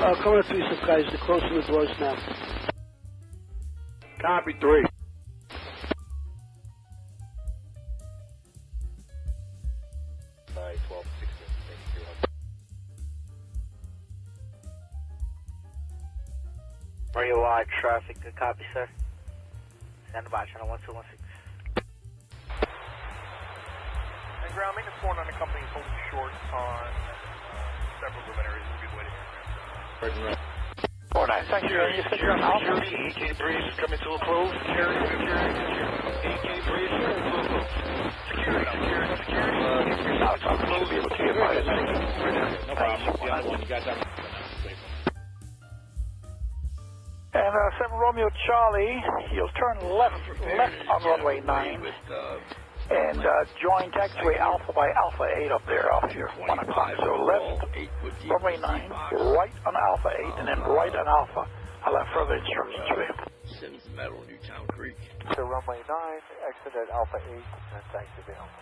Coming up 3 guys, they're closing the doors now. Copy 3. Radio wide traffic, good copy, sir. Stand by, channel 1216. And ground maintenance 49 company is holding short on several luminaries. We'll be waiting. 49, thank you. You said you're on Alpha. EK3 is coming to a close. Security. EK3 is coming to a close. Security. Close. Be able to get by. No problem. The other one, you got that. And 7 Romeo Charlie, he'll turn left on runway 9 and join taxiway Alpha by Alpha 8 up there off your 1 o'clock. So left, runway 9, right on Alpha 8, and then right on Alpha. I'll have further instructions for you. Sims Metal, Newtown Creek. So runway 9, exit at Alpha 8, and taxi to Alpha.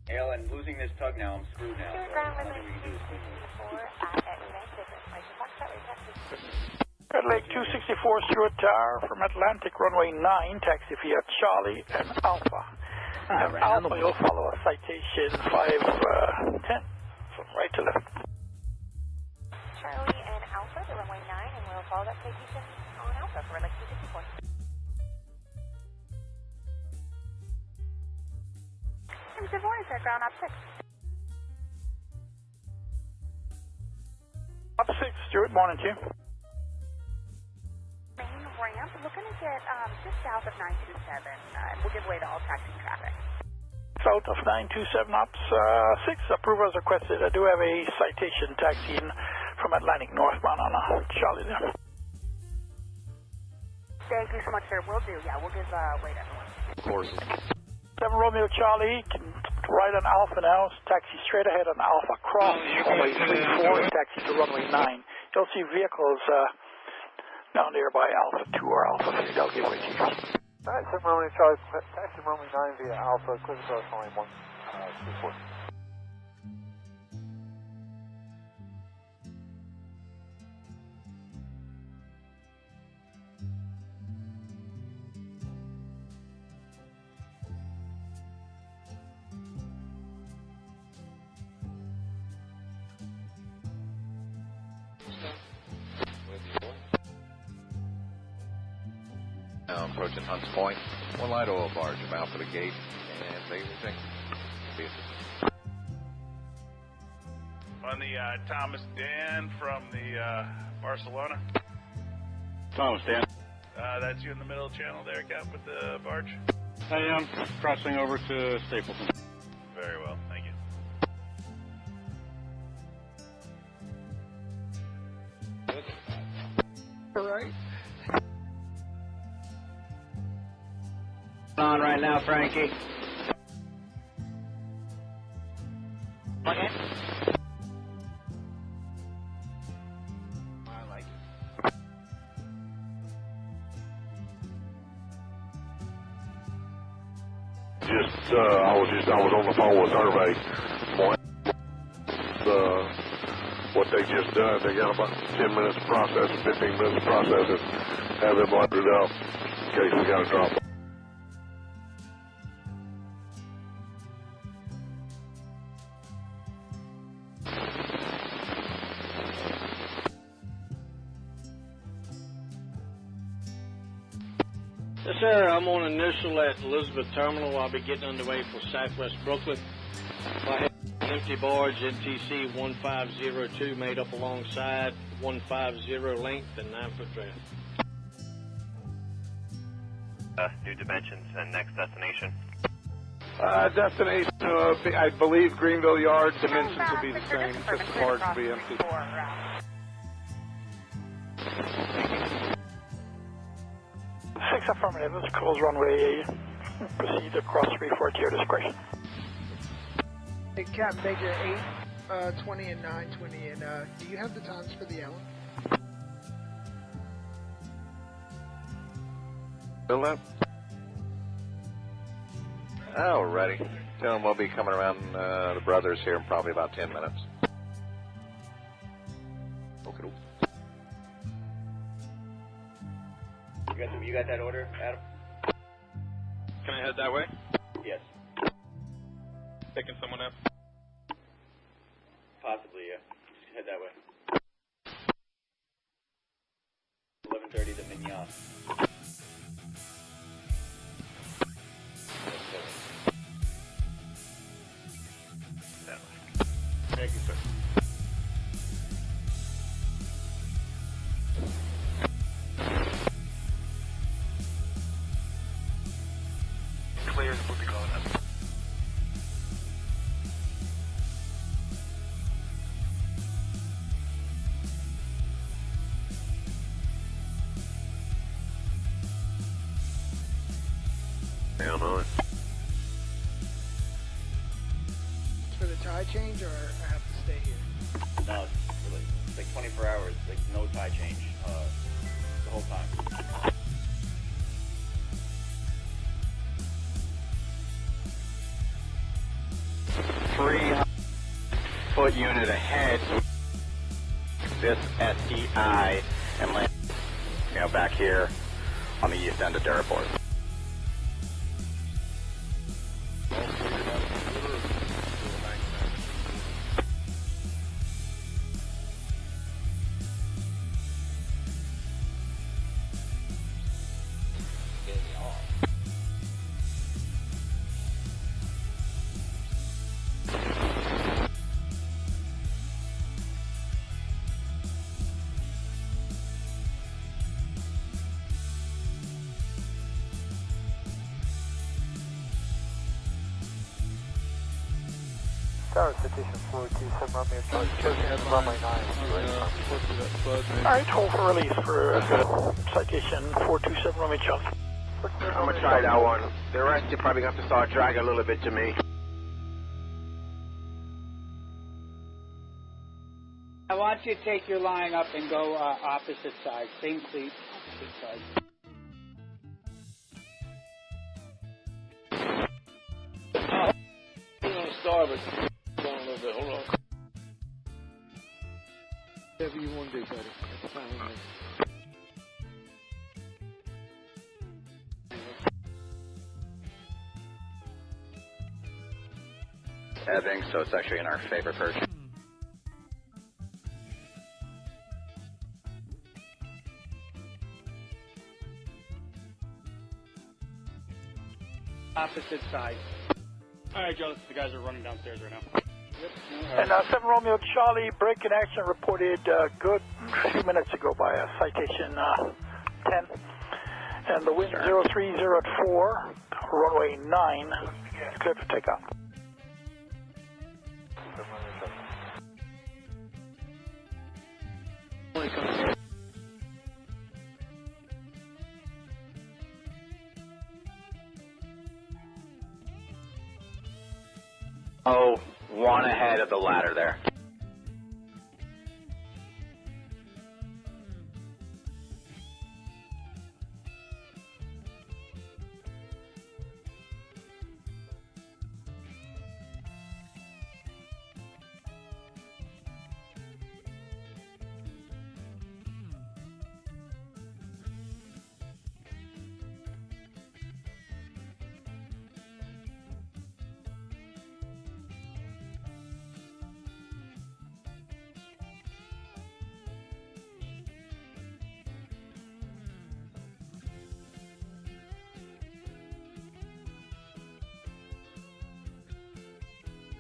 Alan, losing this tug now, I'm screwed now. Red Lake 264 Stuart Tower from Atlantic runway 9, taxi via Charlie and Alpha. And Alpha, you'll follow a citation 510 from right to left. Charlie and Alpha to runway 9, and we'll follow that citation on Alpha for Red Lake 264. Good morning, sir. Ground up 6. Up 6, Stuart, morning to you. Main ramp, looking to get just south of 927. We'll give way to all taxi traffic. South of 927 ops 6, approval as requested. I do have a citation taxiing from Atlantic northbound on Charlie there. Thank you so much, sir. We'll do. Yeah, we'll give way to everyone. Of course. 7 Romeo Charlie, can right on Alpha now, taxi straight ahead on Alpha, cross runway 34, taxi to runway 9. You'll see vehicles down there by Alpha 2 or Alpha 3, they'll give way to you. Alright, 7 Romeo Charlie, taxi runway 9 via Alpha, clear across runway 1, 24. Now approaching Hunts Point. 1 light oil barge about for the gate and everything. On the Thomas Dan from the Barcelona. Thomas Dan. That's you in the middle channel there, Cap, with the barge? I am crossing over to Stapleton. Very well, thank you. All right. On right now, Frankie. Okay. I like it. I was on the phone with Survey. What they just done, they got about 10 minutes to process it, 15 minutes to process it, have them loaded it up in case we got to drop it. Yes, sir. I'm on initial at Elizabeth Terminal. I'll be getting underway for Southwest Brooklyn. I have an empty barge, NTC 1502, made up alongside 150 length and 9-foot draft. New dimensions and next destination. Destination, I believe Greenville Yard. Dimensions will be the same, just the barge will be empty. 6 affirmative, let's close runway 8. Proceed across 34 to your discretion. Hey, Cap, Major 8, 20 and 920, and do you have the times for the Allen? Bill up. Alrighty. Tell them we'll be coming around the brothers here in probably about 10 minutes. Okay. You got that order, Adam? Can I head that way? Yes. Picking someone up? Possibly, yeah. Just head that way. 11:30 to Mignon. Thank you, sir. Clear, we'll be going up. Down on it. For the tie change, or I have to stay here? No, it's like 24 hours, like no tie change, the whole time. 300-foot unit ahead. This SEI and land, back here on the east end of Daraport. Tower Citation 427 Romeo Charlie, runway 9. Alright, hold for release for citation 427 Romeo Charlie. I'm gonna try that one. The rest you probably have to start dragging a little bit to me. I want you to take your line up and go opposite side, same fleet, opposite side. On starboard. Going a little bit. Hold on. Whatever you want to do, buddy. That's fine with me. Ebbing, so it's actually in our favor first. Opposite side. Alright, Joe, the guys are running downstairs right now. Yep. And 7 Romeo Charlie, break in action reported good a few minutes ago by citation 10. And the wind 0304, runway 9, is clear for takeoff. Oh, one ahead of the ladder there.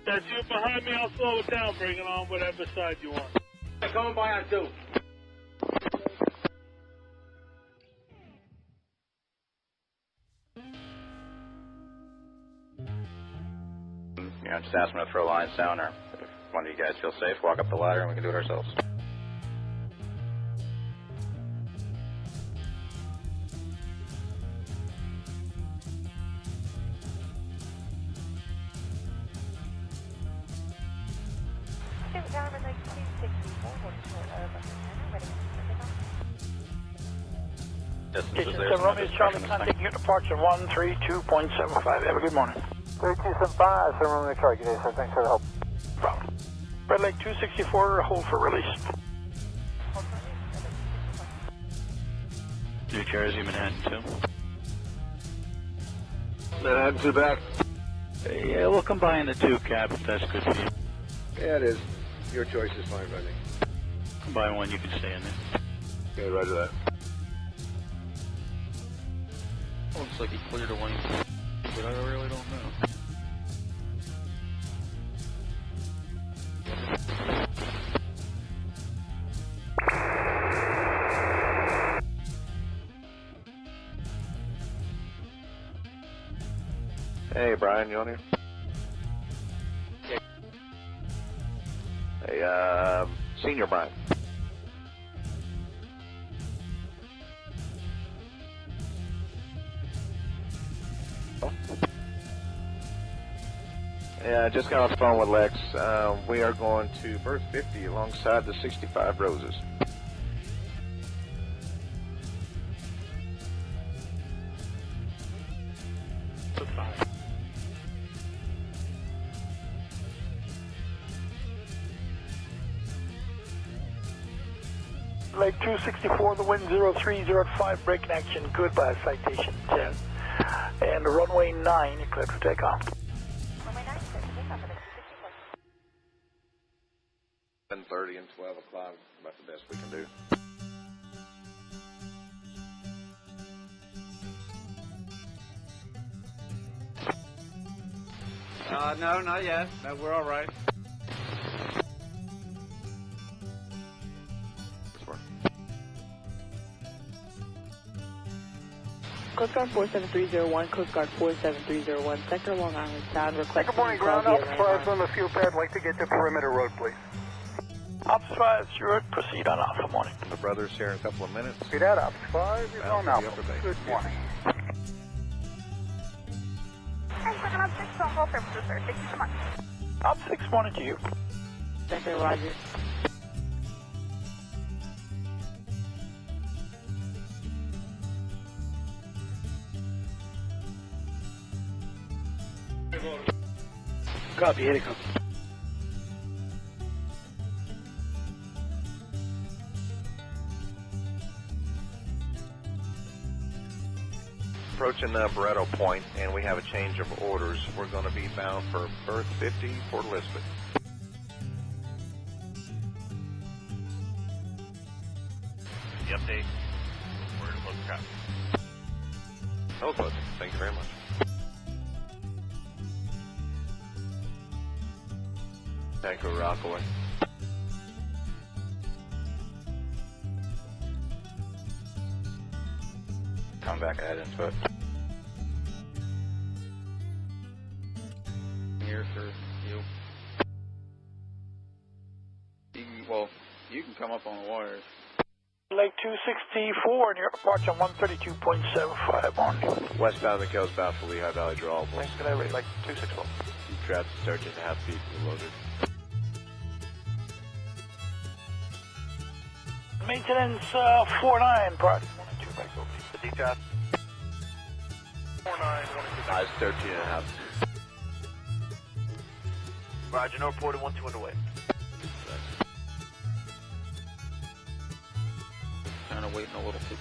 That's you behind me, I'll slow it down, bring it on whatever side you want. Coming by on 2. Just ask them to throw lines down, or if one of you guys feels safe, walk up the ladder and we can do it ourselves. Station 7 Romeo Charlie, contact unit departure 132.75. Have a good morning. 3275, 7 Romeo Charlie, good day, sir. Thanks for the help. Problem. Red Lake 264, hold for release. Jersey, Manhattan 2. Manhattan 2 back. Yeah, we'll combine the two, Cap, if that's good for you. Yeah, it is. Your choice is fine by me. Combine one, you can stay in there. Okay, roger that. Looks like he cleared a lane, but I really don't know. Hey, Brian, you on here? Hey, Senior Brian. Yeah, I just got off the phone with Lex. We are going to berth 50 alongside the 65 Roses. Lake 264, the wind 0305, breaking action, goodbye, citation 10. And runway 9, you're clear for takeoff. Runway 9, clear for takeoff at 264. 10:30 and 12 o'clock, about the best we can do. No, not yet. No, we're all right. Coast Guard 47301, Coast Guard 47301, Sector Long Island Sound, request. Good morning, ground Alpha 5 on the fuel pad. Like to get to perimeter road, please. Alpha 5, sure, proceed on Alpha morning. The brothers here in a couple of minutes. See that, Alpha 5 is on Alpha. Good morning. Hey, second up 6 on welfare, sir. Thank you so much. Alpha 6 morning to you. Sector Roger. Copy, here it comes. Approaching Barretto Point, and we have a change of orders. We're going to be bound for berth 50, Port Elizabeth. The update. We're in low traffic. Oh, good. Thank you very much. Tango Rockaway. Come back ahead into it. Here for you. Well, you can come up on the wires. Lake 264, and you're approaching 132.75 on. Westbound Mikhail's bound for Lehigh Valley Draw. Thanks for that, Lake 264. Traffic 13.5 feet loaded. Maintenance 49, project 1 and 2 back over. The decode. 4912. Eyes 13.5. Roger, no reported 1-2 underway. Kind of waiting a little bit.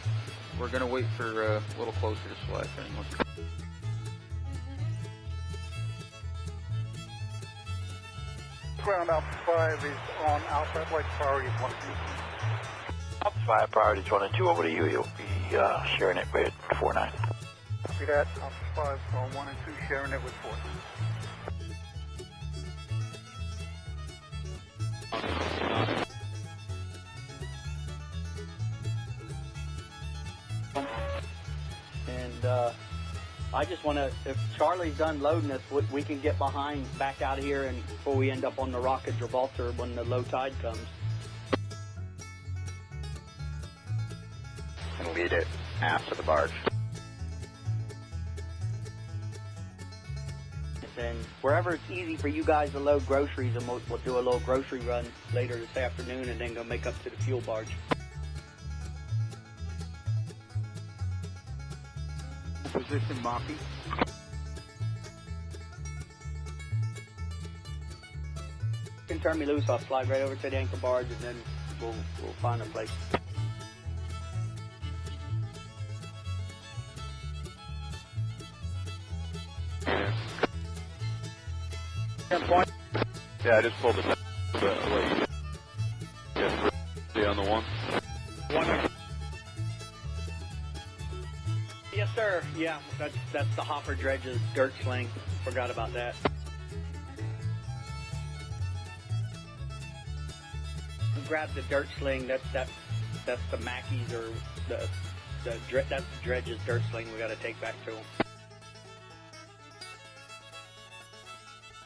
We're going to wait for a little closer to slack anyway. Ground Alpha 5 is on Alpha. I'd like priorities 1 and 2. Alpha 5, priorities 1 and 2 over to you. You'll be sharing it with 49. See that, Alpha 5 on 1 and 2, sharing it with 4. And I just want to, if Charlie's done loading us, we can get behind, back out of here, and before we end up on the rock at Gibraltar when the low tide comes. And lead it aft to the barge. And wherever it's easy for you guys to load groceries, and we'll do a little grocery run later this afternoon and then go make up to the fuel barge. Position, Moppy. You can turn me loose, I'll slide right over to the anchor barge and then we'll find a place. Yeah, I just pulled it. On the one. Yes, sir. Yeah, that's the hopper dredges dirt sling. Forgot about that. Grab the dirt sling. That's the Mackies or that's the dredges dirt sling. We got to take back to them.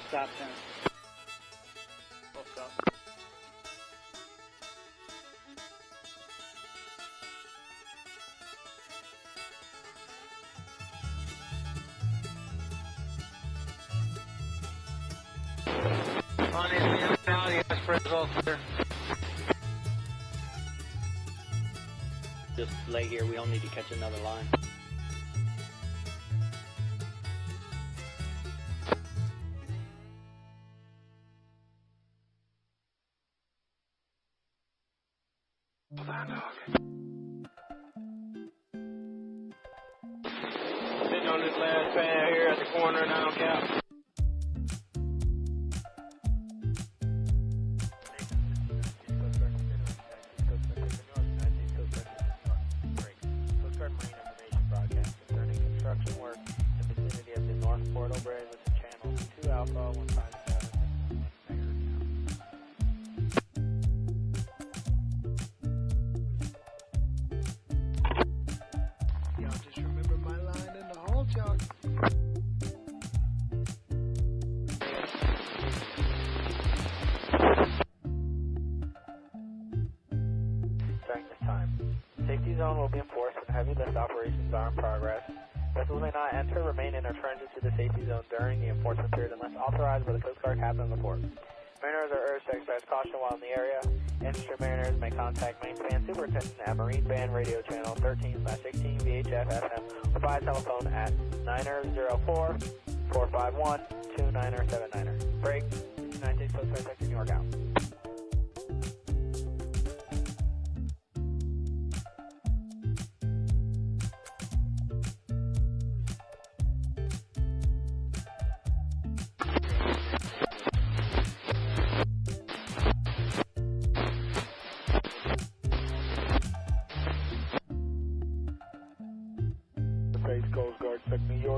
Stop then. Stop. Just lay here. We don't need to catch another line. Sitting on this last pad here at the corner now, Cap. Will be enforced and heavy lift operations are in progress. Vessels may not enter, remain, and return to the safety zone during the enforcement period unless authorized by the Coast Guard captain of the port. Mariners are urged to exercise caution while in the area. Interested mariners may contact main span superintendent at Marine Band Radio Channel 13/16 VHF FM or by telephone at 904-451-2979. Break. United States Coast Guard Sector New York out.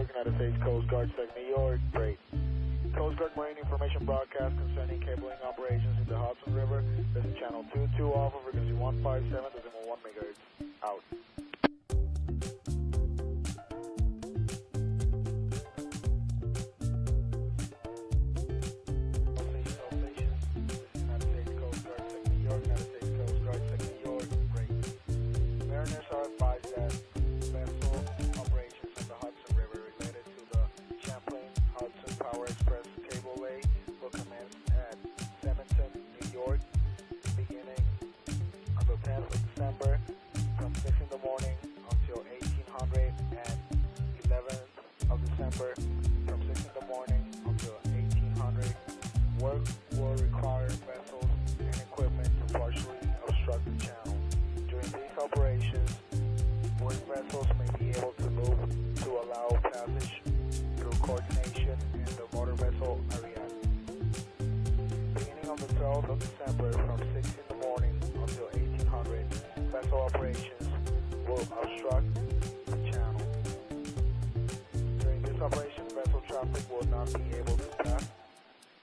United States Coast Guard, New York, break. Coast Guard Marine information broadcast concerning cabling operations in the Hudson River. This is channel 22 off of frequency 157.1 MHz. Out. Mariners are advised that vessel operations in the Hudson River related to the Champlain-Hudson Power Express cableway will commence at Seventon, New York, beginning on the 10th of December from 6 in the morning until 1800 and 11th of December from 6 in the morning until 1800. Work will require vessels and equipment to partially obstruct the channel. During these operations, work vessels may be able to move to allow passage through coordination in the motor vessel area. Beginning on the 12th of December from 6 in the morning until 1800, vessel operations will obstruct the channel. During this operation, vessel traffic will not be able to pass.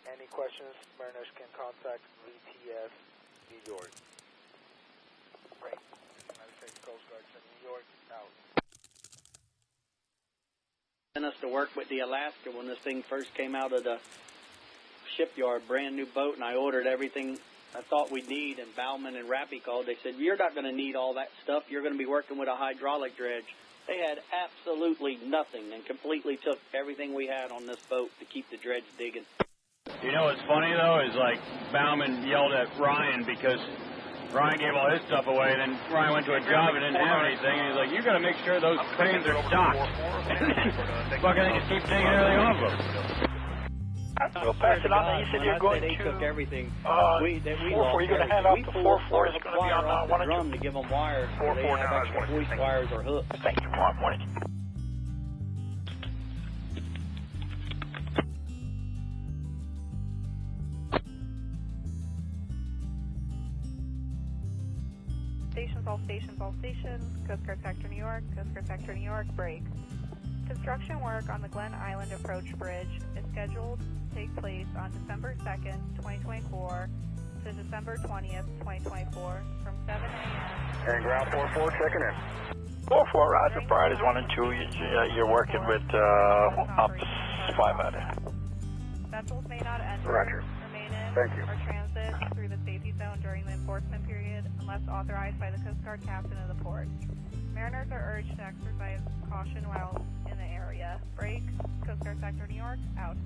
Any questions, mariners can contact VTS New York. Break. United States Coast Guard, New York, out. Sent us to work with the Alaska when this thing first came out of the shipyard, brand new boat, and I ordered everything I thought we'd need, and Bauman and Rappy called. They said, you're not going to need all that stuff. You're going to be working with a hydraulic dredge. They had absolutely nothing and completely took everything we had on this boat to keep the dredge digging. You know what's funny, though, is like Bauman yelled at Ryan because Ryan gave all his stuff away, and then Ryan went to a job and didn't have anything, and he's like, you got to make sure those cranes are stocked. Fucking they just keep taking everything off of them. We'll pass it on. You said you're going they took everything. We you're going to hand off the 4-4 is going to be on one of drum to give them wires. 4-4 they have extra voice wires or hooks. Thank you. Morning. stations, all stations, all stations. Coast Guard Sector New York, Coast Guard Sector New York, break. Construction work on the Glen Island Approach Bridge is scheduled to take place on December 2nd, 2024 to December 20th, 2024 from 7 a.m. And ground 4-4 checking in. 4-4, roger. Priorities 1 and 2, you're working with ops 500. Vessels may not enter, Roger. remain in, Thank you. or transit through the safety zone during the enforcement period unless authorized by the Coast Guard captain of the port. Mariners are urged to exercise caution while in the area. Break. Coast Guard Sector New York, out.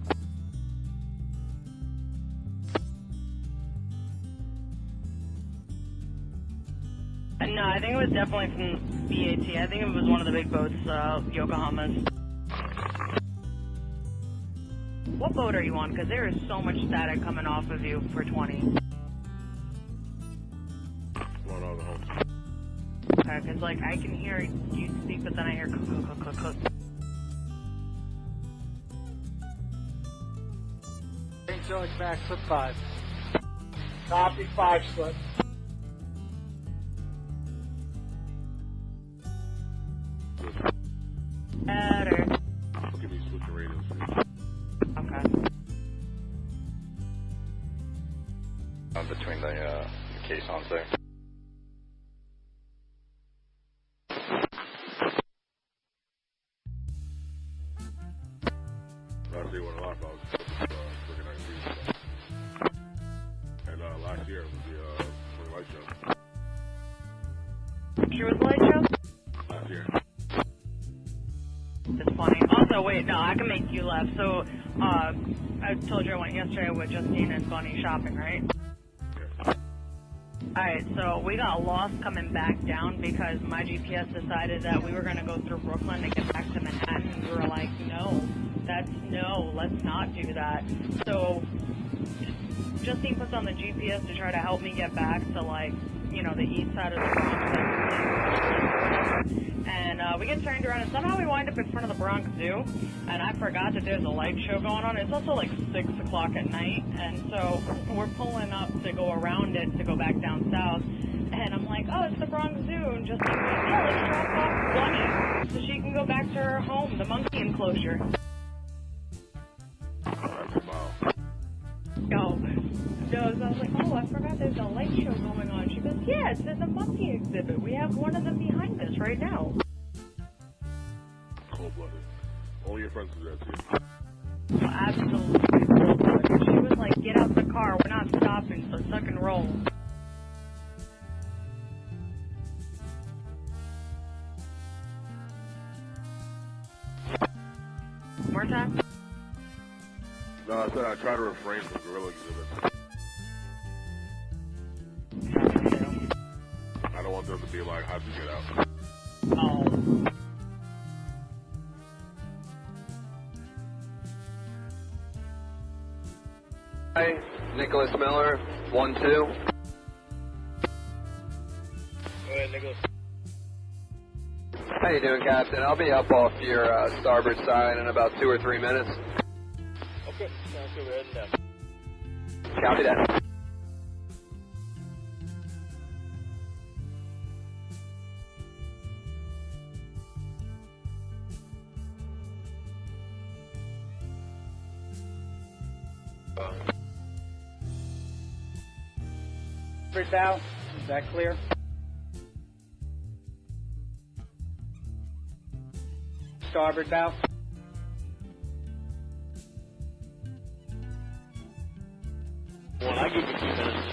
No, I think it was definitely from BAT. I think it was one of the big boats, Yokohamas. What boat are you on? Because there is so much static coming off of you for 20. One on the home. Okay, because like I can hear you speak, but then I hear cook. St. George back, slip 5. Copy, 5 slip. Better. Look at me switching radios. Okay. Between the caissons there. Last year when I was looking at these. And last year was the light show. She was the light show? Last year. It's funny. Also, wait, no, I can make you laugh. So, I told you I went yesterday with Justine and Bunny shopping, right? Alright, so we got lost coming back down because my GPS decided that we were going to go through Brooklyn to get back to Manhattan, and we were like, no, let's not do that. So, Justine puts on the GPS to try to help me get back to, like, you know, the east side of the Bronx, and we get turned around, and somehow we wind up in front of the Bronx Zoo, and I forgot that there's a light show going on. It's also like 6 o'clock at night, and so we're pulling up to go around it to go back down south, and I'm like, oh, it's the Bronx Zoo, and just like, yeah, let's drop off Bunny so she can go back to her home, the monkey enclosure. No, so I was like, oh, I forgot there's a light show going on. She goes, yes, there's a monkey exhibit. We have one of them behind us right now. Cold-blooded. All your friends do that too. Well, absolutely cold-blooded. She was like, get out the car. We're not stopping, so suck and roll. More time? No, I said I try to refrain from gorilla exhibits. I don't want them to be like, how'd you get out? Oh. Hi, Nicholas Miller, 1-2. Go ahead, Nicholas. How you doing, Captain? I'll be up off your starboard side in about 2 or 3 minutes. Okay, sounds good. We're heading down. Copy that. Starboard bow, is that clear? Starboard bow. Well, I give you 2 minutes.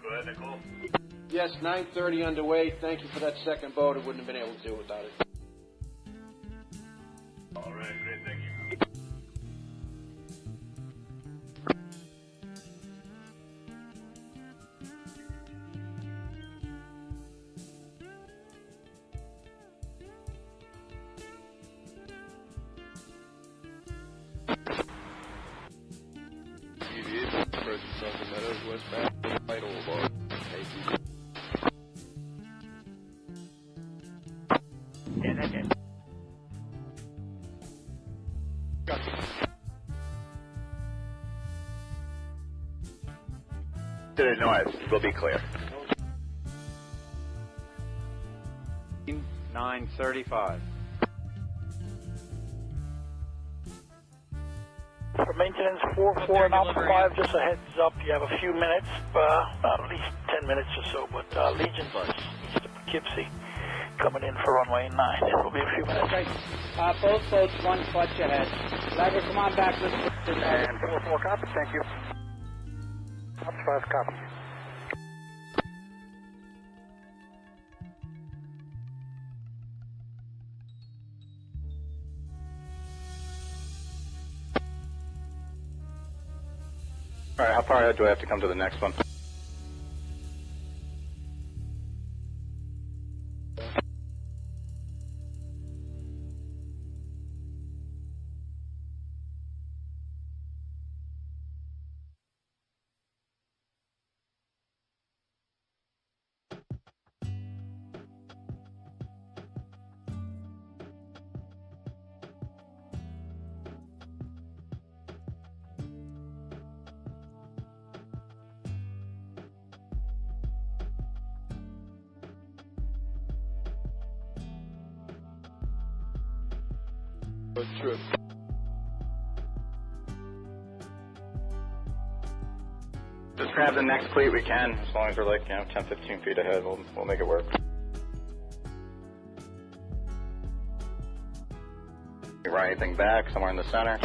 Go ahead, Nicole. Yes, 9:30 underway. Thank you for that second boat. I wouldn't have been able to do it without it. All right, great, thank you. Aviation, present Sunken Meadows, westbound, vital bar. Thank you. Yeah, that's it. To the north, we'll be clear. 935. For maintenance 44 and Alpha 5, just a heads up, you have a few minutes, at least 10 minutes or so, but Legion east of Poughkeepsie coming in for runway 9. It will be a few minutes. Okay. Both boats, one clutch ahead. Driver, come on back. Let's put this And 44 copy, thank you. Alpha 5 copy. All right, how far ahead do I have to come to the next one? True. Just grab the next cleat we can, as long as we're like, 10, 15 feet ahead, we'll make it work. You run anything back, somewhere in the center.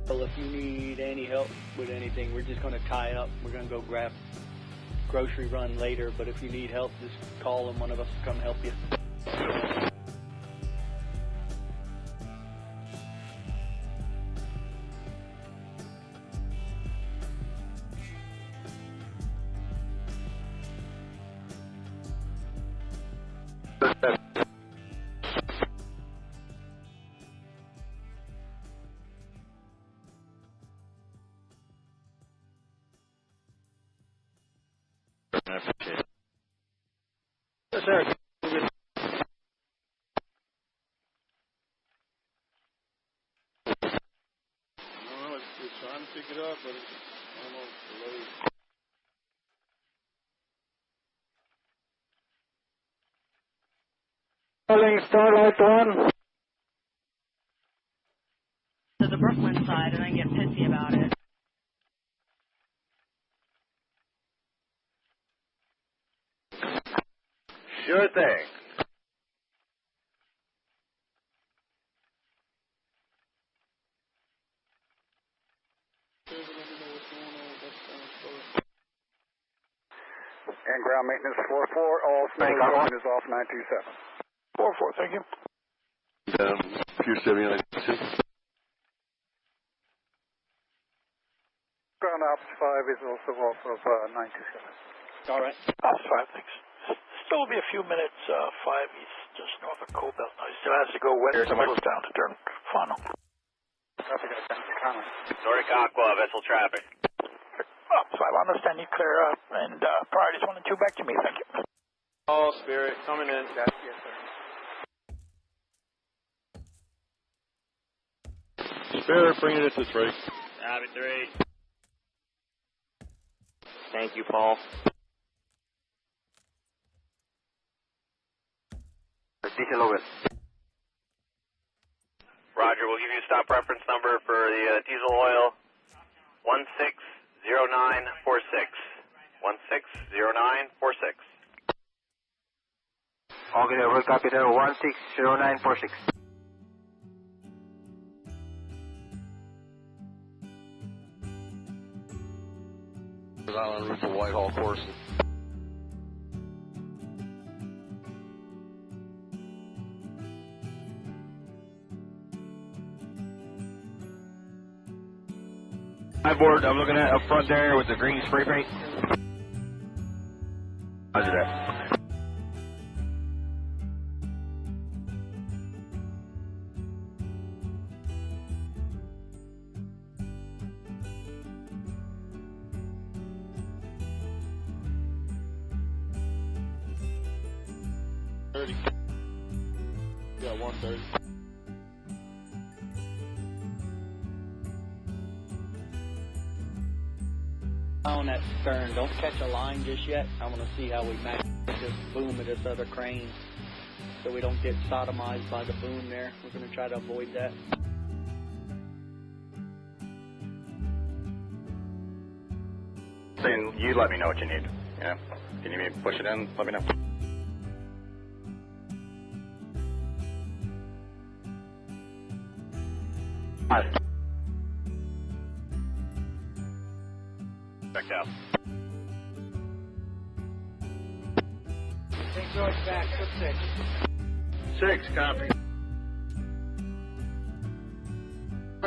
Well, if you need any help with anything, we're just going to tie up. We're going to go grab grocery run later, but if you need help, just call and one of us will come help you. Yes, sir. It's trying to pick it up, but it's almost delayed. Calling Starlight 1. To the Brooklyn side and then get pissy about it. Sure thing. And ground maintenance 44, all snow zone is off 927. 44, thank you. Pure 79. Ground Ops 5 is also off of 927. All right. Ops 5, thanks. Still will be a few minutes, 5 east, just north of Cobalt. Now he still has to go west and close down to turn final. Nordic Aqua, vessel traffic. Ops 5, I understand you clear up, and priorities 1 and 2 back to me, thank you. All Spirit, coming in. Yes, sir. Spirit, bring it at this rate. Copy 3. Thank you, Paul. Diesel over. Roger, we'll give you a stop reference number for the diesel oil. 160946. 160946. Okay, we'll copy there. 160946. Island route to Whitehall course. Board, I'm looking at up front there with the green spray paint. Roger that. Yeah, 130. On that stern, don't catch a line just yet. I want to see how we match this boom of this other crane so we don't get sodomized by the boom there. We're going to try to avoid that. Saying you let me know what you need. Yeah. If you need me to push it in, let me know. Check out. St. George back, 6. 6, copy.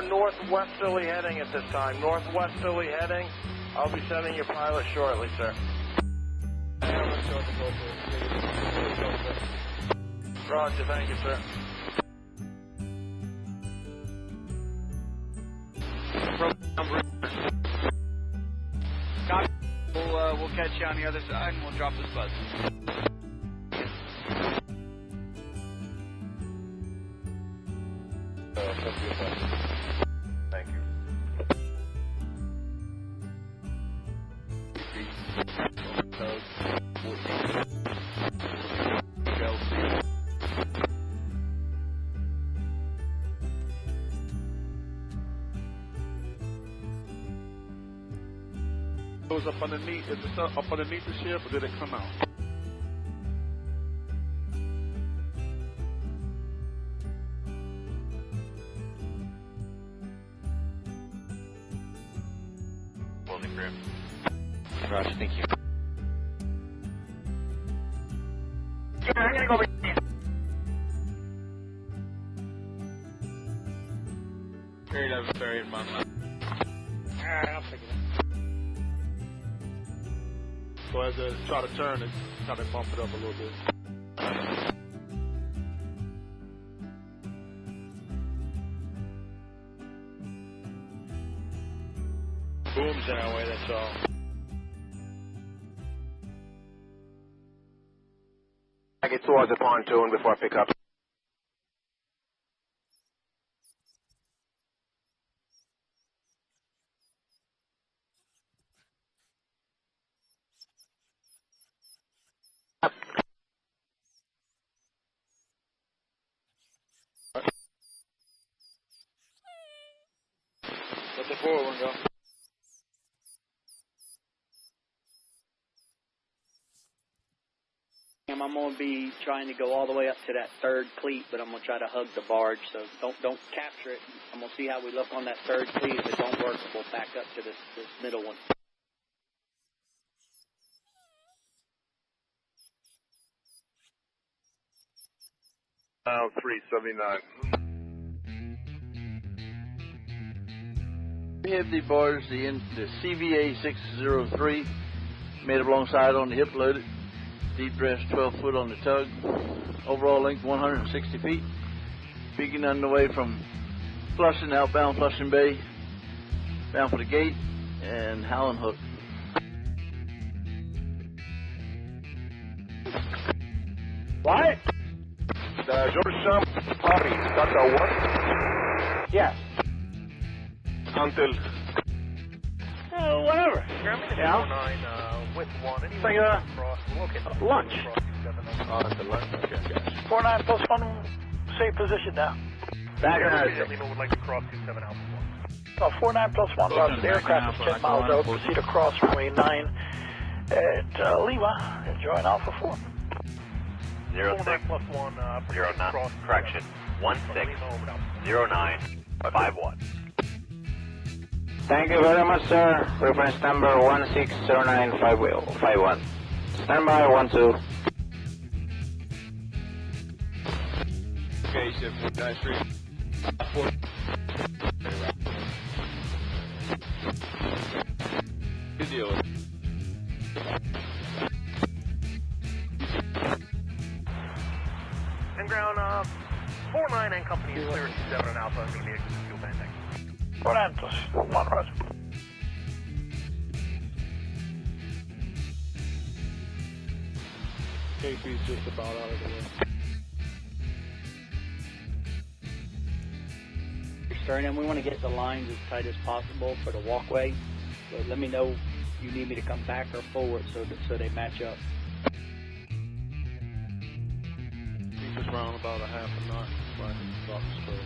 Northwesterly heading at this time. Northwesterly heading. I'll be sending your pilot shortly, sir. Roger, thank you, sir. Copy. We'll catch you on the other side and we'll drop this buzz. Thank you. It was up underneath. Is it up underneath the ship, or did it come out? Closing group. Roger, thank you. Yeah, I'm gonna go over. Carried over ferry in my mind. Alright, I'll pick it up. So as I try to turn it, kind of bump it up a little bit. Boom's in our way, that's all. I get towards the pontoon before I pick up. Let the forward one go. I'm going to be trying to go all the way up to that third cleat, but I'm going to try to hug the barge, so don't capture it. I'm going to see how we look on that third cleat. If it don't work, we'll back up to this middle one. Now 379. We have the barge, the CVA 603, made up alongside on the hip loaded, deep dress 12 foot on the tug, overall length 160 feet, beginning underway from Flushing, outbound Flushing Bay, bound for the gate, and Howland Hook. What? Georgetown, copy. That's our one. Yes. Until. Whatever. Yeah. With one. Like lunch. The lunch. Okay, gotcha. 49 plus 1, safe position now. Back in Lima would like to cross 27 Alpha 1. 49 plus 1, Roger. The aircraft is 10 miles out. Proceed across runway 9 at Lima and join Alpha 4. 06 plus 1, 09, correction, 160951. Thank you very much, sir. Reference number 160951. Standby 12. Okay, ship 493. deal with it. And ground, 49 and company is clear 27 and Alpha. It's going to be a fuel band tank. Orientals, 1 Roger. KP's just about out of the way. Starting, and we want to get the lines as tight as possible for the walkway. So let me know if you need me to come back or forward so they match up. Keep us round about a half a knot. Right, drop the spurs,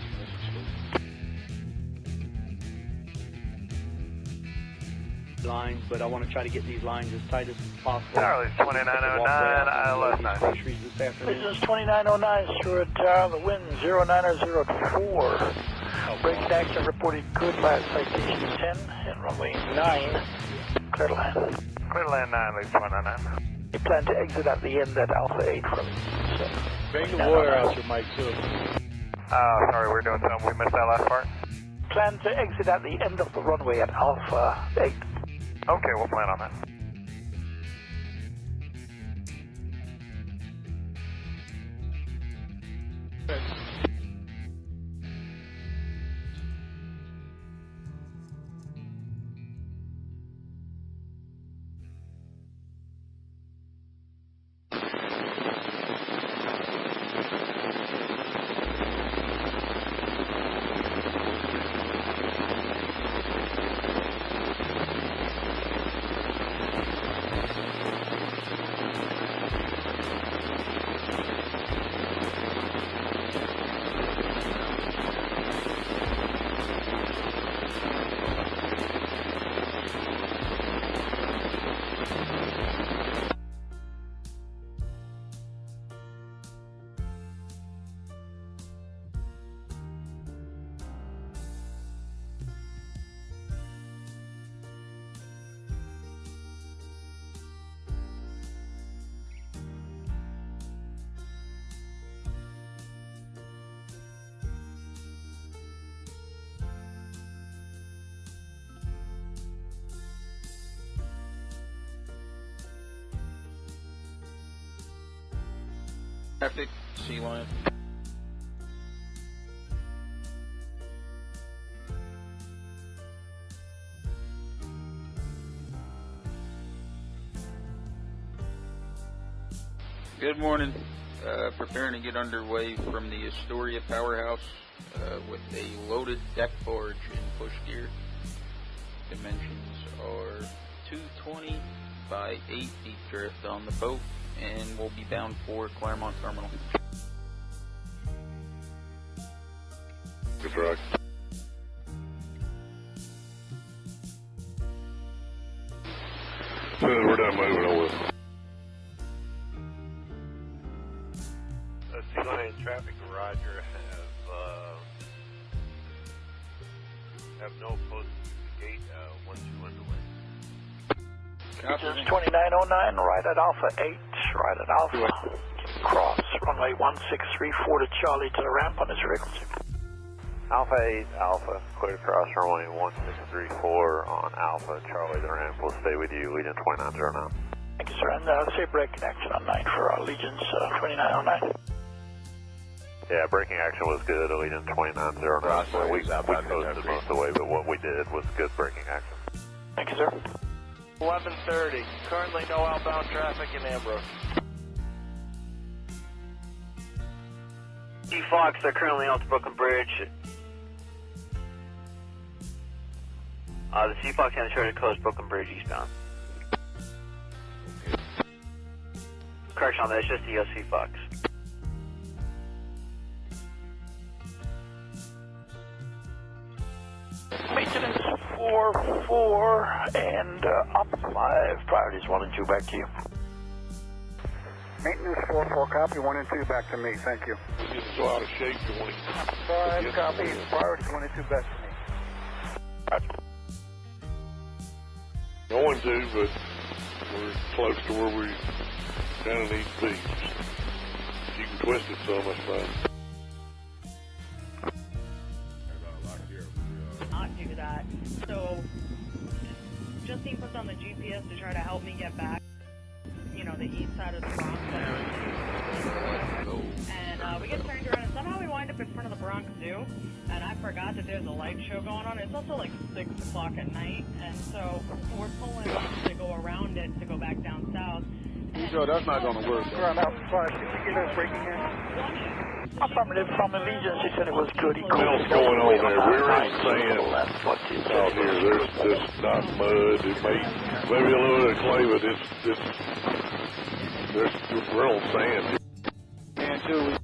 Lines, but I want to try to get these lines as tight as possible. Charlie, 2909, ILS 9. This afternoon. This is 2909, Stuart Tower, the wind 0904. Braking action reported good last citation 10 and runway 9. Clear to land. Clear to land 9, leave 2999. You plan to exit at the end at Alpha 8 from 7. Bring the water out your mic, too. Sorry, we're doing something. We missed that last part. Plan to exit at the end of the runway at Alpha 8. Okay, we'll plan on that. Traffic, sea line. Good morning. Preparing to get underway from the Astoria Powerhouse with a loaded deck barge in push gear. Dimensions are 220 by 8 deep drift on the boat, and we'll be bound for Claremont Terminal. Good rock. As soon as we're done moving, I will. Sea Lion traffic, Roger, have no post gate, 1-2 underway. This is 2909, right at Alpha 8, right at Alpha. Cross, runway 1634 to Charlie to the ramp on his frequency. Alpha 8, Alpha, clear to cross runway 1634 on Alpha, Charlie, the ramp will stay with you, Legion 2909. Thank you, sir, and safe break connection on 9 for Allegiance 2909. Yeah, braking action was good, Allegiance 2909. So we coasted most of the way, but what we did was good braking action. Thank you, sir. 11:30, currently no outbound traffic in Ambrose. Fox, they're currently on the Brooklyn Bridge. The Sea Fox on the Treasure Coast, Brooklyn Bridge eastbound. Correction on that, it's just the Sea Fox. Maintenance 4-4 and up 5. Priorities 1 and 2 back to you. Maintenance 4-4, copy. 1 and 2 back to me. Thank you. We get so out of shape to want to 5, copy. Priorities 1 and 2 back to me. going to, but we're close to where we kind of need to be. You can twist it so much fun. Not do that. So, just inputs on the GPS Bronx Zoo, and I forgot that there's a light show going on. It's also like 6 o'clock at night, and so we're pulling up to go around it to go back down south. Joe, that's not going to work. Ground Alpha 5, did you get us breaking in? Affirmative from Allegiance, he said it was good. He What else going on there? We're in sand out here. There's not mud. It maybe a little bit of clay, but there's real sand. And too,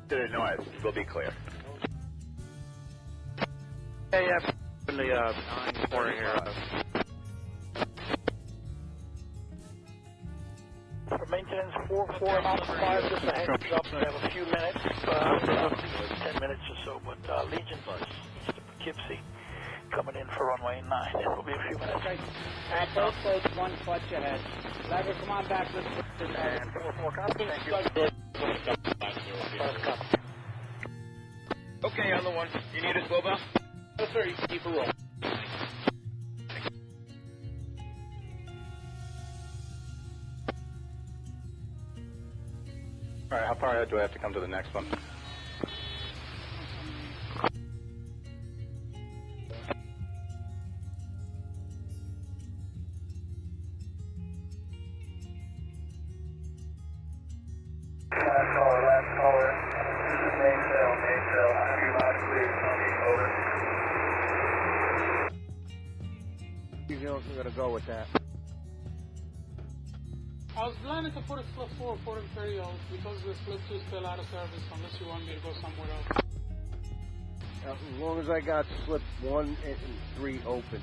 To the north, we'll be clear. Yeah, in the 9 here. For maintenance, 4-4 Alpha 5, just a heads up, we have a few minutes, 10 minutes or so, but Legion Bus, east of Poughkeepsie, coming in for runway 9. It will be a few minutes. At both boats, 1 foot ahead. Lever, come on back. Let's put this and 4-4 copy, thank you. Okay, on the 1. You need a slow bus? No, sir, you can keep a roll. All right, how far ahead do I have to come to the next one? Last caller. This is Maysail. You're loud and clear. Over. You know, we're going to go with that. I was planning to put a slip 4 for Imperial because the slip 2 is still out of service unless you want me to go somewhere else. As long as I got slip 1 and 3 open,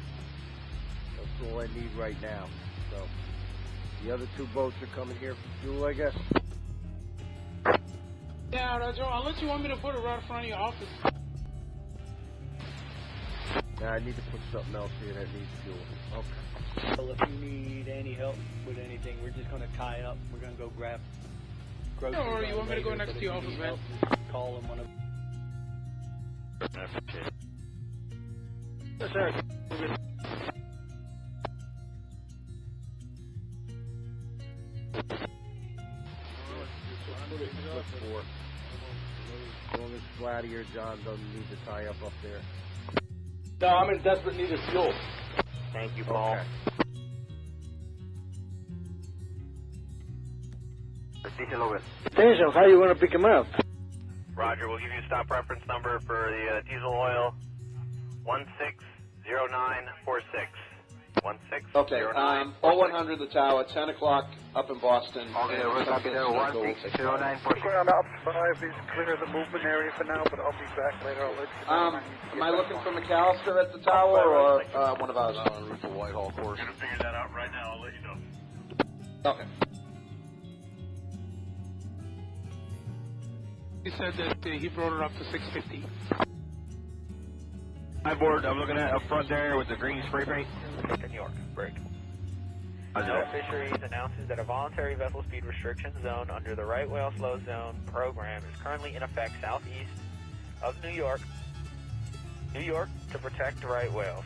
that's all I need right now. So the other 2 boats are coming here for fuel, I guess. Yeah, Roger, unless you want me to put it right in front of your office. Nah, I need to put something else here that needs fuel. Okay. Well, if you need any help with anything, we're just going to tie up. We're going to go grab groceries. Or you want me to go next to your office, man? Call them one of Yes, sir. Slip 4. As long as Vladdy or John doesn't need to tie up there. No, I'm in desperate need of fuel. Thank you, Paul. Okay. Diesel over. Diesel, how you want to pick him up? Roger, we'll give you a stop reference number for the diesel oil, 160946. 160946. Okay, 0100 the tower, 10 o'clock up in Boston. Okay, we're copy there, 160946. Ground Alpha 5 is clear the movement area for now, but I'll be back later. I'll let you know. Am I looking for McAllister at the tower or one of ours? On route to Whitehall course. I'm going to figure that out right now. I'll let you know. Okay. He said that he brought it up to 650. Hi, board. I'm looking at up front there with the green spray paint. New York, break. Fisheries announces that a voluntary vessel speed restriction zone under the right whale slow zone program is currently in effect southeast of New York to protect right whales.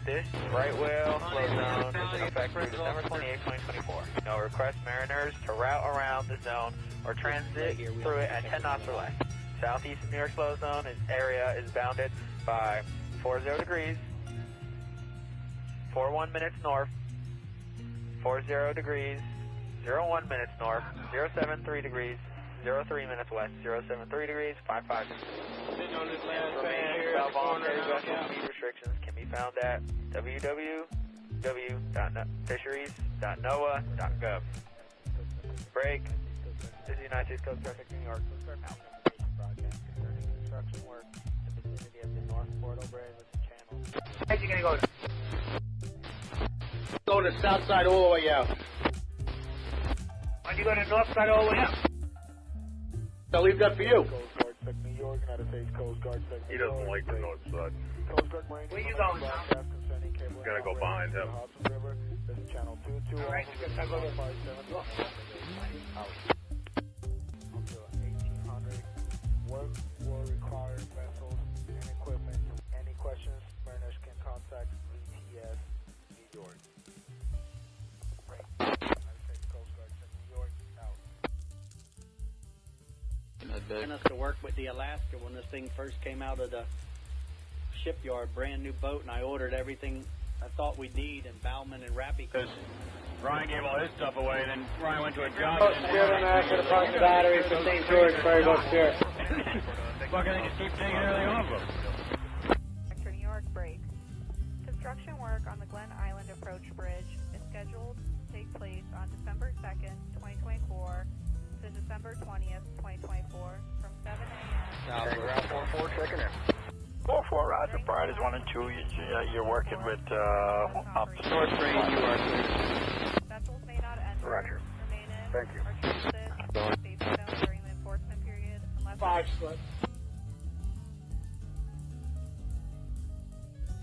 This right whale slow zone is in effect through December 28, 2024. No request mariners to route around the zone or transit through it at 10 knots or less. Southeast of New York slow zone area is bounded by 40 degrees, 41 minutes north, 40 degrees, 01 minutes north, 073 degrees, 03 minutes west, 073 degrees, 55 degrees. Voluntary vessel speed restrictions can be found at www.fisheries.noaa.gov. Break. This is the United States Coast Guard, New York. Coast Guard broadcast concerning construction work in the vicinity of the North Port O'Brien Channel. Where's you going to go? Go to the south side all the way out. Why'd you go to the north side all the way up? I'll leave that for you. Coast Guard, New York, United States Coast Guard, He doesn't like the north side. Coast Guard Marine. Where you going, Tom? Gotta go behind him. Hudson River, this is channel 22. All right, you gotta go there. 1800. Work will require vessels and equipment. Any questions, mariners can contact VTS New York. United States Coast Guard, New York. back. Us to work with the Alaska when this thing first came out of the shipyard, brand new boat, and I ordered everything I thought we'd need, and Bauman and Rappy. Ryan gave all his stuff away, and then Ryan went to a job. The battery for St. George, Ferry Boat Spirit. Fucking they just keep taking everything off them. New York break. Construction work on the Glen Island Approach Bridge is scheduled to take place on December 2nd, 2024 to December 20th, 2024 from 7 a.m. Ground 4-4, checking in. 4-4, Roger. Priorities 1 and 2. You're working with up to North Train, you are. Vessels may not enter, Roger. remain in, Thank you. or transit the safe zone during the enforcement period unless 5 slip.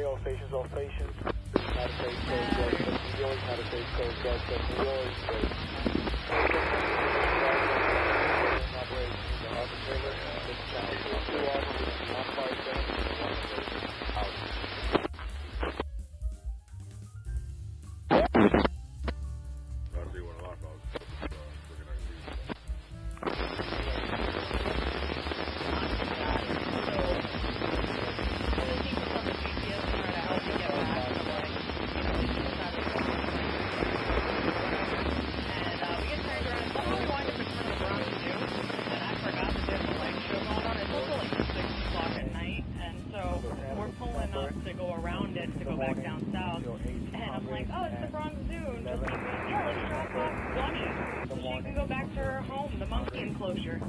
All stations, all stations. United States Coast Guard, New York, United States Coast Guard, New York.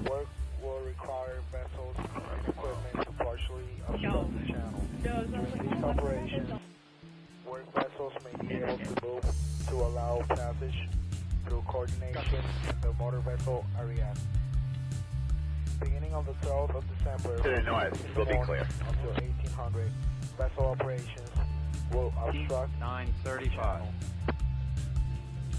Work will require vessels and equipment to partially obstruct the channel. During these operations, work vessels may be able to move to allow passage through coordination in the motor vessel area. Beginning on the 12th of December, We'll be clear. Until 1800, vessel operations will obstruct 9:35.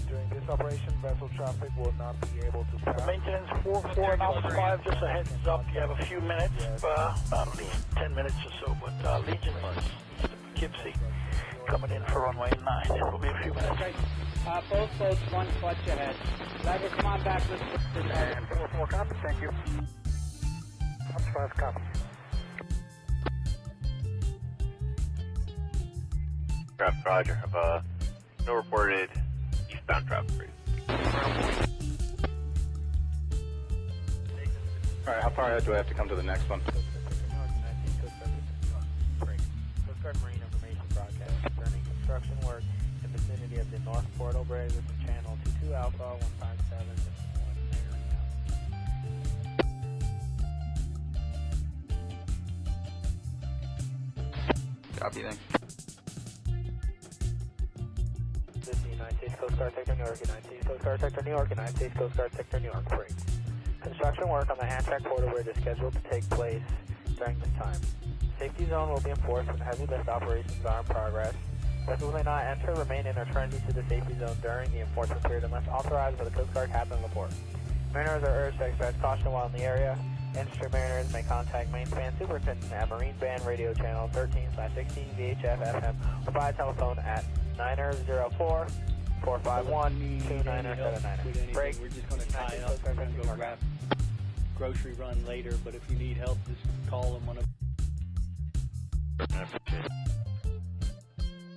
During this operation, vessel traffic will not be able to pass. Maintenance 4-4 and Alpha 5, just a heads up, you have a few minutes, at least 10 minutes or so, but Legion east of Poughkeepsie, coming in for runway 9. It will be a few minutes. Okay. Both boats, one clutch ahead. Lever, come on back. And 4-4, copy, thank you. Alpha 5, copy. Traffic, Roger. Have no reported eastbound traffic. Alright, how far ahead do I have to come to the next one? Coast Guard Marine Information Broadcast concerning construction work in the vicinity of the North Portal Bridge from Channel 22 Alpha 157 Copy, then. This is the United States Coast Guard Sector New York, United States Coast Guard Sector New York, United States Coast Guard Sector New York. Break. Construction work on the Hancock Portal Bridge is scheduled to take place during this time. Safety zone will be enforced when heavy lift operations are in progress. Vessels may not enter, remain in, or transit to the safety zone during the enforcement period unless authorized by the Coast Guard Captain of the port. Mariners are urged to exercise caution while in the area. Industry mariners may contact main span superintendent at Marine Band Radio Channel 13/16 VHF FM or by telephone at 904-451-2979. Break. We're just going to tie up. We're going to go grab grocery run later, but if you need help, just call them on a...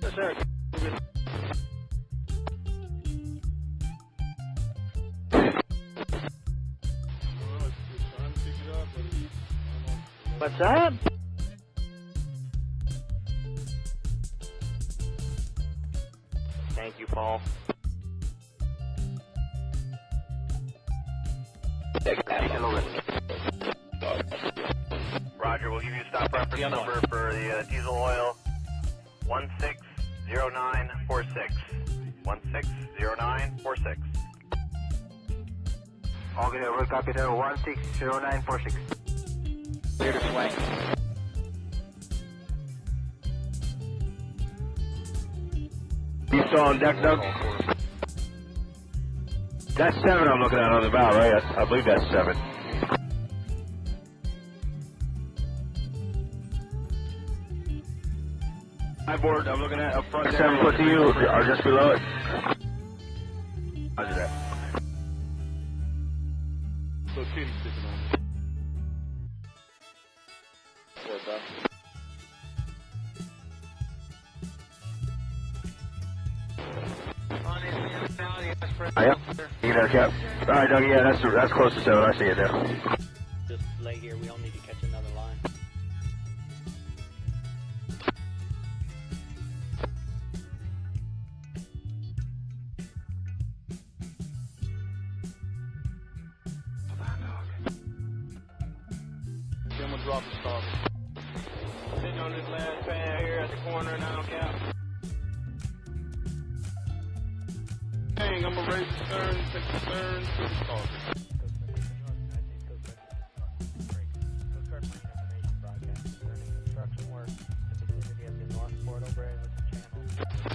Yes, sir. What's that? Thank you, Paul. Roger, we'll give you a stop reference number for the diesel oil 160946. 160946. Okay, we'll copy there, 160946. Clear to swing. You still on deck, Doug? That's 7 I'm looking at on the bow, right? I believe that's 7. High board, I'm looking at up front. 7 foot to you, or just below it. Roger that. stuff. Yep. You there, Cap? All right, Doug. Yeah, that's close to 7. I see it now. Just lay here. We don't need to catch another line. Then we'll drop the stop. Sitting on this last pad here at the corner now, Cap. Dang, I'm gonna raise the stern, take the stern to the start.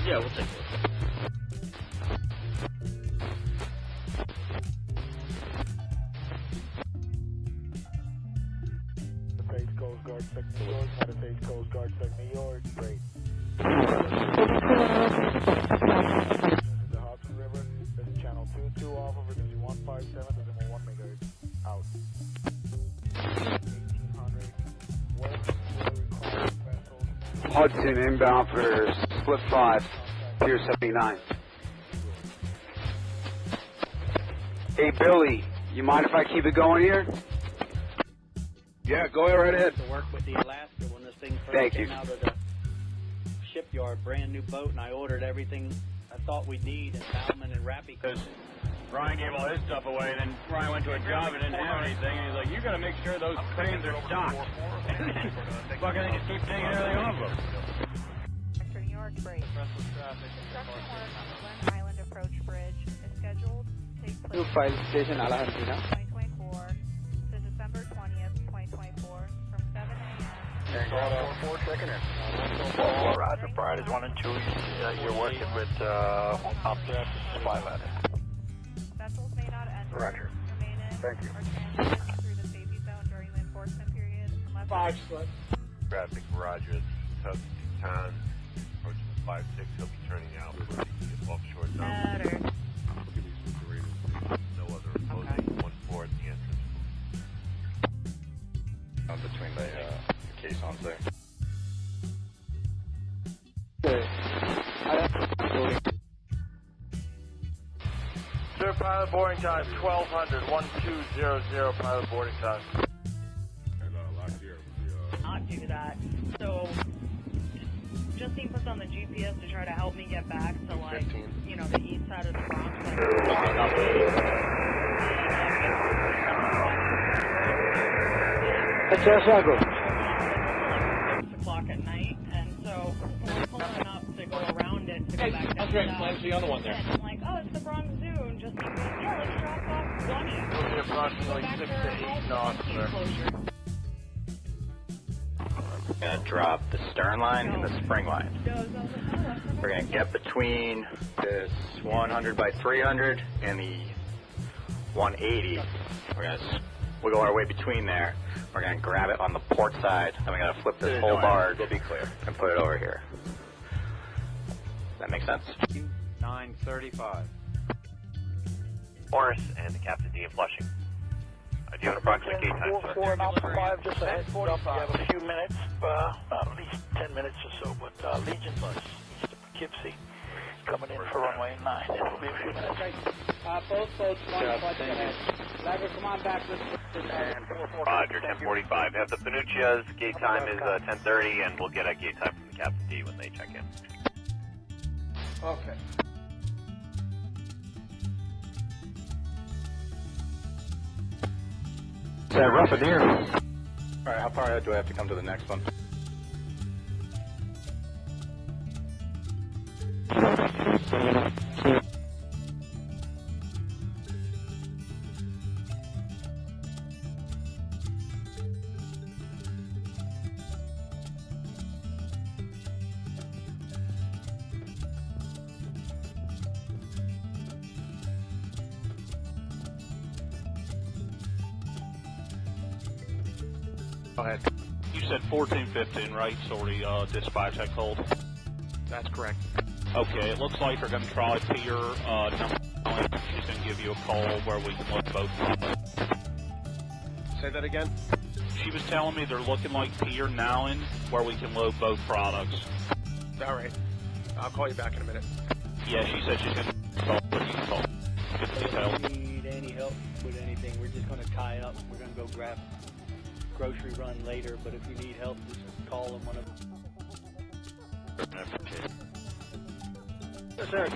Yeah, we'll take a look. Face Coast Guard, Sec New York. Face Coast Guard, Sec New York. Great. The Hudson River. This is channel 22 off of frequency 157. Decimal 1 megahertz. Out. 1800 west. Vessels. Hudson inbound for split 5, Pier 79. Hey, Billy, you mind if I keep it going here? Yeah, go right ahead. To work with the Alaska when this thing first Thank came you. out of the shipyard, brand new boat, and I ordered everything I thought we'd need, and Bauman and Rappy. Because Ryan gave all his stuff away, and then Ryan went to a job and didn't have anything, and he's like, you gotta make sure those cranes are stocked. And then fucking they just keep taking everything off them. Sector New York, break. Construction work on the Glen Island Approach Bridge is scheduled to take place File station Alejandrina. 2024 to December 20th, 2024 from 7 a.m. Roger, Fridays 1 and 2. You're working with up there supply ladder. Vessels may not enter, Roger. remain in, Thank you. or transit through the safety zone during the enforcement period unless 5 slip. Traffic, Roger, Tug Titan, approaching the 5-6, he'll be turning out offshore zone. better. No other opposing 1-4 at the entrance. Between the caissons there. Sir, pilot boarding time 1200. 1200 pilot boarding time. Not do that. So Justine puts on the GPS to try to help me get back to like, you know, the east side of the Bronx. That's Chicago. 6 o'clock at night, and so we're pulling up to go around it to go back down south. the other one there. And I'm like, oh, it's the Bronx Zoo, and Justine goes, yeah, let's drop off Bunny. It'll be approximately 6 to 8 knots, sir. We're gonna drop the stern line and the spring line. We're gonna get between this 100 by 300 and the 180. We're gonna wiggle our way between there. We're gonna grab it on the port side, and we're gonna flip this whole barge and put it over here. Does that make sense? 9:35. Morse and Captain D in Flushing. Do you have an approximate gate time, sir? 4 and Alpha 5, just a heads up. You have a few minutes, at least 10 minutes or so, but Legion bus east of Poughkeepsie coming in for runway 9. It'll be a few minutes. Both boats, 1 clutch ahead. Lever, come on back. Roger, 10:45. Have the Panuccia's gate time is 10:30, and we'll get a gate time from the Captain D when they check in. Okay. Is that rough in here? Alright, how far ahead do I have to come to the next one? Go ahead. You said 1415, right? Sorry, dispatch, I called. That's correct. Okay, it looks like they're going to try Pier number 9. She's going to give you a call where we can look both. Say that again? She was telling me they're looking like Pier 9, where we can load both products. All right. I'll call you back in a minute. Yeah, she said she's going to call, but you can call. If you need any help with anything, we're just going to tie up. We're going to go grab grocery run later, but if you need help, just call them one of them. Yes, sir.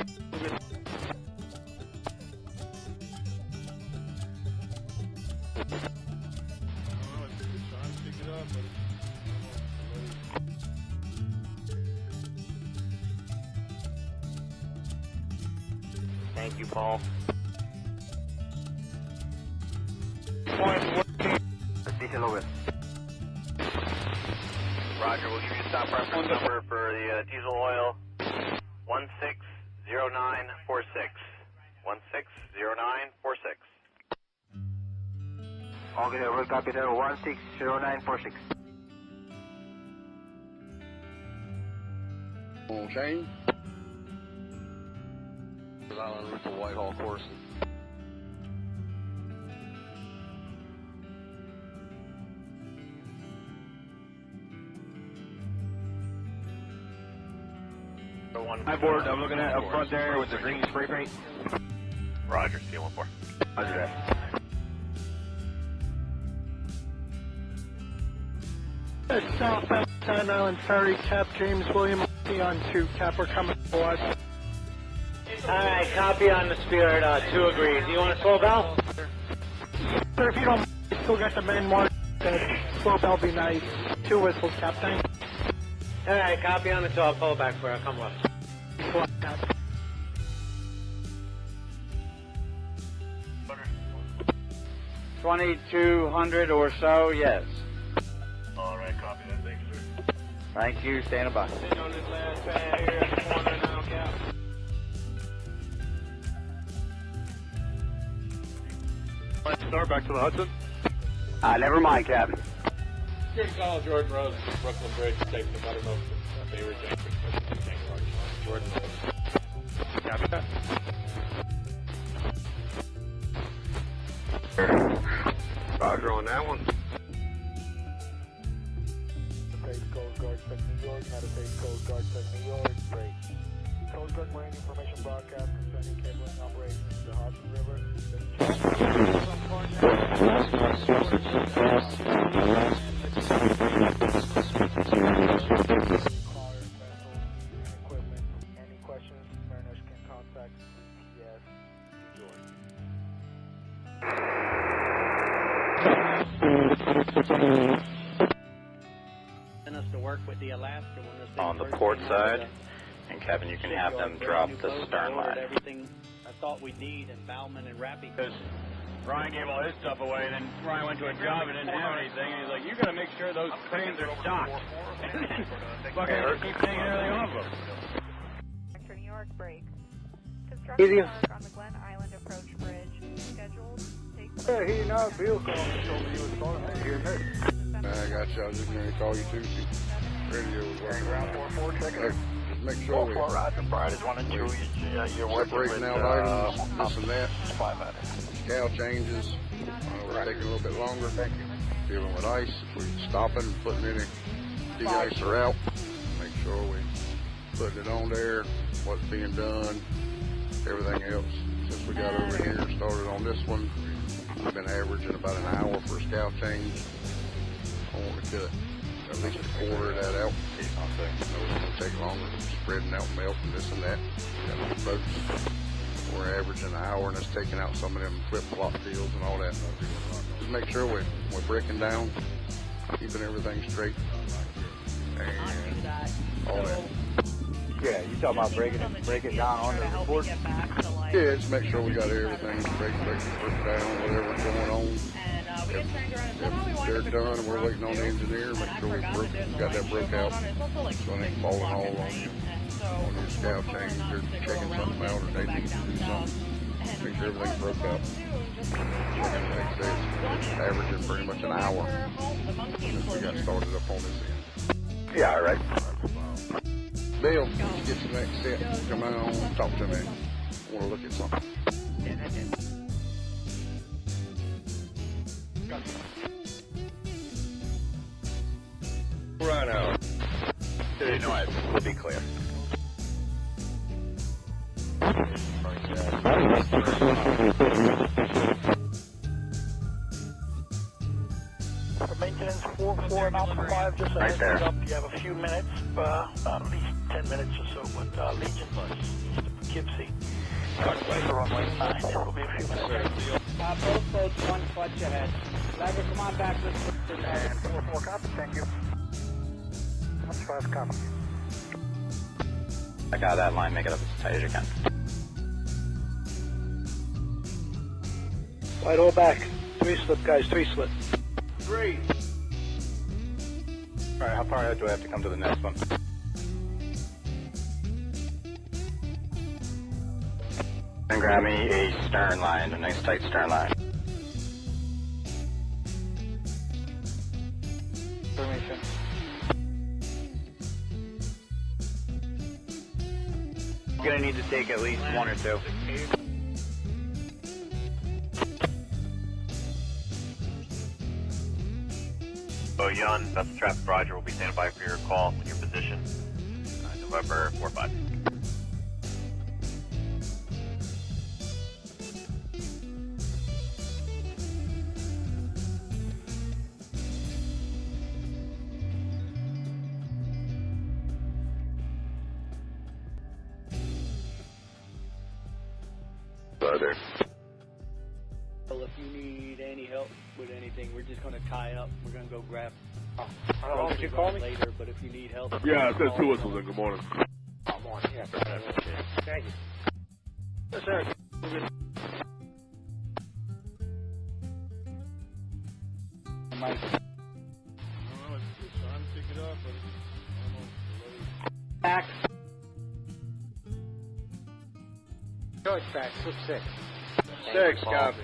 Thank you, Paul. Diesel over. Roger, we'll give you a stop reference number for the diesel oil. 160946. 160946. Okay, we'll copy there. 160946. On chain. Island route to Whitehall course. Hi, board. I'm looking at up front there with the green spray paint. Roger, C14. Roger that. Southbound Staten Island Ferry, Cap James William on 2. Cap, we're coming for us. Alright, copy on the Spirit, 2 agrees. You want a slow bell? Sir, if you don't mind, I still got the main mark. Slow bell be nice. 2 whistles, Captain. Alright, copy on the 2. I'll call back for you. Come on. 2200 or so, yes. All right, copy that. Thank you, sir. Thank you, stand by. Sitting on this last pad here at the corner now, Cap. Start back to the Hudson. Never mind, Captain. Good call, Jordan Rose, Brooklyn Bridge, taking the buttermilk. Favorite Jordan Rose. Copy that. Roger on that one. Page Coast Guard Tech New York, not a page Coast Guard Tech New York, break. Coast Guard Marine information broadcast concerning cabling operations to the Hudson River. Any questions, mariners can contact CTS Send us to work with the Alaska when this thing On the first port came side, out. and Kevin, you can have them drop the stern line. Everything I thought we'd need in Bauman and Rappy. Ryan gave all his stuff away, and then Ryan went to a job and didn't have anything, and he's like, you gotta make sure those cranes are docked. Fucking keep taking everything off them. New York break. Construction Easy. work on the Glen Island approach bridge scheduled to take place. Yeah, he not Bill calling me, told me he was calling me here next. I got you. I was just going to call you too. Radio was working. Ground 44, checking it. Just make sure we You're working separating with, out items, this and that. 5 minutes. Scale changes. We're taking a little bit longer. Thank you. Dealing with ice. If we're stopping, putting any de-icer out. Make sure we putting it on there. What's being done. Everything else. Since we got over here, started on this one, I've been averaging about an hour for a scale change. I want to cut at least a quarter of that out. It's going to take longer. Spreading out milk and this and that. Got little boats. We're averaging an hour, and it's taking out some of them flip-flop deals and all that. Just make sure we're breaking down, keeping everything straight, and all that. Yeah, you talking about break it down on the report? Yeah, just make sure we got everything straight, break down, whatever's going on. If they're done and we're waiting on the engineer, make sure we got that broke out. So it ain't falling all on you. On your scale change, they're checking something out or they need to do something. Make sure everything's broke out. Checking things there. Averaging pretty much an hour since we got started up on this end. Yeah, all right. Bill, get your next set. Come on, talk to me. I want to look at something. We'll be clear. For maintenance, 4-4 and Alpha 5, just a Right heads there. up. You have a few minutes, at least 10 minutes or so, but Legion bus east of Poughkeepsie. Cut right for runway 9. It will be a few minutes. Both boats, one clutch ahead. Lever, come on back. Let's put this And 4-4 copy, thank you. 1-5 copy. Back out of that line, make it up as tight as you can. Right all back. 3 slip, guys, 3 slip. 3. Alright, how far out do I have to come to the next one? And grab me a stern line, a nice tight stern line. Formation. You're gonna need to take at least 1 or 2. Oh, Yon, that's the traffic. Roger. We'll be standing by for your call when your position. November 45. Brother. Well, if you need any help with anything, we're just going to tie up. We're going to go grab. Did you call me? Later, but if you need help. Yeah, I said 2 whistles and good morning. Oh, morning, yeah. Thank you. Yes, sir. Mike. Back. George back, slip 6. 6, copy.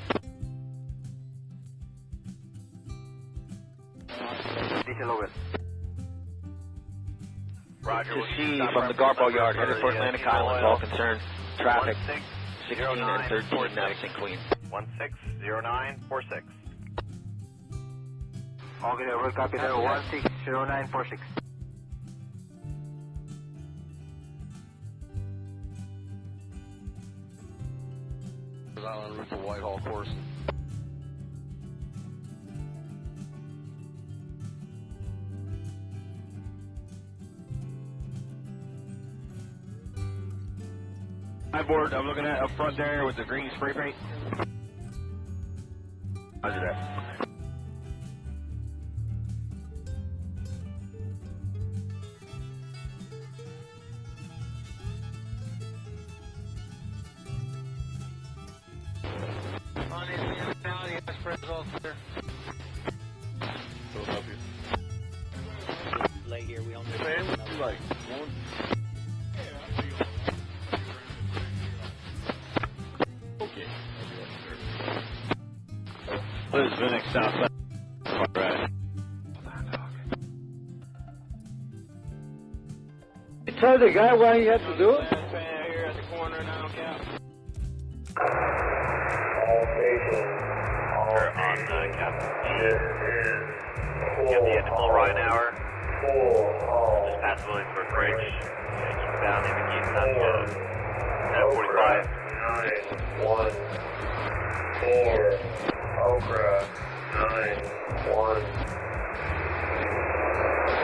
Roger. To see from the Garpo yard, headed for Atlantic Island, all concerned. Traffic 16 and 13 now in Queen. 160946. Okay, we'll copy there, 160946. Island route to Whitehall course. Hi, board. I'm looking at up front there with the green spray paint. Roger that. Lay here, we don't know. Like, This is Phoenix Southside. Right. You tell the guy why you have to do it? Here at the corner now, Cap. We're on Captain Give the end to full Ryan hour. Just past Williamsburg Bridge. Eastbound indicate sunset. At 45. 914 Okra 91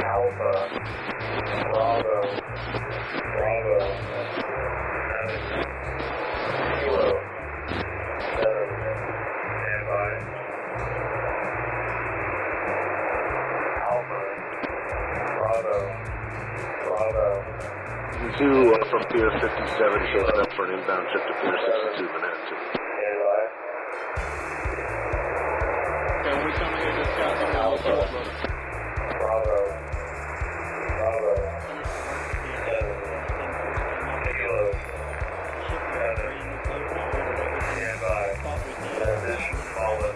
Alpha Bravo 7 Kilo 7 standby. Alpha Bravo 2 from Pier 57 shows up for an inbound trip to Pier 62 Manhattan. Okay, when we come in here, just got some else. Bravo 7 Kilo 7 standby. Transition follow.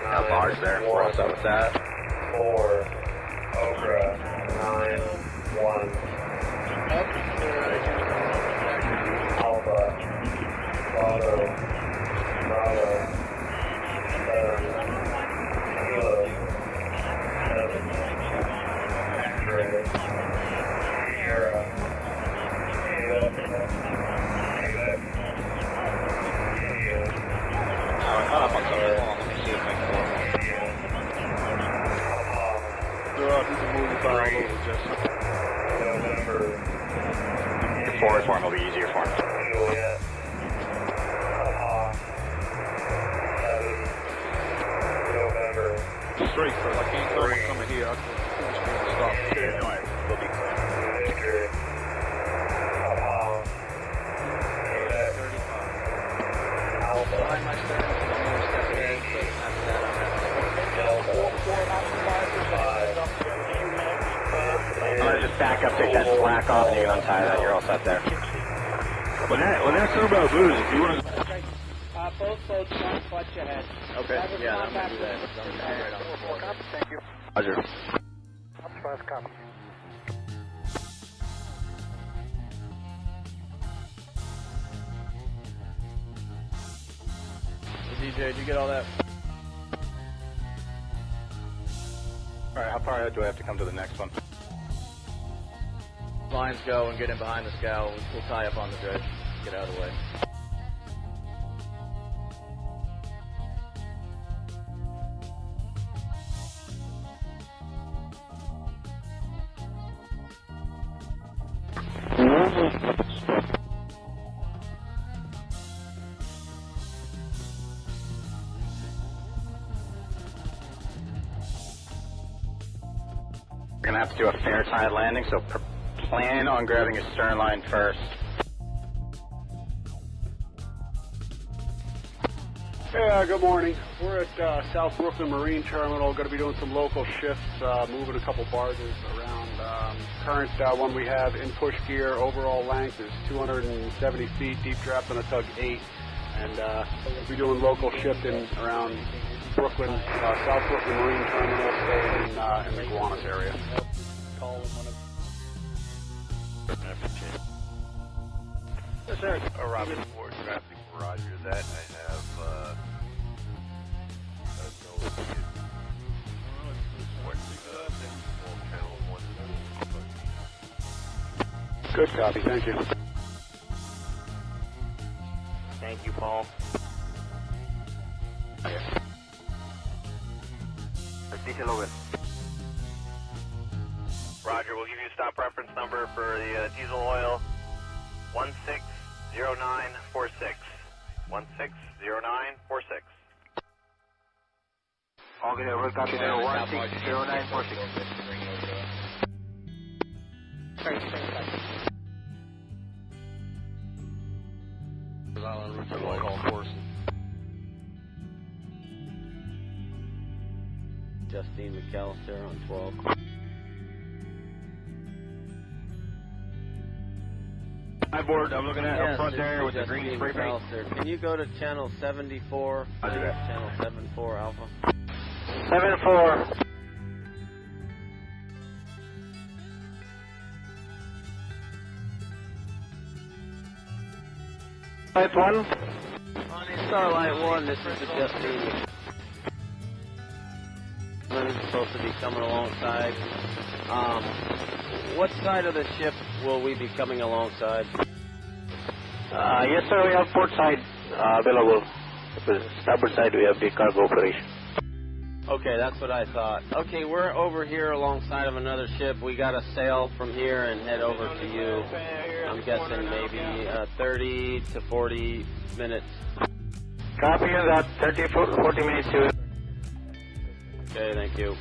Got bars there. We're all set with that. 4, Okra, 9, 1. Alpha, Bravo, Bravo, 7, Kilo, 7, X-ray, Sierra, Quebec, Let me see if I can Forward form will be easier for him. Straight, sir. I can't tell what's coming here. I can stop. Yeah, no, we'll be clear. I'm going to just back up, take that slack off, and you can untie that. You're all set there. When that turbo moves, if you want to... Both boats don't clutch ahead. Okay, yeah, I'm going to do that. Thank you. Roger. Copy. DJ, did you get all that? Alright, how far ahead do I have to come to the next one? Lines go and get in behind the scow. We'll tie up on the dredge. Get out of the way. We're going to have to do a fair tide landing, so plan on grabbing your stern line first. Hey, good morning. We're at South Brooklyn Marine Terminal. Going to be doing some local shifts, moving a couple barges around. Current one we have in push gear, overall length is 270 feet, deep draft on a tug 8. And we'll be doing local shifting around Brooklyn, South Brooklyn Marine Terminal, staying in the Gowanus area. Yes, sir. Robin Ford traffic, roger that. I have Good copy, thank you. Thank you, Paul. Roger, we'll give you a stop reference number for the diesel oil, 160946. 160946. Okay, we'll copy there, 160946. Island route to Whitehall course. Justine McAllister on 12. Hi, board. I'm looking at up front there with the green spray paint. Can you go to channel 74? Channel 74 Alpha. 74. Light 1. Starlight 1, this is the Justine. It's supposed to be coming alongside. What side of the ship will we be coming alongside? Yes, sir, we have port side available. The starboard side, we have the cargo operation. Okay, that's what I thought. Okay, we're over here alongside of another ship. We got to sail from here and head over to you. I'm guessing maybe 30 to 40 minutes. Copy that, 30 to 40 minutes. Okay, thank you.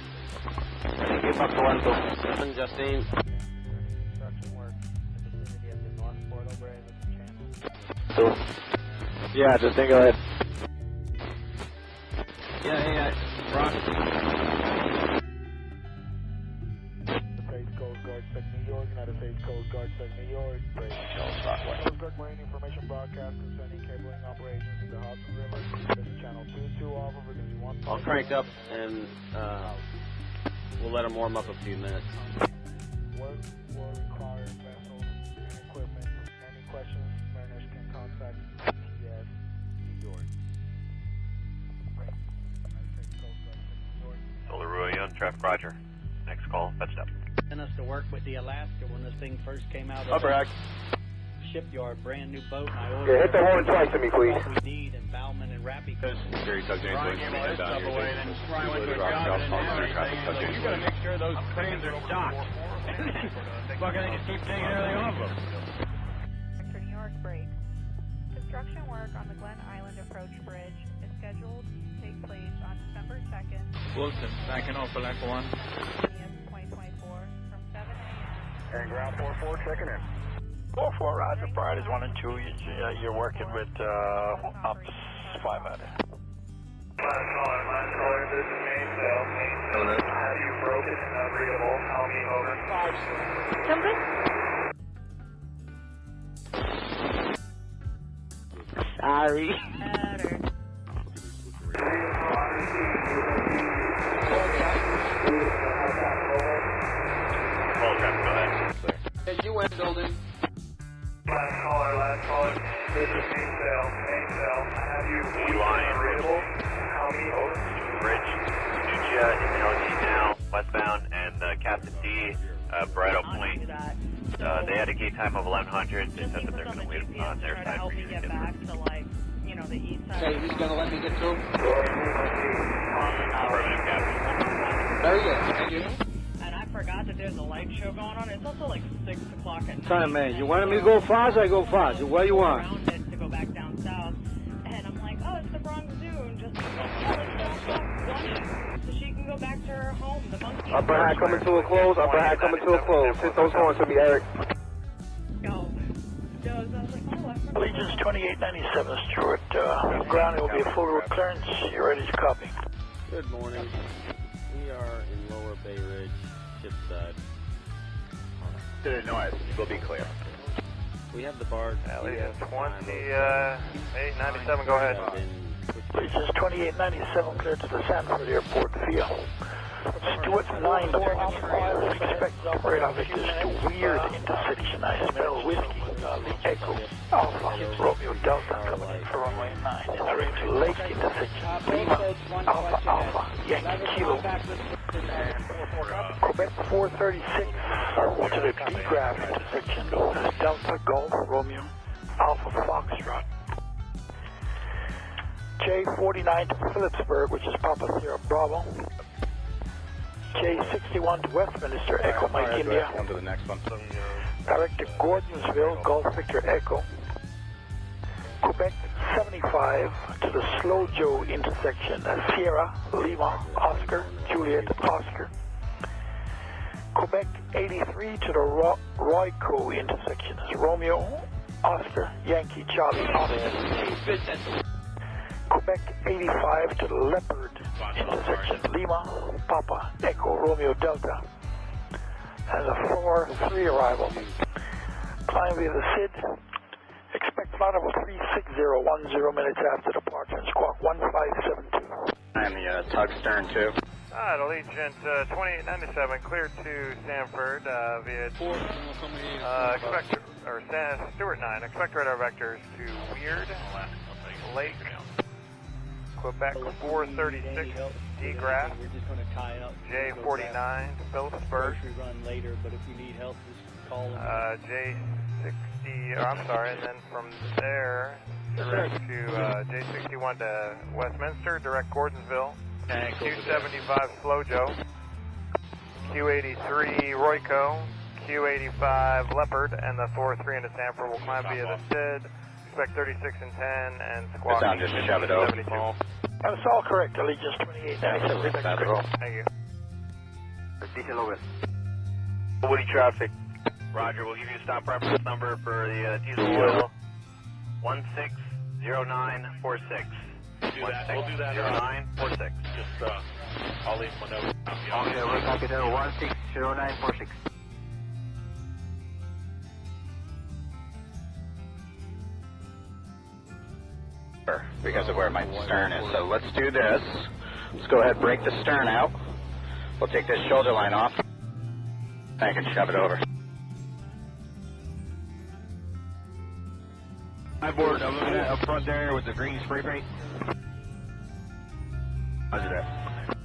Thank you, Fox 1-2. Justine. Construction work in the vicinity of the Northport over So, yeah, just think of it. Yeah, Rock. Coast Guard Sec New York, United States Coast Guard Sec New York, break. Coast Guard Marine information broadcast concerning cabling operations in the Hudson River. This is channel 22 off of frequency 1. I'll crank up and we'll let them warm up a few minutes. Work will require vessels and equipment. Any questions, mariners can contact USAF New York. Break. United States Coast Guard Sec New York. Solar Roy on traffic, roger. Next call, fetched up. Sent us to work with the Alaska when this thing first came out of Upper act. shipyard, brand new boat, and I ordered Yeah, hit the horn twice to me, please. what we need in Bauman and Rappy. Jerry tugged in, Ryan gave all his stuff away, and then Ryan went to a job and didn't have anything. He's like, you gotta make sure those cranes are docked. Fucking they just keep taking everything off them. Sector New York, break. Construction work on the Glen Island Approach Bridge is scheduled to take place on December 2nd, Wilson, backing off for Lack 1. 2024, from 7 a.m. And ground 4-4 checking in. 4-4, roger. Priorities 1 and 2. You're working with ops 5 out there. Last caller, this is Mainsail. Have you broken and readable? How many over? 5. Something? Sorry. All traffic, go ahead. Hey, UN building. Last caller. This is Mainsail. Have you Lion. readable? How many over? Bridge, Nucia, LG now, westbound, and Captain D, Barretto Point. They had a gate time of 1100. They said that they're going to wait on their to side help for me you to get get back to, like, you know, the east side. Okay, he's gonna let me get through. Affirmative, Captain. Very good, thank you. And I forgot that there's a light show going on. It's also like 6 o'clock at night. Time, man. You wanted me to go fast? I go fast. Where you want? Around it to go back down south. And I'm like, oh, it's the Bronx Zoo. And just like, oh, let's go south 20. So she can go back to her home, the monkey. Upper hat coming to a close. Upper hat coming to a close. Hit those horns to me, Eric. Go. So I was like, oh, I forgot. Allegiance 2897, Stuart. Grounding will be a full clearance. You ready to copy? Good morning. We are in Lower Bay Ridge, shipside. To the north, we'll be clear. We have the barge. Allegiance 2897, go ahead. Allegiance 2897, clear to the Sanford Airport via Stuart 9 expect radar vectors to weird intersection. I smell whiskey, Echo, Alpha, Romeo Delta coming in for runway 9. Entering to Lake intersection, Lima, Alpha, Yankee Kilo. Quebec 436 to the D-Graph intersection, Delta Golf, Romeo, Alpha Foxtrot. J49 to Phillipsburg, which is Papa Sierra Bravo. J61 to Westminster, Echo Mike India. On to the next one. Direct to Gordonsville, Golf Victor Echo. Quebec 75 to the Slow Joe intersection, Sierra, Lima, Oscar, Juliet, Oscar. Quebec 83 to the Royco intersection, Romeo, Oscar, Yankee, Charlie, Oscar. Quebec 85 to the Leopard intersection, Lima, Papa, Echo, Romeo, Delta. Has a 4-3 arrival. Climb via the SID. Expect flight level 36010 minutes after departure and squawk 1572. And the tug stern too. Alright, Allegiant 2897, cleared to Sanford via Stuart 9. Expect radar vectors to Weird, Lake, Quebec 436, D-Graph, We're just going to tie up. J49 to Phillipsburg, We run later, but if you need help, just call them. J60, I'm sorry, and then from there, direct to J61 to Westminster, direct Gordonsville, Q75 Slow Joe, Q83 Royco, Q85 Leopard, and the 4-3 into Sanford will climb via the SID. Expect 36 and 10 and squawk. Sound just shove it over. That's all correct, Allegiance 2897. Thank you. Detail over. Woody traffic. Roger, we'll give you a stop reference number for the diesel oil. 160946. We'll do that. We'll do that. 0946. Just, I'll leave my note. Okay, we're copy there. 160946. Because of where my stern is. So let's do this. Let's go ahead and break the stern out. We'll take this shoulder line off. I can shove it over. My board, I'm looking at up front there with the green spray paint. How's it at?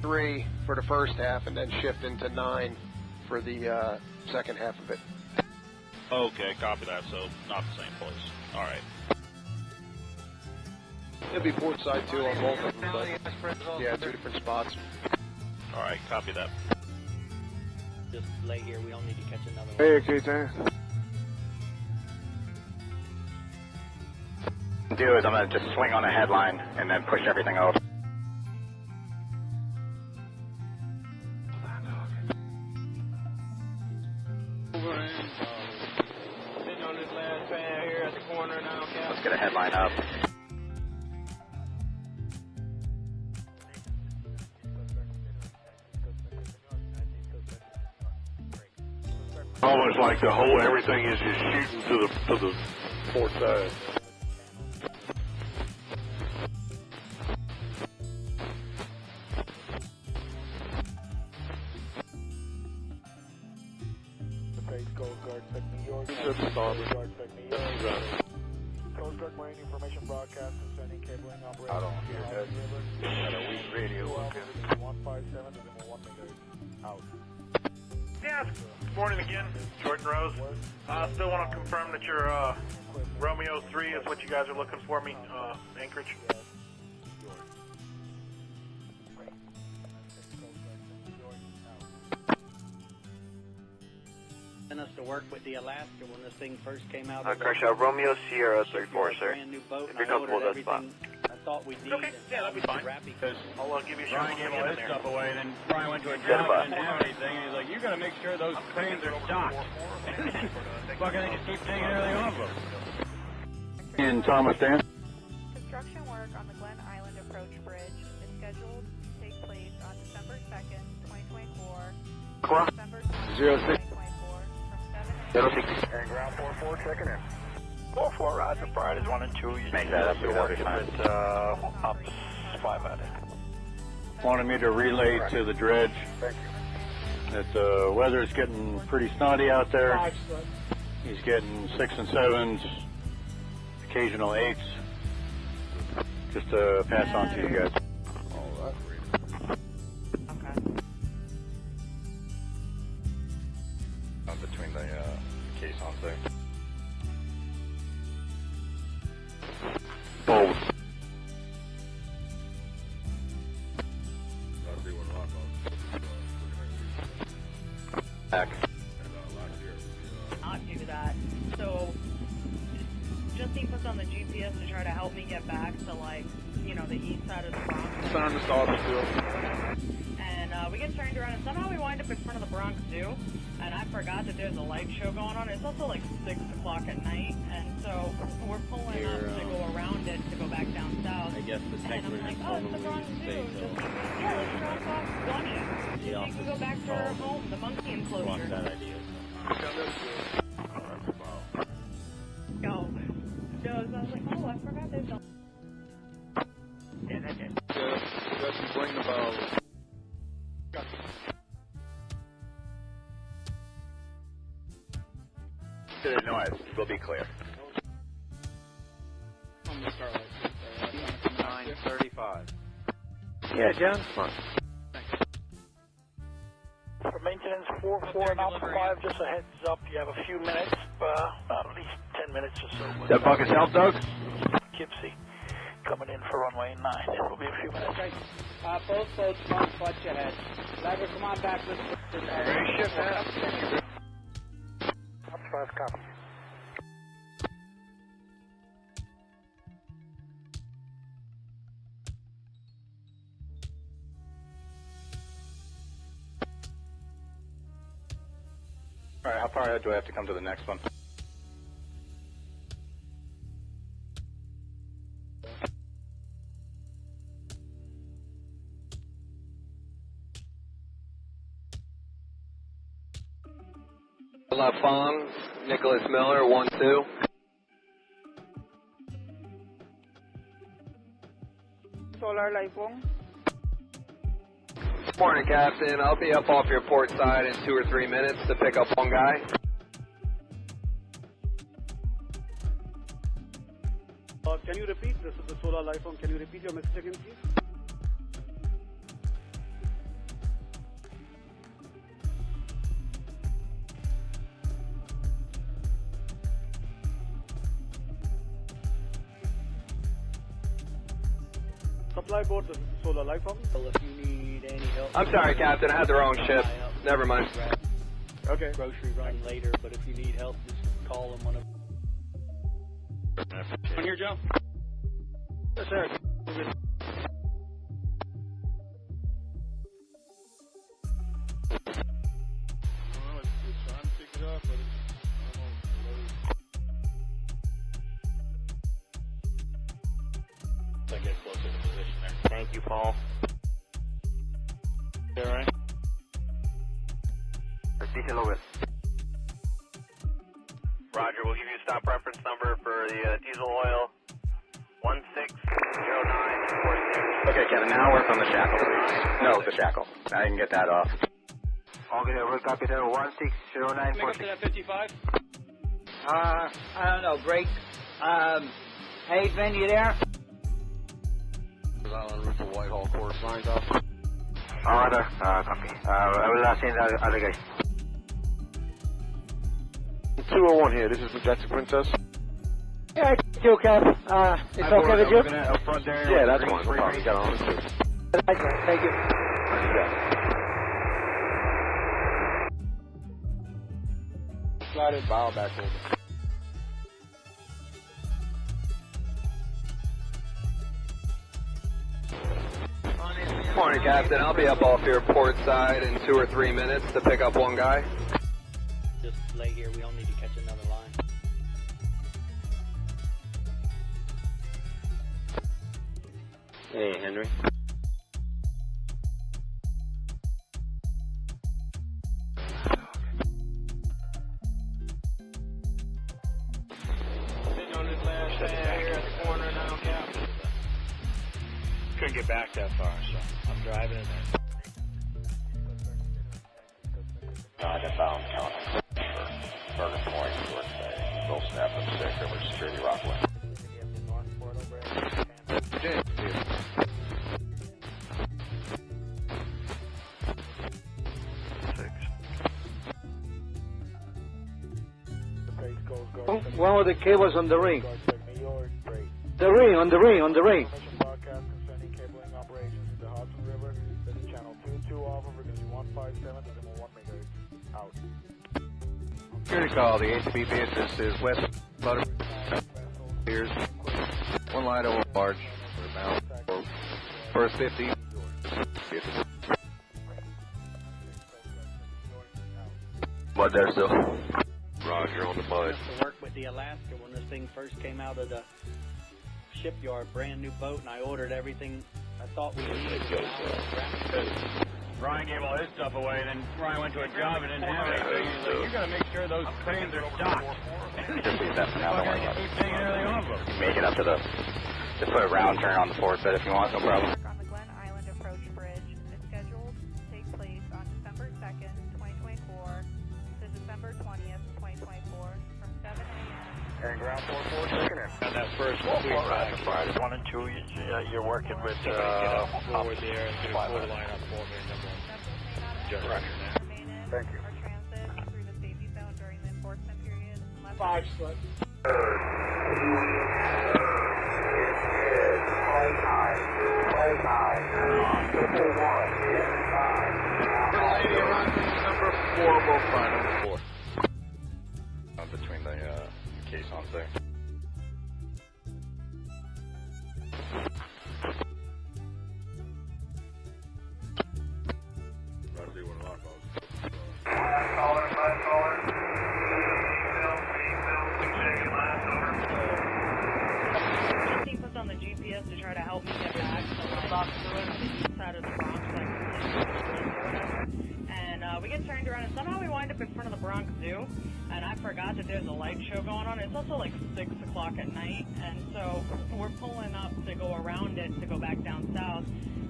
3 for the first half, and then shift into 9 for the second half of it. Okay, copy that. So not the same place. All right. It'll be port side too on both of them, but yeah, 2 different spots. All right, copy that. Just lay here. We don't need to catch another one. Hey, K-10. Do is I'm going to just swing on the headline and then push everything over. Sitting on this last pad here at the corner now, Cap. Let's get a headline up. Almost like the whole everything is just shooting to the port side. Coast Guard, Tech New York. Just starboard. Guard, Tech New York. Coast Guard Marine information broadcast concerning cabling operation. I don't hear that. Got a weak radio. 157 to 1 meter. Out. Yeah, good morning again, Jordan Rose. Still want to confirm that your Romeo 3 is what you guys are looking for me, Anchorage. Sent us to work with the Alaska when this thing first came out. Kershaw, Romeo Sierra 34, sir. Brand new boat, If you're comfortable with that spot. I thought we'd need. Okay, yeah, that'd be fine. I'll give you a shot. Brian gave all his stuff away, and then Brian went to a job and didn't have anything, and he's like, you got to make sure those cranes are stocked. Fucking they just keep taking everything off of them. In Thomas Dan. Construction work on the Glen Island Approach Bridge is scheduled to take place on December 2nd, 2024. December 2024 from 7 a.m. And ground 4-4 checking in. 4-4, roger, Fridays 1 and 2. Make that up to water time. Ups 5 out of Wanted me to relay to the dredge that the weather is getting pretty snotty out there. He's getting 6 and 7s, occasional 8s. Just to pass on to you guys. Between the caissons there. Both. Back. Not do that. So, Justine puts on the GPS to try to help me get back to, like, you know, the east side of the Bronx. Sign the starboard too. And we get turned around, and somehow we wind up in front of the Bronx Zoo. And I forgot that there's a light show going on. It's also like 6 o'clock at night, and so we're pulling up to go around it to go back down south. I guess the tech And I'm like, oh, it's the Bronx Zoo. Yeah, let's drop off Bunny. So we can go back to her home, the monkey enclosure. that idea. No. So I was like, oh, I forgot there's a... Yeah, that's it. That's bring about. To the noise, we'll be clear. 9:35. Yeah, John. For maintenance, 4-4 and Alpha 5, just a heads up, you have a few minutes, at least 10 minutes or so. That bucket's help, Doug? Kipsy coming in for runway 9. It will be a few minutes. Okay. Both boats, front, clutch ahead. Driver, come on back. Let's Shift that. Up 5, copy. All right, how far ahead do I have to come to the next one? La Fong, Nicholas Miller, 1-2. Solar Lifelong. Morning, Captain. I'll be up off your port side in 2 or 3 minutes to pick up one guy. Can you repeat? This is the Solar Lifelong. Can you repeat your message again, please? Supply board, this is the Solar Lifelong. Well, if you need any help... I'm sorry, Captain. I had the wrong ship. Never mind. Okay. Grocery run later, but if you need help, just call them on a... On here, Joe? Yes, sir. I get closer to position there. Thank you, Paul. You all right? Diesel over. Roger, we'll give you a stop reference number for the diesel oil. 160946. Okay, Kevin, now work on the shackle, please. No, the shackle. I can get that off. Okay, we'll copy that. 160946. Make up to that 55? I don't know, break. Hey, Ben, you there? Island Route to Whitehall, course lines off. Roger, copy. I will send the other guy. 201 here, this is Majestic Princess. Yeah, it's you, Cap. It's okay with you? Up front there. Yeah, that's one. No problem. You got on it too. Thank you. Slide it, bow back over. Morning, Captain. I'll be up off your port side in 2 or 3 minutes to pick up one guy. Just lay here. We don't need to catch another line. Hey, Henry. Sitting on this last pad here at the corner now, Cap. Couldn't get back that far, so I'm driving in there. I got bound count for Bergen Point, Bill Snap and Stick over Security Rockaway. One of the cables on the ring. The ring, on the ring, on the ring. Broadcast concerning cabling operations in the Hudson River. This is channel 22 off of frequency 157.1 megahertz. Out. Security call, the HBB address is West Butter. Here's one line over large. We're bound for first 50. Mud there still. Roger on the mud. To work with the Alaska when this thing first came out of the shipyard, brand new boat, and I ordered everything I thought we needed. Ryan gave all his stuff away, and then Ryan went to a job and didn't have anything. He's like, you gotta make sure those cranes are docked. Just leave that for now, don't worry about Keep taking everything off of them. Make it up to the, just put a round turn on the forward bed if you want, no problem. On the Glen Island Approach Bridge is scheduled to take place on December 2nd, 2024 to December 20th, 2024 from 7 a.m. And ground 44 checking in. And that first one, Friday 1 and 2, you're working with forward there and do a full line up for me. Thank you. Or transit through the safety zone during the enforcement period. 5 slip. Lady around number 4, we'll find number 4. Between the caissons there. He puts on the GPS to try to help me get back to the east side of the Bronx, and we get turned around, and somehow we wind up in front of the Bronx Zoo. and I forgot that there's a light show going on. It's also like 6 o'clock at night, and so we're pulling up to go around it to go back down south.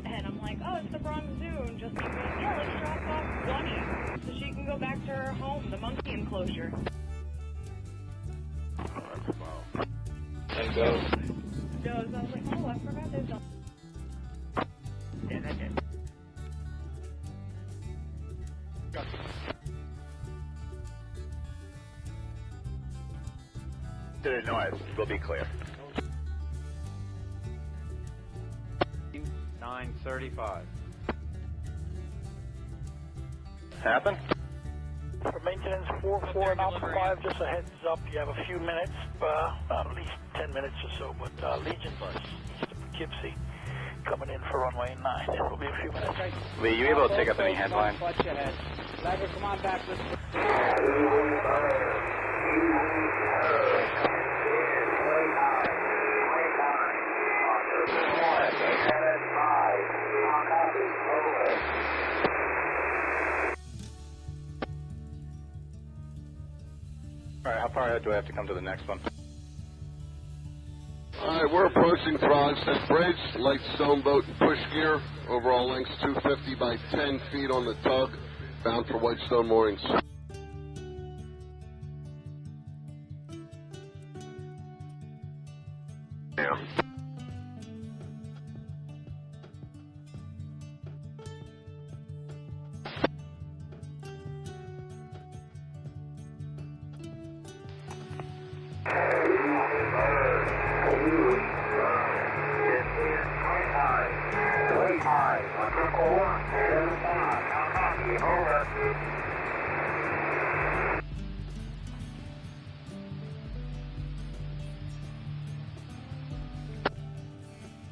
And I'm like, oh, it's the Bronx Zoo. And Justin goes, yeah, let's drop off Bunny so she can go back to her home, the monkey enclosure. And goes. So I was like, oh, I forgot there's a... Yeah, that's it. To the noise, we'll be clear. 9:35. Happen? For maintenance, 4-4 and Alpha 5, just a heads up, you have a few minutes, at least 10 minutes or so, but Legion bus east of Poughkeepsie coming in for runway 9. It will be a few minutes. Lee, you able to take up any headline? Flagger, come on back. All right, how far ahead do I have to come to the next one? All right, we're approaching Throgstead Bridge, light stone boat and push gear. Overall length 250 by 10 feet on the tug, bound for Whitestone moorings. Yeah.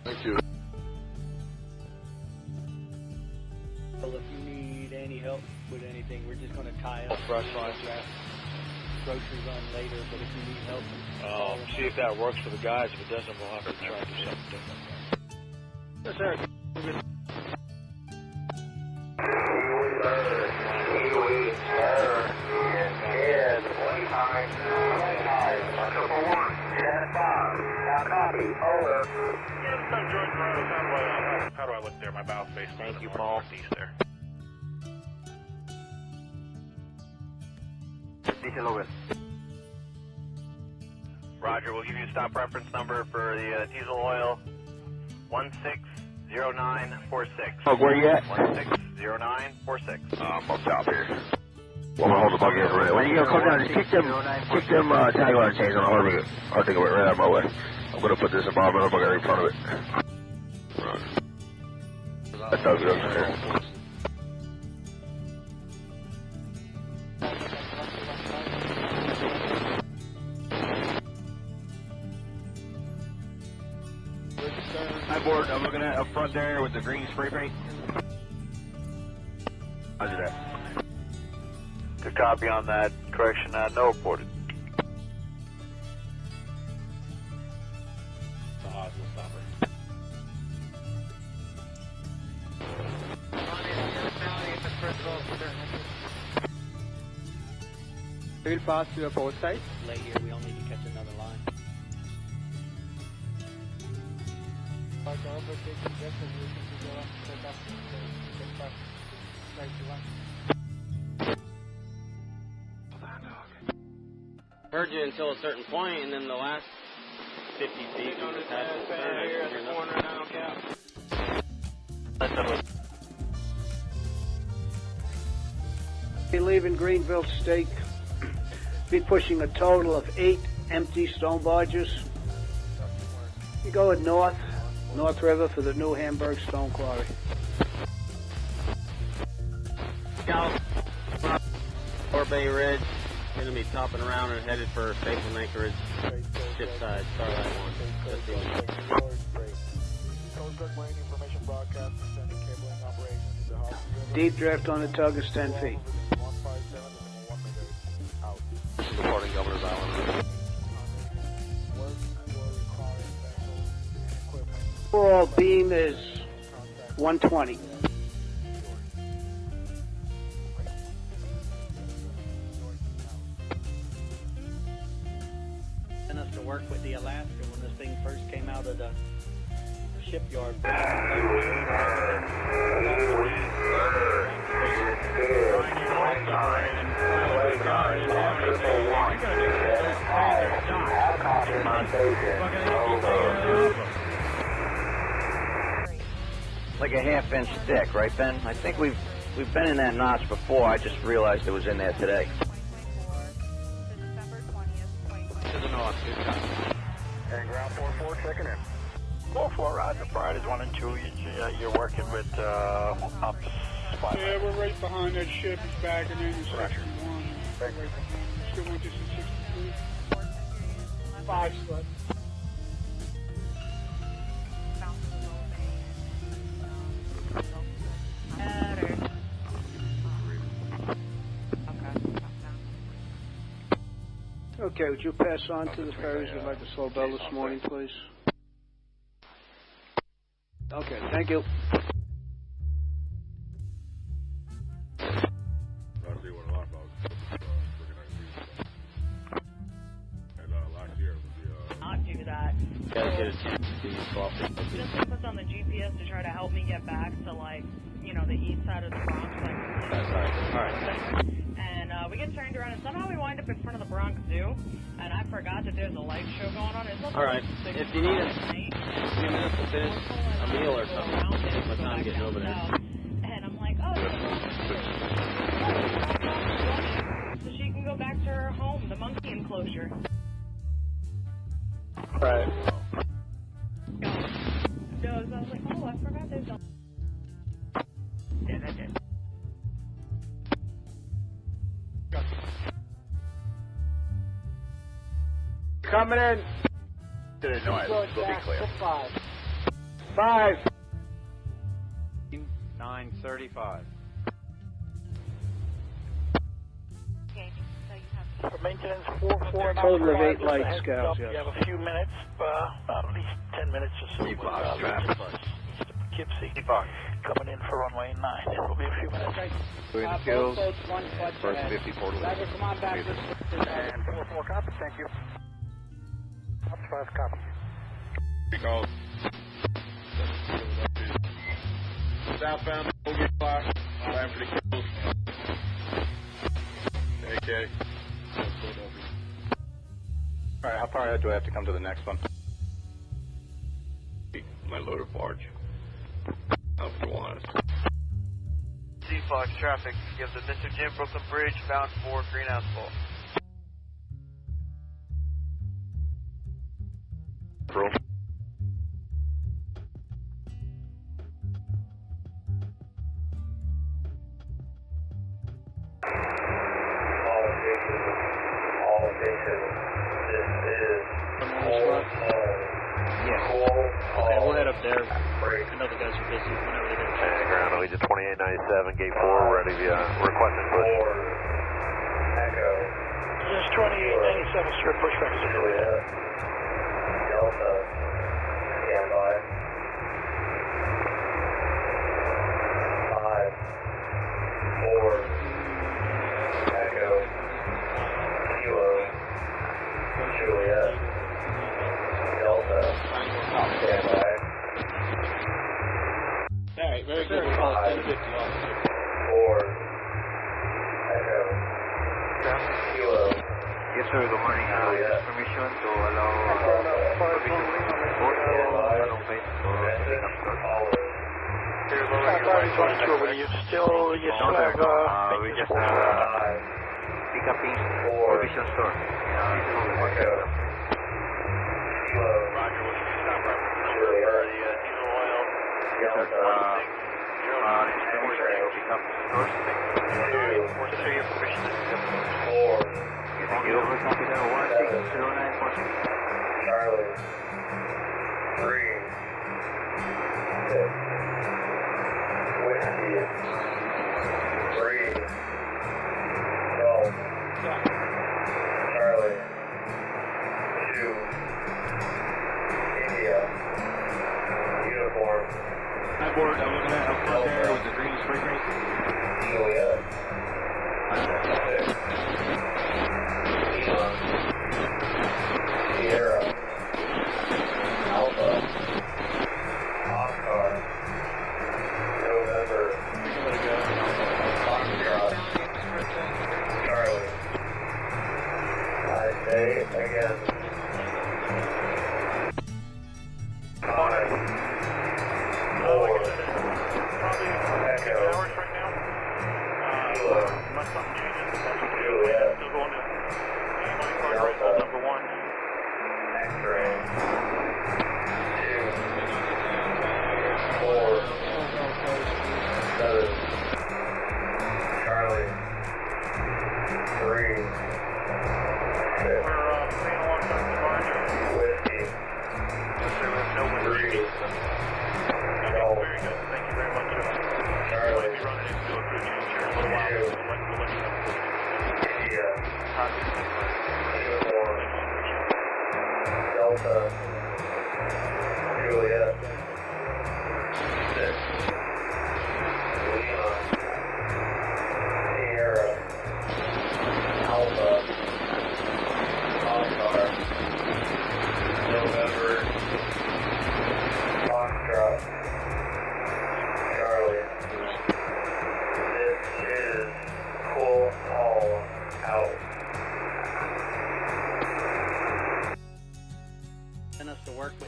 Thank you. Well, if you need any help with anything, we're just going to tie up brush lines, groceries on later, but if you need help, see if that works for the guys. If it doesn't, we'll have to try to do something different. Yes, sir. How do I look there? My bow face. Thank you, Paul. There. Diesel over. Roger, we'll give you a stop reference number for the diesel oil. 160946. Oh, where you at? 160946. I'm up top here. Well, hold the buggy over there. When you gonna come down, just kick them tag chains on the hard. I'll take it right out of my way. I'm gonna put this environmental buggy in front of it. That does it over there. Hi, board. I'm looking at up front there with the green spray paint. How's that? Good copy on that. Correction, no reported. Real fast to your port side. lay here. We don't need to catch another line. Heard you until a certain point, and then the last 50 feet you just had to turn here at the corner now, Cap. Be leaving Greenville Stake. Be pushing a total of 8 empty stone barges. You go at North River for the new Hamburg Stone Quarry. South, Tobay Ridge, going to be topping around and headed for Stapleton Anchorage, ship side, Starlight 1. Deep drift on the tug is 10 feet. This is departing Governor's Island. Overall beam is 120. used to work with the Alaska when this thing first came out of the shipyard. Like a half-inch thick, right, Ben? I think we've been in that notch before. I just realized it was in there today. To the north. And ground 4-4 checking in. 4-4, roger. Priorities 1 and 2. You're working with up 5. Yeah, we're right behind that ship. It's backing in section 1. Right behind. Still want this at 63. 5 slip. Okay, would you pass on to the ferries who'd like to slow bell this morning, please? Okay, thank you. Not do that. Gotta get a chance to swap it. Just to put on the GPS to try to help me get back to, like, you know, the east side of the Bronx. Alright. And we get turned around, and somehow we wind up in front of the Bronx Zoo. And I forgot that there's a light show going on. It's Alright. If you need a few minutes to finish a meal or something, what time getting over there? And I'm like, oh, so she can go back to her home, the monkey enclosure. Right. So I was like, oh, I forgot there's a... Yeah, that did. Coming in. To the north. We'll be clear. 5. 9:35. For maintenance, 4-4. Total of 8 light scouts, yes. You have a few minutes, at least 10 minutes or so. Box traffic. Poughkeepsie. Coming in for runway 9. It will be a few minutes. Doing the kills. First 50 Port Elizabeth. Driver, come on back. And 4-4 copy. Thank you. Up to 5 copy. Because southbound, get clock. Time for the kills. Okay. Alright, how far ahead do I have to come to the next one? My loader barge. Up to one. C-Fox traffic. You have the Mr. Jim Brooklyn Bridge bound for green asphalt. Bro. Okay, we'll head up there. I know the guys are busy whenever they get a chance. Ground, Allegiant 2897, gate 4, ready via requested push. This is 2897, straight pushback. Delta, stand by. 5, 4, Echo, Kilo, Juliet, Delta, stand by. Alright, very good. We'll call it 1050 officer. 4, Echo, Kilo. Yes, sir, good morning. Permission to allow provision report on base for picking up store. You still have we just pick up in provision store. Roger, what's your stop reference number for the diesel oil? Yes, sir. Pick up stores. What's your permission to pick up stores? 4. Thank you. Over Capital 160946. Charlie, 3, 6, Whiskey, 3, Golf, Charlie, 2, India, Uniform, Hi, board. I'm looking at up front there with the green spring race. Juliet, 6, Kilo, Sierra,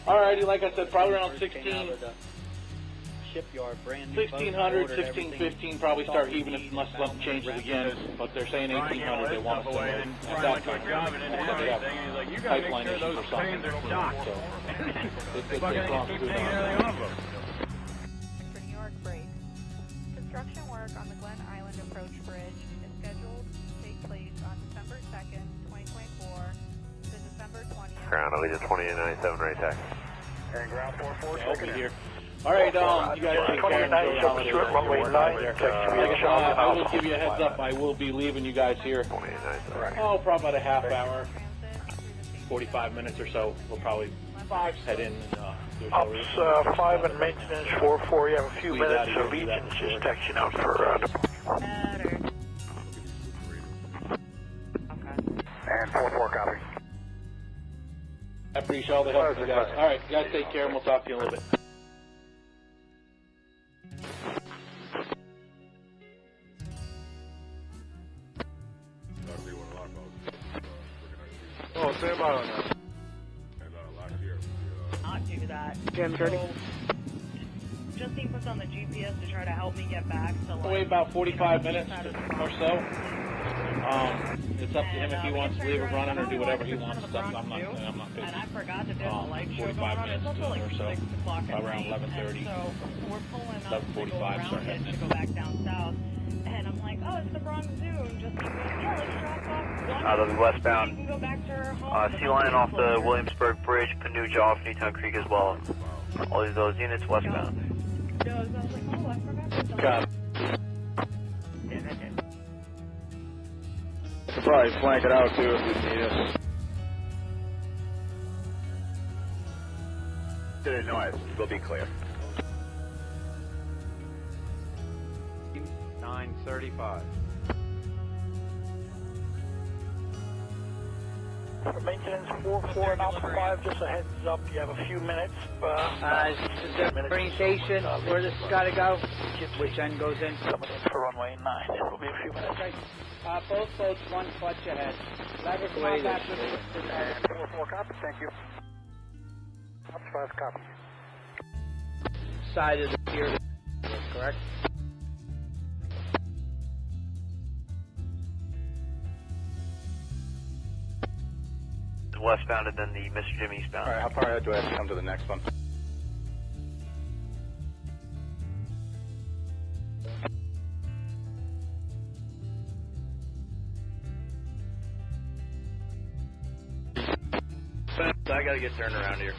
Alrighty, like I said, probably around 16. Shipyard, brand new 1600, 1615, probably start heaving it unless something changes again. But they're saying 1800 they want us to move. At that time, they have pipeline issues or something. So it takes long to do that. New York break. Construction work on the Glen Island Approach Bridge is scheduled to take place on December 2nd, 2024 to December 20th. Ground, I'll lead to 2897 right tack. And ground 44, I'll be here. Alright, you guys take care. Runway 9, I will give you a heads up. I will be leaving you guys here. Oh, probably about a half hour, 45 minutes or so. We'll probably head in. Ops 5 and maintenance 44. You have a few minutes, so Legion's just texting out for And 44 copy. I appreciate all the help, you guys. Alright, you guys take care, and we'll talk to you in a little bit. Oh, stand by on that. Not do that. Jim, so, Justine puts on the GPS to try to help me get back. So We'll wait about 45 minutes or so. It's up to him if he wants to leave it running or do whatever he wants. I'm not busy. And I forgot that there's a light show going 45 on. It's minutes also like or so. 6 o'clock at Around night. 11:30. So we're pulling up to go 11:45 around start it heading to go back down south. And I'm like, oh, it's the Bronx Zoo. And just like, yeah, let's drop off. They'll be westbound. We can go back to her home. Sea Lion off the Williamsburg Bridge, Panuja off Newtown Creek as well. All of those units westbound. So I was like, oh, I forgot to Got it. Could probably flank it out too if you need us. To the noise, we'll be clear. 935. For maintenance 44 and Alpha 5, just a heads up, you have a few minutes. Is there a orientation where this has got to go? Which end goes in? Coming in for runway 9. It will be a few minutes. Okay. Both boats, one clutch ahead. Leverage contact with And 44 copy, thank you. Ops 5 copy. side of the pier, correct? Westbound and then the Mr. Jim eastbound. Alright, how far ahead do I have to come to the next one? I gotta get turned around here.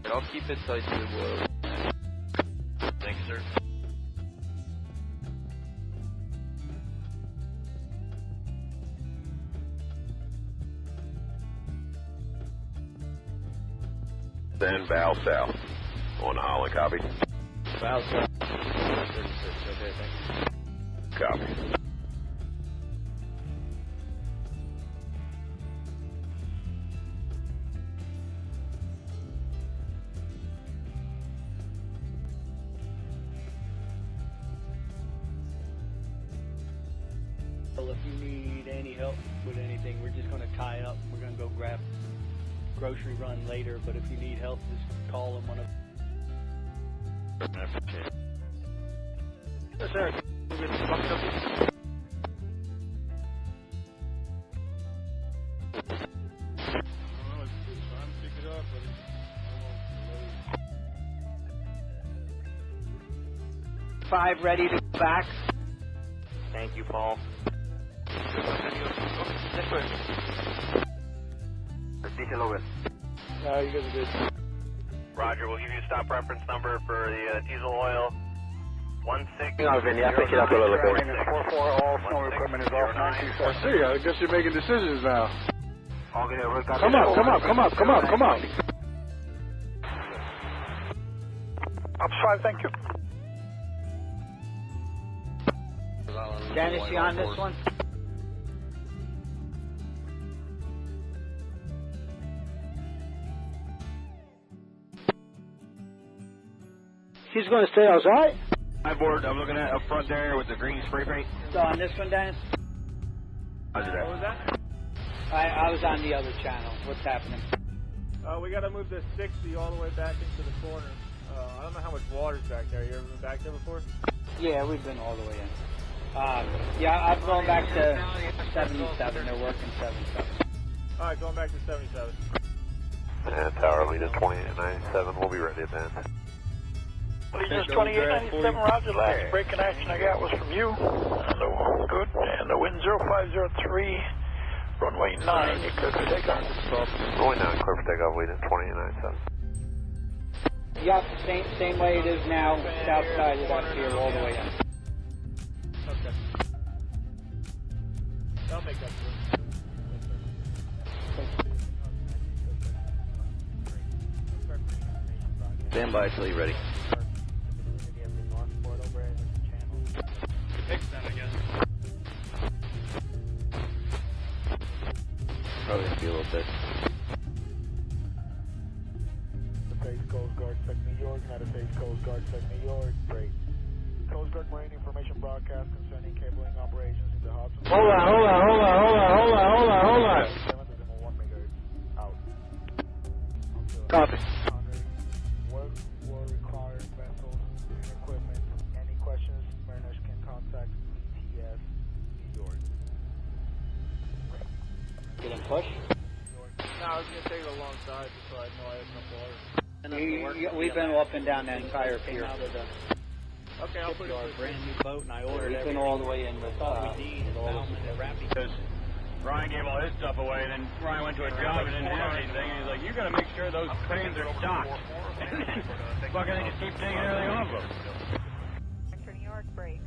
I'll keep it tight to the wood. Thank you, sir. Then bow south. On Holland, copy. Bow south. 36, okay, thank you. Copy. Well, if you need any help with anything, we're just going to tie up. We're going to go grab grocery run later, but if you need help, just call them one of Yes, sir. 5 ready to go back. Thank you, Paul. This way. Diesel over. No, you guys are good. Roger, we'll give you a stop reference number for the diesel oil. 16. No, Vinny, I pick it up a little bit. 4-4, all snow equipment is off. I see. I guess you're making decisions now. Come up. Ops 5, thank you. Janice, you on this one? She's going to stay outside? My board, I'm looking at up front there with the green spray paint. So on this one, Dennis? How's it at? What was that? I was on the other channel. What's happening? We got to move the 60 all the way back into the corner. I don't know how much water's back there. You ever been back there before? Yeah, we've been all the way in. Yeah, I'm going back to 77. They're working 77. All right, going back to 77. And tower lead is 2897. We'll be ready at then. Legion 2897, roger. Last breaking action I got was from you. Good. And the wind 0503, runway 9. You could take off. Runway 9, clear for takeoff, lead is 2897. Yep, same way it is now. South side is up here all the way in. Okay. I'll make that through. Stand by till you're ready. Probably gonna be a little bit. United States Coast Guard, Sec New York. United States Coast Guard, Sec New York. Great. Coast Guard Marine information broadcast concerning cabling operations in the Hudson. Hold on. Out. Copy. Work will require vessels and equipment. Any questions, mariners can contact ETS New York. Get him push? No, I was going to take it alongside just so I know I have enough water. We've been up and down that entire pier. Okay, I'll put it Our brand new boat, and I ordered We've been all the way in with we need is Bauman and Rappy. Because Ryan gave all his stuff away, and then Ryan went to a job and didn't have anything, and he's like, you got to make sure those cranes are docked. Fucking they just keep taking everything off of them. Sector New York, break.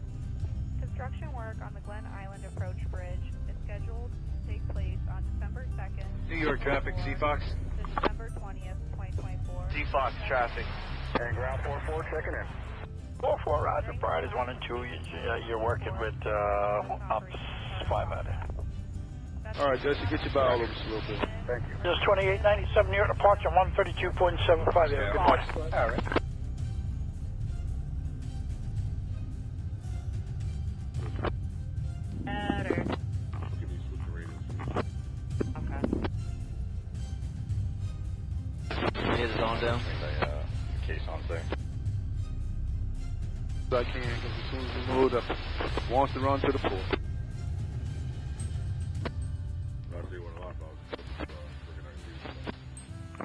Construction work on the Glen Island Approach Bridge is scheduled to take place on December 2nd. New York traffic, CFOX. To December 20th, 2024. CFOX traffic. And ground 4-4, checking in. 4-4, roger. Priorities 1 and 2. You're working with Ops 5 out there. All right, Jesse, get your bow over just a little bit. Thank you. Just 2897 near departure 132.75 there. Good morning. All right. Better. Get his on down. Case on thing. I can, because as soon as we move up, wants to run to the pool.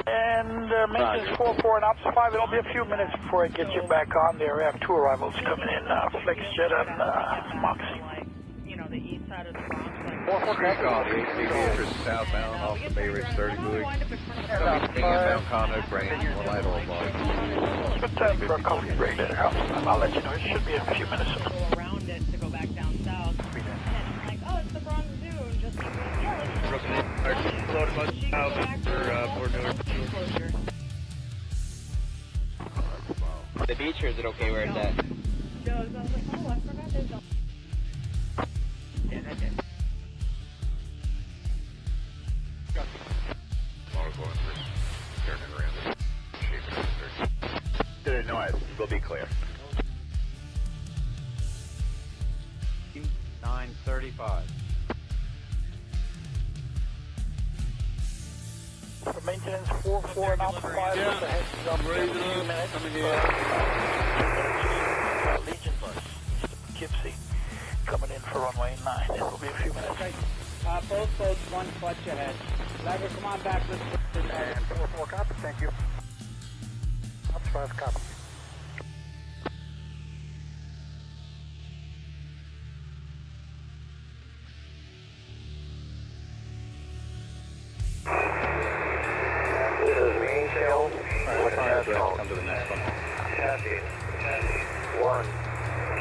And maintenance 4-4 and Ops 5. It'll be a few minutes before I get you back on there. We have 2 arrivals coming in, FlexJet and Moxie. Like, you know, the east side of the Bronx. Street call, the HCB interest southbound off the Bay Ridge 30 buoy. Inbound Conduct brain, one light oil bar. Good time for a coffee break there. I'll let you know. It should be a few minutes. Go around it to go back down south. And it's like, oh, it's the Bronx Zoo. And just like, yeah, let's The beach, or is it okay where it's at? I was like, oh, I forgot there's no. Yeah, that's it. Good noise. We'll be clear. 935. For maintenance 4-4 and Ops 5. Yeah. Raise it up. Coming in. Legion bus, Poughkeepsie, coming in for runway 9. It will be a few minutes. Okay. Both boats, 1 clutch ahead. Lever, come on back. Let's And 4-4, copy. Thank you. Ops 5, copy. so I have to come to the next one. Testing. 1,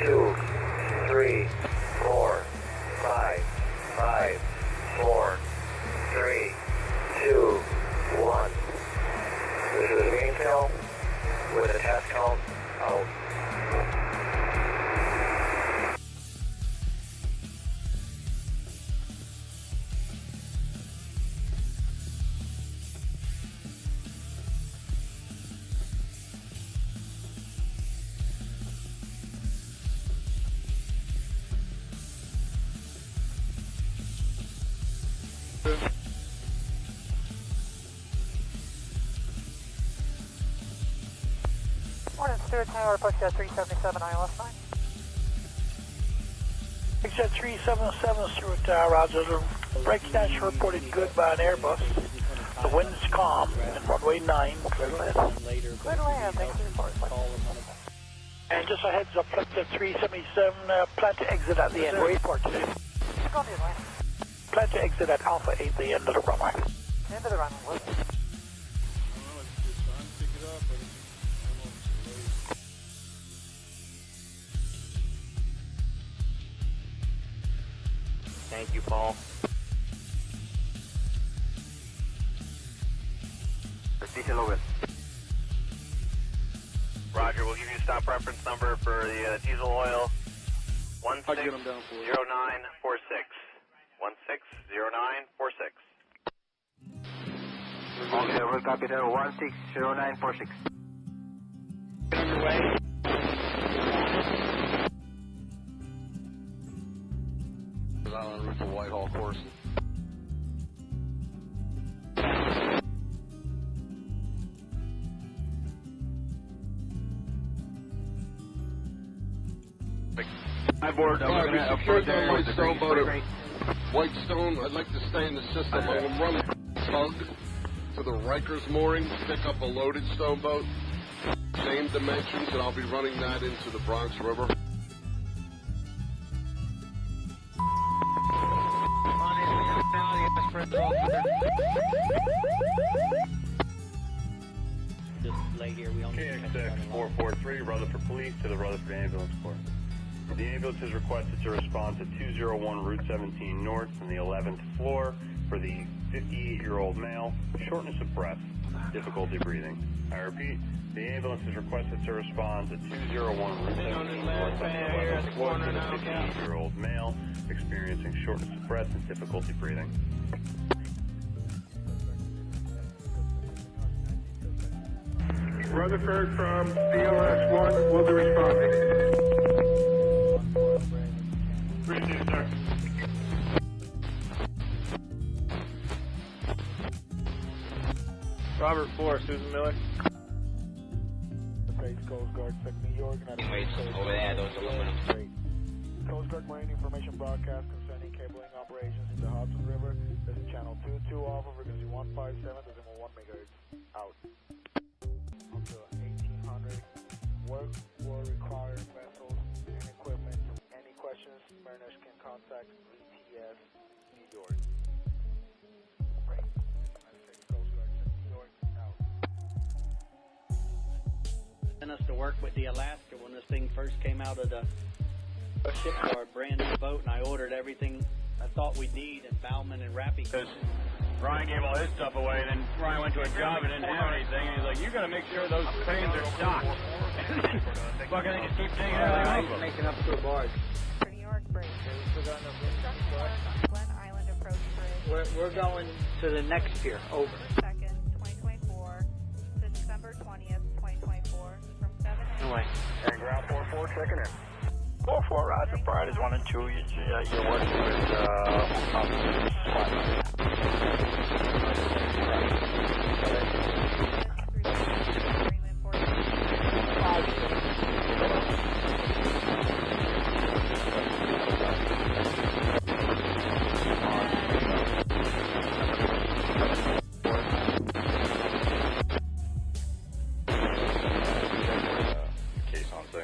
2, 3, 4, 5, 5, 4, 3, 2, 1. This is Greenville with a test count out. Morning, Stuart Tower, Pushcat 377, ILS 9. Pushcat 377, Stuart Tower, roger. The brake stash reported good by an Airbus. The wind's calm, and runway 9, clear to land. Clear to land, thanks for your report. And just a heads up, Pushcat 377, plan to exit at the end. Where report today? Go on the line. Plan to exit at Alpha 8, the end of the runway. End of the runway. Thank you, Paul. Diesel over. Roger, we'll give you a stop reference number for the diesel oil. 160946. 160946. Okay, we'll copy that. 160946. Underway. On route to Whitehall course. Hi, board. I'm looking at Whitestone boat. Whitestone, I'd like to stay in the system. I will run a tug to the Rikers mooring, pick up a loaded stone boat, same dimensions, and I'll be running that into the Bronx River. Just lay here. We only KXX 443, Rutherford Police to the Rutherford Ambulance Corps. The ambulance is requested to respond to 201 Route 17 North from the 11th floor for the 58-year-old male, shortness of breath, difficulty breathing. I repeat, the ambulance is requested to respond to 201 Route 17 North from the 11th floor for the 58-year-old male, experiencing shortness of breath and difficulty breathing. Rutherford from CLS-1 will be responding. Appreciate it, sir. Robert 4, Susan Miller. The Face Coast Guard, New York. Wait, over there, those aluminum. Coast Guard Marine Information Broadcast concerning cabling operations in the Hudson River. This is channel 22 off of frequency 157.1 megahertz. Out. Up to 1800. Work will require vessels and equipment. Any questions, mariners can contact VTS New York. Right. United States Coast Guard, New York. Out. Sent us to work with the Alaska when this thing first came out of the shipyard, brand new boat, and I ordered everything I thought we'd need, and Bauman and Rappy. Ryan gave all his stuff away, and then Ryan went to a job and didn't have anything, and he's like, you gotta make sure those cranes are stocked. Fucking they just keep taking everything off them. Making up to a barge. New York Bridge. Construction work on Glen Island Approach Bridge. We're going to the next pier. Over. 2nd, 2024 to December 20th, 2024 from 7 a.m. Anyway. And ground 44 checking in. 4-4, roger. Priorities 1 and 2. You're working with Case on thing.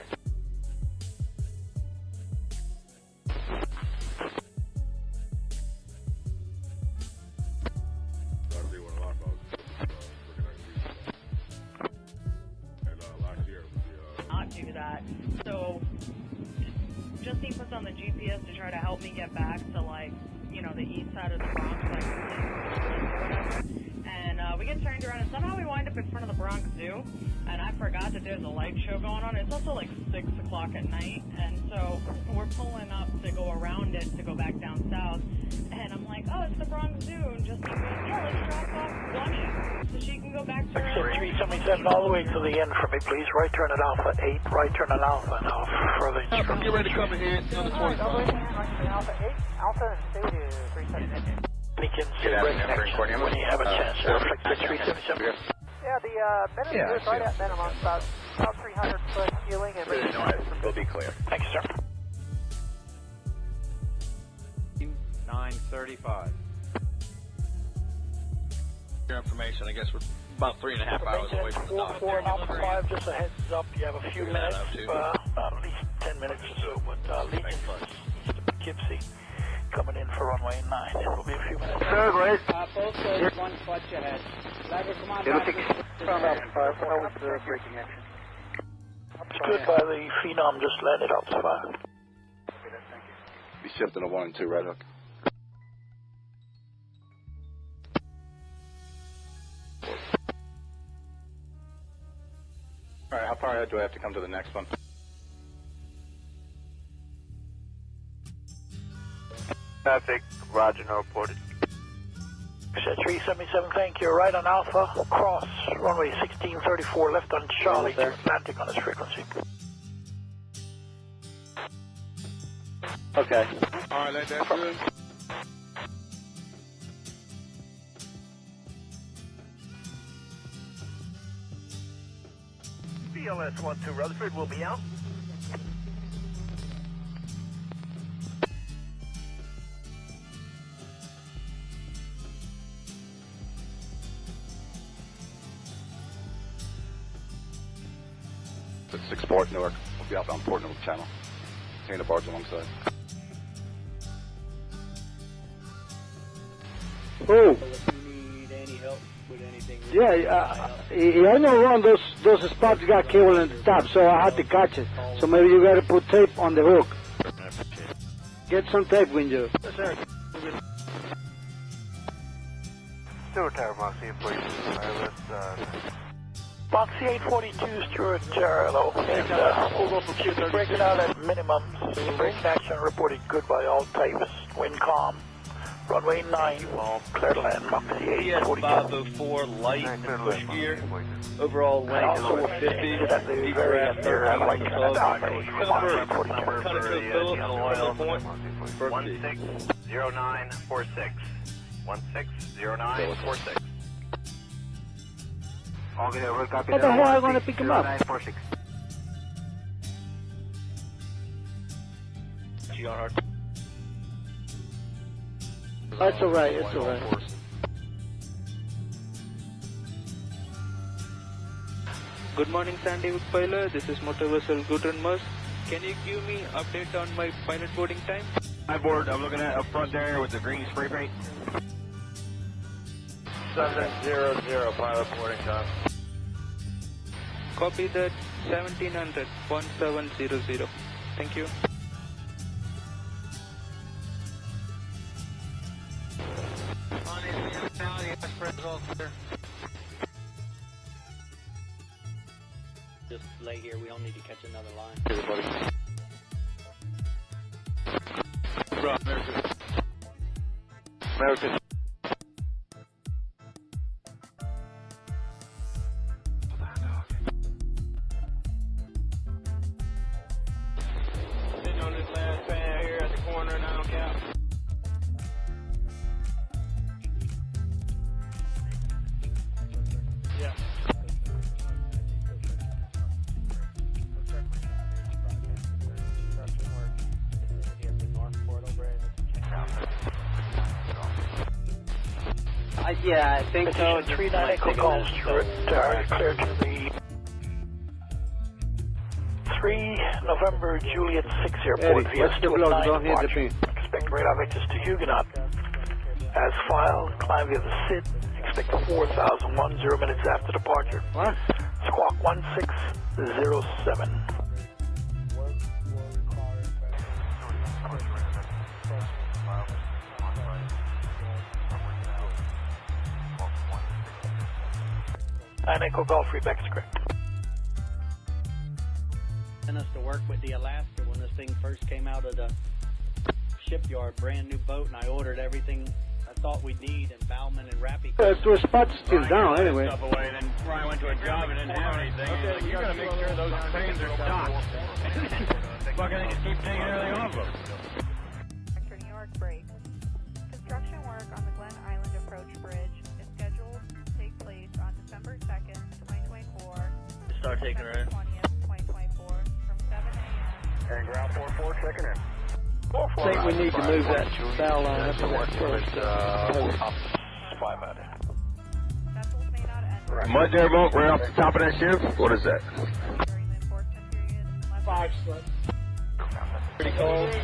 That'll be one of our boats. he puts on the GPS to try to help me get back to, like, you know, the east side of the Bronx, like, or whatever. And we get turned around, and somehow we wind up in front of the Bronx Zoo. And I forgot that there's a light show going on. It's also like 6 o'clock at night, and so we're pulling up to go around it to go back down south. And I'm like, oh, it's the Bronx Zoo. And just goes, yeah, let's drop off Bunny so she can go back to her. 377 all the way to the end for me, please. Right turn at Alpha 8, right turn at Alpha, now further instructions. Get ready to come in on the 25. Alpha 8, Alpha state is 377. You can see right next when you have a chance. Reflect the 377. Yeah, the minimum is right at minimum, about 300 foot ceiling and We'll be clear. Thank you, sir. 9:35. Your information, I guess we're about 3.5 hours away from the dock. 4 Alpha 5, just a heads up, you have a few minutes, at least 10 minutes or so, but Legion east of Poughkeepsie, coming in for runway 9. It will be a few minutes. Sir, right? Both is 1 foot ahead. Driver, come on back. breaking action. It's good by the Phenom, just landed Alpha 5. Be shifting to 1 and 2, right hook. All right, how far ahead do I have to come to the next one? Traffic, Roger, no reported. 377, thank you. Right on Alpha, cross runway 1634, left on Charlie to Atlantic on this frequency. Okay. All right, let that good. BLS 12 Rutherford will be out. It's 6 Port Newark. We'll be outbound Port Newark Channel. Taking the barge alongside. Oh. Need any help with anything? Yeah, I know one those spots got cable in the top, so I had to catch it. So maybe you got to put tape on the hook. Get some tape with you. Yes, sir. Stewart Tower, Moxie, please. Wireless, Moxie 842, Stuart, hello. And break it out at minimums. Breaking action reported good by all types. Wind calm. Runway 9, clear to land, Moxie 842. 504, light and push gear. Overall length is 450. At the very end there, I'd like to Phillips, 160946. 160946. How the hell are I going to pick him up? That's all right, it's all right. Good morning, San Diego pilot. This is motor vessel Guten Must. Can you give me update on my pilot boarding time? Hi, board. I'm looking at up front there with the green spray paint. 700, pilot boarding time. Copy that. 1700 1700. Thank you. Just lay here. We don't need to catch another line. American. Sitting on this last pad here at the corner now, Cap. Yeah. Yeah, I think so. 39 Echo calls, Stuart, clear to the 3 November Juliet 6 airport via Stuart 9 departure. Expect radar vectors to Huguenot. As filed, climb via the SID. Expect 4,001 0 minutes after departure. What? Squawk 1607. 9 Echo Golf, Rebecca script. Sent us to work with the Alaska when this thing first came out of the shipyard, brand new boat, and I ordered everything I thought we'd need, and Bauman and Rappy. The spot's still down anyway. Stuff away, then Ryan went to a job and didn't have anything. Okay, like, you gotta make sure those planes are docked. Fucking they just keep taking everything off them. Sector New York break. Construction work on the Glen Island Approach Bridge is scheduled to take place on December 2nd, 2024. Start taking her in. 20th, 2024, from 7 a.m. And ground 4-4 checking in. I think we need to move that bow line up to that first. 5 out of Vessels may not enter. Mud there, Mo, right off the top of that ship? What is that? during the enforcement period unless 5 slip. Pretty cold.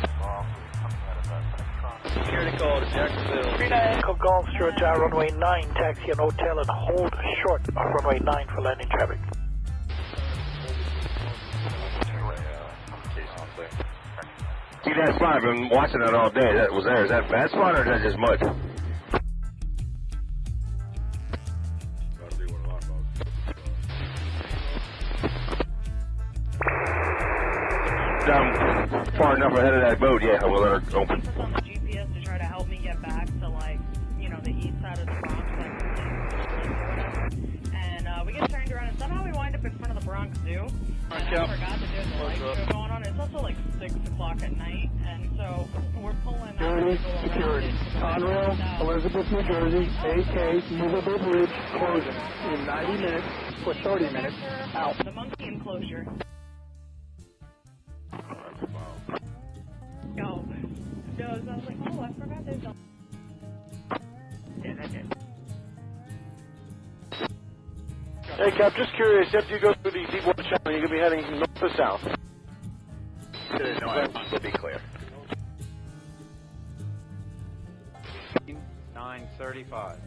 Security call to Jacksonville. 39 Echo Golf, short runway 9, taxi and hotel and hold short of runway 9 for landing traffic. See that spot? I've been watching that all day. That was there. Is that Vennspot or is that just mud? I'm far enough ahead of that boat. Yeah, we'll let her open. On the GPS to try to help me get back to, like, you know, the east side of the Bronx, like, and we get turned around, and somehow we wind up in front of the Bronx Zoo. And I forgot that there's a light show going on. It's also like 6 o'clock at night, and so we're pulling out. Security. Conrail, Elizabeth, New Jersey, AK, movable bridge, closing in 90 minutes for 30 minutes. Out. The monkey enclosure. Yo. So I was like, oh, I forgot there's a... Yeah, that's it. Hey, Cap, just curious, after you go through the Deepwater Channel, you're going to be heading north or south? No, to be clear. 9:35.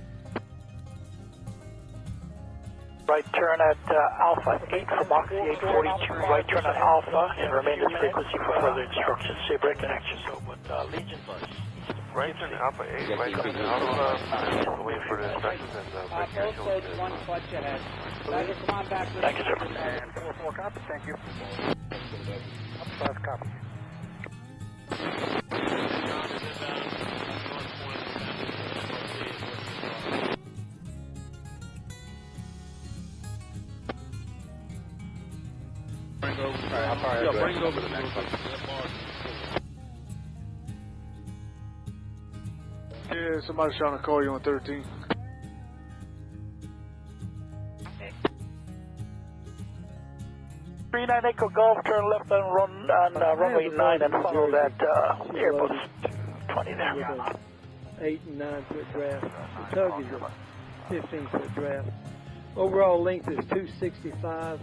Right turn at Alpha 8 from Oxy 842. Right turn at Alpha and remain at frequency for further instructions. Say break in action. So, but Legion bus. Right turn Alpha 8, right turn Alpha, wait for the instructions and break action. One clutch ahead. Come on back. Thank you, sir. And 4-4 copy, thank you. Up 5 copy. Bring over the next one. Yeah, somebody's trying to call you on 13. Three 9 Echo Golf, turn left on runway 9 and follow that Airbus 20 there. 8 and 9 foot draft. The tug is a 15 foot draft. Overall length is 265,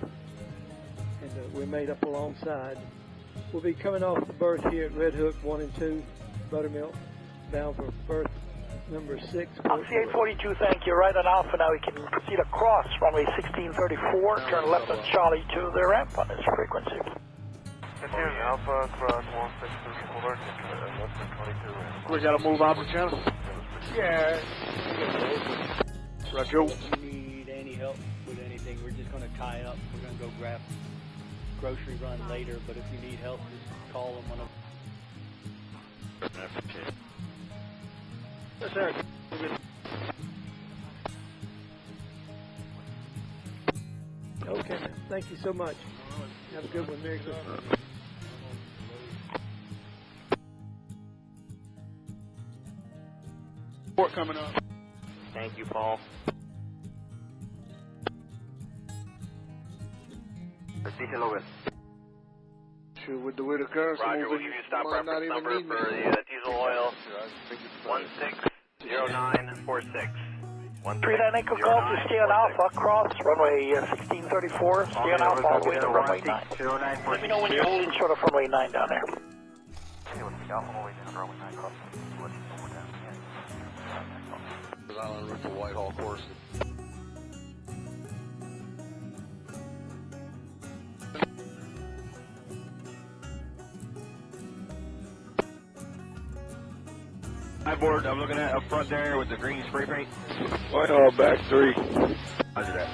and we're made up alongside. We'll be coming off the berth here at Red Hook 1 and 2, Buttermilk, bound for berth number 6. Oxy 842, thank you. Right on Alpha now, we can proceed across runway 1634, turn left on Charlie to the ramp on this frequency. Here's Alpha, cross 1634, left on 22. We got to move out the channel? Yeah. Roger. If you need any help with anything, we're just going to tie up. We're going to go grab grocery run later, but if you need help, just call them on a... Yes, sir. Okay, thank you so much. Have a good one. Merry Christmas. Port coming up. Thank you, Paul. Proceed hello with. Sure, with the way the currency Roger, we'll give you a stop reference number for the diesel oil. 160946. 39 Echo Golf, you stay on Alpha, cross runway 1634, stay on Alpha all the way to runway 9. Let me know when you're holding short of runway 9 down there. Island route to Whitehall course. High board, I'm looking at up front there with the green spray paint. Whitehall back 3. Roger that.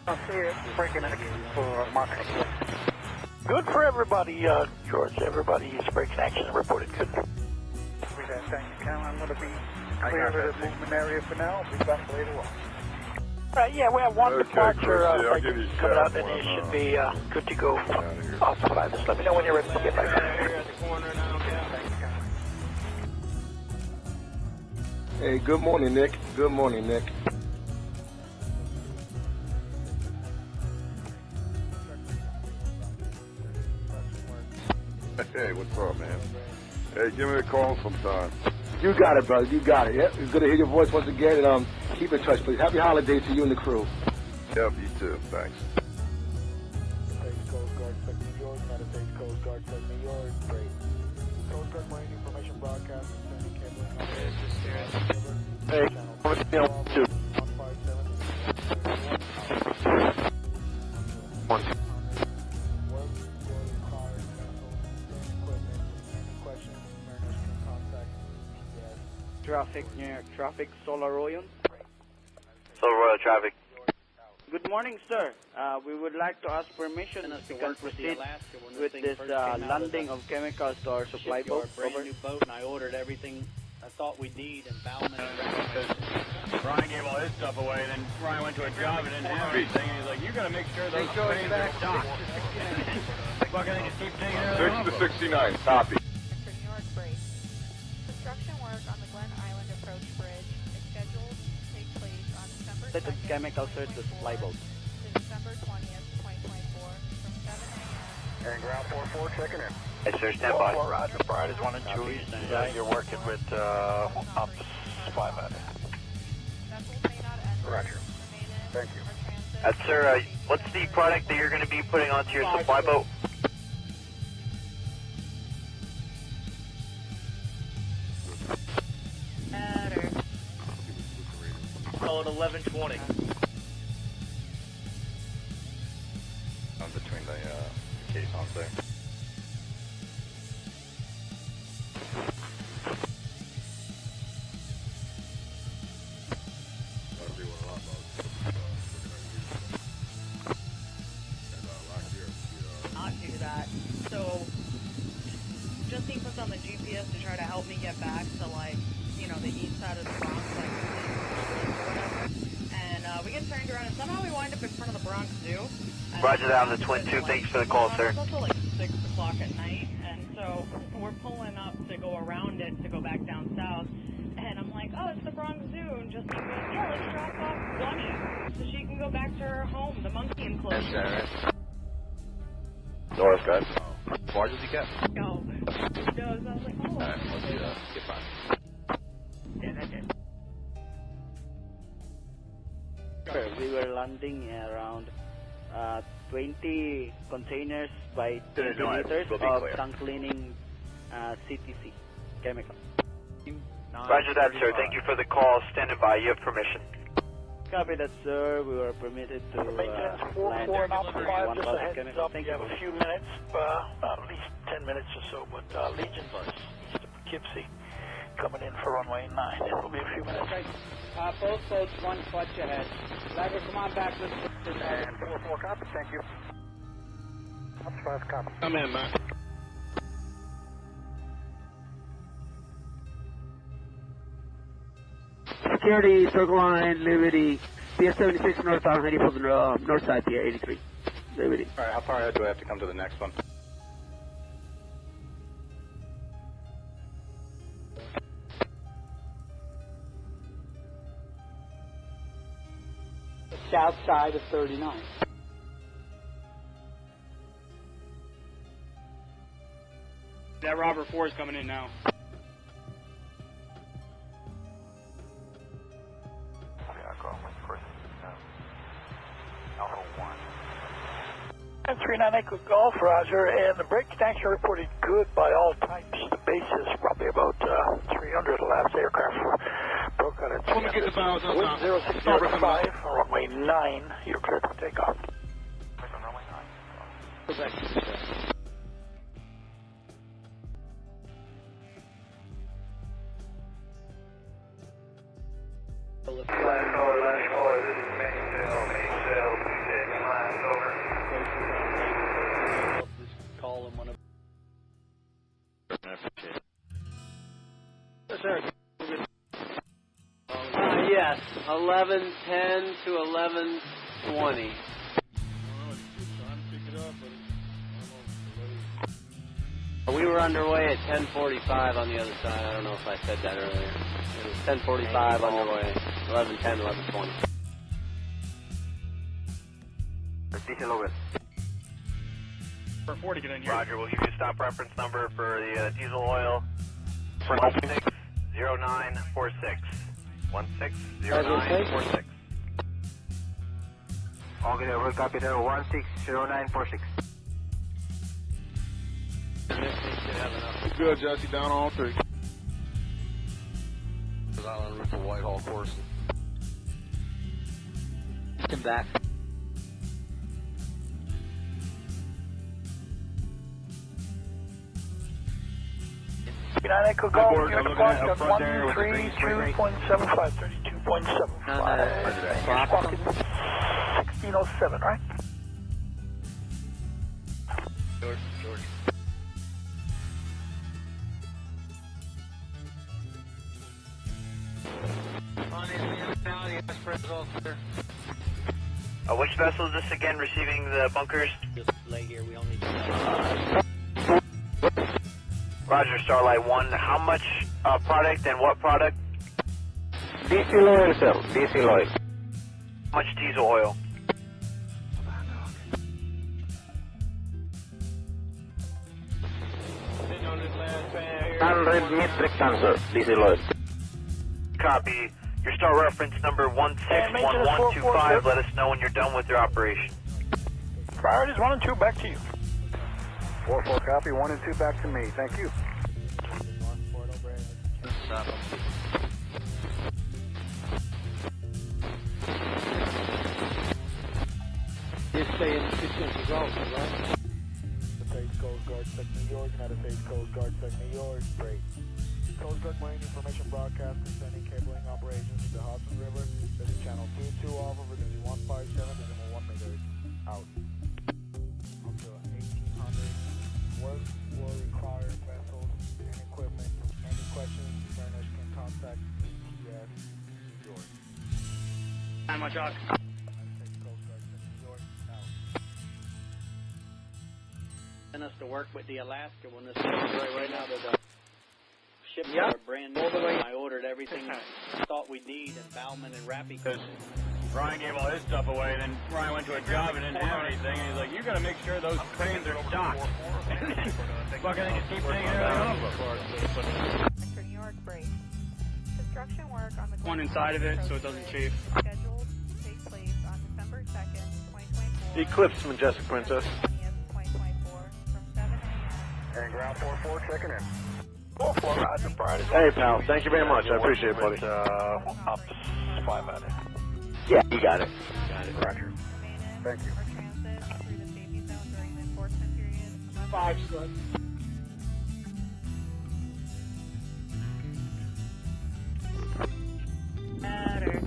I'll see you breaking in for marketing. Good for everybody, George. Everybody's breaking action and reported good. Thank you, Cam. I'm going to be clear of the movement area for now. I'll be back later on. Right, yeah, we have one departure I'll give you a coming shout out, and it should be good to go off the flight. Just let me know when you're ready to get back. Hey, good morning, Nick. Good morning, Nick. Hey, what's up, man? Hey, give me a call sometime. You got it, brother. You got it. Yep. It's good to hear your voice once again. And keep in touch, please. Happy holidays to you and the crew. Yep, you too. Thanks. States Coast Guard, New York, United States Coast Guard, New York, great. Coast Guard Marine Information Broadcast, sending cabling on Hey, what's the 157? Traffic near traffic Solar Royal. Solar Royal traffic. Good morning, sir. We would like to ask permission if we can proceed with this landing of chemicals to our supply boat. Brand new boat, and I ordered everything I thought we'd need in Bauman and Ryan gave all his stuff away, and then Ryan went to a job and didn't have anything, and he's like, you gotta make sure those planes are docked. Fucking they just keep taking everything 6 to 69, copy. Construction work on the Glen Island Approach Bridge is scheduled to take place on December 2nd. Let the chemical search the supply boat. To December 20th, 2024, from 7 a.m. And ground 4-4 checking in. Yes, sir, stand by. Roger, Bride is 1 and 2. You're working with Ops 500. Roger. Thank you. Sir, what's the product that you're going to be putting onto your supply boat? Code 1120. Between the caissons there. Not do that. So, Justine puts on the GPS to try to help me get back to, like, you know, the east side of the Bronx, like, or whatever. And we get turned around, and somehow we wind up in front of the Bronx Zoo. Roger that on the Twin 2. Thanks for the call, sir. It's also like 6 o'clock at night, and so we're pulling up to go around it to go back down south. And I'm like, oh, it's the Bronx Zoo. And Justine goes, yeah, let's drop off Bunny so she can go back to her home, the monkey enclosure. North, guys. As large as you get. No. It does. I was like, oh. Alright, let's do that. Get fine. Yeah, that did. We were landing around 20 containers by 20 liters of tank cleaning CTC chemical. Roger that, sir. Thank you for the call. Standing by. You have permission. Copy that, sir. We were permitted to Maintenance 44 and Alpha 5, just a heads up. You have a few minutes, at least 10 minutes or so, but Legion east of Poughkeepsie coming in for runway 9. It will be a few minutes. Both boats, 1 foot ahead. Driver, come on back. Let's And 4-4 copy, thank you. Ops 5 copy. Come in, man. Security, Circle Line, Liberty, Pier 76 northbound, heading for the north side, Pier 83. Liberty. Alright, how far ahead do I have to come to the next one? South side of 39. That Robert 4 is coming in now. And 39 Echo Golf, Roger, and the brake action reported good by all types. The base is probably about 300. The last aircraft Romeo, got it. Let me get the bows on Wind 0605, runway 9, you're clear to take off. Go back to the set. Call him whenever. Yes, 11:10 to 11:20. We were underway at 10:45 on the other side. I don't know if I said that earlier. It was 10:45 underway. 11:10, 11:20. Diesel over. For 40, get in here. Roger, we'll give you a stop reference number for the diesel oil. 160946. 160946. Okay, over copy there, 160946. Good, Jesse, down on 3. Island route for Whitehall course. Come back. United Echo Golf, you're departing at 132.75, 32.75. You're squawking 1607, right? George. Which vessel is this again receiving the bunkers? Just lay here. We only. Roger, Starlight 1. How much product and what product? Diesel oil, sir. Diesel oil. How much diesel oil? $100 metric tons, sir. Diesel oil. Copy. Your start reference number 161125. Let us know when you're done with your operation. Priorities 1 and 2, back to you. 4-4 copy, 1 and 2 back to me. Thank you. Just stay in the 6 inches also, right? The Face Coast Guard Sec New York, United Face Coast Guard Sec New York, great. Coast Guard Marine Information Broadcast concerning cabling operations in the Hudson River. This is channel 22 off over the 157, decimal 1 meters out. Up to 1800. Work will require vessels and equipment. Any questions, furnished can contact ETS New York. Hi, my Chuck. Sent us to work with the Alaska when this thing right now to the shipyard, brand new. I ordered everything I thought we'd need, and Bauman and Rappy. Because Ryan gave all his stuff away, and then Ryan went to a job and didn't have anything, and he's like, you got to make sure those cranes are docked. Fucking they just keep taking everything off. New York break. Construction work on the One inside of it so it doesn't chafe. scheduled to take place on December 2nd, 2024. Eclipse, Majestic Princess. 2024 from 7 a.m. And ground 4-4 checking in. 4-4, Roger, priorities. Hey, pal. Thank you very much. I appreciate it, buddy. Up 5 out. Yeah, you got it. Roger. Thank you. Or transit through the safety zone during the enforcement period. 5, son. Better.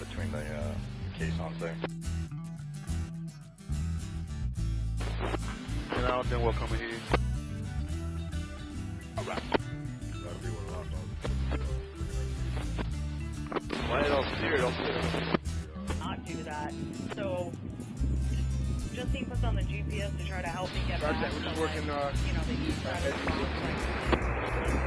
Between the caissons there. And out, then we'll come in here. All right. That'll be what Why don't steer? Not do that. So, Justine puts on the GPS to try to help me get back. We're just working, the east side of the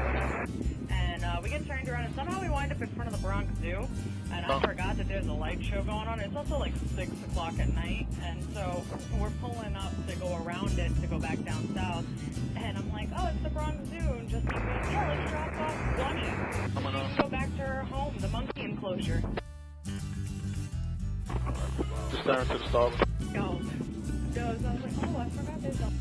Bronx, and we get turned around, and somehow we wind up in front of the Bronx Zoo, and I forgot that there's a light show going on. It's also like 6 o'clock at night, and so we're pulling up to go around it to go back down south, and I'm like, oh, it's the Bronx Zoo, and Justine goes, yeah, let's drop off Bunny. She can go back to her home, the monkey enclosure. Just down to the starboard. Yo, so I was like, oh, I forgot there's a...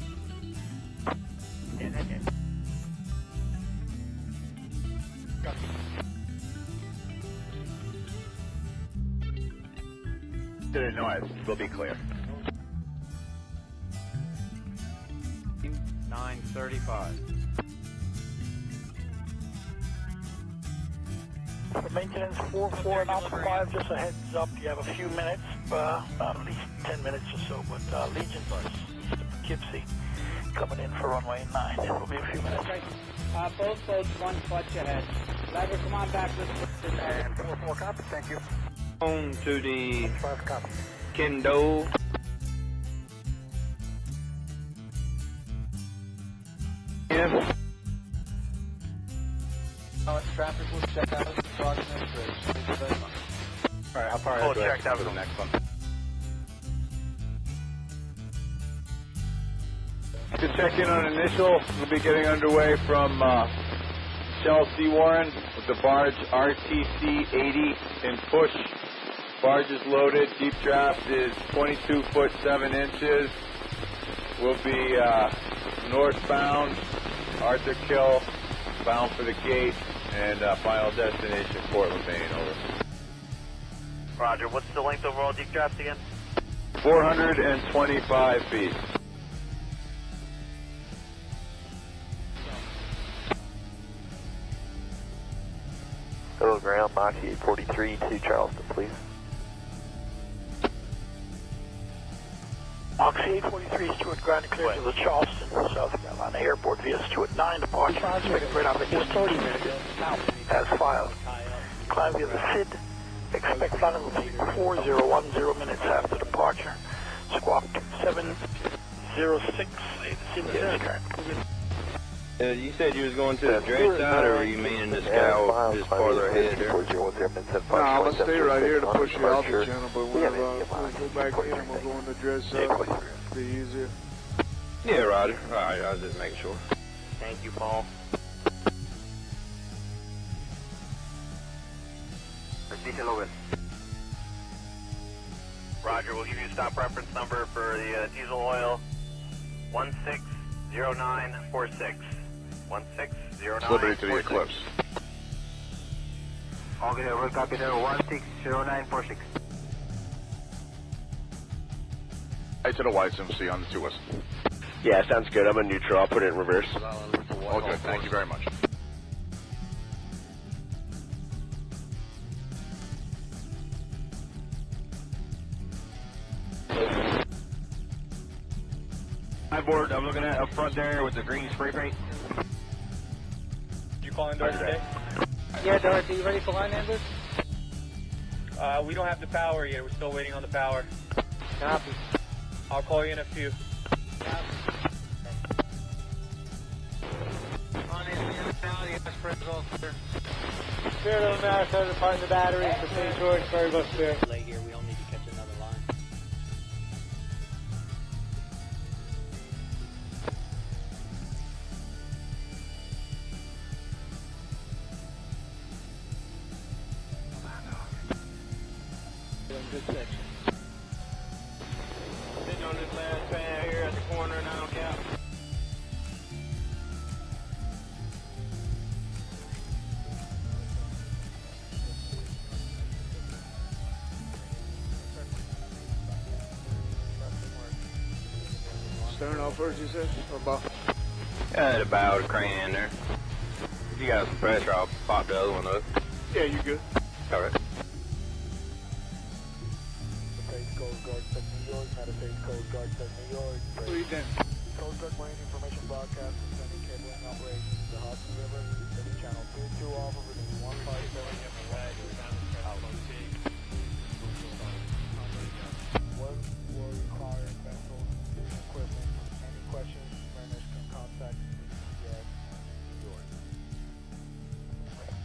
noise. We'll be clear. 935. For maintenance 44 and Alpha 5, just a heads up, you have a few minutes, at least 10 minutes or so, but Legion bus east of Poughkeepsie coming in for runway 9. It will be a few minutes. Both boats, one clutch ahead. Driver, come on back. And 44 copy, thank you. On to the 5 copy. Kendo. Yeah. Traffic will check out the approximate bridge. Thank you very much. All right, how far ahead do I have to go to the next one? To check in on initial, we'll be getting underway from Shell Sea Warren with the barge RTC 80 in push. Barge is loaded. Deep draft is 22 foot 7 inches. We'll be northbound, Arthur Kill, bound for the gate, and final destination Portland, Maine. Over. Roger. What's the length overall deep draft again? 425 feet. Total ground, Moxie 843 to Charleston, please. Moxie 843 Stuart ground clear to the Charleston, South Carolina Airport via Stuart 9 departure. Expect right out just 30 minutes now, as filed. Climb via the SID. Expect flight will be 4010 minutes after departure. Squawk 2706. Yes, current. You said you was going to the dredge side, or are you meaning to scout just farther ahead there? No, I'm going to stay right here to push you out the channel, but we'll go back in and we'll go on the dredge side. It'll be easier. Yeah, Roger. All right, I was just making sure. Thank you, Paul. Roger, we'll give you a stop reference number for the diesel oil 160946. 160946. Liberty to the Eclipse. Okay, we'll copy there 160946. Right to the whites and see on the 2 west. Yeah, sounds good. I'm in neutral. I'll put it in reverse. All good. Thank you very much. Hi, board. I'm looking at up front there with the green spray paint. You calling Dorothy today? Yeah, Dorothy, you ready for line numbers? We don't have the power yet. We're still waiting on the power. Copy. I'll call you in a few. Spirit of America, departing the battery for St. George, very close there. Lay here, we don't need to catch another line. Good section. Sitting on this last pad here at the corner now, Cap. Stern off first, you said? Or bow? At about a crane in there. If you got some pressure, I'll pop the other one up. Yeah, you good. All right. Coast Guard 7 New York, Meditate Coast Guard 7 New York. What are you doing? Coast Guard Marine Information Broadcast sending cabling operations to the Hudson River. Channel 22 off over to 157. What will require vessels, equipment, any questions, mariners can contact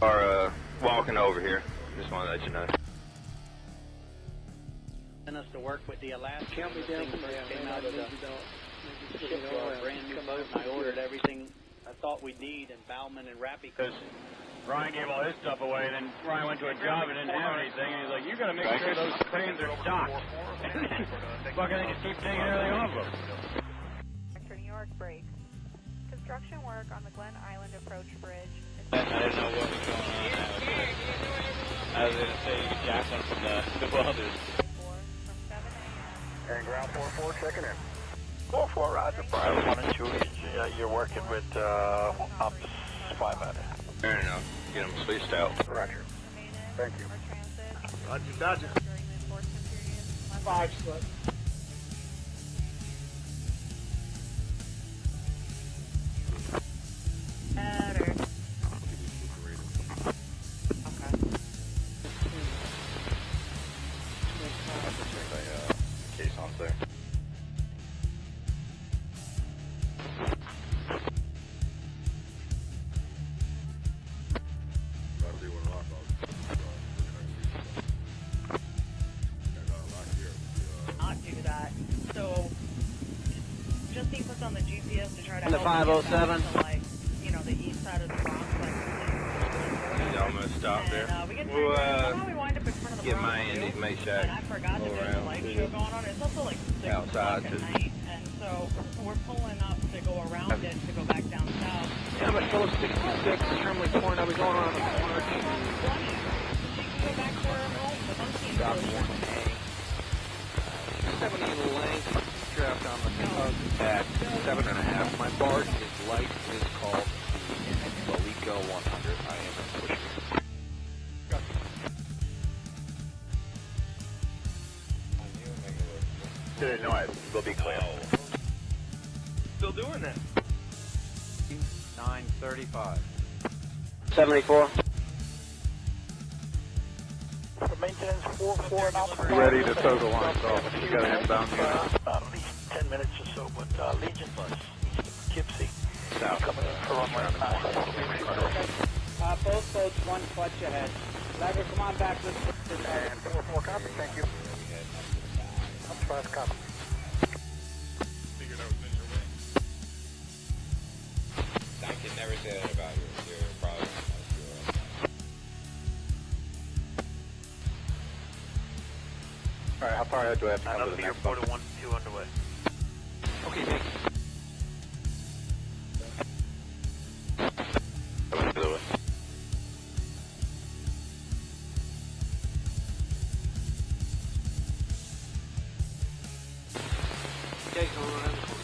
USAF. Are walking over here. Just want to let you know. Us to work with the Alaska. Count me down. Came out of the shipyard, brand new boat, and I ordered everything I thought we'd need in Bauman and Rappy. Because Ryan gave all his stuff away, and then Ryan went to a job and didn't have anything, and he's like, you got to make sure those cranes are docked. Fucking they just keep taking everything off of them. Sector New York break. Construction work on the Glen Island Approach Bridge. I didn't know what was going on. I was going to say, Jackson from the welders. From 7 And ground 4-4 checking in. 4-4, roger. Bravo 1 and 2, you're working with Ops 5 out there. Fair enough. Get them spaced out. Roger. Thank you. Roger, Dodger. 5 slip. Better. Okay. Case on there. Not do that. So, just keep us on the GPS to try to And the help us get 507. back to, like, you know, the east side of the Bronx, like, He's almost stopped there. we get We'll somehow we wind up in front of the get Bronx my Zoo, Indy's May Shack. and I forgot that there's a light show going on. It's also like 6 Outside, o'clock at too. night, and so we're pulling up to go around it to go back down south. Yeah, I'm at Phillips 66, Tremley Point. I'll be going on the corner. She can go back to her home, but I'm seeing Stop 70 length, draft on the tug at 7.5. My barge is light, is called the Lico 100. I am in push. Didn't know it. We'll be clear. Still doing that. 935. 74. For maintenance, 4-4 and Alpha 5. Ready to tow the lines off. You got an inbound unit. At least 10 minutes or so, but Legion Bus, east of Poughkeepsie, South. coming in for runway 9. Both boats, 1 clutch ahead. Driver, come on back. Let's put this And 4-4 copy, thank you. Ops 5 copy. I can never say that about your problem. Alright, how far ahead do I have to come to the next one? 1-2 underway. Okay, thanks. Okay, come around the corner.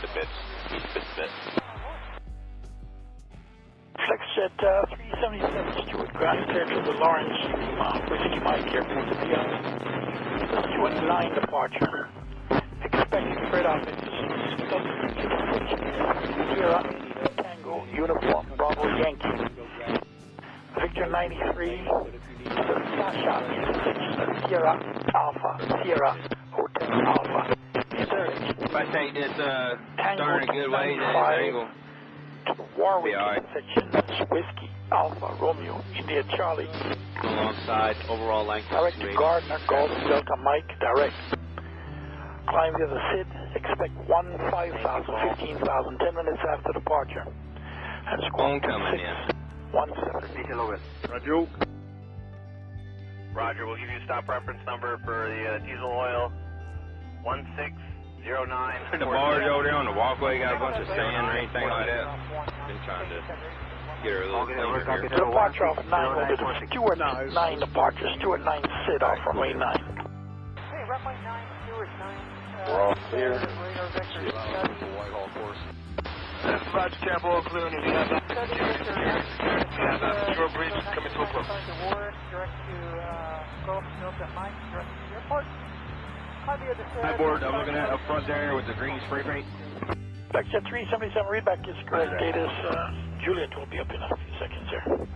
The bits. FlexJet 377 Stewart, ground clear to the Lawrence Whiskey Mike Airport to the Stewart 9 departure. Expecting freight office Sierra Tango Uniform Bravo Yankee. Victor 93 Sasha Sierra Alpha Sierra Hotel Alpha. If I take this starting a good way, then it's angle. To the Warwick Be all right. section, that's Whiskey, Alpha, Romeo, India, Charlie. Alongside, overall length Direct is to 280. Gardner, Golf, Delta, Mike, direct. Climb via the SID, expect 5,000, 15,000, 10 minutes after departure. And squawk 617. Roger. Roger, we'll give you a stop reference number for the diesel oil. 1609. The barge over there on the walkway got a bunch of sand or anything like that. Been trying to get her a little cleaner here. Departure off 9 will be the Stewart 9 departure, Stewart 9 SID off runway 9. Hey, runway 9, Stewart 9. We're all clear. Radar vector The Whitehall course. Roger, Tampa, clear on the Shore Bridge coming to approach. Direct to Golf, Delta, Mike, direct to the airport. Hi, board. I'm looking at up front there with the green spray paint. FlexJet 377 readback is correct. Data is Juliet will be up in a few seconds here.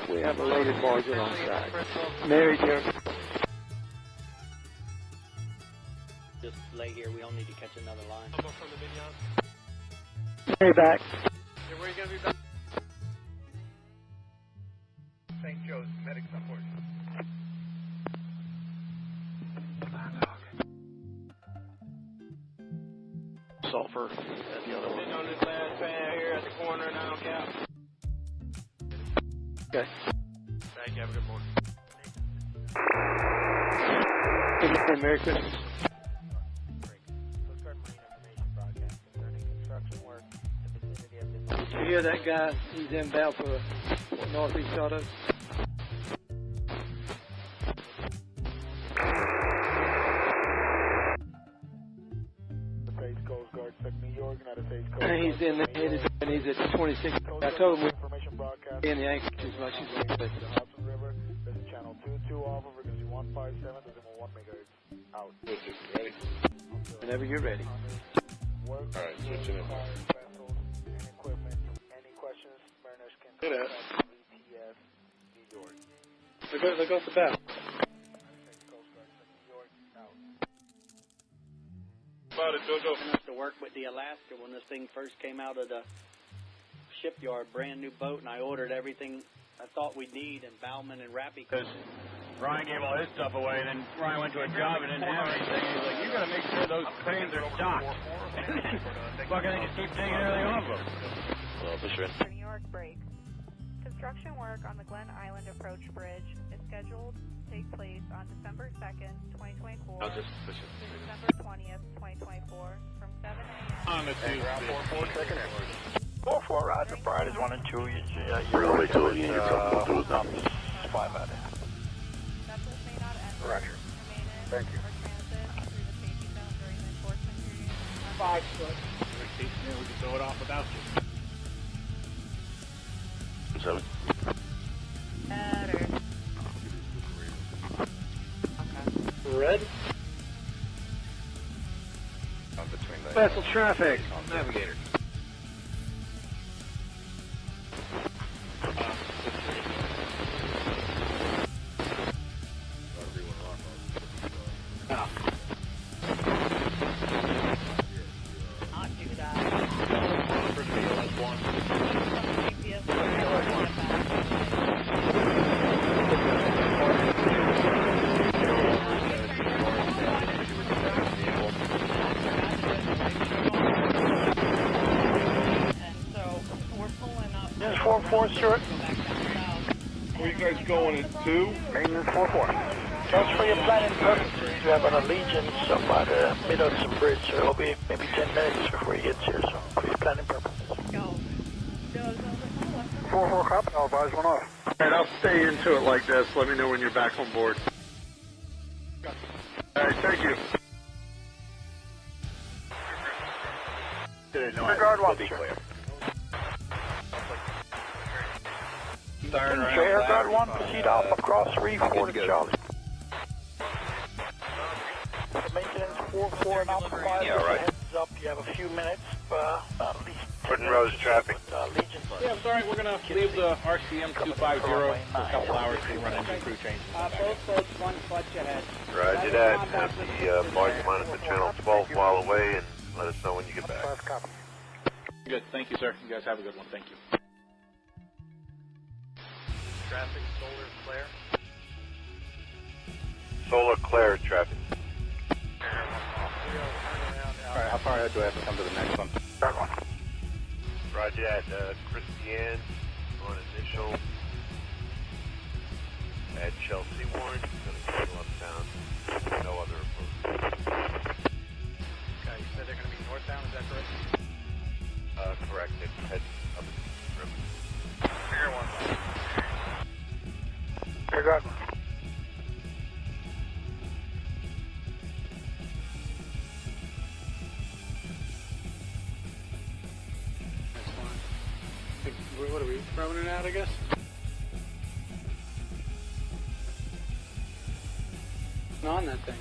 We have a loaded barge alongside. Mary, dear. Just lay here. We don't need to catch another line. Mary back. Yeah, where are you going to be back? St. Joe's, medics on board. sulfur at the other one. Sitting on this last pad here at the corner now, Cap. Okay. Thank you. Have a good morning. Merry Christmas. You hear that guy? He's inbound for Northeast Auto. He's in there, and he's at 26. I told him we're in the anchorage as much as we could. This is channel 22 Alpha, frequency 157, decimal 1 megahertz. Out. Ready? Whenever you're ready. All right, switching it. Any equipment, any questions, mariners can Look at contact VTS New York. Look off the bow. About it, Jojo. I used to work with the Alaska when this thing first came out of the shipyard, brand new boat, and I ordered everything I thought we'd need, and Bauman and Rappy. Because Ryan gave all his stuff away, and then Ryan went to a job and didn't have anything. He's like, you got to make sure those cranes are docked. Fucking they just keep taking everything off them. Well, for sure. New York break. Construction work on the Glen Island Approach Bridge is scheduled to take place on December 2nd, 2024 to December 20th, 2024 from 7 a.m. On the ground 4-4, checking in. 4-4, roger. Priorities 1 and 2. You're Wait till you get comfortable with them. 5 out of Roger. Thank you. 5 foot. We can throw it off without you. 7. Better. Red. Between the Vessel traffic. Navigator. This is 4-4, Stuart. Where you guys going at 2? Maintenance 4-4. Just for your planning purposes, you have an allegiance about Mid-Hudson Bridge, so it'll be maybe 10 minutes before he gets here, so for your planning purposes. 4-4, copy. I'll advise one off. All right, I'll stay into it like this. Let me know when you're back on board. All right, thank you. Regard 1, sir. Air Guard 1, proceed Alpha, cross 3-4 to Charlie. Maintenance 4-4 and Alpha 5, yeah, right. heads up, you have a few minutes, at least. Putting Rose traffic. Yeah, I'm sorry, we're going to leave the RCM 250 for a couple hours to run into crew change. Both boats 1 foot ahead. Roger that. Have the barge monitor channel 12 while away and let us know when you get back. Good, thank you, sir. You guys have a good one. Thank you. Traffic, solar, flare. Solar clear traffic. Alright, how far ahead do I have to come to the next one? Roger that. Christiane on initial at Chelsea Warren. Going to go uptown. No other approach. Okay, you said they're going to be northbound, is that correct? Correct. It's heading up the river. Figure 1. Air Guard. What are we throwing it out, I guess? On that thing.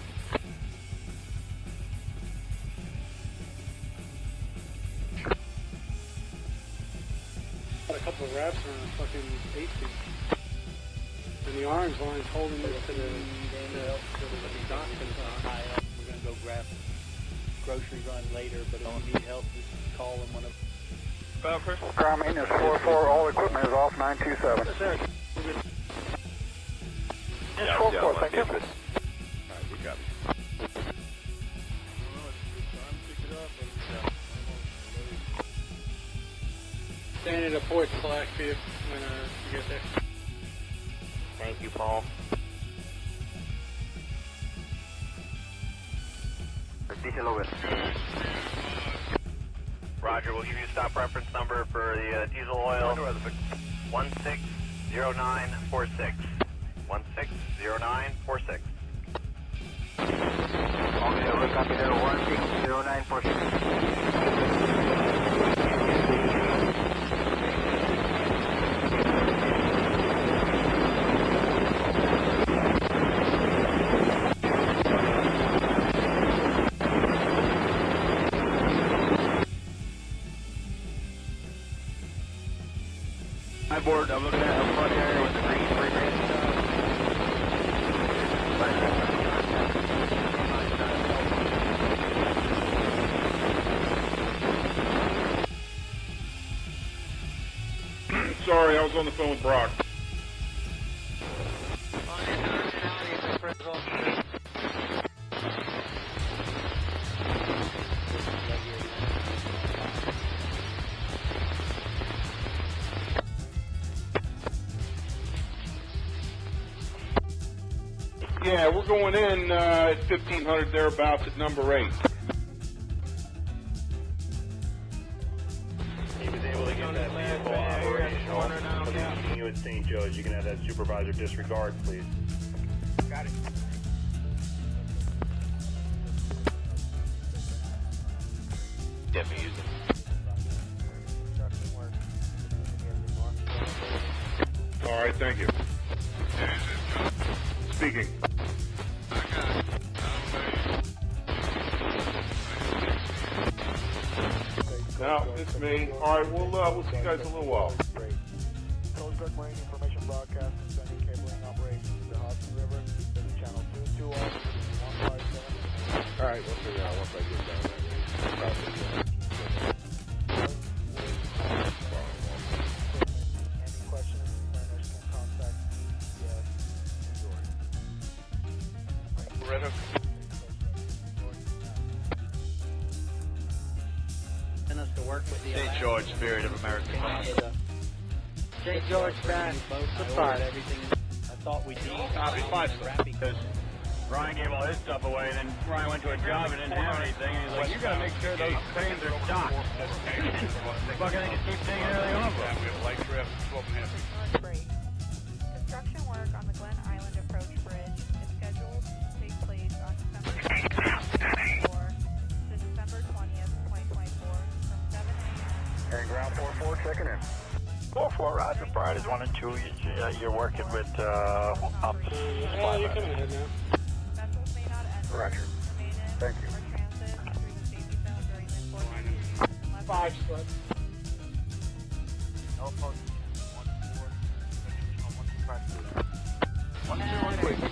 Got a couple of wraps on a fucking 8 feet. And the orange line's holding it to the dock. We're going to go grab grocery run later, but if you need help, just call them whenever. Ground maintenance 4-4, all equipment is off 927. Yes, sir. It's 4-4, thank you. Alright, we got it. Standing at a port flag for you when you get there. Thank you, Paul. Diesel over. Roger, we'll give you a stop reference number for the diesel oil. 160946. 160946. Okay, over, copy there, 160946. My board, I'm looking at a front area with the green stuff. Sorry, I was on the phone with Brock. Yeah, we're going in at 1500 thereabouts at number 8. He was able to get that vehicle operational. Meeting you at St. Joe's. You can have that supervisor disregard, please. Got it. Definitely use it. All right, thank you. Speaking. Now, it's me. All right, we'll see you guys in a little while. Great. Coast Guard Marine Information Broadcast and sending cabling operations to the Hudson River. This is channel 22157. All right, we'll figure out once I get down there. Any questions, mariners can contact USAF. Loretta. Send us to work with the St. George, Spirit of American Life. St. George back. Surprise. Everything I thought we'd need. Copy 5 because Ryan gave all his stuff away, and then Ryan went to a job and didn't have anything, and he's like, you gotta make sure those cranes are docked. Fucking they just keep taking everything off them. We have light drift, 12.5. Break. Construction work on the Glen Island Approach Bridge is scheduled to take place on December 2024 to December 20th, 2024 from 7 a.m. Hey, ground 4-4, checking in. 4-4, Roger. Priorities 1 and 2. You're working with up. Oh, you're coming ahead now. Vessels may not enter Roger. the main end Thank you. or transit through the safety zone during this portion. 5 split. No post. 1-4. 1-2.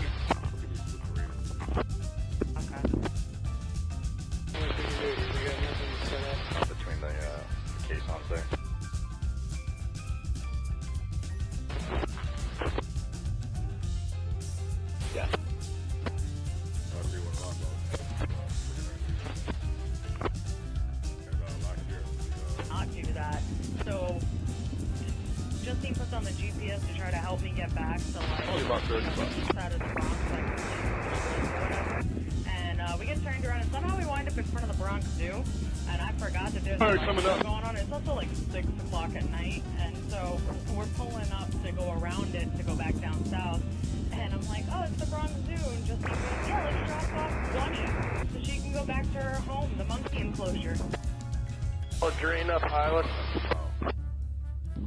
Between the caissons there. Yeah. Not do that. So Justine puts on the GPS to try to help me get back to like Only about 30 bucks. side of the Bronx, like or whatever. And we get turned around, and somehow we wind up in front of the Bronx Zoo. And I forgot that there's a light show going on. It's also like 6 o'clock at night, and so we're pulling up to go around it to go back down south. And I'm like, oh, it's the Bronx Zoo, and Justine goes, yeah, let's drop off Bunny so she can go back to her home, the monkey enclosure. Green up, pilot.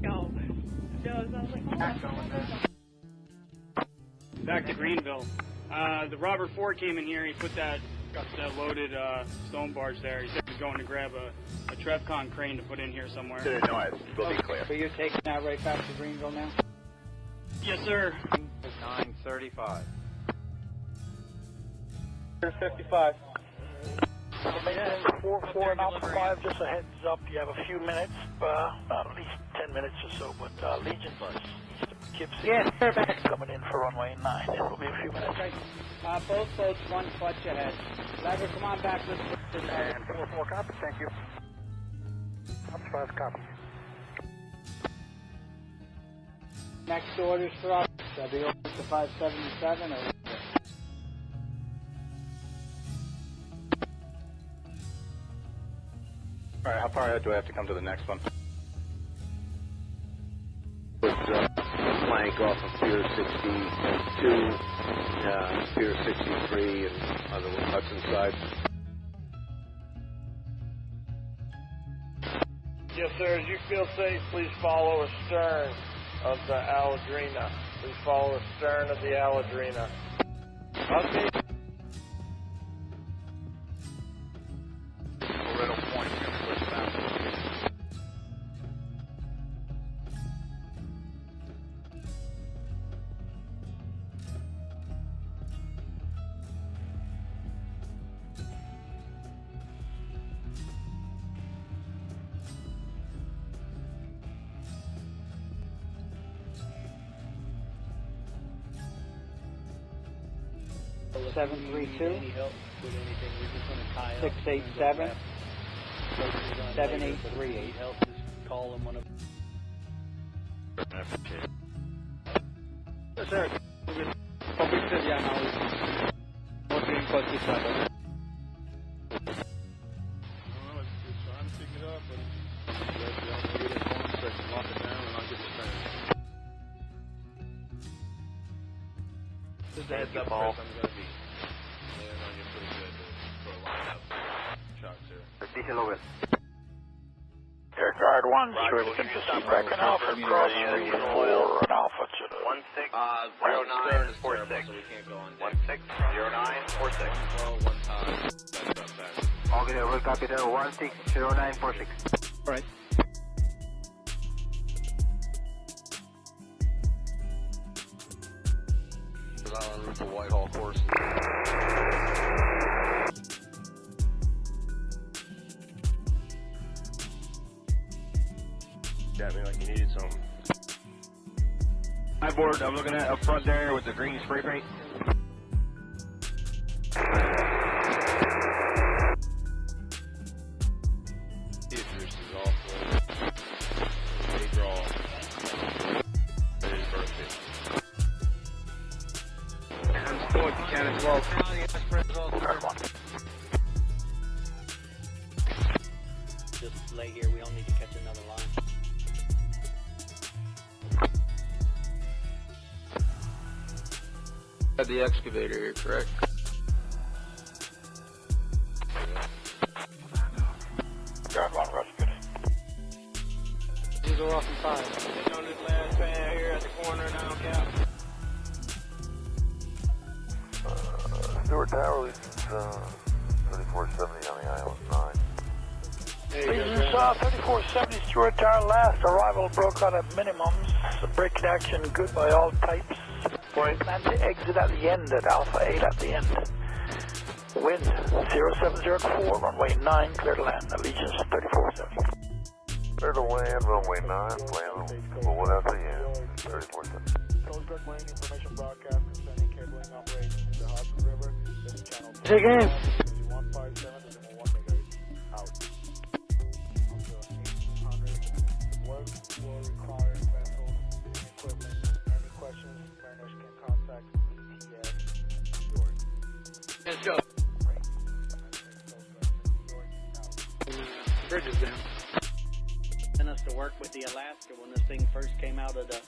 No, so I was like, oh, Back to Greenville. The Robert Ford came in here. He put that loaded stone barge there. He said he was going to grab a Trevcon crane to put in here somewhere. We'll be clear. So you're taking that right back to Greenville now? Yes, sir. 9:35. 55. Maintenance 4-4 and Alpha 5, just a heads up, you have a few minutes, at least 10 minutes or so, but Legion bus, Poughkeepsie, coming in for runway 9, it will be a few minutes. Okay. Both boats, 1 clutch ahead. Lever, come on back. Let's And 4-4, copy, thank you. Alpha 5, copy. Next orders for us. Shall be open to 577 or... All right, how far ahead do I have to come to the next one? Flank off of Pier 62, Pier 63, and on the Hudson side. Yes, sir. As you feel safe, please follow astern of the Aladrina. Please follow astern of the Aladrina. Okay. Little point, push down. Seven 687 7838. Help, just call them one of. Yes, sir. Public City now. What's being close to each other? It's trying to pick it up, but I'll get it one second, lock it down, and I'll get it started. Just a heads up, Chris, I'm going to be laying on you pretty good for a line up shots here. Air Guard 1, sure to get to see back in Alpha, cross 3 and 4 and Alpha to the... 160946. 160946. Okay, we'll copy that 160946. All right. On route to Whitehall course. Got me like you needed something. Hi, board. I'm looking at up front there with the green spray paint. This is awful. They draw. It is perfect. Cannon 12. Just lay here. We don't need to catch another line. Had the excavator here, correct? Guard 1, Rush, good. These are off in 5. On this last fan here at the corner now, Cap. Stewart Tower, release 3470 on the island 9. Legion 3470 Stewart Tower, last arrival broke out at minimums. Brake connection good by all types. Plan to exit at the end at Alpha 8 at the end. Wind 0704, runway 9, clear to land. Allegiance 3470. Clear to land, runway 9, plan forward at the end, 3470. Coast Lane information broadcast concerning cabling operations in the Hudson River. This channel. Say again. 157 is in 1 megahertz. Out. Up to 1800. Work will require vessels and equipment. Any questions, mariners can contact ETS New York. Let's go. Bridge is down. Sent us to work with the Alaska when this thing first came out of the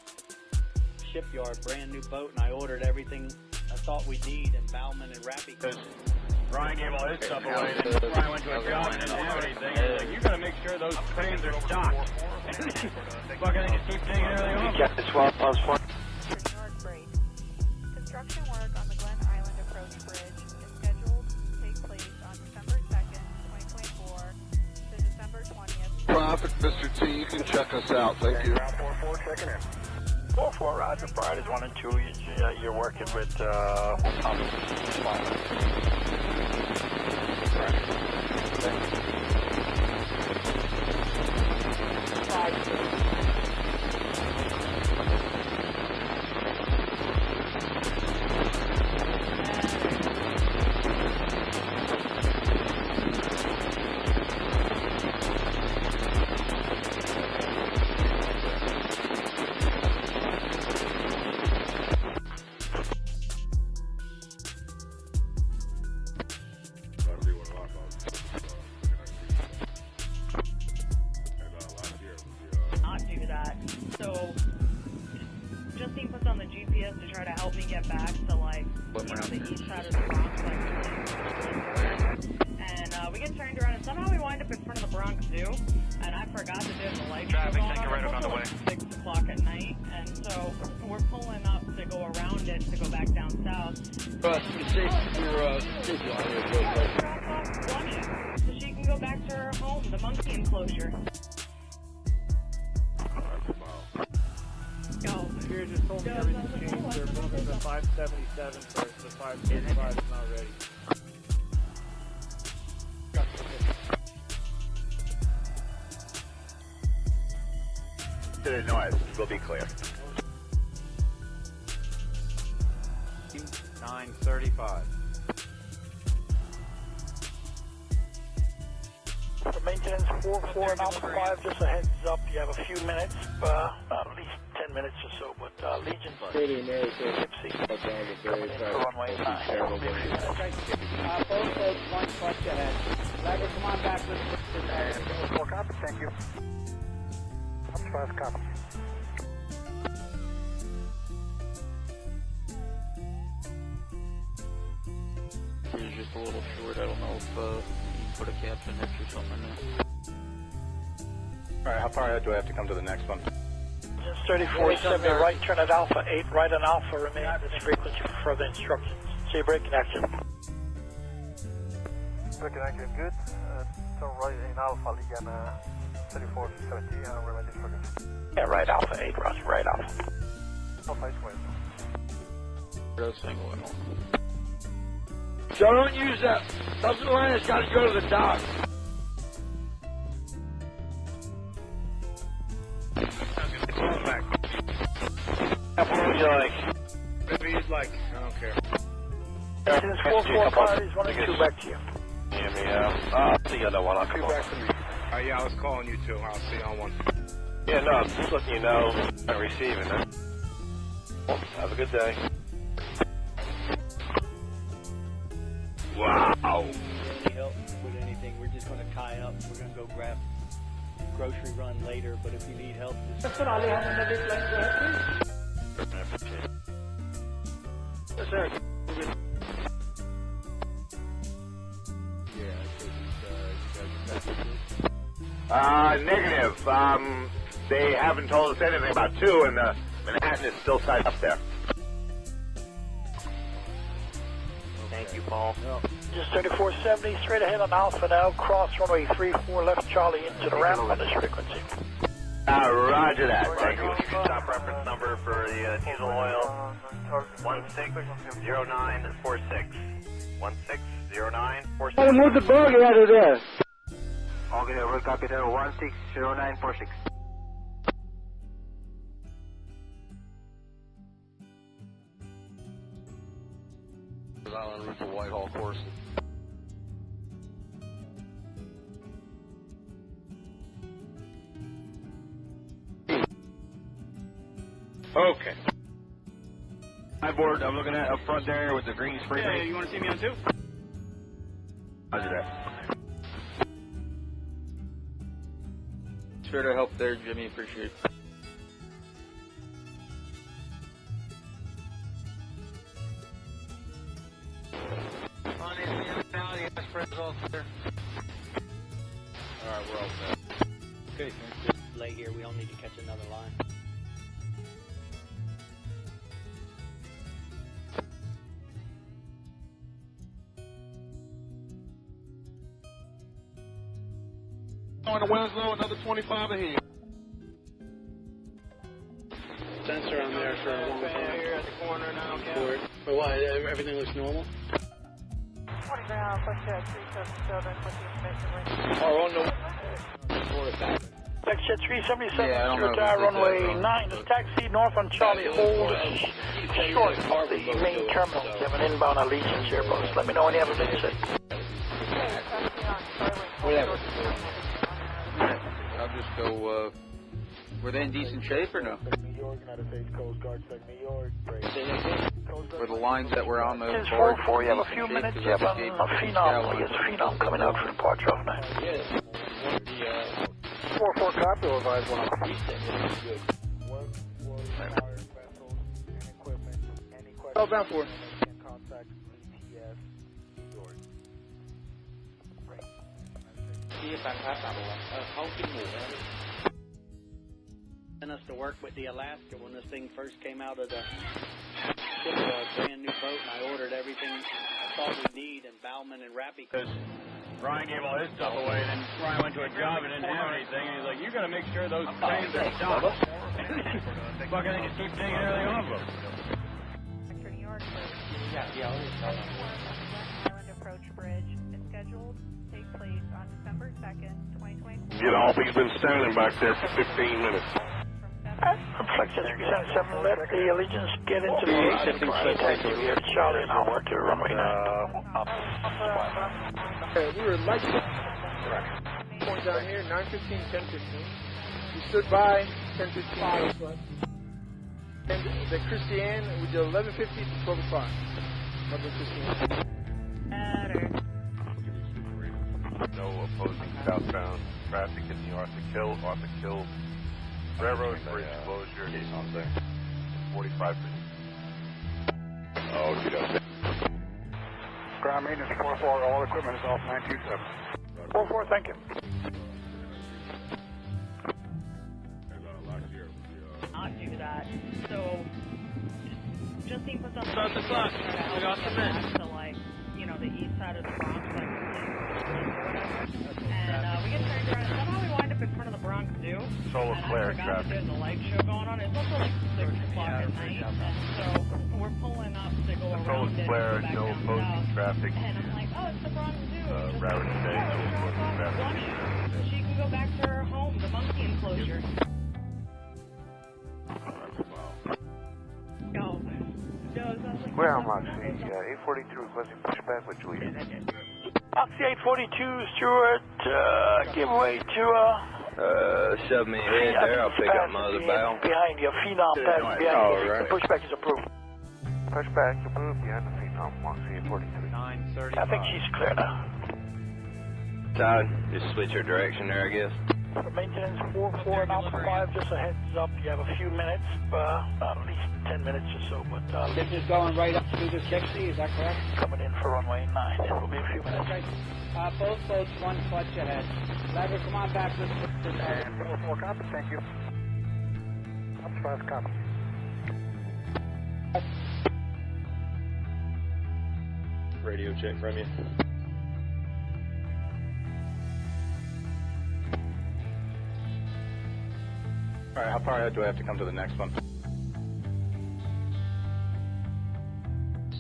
shipyard, brand new boat, and I ordered everything I thought we'd need, and Bauman and Rappy. Ryan gave all his stuff away, and then Ryan went to a job and didn't have anything. And he's like, you gotta make sure those cranes are stocked. Fucking they just keep taking everything off. Captain 12, pause 4. North Break. Construction work on the Glen Island Approach Bridge is scheduled to take place on December 2nd, 2024 to December 20th. Prophet, Mr. T, you can check us out. Thank you. 4-4 checking in. 4-4, Roger. Priorities 1 and 2. You're working with enthusiast to try to help me get back to, like, you know, the east side of the Bronx, and we get turned around, and somehow we wind up in front of the Bronx Zoo, and I forgot that there's a light show going on. It's also like 6 o'clock at night, and so we're pulling up to go around it to go back down south. So she can go back to her home, the monkey enclosure. Here just told me everything's changed. They're moving to 577 first. The 575 is not ready. To the north, we'll be clear. 935. For maintenance 44 and Alpha 5, just a heads up, you have a few minutes, at least 10 minutes or so, but Legion Gypsy coming in for runway 9. It'll be a few minutes. Both those one clutch ahead. Driver, come on back with the 4 copy, thank you. Up to 5 copy. It's just a little short. I don't know if you can put a caption X or something in there. Alright, how far ahead do I have to come to the next one? Just 3470 right, turn at Alpha 8, right on Alpha, remain at this frequency for further instructions. See you breaking action. Breaking action, good. Turn right in Alpha, again, 3470, remain this frequency. Yeah, right Alpha 8, Roger, right Alpha. Alpha 8 squared. That's thing going on. So don't use that. That's the line that's got to go to the dock. What would you like? Maybe you'd like. I don't care. Since 445 is 1 and 2 back to you. Yeah, I'll see you on the one. I'll come back to me. Yeah, I was calling you too. I'll see you on one. Yeah, no, I'm just letting you know I'm receiving it. Well, have a good day. Wow. Any help with anything, we're just going to tie up. We're going to go grab grocery run later, but if you need help, just... I appreciate it. Yes, sir. Negative. They haven't told us anything about 2, and the Manhattan is still tied up there. Thank you, Paul. Just 3470, straight ahead on Alpha now, cross runway 34, left Charlie into the ramp on this frequency. Roger that. Thank you. Stop reference number for the diesel oil, 160946. 160946. Move the buggy out of there. Okay, over copy there, 160946. Island route to Whitehall course. Okay. My board, I'm looking at up front there with the green spray. Yeah, you want to see me on 2? Roger that. Sure to help there, Jimmy. Appreciate it. Alright, we're all set. Okay, just lay here. We don't need to catch another line. On the Winslow, another 25 ahead. Sensor on there for a long time. Here at the corner now, Captain. But why? Everything looks normal? 20 ground, push that 377, put the information right. Oh, on the... Section 377, retire runway 9, just taxi north on Charlie, hold short of the main terminal. You have an inbound Allegiance here, boss. Let me know when you have a minute. Whatever. I'll just go, were they in decent shape or no? Were the lines that were on the It's 4-4, you have a few minutes, you have a Phenom, yes, Phenom coming out for departure off 9. 4-4 copy, advise 1 on. Southbound 4. Contact ETS York. ที่ฟังภาษาบอกว่าเขากินหมูแล้ว Sent us to work with the Alaska when this thing first came out of the shipyard, brand new boat, and I ordered everything I thought we'd need in Bauman and Rappy. Because Ryan gave all his stuff away, and then Ryan went to a job and didn't have anything, and he's like, you got to make sure those planes are stopped. Fucking they just keep taking everything off them. Sector New York Bridge. Island Approach Bridge is scheduled to take place on December 2nd, 2024. Get off. He's been standing back there for 15 minutes. Complexities 7, let the Allegiance get into the aviation. Charlie and I'll work to runway 9. We were like point down here, 9:15, 10:15. We stood by 10:15. And the Christiane, we did 11:50 to 12 o'clock. No opposing southbound traffic in the Arthur Kill Railroad Bridge closure. 45 minutes. Oh, okay. Ground maintenance 4-4, all equipment is off 927. 4-4, thank you. Not do that. So, just need to put something. Start the clock. We got the men. To like, you know, the east side of the Bronx, like, and we get turned around. Somehow we wind up in front of the Bronx Zoo. Solar flare traffic. traffic. There's a light show going on. It's also like 6 o'clock at night, and so we're pulling up to go around Solar it. flare, Back no down opposing south. traffic. And I'm like, oh, it's the Bronx Zoo. Route today, no opposing traffic. She can go back to her home, the monkey enclosure. Ground Moxie, 842 requesting pushback with Juliet. Moxie 842, Stuart, give way to, Shove me ahead there, I'll pick up my other bow. behind you, Phenom pass behind you. The pushback is approved. Pushback approved behind the Phenom, Moxie 843. 9:30. I think she's clear now. Todd, just switch your direction there, I guess. For maintenance 4-4 and Alpha 5, just a heads up, you have a few minutes, at least 10 minutes or so, but They're just going right up through the 60, is that correct? coming in for runway 9, it will be a few minutes. Okay. Both boats, one clutch ahead. Lever, come on back. Let's put this And 4-4 copy, thank you. That's 5 copy. Radio check from you. Alright, how far ahead do I have to come to the next one?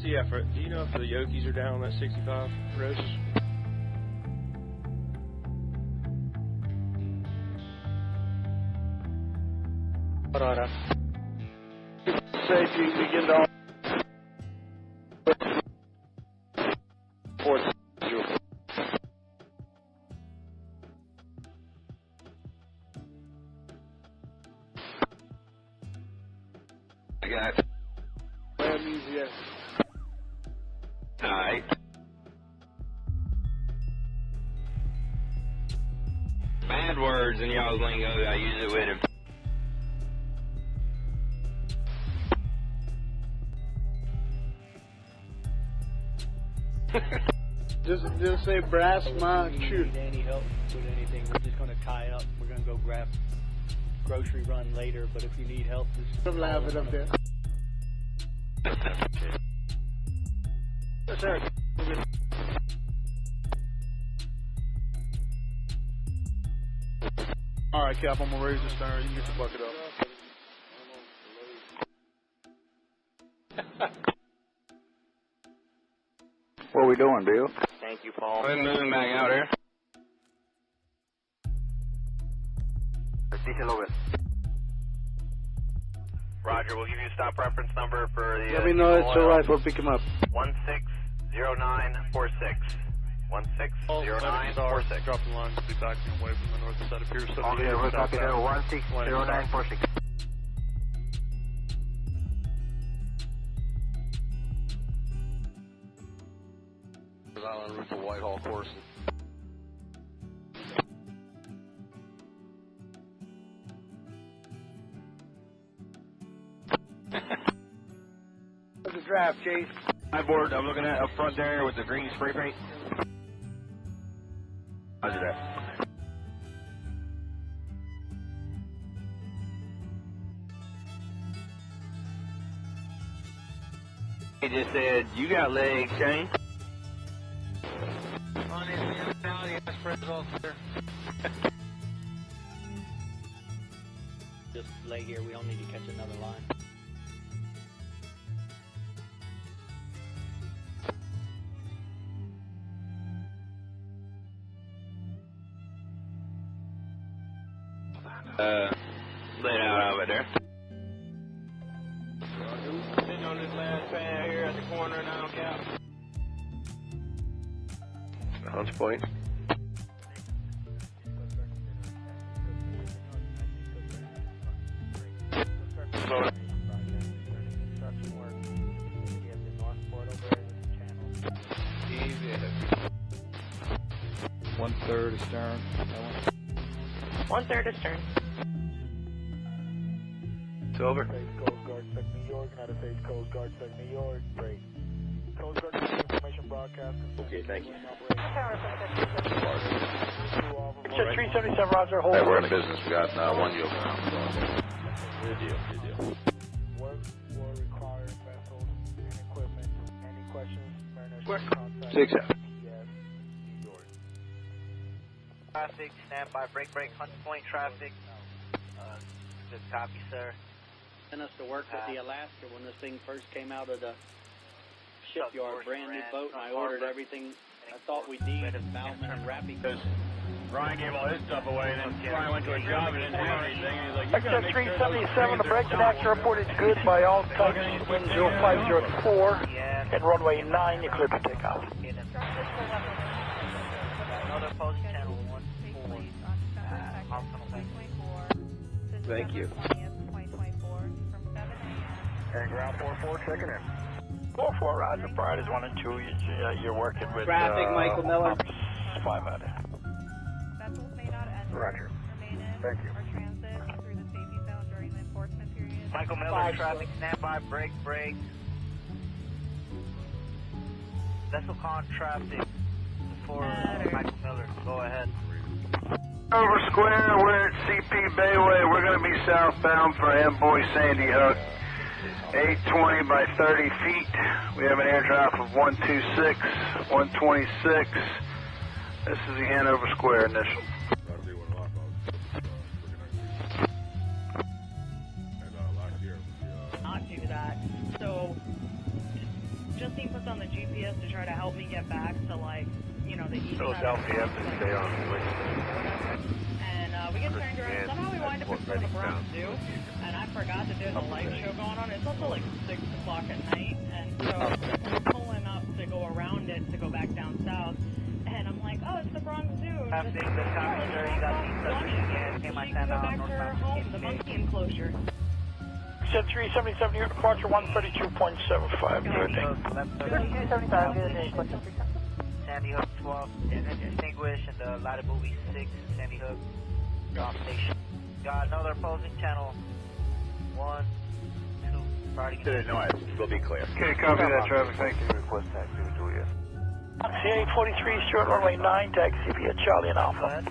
CF, do you know if the Yokies are down on that 65 Roses? Alright. Safety, begin to Port. I got it. Yes. Alright. Bad words in y'all's lingo, I use it with him. Just say brass man If you need any help with anything, we're just going to tie up. We're going to go grab grocery run later, but if you need help, just I'm laughing up there. Yes, sir. Alright, Cap, I'm gonna raise the stern. You can get the bucket up. What are we doing, Bill? Thank you, Paul. I'm moving back out here. Roger, we'll give you a stop reference number for the... Let me know it's alright, we'll pick him up. 160946. 160946. Drop the line, be backing away from the north side of Pier 78. Okay, we're copy there, 160946. Island roof of Whitehall course. What's the draft, Chase? My board, I'm looking at up front there with the green spray paint. Roger that. He just said, you got legs, Shane. Just lay here. We don't need to catch another line. Laid out over there. Sitting on this last pad here at the corner now, Cap. Hunts point. Slow. 1/3 astern. 1/3 astern. It's over. Coast Guard, Sec New York, United States Coast Guard, Sec New York, break. Coast Guard information broadcast. Okay, thank you. Check 377, Roger, hold. Hey, we're in business. We got one yoke now. Good deal, good deal. Work will require vessels and equipment. Any questions? Mariners contact. 6F. Traffic, stand by, break, Hunt Point traffic. Good copy, sir. Sent us to work with the Alaska when this thing first came out of the shipyard, brand new boat, and I ordered everything I thought we'd need, and Bauman and Rappy. Because Ryan gave all his stuff away, and then Ryan went to a job and didn't have anything, and he's like, you gotta Except make sure those 377, the cranes break are and action docked. report is good by all types. Wind 0504 and runway 9, you clear for takeoff. Another opposing channel 1. Thank you. And ground 44 checking in. 44, Roger. Priorities 1 and 2. You're working with Traffic, Michael Miller. 5 out there. Vessels may not enter, Roger. remain in, Thank you. or transit through the safety zone during the enforcement period. Michael Miller, traffic, stand by, break. Vessel con traffic for Michael Miller. Go ahead. Over square, we're at CP Bayway. We're going to be southbound for Amboy Sandy Hook. 820 by 30 feet. We have an air draft of 126, 126. This is the Hanover Square initial. Not do that. So Justine puts on the GPS to try to help me get back to, like, you know, the east side. LCF to stay on the way. And we get turned around. Somehow we wind up in front of the Bronx Zoo, and I forgot that there's a live show going on. It's also like 6 o'clock at night, and so we're pulling up to go around it to go back down south. And I'm like, oh, it's the Bronx Zoo. Traffic, good copy, sir. You got the submission again. She can go back to her home, the monkey enclosure. Said 377, your departure 132.75. Good thing. 375, good. Sandy Hook 12, extinguish, and the ladder movie 6, Sandy Hook, off station. Got another opposing channel. 1, 2, starting. We'll be clear. Okay, copy that traffic. Thank you. Request taxi to Juliet. CA 43, short runway 9, taxi via Charlie and Alpha.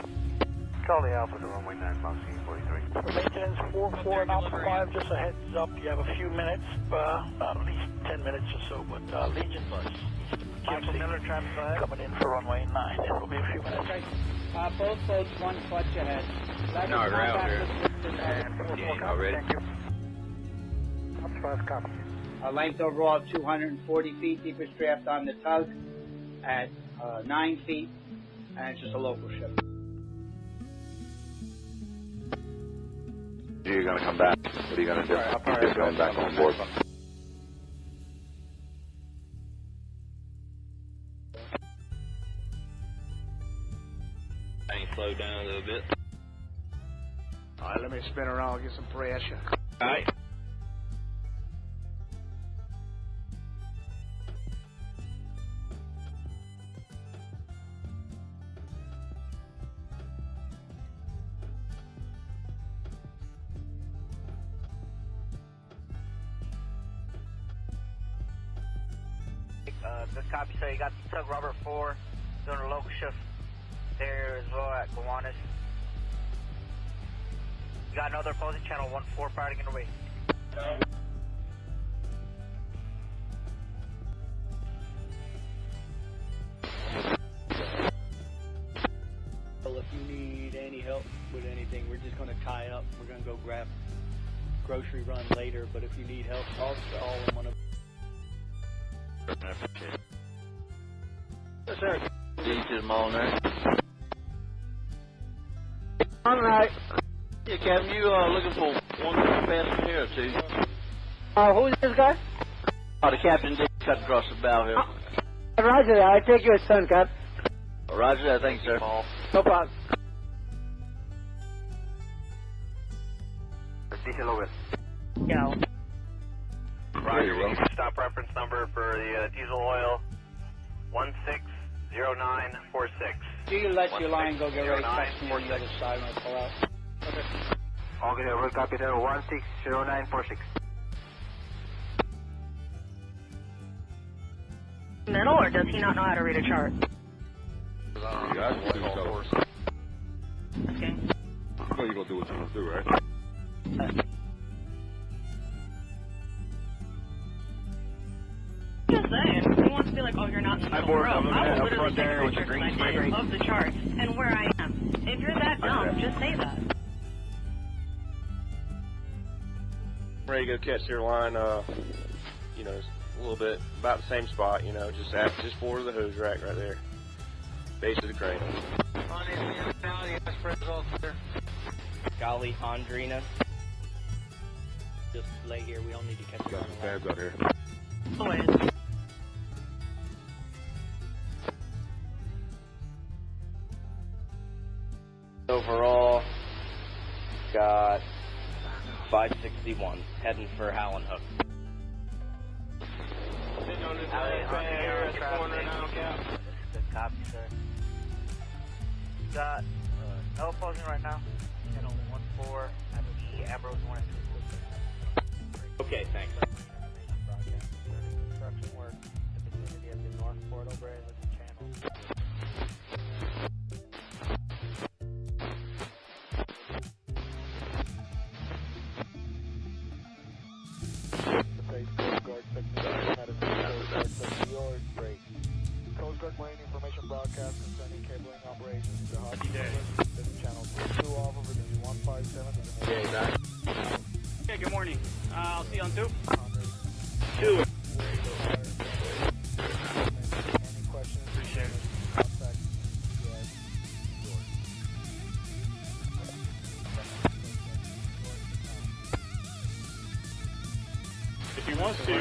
Charlie Alpha to runway 9, Moxie 43. Maintenance 44 and Alpha 5, just a heads up, you have a few minutes, at least 10 minutes or so, but Legion Michael Miller, traffic, go ahead. coming in for runway 9, it will be a few minutes. Both boats 1 clutch ahead. No, we're out here. Yeah, already. That's 5 copy. A length overall of 240 feet, deepest draft on the tug at 9 feet, and it's just a local ship. You're going to come back. What are you going to do? You're just going back on board. I need to slow down a little bit. Alright, let me spin around, get some pressure. Alright. Good copy, sir. You got the tug Robert 4 doing a local shift there as well at Gowanus. You got another opposing channel 1-4 firing in the way. Well, if you need any help with anything, we're just going to tie up. We're going to go grab grocery run later, but if you need help, I'll call them on a... Yes, sir. Lead to the mall now. All right. Yeah, Captain, you looking for one passenger here or two? Who's this guy? Oh, the captain just cut across the bow here. Roger that. I take your son, Cap. Roger that, thanks, sir. No problem. Diesel over. Go. Roger, you can stop reference number for the diesel oil 160946. Do you let your line go get ready to catch me on the other side when I pull out? Okay. Okay, we'll copy there 160946. Middle, or does he not know how to read a chart? Okay. Well, you're going to do what you're going to do, right? Just saying. He wants to be like, oh, you're not in the middle row. I will literally take a picture tonight of the chart and where I am. If you're that dumb, just say that. Ready to go catch their line, you know, a little bit, about the same spot, you know, just forward of the hose rack right there. Base of the crane. Golly, Andrina. Just lay here. We don't need to catch you. Got some fabs out here. Always. Overall, got 561, heading for Howland Hook. Good copy, sir. You got no opposing right now. Channel 1-4 at the Ambrose 1 and 2. Okay, thanks. Construction work in the vicinity of the North Portal Bridge with the channel. Coast Guard Marine information broadcast concerning cabling operations to Hockey Day. This is channel 2 off over the 157. Okay, good morning. I'll see you on 2. 2. Any questions? Appreciate it. Contact If he wants to, can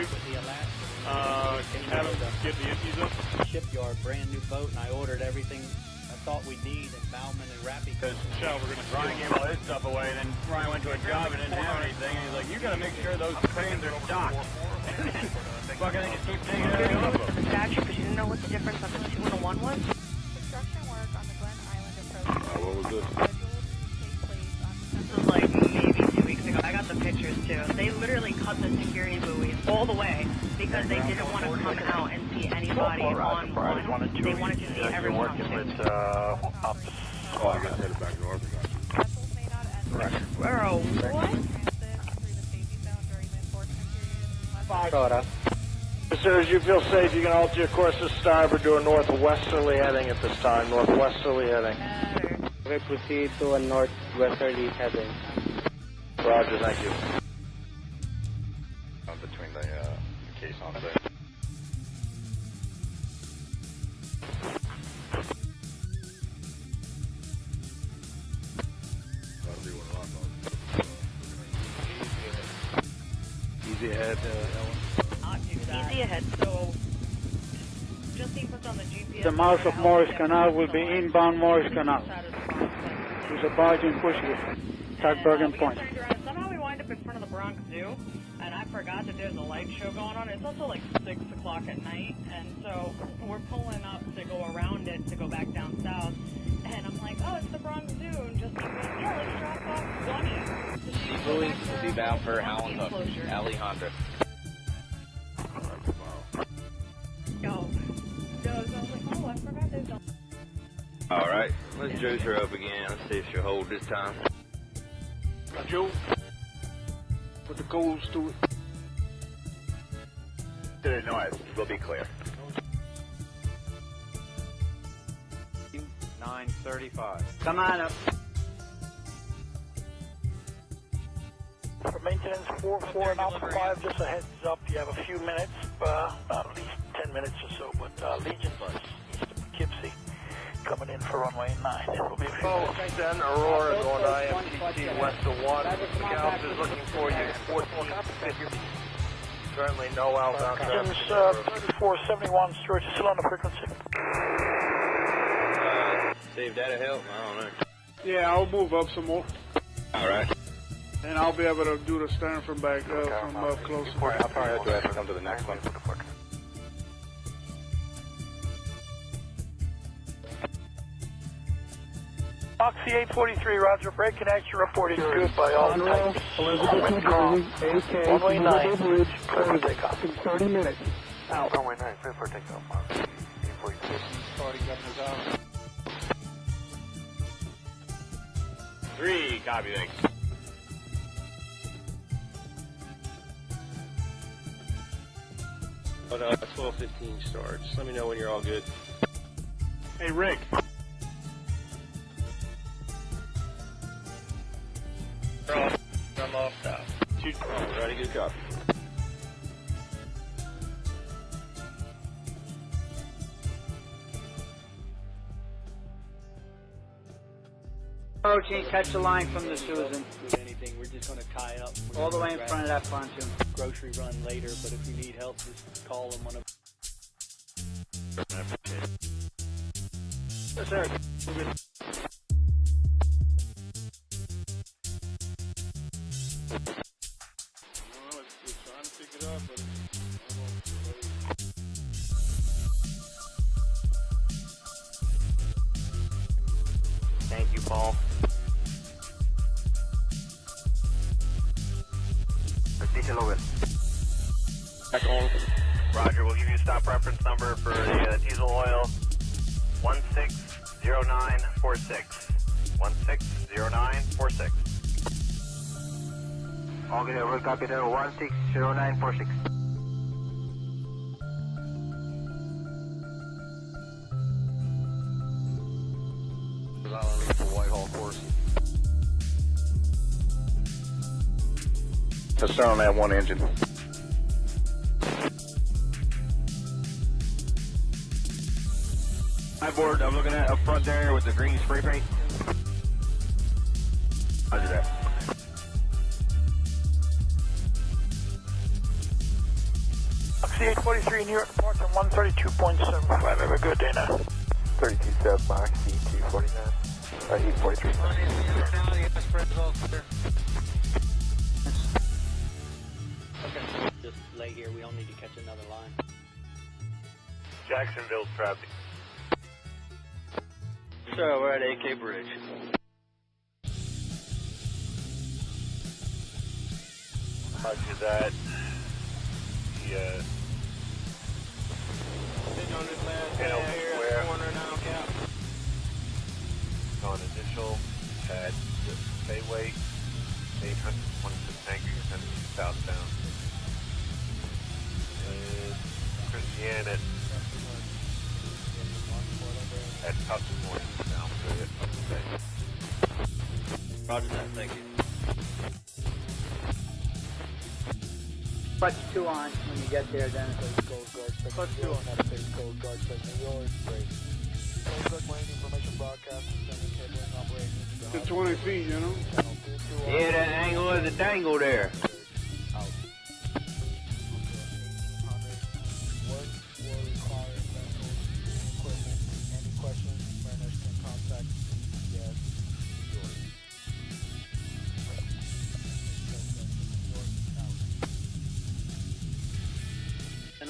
you have him get the empties up? Shipyard, brand new boat, and I ordered everything I thought we'd need in Bauman and Rappy. Because Michelle, we're going to Ryan gave all his stuff away, and then Ryan went to a job and didn't have anything, and he's like, you got to make sure those cranes are docked. Fucking they just keep taking everything off of them. Statue, because you didn't know what the difference of the 2 and a 1 was? Construction work on the Glen Island approach. What was this? This was like maybe 2 weeks ago. I got the pictures too. They literally cut the security buoys all the way because they didn't want to come out and see anybody on one. They wanted to see everyone on 2. Oh, I got headed back north. Bro, what? Sir, as you feel safe, you can alter your course to starboard to a northwesterly heading at this time. Northwesterly heading. We proceed to a northwesterly heading. Roger, thank you. Between the case on there. Easy ahead, Ellen. Not do that. Easy ahead, so just see what's on the GPS. The mouth of Morse Canal will be inbound Morse Canal. There's a barge in Pushkis, Bergen Point. Somehow we wind up in front of the Bronx Zoo, and I forgot that there's a light show going on. It's also like 6 o'clock at night, and so we're pulling up to go around it to go back down south. And I'm like, oh, it's the Bronx Zoo, and just like, yeah, let's drop off Bunny. Buoy will be bound for Howland Hook, Alejandra. Yo. All right, let's juice her up again. Let's see if she'll hold this time. Joe, put the coals to it. To the north, we'll be clear. 935. Come on up. For maintenance, 4-4 and Alpha 5, just a heads up, you have a few minutes, at least 10 minutes or so, but Legion bus east of Poughkeepsie coming in for runway 9. It will be a few minutes. 10, Aurora going to IMTT west of 1. Scout is looking for you, 1450. Currently no outbound traffic. Engines 3471, Stuart, you still on the frequency? See if that'll help. I don't know. Yeah, I'll move up some more. All right. And I'll be able to do the stern from back from up closer. I'll probably have to have to come to the next one. Oxy 843, Roger. Break connection reporting good by all types. Elizabeth, New Jersey, AK, Runway 9, Bridge, clear for takeoff. in 30 minutes. Out. Runway 9, clear for takeoff. 842. Starting governor's out. 3, copy, thanks. But 12:15 starts. Let me know when you're all good. Hey, Rick. I'm off stop. Ready, good copy. Approaching, catch the line from the Susan. With anything, we're just going to tie up. All the way in front of that pontoon. Grocery run later, but if you need help, just call them on a. Yes, sir. We're trying to pick it up, but Thank you, Paul. Diesel over. Back on. Roger, we'll give you a stop reference number for the diesel oil. 160946. 160946. Okay, we'll copy there, 160946. Whitehall course. So start on that one engine. Hi, board. I'm looking at up front there with the green spray paint. Roger that. Oxy 843, New York, departure 132.75. Have a good day now. 32.7, Oxy 249. 843. Just lay here. We don't need to catch another line. Jacksonville's traffic. So we're at AK Bridge. Roger that. Yeah. sitting on this last Hit pad him here square. at the corner now, Cap. On initial at Bayway, 826 anchor, you're sending you southbound. And Christiane at Custom Point, down to it. Roger that, thank you. Clutch 2 on when you get there, then it's Coast Guard. Clutch 2 on that base Coast Guard. New York, great. Coast Guard Marine Information Broadcast, sending cabling operations. To 20 feet, you know? Yeah, that angle is a dangle there.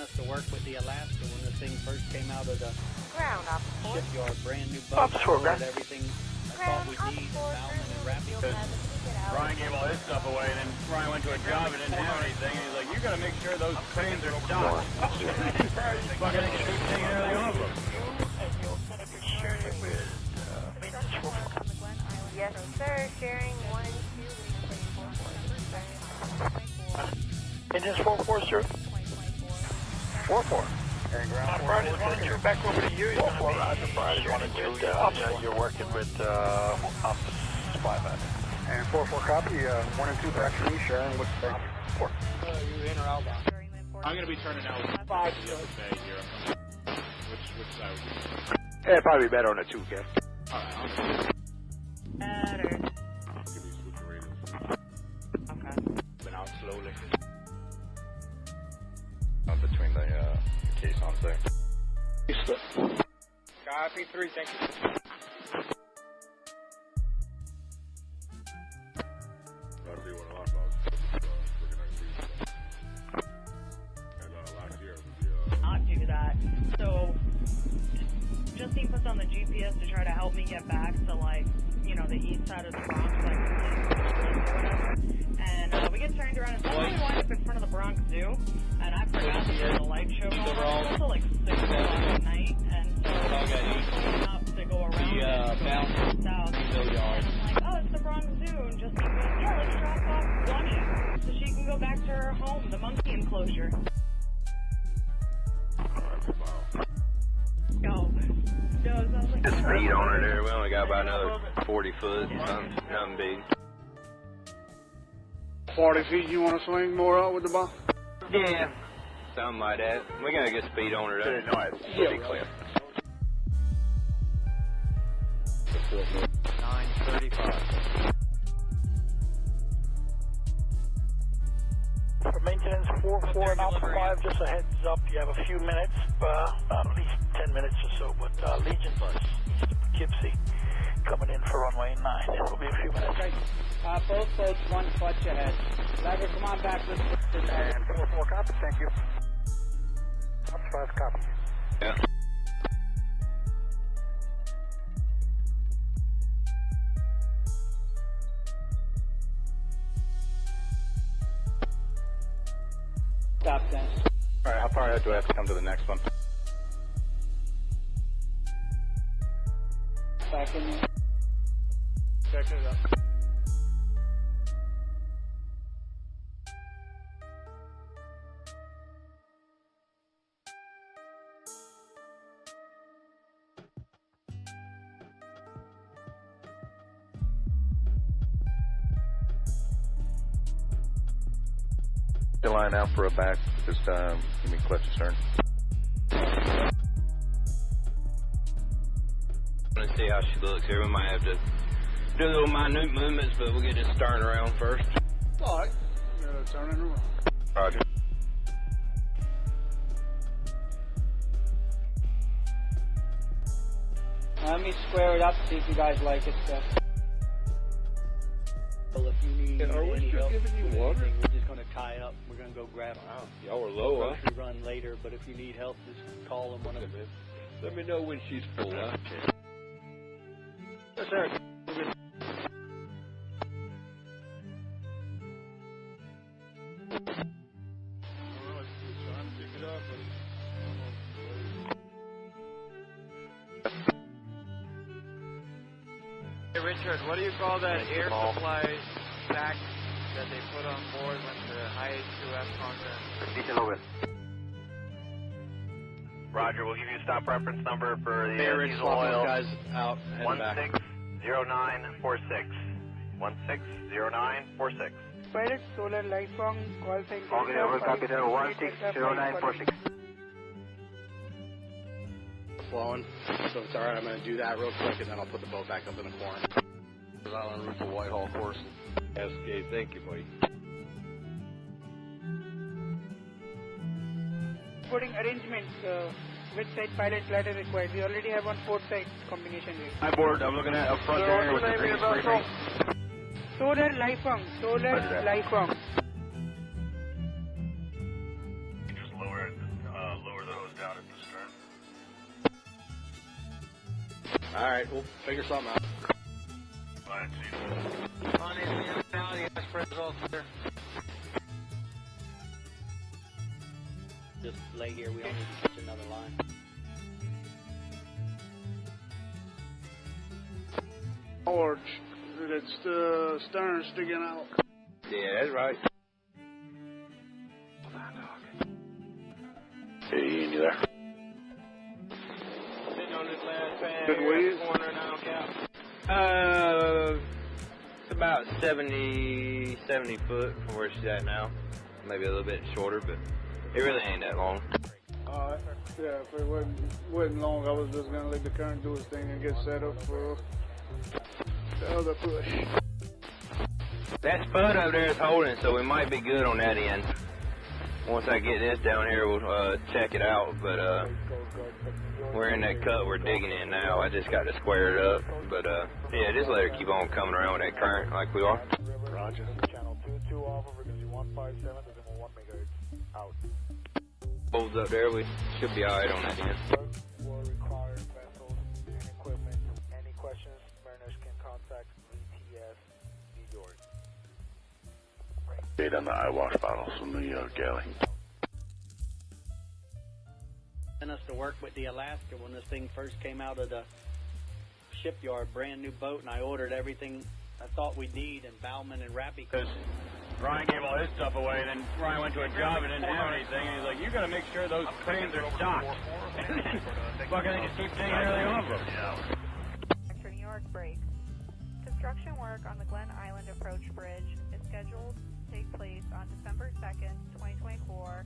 us to work with the Alaska when this thing first came out of the Ground up shipyard, brand new boat, Up for and everything I thought we'd need, Bowman and Rappy. Brian gave all his stuff away, and then Brian went to a job and didn't have anything, and he's like, you gotta make sure those cranes are stocked. Fucking taking everything off them. Sir, sharing 1 and 2, Engines 4-4, sir. 4-4. Fridays 1 and 2, back over to you. 4-4, Roger. Fridays 1 and 2, You're working with Office 500. And 4-4 copy, 1 and 2 back to me, sharing with 4. You in or outbound? I'm going to be turning out 5, the other bay here. Which side would you? Yeah, probably better on the 2, Kev. Alright, I'll Better. give me switch your radios. Okay. Been out slowly. Between the caissons there. Copy 3, thank you. That'll be one of our dogs. Looking at these. And last year, Not do that. So, Justine puts on the GPS to try to help me get back to, like, you know, the east side of the Bronx, like, or whatever. And we get turned around and somehow we wind up in front of the Bronx Zoo. And I forgot that there's a light show going on. It's also like 6 o'clock at night. And so we're pulling up to go around and south. And I'm like, oh, it's the Bronx Zoo. And Justine goes, yeah, let's drop off Bunny so she can go back to her home, the monkey enclosure. No, sounds like The speed on her there, we only got about another 40 foot, nothing big. 40 feet, you want to swing more out with the ball? Yeah, something like that. We gotta get speed on her though. No, it's pretty clear. 9:35. For maintenance 4-4 and Alpha 5, just a heads up, you have a few minutes, at least 10 minutes or so, but Legion bus east of Poughkeepsie coming in for runway 9. It'll be a few minutes. Okay. Both boats, 1 clutch ahead. Driver, come on back. Let's put this And 4-4 copy, thank you. Office 5 copy. Yeah. Stop, then. Alright, how far ahead do I have to come to the next one? Second. Checking it up. The line out for a back. Just give me clutch astern. Let's see how she looks here. We might have to do little minute movements, but we'll get this stern around first. Alright, turn it around. Roger. Let me square it up, see if you guys like it, Steph. Well, if you need are we any still help giving you with water? anything, we're just going to tie up. We're going to go grab Y'all were low, huh? grocery run later, but if you need help, just call them one of them. Let me know when she's full, huh? Yes, sir. Hey Richard, what do you call that air supply sack that they put on board when the IH2F contract? Detail over. Roger, we'll give you a stop reference number for the diesel oil. Guys out, heading back. 160946. 160946. Pilot Solar Lifelong call sign. Okay, over, copy that. 160946. Flowing, so it's alright. I'm going to do that real quick and then I'll put the boat back up in the corner. Island route for Whitehall course. SK, thank you, buddy. Boarding arrangements, which side pilot ladder required? We already have on 4 side combination rate. Hi board, I'm looking at up front there with the green spray paint. Solar Lifelong, Solar Lifelong. Just lower the hose down at the stern. Alright, we'll figure something out. Fine, see you. On the municipality, express all clear. Just lay here. We don't need to catch another line. Or with that stern sticking out. Yeah, that's right. Hey, Ian, you there? Sitting on this last pad Good here at ways? the corner now, Cap. It's about 70 foot from where she's at now. Maybe a little bit shorter, but it really ain't that long. Yeah, if it wasn't long, I was just gonna let the current do its thing and get set up for the other push. That spud over there is holding, so we might be good on that end. Once I get this down here, we'll check it out, but we're in that cut we're digging in now. I just got to square it up, but yeah, just let her keep on coming around with that current like we are. Roger. Channel 22 off of frequency 157, decimal 1 megahertz. Out. Holds up there, we should be alright on that end. Will require vessels and equipment. Any questions, mariners can contact VTS New York. Date on the eyewash bottles from the galley. Sent us to work with the Alaska when this thing first came out of the shipyard, brand new boat, and I ordered everything I thought we'd need, and Bauman and Rappy. Ryan gave all his stuff away, and then Ryan went to a job and didn't have anything, and he's like, you gotta make sure those cranes are docked. Fucking they just keep taking everything off them. Sector New York break. Construction work on the Glen Island Approach Bridge is scheduled to take place on December 2nd, 2024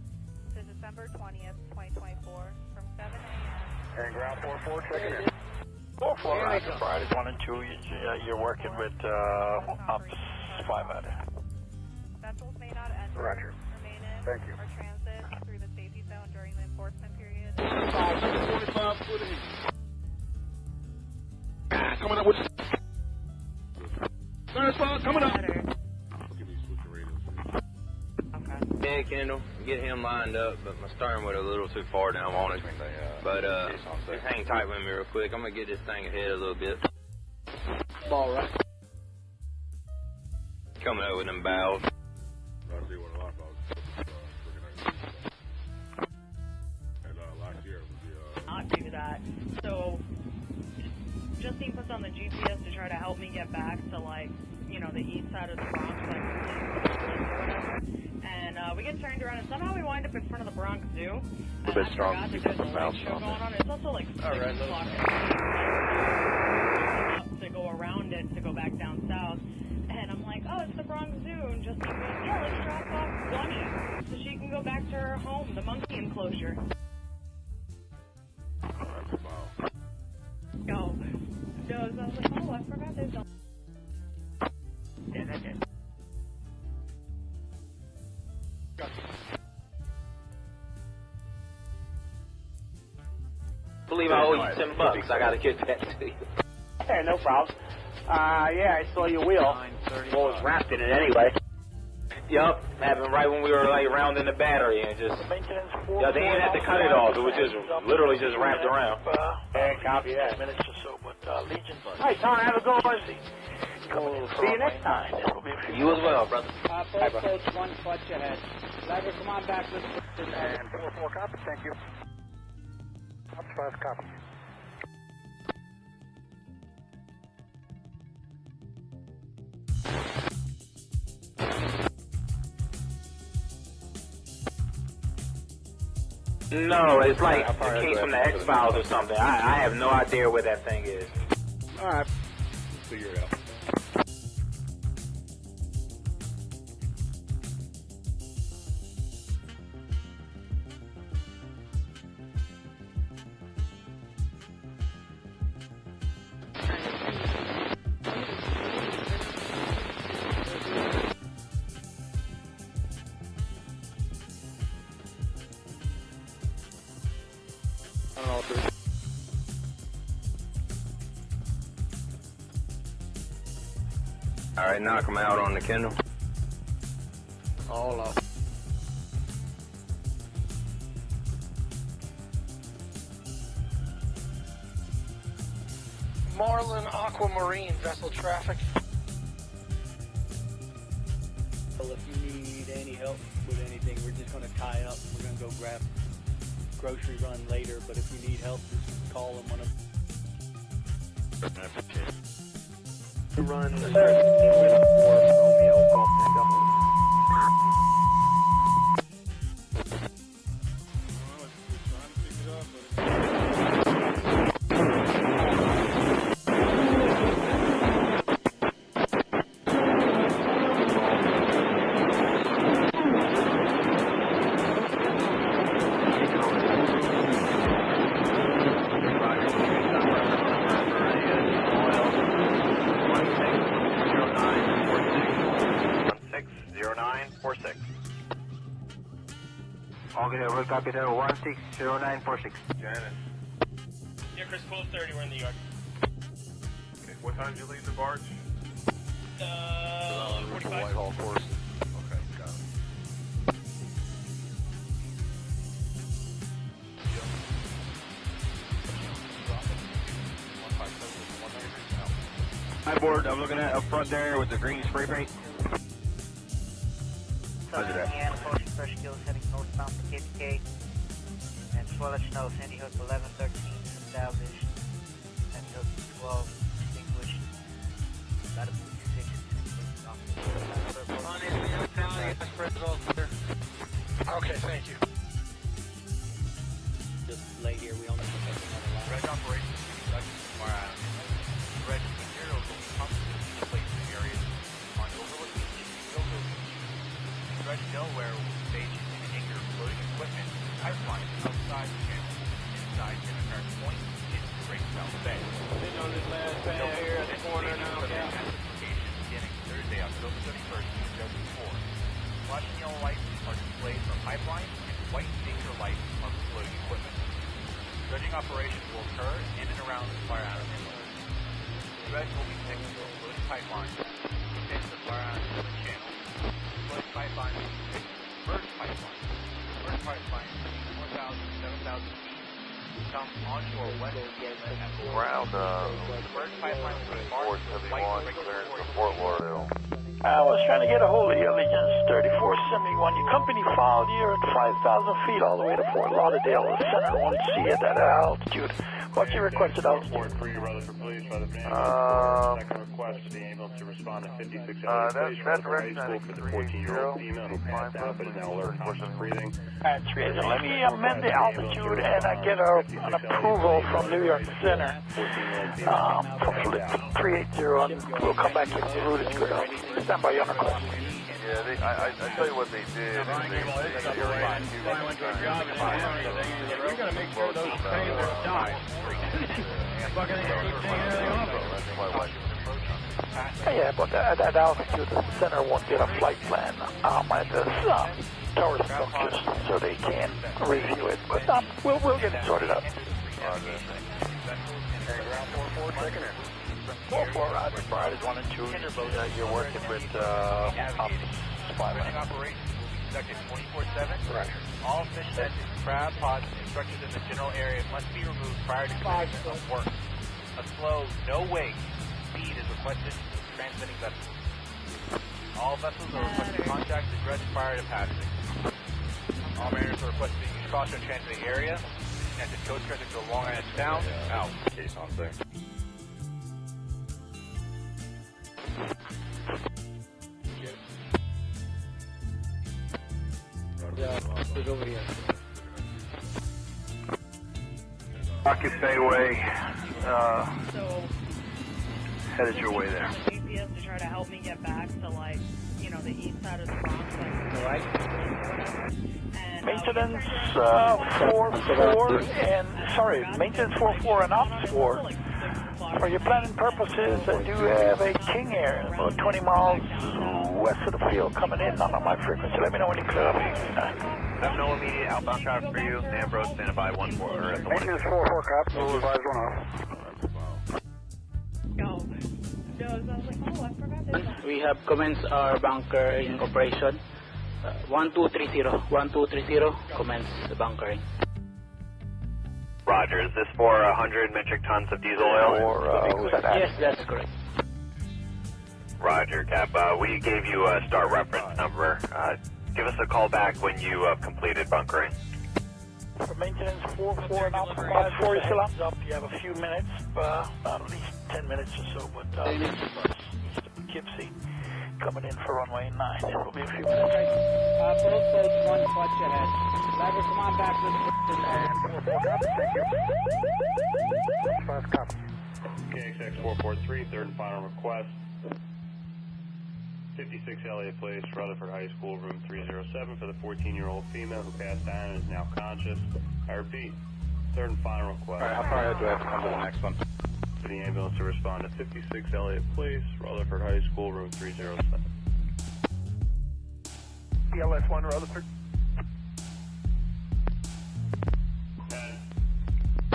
to December 20th, 2024 from 7 a.m. And ground 4-4, checking in. 4-4, Roger. Friday 1 and 2, you're working with Ops 500. Vessels may not enter, Roger. remain in, Thank you. or transit through the safety zone during the enforcement period. 45 footage. Coming up with Vennspot, coming up. Yeah, Kendall, get him lined up, but my stern went a little too far down on it. But just hang tight with me real quick. I'm gonna get this thing ahead a little bit. Ball right. Coming up with them bows. Not do that. So Justine puts on the GPS to try to help me get back to, like, you know, the east side of the Bronx, like or whatever. And we get turned around, and somehow we wind up in front of the Bronx Zoo. And I forgot that there's a light show going on. It's also like 6 o'clock at night. To go around it to go back down south. And I'm like, oh, it's the Bronx Zoo. And Justine goes, yeah, let's drop off Bunny so she can go back to her home, the monkey enclosure. No. So I was like, oh, I forgot there's a... I believe I owe you $10. I gotta get that to you. Hey, no problem. Yeah, I saw your wheel. Well, it was wrapped in it anyway. Yup, happened right when we were like rounding the battery and just. Yeah, they didn't have to cut it off. It was just literally just wrapped around. Yeah, copy that. Minutes or so, but Legion. Hi, Tom. Have a good one. See you next time. You as well, brother. Boat coach, 1 clutch ahead. Driver, come on back. Let's put this And 4-4, copy. Thank you. Ops 5, copy. No, it's like it came from the X-Files or something. I have no idea where that thing is. Alright. Figure it out. Alright, knock them out on the Kindle. All up. Marlin Aquamarine vessel traffic. Well, if you need any help with anything, we're just going to tie up. We're going to go grab grocery run later, but if you need help, just call them on run 4 Romeo Golf Tango. Okay, we'll copy that 160946. Janice. Yeah, Chris, 12:30, we're in the yard. Okay, what time did you leave the barge? 45. Whitehall course. Okay, got it. Hi, board. I'm looking at up front there with the green spray paint. Southern Indiana, approaching fresh skills heading northbound for KPK. And just want to let you know, Sandy Hook 1113 is established. Sandy Hook 12 extinguished. Got a blue 6 Okay, thank you. Just lay here, we only have another line. Dredge operations will be conducted tomorrow afternoon. Dredge materials will be pumped to the placed in areas on Overlook Beach, Gilgo Beach. Dredge Delaware will be staged and anchor floating equipment pipelines outside the channel, inside Democrat Point, into Great South Bay. Sitting on this last pad here at the corner now, yeah. Beginning Thursday, October 31st, 2004. Flashing yellow lights are displayed from pipelines, and white danger lights are for floating equipment. Dredging operations will occur in and around the Fire Island Inlet. Dredge will be fixed to floating pipelines, located in the Fire Island Inlet channel. Floating pipelines will be fixed to submerged pipelines. Submerged pipelines between 4,000 and 7,000 feet come onshore west of the inlet at the Round, submerged pipelines will be marked with white regulatory Fort Lauderdale. I was trying to get a hold of you, Allegiance 3471. Your company followed you at 5,000 feet all the way to Fort Lauderdale, the center 1C at that altitude. What's your requested altitude? That's direction I think 380. Let me amend the altitude and I get an approval from New York Center for 380, and we'll come back to the route is good. Stand by, on call. Yeah, I tell you what they did. We got to make sure those trains are stopped. Fucking keep taking everything off them. Yeah, but at that altitude, the center won't get a flight plan at this tower structures, so they can review it. But we'll get it sorted out. 4-4, Roger. Priorities 1 and 2. You're working with supply line. operations will be conducted 24/7. Right. All fish nets, crab pots, and structures in the general area must be removed prior to commencement of work. A slow, no wake speed is requested for transmitting vessels. All vessels are requested to contact the dredge prior to passing. All mariners are requested to use caution in transiting area. And the coast guard to go Long Island Sound. Out. Case on thing. Over here. Rocket Bayway, headed your way there. GPS to try to help me get back to, like, you know, the east side of the Bronx, like, Right. and, Maintenance 4-4 and, sorry, maintenance 4-4 and ops 4. For your planning purposes, I do have a King Air about 20 miles west of the field coming in on my frequency. Let me know when you clear up. I have no immediate outbound traffic for you. Ambrose, standing by 1-4 at the 1. Maintenance 4-4, cop. We'll advise 1 off. We have commenced our bunkering operation. 1230, commence the bunkering. Roger, is this for 100 metric tons of diesel oil? Yes, that's correct. Roger, Cap. We gave you a start reference number. Give us a call back when you have completed bunkering. For maintenance, 4-4 and Alpha 5-4 is still up. You have a few minutes, at least 10 minutes or so, but east of Poughkeepsie, coming in for runway 9. It will be a few minutes. Both boats, one clutch ahead. Lever, come on back. Let's copy. KXX 443, third and final request. 56 Elliott Place, Rutherford High School, room 307 for the 14-year-old female who passed out and is now conscious. I repeat, third and final request. Alright, how far ahead do I have to come to the next one? For the ambulance to respond to 56 Elliott Place, Rutherford High School, room 307. BLS 1, Rutherford.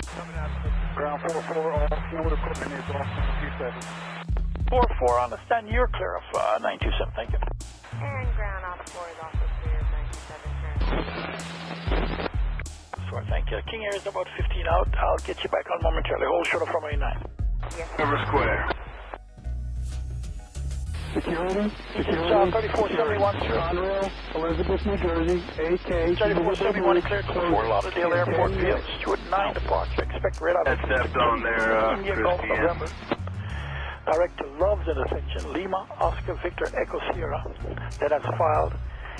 Coming out. Ground 4-4, all forward equipment is off 927. 4-4, understand you're clear of 927, thank you. And ground off 4 is also clear of 927, turn. Sorry, thank you. King Air is about 15 out. I'll get you back on momentarily. Hold short of runway 9. Yes. River Square. Security. This is 3471. Conrail, Elizabeth, New Jersey, AK. 3471 cleared to Fort Lauderdale Airport Field. Stewart 9 departure. Expect radar. That's left on there, Christian. Direct to Love's intersection, Lima, Oscar, Victor, Echo, Sierra. That has filed.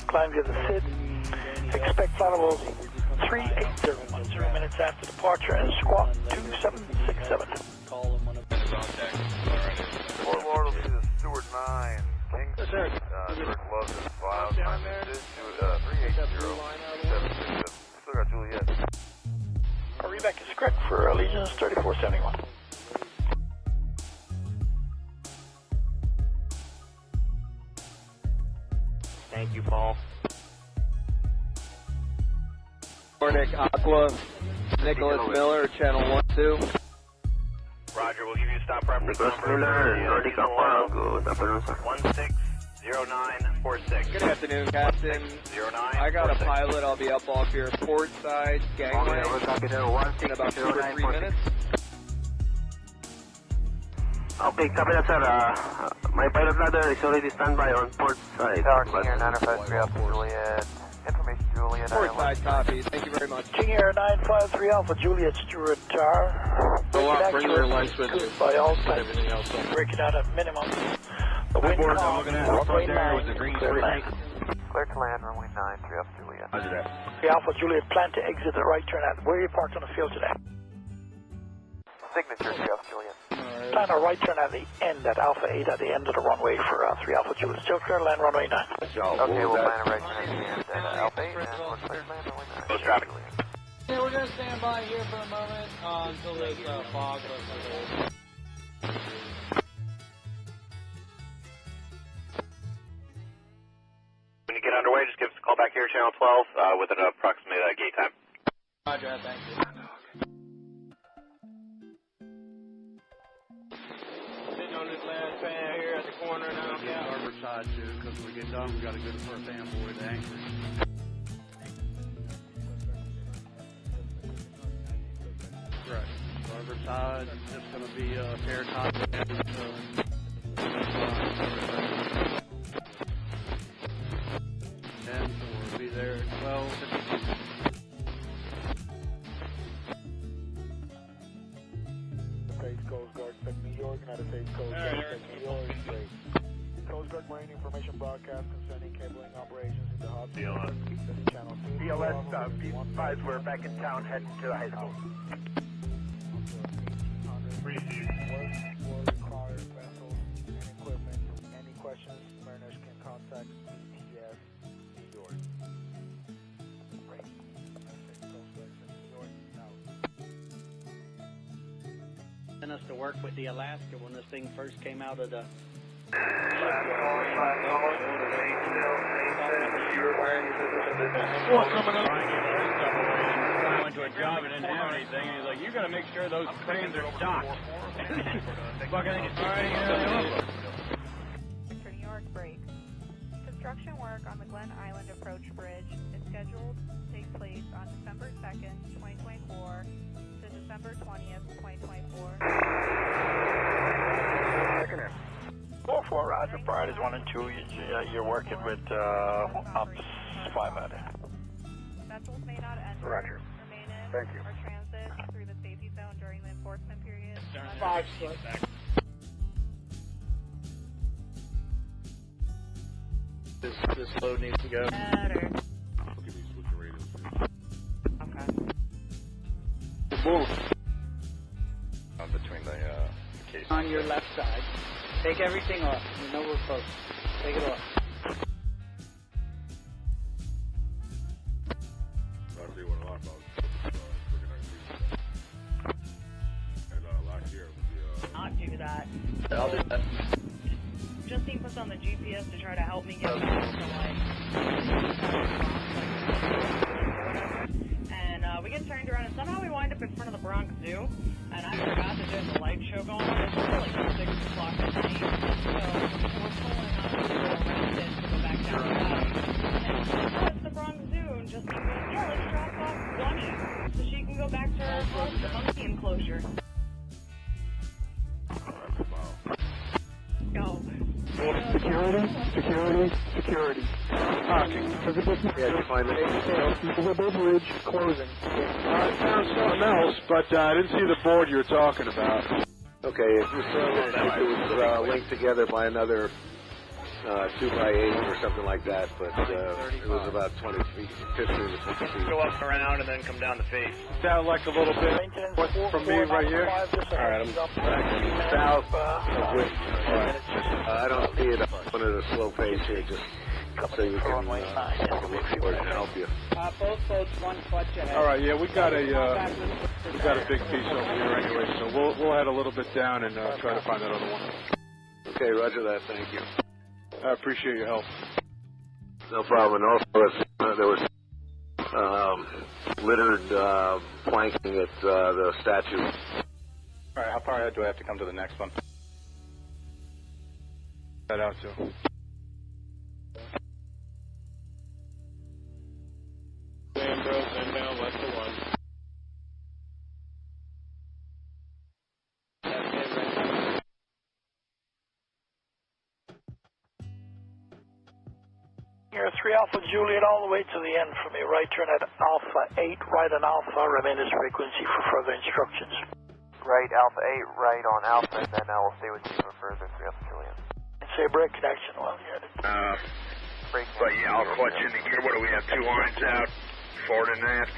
Climb via the SID. Expect flight level 3801, 3 minutes after departure, and squawk 2767. Fort Lauderdale to Stewart 9. King. Yes, sir. Direct Love is filed. Time to 380. Still got Juliet. Reback is correct for Allegiance 3471. Thank you, Paul. Phonetic Aqua, Nicholas Miller, channel 1-2. Roger, we'll give you a stop reference number. 160946. Good afternoon, Captain. I got a pilot. I'll be up off your port side gangway in about 2 or 3 minutes. Okay, copy that, sir. My pilot ladder is already standby on port side. Tower King Air 953 Alpha Juliet. Information Juliet. Port side copy. Thank you very much. King Air 953 Alpha Juliet Stewart Tower. Bring your lunch with you. By all types. Break it out at minimum. The wind calm, runway 9, clear land. Clear to land, runway 9, 3 Alpha Juliet. Roger that. 3 Alpha Juliet, plan to exit the right turn at. Where are you parked on the field today? Signature 3 Alpha Juliet. Plan a right turn at the end at Alpha 8 at the end of the runway for 3 Alpha Juliet. Still clear land, runway 9. Okay, we'll plan a right turn at the end at Alpha 8 and we'll clear land, runway 9. Close traffic. Yeah, we're going to stand by here for a moment until this fog lifts. When you get underway, just give us a call back here, channel 12, with an approximate gate time. Roger, thank you. Sitting on this last fan here at the corner now. Yeah, starboard side too, because when we get done, we got to go to first amboy to anchor. Right. Starboard side, it's just going to be a fair top. And so we'll be there at 12:52. States Coast Guard, expect New York, United States Coast Guard, expect New York, great. Coast Guard marine information broadcast concerning cabling operations in the hub. BLS. Channel 2. BLS, B5, we're back in town heading to the high school. Received. Work will require vessels and equipment. Any questions, mariners can contact ETS New York. Great. United States Coast Guard, New York, out. Sent us to work with the Alaska when this thing first came out of the I went to a job and didn't have anything, and he's like, you gotta make sure those cranes are docked. Victor, New York, break. Construction work on the Glen Island Approach Bridge is scheduled to take place on December 2nd, 2024 to December 20th, 2024. 4-4, Roger. Priorities 1 and 2. You're working with Ops 5 out there. Vessels may not enter. Roger. Remain Thank you. or transit through the safety zone during the enforcement period. 5 foot. This load needs to go. Better. Okay. Move. Between the cases. On your left side. Take everything off. You know we're close. Take it off. Not do that. I'll do that. Justine puts on the GPS to try to help me get back to and we get turned around and somehow we wind up in front of the Bronx Zoo and I forgot that there's a light show going on. It's really like 6 o'clock at night. So we're pulling up to go around it to go back down the alley. And oh, it's the Bronx Zoo and Justine goes, yeah, let's drop off Bunny so she can go back to her house, the monkey enclosure. Go. Security. Parking. Movable bridge closing. I found something else, but I didn't see the board you were talking about. Okay, it was linked together by another 2x8 or something like that, but it was about 20 feet, 15 to 20 feet. Go up around and then come down the face. Down like a little bit from me right here. Alright, I'm south of Whit. I don't see it on at a slow pace here, just so you can look for it and help you. Both boats, one clutch ahead. Alright, yeah, we got a big piece over here anyway, so we'll head a little bit down and try to find that other one. Okay, roger that, thank you. I appreciate your help. No problem. And also, there was littered planking at the statue. All right, how far ahead do I have to come to the next one? That out too. Sand bro, send down left to 1. You're 3 Alpha Juliet all the way to the end for me. Right turn at Alpha 8, right on Alpha, remain as frequency for further instructions. Right, Alpha 8, right on Alpha, and then I will stay with you for further 3 Alpha Juliet. And say break connection while you're at it. But yeah, I'll clutch into gear. What do we have? 2 lines out, forward and aft.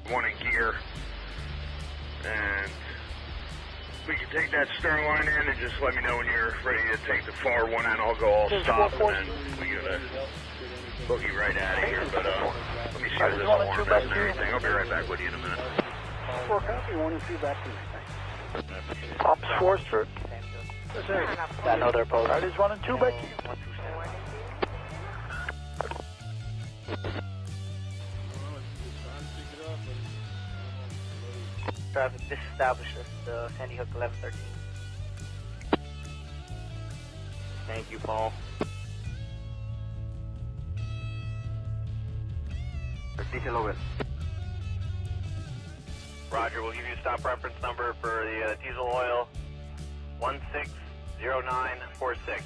One in gear, and we can take that stern line in and just let me know when you're ready to take the far one, and I'll go all stop, and then we gotta boogie right out of here. But let me see this warm up and everything. I'll be right back with you in a minute. 4 copy, 1 and 2 back to me. Ops Forster. I know they're both. Riders 1 and 2 back to you. Traffic disestablished at Sandy Hook 1113. Thank you, Paul. Diesel over. Roger, we'll give you a stop reference number for the diesel oil. 160946.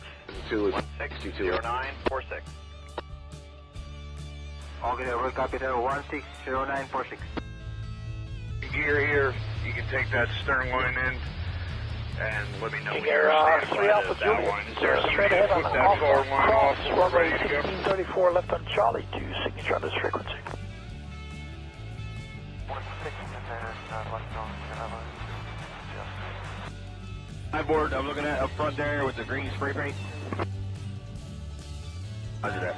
160946. Okay, we'll copy that 160946. Gear here, you can take that stern line in, and let me know when you're You're standing 3 by Alpha that Juliet. line. Is there somebody Straight to ahead on flip that forward line off? We're runway ready to go. 1634 left on Charlie to signature on this frequency. Hi, board. I'm looking at up front there with the green spray paint. Roger that.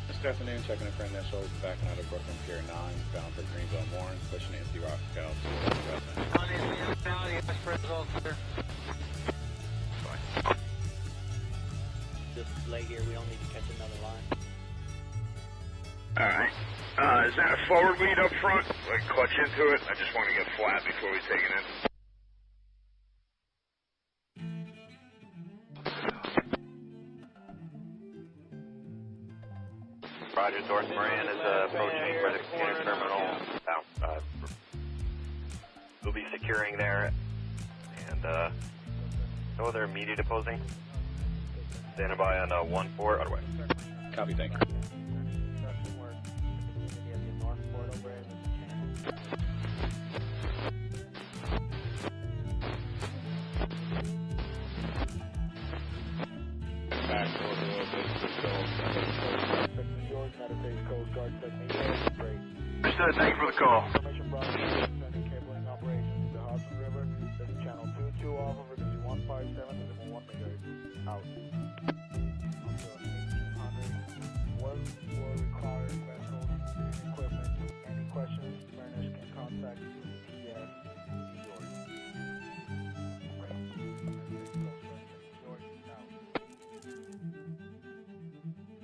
This afternoon, checking in for initials, backing out of Brooklyn Pier 9, bound for Greenville Morris, pushing Nancy Rock Scouts. Just lay here, we don't need to catch another line. Alright. Is that a forward lead up front? Like clutch into it? I just want to get flat before we take it in. Roger, Dorth Moran is approaching for the container terminal. We'll be securing there, and No other immediate opposing. Standing by on 1-4, underway. Copy, thank you. Understood, thank you for the call. Information brought to you sending cabling operations to the Hudson River. This is channel 22 off of frequency 157 1 megahertz. Out. Also 1800. Work will require vessels and equipment. Any questions, mariners can contact USAF. York.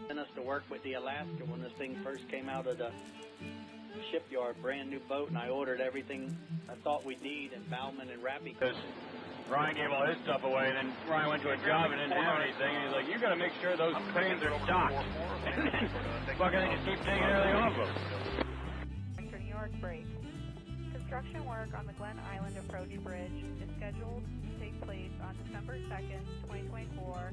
Sent us to work with the Alaska when this thing first came out of the shipyard, brand new boat, and I ordered everything I thought we'd need, and Bauman and Rappy. Ryan gave all his stuff away, and then Ryan went to a job and didn't have anything, and he's like, you gotta make sure those cranes are docked. Fucking they just keep taking everything off them. New York break. Construction work on the Glen Island Approach Bridge is scheduled to take place on December 2nd, 2024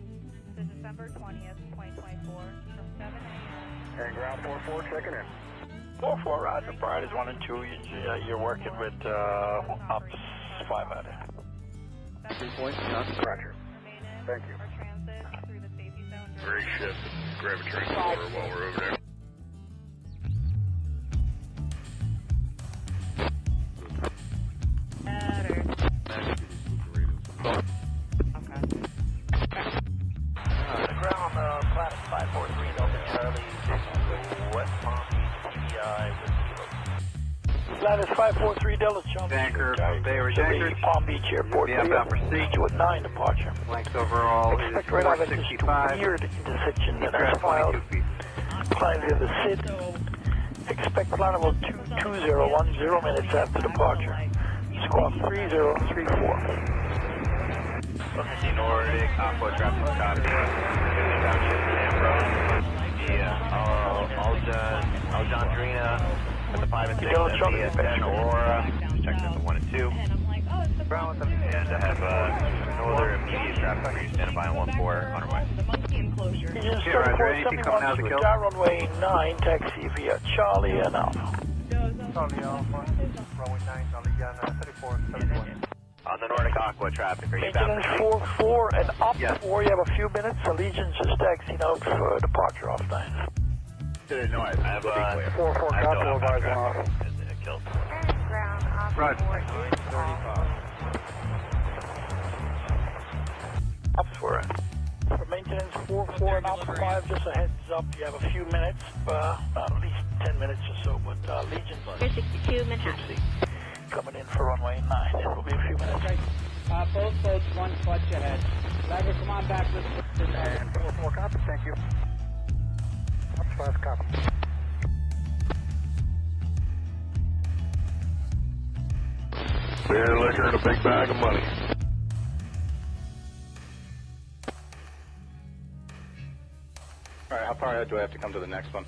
to December 20th, 2024 from 7 a.m. And ground 4-4 checking in. 4-4, Roger. Priorities 1 and 2. You're working with Ops 5 out there. 3 points, Roger. Thank you. Great ship. Grab a train over while we're over there. The ground, class 543, Delta Charlie, West Palm Beach, PI with Kilo. Lattice 543 Delta Charlie. Tanker, Bay Tanker. Palm Beach Airport. Yeah, bound for C. With 9 departure. Length overall is Expect radar vectors to 465. clear the intersection that has filed. Climb via the SID. Expect flight level 220, 10 minutes after departure. Squawk 3034. Looking Nordic, Aqua traffic copy. Township, Ambrose. Yeah, Alexandrina at the 5 and 6 MDS Aurora. Checked in the 1 and 2. And I have no other immediate traffic. We're standing by on 1-4 on our way. Okay, Roger. Anything coming out of the kill? Runway 9, taxi via Charlie and Alpha. Charlie Alpha, runway 9, Charlie Yana, 3471. On the Nordic Aqua traffic, are you bound Maintenance for 4-4 and up Yes. before you have a few minutes. Allegiance is taxiing out for departure off 9. No, I have 4-4, copy, advise on off. Killed. Ground off Roger. 435. Ups for maintenance 4-4 and up 5. Just a heads up, you have a few minutes, at least 10 minutes or so. But Allegiance 62 Manhattan. coming in for runway 9. It will be a few minutes. Both boats, 1 clutch ahead. Driver, come on back. And 4-4, copy, thank you. Ups 5, copy. Beer, liquor, and a big bag of money. Alright, how far ahead do I have to come to the next one?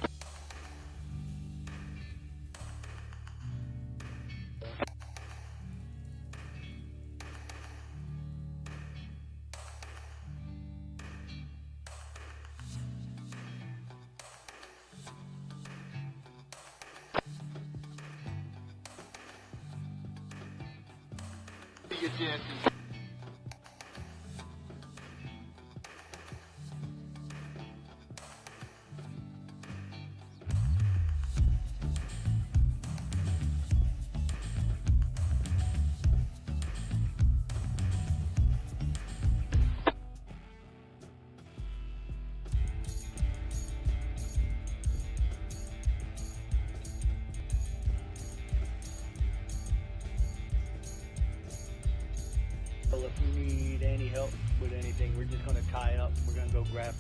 Well, if you need any help with anything, we're just going to tie up. We're going to go grab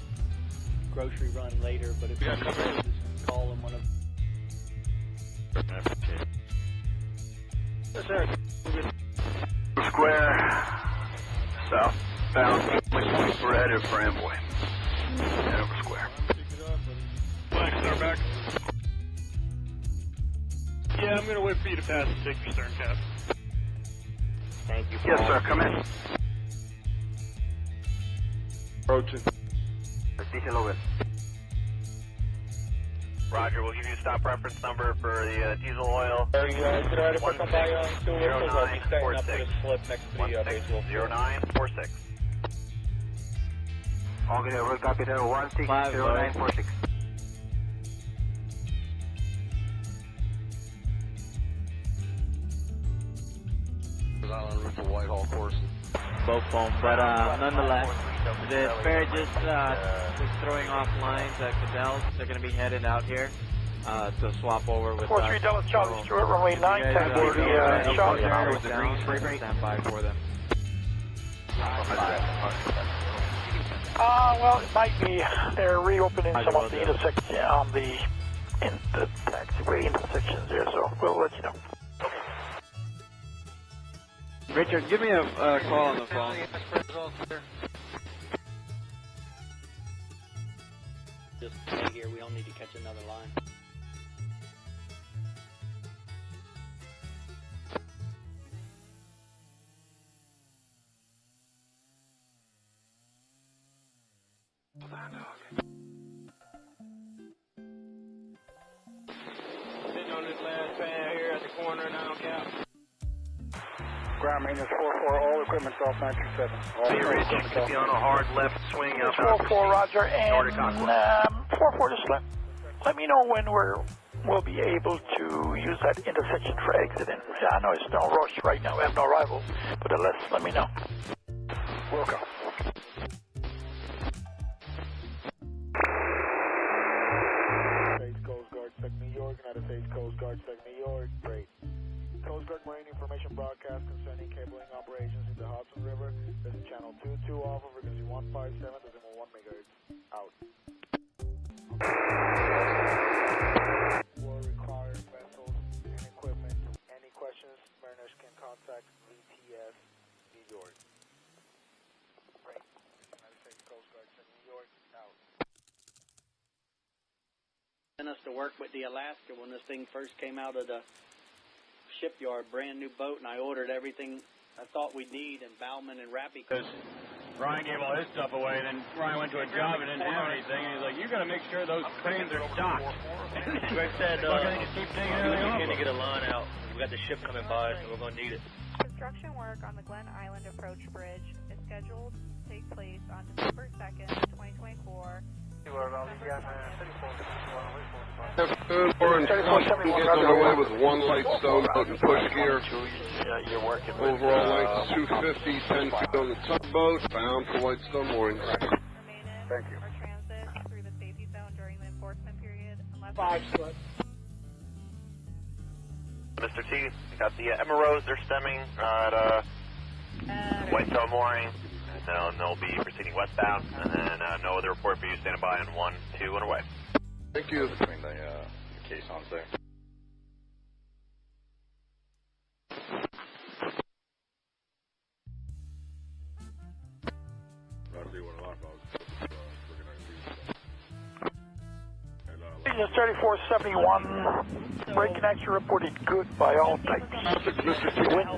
grocery run later, but if you just call them one of Yes, sir. Square, southbound, we're headed for Amboy. Hanover Square. Thanks, they're back. Yeah, I'm gonna wait for you to pass and take your stern cap. Thank you. Yes, sir, come in. Approaching. Diesel over. Roger, we'll give you a stop reference number for the diesel oil. Are you ready for somebody on 2 whistles? I'll be standing up to the slip next to the base wolf. 0946. Okay, we'll copy there. 160946. Island Route to Whitehall course. Both foam, but nonetheless, the spare just throwing off lines at Cadell's. They're going to be headed out here to swap over with 43 Dallas Charlie Stewart, runway 9, 10 for the Charlie. Stand by for them. Well, it might be they're reopening some of the intersections on the taxiway intersections there, so we'll let you know. Richard, give me a call on the phone. Just stay here. We don't need to catch another line. Sitting on this last pad here at the corner now, Cap. Ground maintenance 4-4, all equipment's off 927. Hey, Rich, you should be on a hard left swing out. 4-4, Roger, and 4-4, just let me know when we'll be able to use that intersection for exiting. I know it's no rush right now, we have no arrival, but let me know. Welcome. States Coast Guard, Sec New York, United States Coast Guard, Sec New York, great. Coast Guard Marine information broadcast concerning cabling operations in the Hudson River. This is channel 22 off of frequency 157.1 MHz. Out. Will require vessels and equipment. Any questions, mariners can contact VTS New York. Great. United States Coast Guard, New York, out. Sent us to work with the Alaska when this thing first came out of the shipyard, brand new boat, and I ordered everything I thought we'd need, and Bauman and Rappy. Because Ryan gave all his stuff away, and then Ryan went to a job and didn't have anything, and he's like, you got to make sure those cranes are stocked. Greg said, keep taking everything off. we need to get a line out. We got the ship coming by, so we're going to need it. Construction work on the Glen Island Approach Bridge is scheduled to take place on December 2nd, 2024. Warren, he gets underway with one light stone boat and push gear. You're working with Overall length 250, 10 feet on the tugboat, bound for Whitestone moorings. Thank you. Or transit through the safety zone during the enforcement period unless... 5 foot. Mr. T, we got the Emeralds. They're stemming at Whitestone mooring. And they'll be proceeding westbound, and then no other report for you. Standing by on 1, 2, and away. Thank you. Between the caissons there. Region 3471, break connection reported good by all types. Wind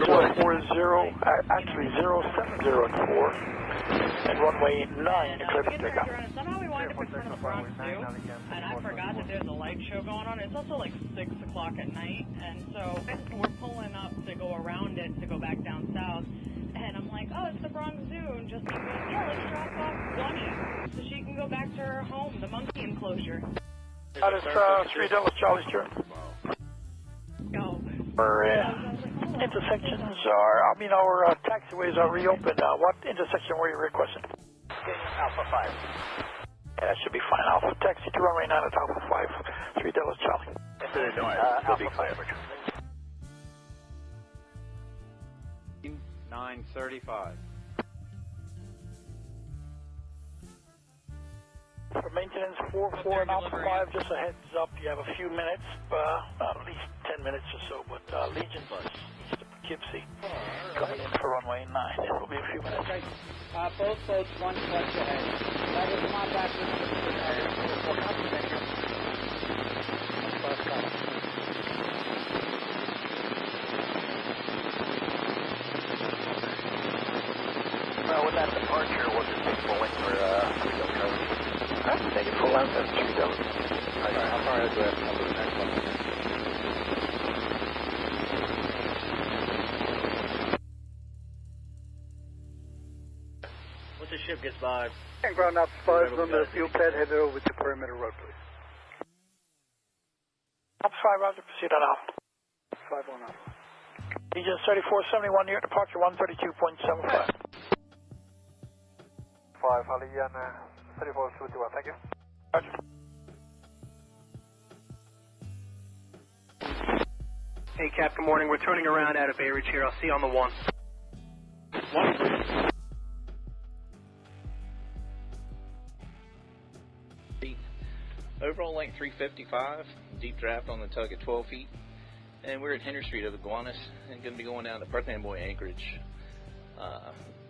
440, actually 0704, and runway 9, eclipse pickup. Somehow we wind up in front of the Bronx Zoo, and I forgot that there's a light show going on. It's also like 6 o'clock at night, and so we're pulling up to go around it to go back down south. And I'm like, oh, it's the Bronx Zoo. And Justine goes, yeah, let's drop off Bunny so she can go back to her home, the monkey enclosure. That is 3 Dallas Charlie Stewart. Our intersections are, our taxiways are reopened. What intersection were you requesting? Alpha 5. Yeah, that should be fine. Alpha taxi to runway 9 at Alpha 5, 3 Dallas Charlie. Alpha 5. 935. For maintenance, 4-4 and Alpha 5, just a heads up, you have a few minutes, at least 10 minutes or so, but Legion bus east of Poughkeepsie coming in for runway 9. It will be a few minutes. Okay. Both boats, one clutch ahead. That is contact with With that departure, we'll just take full length for It's 5. And ground ops 5 from the fuel pad headed over to perimeter road, please. Ops 5, roger, proceed on Alpha. 5 on Alpha. Region 3471 near departure 132.75. 5, Hallian 3471, thank you. Roger. Hey, Cap, good morning. We're turning around out of Bay Ridge here. I'll see you on the 1. Overall length 355, deep draft on the tug at 12 feet. And we're at Henry Street of Iguanas and going to be going down to Perth Amboy Anchorage.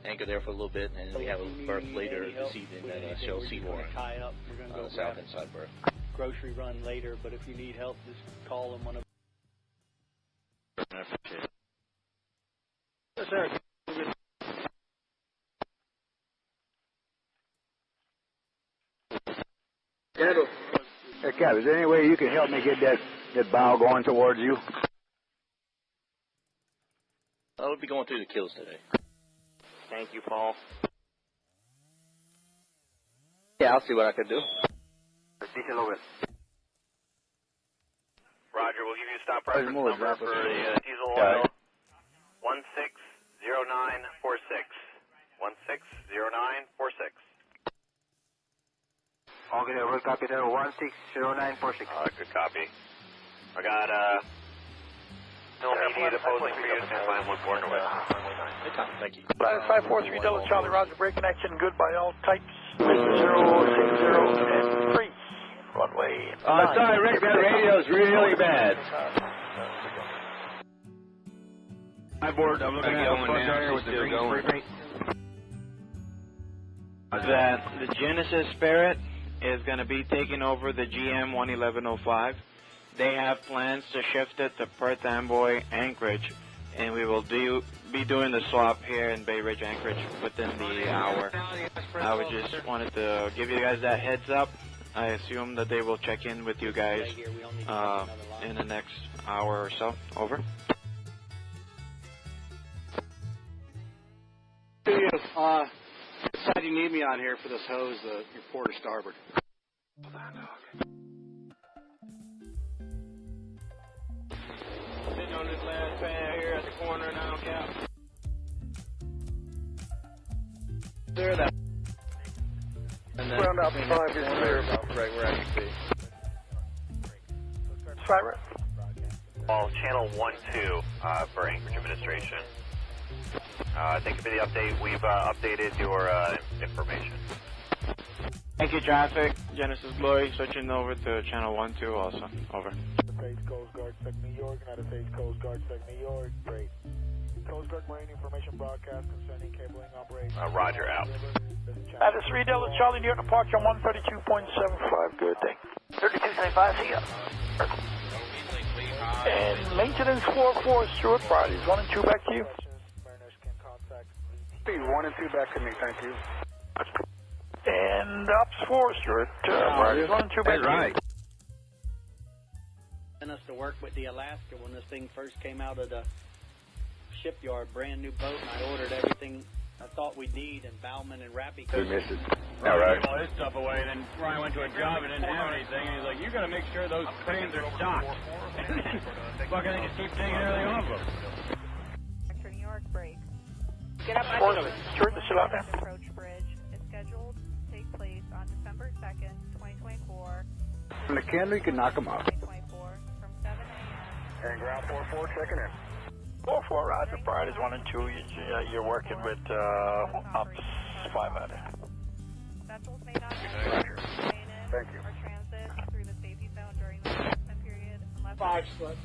Anchor there for a little bit, and we have a berth later this evening at Shell Seaboard on the south inside berth. Grocery run later, but if you need help, just call them one of. I appreciate it. Yes, sir. Candle. Hey, Cap, is there any way you can help me get that bow going towards you? I'll be going through the kills today. Thank you, Paul. Yeah, I'll see what I can do. Diesel over. Roger, we'll give you a stop reference number for the diesel oil. 160946. 160946. Okay, we'll copy there, 160946. Good copy. I got, no immediate opposing for you, stand by and look forward to it. Thank you. 543 Delta Charlie, roger, brake connection, good by all types. 060 and 3. Runway. Sorry, Rick, that radio's really bad. Hi, board. I'm looking at one now. With the green going. The Genesis Spirit is going to be taking over the GM 11105. They have plans to shift it to Perth Amboy Anchorage, and we will be doing the swap here in Bay Ridge Anchorage within the hour. I would just wanted to give you guys that heads up. I assume that they will check in with you guys in the next hour or so. Over. What side you need me on here for this hose, your port or starboard? Sitting on this last pad here at the corner now, Cap. There, that. Ground ops 5 is clear. Right where I can see. Cyber. All channel 1-2 for Anchorage Administration. Thank you for the update. We've updated your information. Thank you, traffic. Genesis Glory, switching over to channel 1-2 also. Over. States Coast Guard, Sec New York, United States Coast Guard, Sec New York, great. Coast Guard Marine information broadcast concerning cabling operation. Roger, out. That is 3 Delta Charlie near departure 132.75, good thing. 3275, see ya. And maintenance 4-4, Stuart, Fridays 1 and 2 back to you. Speed 1 and 2 back to me, thank you. And Ops 4, Stuart, Fridays 1 and 2 back to you. Sent us to work with the Alaska when this thing first came out of the shipyard, brand new boat, and I ordered everything I thought we'd need, and Bauman and Rappy. We missed it. All right. All his stuff away, and then Ryan went to a job and didn't have anything, and he's like, "You got to make sure those cranes are stocked." Fucking, they just keep taking everything off them. Sector New York, break. Get up, Stuart, still out there. Approach bridge is scheduled to take place on December 2nd, 2024. From the candle, you can knock them out. 2024 from 7 a.m. And ground 4-4 checking in. 4-4, Roger, Fridays 1 and 2, you're working with Ops 5 out there. Vessels may not enter, remain in, Thank you. or transit through the safety zone during the time period unless 5 split.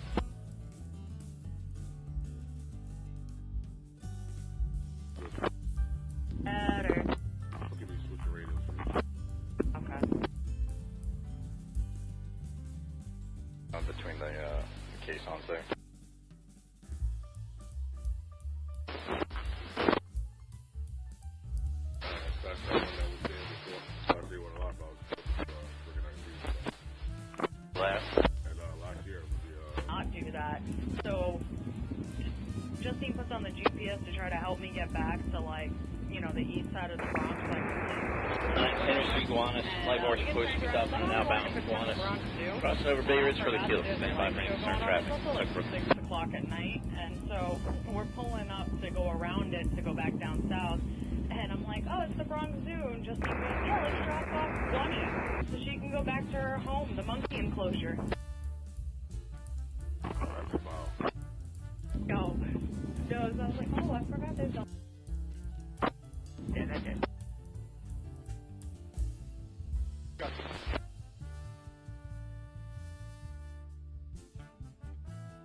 better. Okay. Between the caissons there. Not do that. So, Justine puts on the GPS to try to help me get back to, like, you know, the east side of the Bronx, like, Henry Street, Gowanus, light Morse push, south and outbound, Gowanus. Crossing over Bay Ridge for the kill. Stand by for any concerned traffic. It's also like 6 o'clock at night, and so we're pulling up to go around it to go back down south. And I'm like, oh, it's the Bronx Zoo. And Justine goes, yeah, let's drop off Gunny so she can go back to her home, the monkey enclosure. No. So I was like, oh, I forgot there's a... Yeah, that's it.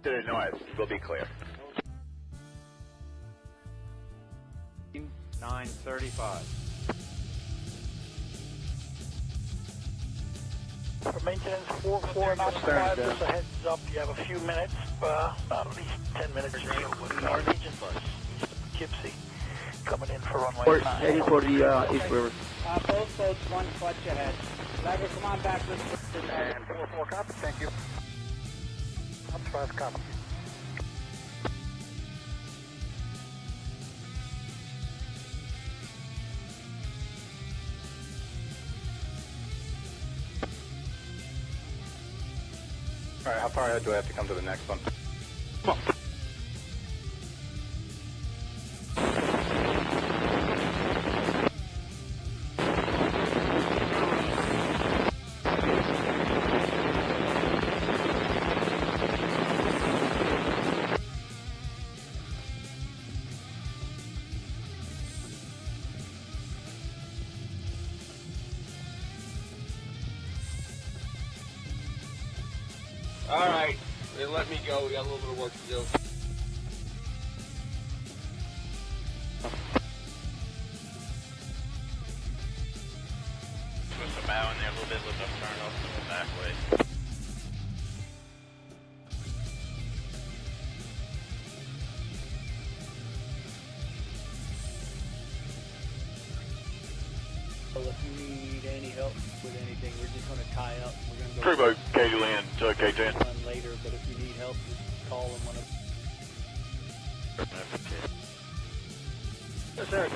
To the north, we'll be clear. 935. For maintenance, 44 knots, 5, just a heads up, you have a few minutes, at least 10 minutes or so, with Norwegian east of Poughkeepsie, coming in for runway 9. Heading for the East River. Both boats, one clutch ahead. Lever, come on back. Let's put it And 44 copy, thank you. That's 5 copy. All right, how far ahead do I have to come to the next one? Come on. All right, they let me go. We got a little bit of work to do. Put some bow in there a little bit, lift up, turn off, the back way. Well, if you need any help with anything, we're just going to tie up. We're going to go. Crew boat, Katie Land, K10. Run later, but if you need help, just call them when Yes, sir.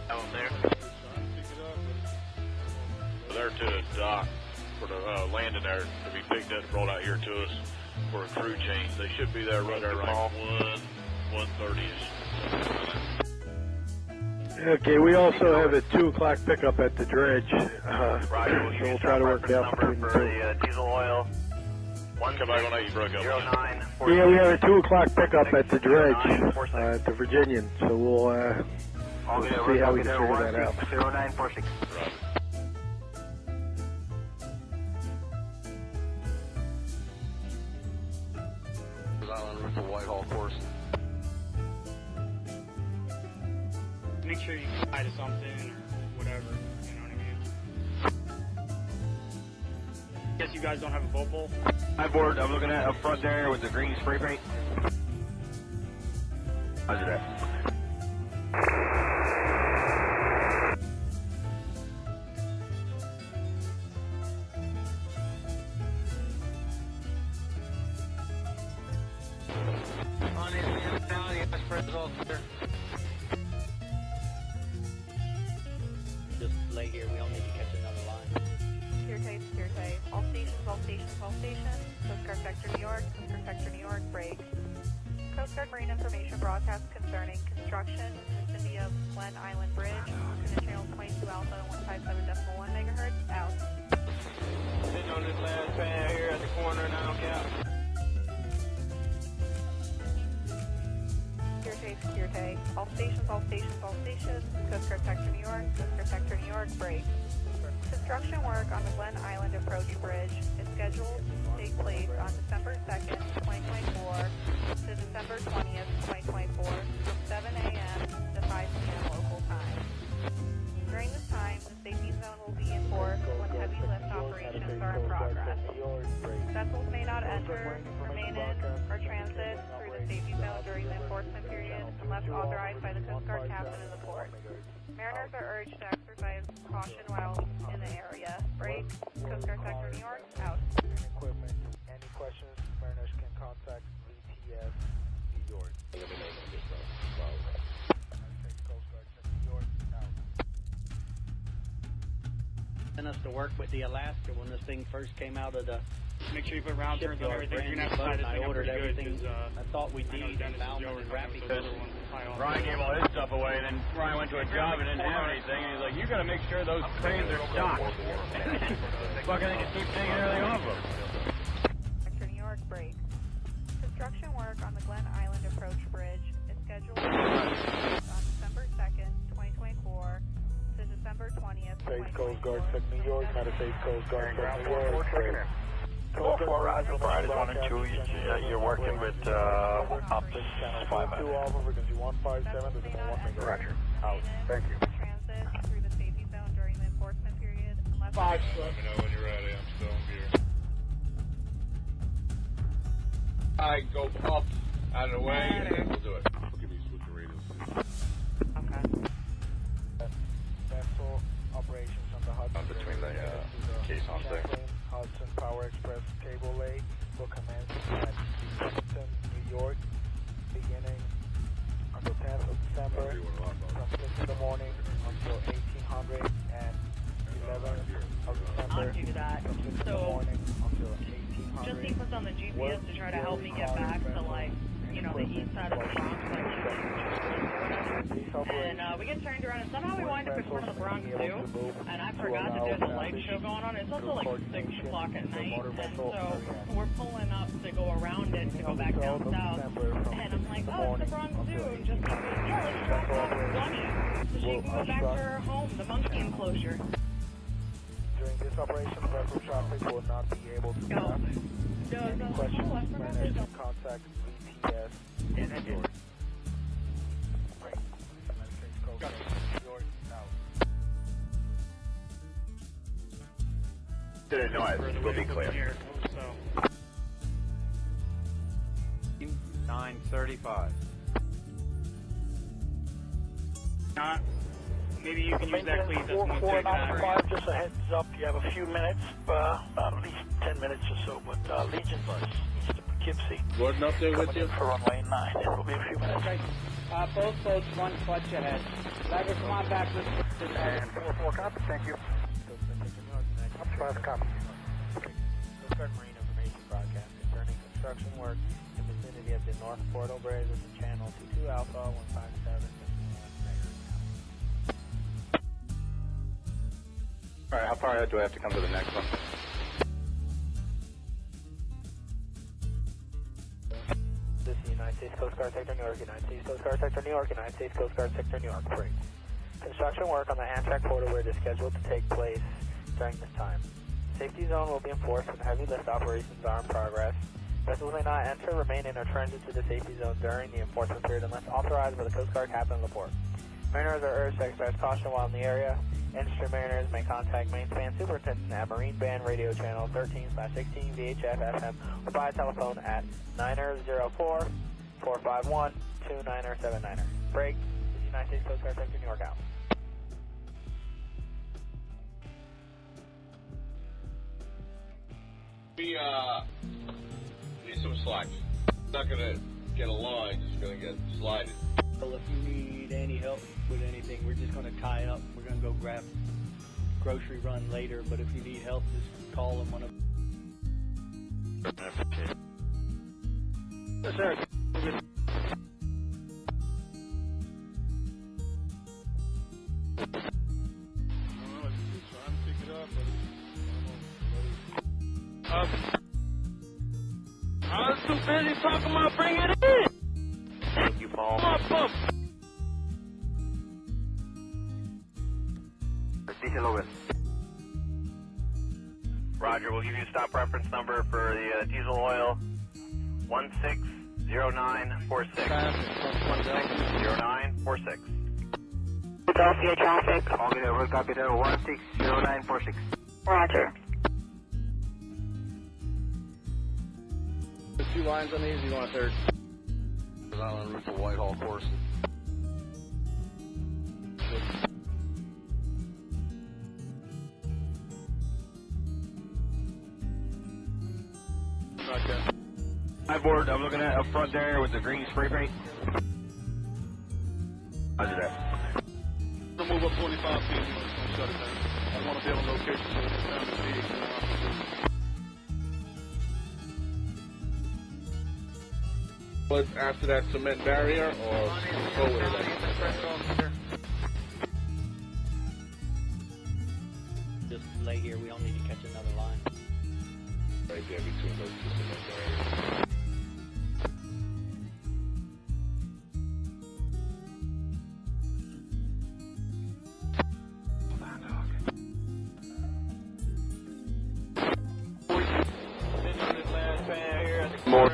Out there. They're to the dock for the landing there to be picked up and brought out here to us for a crew change. They should be there right around 1:30ish. Okay, we also have a 2 o'clock pickup at the dredge. Roger, We'll try to work out between the for two. the diesel oil. Come back on that, you broke up. 09. Yeah, we have a 2 o'clock pickup at the dredge, at the Virginian, so we'll see how we can figure that out. 0946. Island Roof of Whitehall course. Make sure you tie to something or whatever, you know what I mean? Guess you guys don't have a boat pole? Hi, board. I'm looking at up front there with the green spray paint. Roger that. On in now, the express is all clear. Just lay here. We don't need to catch another line. Secure tight. All stations. Coast Guard Sector New York, break. Coast Guard Marine Information broadcast concerning construction, vicinity of Glen Island Bridge, Unit Channel 22 Alpha 157.1 megahertz, out. Sitting on this last pad here at the corner now, Cap. Secure tight. All stations. Coast Guard Sector New York, break. Construction work on the Glen Island Approach Bridge is scheduled to take place on December 2nd, 2024 to December 20th, 2024 from 7 a.m. to 5 p.m. local time. During this time, the safety zone will be in force when heavy lift operations are in progress. Vessels may not enter, remain in, or transit through the safety zone during the enforcement period unless authorized by the Coast Guard captain in the port. Mariners are urged to exercise caution while in the area. Break. Coast Guard Sector New York, out. Equipment. Any questions? Mariners can contact VTS New York. sent us to work with the Alaska when this thing first came out of the Make sure you put round turns on shipyard, everything. You're brand going to have to tie new boat, this and I thing up ordered pretty good everything because I thought we needed in Bauman and Rappy. Ryan gave all his stuff away, and then Ryan went to a job and didn't have anything, and he's like, you got to make sure those cranes are stocked. Fucking they just keep taking everything off them. Sector New York break. Construction work on the Glen Island Approach Bridge is scheduled on December 2nd, 2024 to December 20th, States Coast Guard, Sector New York, United States Coast Guard, Sector New York. Go for Roger, Brian is 1 and 2. You're working with up to 5 2 Alpha, frequency 157, this is 1 Roger. Out. Thank you. Transit through the safety zone during the enforcement period unless... 5, let me know when you're ready. I'm still in gear. I go up, out of the way, and then we'll do it. Give me switch the radios. Okay. Vessel operations on the Hudson. Between the caissons there. Hudson Power Express cable lay will commence at Houston, New York, beginning on the 10th of December from 6 in the morning until 1800 and 11th of December I'll do that. from 6 in the morning until 1800. Just he puts on the GPS to try to help me get back to, like, you know, the east side of the Bronx, like, or whatever. And we get turned around, and somehow we wind up in front of the Bronx Zoo, and I forgot that there's a light show going on. It's also like 6 o'clock at night, and so we're pulling up to go around it to go back down south, and I'm like, oh, it's the Bronx Zoo, and just like, yeah, let's drop off Bunny, so she can go back to her home, the monkey enclosure. During this operation, vessel traffic will not be able to pass. Any questions, mariners can contact VTS in New York. Great. United States Coast Guard, New York, now. Didn't know it. We'll be clear. 9:35. Maybe you can use that clean system. 4495, just a heads up, you have a few minutes, at least 10 minutes or so, but Legion bus east of Poughkeepsie. Gordon up there with you? For runway 9, it will be a few minutes. Okay. Both boats, 1 clutch ahead. Lever, come on back. And 4-4 copy, thank you. 5 copy. Coast Marine Information Broadcast concerning construction work in the vicinity of the North Portal Bridge with the channel 22 Alpha 157. Alright, how far ahead do I have to come to the next one? This is United States Coast Guard Sector New York, United States Coast Guard Sector New York, United States Coast Guard Sector New York. Break. Construction work on the Amtrak Portal Bridge is scheduled to take place during this time. Safety zone will be enforced and heavy lift operations are in progress. Vessels may not enter, remain in, or transit to the safety zone during the enforcement period unless authorized by the Coast Guard Captain of the port. Mariners are urged to exercise caution while in the area. Industry mariners may contact Main Span Superintendent at Marine Band Radio Channel 13/16 VHF FM or by telephone at 904-451-2979. Break. This is United States Coast Guard Sector New York out. We need some slack. Not gonna get a line, just gonna get slided. Well, if you need any help with anything, we're just going to tie up. We're going to go grab grocery run later, but if you need help, just call them on a... Yes, sir. I was too busy talking about bringing it in. Thank you, Paul. Diesel over. Roger, we'll give you a stop reference number for the diesel oil. 160946. 160946. Philadelphia traffic. Okay, we'll copy that. 160946. Roger. There's 2 lines on these, you want a third? Out on the roof of Whitehall course. Hi, board. I'm looking at up front there with the green spray paint. Roger that. Move up 25 feet. Shut it down. I want to be on location so it's time to see. Was after that cement barrier or forward? Just lay here. We don't need to catch another line. Right there between those two cement barriers. More.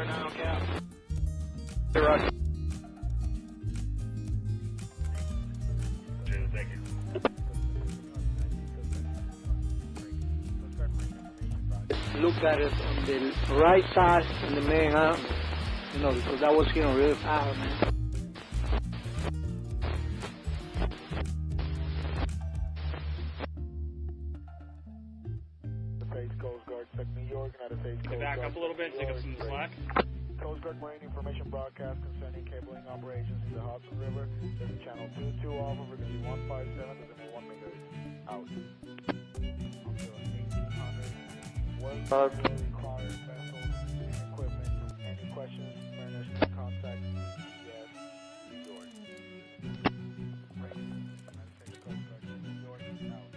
Look at it on the right side in the main arm, you know, because that was getting really fast, man. Coast Guard, New York, United States Coast Guard. Back up a little bit, take up some slack. Coast Guard Marine information broadcast concerning cabling operations in the Hudson River. There's channel 22 off, we're going to be 157, there's going to be 1 meter out. What will require vessels and equipment? Any questions, mariners can contact USAF, New York. Right. United States Coast Guard, New York, out.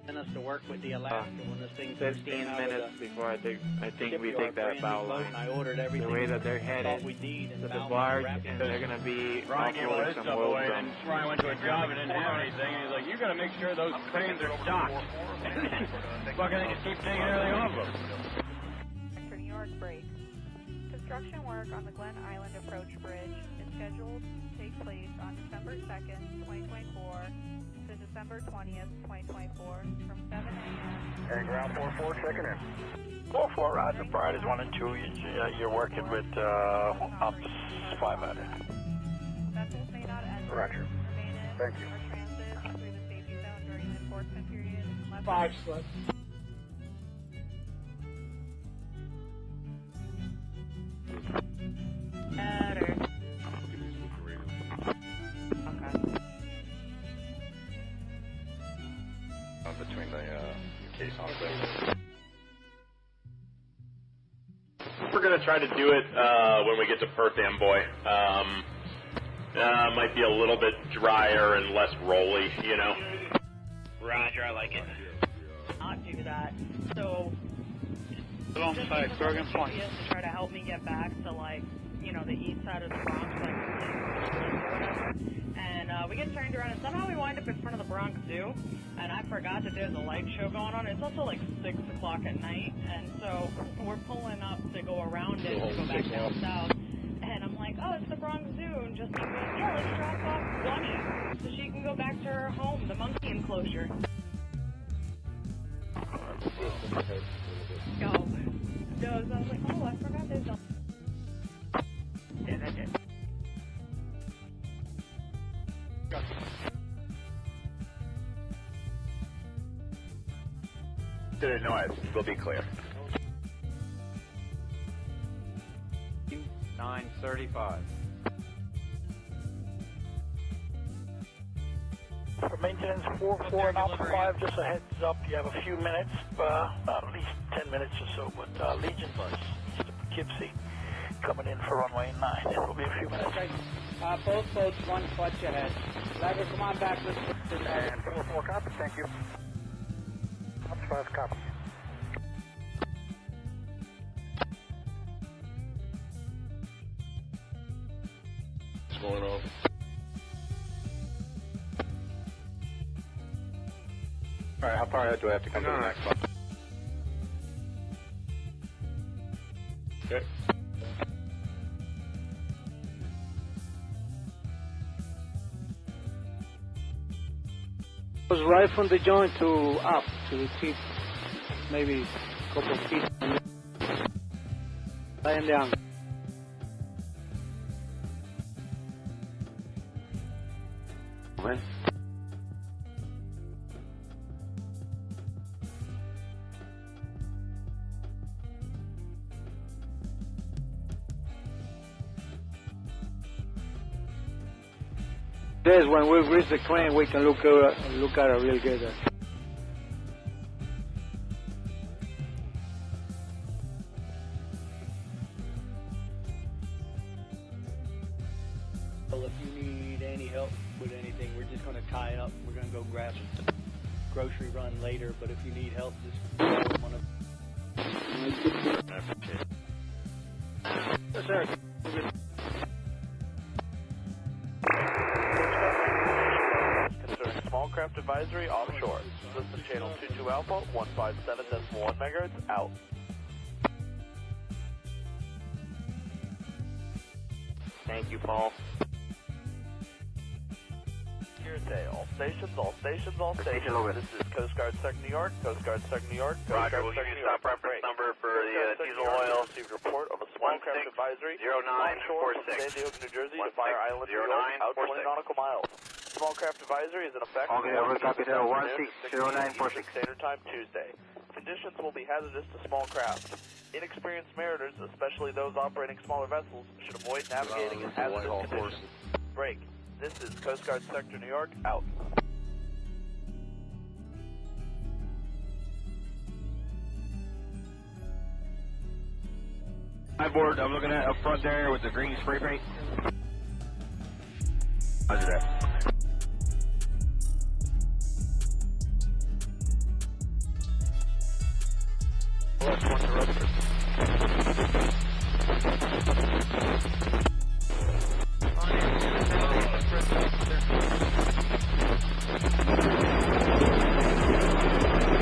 Sent us to work with the Alaska when this thing 15 minutes before I think we take that bow line. I ordered everything. The way that they're headed to the barge, and they're going to be Ryan gave all his offloading some stuff oil away, drums. and Ryan went to a job and didn't have anything, and he's like, you got to make sure those cranes are stocked. Fucking they just keep taking everything off them. For New York break. Construction work on the Glen Island Approach Bridge is scheduled to take place on December 2nd, 2024 to December 20th, 2024 from 7 a.m. And ground 4-4 checking in. 4-4, Roger. Priorities 1 and 2. You're working with up 500. Vessels may not enter, Roger. remain in, Thank you. or transit through the safety zone during the enforcement period. 5 slip. Better. Okay. Between the case on site. We're going to try to do it when we get to Perth Amboy. Might be a little bit drier and less rolly, you know. Roger, I like it. Not do that. So Alongside Bergen Point. to try to help me get back to, like, you know, the east side of the Bronx, like or whatever. And we get turned around, and somehow we wind up in front of the Bronx Zoo. And I forgot that there's a light show going on. It's also like 6 o'clock at night, and so we're pulling up to go around it to go back down south. And I'm like, oh, it's the Bronx Zoo, and just goes, yeah, let's drop off Bunny so she can go back to her home, the monkey enclosure. No, so I was like, oh, I forgot there's a... Yeah. To the north, we'll be clear. 9:35. For maintenance 4-4 and Alpha 5, just a heads up, you have a few minutes, at least 10 minutes or so, but Legion bus, east of Poughkeepsie, coming in for runway 9. It will be a few minutes. Okay. Both boats, 1 foot ahead. Lever, come on back. Let's put And 4-4 copy, thank you. That's 5 copy. What's going on? All right, how far ahead do I have to come to the next one? Okay. It was right from the joint to up to the tip, maybe a couple of feet. Lying down. Okay. This when we reach the crane, we can look at it real good. Well, if you need any help with anything, we're just going to tie up. We're going to go grab a grocery run later, but if you need help, just one of. Yes, sir. Concerning small craft advisory offshore. Listen channel 22 Alpha, 157.1 megahertz, out. Thank you, Paul. All stations, all stations, all stations. This is Coast Guard Sector New York, Coast Guard Sector New York. Roger, we'll give you stop reference number for the diesel oil. Received report of a small craft advisory. 0946. San Diego, New Jersey to Fire Island, New York, out 20 nautical miles. Small craft advisory is in effect. Okay, copy that. 160946. Standard time Tuesday. Conditions will be hazardous to small craft. Inexperienced mariners, especially those operating smaller vessels, should avoid navigating in hazardous conditions. Break. This is Coast Guard Sector New York, out. Hi, board. I'm looking at up front there with the green spray paint. Roger that.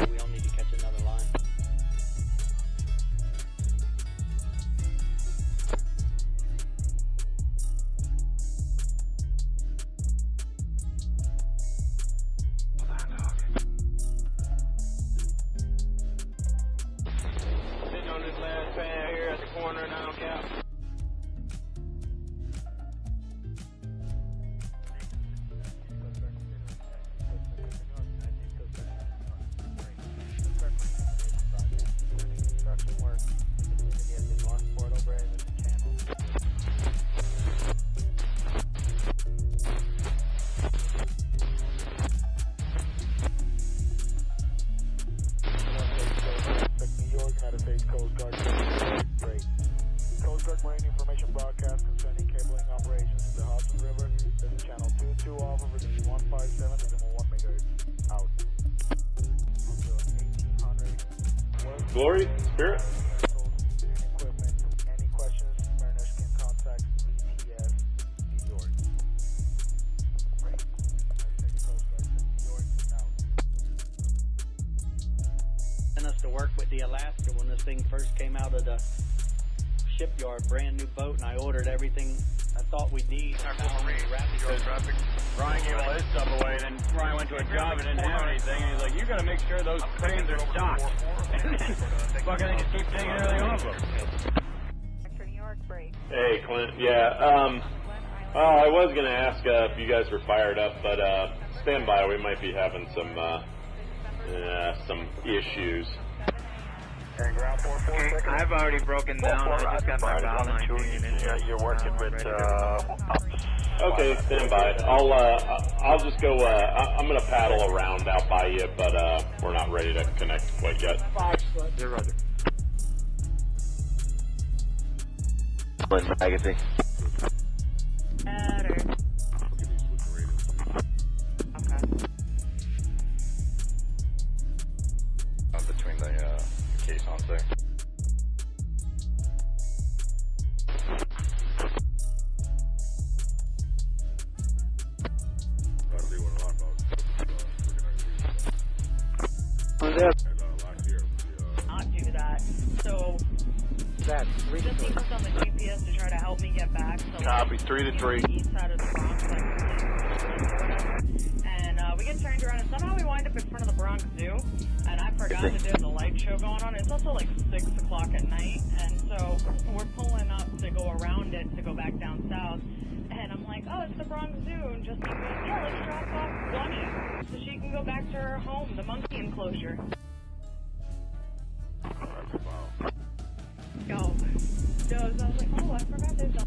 We all need to catch another line. Sitting on this last pad here at the corner now, Cap. Coast Guard Marine Information Broadcast concerning cabling operations in the Hudson River. This is channel 22 off over the 157.1 megahertz. Out. Until 1800. Glory, Spirit. Equipment. Any questions, mariners can contact VTS New York. Right. Coast Guard New York. Out. Sent us to work with the Alaska when this thing first came out of the shipyard, brand new boat, and I ordered everything I thought we'd need. Ryan gave all his stuff away, and then Ryan went to a job and didn't have anything, and he's like, you gotta make sure those cranes are stocked. Fucking they just keep taking everything off them. Hey, Clint. Yeah, I was going to ask if you guys were fired up, but stand by. We might be having some issues. I've already broken down. I just got my valve line changing in. You're working with, Okay, stand by. I'll just go, I'm going to paddle around out by you, but we're not ready to connect quite yet. Yeah, roger. Magazine. Between the caissons there. Not do that. So just he was on the GPS to try to help me get back. So Copy, 3 to 3. East side of the Bronx, and we get turned around, and somehow we wind up in front of the Bronx Zoo. And I forgot that there's a light show going on. It's also like 6 o'clock at night, and so we're pulling up to go around it to go back down south. And I'm like, oh, it's the Bronx Zoo, and just goes, yeah, let's drop off Bunny so she can go back to her home, the monkey enclosure. Yo, so I was like, oh, I forgot there's a...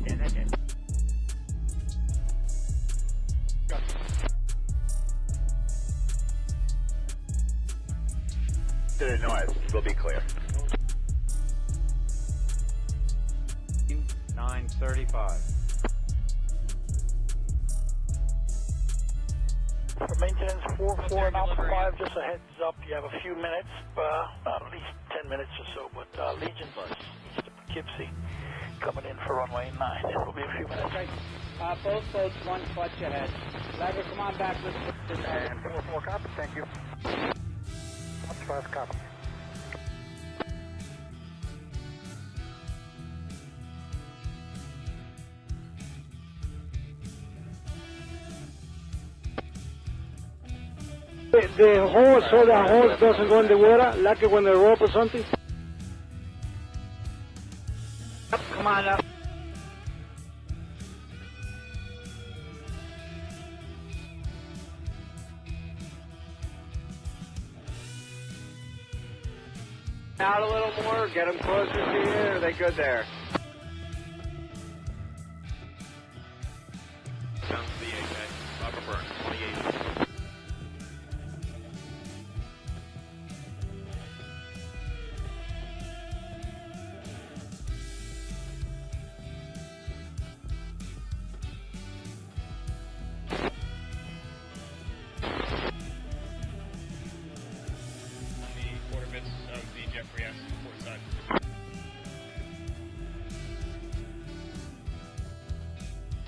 Yeah, that did. the noise. We'll be clear. 935. For maintenance, 44 and Alpha 5, just a heads up, you have a few minutes, at least 10 minutes or so, but Legion bus east of Poughkeepsie coming in for runway 9. It will be a few minutes. Okay. Both boats, one clutch ahead. Lever, come on back. Let's put this And 4-4 copy, thank you. 5 copy. The hose, so the hose doesn't go in the water, like when the rope or something? Come on up. Out a little more, get them closer to you. Are they good there? Sounds VA, upper burn, 28.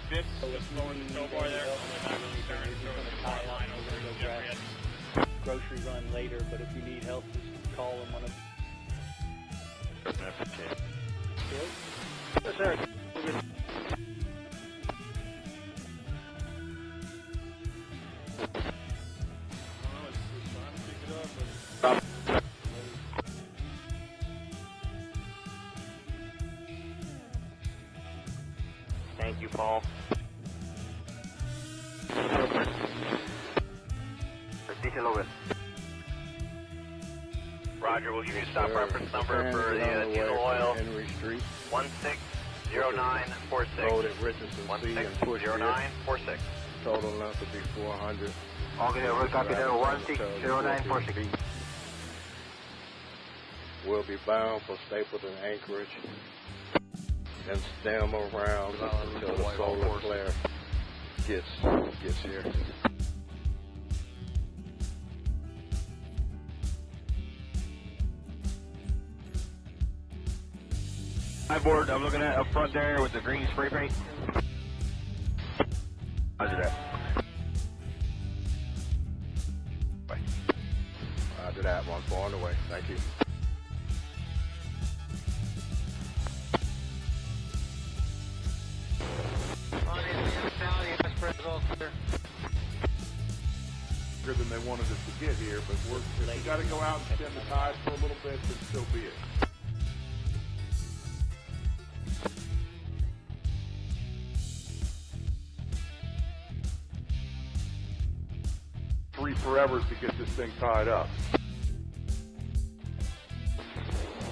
Bits, just flowing the tow bar there. Line over to Jeffrey. Grocery run later, but if you need help, just call them one of Yes, sir. Thank you, Paul. Detail over. Roger, we'll give you a stop reference number for the diesel oil. Henry Street. 160946. Road at Richardson C and push here. 160946. Total length will be 400. Okay, we'll copy there. 160946. We'll be bound for Stapleton Anchorage and stem around until the solar flare gets here. Hi, board. I'm looking at up front there with the green spray paint. Roger that. Roger that. One's on the way. Thank you. Than they wanted us to get here, but if we got to go out and stem the tide for a little bit, then so be it. Three forevers to get this thing tied up.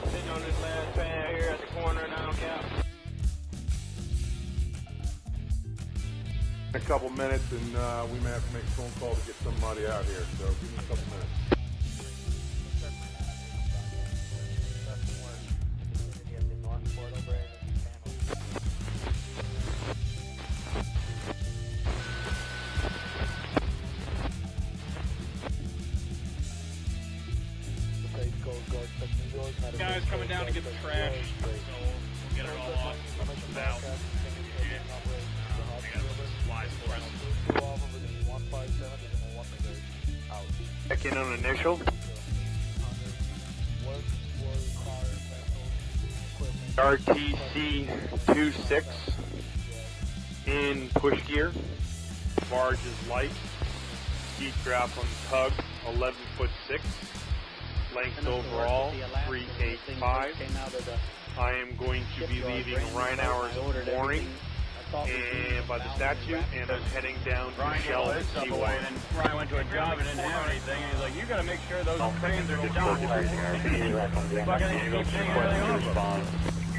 Sitting on this last pad here at the corner now, Cap. A couple minutes, and we may have to make a phone call to get somebody out here. So give me a couple minutes. Guys coming down to get the trash, so we'll get it all off now. Check in on initial. RTC 26 in push gear. Barge is light. Steep draft on the tug, 11'6". Length overall, 385. I am going to be leaving Rheinauer this morning and by the statue, and I'm heading down to Shell his stuff away, and then Ryan went to a job and didn't have anything, and he's like, you gotta make sure those trains are stopped. Response,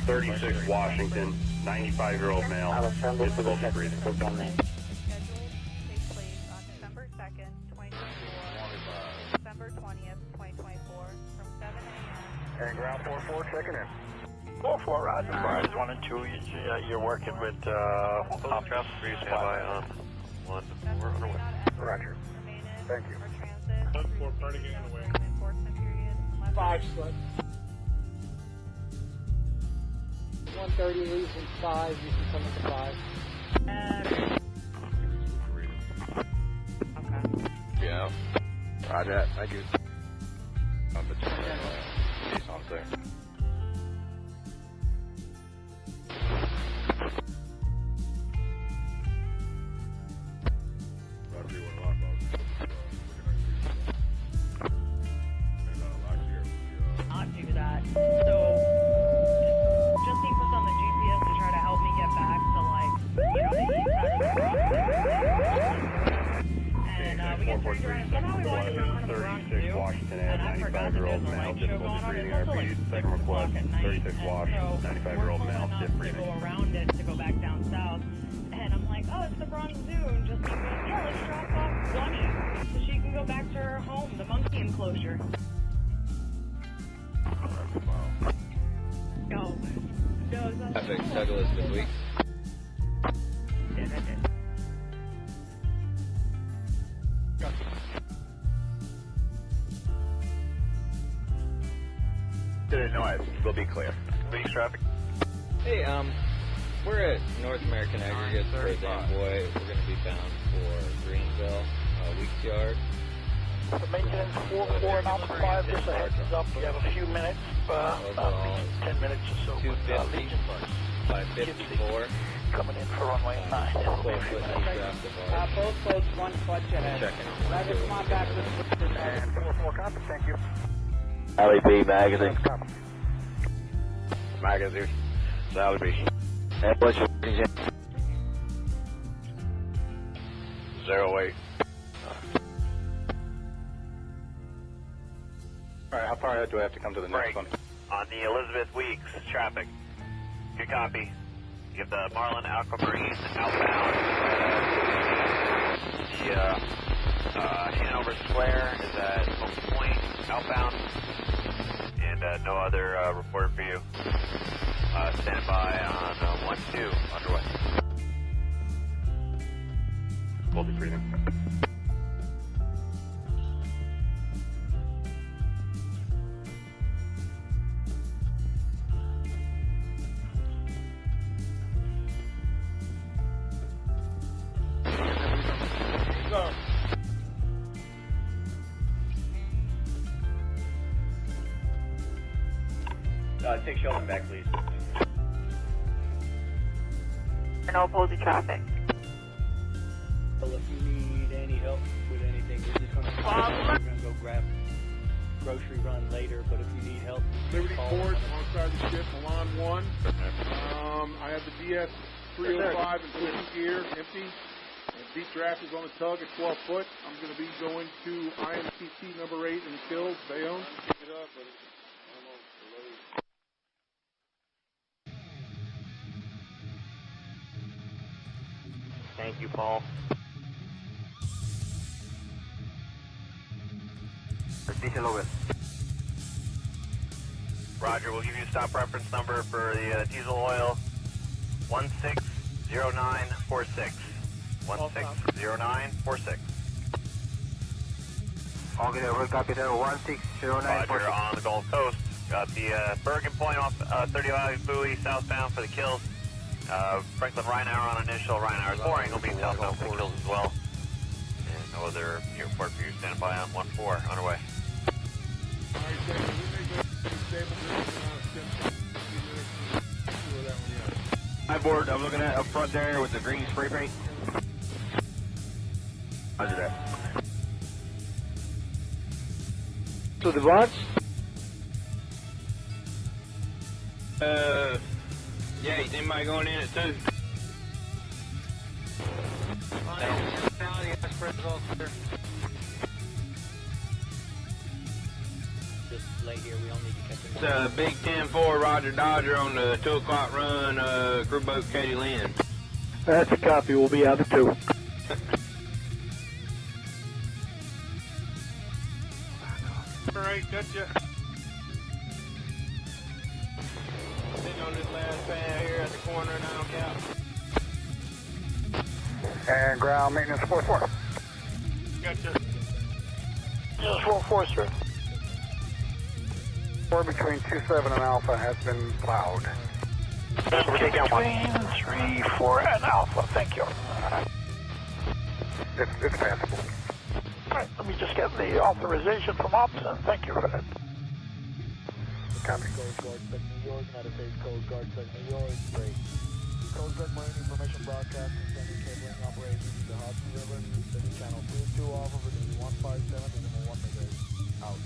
36 Washington, 95-year-old male, difficulty breathing. Scheduled to take place on December 2nd, 2024, December 20th, 2024, from And ground 4-4 checking in. 4-4, roger. Rise 1 and 2, you're working with top traffic. Please stand by on 1. We're underway. Roger. Thank you. 1-4, party getting away. 5 slip. 130 leaves in 5, you can come into 5. Yeah. Roger that. Thank you. He's on there. Not do that. So just he puts on the GPS to try to help me get back to like, you know, the east side of the Bronx. And we get turned around. Somehow we wind up in front of the Bronx Zoo. And I forgot that there's a light show going on. It's also like 6 o'clock at night. And so we're pulling up to go around it to go back down south. And I'm like, oh, it's the Bronx Zoo. And just goes, yeah, let's drop off Bunny so she can go back to her home, the monkey enclosure. No. Traffic, Douglas this week. Didn't know it. We'll be clear. Beach traffic. Hey, we're at North American Aggregates for Amboy. We're going to be bound for Greenville, Weeks Yard. The maintenance 4-4 and Alpha 5, just a heads up. We have a few minutes, Overall, 10 minutes or so. 250, Legion 554. coming in for runway 9. 12 foot knee draft of ours. Both boats 1 foot ahead. Checking. Roger, come on back. And 4-4 copy, thank you. Alley B, magazine. Magazine. Alley B. And what's your 08. Alright, how far ahead do I have to come to the next one? On the Elizabeth Weeks traffic. Good copy. You have the Marlin Aquamarine outbound. The Hanover Square is at Oak Point outbound. And no other report for you. Stand by on 1-2 underway. Hold it freedom. Take Sheldon back, please. No opposing traffic. Well, if you need any help with anything, we're just gonna go grab grocery run later. But if you need help, Liberty call Port, us. alongside the ship, Milan 1. I have the DS 305 in pushing gear, empty. And deep draft is on the tug at 12 foot. I'm going to be going to IMTT number 8 in the kills, Bayonne. Pick it up, but it's almost delayed. Thank you, Paul. Diesel over. Roger, we'll give you a stop reference number for the diesel oil. 160946. 160946. Okay, we'll copy that 160946. Roger, on the Gulf Coast. Got the Bergen Point off 35 buoy southbound for the kills. Franklin Rheinauer on initial. Rheinauer's boring will be southbound for the kills as well. And no other airport for you. Stand by on 1-4 underway. Hi, board. I'm looking at up front there with the green spray paint. Roger that. To the box? Yeah, is anybody going in at 2? Just lay here. We all need to catch It's Big 10-4, Roger Dodger on the 2 o'clock run, crew boat Katie Lynn. That's a copy. We'll be out at 2. All right, gotcha. 1 right now, Cap. And ground maintenance 4-4. Gotcha. Just 4-4, sir. 4 between 27 and Alpha has been plowed. Between 3, 4, and Alpha. Thank you. It's passable. All right, let me just get the authorization from Ops, and thank you for that. Copy. Coast Guard Sec New York, United States Coast Guard Sec New York, break. Coast Guard Marine Information Broadcast concerning cabling operations to the Hudson River, City Channel 22 off of Virginia 157, decimal 1 megahertz. Out.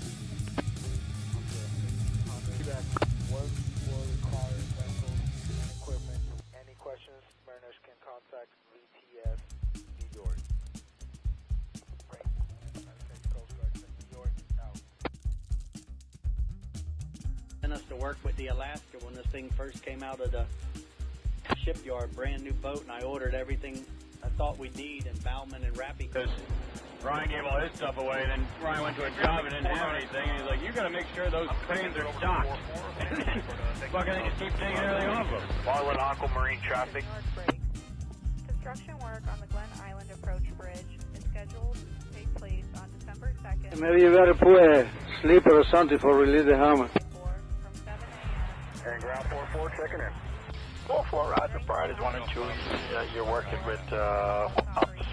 Feedback. What will require vessels and equipment? Any questions? Mariners can contact VTS New York. Break. United States Coast Guard Sec New York, out. Sent us to work with the Alaska when this thing first came out of the shipyard, brand new boat, and I ordered everything I thought we'd need in Bauman and Rappy. Because Ryan gave all his stuff away, and then Ryan went to a job and didn't have anything, and he's like, you gotta make sure those cranes are stocked. And then fucking they just keep taking everything off them. Barwood Aquamarine traffic. Construction work on the Glen Island Approach Bridge is scheduled to take place on December 2nd. Maybe you gotta put a sleeper or something for release the hammer. And ground 4-4 checking in. 4-4, Roger. Priorities 1 and 2. You're working with Ops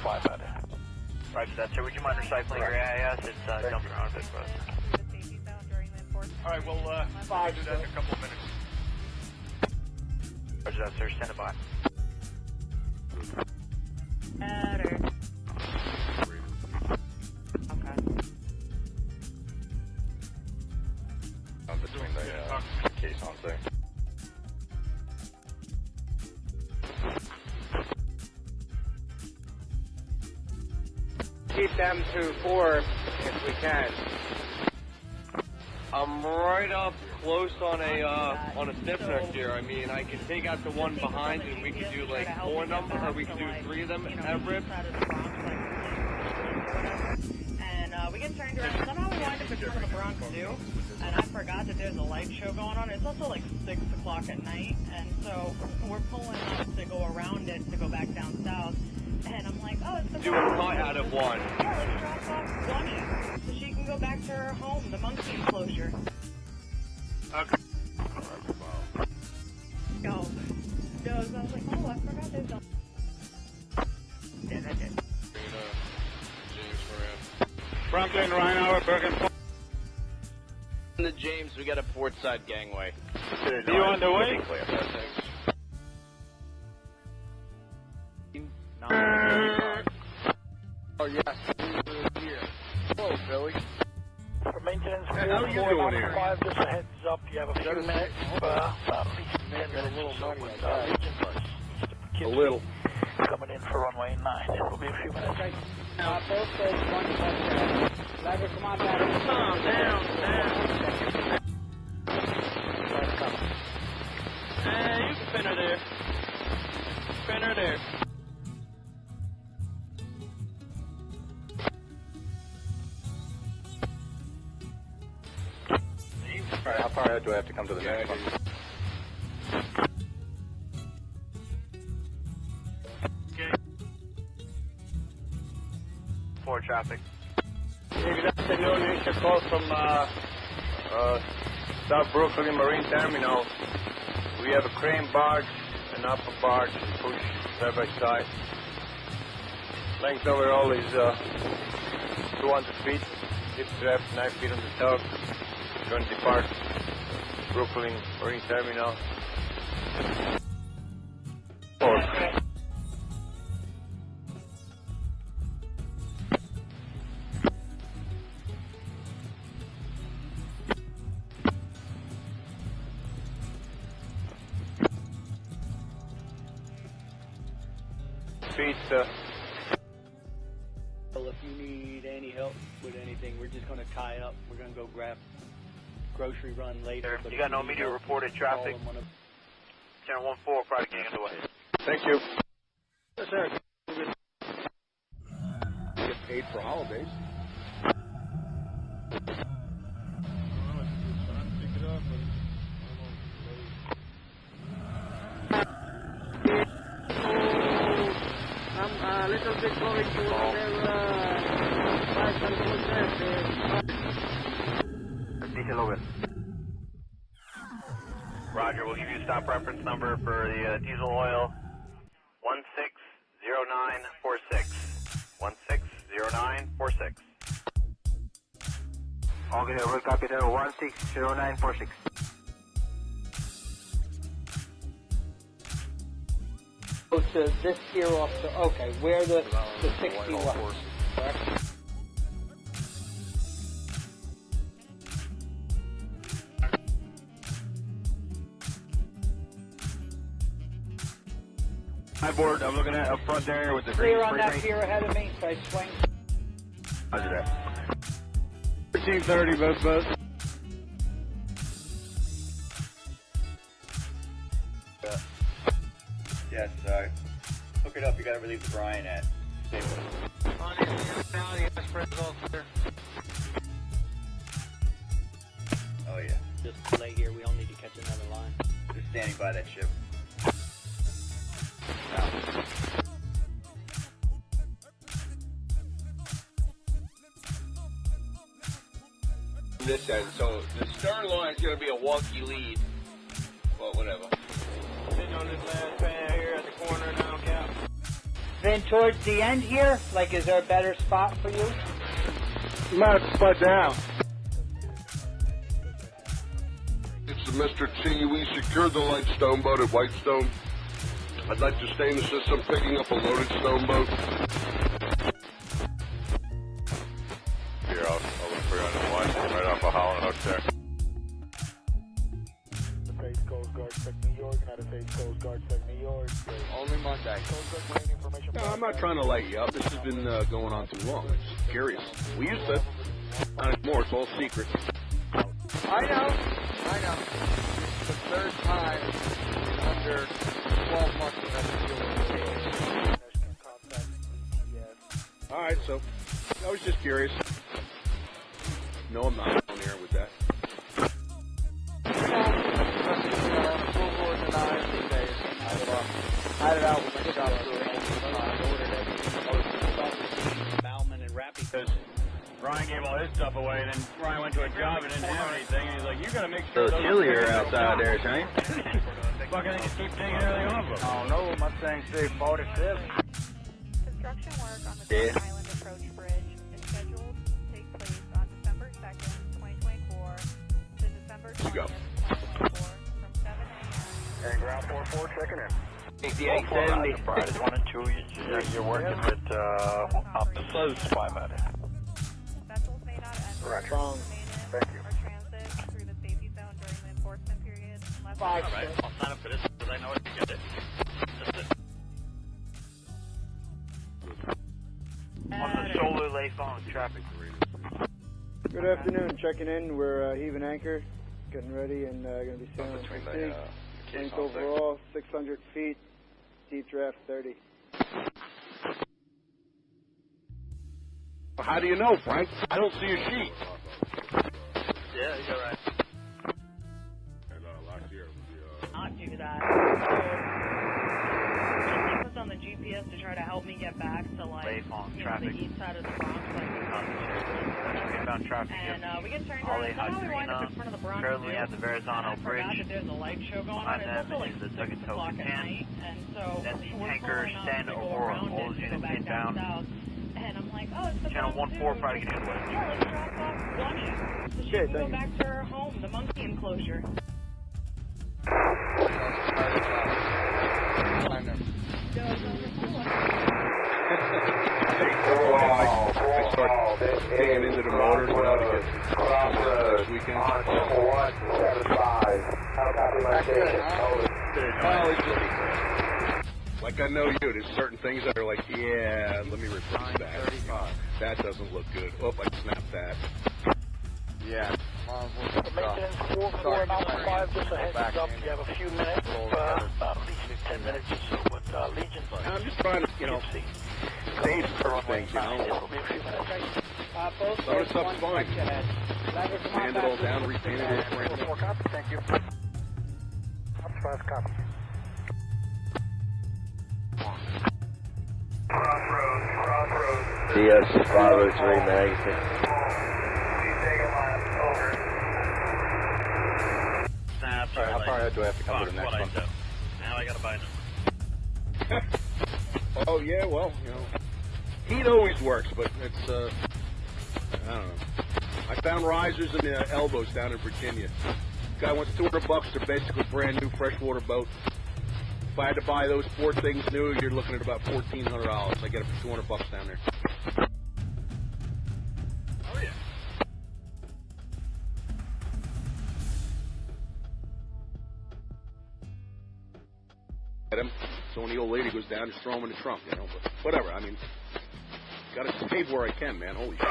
5 out there. Roger that, sir. Would you mind recycling your AIS? It's jumping around a bit for us. All right, we'll do that in a couple of minutes. Roger that, sir. Stand by. Between the case on thing. Keep them to 4 if we can. I'm right up close on a stiffener here. I mean, I can take out the one behind and we can do like 4 number, or we can do 3 of them at rip. And we get turned around. Somehow we wind up in front of the Bronx Zoo, and I forgot that there's a light show going on. It's also like 6 o'clock at night, and so we're pulling up to go around it to go back down south. And I'm like, oh, it's the Do a cut out of 1. Yeah, let's drop off Bunny so she can go back to her home, the monkey enclosure. Okay. No. So I was like, oh, I forgot there's a... Yeah, that's it. Franklin, Rheinauer, Bergen. The James, we got a port side gangway. You on the way? Oh, yes. Hello, Billy. For maintenance, Hey, how are you doing here? 5, just a heads up. You have a few minutes. At least 10 minutes or so with A little. coming in for runway 9. It will be a few minutes. Both those bunny touchdowns. Lever, come on back. Calm down. You spin her there. Spin her there. Alright, how far ahead do I have to come to the next one? Okay. 4 traffic. Good afternoon. It's a call from South Brooklyn Marine Terminal. We have a crane barge, an upper barge, push side by side. Length overall is 200 feet. Ship draft 9 feet on the tug. Going to depart Brooklyn Marine Terminal. Well, if you need any help with anything, we're just going to tie up. We're going to go grab grocery run later. You got no immediate reported traffic. Channel 14, private gang underway. Thank you. Yes, sir. Get paid for holidays. little bit going to Diesel over. Roger, we'll give you a stop reference number for the diesel oil, 160946. 160946. Okay, over copy there, 160946. Go to this here off the, okay, where the 60 was, correct? Hi, board. I'm looking at up front there with the Clear on that pier ahead of me, so I swing. Roger that. 1330, both. Yes, hook it up. You got to relieve the brine at. Oh yeah. Just lay here. We don't need to catch another line. Just standing by that ship. This end, so the stern line is going to be a wonky lead. Well, whatever. Sitting on this last pad here at the corner now, Cap. Then towards the end here, like, is there a better spot for you? You might have to spud down. It's the Mr. T. We secured the light stone boat at Whitestone. I'd like to stay in the system picking up a loaded stone boat. Here, I'll look for you on the one right off of Holland Hook there. The Face Coast Guard, check New York. United States Coast Guard, check New York. Only Monday. No, I'm not trying to light you up. This has been going on too long. I'm just curious. We used to. Not anymore. It's all secret. I know. It's the third time in under 12 months that All right, so I was just curious. No, I'm not on air with that. I had it out with my shop. Bauman and Rappy. Because Ryan gave all his stuff away, and then Ryan went to a job and didn't have anything, and he's like, you gotta make sure So chillier outside there, Shane. Fucking just keep taking everything off of them. Oh, no, my thing's say 47. Construction work on the Glen Island Approach Bridge is scheduled to take place on December 2nd, 2024 to December 20th, 2024 from 7 a.m. And ground 44, checking in. 6870. Fridays 1 and 2, you're working with up to close by matter. Vessels may not enter, Correct. remain in, or transit through the safety zone during the enforcement period unless... Alright, I'll sign up for this because I know I can get it. That's it. On the shoulder lay phone traffic. Good afternoon, checking in. We're heaving anchor, getting ready, and going to be sailing to sea. Length overall, 600 feet, deep draft 30. How do you know, Frank? I don't see a sheet. Yeah, he's alright. Not do that. It was on the GPS to try to help me get back to like the east side of the Bronx, Inbound traffic. and we get turned All around. they Somehow we wind up in front of the Bronx currently Zoo. at the Verrazano Bridge. I forgot that there's a light show going on. It's also like 6 o'clock at night, and so That's the we're tanker pulling up stand to go Aurora. around All it those to go units back down inbound. south. And I'm like, oh, it's the Channel Bronx 14 Zoo. Friday getting west. Yeah, let's drop off Bunny so she can go back to her home, the monkey enclosure. I start digging into the motors now to get this weekend. Like I know you, there's certain things that are like, yeah, let me replace that. That doesn't look good. Oh, I snapped that. Yeah. Maintenance 4495, just a heads up. You have a few minutes, at least 10 minutes or so with Legion. I'm just trying to, save certain things, It'll be a few minutes. Some of the stuff's fine. Sand it all down, repaint it, brand new. Copy, thank you. Up to 5, copy. DS503 Magazine. How far do I have to come to the next one? Now I gotta buy them. Oh, yeah, well, you know, heat always works, but it's, I don't know. I found risers in the elbows down in Virginia. Guy wants $200. They're basically brand new freshwater boat. If I had to buy those 4 things new, you're looking at about $1,400. I get it for $200 down there. Oh yeah. Get him. So when the old lady goes down, just throw him in the trunk, you know. But whatever. I mean, gotta save where I can, man. Holy shit.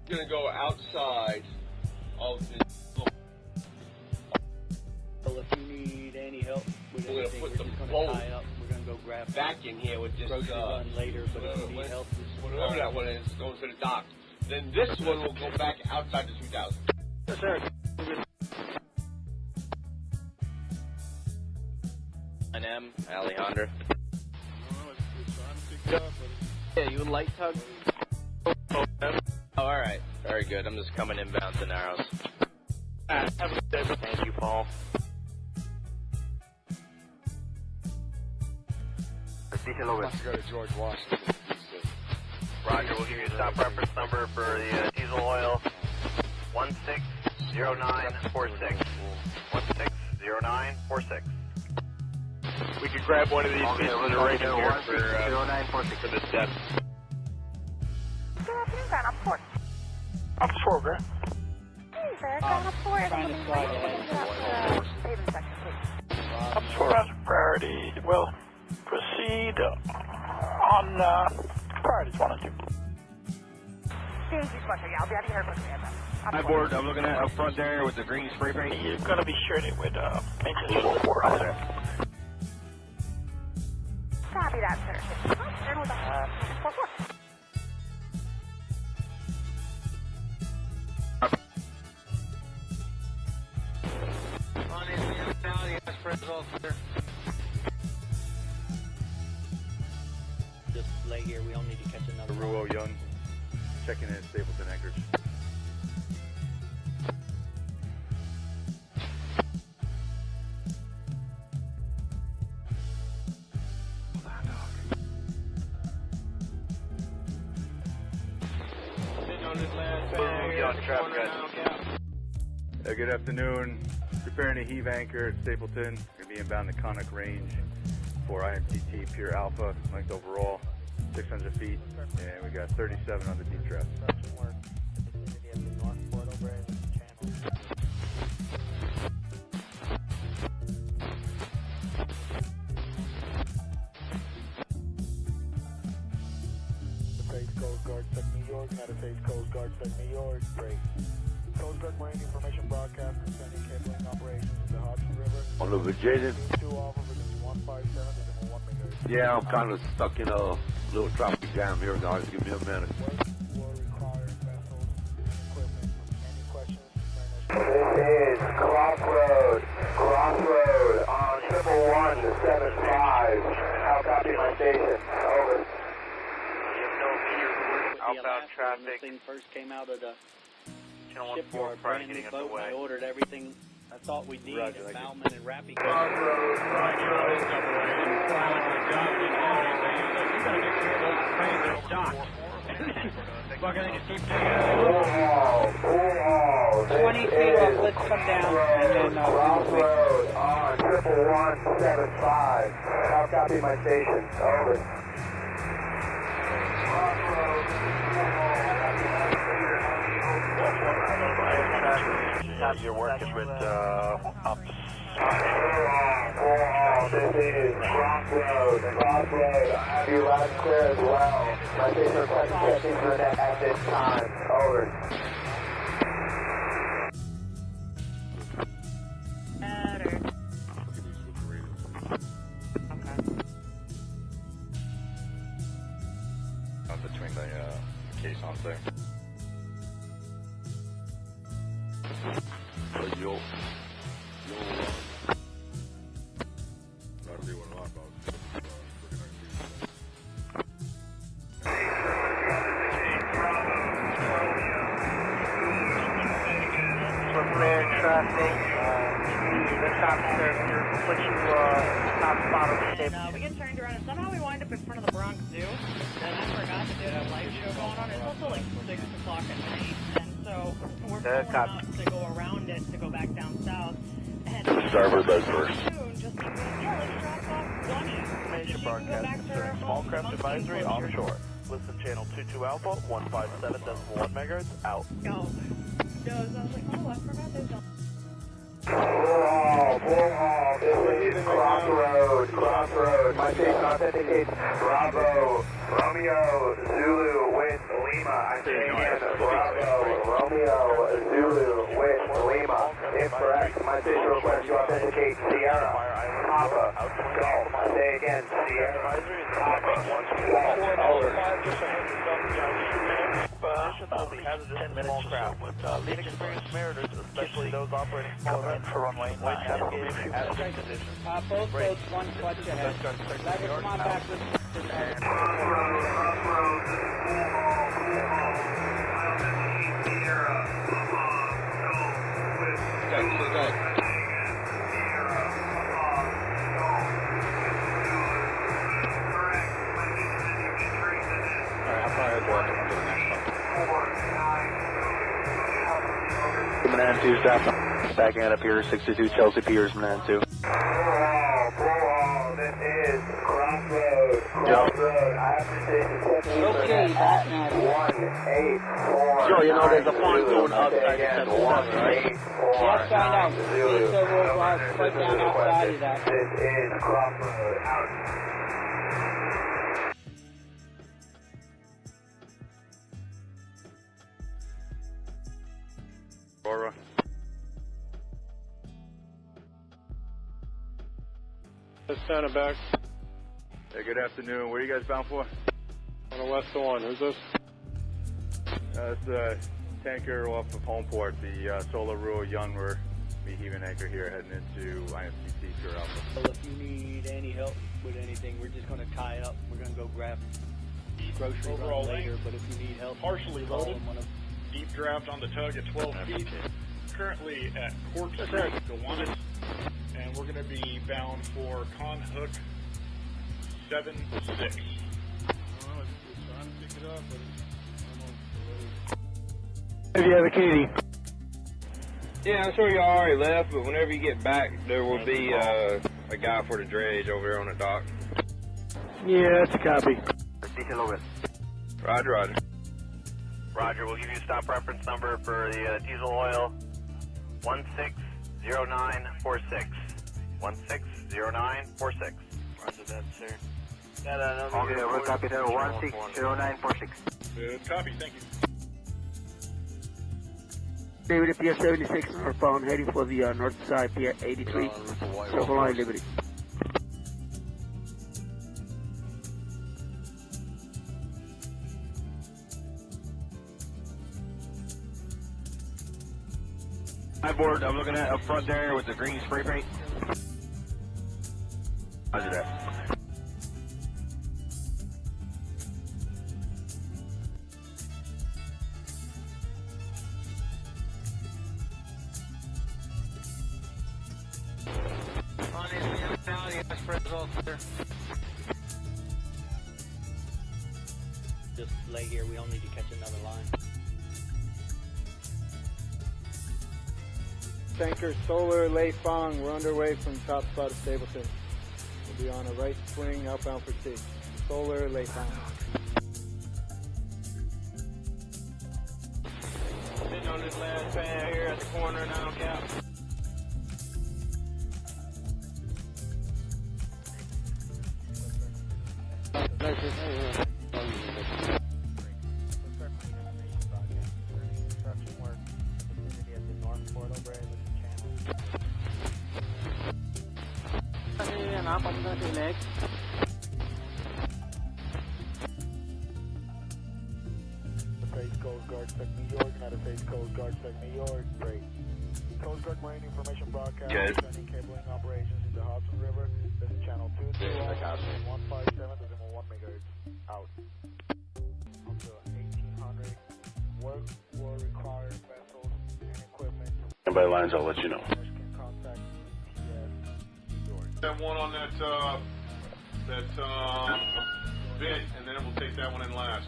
Gonna go outside of the. Well, if you need any help with We're anything, gonna put we're the just gonna boat tie up. We're gonna go grab back in here with this grocery run later, but if you need help, whatever that one is, goes to the dock. Then this one will go back outside the 3000. Yes, sir. M, Alejandro. Yeah, you light tug? Oh, alright. Very good. I'm just coming inbound to Narrows. Have a good day. Thank you, Paul. Let's go to George Washington. Roger, we'll give you a stop reference number for the diesel oil. 160946. 160946. We could grab one of these pieces of right here for this depth. Good afternoon, Ground Up 4. Up 4, Grant. Hey, sir. Ground Up 4 is looking for pavement section, please. Up 4 has priority. Will proceed on priorities 1 and 2. Thank you so much, sir. Yeah, I'll be out of here quickly. Hi, board. I'm looking at up front there with the green spray paint. You're going to be shirted with maintenance 4 on there. Copy that, sir. Turn with 4-4. Just lay here. We all need to catch another. Ruo Young, checking in at Stapleton Anchorage. Good afternoon. Preparing a heave anchor at Stapleton. Going to be inbound the Connick Range for IMTT Pure Alpha, length overall 600 feet, and we got 37 on the deep draft. Coast Guard Tech New York, United States Coast Guard Tech New York, break. Coast Guard Marine Information Broadcast concerning cabling operations in the Hudson River. On the Virginia? 2 off of Virginia 157 to 1 megahertz. Yeah, I'm kind of stuck in a little traffic jam here, guys. Give me a minute. This is Crossroad on 11175. How copy my station? Over. Outbound traffic. When this thing first came out of the Channel shipyard, 14, brand new getting boat, underway. I ordered everything I thought we'd need, Roger, and thank you. Bauman and Rappy. Fucking just keep 20 feet off, let's come down and then Crossroad on 11175. How copy my station? Over. You're working with ops. This is Crossroad. I have you loud and clear as well. My station request catching for that at this time. Over. Between the caissons there. So old that'll be one of our boats. Clear traffic. The top service, put you top spot of the ship. We get turned around and somehow we wind up in front of the Bronx Zoo. And I forgot that there's a light show going on. It's also like 6 o'clock at night. And so we're pulling up to go around it to go back down south. And Starboard leg first. just let's drop off one. Major broadcast concerning small craft advisory offshore. Listen channel 22 Alpha, 157.1 megahertz, out. Go. So I was like, oh, I forgot there's a... Crossroad. My station authenticates Bravo, Romeo, Zulu, with Lima. I say again, Bravo, Romeo, Zulu, with Lima. Incorrect. My station requires you authenticate Sierra, Papa, Golf. I say again, Sierra, Papa, will be hazardous 10 minutes small craft. With inexperienced mariners, especially those operating small craft for runway 9, navigating at sea conditions. Both boats, one clutch ahead. Lever, come on back. Manhattan 2 stop. Backing it up here, 62 Chelsea Piers, Manhattan 2. This is Crossroad. Crossroad. I have to say Okay, Batman. 184. Joe, you know there's a pontoon outside the 184. Let's find out. It's we'll put down outside of that. This is Crossroad. Out. Aurora. Santa back. Hey, good afternoon. Where are you guys bound for? On the west one. Who's this? It's a tanker off of Homeport, the Solar Rule Young. We're heaving anchor here heading into IMCT Pure Alpha. So if you need any help with anything, we're just going to tie up. We're going to go grab grocery Overall run later, length, but if you need help, partially call loaded. one of Deep draft on the tug at 12 feet. Currently at Corkscrew, Gowanus, and we're going to be bound for Con Hook 76. If you have a kitty. Yeah, I'm sure you already left, but whenever you get back, there will be a guy for the dredge over there on the dock. Yeah, that's a copy. Roger, roger. Roger, we'll give you a stop reference number for the diesel oil, 160946. 160946. Roger that, sir. Okay, we'll copy that. 160946. Good copy, thank you. David at Pier 76 northbound, heading for the north side, Pier 83, Silver Line Liberty. Hi, board. I'm looking at up front there with the green spray paint. Roger that. just lay here. We don't need to catch another line. Tanker Solar Lei Fong. We're underway from top spot of Stapleton. We'll be on a right swing outbound for sea. Solar Lei Fong. Sitting on this last pad here at the corner now, Cap. Coast Guard, Spec New York, United States Coast Guard, Spec New York, break. Coast Guard Marine Information Broadcast, sending cabling operations in the Hudson River. This is channel 22157.1 megahertz. Out. Up to 1800. Work will require vessels and equipment. And by lines, I'll let you know. That one on that bit, and then we'll take that one in last.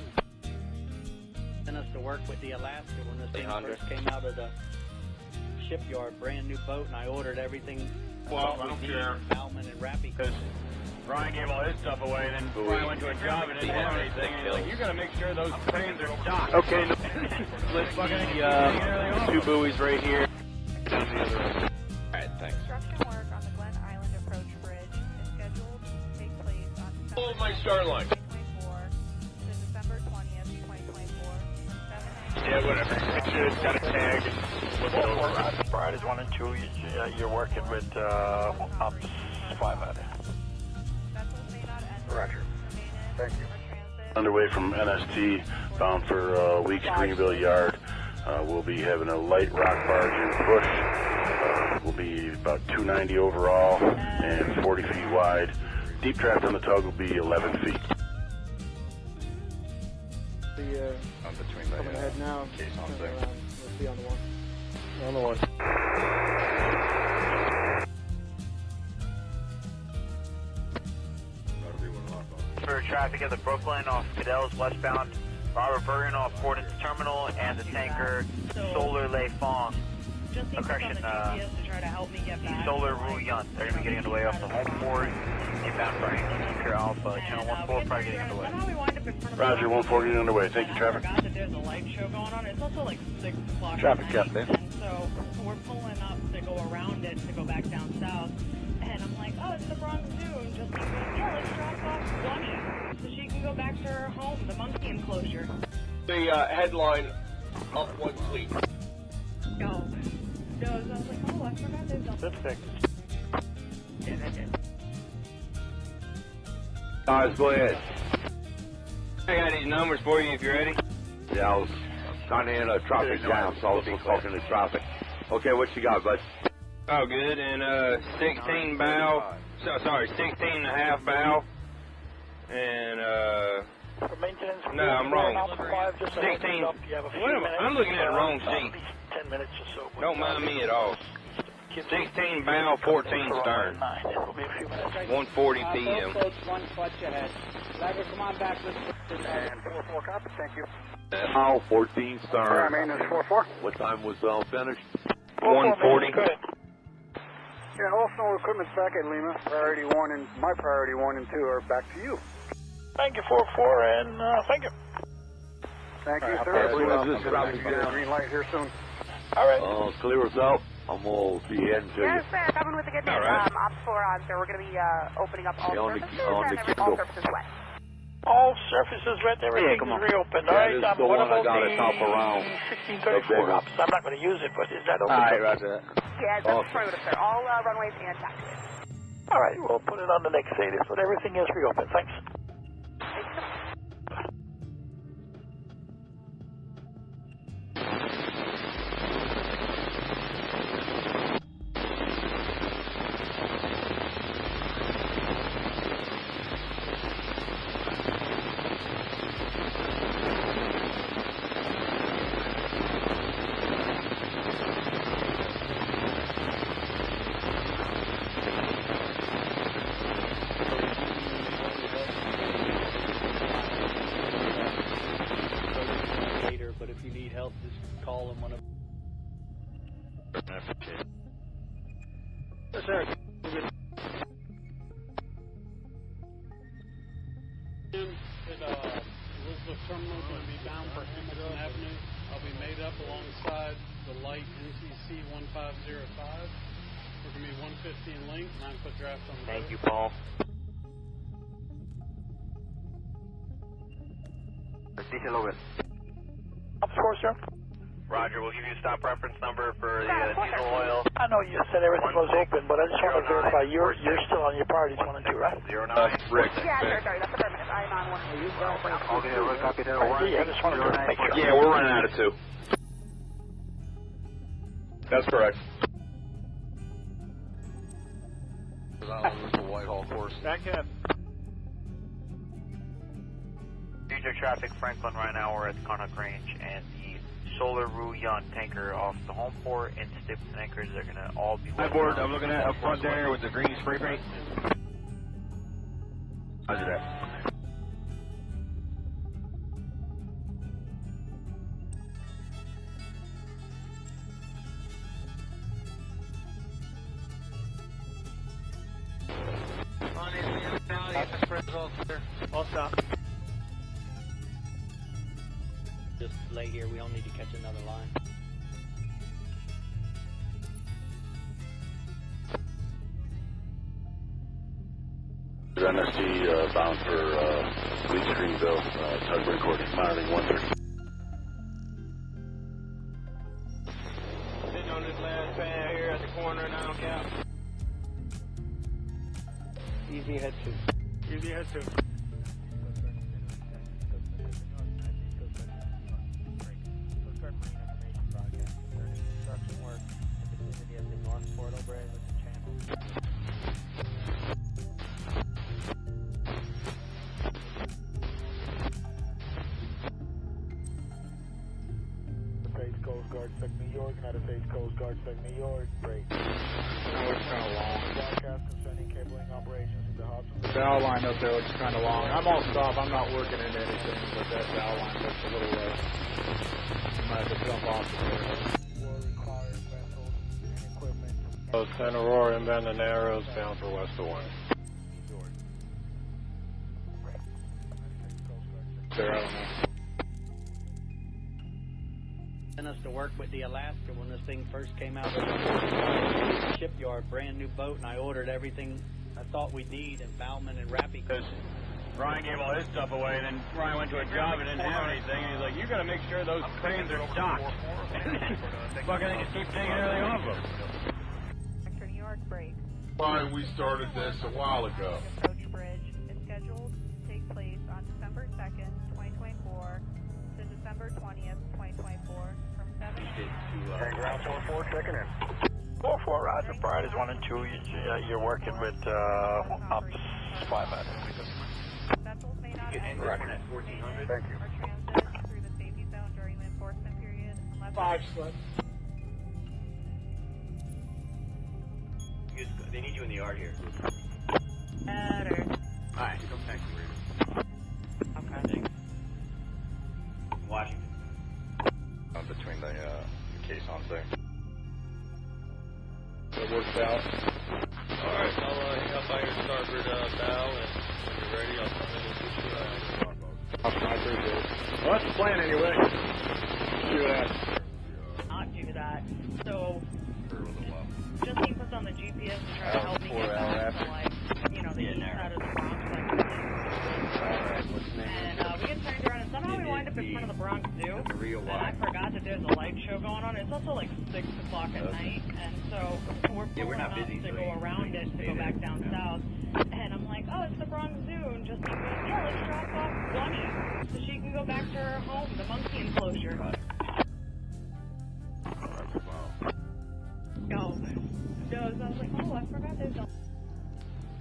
Sent us to work with the Alaska when this thing first came out of the shipyard, brand new boat, and I ordered everything. Well, I don't care. Bauman and Rappy. Because Ryan gave all his stuff away, and then Ryan went to a job and didn't have anything. And like, you got to make sure those cranes are docked. Okay, let's look at the 2 buoys right here. Down the other end. Alright, thanks. Construction work on the Glen Island Approach Bridge is scheduled to take place on December Hold my star line. 2024 to December 20th, 2024 from 7 a.m. Yeah, whatever. Make sure it's got a tag. Look it over. Fridays 1 and 2, you're working with Ops 500. Roger. Thank you. Underway from NST, bound for Weeks Greenville Yard. We'll be having a light rock barge in push. Will be about 290 overall and 40 feet wide. Deep draft on the tug will be 11 feet. I'm between the Coming ahead now. caissons Turn there. around. Let's see on the one. On the one. For traffic at the Brooklyn off Cadell's westbound, Robert Bergen off Portland's terminal, and the tanker Solar Lei Fong. Correction, Solar Ru Yun. They're going to be getting underway off the home port, inbound Frank, Pure Alpha, channel 14, probably getting underway. Roger, 140 getting underway. Thank you, traffic. There's a light show going on. It's also like 6 o'clock. Traffic, Captain. And so we're pulling up to go around it to go back down south. And I'm like, oh, it's the Bronx Zoo. And just goes, yeah, let's drop off Bunny so she can go back to her home, the monkey enclosure. The headline, up one fleet. Go. So I was like, oh, I forgot there's a... Good fix. Guys, go ahead. I got these numbers for you if you're ready. Yeah, I was kind of in a traffic jam, so I was talking to traffic. Okay, what you got, bud? Oh, good. And 16 bow. Sorry, 16 and a half bow. And For maintenance, no, I'm wrong. 16. 16. I'm looking at the wrong sheet. 10 minutes or so. Don't mind me at all. 16 bow, 14 stern. 1:40 p.m. One clutch ahead. Driver, come on back. Let's put this And 4-4 copy, thank you. Now, 14 stern. Maintenance 4-4. What time was finished? 1:40. Yeah, all snow equipment's back at Lima. Priority 1 and my priority 1 and 2 are back to you. Thank you, 4-4, and thank you. Thank you, All sir. right, We'll so have this is traffic get a jam. green light here soon. All right. Clear us out. I'm going to be heading to you. Yes, sir. Coming with the good news. All right. Ops 4 on, sir. We're going to be opening up all Yeah, on the- surfaces on the and Kindle. all surfaces wet. All surfaces wet, everything come is on. reopened. Yeah, All right, this is I'm the one one I of got the to top around. 1634 ops. I'm not going to use it, but is that open? All right, roger that. Yeah, that's perimeter, sir. All runways and taxiways. All right, we'll put it on the next data, but everything is reopened. Thanks. Later, but if you need help, just call them whenever. Yes, sir. Elizabeth Terminal going to be bound for Hamilton Avenue. I'll be made up alongside the light NCC 1505. We're going to be 150 in length, 9-foot draft on the Thank boat. you, Paul. Ops 4, sir. Roger, we'll give you a stop reference number for the diesel oil. I know you said everything was open, but I just want to verify you're still on your priorities 1 and 2, right? 09. Yeah, Rick. sorry, that's affirmative. I am on 1 and 2. Okay, we'll copy that. I just wanted to make sure. Yeah, we're running out of 2. That's correct. The Whitehall course. Back up. Future traffic, Franklin, right now we're at the Connaught Range, and the Solar Ru Yun tanker off the home port and Stips and anchors are going to all be... Hi, board. I'm looking at up front there with the green spray paint. Roger that. All stop. Just lay here. We don't need to catch another line. NST bound for Leeds Greenville, tug recording, monitoring 130. Sitting on this last pad here at the corner now, Cap. Easy head 2. Easy head 2. Coast Guard, Spec New York, United States Coast Guard, Spec New York, break. Oh, it's kind of long. Broadcast concerning cabling operations in the hospital. The bow line up there looks kind of long. I'm all stop. I'm not working into anything, but that bow line looks a little low. I might have to jump off the there. Will require vessels and equipment. Santa Aurora inbound the Narrows, bound for West of 1. There, I don't know. Sent us to work with the Alaska when this thing first came out of the shipyard, brand new boat, and I ordered everything I thought we'd need, and Bauman and Rappy. Because Ryan gave all his stuff away, and then Ryan went to a job and didn't have anything, and he's like, you got to make sure those cranes are docked. Fucking they just keep taking everything off them. Sector New York, break. Why we started this a while ago. Approach bridge is scheduled to take place on December 2nd, 2024 to December 20th, 2024 from 7 a.m. Ground 4-4, checking in. 4-4, Roger. Priorities 1 and 2. You're working with ops 5 minutes. Vessels may not exit Correct. 1400. Thank you. or transit through the safety zone during the enforcement period unless 5 slip. They need you in the yard here. better. Alright, come back to Okay. Washington. Between the caissons there. It works out. Alright, I'll hang up by your starboard bow, and when you're ready, I'll come in and get you I appreciate it. Well, that's the plan anyway. See what happens. Not do that. So, just keep us on the GPS and try to help me get back to, like, you know, the east side of the Bronx. And we get turned around, and somehow we wind up in front of the Bronx Zoo. And I forgot that there's a light show going on. It's also like 6 o'clock at night, and so we're pulling up to go around it to go back down south. And I'm like, oh, it's the Bronx Zoo, and just goes, yeah, let's drop off Bunny so she can go back to her home, the monkey enclosure. No, so I was like, oh, I forgot there's a...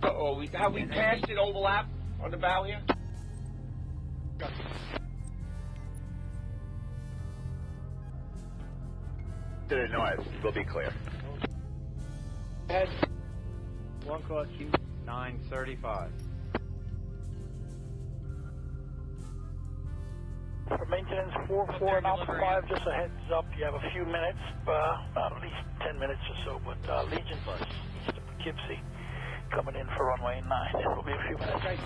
Uh-oh, have we passed it overlap on the bow here? To the north, we'll be clear. Head 1 call Q 935. For maintenance 4-4 and Alpha 5, just a heads up, you have a few minutes, at least 10 minutes or so, but Legion Bus, east of Poughkeepsie, coming in for runway 9. It will be a few minutes. Okay.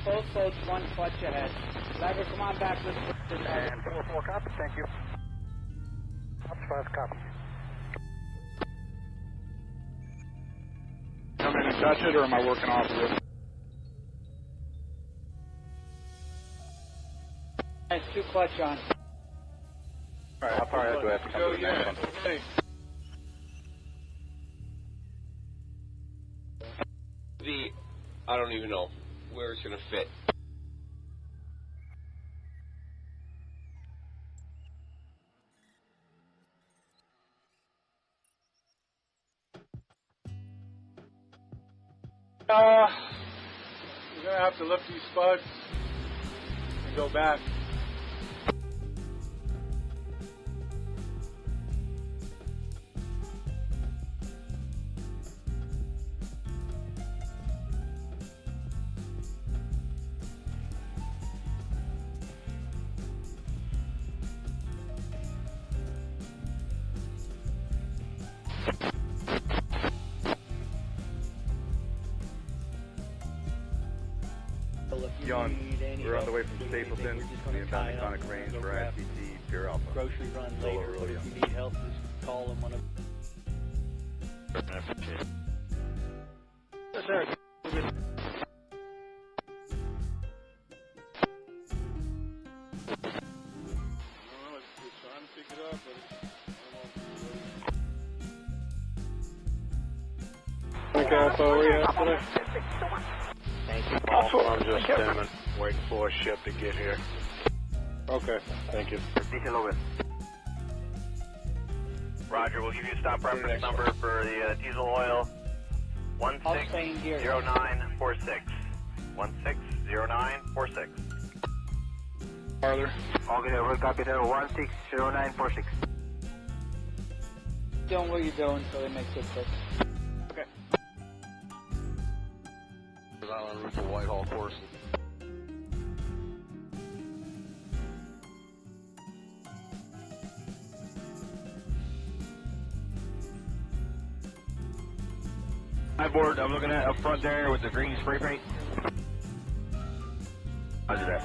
Both boats, 1 clutch ahead. Driver, come on back. Let's put this And 4-4 copy, thank you. Ops 5 copy. Come in and touch it, or am I working off of it? Nice, 2 clutch on. Alright, I'll probably Do I have to come to the next one? Hey. I don't even know where it's going to fit. We're going to have to lift these spuds and go back. John, we're on the way from Stapleton to the inbound Conic range for IFTT Pure Alpha. Grocery run later, but if you need help, just call them on a... Yes, sir. Thank you, Paul. I'm just standing, waiting for a ship to get here. Okay, thank you. Roger, we'll give you a stop reference number for the diesel oil. 160946. 160946. Farther. Okay, we'll copy that 160946. Doing what you're doing so they make good trips. Okay. On route to Whitehall, Corson. Hi, board. I'm looking at up front there with the green spray paint. Roger that.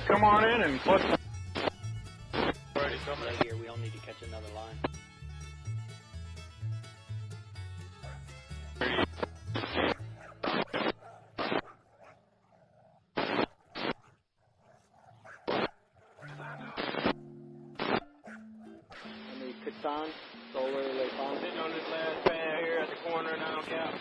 Come on in and put. Already coming right here. We don't need to catch another line. Katan, solar, Lake Palm. Sitting on this last pad here at the corner now, Cap.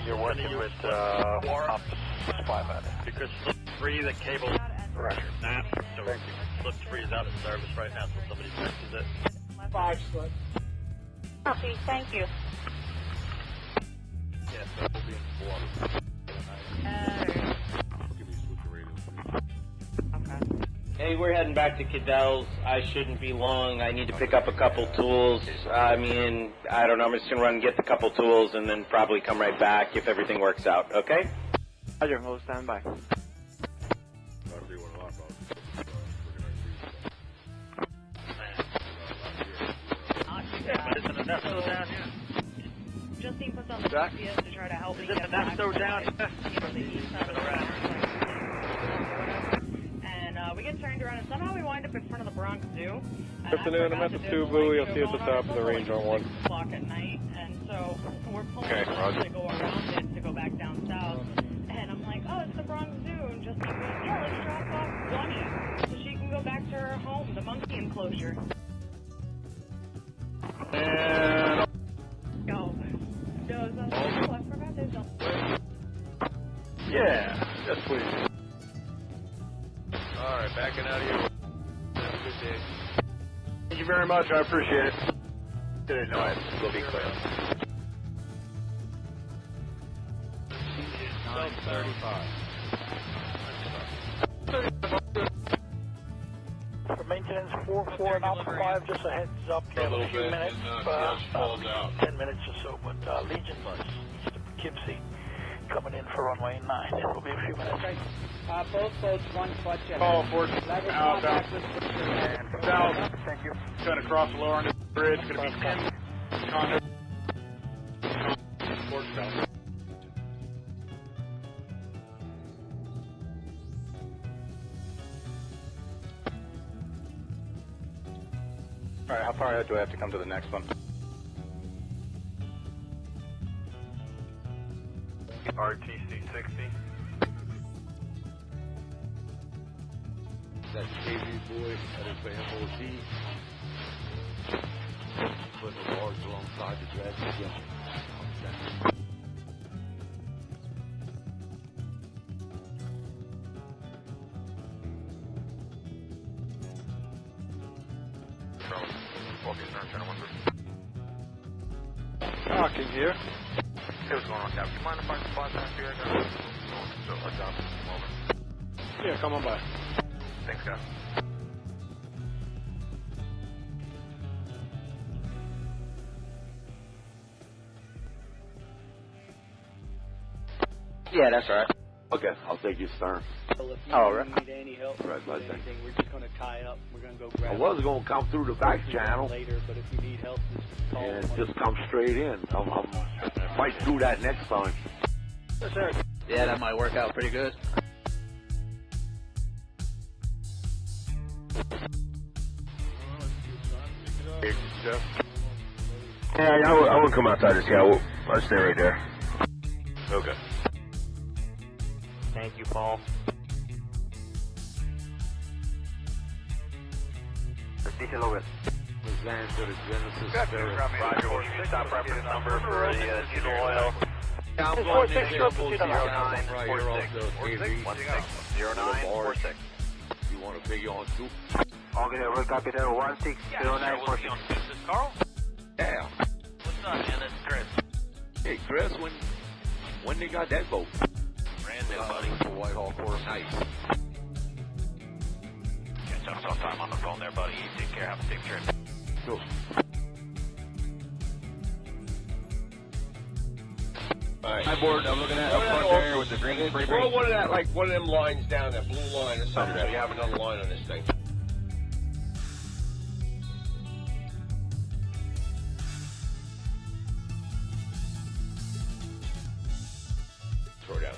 You're working with Ops 500. Because slip 3, the cable snap, so slip 3 is out of service right now, so somebody fixes it. 5 slips. Copy, thank you. Yes, that will be informed. Hey, we're heading back to Cadell's. I shouldn't be long. I need to pick up a couple tools. I mean, I don't know. I'm just going to run and get the couple tools and then probably come right back if everything works out. Okay? Roger. We'll stand by. the GPS to try to help me get back to the east side of the road. And we get turned around, and somehow we wind up in front of the Bronx Zoo. Afternoon, I'm at the 2 buoy. I'll see you at the top of the range on 1. 6 o'clock at night, and so we're pulling up to go around it to go back down south. And I'm like, oh, it's the Bronx Zoo. And just goes, yeah, let's drop off Bunny so she can go back to her home, the monkey enclosure. And... No, I forgot there's a... Yeah, yes please. Alright, backing out of here. Have a good day. Thank you very much, I appreciate it. Didn't know it. We'll be clear. 9:35. For maintenance 44 and Alpha 5, just a heads up, you have a few minutes, 10 minutes or so, but Legion bus, east of Poughkeepsie, coming in for runway 9. It will be a few minutes. Both boats, 1 foot jet. Call for outbound. South. Thank you. Going to cross the lower end of the bridge. Going to be 10. Condo. Port south. Alright, how far ahead do I have to come to the next one? RTC 60. That's KV boy at his MOD. Putting the large alongside the drag together. Talking here. Hey, what's going on, Cap? Do you mind if I spot down here? I got a job at the moment. Yeah, come on by. Thanks, guys. Yeah, that's right. Okay, I'll take your stern. Well, if you need any help with anything, we're just going to tie up. We're going to go grab I was going to come through the back channel later, but if you need help, just call. and just come straight in. I might do that next time. Yes, sir. Yeah, that might work out pretty good. Yeah, I won't come outside this. Yeah, I'll stay right there. Okay. Thank you, Paul. Detail over. Land to the Genesis. Roger, will you stop reference number for the diesel oil? I'm It's going 46, to sir, Airport proceed on that. 0946. 0946. You want to big on too? Okay, we'll copy that 160946. This is Carl? Yeah. What's up, man? This is Chris. Hey, Chris, when they got that boat? Brand new, buddy. For Whitehall Course. Nice. Catch up sometime on the phone there, buddy. You take care. Have a safe trip. Cool. Alright. Hi, board. I'm looking at up front there with the green spray paint. Throw one of that, like one of them lines down, that blue line or something, so you have another line on this thing. Throw it down.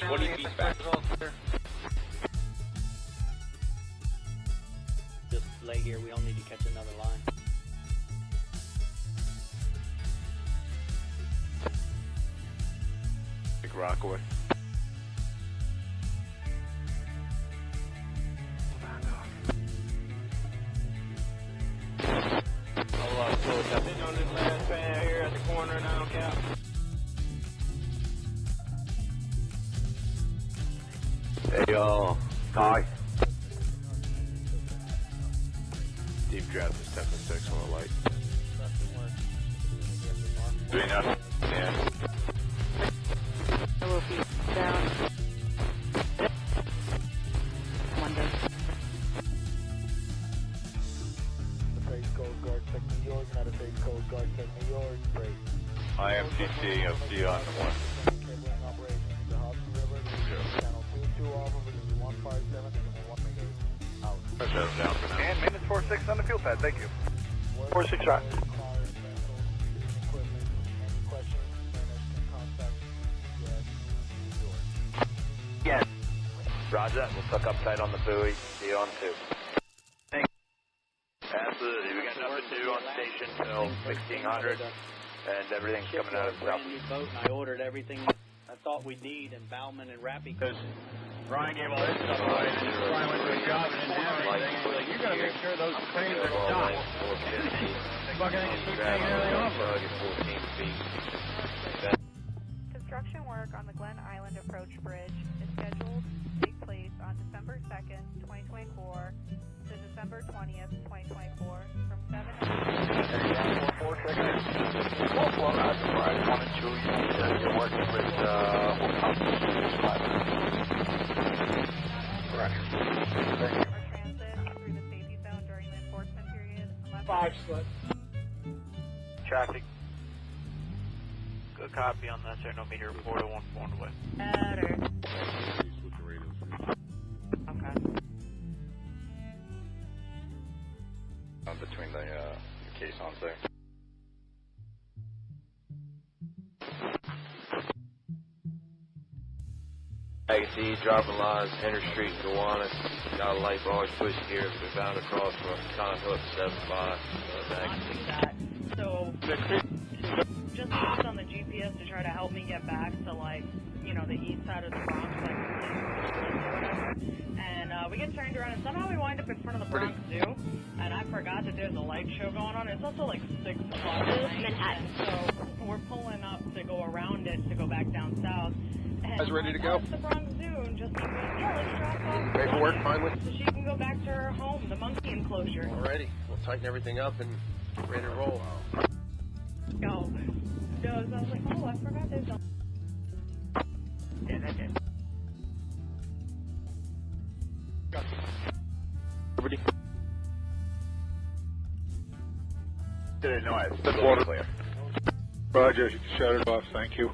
20 feet back. Just lay here. We don't need to catch another line. Big Rockaway. Sitting on this last pad here at the corner now, Cap. Hey, Ty. Deep draft is 10-6 on the light. Doing nothing. Yeah. I will be down Monday. The Base Coast Guard Tech New York, not a Base Coast Guard Tech New York, great. IMTC, I'll see you on the 1. Cabling operations to Hudson River, channel 22 off of it, 157, 1 out. Down for now. And maintenance 46 on the fuel pad, thank you. 46, right. Roger that. We'll tuck up tight on the buoy. See you on 2. Absolutely. We got nothing to do on station till 1600, and everything's coming out of the brand new boat, and I ordered everything I thought we'd need in Bauman and Rappy. Because Ryan gave all his stuff away, and then Ryan went to a job and didn't have anything. He's like, you gotta make sure those cranes are stopped. Fucking keep taking everything off. Construction work on the Glen Island Approach Bridge is scheduled to take place on December 2nd, 2024 to December 20th, 2024 from 7 You're working with transit through the safety zone during the enforcement period. 5 slip. traffic. Good copy on that, sir. No meter report of 1 away. Better. Okay. Between the caissons there. I can see dropping lines, Henry Street, Gowanus. Got a light barge push here. We're bound across from Con Hook 75. Back. So, just focus on the GPS to try to help me get back to, like, you know, the east side of the Bronx, like, or whatever. And we get turned around, and somehow we wind up in front of the Bronx Zoo. And I forgot that there's a light show going on. It's also like 6 o'clock at night. Manhattan. So we're pulling up to go around it to go back down south. And guys ready to go? The Bronx Zoo, and just let's drop off. Paperwork finally? So she can go back to her home, the monkey enclosure. Alrighty, we'll tighten everything up and ready to roll. No. So I was like, oh, I forgot there's a... Yeah, that's it. Everybody. Didn't know The water clear. Roger, shut it off, thank you.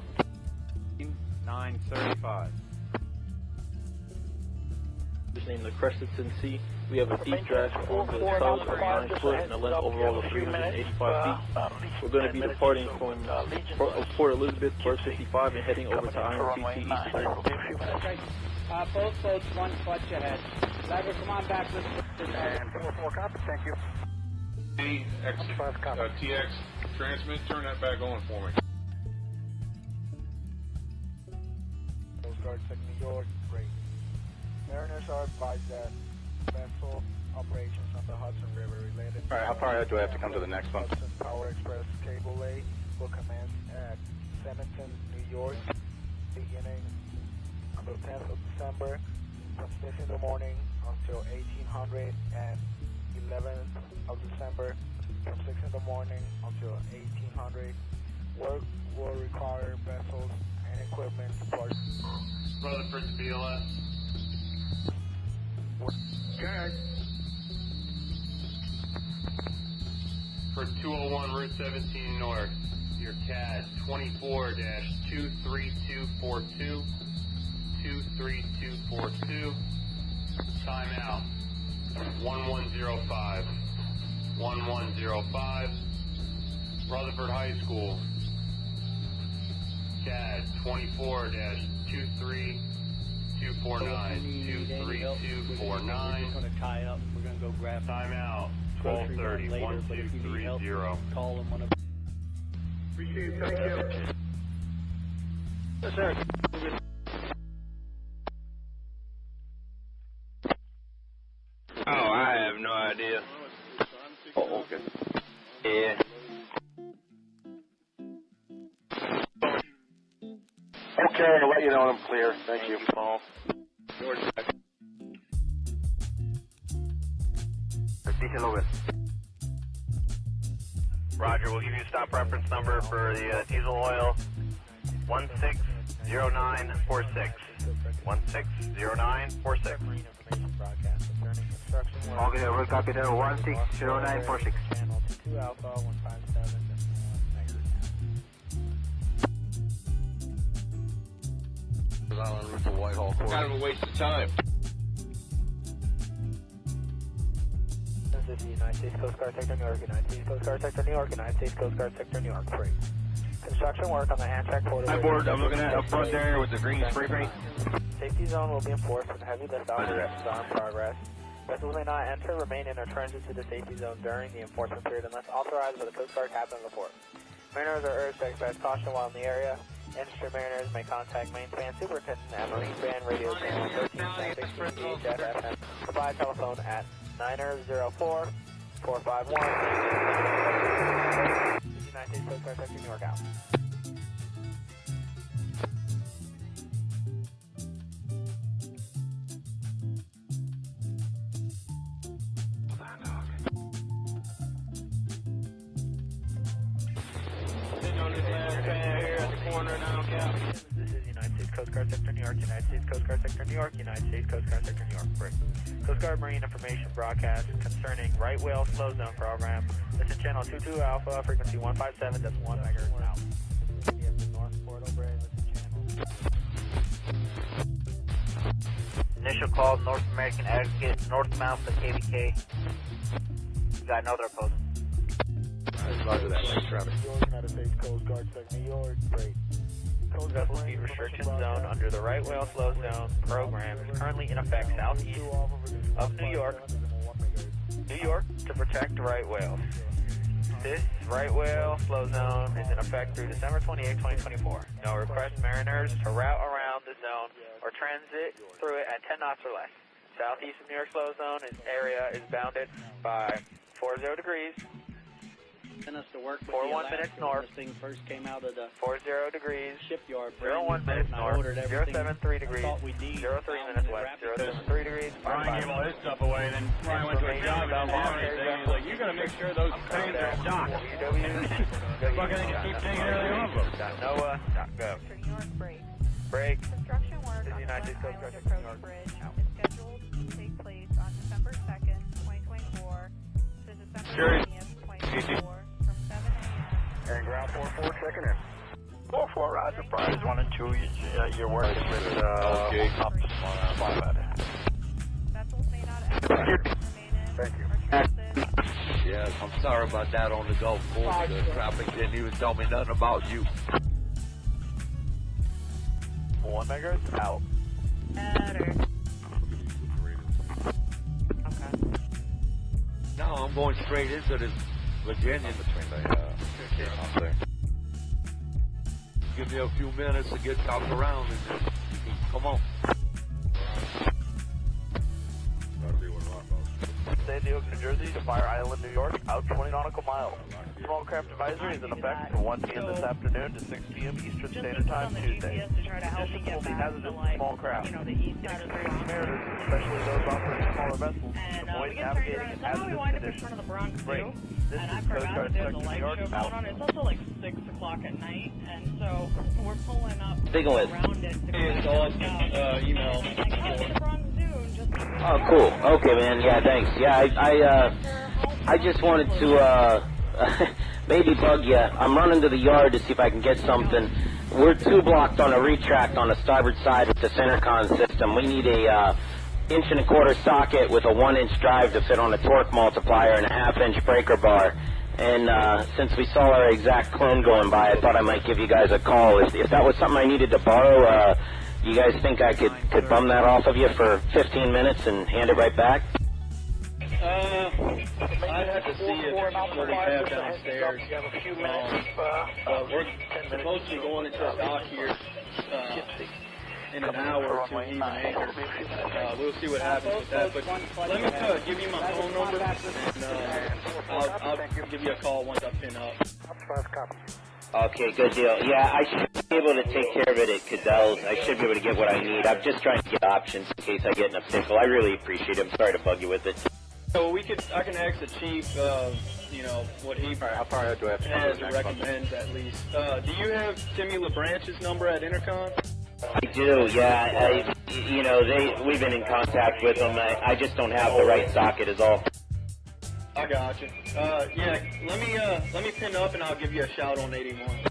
935. Just named the Crested Sea. We have a deep draft on the south of 9 foot and a length overall of 385 feet. We're going to be departing from Port Elizabeth, Port 55, and heading over to IMCT East. Both boats 1 foot ahead. Driver, come on back. And 4 copy, thank you. TX transmit, turn that back on for me. Coast Guard Tech New York, great. Mariners are advised that vessel operations on the Hudson River related. Alright, how far ahead do I have to come to the next one? Hudson Power Express cable lay will commence at Seminton, New York, beginning on the 10th of December from 6 in the morning until 1800 and 11th of December from 6 in the morning until 1800. Work will require vessels and equipment parts. Rutherford to BLS. Okay. For 201 Route 17 North, your CAD 24-23242, 23242, timeout 1105, 1105, Rutherford High School, CAD 24-23249, 23249. We're going to tie up. We're going to go grab timeout 1230, 1230. Call them one of. Appreciate it, thank you. Yes, sir. Oh, I have no idea. Oh, okay. Yeah. Okay, I'll let you know when I'm clear. Thank you, Paul. Roger, we'll give you a stop reference number for the diesel oil, 160946. 160946. Okay, we'll copy that 160946. Channel 2 Alpha 157. On route to Whitehall. Kind of a waste of time. This is the United States Coast Guard Sector New York, United States Coast Guard Sector New York, United States Coast Guard Sector New York, free. Construction work on the Amtrak Port. Hi, board. I'm looking at up front there with the green spray paint. safety zone will be enforced when heavy lift operations are in progress. Vessels may not enter, remain in, or transit to the safety zone during the enforcement period unless authorized by the Coast Guard captain of the port. Mariners are urged to exercise caution while in the area. Industry mariners may contact main span superintendent at Marine Band Radio Channel 1316 VHF FM or by telephone at 904-451. United States Coast Guard Sector New York out. This is United States Coast Guard Sector New York, United States Coast Guard Sector New York, United States Coast Guard Sector New York. Break. Coast Guard Marine Information Broadcast concerning right whale slow zone program. This is channel 22 Alpha, frequency 157, that's 1 megahertz out. Initial call, North American aggregate, northbound for KVK. You got another opposing. Roger that, thanks, Travis. United States Coast Guard Sector New York, break. Vessel speed restriction zone under the right whale slow zone program is currently in effect southeast of New York to protect the right whales. This right whale slow zone is in effect through December 28, 2024. No request mariners to route around the zone or transit through it at 10 knots or less. Southeast of New York slow zone area is bounded by 40 degrees. Sent us to work with 41 minutes north. This thing first came out of the 40 degrees. Shipyard. 01 minutes north. 073 degrees. 03 minutes west. 073 degrees. Brian gave all his stuff away, and then Brian went to a job and didn't have anything. He's like, you gotta make sure those cranes are docked. Fucking keep taking everything off them. NOAA.gov. New York break. Break. Construction work This is on the United Glen States Coast Island Guard Approach Bridge is scheduled to take place on December 2nd, 2024 to December 20th, 2024 from 7 a.m. And ground 4-4, checking in. 4-4, roger, prize 1 and 2, you're working with, okay. up to 5 at it. Vessels may not enter, remain in, Thank you. or transit. Yes, I'm sorry about that on the Gulf Coast. The traffic didn't even tell me nothing about you. 1 megahertz out. Better. Okay. No, I'm going straight into this Virginia. Between the give me a few minutes to get chopped around and then you can come on. San Diego, New Jersey to Fire Island, New York, out 20 nautical miles. Small craft advisory is in effect from 1 p.m. this afternoon to 6 p.m. Eastern Standard Time Tuesday. Additions will be hazardous to small craft. Inexperienced mariners, especially those operating smaller vessels, avoid navigating in hazardous conditions. Break. This is Coast Guard Sector New York, out. It's also like 6 o'clock at night, and so we're pulling up Biggle it. around it to It's Austin, email. Oh, cool. Okay, man. Yeah, thanks. Yeah, I just wanted to maybe bug you. I'm running to the yard to see if I can get something. We're 2 blocked on a retract on the starboard side with the center con system. We need a 1 1/4 socket with a 1-inch drive to fit on a torque multiplier and a 1/2-inch breaker bar. And since we saw our exact clone going by, I thought I might give you guys a call. If that was something I needed to borrow, you guys think I could bum that off of you for 15 minutes and hand it right back? I'd have to see if what we have downstairs. We're supposed to be going into a dock here in an hour or 2 even anchor. We'll see what happens with that. But let me give you my phone number, and I'll give you a call once I pin up. Okay, good deal. Yeah, I should be able to take care of it at Cadell's. I should be able to get what I need. I'm just trying to get options in case I get in a pickle. I really appreciate it. I'm sorry to bug you with it. So I can ask the chief, what he has recommends at least. Do you have Timmy LeBranch's number at Intercom? I do, yeah. We've been in contact with them. I just don't have the right socket is all. I got you. Yeah, let me pin up and I'll give you a shout on 81.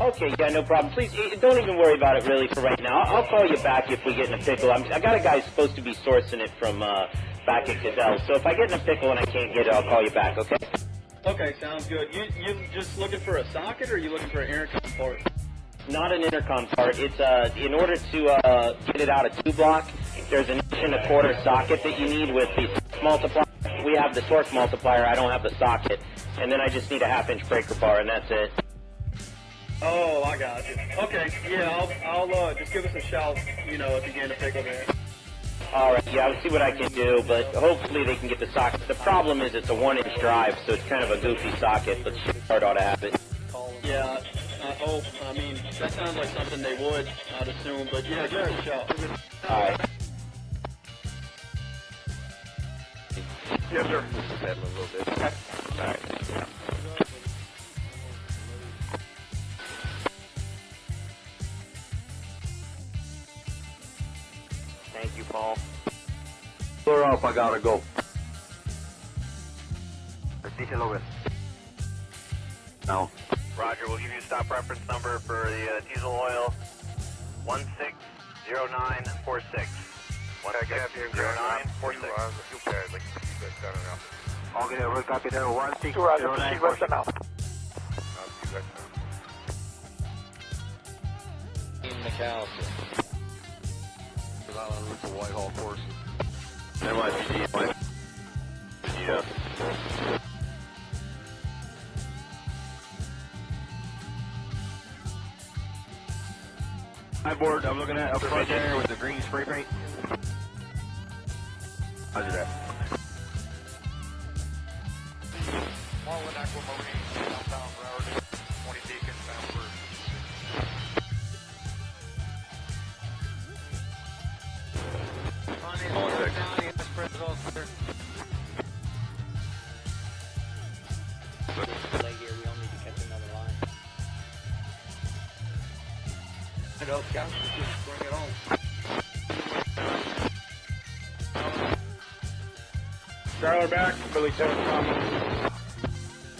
Okay, yeah, no problem. Please, don't even worry about it really for right now. I'll call you back if we get in a pickle. I got a guy supposed to be sourcing it from back at Cadell. So if I get in a pickle and I can't get it, I'll call you back, okay? Okay, sounds good. You just looking for a socket or are you looking for an intercom port? not an intercom part. It's in order to get it out of 2 block, there's an 1.25" socket that you need with the torque multiplier. We have the torque multiplier. I don't have the socket, and then I just need a 1/2" breaker bar, and that's it. Oh, I got you. Okay, yeah, I'll just give us a shout, you know, if you get a pick up there. All right, yeah, I'll see what I can do, but hopefully they can get the socket. The problem is it's a 1-inch drive, so it's kind of a goofy socket, but Shipyard ought to have it. Yeah, I hope. I mean, that sounds like something they would, I'd assume, but yeah, give us a shout. All right. Yes, sir. Pedal a little bit. Okay. All right. Thank you, Paul. Clear off, I gotta go. Diesel over. No. Roger, we'll give you a stop reference number for the diesel oil, 160946. 160946. Okay, we'll copy that. 160946. West and out. McAllister. Island route to Whitehall course. NYPD, yeah. Hi, board. I'm looking at up front there with the green spray paint. Roger that. Marlin Aquamarine, southbound route, 20 Beacon, bound for. Here, we only need to catch another line. I know, Scout, just bring it on. Skylar back, Billy 7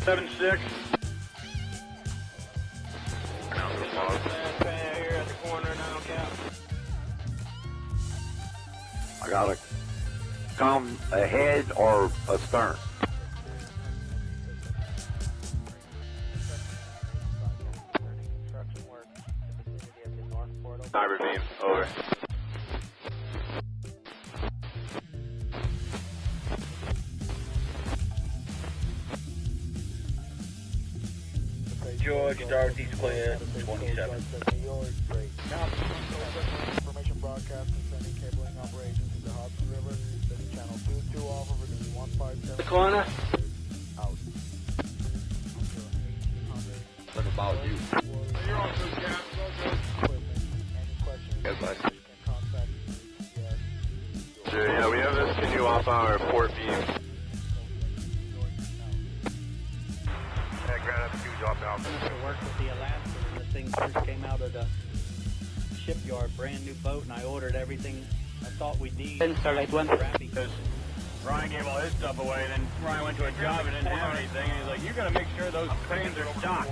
76. Here at the corner now, Cap. I gotta come ahead or astern. Cyber beam, over. George, Dorothy's clear, 27. Information broadcast concerning cabling operations in the Hudson River. This is channel 22 off over the 157. The corner. Out. What about you? You're on through, Cap. Any questions? Yes, bud. You can contact USAF. Sure, yeah, we have this canoe off our port beam. Yeah, grab that 2 drop down. I worked with the Alaska when this thing first came out of the shipyard, brand new boat, and I ordered everything I thought we'd need. Because Ryan gave all his stuff away, and then Ryan went to a job and didn't have anything, and he's like, you gotta make sure those cranes are docked.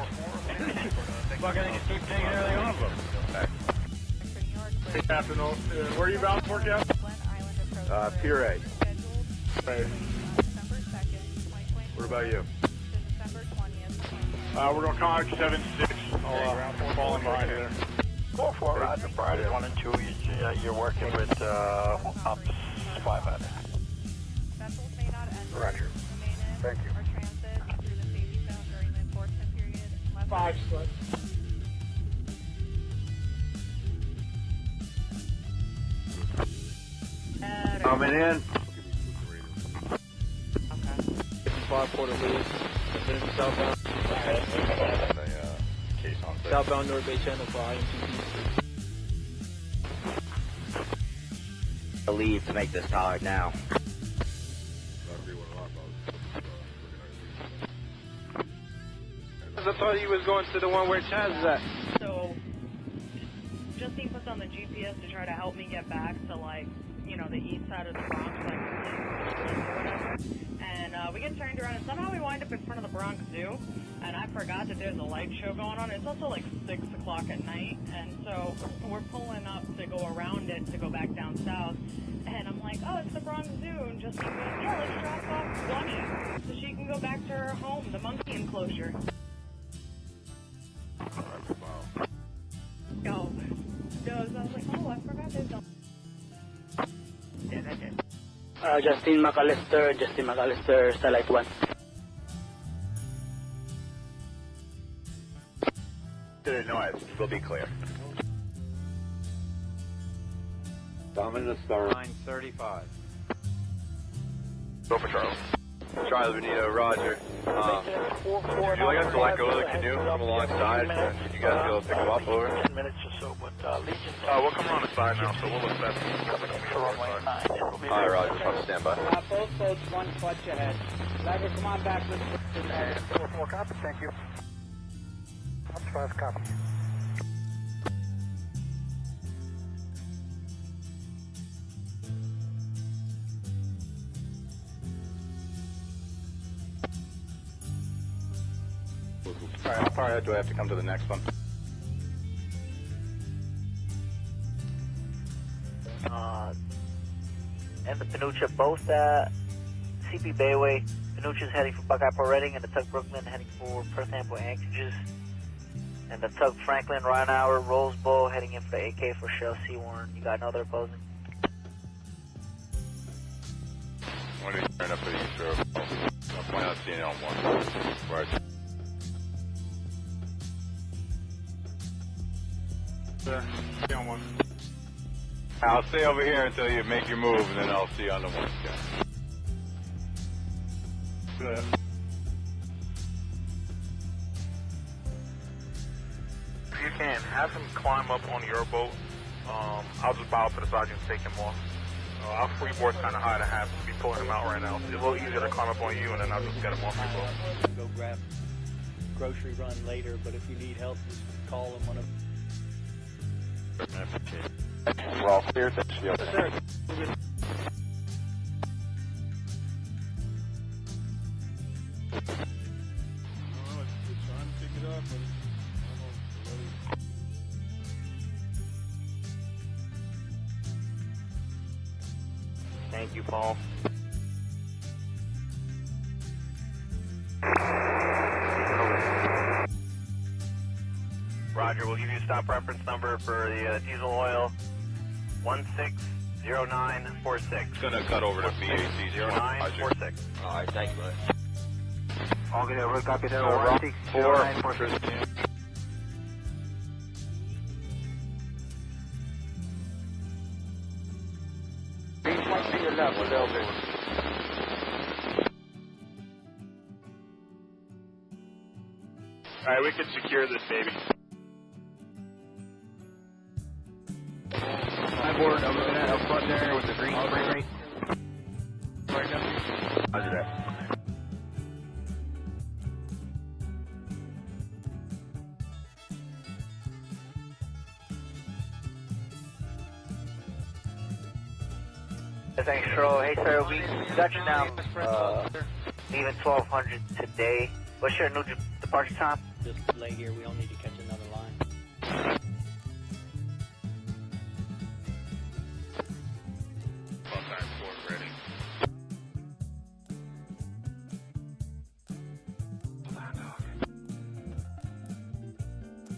Fucking they just keep taking everything off them. Hey, Captain, where are you bound for, Captain? Pier A. Right. What about you? We're going to contact 76. I'll fall in behind you there. Go for Roger. Friday 1 and 2. You're working with Ops 500. Roger. Thank you. 5 slip. Coming in. 55 Port of Lewis. Finish southbound. Southbound North Bay Channel for IMTP. I leave to make this taller now. I thought he was going to the one where Chaz is at. So, Justine puts on the GPS to try to help me get back to, like, you know, the east side of the Bronx, like, or whatever. And we get turned around, and somehow we wind up in front of the Bronx Zoo. And I forgot that there's a light show going on. It's also like 6 o'clock at night. And so we're pulling up to go around it to go back down south. And I'm like, oh, it's the Bronx Zoo. And Justine goes, yeah, let's drop off Bunny so she can go back to her home, the monkey enclosure. Justin McAllister, Satellite 1. To the north, we'll be clear. Dominant Star. 935. Go for Charles. Charlie, we need a Roger. Would you like us to let go of the canoe from alongside? And you guys be able to pick them up over? 10 minutes or so, but Legion... We'll come around the side now, so we'll assess. Alright, Roger, just on standby. Both boats, one clutch ahead. Driver, come on back. Let's put And 4-4 copy, thank you. That's 5 copy. Alright, how far ahead do I have to come to the next one? And the Panucha, both CP Bayway. Panucha's heading for Buckeye Port Reading, and the Tug Brooklyn heading for Perth Amboy anchorages. And the Tug Franklin, Rhinour, Rose Bowl heading in for AK for Shell Seawarn. You got another opposing? When are you turn up for the East Road? I'll point out seeing it on one. Right. On one. I'll stay over here until you make your move, and then I'll see you on the one. Good. If you can, have him climb up on your boat. I'll just bow for the sergeant and take him off. Our freeboard's kind of high to have to be pulling him out right now. It's a little easier to climb up on you, and then I'll just get him off your boat. Go grab grocery run later, but if you need help, just call them on a... We're all clear. Thanks. Yes, sir. Thank you, Paul. Roger, we'll give you a stop reference number for the diesel oil 160946. It's gonna cut over to BAC 0946. Alright, thank you, buddy. All good, we'll copy that. 160946. Alright, we can secure this baby. I'm board up front there with the green frame rate. Roger that. Thanks, Cheryl. Hey, sir, we got you now. Leaving 1200 today. What's your new departure time? Just lay here. We don't need to catch another line.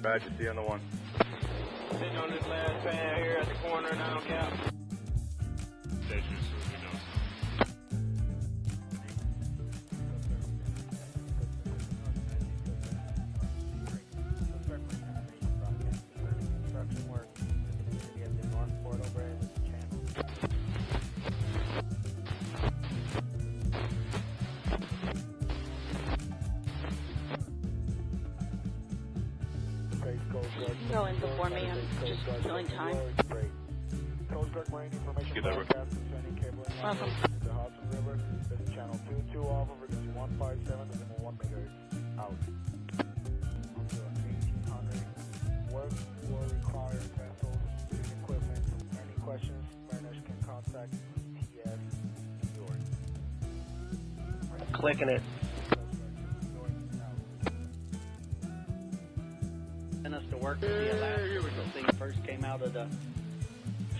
Roger, see you on the one. Sitting on this last pad here at the corner now, Cap. Go in before me. I'm just killing time. Get that right. Welcome. The Hudson River, this is channel 22 off of frequency 157, decimal 1 megahertz. Out. Onto 1800. Work will require vessels, equipment. Any questions, mariners can contact ETS York. Clicking it. Us to work with the Alaska when this thing first came out of the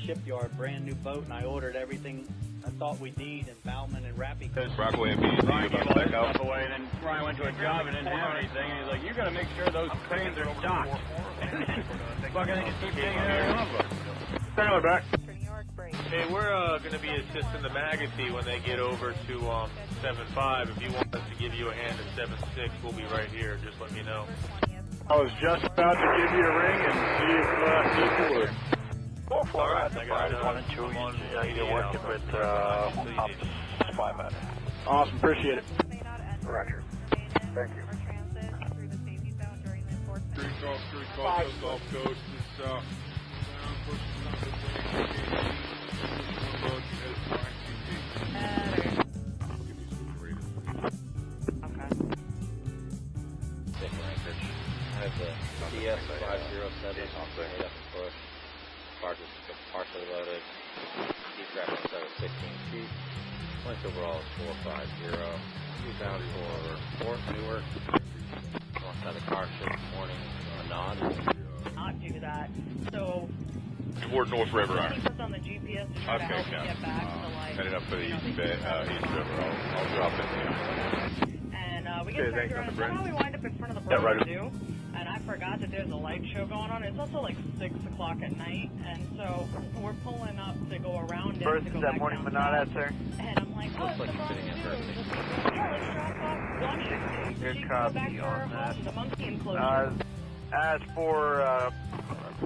shipyard, brand new boat, and I ordered everything I thought we'd need in Bauman and Rappy. Rockaway and BAC Ryan about gave to all back his out. stuff away, and then Ryan went to a job and didn't have anything, and he's like, you gotta make sure those cranes are docked. Fucking just keep taking it off. Turn over back. New York, break. Hey, we're going to be assisting the Magazine when they get over to 7-5. If you want us to give you a hand at 7-6, we'll be right here. Just let me know. I was just about to give you a ring and see if you would. All right, I got 1 and 2. You're working with up to 5 minutes. Awesome, appreciate it. Roger. Thank you. Street call, Gulf Coast is I have the DS 507 made up and push. Barge is partially loaded. Deep draft set of 16 feet. Length overall is 450. He's bound for Fort Newark. North side of the car show this morning. Nod. Not do that. So. Toward North River, He puts on the GPS to try to help me get back to like. Heading up for the East River. I'll drop it. And we get turned around. Somehow we wind up in front of the Bronx Zoo. And I forgot that there's a light show going on. It's also like 6 o'clock at night, and so we're pulling up to go around it. First to go is that back morning Manada, sir? And I'm like, oh, it's the Bronx Zoo. Yeah, let's drop off Washington. Your She can go copy back to her on that. home, the monkey enclosure. As for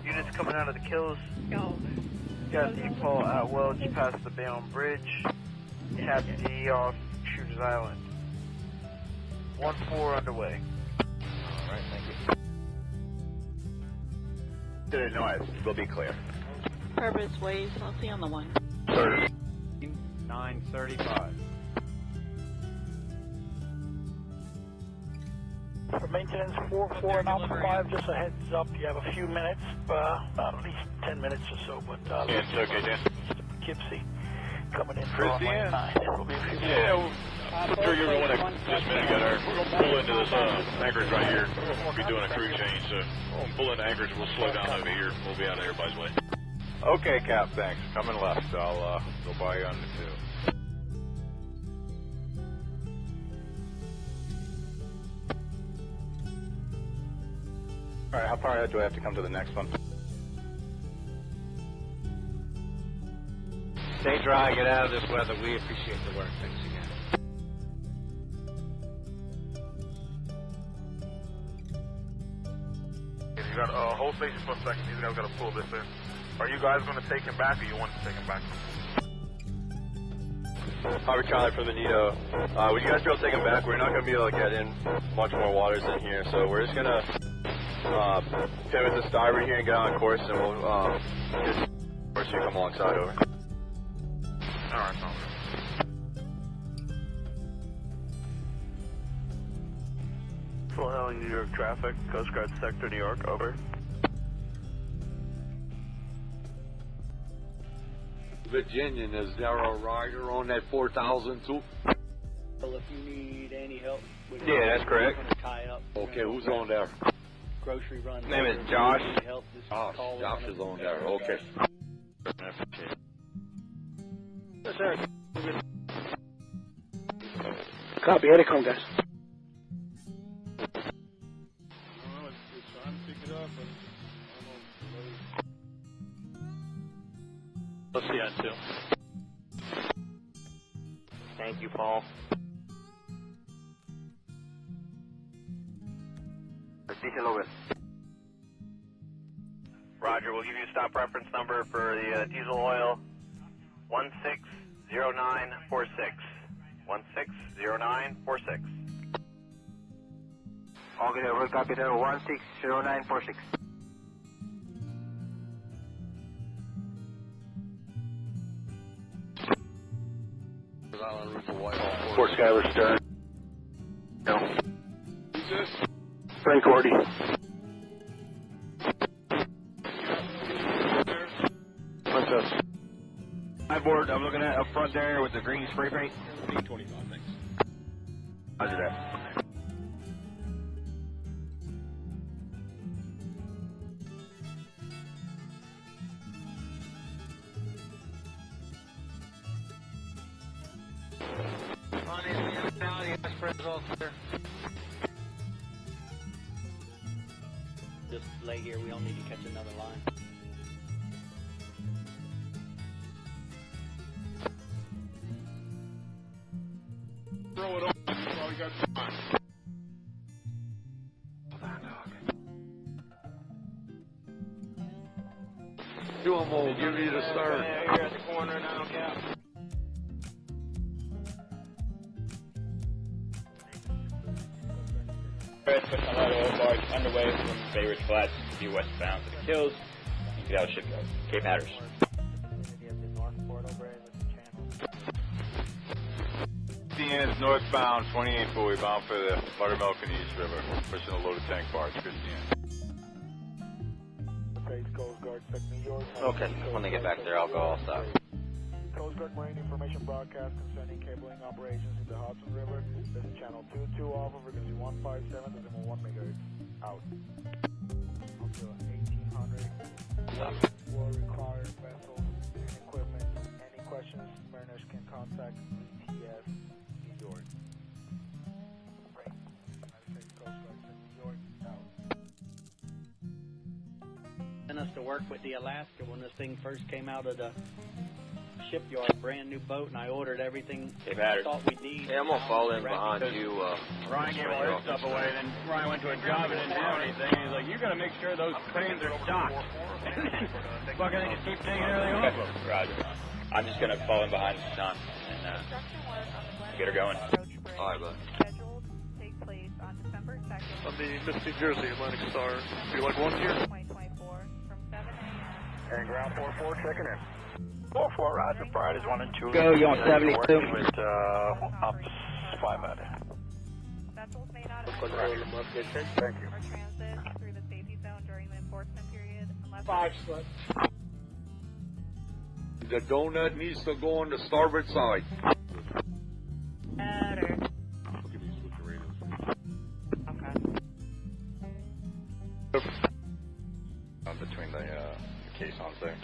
units coming out of the kills, got the Paul out Welch past the Bayonne Bridge, Cap D off Shooters Island. 1-4 underway. Alright, thank you. Didn't know it. We'll be clear. Purpose ways. I'll see you on the 1. 935. For maintenance, 4-4 and Alpha 5, just a heads up, you have a few minutes, at least 10 minutes or so, but Yeah, it's okay, Dan. Mr. Poughkeepsie coming in for Christian? 9. It'll be a few Yeah, we'll trigger everyone at just a minute. We're going to pull into this anchorage right here. We'll be doing a crew change, so we'll pull into anchorage. We'll slow down over here. We'll be out of everybody's way. Okay, Cap, thanks. Coming left. I'll go by you on the 2. All right, how far ahead do I have to come to the next one? Stay dry, get out of this weather. We appreciate the work. Thanks again. You got a whole station for a second. These guys got to pull this in. Are you guys going to take him back, or you want to take him back? Harvey Charlie from the Nito. Would you guys be able to take him back? We're not going to be able to get in much more waters in here, so we're just going to pivot the starboard here and get on course, and we'll just course you come alongside over. All right, sounds good. Full hailing New York traffic, Coast Guard Sector New York, over. Virginian, is there a rider on that 4000 too? Well, if you need any help with Yeah, that's correct. tie up. Okay, who's on there? Grocery run. His name is Josh. Help, just Josh, call Josh is on there. Okay. Yes, sir. Copy. Here they come, guys. Let's see on 2. Thank you, Paul. Hello, Roger, we'll give you a stop reference number for the diesel oil, 160946. 160946. Okay, we'll copy that 160946. Fort Schuyler Stern. No. Who's this? Frank Orty. What's up? Board, I'm looking at up front there with the green spray paint. 25, thanks. Roger that. Just lay here. We don't need to catch another line. throw it on. You probably got time. Do them all. Give me the start. Yeah, you're at the corner now, Cap. Pushing a lot of old barge underway from Bay Ridge Flats due westbound to the Kills. You get out shipyard. Cape Hatteras. Christiane's northbound, 28 buoy bound for the Buttermilk and East River. Pushing a loaded tank barge, Christiane. Okay, when they get back there, I'll go also. Coast Guard Marine information broadcast concerning cabling operations in the Hudson River. This is channel 22 off of frequency 157 decimal 1 megahertz. Out. Up to 1800. Will require vessels and equipment. Any questions, mariners can contact ETS New York. Break. United States Coast Guard New York. Out. Sent us to work with the Alaska when this thing first came out of the shipyard, brand new boat, and I ordered everything I thought we'd need. Hey, I'm gonna fall in behind you. Ryan gave all his stuff away, and then Ryan went to a job and didn't have anything. And he's like, "You gotta make sure those cranes are docked." Fucking they just keep taking everything off them. Roger. I'm just gonna fall in behind Don and get her going. All right, bud. Scheduled to take place on December 2nd. On the Miss New Jersey Atlantic Star. You like one here? 2024 from 7 a.m. And ground 44 checking in. 4-4, Roger. Priorities 1 and 2. Go, you on 72? With up 500. Vessels may not Thank you. or transit through the safety zone during the enforcement period unless 5 slip. The donut needs to go on the starboard side. better. Okay. Between the caissons there.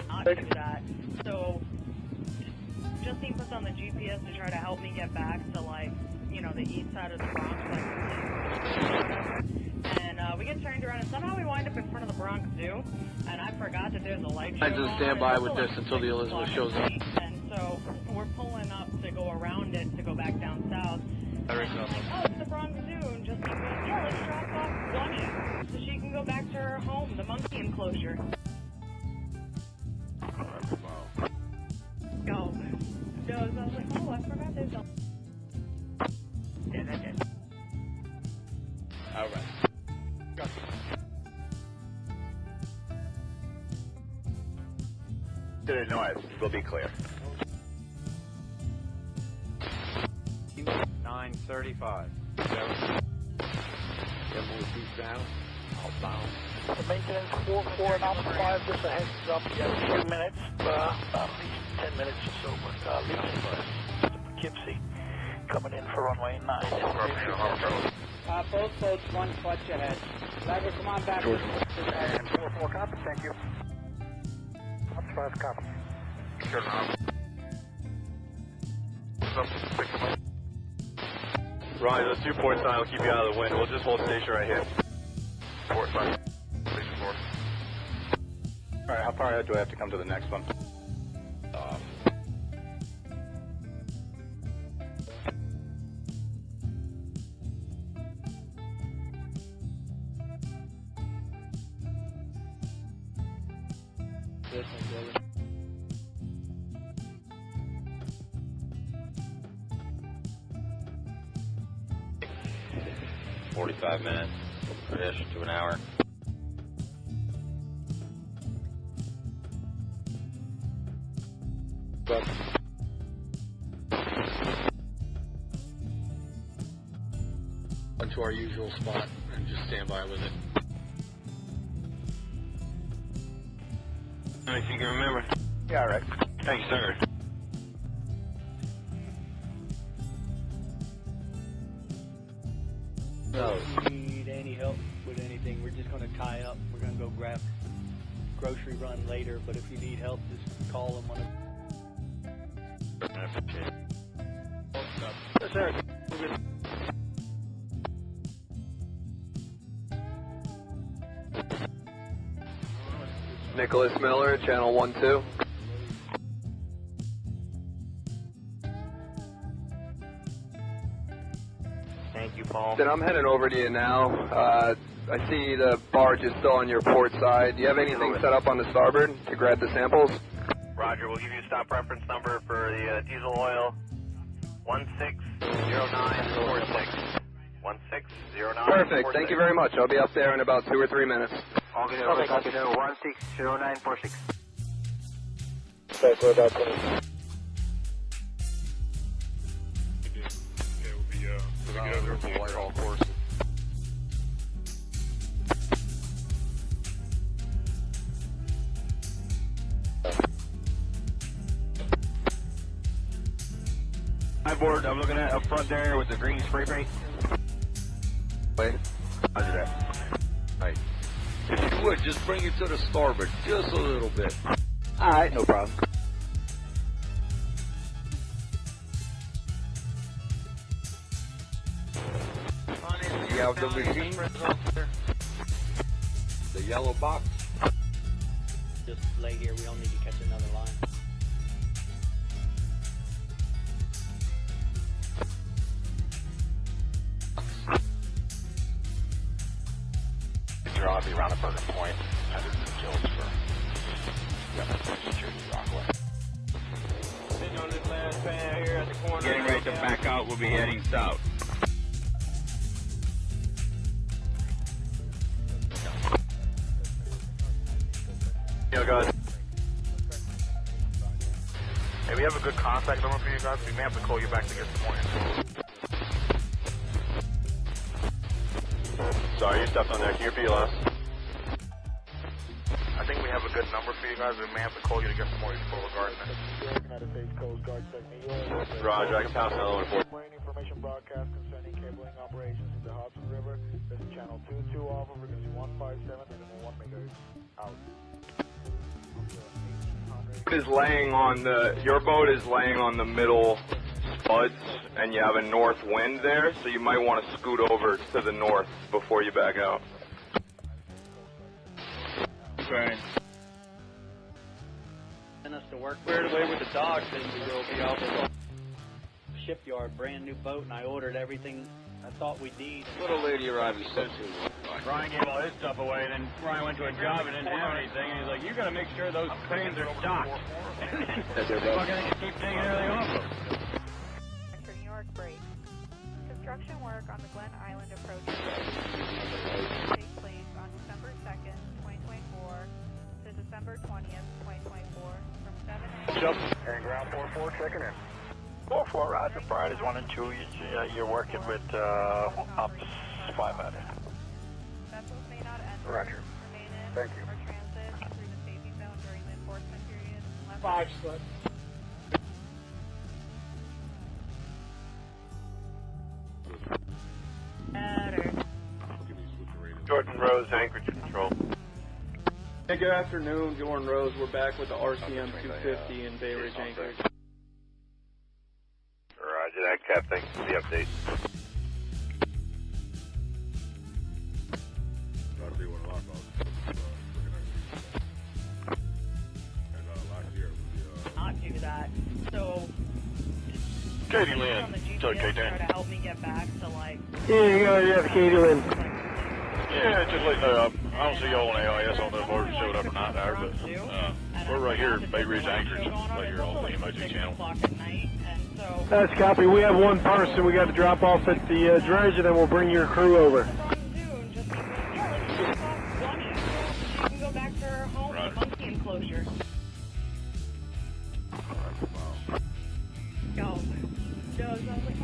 Not do that. So, Justine puts on the GPS to try to help me get back to, like, you know, the east side of the Bronx, like, and we get turned around, and somehow we wind up in front of the Bronx Zoo, and I forgot that there's a light show I just stand by with this until the Elizabeth shows up. And so, we're pulling up to go around it to go back down south. And I'm like, oh, it's the Bronx Zoo, and Justine goes, yeah, let's drop off Bunny so she can go back to her home, the monkey enclosure. Go. So I was like, oh, I forgot there's a... Yeah, that did. All right. To the north, we'll be clear. 9:35. Outbound. The maintenance 4-4 and Alpha 5, just a heads up. You have a few minutes, at least 10 minutes or so, but leaving Poughkeepsie coming in for runway 9. Both boats, one clutch ahead. Driver, come on back. 4-4 copy, thank you. Up 5 copy. Ryan, those 2 port sign will keep you out of the wind. We'll just hold station right here. Port sign. Station 4. Alright, how far ahead do I have to come to the next one? This one, brother. $45 minutes ish to an hour. To our usual spot and just stand by with it. Anything you can remember? Yeah, all right. Thanks, sir. So, if you need any help with anything, we're just going to tie up. We're going to go grab grocery run later, but if you need help, just call them on it. I appreciate it. Yes, sir. Nicholas Miller, channel 12. Thank you, Paul. Then I'm heading over to you now. I see the barge is still on your port side. Do you have anything set up on the starboard to grab the samples? Roger, we'll give you a stop reference number for the diesel oil. 160946. 160946. Perfect. Thank you very much. I'll be up there in about 2 or 3 minutes. Okay, copy that. 160946. Okay, so about 20. Whitehall course. My board, I'm looking at up front there with the green spray paint. Wait. Roger that. Right. If you would, just bring it to the starboard, just a little bit. Alright, no problem. You have the machine? The yellow box? Just lay here. We don't need to catch another line. I'll be around the Burger Point. Headed to Kills for security Rockaway. Sitting on this last pan here at the corner. Getting ready to back out. We'll be heading south. Yo, guys. Hey, we have a good contact number for you guys. We may have to call you back to get some more info. Sorry, you stepped on there. Can you repeat last? I think we have a good number for you guys. We may have to call you to get some more info regarding this. Roger, I can pass another one for you. Information broadcast concerning cabling operations in the Hudson River. This is channel 22 Alpha, frequency 157, and 1 megahertz. Out. Is laying on your boat is laying on the middle spuds, and you have a north wind there, so you might want to scoot over to the north before you back out. Right. Send us to work. Cleared away with the dogs, and we'll be off the shipyard, brand new boat, and I ordered everything I thought we'd need. Little lady arrived, he said to Brian gave all his stuff away, and then Brian went to a job and didn't have anything, and he's like, you gotta make sure those cranes are docked. Fucking keep taking everything off them. New York break. Construction work on the Glen Island approach will take place on December 2nd, 2024 to December 20th, 2024 from 7 a.m. And ground 4-4 checking in. 4-4, Roger. Priorities 1 and 2. You're working with ops 500. Vessels may not enter, Roger. remain in, Thank you. or transit through the safety zone during the enforcement period. 5 slip. Jordan Rose, Anchorage Control. Hey, good afternoon, Jordan Rose. We're back with the RCM 250 in Bay Ridge, Anchorage. Roger that, Cap. Thanks for the update. That'll be one of our boats. And last year we Not do that. So Katie Lynn. on the Tell GPS Kate try Dan. to help me get back to like. Yeah, Katie Lynn. Yeah, just let I don't see y'all on AIS on the board showed up or not there, but we're right here at Bay Ridge Anchorage, right here on the MIG channel. That's copy. We have one person we got to drop off at the dredge, and then we'll bring your crew over. You can go back to her home, the monkey enclosure. Yo, I was like,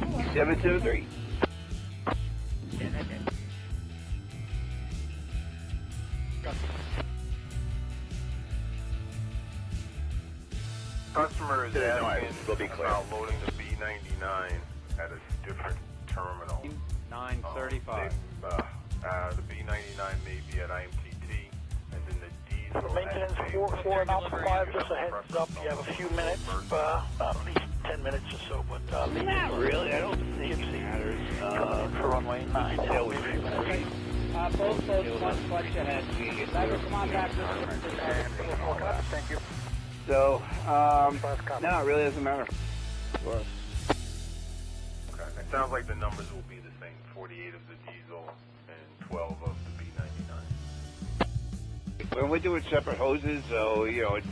oh, 723. Customer is asking about loading the B99 at a different terminal. 935. The B99 may be at IMTT, and then the diesel. Maintenance 4 and Alpha 5, just a heads up. You have a few minutes, at least 10 minutes or so, but Not really. I don't see it matters. for runway 9. Yeah, we Both one clutch ahead. Driver, come on back. Thank you. So, no, it really doesn't matter. Okay. It sounds like the numbers will be the same, 48 of the diesel and 12 of the B99. When we're doing separate hoses, so, you know, it's...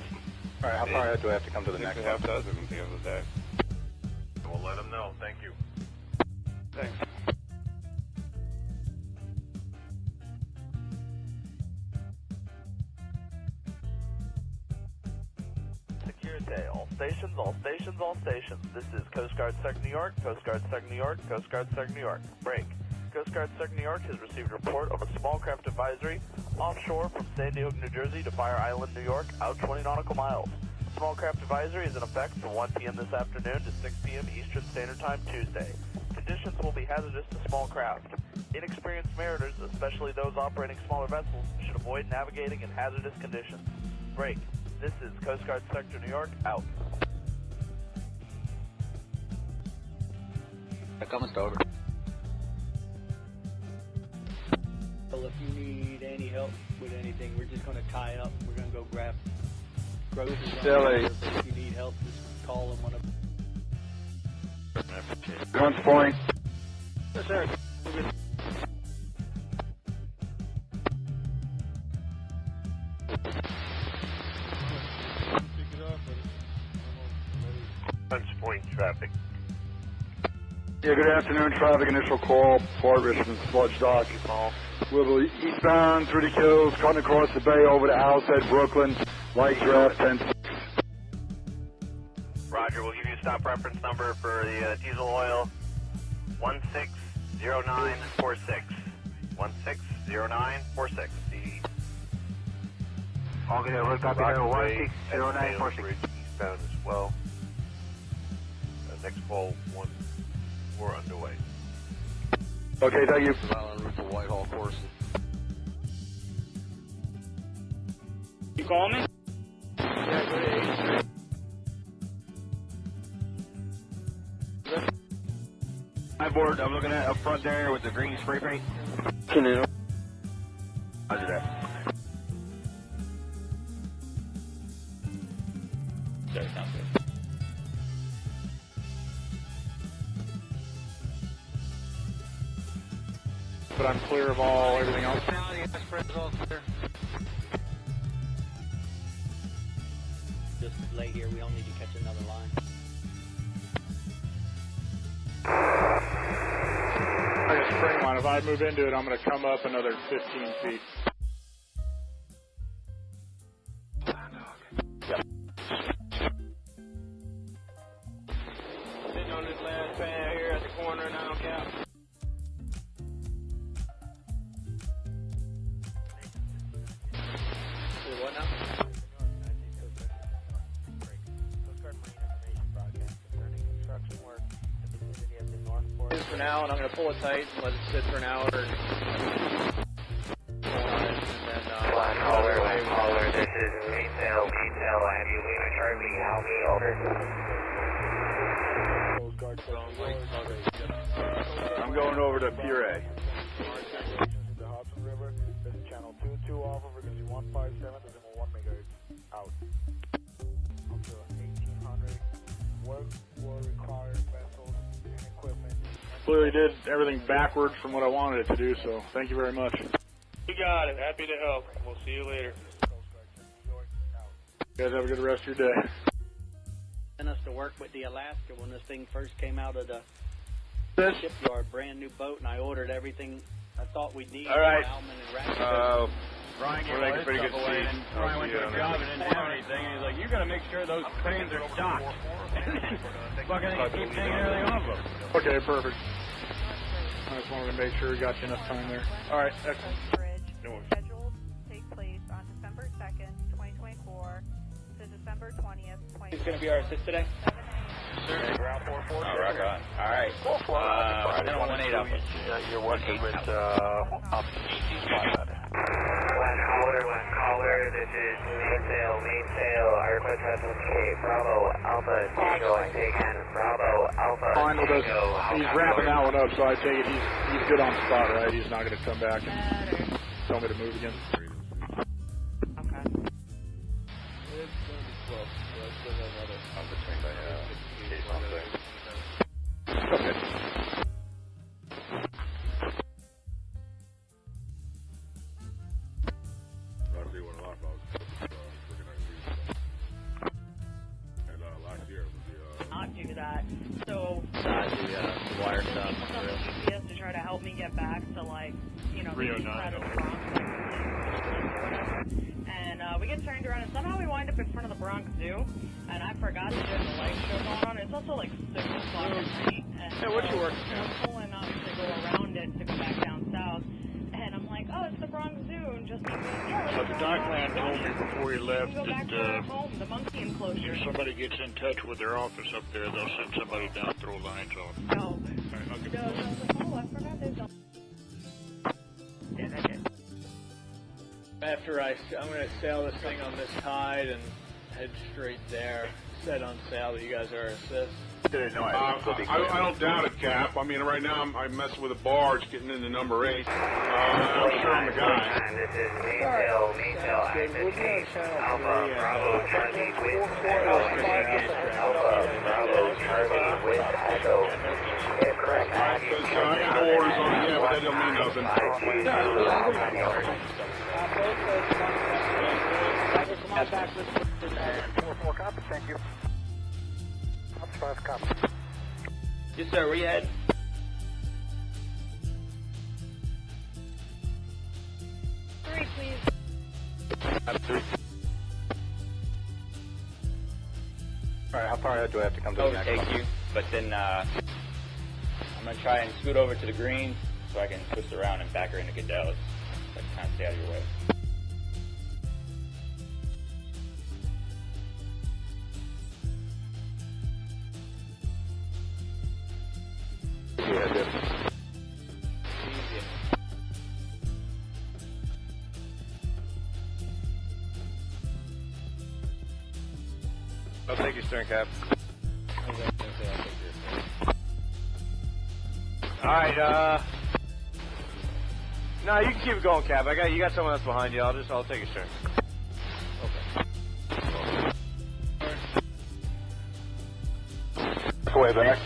All right, how far ahead do I have to come to the next half dozen at the end of the day? We'll let them know. Thank you. Thanks. Security, all stations, all stations, all stations. This is Coast Guard Sec New York, Coast Guard Sec New York, Coast Guard Sec New York. Break. Coast Guard Sec New York has received a report of a small craft advisory offshore from Sandy Hook, New Jersey to Fire Island, New York, out 20 nautical miles. Small craft advisory is in effect from 1 p.m. this afternoon to 6 p.m. Eastern Standard Time Tuesday. Conditions will be hazardous to small craft. Inexperienced mariners, especially those operating smaller vessels, should avoid navigating in hazardous conditions. Break. This is Coast Guard Sector New York, out. Coming over. Well, if you need any help with anything, we're just going to tie up. We're going to go grab groceries. Silly. If you need help, just call them. Guns point. Yes, sir. Punch point traffic. Yeah, good afternoon. Traffic initial call, Port Richmond, Sludge Dock. We'll be eastbound through the Kills, cutting across the bay over to Househead, Brooklyn, light draft, 10. Roger, we'll give you a stop reference number for the diesel oil, 160946. 160946. Okay, we're copy there, 160946. Eastbound as well. Next call, 14 underway. Okay, thank you. Island route to Whitehall course. You call me? Hi, board. I'm looking at up front there with the green spray paint. Canoe. Roger that. Sorry, sounds good. But I'm clear of everything else. Just lay here. We don't need to catch another line. I got a spring line. If I move into it, I'm going to come up another 15 feet. Sitting on this last pad here at the corner now, Cap. What now? For now, and I'm going to pull it tight and let it sit for an hour. And then, Caller, this is detail, I have you leaving Charlie, help me over. I'm going over to Pier A. The Hudson River, this is channel 22 Alpha, frequency 157.1 megahertz, out. Up to 1800, work will require vessels and equipment. Clearly did everything backwards from what I wanted it to do, so thank you very much. You got it. Happy to help. We'll see you later. You guys have a good rest of your day. Sent us to work with the Alaska when this thing first came out of the shipyard, brand new boat, and I ordered everything I thought we'd need. All right. Ryan We're making pretty good speed. Ryan went to a job and didn't have anything, and he's like, you got to make sure those cranes are docked. Fucking keep taking everything off them. Okay, perfect. I just wanted to make sure we got you enough time there. All right, excellent. Scheduled to take place on December 2nd, 2024 to December 20th, 2024. Who's going to be our assist today? Ground 4-4. All right. You're working with, up 500. caller, this is mainsail, our request vessel K, Bravo, Alpha, Tango, I take hand, Bravo, Alpha, Tango, he's wrapping that one up, so I take it he's good on spot, right? He's not going to come back and tell me to move again. Not do that. So the wire stuff. UPS to try to help me get back to Rio 9. And we get turned around, and somehow we wind up in front of the Bronx Zoo, and I forgot that there's a light show going on. It's also 6 o'clock at night, and what's your work? we're pulling up to go around it to go back down south, and I'm like, oh, it's the Bronx Zoo, and just But the dockland told me before he left go back to our home, the monkey enclosure. if somebody gets in touch with their office up there, they'll send somebody down to throw lines off. No. Oh, I forgot there's a... Yeah, that's it. After I'm going to sail this thing on this tide and head straight there. Set on sail that you guys are assist. I don't doubt it, Cap. I mean, right now I'm messing with a barge getting into number 8. I'm sure I'm the guy. This is mainsail, Alpha, Bravo, Charlie, with Echo, Alpha, Bravo, Charlie, with Echo. Correct. I got no orders on it yet, but that don't mean nothing. Come on back with 4-4 copy, thank you. 5 copy. Yes, sir. Where you heading? Three, please. Alright, how far ahead do I have to come to the next one? Overtake you, but then I'm going to try and scoot over to the green so I can twist around and back her into Goodell's. So I can kind of stay out of your way. I'll take your stern, Cap. Alright, no, you can keep it going, Cap. You got someone else behind you. I'll take your stern. Okay. Way back.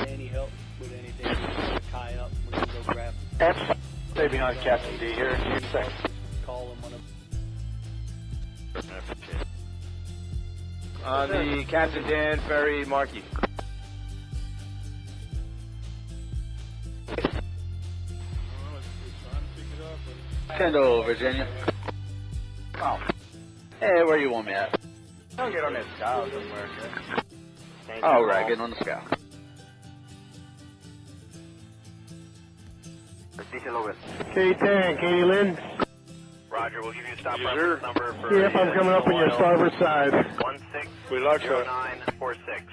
Any help with anything? Tie up. We can go grab. Stay behind Captain D here. You can say. Call him one of. On the Captain Dan Ferry Marquis. Kendall, Virginia. Oh. Hey, where you want me at? I'll get on that scow somewhere. Oh, right, getting on the scow. K-10, Katie Lynn. Roger, we'll give you a stop reference number for... Yep, I'm coming up on your starboard side. 160946.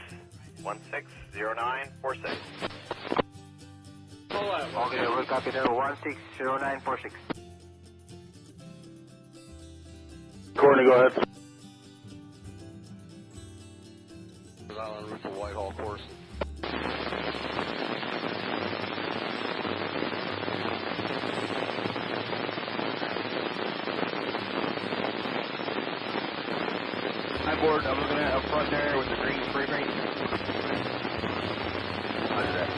160946. Okay, we'll copy there, 160946. Courtney, go ahead. Island route for Whitehall course. I'm board. I'm looking at up front there with the green spray paint. Roger that.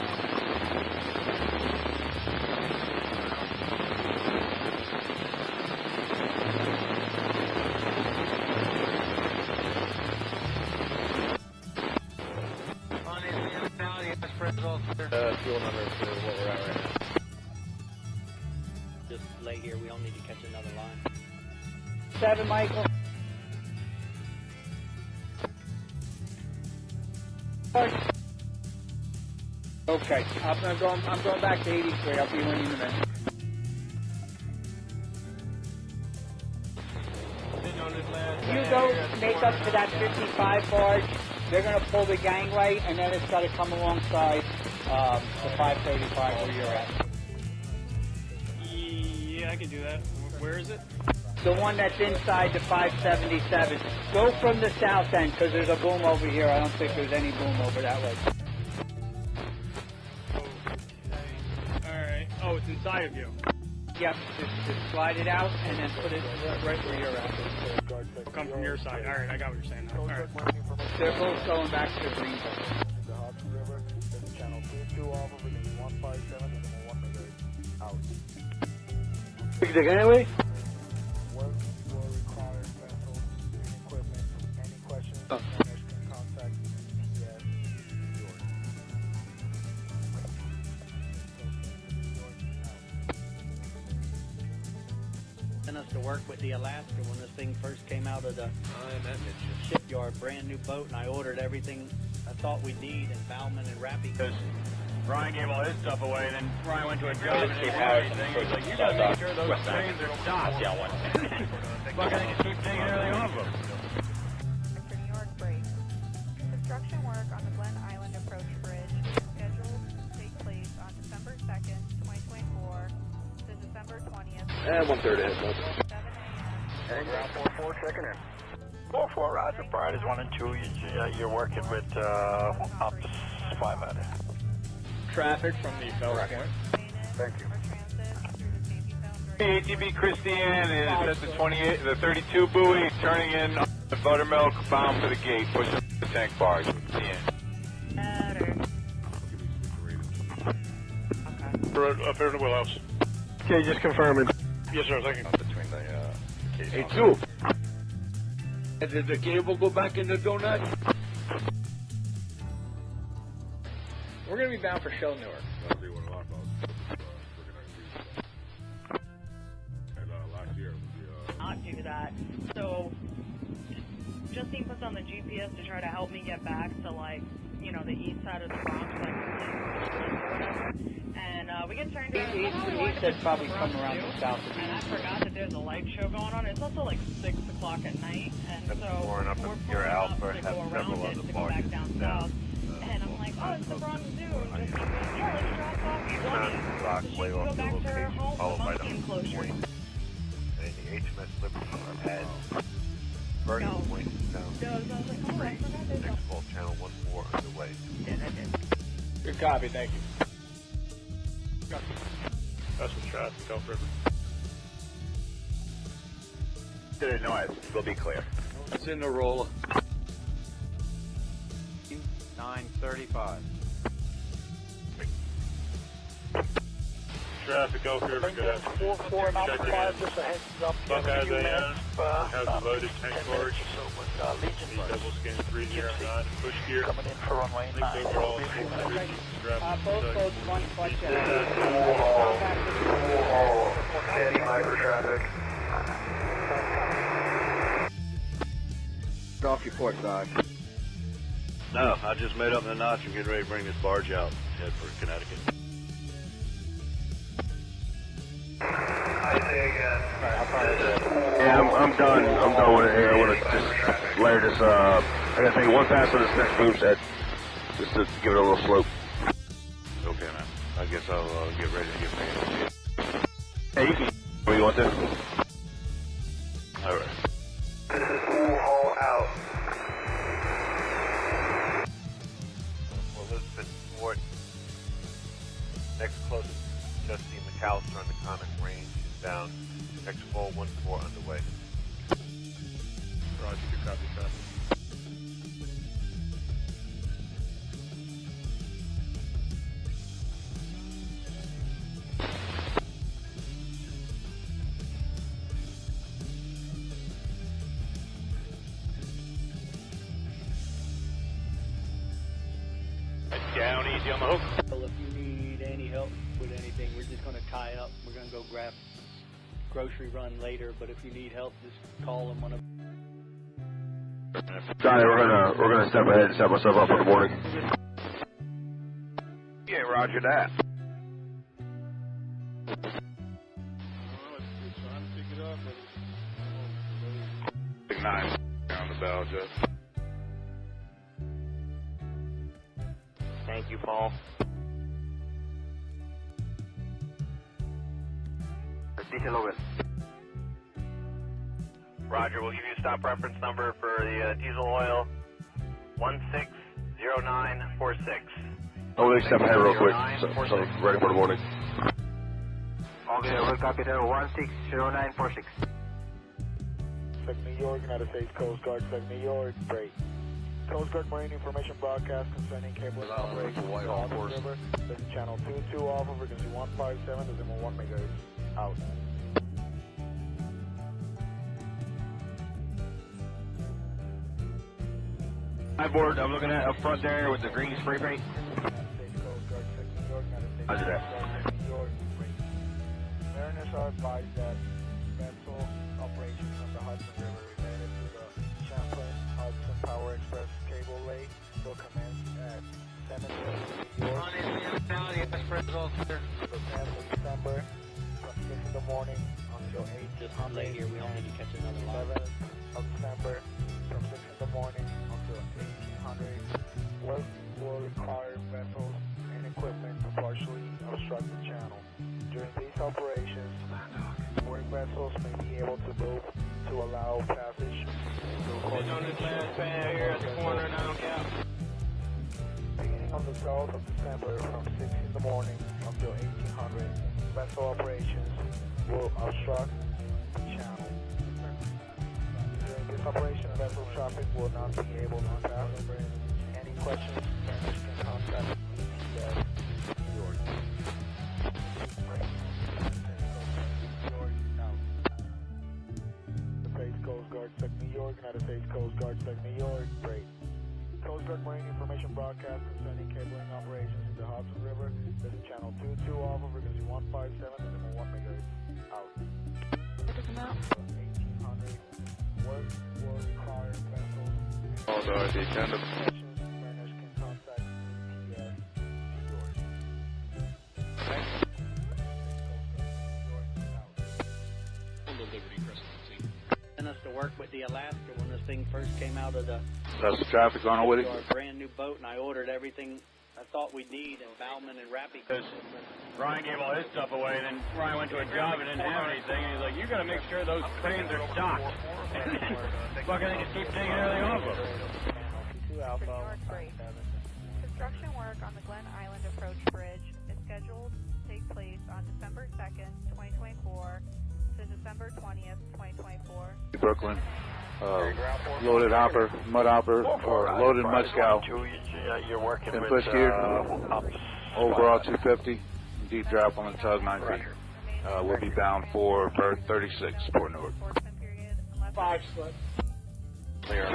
Fuel number for what we're at right now. Just lay here. We don't need to catch another line. 7, Michael. Okay, I'm going back to 83. I'll be with you in a minute. You go make up to that 55 barge. They're going to pull the gangway, and then it's got to come alongside the 535 where you're at. Yeah, I can do that. Where is it? The one that's inside the 577. Go from the south end, because there's a boom over here. I don't think there's any boom over that way. Alright. Oh, it's inside of you. Yep, just slide it out and then put it right where you're at. Come from your side. Alright, I got what you're saying now. Alright. They're both going back to Greenville. The Hudson River, there's a channel 32 off of it, 157 and 1 meter out. Pick the gangway? Work will require vessels and equipment. Any questions, mariners can contact USAF New York. Sent us to work with the Alaska when this thing first came out of the shipyard, brand new boat, and I ordered everything I thought we'd need in Bauman and Rappy. Because Ryan gave all his stuff away, and then Ryan went to a job and didn't have anything. He's like, you gotta make sure those trains are stopped. Fucking I can keep taking everything off them. After New York break. Construction work on the Glen Island Approach Bridge is scheduled to take place on December 2nd, 2024 to December 20th. 1:30 ahead, 7 a.m. And ground 44 checking in. 44, Roger. Priorities 1 and 2. You're working with Optus 500. Traffic from the Bell Point. Thank you. ATB Christiane is at the 28, the 32 buoy, turning in on the buttermilk, bound for the gate, pushing the tank barge. Up here in the wheelhouse. Okay, just confirming. Yes, sir. Thank you. Between the case. Hey, Two. Did the cable go back in the donut? We're going to be bound for Shell, Newark. Not do that. So, Justine puts on the GPS to try to help me get back to, like, you know, the east side of the Bronx, like, or whatever. And we get turned around. He said probably come around the south. And I forgot that there's a light show going on. It's also like 6 o'clock at night, and so we're pulling up to go around it to go back down south. And I'm like, oh, it's the Bronx Zoo. And just like, yeah, let's drop off 20. So she can go back to her home, the monkey enclosure. And the HMS Liberty had burning points down. So I was like, oh, I forgot there's Next call, channel 14 underway. Good copy, thank you. That's what traffic, Gulf River. To the north, we'll be clear. It's in the roller. 935. Traffic, Gulf River, good afternoon. 4495, just a heads up. Buckeyes Few AM minutes, has a loaded tank barge. So with Legion Need double scan 309 push gear. coming in for runway 9. Overall, Both boats, one question. Standing by for traffic. Off your port side. No, I just made up the notch and getting ready to bring this barge out. Head for Connecticut. I say again. Yeah, I'm done. I'm done with it here. I want to just layer this, I gotta take one pass on this next boom set, just to give it a little slope. Okay, man. I guess I'll get ready to get paid. Hey, you can, where you want this? All right. This is all out. Elizabeth Fort. Next closest, Justine McAllister on the Conic Range is down. Next call 14 underway. Roger, good copy, traffic. Down easy on the hook. Well, if you need any help with anything, we're just going to tie up. We're going to go grab grocery run later, but if you need help, just call them on a... Johnny, we're gonna step ahead and set myself up for the morning. Yeah, roger that. Big 9 on the bell, enthusiast. Thank you, Paul. Diesel over. Roger, we'll give you a stop reference number for the diesel oil, 160946. Oh, let me step ahead real quick. So ready for the morning. Okay, we'll copy there, 160946. New York, United States Coast Guard, New York, break. Coast Guard Marine information broadcast concerning cable operation on the river. This is channel 22 off of frequency 157.1 megahertz. Out. Hi, board. I'm looking at up front there with the green spray paint. Roger that. Mariners are advised that vessel operations on the Hudson River related to the Champlain Hudson Power Express cable lay will commence at 7 New York. The 10th of December from 6 in the morning until 8. Just late here, we all need to catch another line. 11th of December from 6 in the morning until 1800. Work will require vessels and equipment to partially obstruct the channel. During these operations, work vessels may be able to move to allow passage. It's on this last pad here at the corner now, Cap. Beginning on the 12th of December from 6 in the morning until 1800, vessel operations will obstruct the channel. During this operation, vessel traffic will not be able to pass. Any questions, can contact USAF New York. Coast Guard, New York, United States Coast Guard, New York, break. Coast Guard Marine information broadcast concerning cabling operations in the Hudson River. This is channel 22 off of frequency 157.1 megahertz. Out. 1800. Work will require vessels. Oh, the attendant. Mariners can contact USAF New York. Us to work with the Alaska when this thing first came out of the That's the traffic on with it. our brand new boat, and I ordered everything I thought we'd need in Bauman and Rappy. Because Ryan gave all his stuff away, and then Ryan went to a job and didn't have anything, and he's like, you got to make sure those cranes are stocked. Fucking they just keep taking everything off of them. New York break. Construction work on the Glen Island Approach Bridge is scheduled to take place on December 2nd, 2024 to December 20th, 2024. Brooklyn. Loaded hopper, mud hopper, or loaded mud scow. You're working And with push gear. Overall 250. Deep drop on the tug 9 feet. We'll be bound for berth 36, Port Newark. 5 foot. Clear.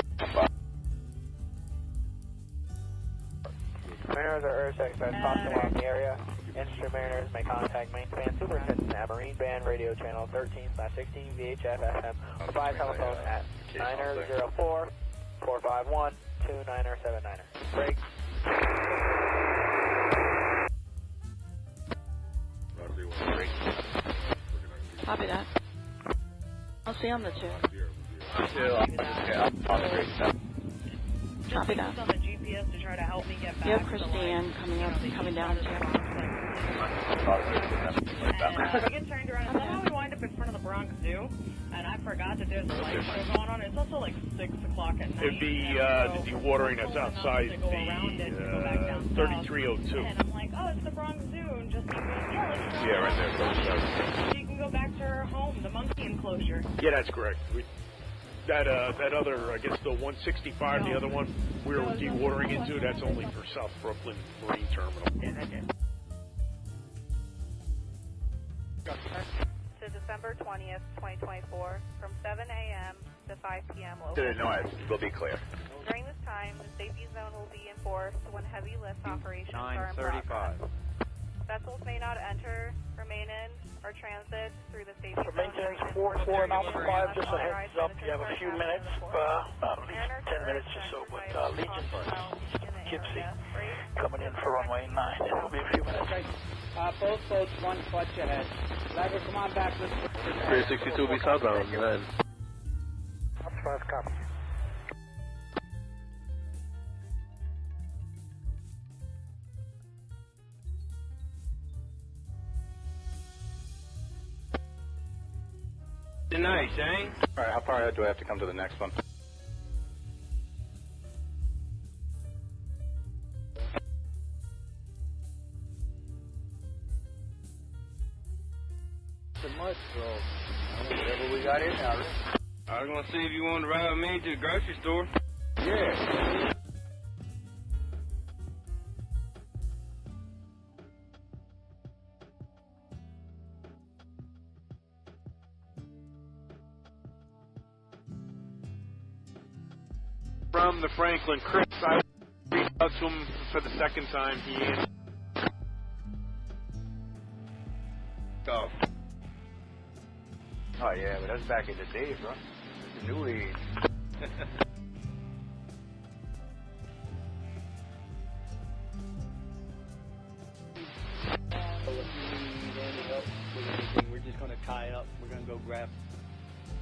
Mariners are urged to expect caution while in the area. Interested mariners may contact main command superintendent at Marine Band Radio Channel 13/16 VHF FM or by telephone at 904-451-2979. Break. Copy that. I'll see on the 2. Copy that. On the GPS to try to help me get back. Yep, Christine coming down too. And we get turned around, and somehow we wind up in front of the Bronx Zoo, and I forgot that there's a light show going on. It's also like 6 o'clock at night. It'd be the dewatering that's outside the 3302. And I'm like, oh, it's the Bronx Zoo, and just goes, yeah, let's go. Yeah, right there. She can go back to her home, the monkey enclosure. Yeah, that's correct. That other, I guess the 165, the other one we're dewatering into, that's only for South Brooklyn Marine Terminal. To December 20th, 2024, from 7 a.m. to 5 p.m. local. No, it will be clear. During this time, the safety zone will be enforced when heavy lift operations are in 9:35. progress. Vessels may not enter, remain in, or transit through the safety zone. Maintenance 44 and Alpha 5, just a heads up, you have a few minutes, at least 10 minutes or so, with Legion Gypsy coming in for runway 9. It'll be a few minutes. Both boats, 1 clutch ahead. Driver, come on back. 362 be southbound, go ahead. Alpha 5, copy. Nice, eh? All right, how far ahead do I have to come to the next one? So much, so whatever we got in now. I was gonna see if you wanted to ride with me to the grocery store. Yeah. From the Franklin, Chris, I reached out to him for the second time. He answered. Oh. Oh yeah, but that's back in the day, bro. It's a new age. So if you need any help with anything, we're just going to tie up. We're going to go grab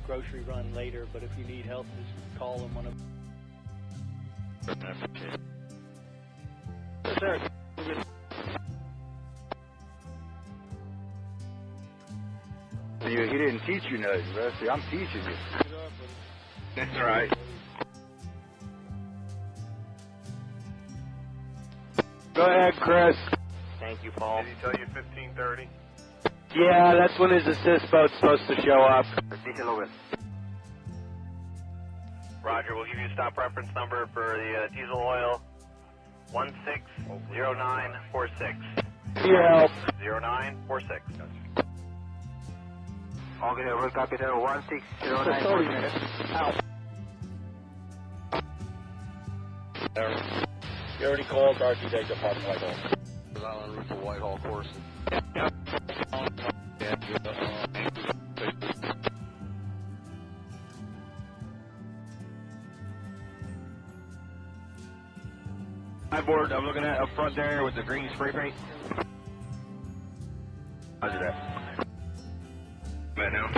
grocery run later, but if you need help, just call them on a... Yes, sir. He didn't teach you nothing, Rusty. I'm teaching you. That's all right. Go ahead, Chris. Thank you, Paul. Did he tell you 1530? Yeah, that's when his assist boat's supposed to show up. Roger, we'll give you a stop reference number for the diesel oil. 160946. Your help. 0946. Okay, we'll copy that 160946. Out. You already called Architect Department Whitehall. Island route to Whitehall course. Board, I'm looking at up front there with the green spray paint. Roger that. Right now.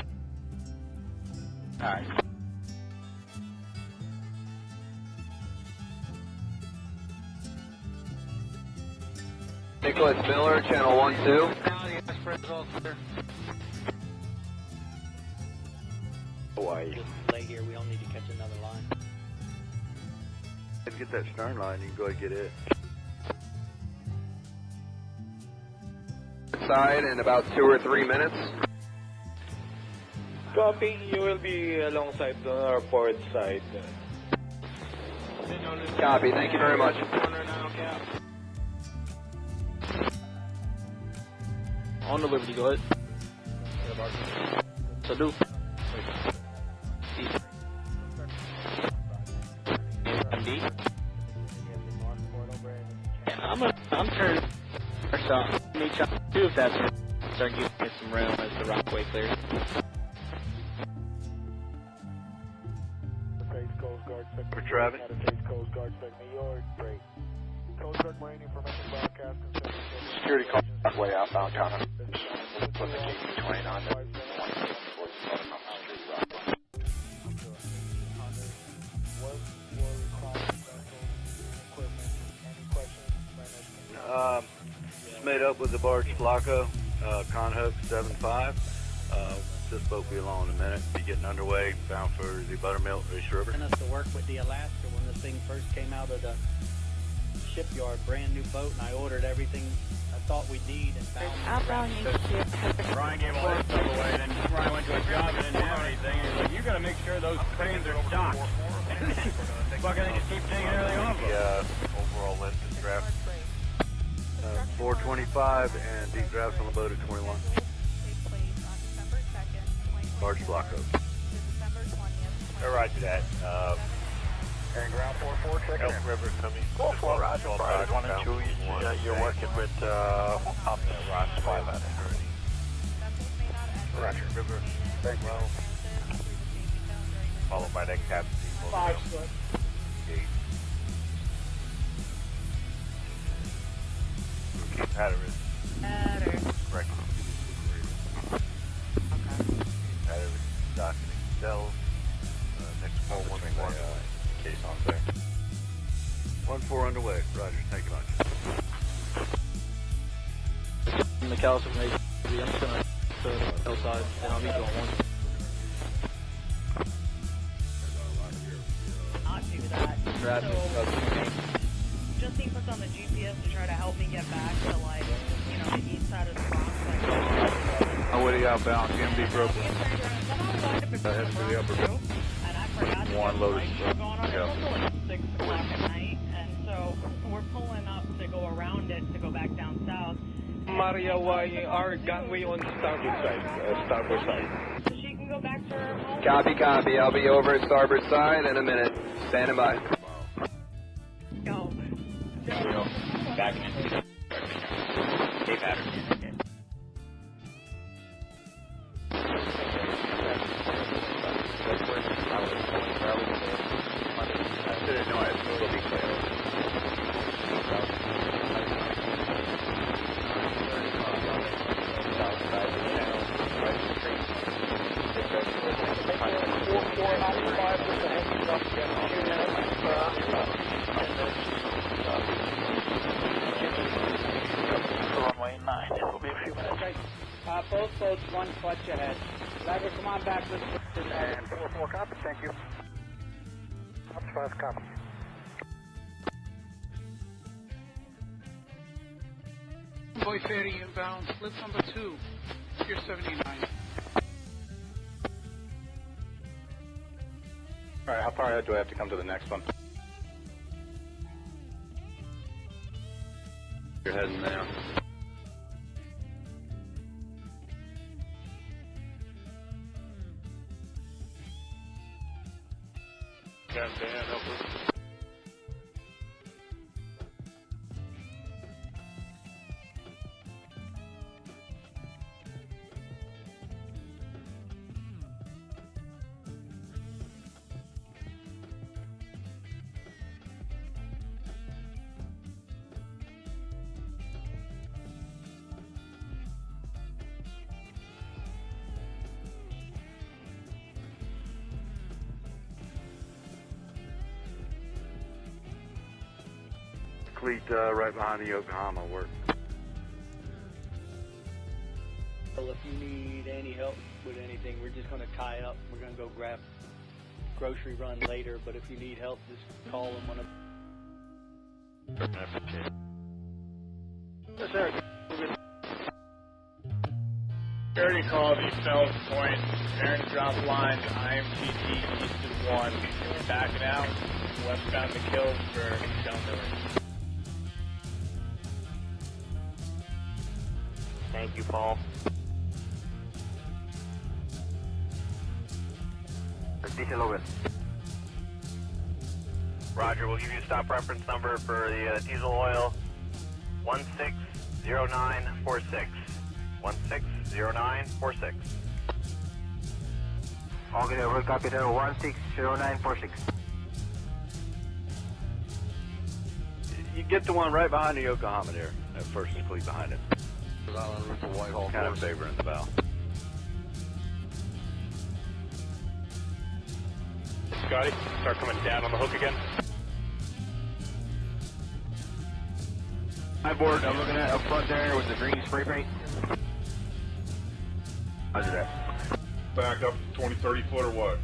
Alright. Nicholas Miller, channel 1-2. Hawaii. Lay here, we don't need to catch another line. Get that stern line, you can go ahead and get it. Side in about 2 or 3 minutes. Copy, you will be alongside our port side. Copy, thank you very much. On the Liberty, go ahead. Salute. I'm turning south. Meet you too if that's start giving me some room as the Rockaway clears. For Travis. Coast Guard, New York, break. Coast Guard Marine Information Broadcast. Security call Rockaway outbound counter. From the gate 29 to 1 Just made up with the barge Flacco, Conhook 75. This boat will be along in a minute. Be getting underway, bound for the Buttermilk Fish River. And us to work with the Alaska when this thing first came out of the shipyard, brand new boat, and I ordered everything I thought we'd need and Outbound Ryan gave all that stuff away, and then Ryan went to a job and didn't have anything, and he's like, you gotta make sure those cranes are docked. Fucking they just keep taking everything off them. The overall length of draft. 425 and deep drafts on the boat at 21. Barge Flacco. Roger that. And ground 44, check Elk River coming. 44, Roger. 1 and 2, you're working with up there, Ross 5 out there. Roger. River. Thank you. Followed by that captain. 5 foot. Gate. Cape Hatteras. Correct. Hatteras docketing cells. Next call 1-4 case on there. 1-4 underway. Roger. Thank you much. McAllister, maybe. I'm just gonna to the hillside, and I'll meet you on 1. traffic. Just need puts on the GPS to try to help me get back to, like, you know, the east side of the Bronx. Oh, what are you outbound? GMD Brooklyn. Heading to the upper bill. One loaded. Yeah. It's also like 6 o'clock at night, and so we're pulling up to go around it to go back down south. Maria, why are gangway on starboard side? Starboard side. So she can go back to her home. Copy, copy. I'll be over at starboard side in a minute. Standing by. Go. Back in. Cape Hatteras. Runway 9. It will be a few minutes. Both boats, one clutch ahead. Driver, come on back. Let's and 4-4 copy. Thank you. That's 5 copy. Boy ferry inbound, slip number 2, Pier 79. Alright, how far ahead do I have to come to the next one? You're heading there. Dan, help us. Fleet right behind the Yokohama work. Well, if you need any help with anything, we're just going to tie up. We're going to go grab grocery run later, but if you need help, just call them when Yes, sir. Already called East Fells Point. Preparing to drop line to IMTT east of 1. Backing out. Westbound to Kills for Shell Miller. Thank you, Paul. Diesel over. Roger, we'll give you a stop reference number for the diesel oil. 160946. 160946. Okay, over copy there, 160946. You get the one right behind the Yokohama there. That first is fleet behind it. Kind of favoring the bow. Scotty, start coming down on the hook again. Hi, board. I'm looking at up front there with the green spray paint. How's that? Back up 20, 30 foot or what?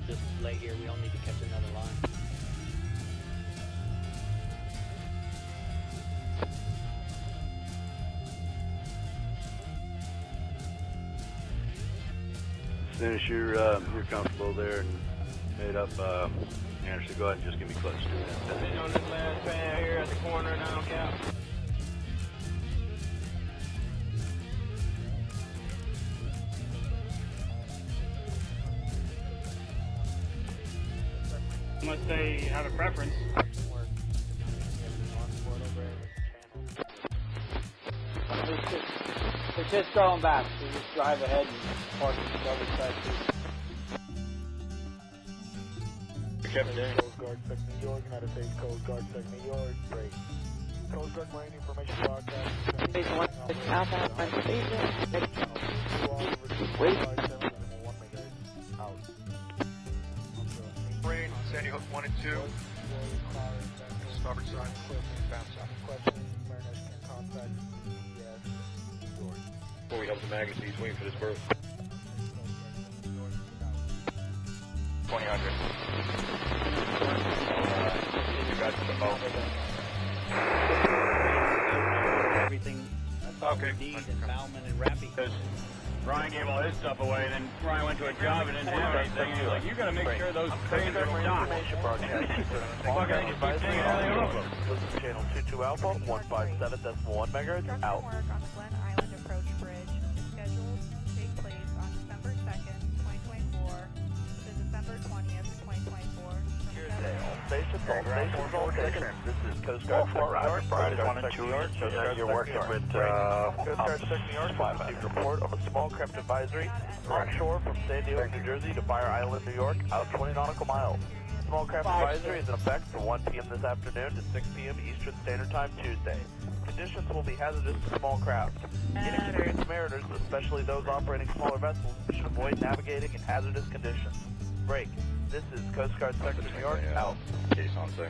just lay here. We don't need to catch another line. As soon as you're comfortable there and head up, Anderson, go ahead and just give me clutch to it. Sitting on this last fan here at the corner now, Cap. Unless they have a preference. We're just going back. We just drive ahead and park in the other side. Kevin there. Coast Guard Sec New York, United States Coast Guard Sec New York, break. Coast Guard Marine Information Broadcast. Base 1 Alpha, I'm station. Wait. Marine Sandy Hook 1 and 2. Starboard side. Bounce out. Before we help the magazine, he's waiting for this berth. 2000. You got the boat. Everything we need in Bauman and Rappy. Ryan gave all his stuff away, and then Ryan went to a job and didn't have anything. He's like, you gotta make sure those cranes are stocked. Fuck, I think you keep taking everything off them. This is channel 22 Alpha, 157.1 megahertz, out. Work on the Glen Island Approach Bridge is scheduled to take place on December 2nd, 2024 to December 20th, 2024. All stations. This is Coast Guard Sector New York. So now you're working with Coast Guard Sector New York. Received report of a small craft advisory onshore from San Diego, New Jersey to Fire Island, New York, out 20 nautical miles. Small craft advisory is in effect from 1 p.m. this afternoon to 6 p.m. Eastern Standard Time Tuesday. Conditions will be hazardous to small craft. Inexperienced mariners, especially those operating smaller vessels, should avoid navigating in hazardous conditions. Break. This is Coast Guard Sector New York, out. Case on sir.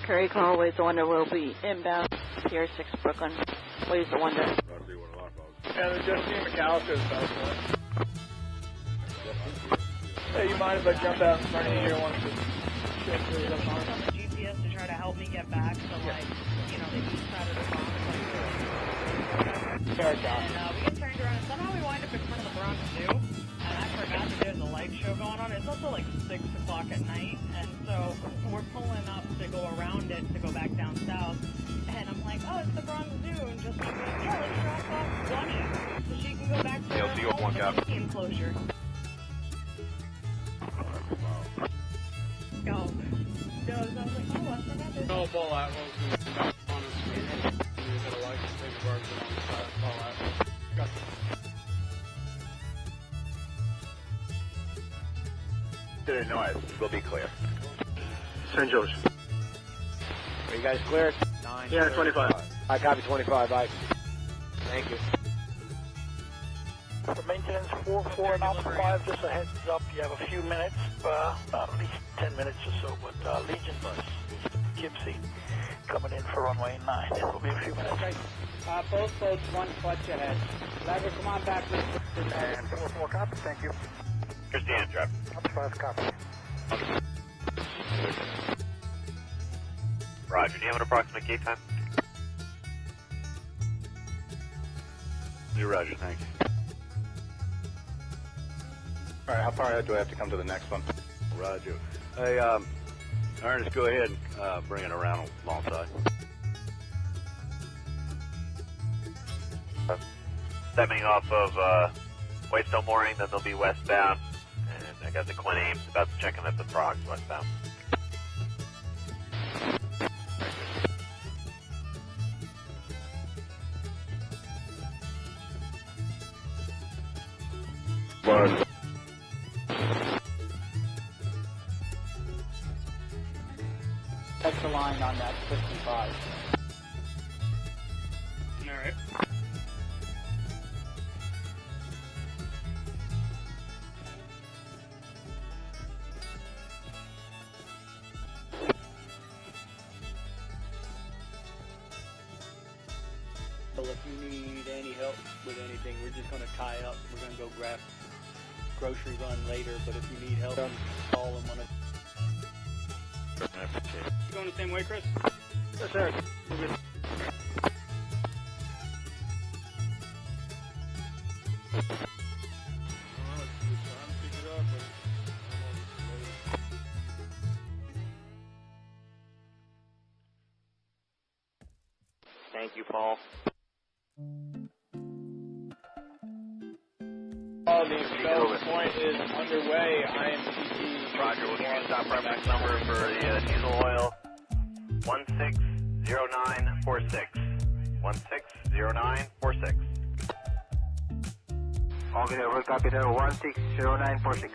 Curry call, Ways the Wonder will be inbound, Pier 6 Brooklyn. Ways the Wonder. Yeah, the Justine McAllister's best one. Hey, you mind if I jump out in front of you here once it's on the GPS to try to help me get back to, like, you know, the east side of the bomb. And we get turned around, and somehow we wind up in front of the Bronx Zoo, and I forgot that there's a light show going on. It's also like 6 o'clock at night, and so we're pulling up to go around it to go back down south, and I'm like, oh, it's the Bronx Zoo, and just like, yeah, let's drop off Bunny so she can go back to her home enclosure. No, so I was like, oh, I forgot this. No, Ball Atwell's on the screen. You got a license, take a bar, get on the side, Ball Atwell. Got To the north, we'll be clear. St. George. Are you guys clear? 9. Yeah, 25. I copy 25, bye. Thank you. For maintenance 44 and Alpha 5, just a heads up, you have a few minutes, at least 10 minutes or so, but Legion bus, Gypsy, coming in for runway 9. It will be a few minutes. Okay. Both boats, one clutch ahead. Lever, come on back. And 4-4 copy, thank you. Here's the end trap. Alpha 5 copy. Roger, do you have an approximate gate time? Roger, thanks. All right, how far ahead do I have to come to the next one? Roger. Hey, Ernest, go ahead and bring it around alongside. Stemming off of Whitestone Mooring, then they'll be westbound. And I got the Quinn Ames about to check in at the Frogs westbound. One. That's the line on that 55. all right. So if you need any help with anything, we're just going to tie up. We're going to go grab grocery run later, but if you need help, call them on it. You going the same way, Chris? Yes, sir. Thank you, Paul. The Bell's Point is underway. IMTT. Roger, we'll give you a stop reference number for the diesel oil. 160946. 160946. Okay, we'll copy that 160946.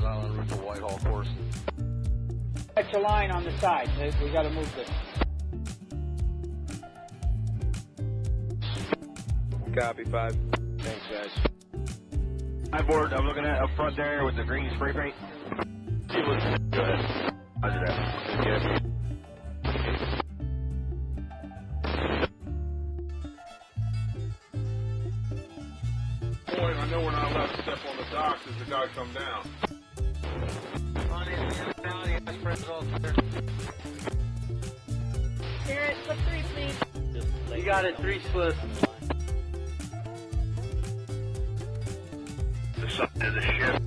Island route to Whitehall course. That's a line on the side. We got to move this. Copy, 5. Thanks, guys. I'm board. I'm looking at up front there with the green spray paint. See what's good. Roger that. Yeah. Point, I know we're not allowed to step on the docks as the guy come down. Garrett, slip 3, please. You got it, 3 slip. The side of the ship.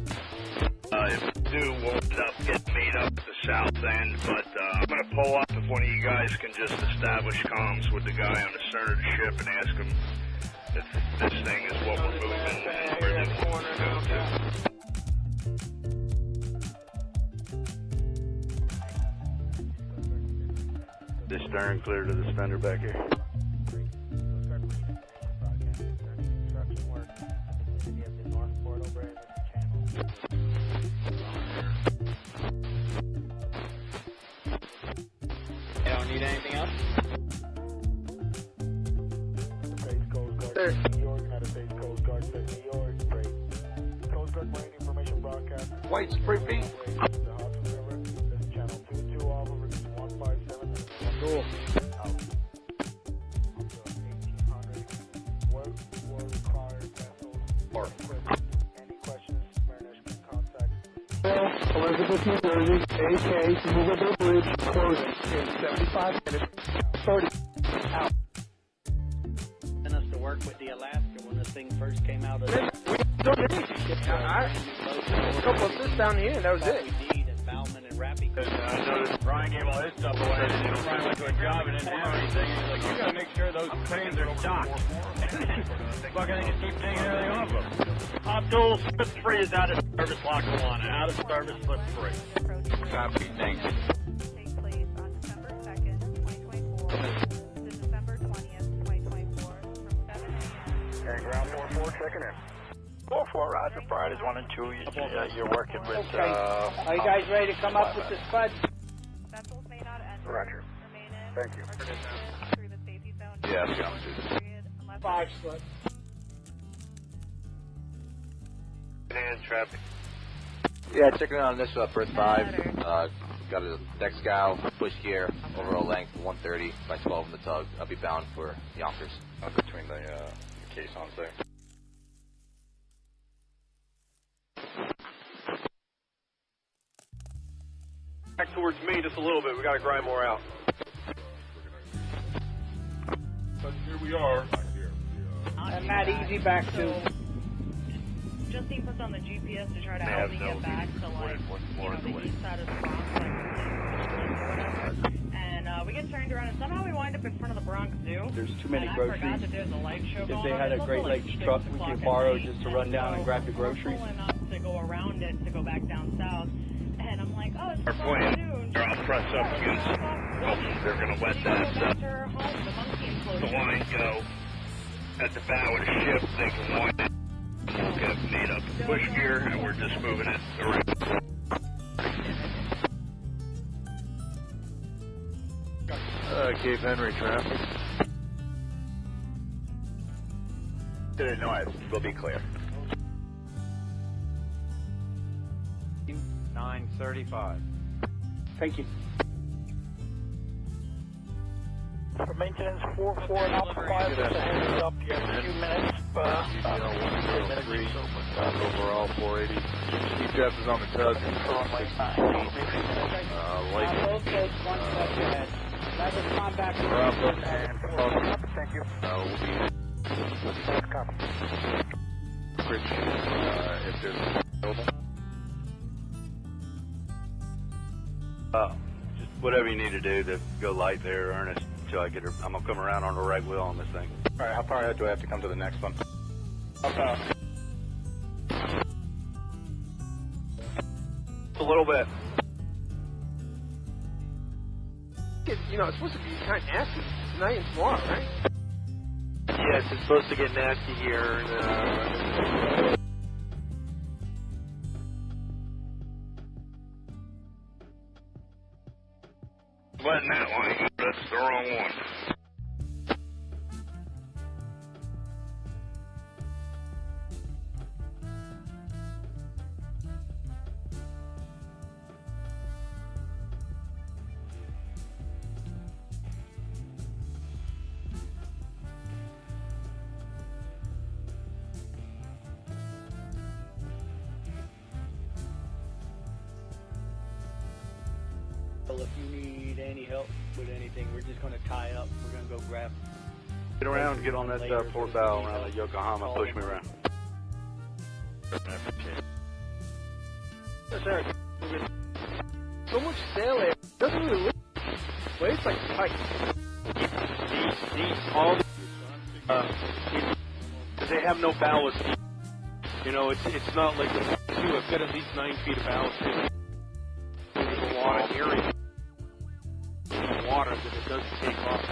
If we do, we'll end up getting made up at the south end, but I'm going to pull up if one of you guys can just establish comms with the guy on the stern of the ship and ask him if this thing is what we're moving and where they want to go to. This stern clear to the fender back here. You don't need anything else? Sir. New York, United States Coast Guard, New York, great. Coast Guard Marine Information Broadcast. White spray paint. The Hudson River, this is channel 22 Alpha, River 157. Cool. Out. Up to 1800. Work will require vessels. Equipment. Any questions, mariners can contact. Elizabeth, New Jersey, AK, movable bridge, closing in 75 minutes, 30. Out. Sent us to work with the Alaska when this thing first came out of the... A couple of this down here, that was it. We need and Bauman and Rappy. I noticed Brian gave all his stuff away, and then Brian went to a job and didn't have anything. He's like, you gotta make sure those cranes are docked. Fucking they just keep taking everything off them. Abdul, slip 3 is out of service, lock 1. Out of service, slip 3. Copy, thanks. Take place on December 2nd, 2024 to December 20th, 2024 from 7 a.m. And ground 44 checking in. 4-4, Roger. Brian is 1 and 2. You're working with. Okay. Are you guys ready to come up with the spud? Vessels may not enter. Roger. Remain in. Thank you. Through the safety zone. Yeah, Period, unless 5 slip. And traffic. Yeah, checking in on this berth 5. Got a deck scow, push gear, overall length 130 by 12 in the tug. I'll be bound for Yonkers. Between the caissons there. Back towards me just a little bit. We got to grind more out. But here we are. And Matt, easy back to. Justine puts on the GPS to try to help me get back to like, the east side of the Bronx, like, and we get turned around, and somehow we wind up in front of the Bronx Zoo. There's too many and groceries. I forgot that there's a light show If going they on. had a It's Great also, like, Lakes 6 truck we o'clock could at borrow night, just to run down and grab the groceries. We're pulling up to go around it to go back down south, and I'm like, oh, it's Our Bronx plan, Zoo. they're all pressed up against, they're going to let that the line go at the bow of the ship. They can wind it. We'll get made up in push gear, and we're just moving it around. Cape Henry traffic. Didn't know it. We'll be clear. 935. Thank you. For maintenance, 4-4 and Alpha 5, just a heads up, you have a few minutes. 103, overall 480. Chief Jeff is on the tug. Light. Both those one step ahead. Let us come back. We're up. Thank you. We'll be Rich, if there's Just whatever you need to do to go light there, Ernest, until I get her. I'm going to come around on the right wheel on this thing. All right, how far ahead do I have to come to the next one? A little bit. You know, it's supposed to be kind of nasty tonight and tomorrow, right? Yes, it's supposed to get nasty here. Letting that line go. That's the wrong one. available if you need any help with anything. We're just going to tie up. We're going to go grab. Get around, get on that port bow around the Yokohama, push me around. Yes, sir. So much sail air. It doesn't really look. Waves like tight. These all they have no ballast. You know, it's not like the two have got at least 9 feet of ballast. There's a lot of area in the water that it doesn't take off.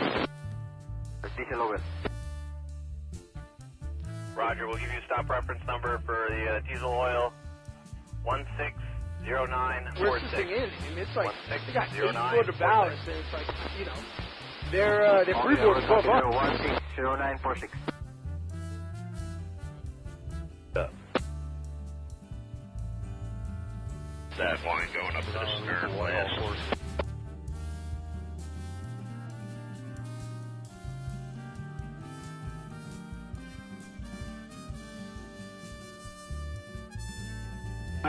Roger, we'll give you a stop reference number for the diesel oil 160946. Where's this thing in? I mean, it's like they got 8 foot of ballast, and it's like, you know, they're freeboard to 12 up. 160946. That line going up to the stern blast.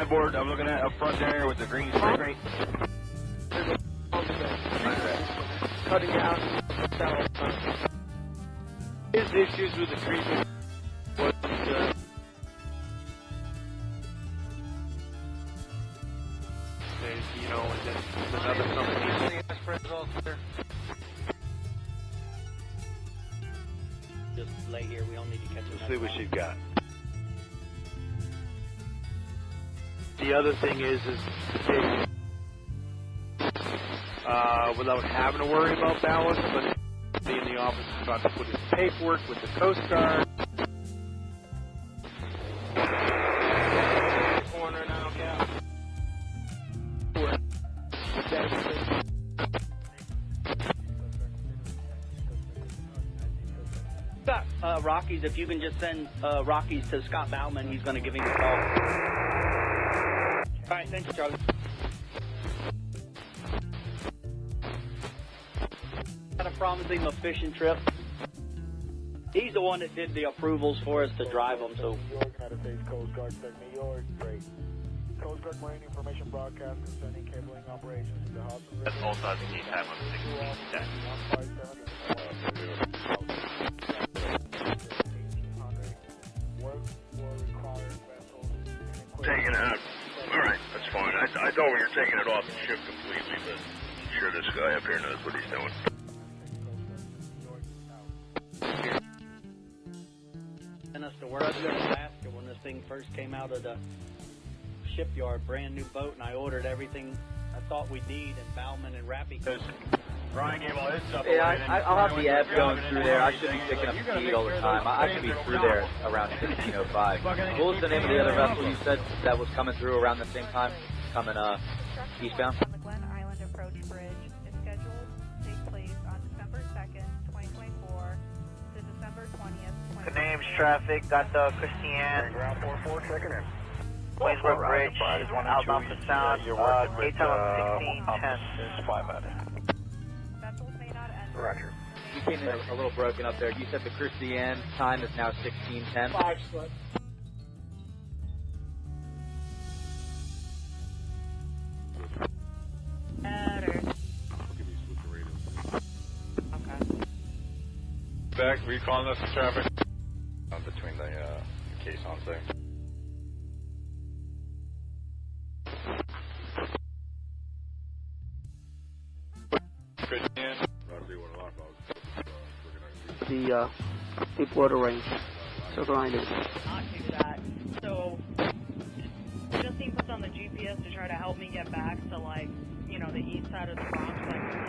Board, I'm looking at up front there with the green straight. Cutting out. His issues with the treatment was you know, and then another company. Just lay here. We don't need to catch it. Let's see what she's got. The other thing is without having to worry about ballast, but be in the office is about to put his paperwork with the Coast Guard. Corner now, yeah. Rockies, if you can just send Rockies to Scott Bauman, he's going to give him a call. All right, thanks, Charlie. Gotta promise him a fishing trip. He's the one that did the approvals for us to drive them, so. United States Coast Guard, New York, great. Coast Guard Marine information broadcast concerning cabling operations in the Hudson River. That's also the key time on 1610. Taking it out. All right, that's fine. I thought we were taking it off the ship completely, but I'm sure this guy up here knows what he's doing. Sent us to work in Alaska when this thing first came out of the shipyard, brand new boat, and I ordered everything I thought we'd need, and Bauman and Rappy. Brian gave all his stuff away. I'll have the app going through there. I should be picking up speed all the time. I should be through there around 16:05. What was the name of the other vessel you said that was coming through around the same time, coming eastbound? On the Glen Island Approach Bridge is scheduled to take place on December 2nd, 2024 to December 20th, 2024. The name's traffic, got the Christiane. Ground 44, checking in. Waynesburg Bridge, outbound for sound, gate time of 1610. There's 5 out. Roger. You came in a little broken up there. You said the Christiane time is now 16:10. 5 foot. Better. Okay. Back, recalling us for traffic. Between the caissons there. Christiane. The Deepwater range. So grinding. Not do that. So, Justine puts on the GPS to try to help me get back to, like, you know, the east side of the Bronx, like, or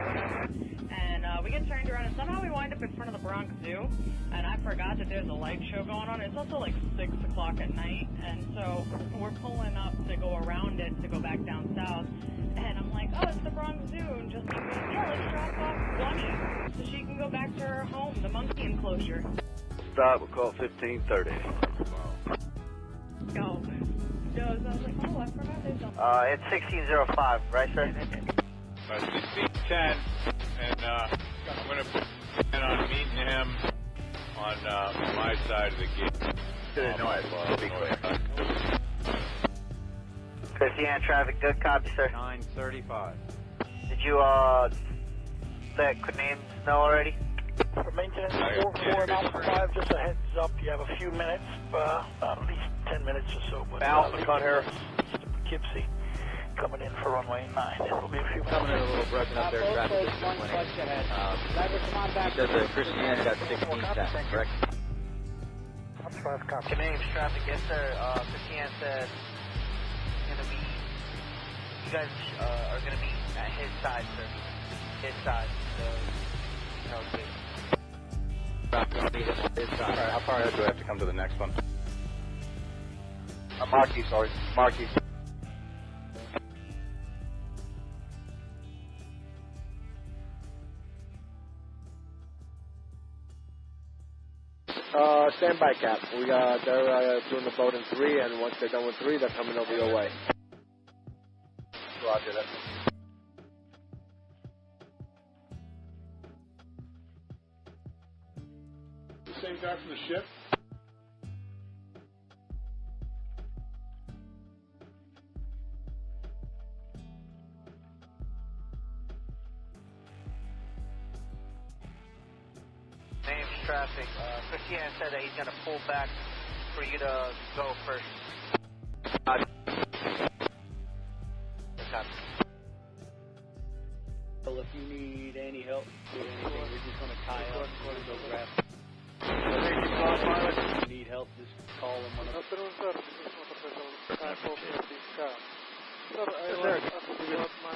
whatever. And we get turned around, and somehow we wind up in front of the Bronx Zoo. And I forgot that there's a light show going on. It's also like 6 o'clock at night. And so we're pulling up to go around it to go back down south. And I'm like, oh, it's the Bronx Zoo. And Justine goes, yeah, let's drop off Bunny so she can go back to her home, the monkey enclosure. Stop, we'll call 1530. Go. So I was like, oh, I forgot there's something. It's 1605, right, sir? 1610, and I'm going to plan on meeting him on my side of the gate. We'll be clear. Christiane traffic, good copy, sir. 9:35. you let names know already? For maintenance, 4 and Alpha 5, just a heads up, you have a few minutes, at least 10 minutes or so. But, Alpha, cut here. Mr. Poughkeepsie coming in for runway 9. It'll be a few minutes. Coming in a little broken up there, traffic is he said the Christiane got 16 cents, correct? Canadian traffic, yes sir. Christiane said you guys are going to be at his side, sir. His side. So, okay. Alright, how far ahead do I have to come to the next one? Marquee, sorry. Marquee. Stand by, Cap. They're doing the boat in 3, and once they're done with 3, they're coming over your way. Roger that. The same guy from the ship? Names traffic. Christiane said that he's going to pull back for you to go first. Well, if you need any help with anything, we're just going to tie up those rafts. If you need help, just call them. Afternoon, sir. This is Motor Vessel 546 Cam. Sir, I was asking about my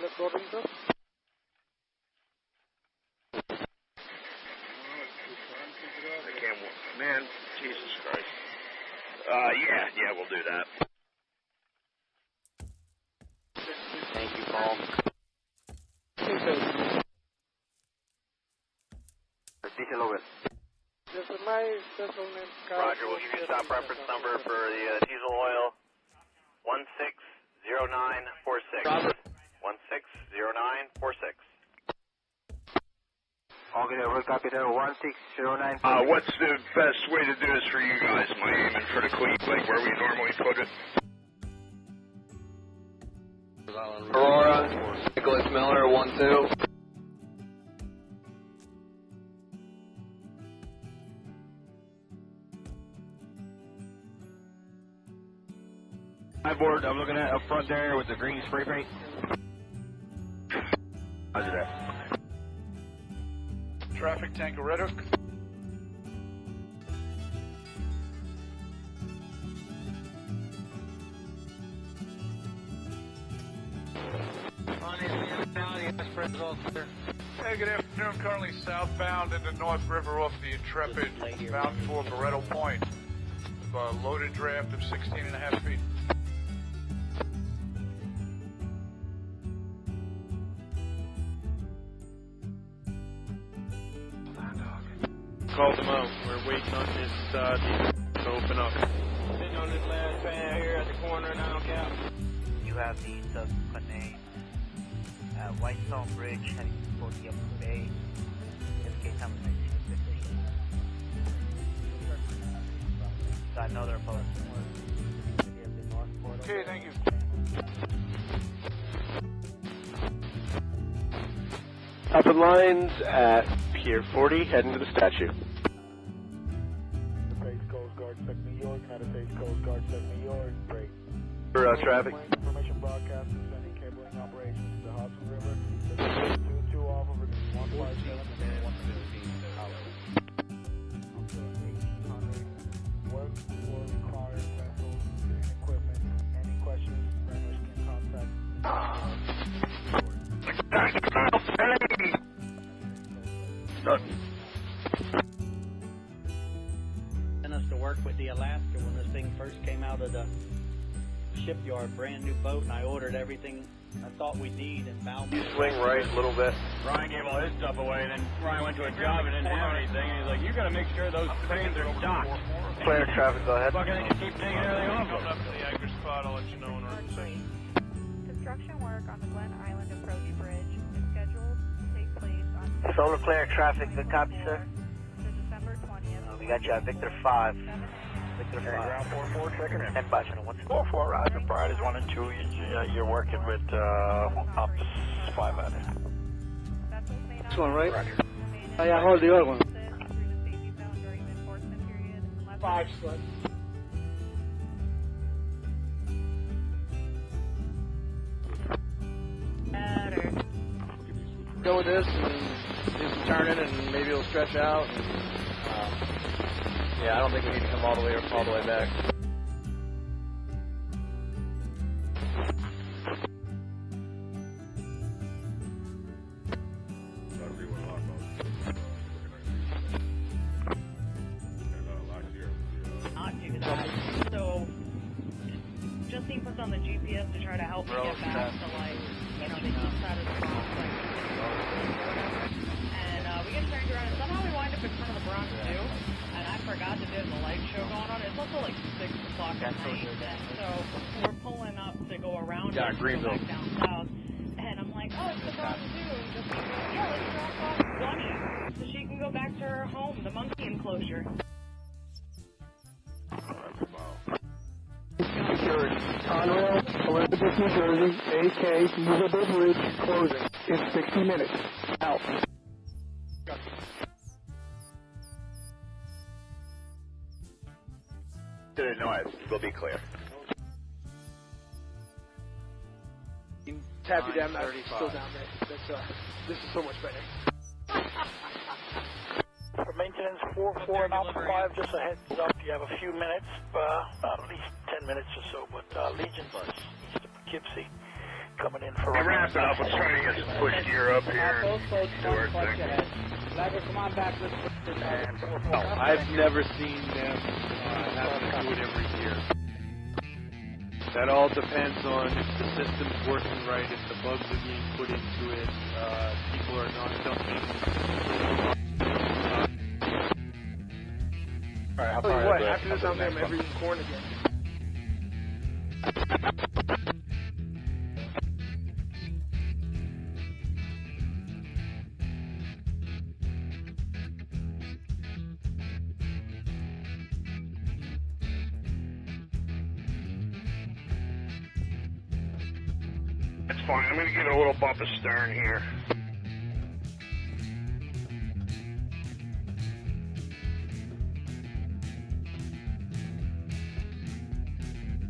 recording, sir. Man, Jesus Christ. Yeah, we'll do that. Thank you, Paul. Diesel over. Yes, sir. My vessel name is Roger, we'll give you a stop reference number for the diesel oil. 160946. 160946. Okay, we'll copy that. 1609. What's the best way to do this for you guys? Am I aiming for the cleat, like where we normally put it? Aurora, Nicholas Miller, 1-2. Hi, board. I'm looking at up front there with the green spray paint. Roger that. Traffic tanker Red Hook. Hey, good afternoon. Currently southbound into North River off the Intrepid, bound for Barretto Point. A loaded draft of 16.5 feet. Called them out. We're waiting on this diesel to open up. Sitting on this last fan here at the corner now, Cap. You have the subsequent name at Whitestone Bridge heading toward the upper bay. Escape time is 1950. So I know they're both. Okay, thank you. Up in lines at Pier 40, heading to the statue. United States Coast Guard, Sec New York. United States Coast Guard, Sec New York. Break. For traffic. Information broadcast sending cabling operations to the Hudson River. 2 off over 157 and 115 out. Up to 1800. Work for required vessels and equipment. Any questions, runners can contact. Sent us to work with the Alaska when this thing first came out of the shipyard, brand new boat, and I ordered everything I thought we'd need and Valmont. You swing right a little bit. Ryan gave all his stuff away, and then Ryan went to a job and didn't have anything, and he's like, you gotta make sure those cranes are docked. Clear traffic, go ahead. Fucking they just keep taking everything off them. Up to the anchor spot, I'll let you know when we're in sight. Construction work on the Glen Island Approach Bridge is scheduled to take place on Solar clear traffic, good copy, sir. to December 20th. We got you at Victor 5. Ground 44, checking in. And Bison 144, Roger. Priorities 1 and 2. You're working with Optus 5 out there. This one, right? Roger. Yeah, hold the other one. 5 slip. Go with this and do some turning and maybe it'll stretch out. Yeah, I don't think we need to come all the way back. Not do that. So, Justine puts on the GPS to try to help me get back to, like, you know, the east side of the Bronx, like, and we get turned around, and somehow we wind up in front of the Bronx Zoo, and I forgot that there's a light show going on. It's also, like, 6 o'clock at night, and so we're pulling up to go around and go back down south, and I'm like, oh, it's the Bronx Zoo, and Justine goes, yeah, let's drop off Bunny, so she can go back to her home, the monkey enclosure. Security. Conrail, Elizabeth, New Jersey, AK, Movable Bridge, closing. In 60 minutes. Out. To the north, we'll be clear. Tap you down there, still down there. That's, this is so much better. For maintenance 44 and Alpha 5, just a heads up, you have a few minutes, at least 10 minutes or so, but Legion bus east of Poughkeepsie coming in for... Hey, wrap it up. Let's try to get some push gear up here. Come on back. I've never seen them have to do it every year. That all depends on if the system's working right, if the bugs are being put into it, people are not dumping. Alright, how far what? After this, I'm in every corner again. That's fine. I'm going to give it a little bump of stern here.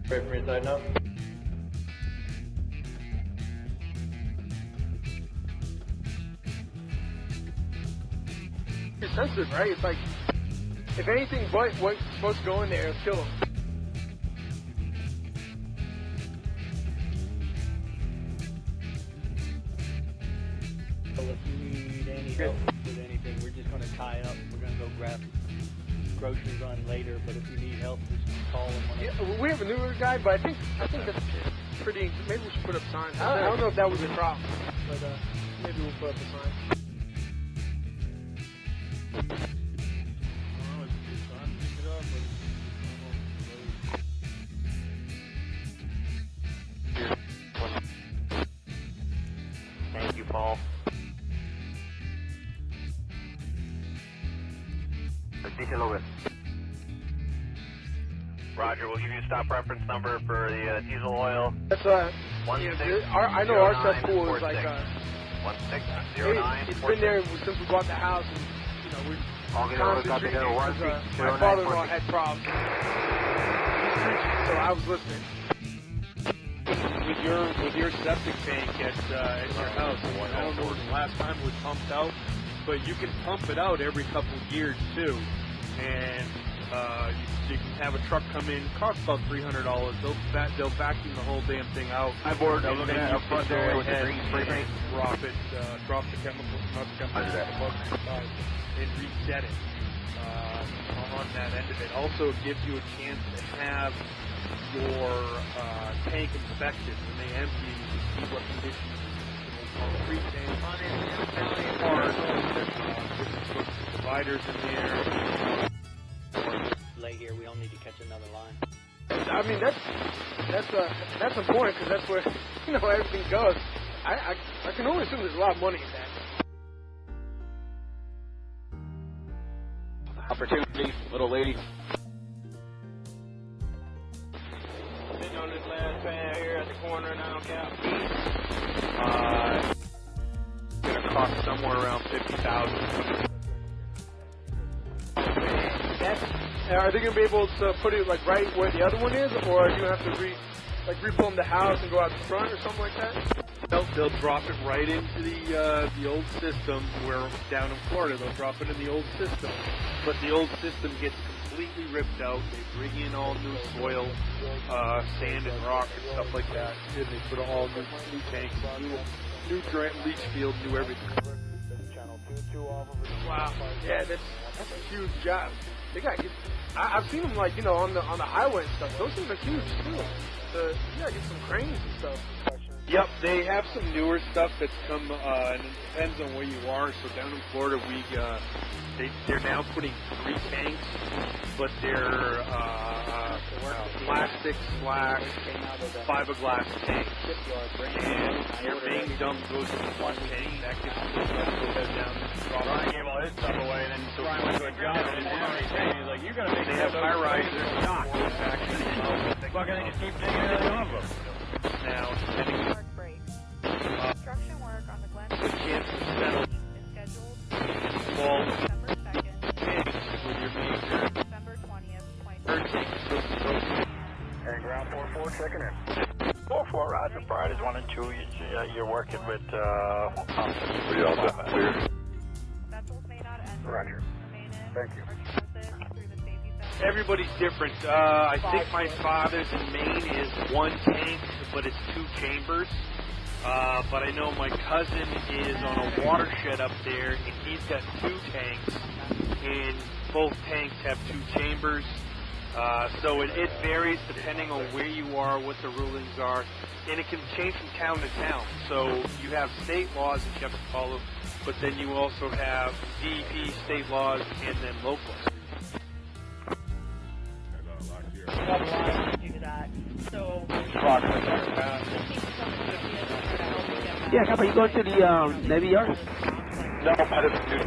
Right from inside now. It's sensitive, right? It's like, if anything but what's supposed to go in there, it'll kill them. So if you need any help with anything, we're just going to tie up. We're going to go grab groceries on later, but if you need help, just call them. Yeah, we have a newer guy, but I think that's pretty. Maybe we should put up signs. I don't know if that was a problem, but maybe we'll put up a sign. Thank you, Paul. Diesel over. Roger, we'll give you a stop reference number for the diesel oil. That's I know our stuff pool is like 1609. It's been there since we bought the house, and you know we're constantly treating it because my father-in-law had problems. He's preaching, so I was listening. With your septic tank at your house, I don't know when the last time it was pumped out, but you can pump it out every couple of years too, and you can have a truck come in, cost about $300. They'll vacuum the whole damn thing out. I'm bored. I'm looking at up front there with the green spray paint. Drop the chemicals, not the chemicals, and reset it on that end of it. Also, it gives you a chance to have your tank inspected when they empty. You can see what condition concrete tank, different dividers in there. Lay here, we don't need to catch another line. I mean that's important because that's where everything goes. I can only assume there's a lot of money in that. Opportunity, little lady. one right now, Cap? It's going to cost somewhere around $50,000. Are they going to be able to put it like right where the other one is, or are you going to have to replumb the house and go out the front or something like that? They'll drop it right into the old system where down in Florida they'll drop it in the old system, but the old system gets completely ripped out. They bring in all new soil, sand and rock and stuff like that, and they put all new tanks, new leach field, new everything. Wow, yeah, that's a huge job. They got I've seen them like on the highway and stuff. Those things are huge too. You gotta get some cranes and stuff. Yep, they have some newer stuff that's come, and it depends on where you are. So down in Florida, they're now putting 3 tanks, but they're plastic / fiberglass tanks. And your main dump goes into one tank. That gets down. Ryan gave all his stuff away, and then Ryan went to a job and didn't have anything. He's like, you gotta make They have high rises. Fucking they just keep taking everything off them. Now, construction work on the Glen the chance to settle is scheduled fall December 2nd, with your major December 20th, 2020. And ground 4-4 checking in. 4-4, Roger. Priorities 1 and 2. You're working with We all done that. Clear. vessels may not enter, Roger. remain in, Thank you. or transit through the safety zone. Everybody's different. I think my father's in Maine is 1 tank, but it's 2 chambers. But I know my cousin is on a watershed up there, and he's got 2 tanks, and both tanks have 2 chambers. So it varies depending on where you are, what the rulings are, and it can change from town to town. So you have state laws that you have to follow, but then you also have DEP state laws and then local. Do that. So, yeah, Cap, are you going to the Navy Yard? No, I didn't do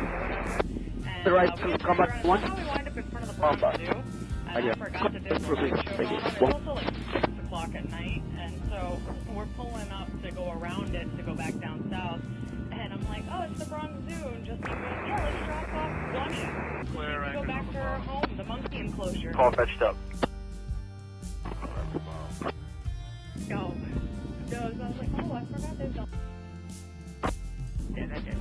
The right to come back one? we wind up in front of the Bronx Zoo, and I forgot to do the light show going on. It's also like 6 o'clock at night, and so we're pulling up to go around it to go back down south. And I'm like, oh, it's the Bronx Zoo, and just goes, yeah, let's drop off Bunny. So she can go back to her home, the monkey enclosure. All fetched up. No, so I was like, oh, I forgot there's a... Yeah, that did.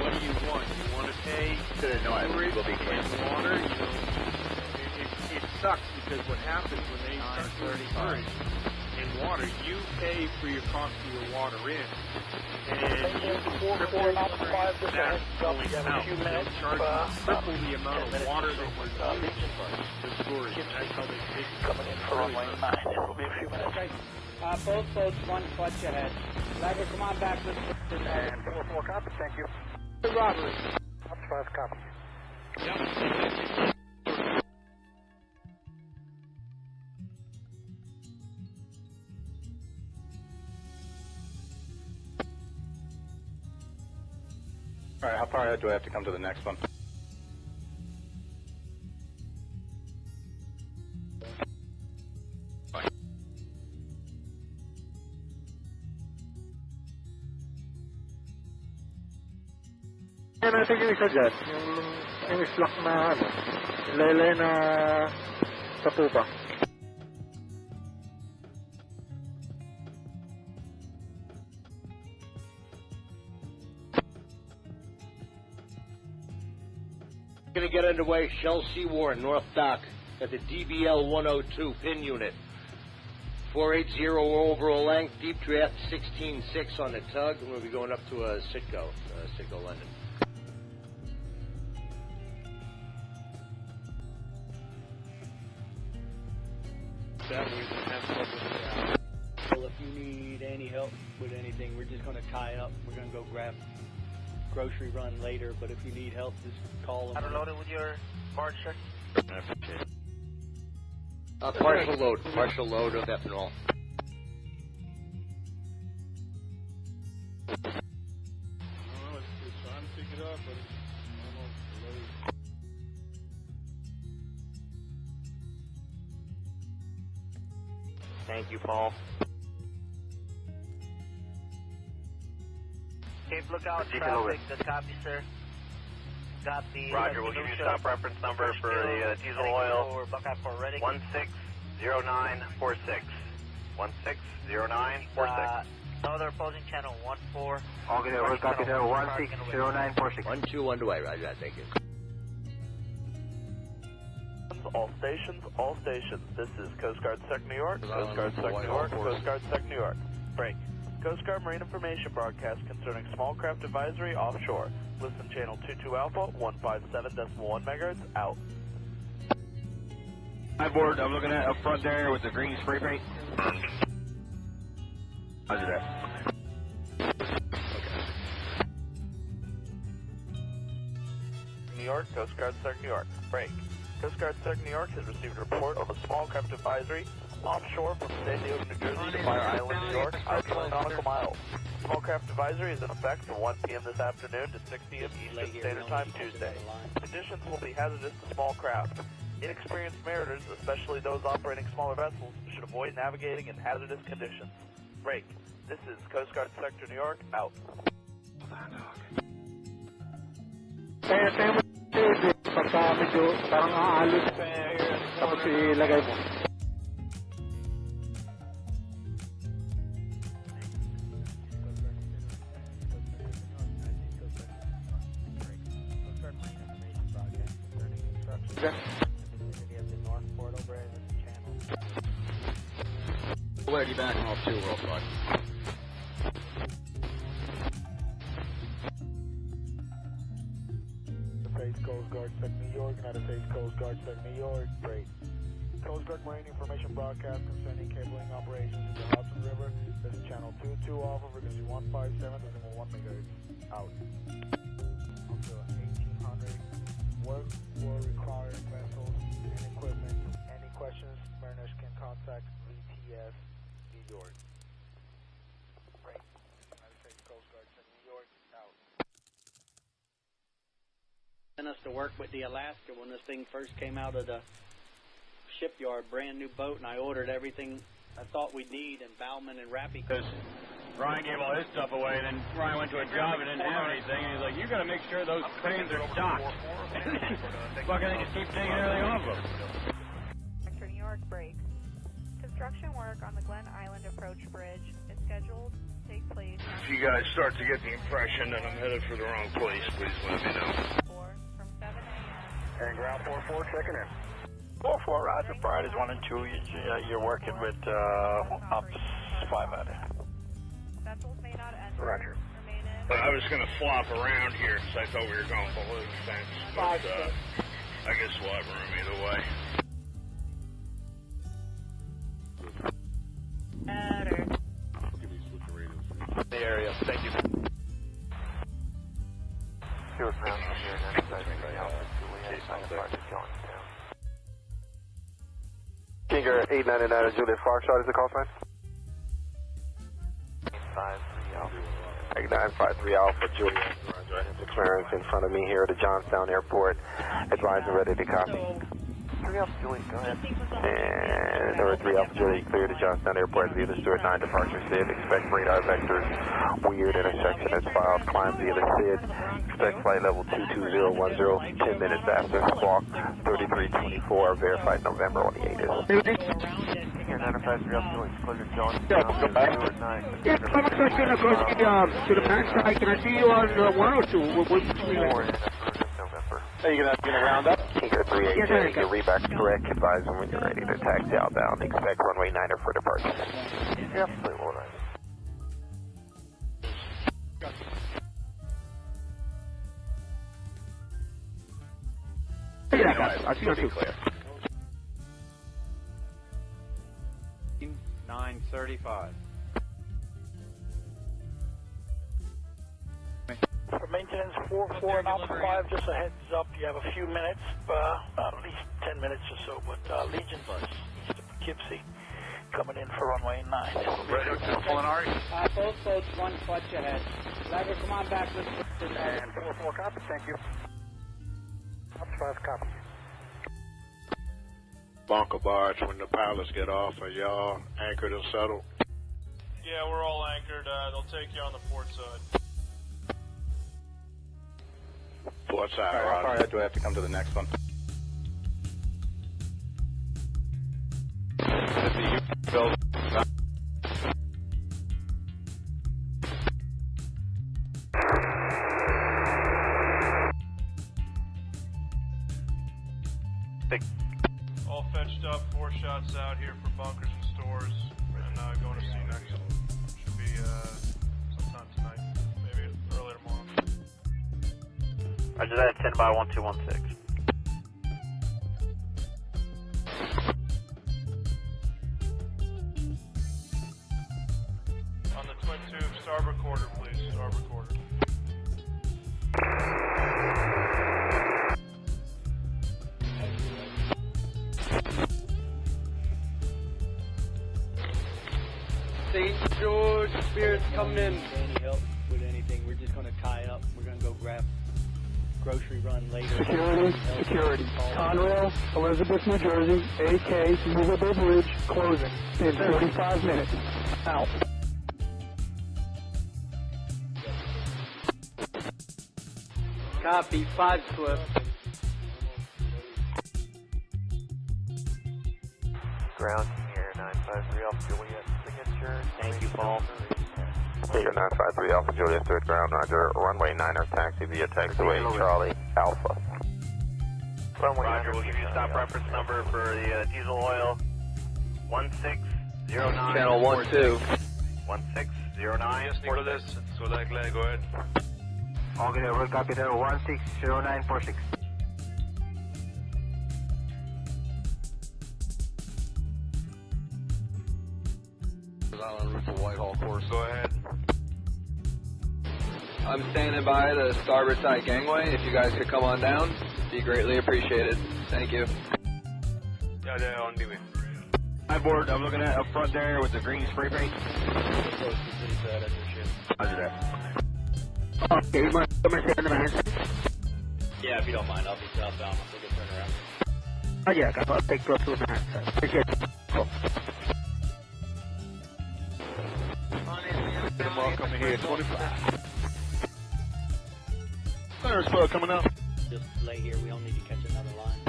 What do you want? You want to pay storage and water? It sucks because what happens when they start doing storage and water, you pay for your cost of your water in, and you can triple that going out. They charge you triple the amount of water that was used for storage. That's how they take it. Coming in for runway 9. It will be a few minutes. Okay. Both boats 1 clutch ahead. Driver, come on back. And 4-4 copy, thank you. Robert. That's 5 copy. Yep. All right, how far ahead do I have to come to the next one? Yan ang tingin isa dyan. Yung slack na lele na sa tuba. Going to get underway, Shell Seawar, North Dock, at the DBL 102 pin unit. 480 overall length, deep draft 16.6 on the tug, and we'll be going up to a Citgo London. Well, if you need any help with anything, we're just going to tie up. We're going to go grab grocery run later, but if you need help, just call them. Loaded with your barge check? Partial load of ethanol. It's trying to pick it up, but it's almost loaded. Thank you, Paul. Cape Lookout traffic, good copy, sir. Got the Roger, we'll give you stop reference number for the diesel oil. Buckeye Fort Reading. 160946. 160946. No other opposing channel 14. Okay, we'll copy that. 160946. 1-2 underway, roger that, thank you. All stations. This is Coast Guard Sec New York, Coast Guard Sec New York, Coast Guard Sec New York. Break. Coast Guard Marine Information broadcast concerning small craft advisory offshore. Listen channel 22 Alpha, 157.1 megahertz, out. Hi, board. I'm looking at up front there with the green spray paint. Roger that. New York, Coast Guard Sec New York. Break. Coast Guard Sec New York has received a report of a small craft advisory offshore from San Diego, New Jersey to Fire Island, New York, out 20 nautical miles. Small craft advisory is in effect from 1 p.m. this afternoon to 6 p.m. Eastern Standard Time Tuesday. Conditions will be hazardous to small craft. Inexperienced mariners, especially those operating smaller vessels, should avoid navigating in hazardous conditions. Break. This is Coast Guard Sector New York, out. Pagka medyo parang aalot tapos ilagay mo. Where are you backing off to, Worldwide? Coast Guard Sec New York, United States Coast Guard Sec New York, break. Coast Guard Marine Information broadcast concerning cabling operations in the Hudson River. This is channel 22 Alpha, frequency 157.1 megahertz, out. Up to 1800. Work will require vessels and equipment. Any questions, mariners can contact VTS New York. Break. United States Coast Guard Sec New York, out. Us to work with the Alaska when this thing first came out of the shipyard, brand new boat, and I ordered everything I thought we'd need, and Bauman and Rappy. Because Ryan gave all his stuff away, and then Ryan went to a job and didn't have anything, and he's like, you got to make sure those cranes are stocked. Fucking they just keep taking everything off them. Sector New York, break. Construction work on the Glen Island Approach Bridge is scheduled to take place. If you guys start to get the impression that I'm headed for the wrong place, please let me know. And ground 4-4, checking in. 4-4, roger. Priorities 1 and 2. You're working with ops 5 out there. Vessels may not enter. Roger. I was going to flop around here because I thought we were going below the fence, but I guess we'll have room either way. The area, thank you. Here's round here, next side, Kinger 899 Juliet Foxtrot is the call sign? 8953 Alpha Juliet. The clearance in front of me here at the Johnstown Airport. Advised and ready to copy. 3 Alpha Juliet, go ahead. And number 3 Alpha Juliet, clear to Johnstown Airport via the Stuart 9 departure SID. Expect radar vectors, weird intersection as filed. Climb via the SID. Expect flight level 22010, 10 minutes after. Squawk 3324, verified November on the 8th. Here, 953 Alpha Juliet, clear to Johnstown. Go back. Yeah, I'm going to go to the back side. Can I see you on 102? Are you going to round up? Tinker 388, your reback correct. Advise them when you're ready to taxi outbound. Expect runway 9er for departure. Yep, absolutely. I see you too. 935. For maintenance 4-4 and Alpha 5, just a heads up, you have a few minutes, at least 10 minutes or so, but Legion bus east of Poughkeepsie coming in for runway 9. Both boats, 1 clutch ahead. Driver, come on back. And 4-4 copy, thank you. Ops 5 copy. bunker barge when the pilots get off. Are y'all anchored and settled? Yeah, we're all anchored. They'll take you on the port side. Port side. All right, how far ahead do I have to come to the next one? All fetched up, 4 shots out here for bunkers and stores, and going to sea next. Should be sometime tonight, maybe early tomorrow. Roger that, 10 by 1216. On the twin tube, starboard quarter, please, starboard quarter. St. George, Spirit's coming in. Any help with anything, we're just going to tie up. We're going to go grab grocery run later. Security. Conrail, Elizabeth, New Jersey, AK, movable bridge, closing in 45 minutes. Out. Copy, 5 Swift. Ground here, 953 Alpha Juliet, signature. Thank you, Paul. Here, 953 Alpha Juliet, third ground, roger. Runway 9er, taxi via taxiway, Charlie, Alpha. Roger, we'll give you a stop reference number for the diesel oil. 1609. Channel 12. 1609. For this, so that Glenn, go ahead. Okay, we'll copy that 160946. On route to Whitehall course. Go ahead. I'm standing by the starboard side gangway. If you guys could come on down, be greatly appreciated. Thank you. Yeah, on me. High board, I'm looking at up front there with the green spray paint. Roger that. Okay, you want to come in the man? Yeah, if you don't mind, I'll be southbound. We'll get turned around. Oh, yeah, I'll take close to the man. Appreciate it. Cool. Ball coming here, 25. Clearance plug coming up. Just lay here. We don't need to catch another line.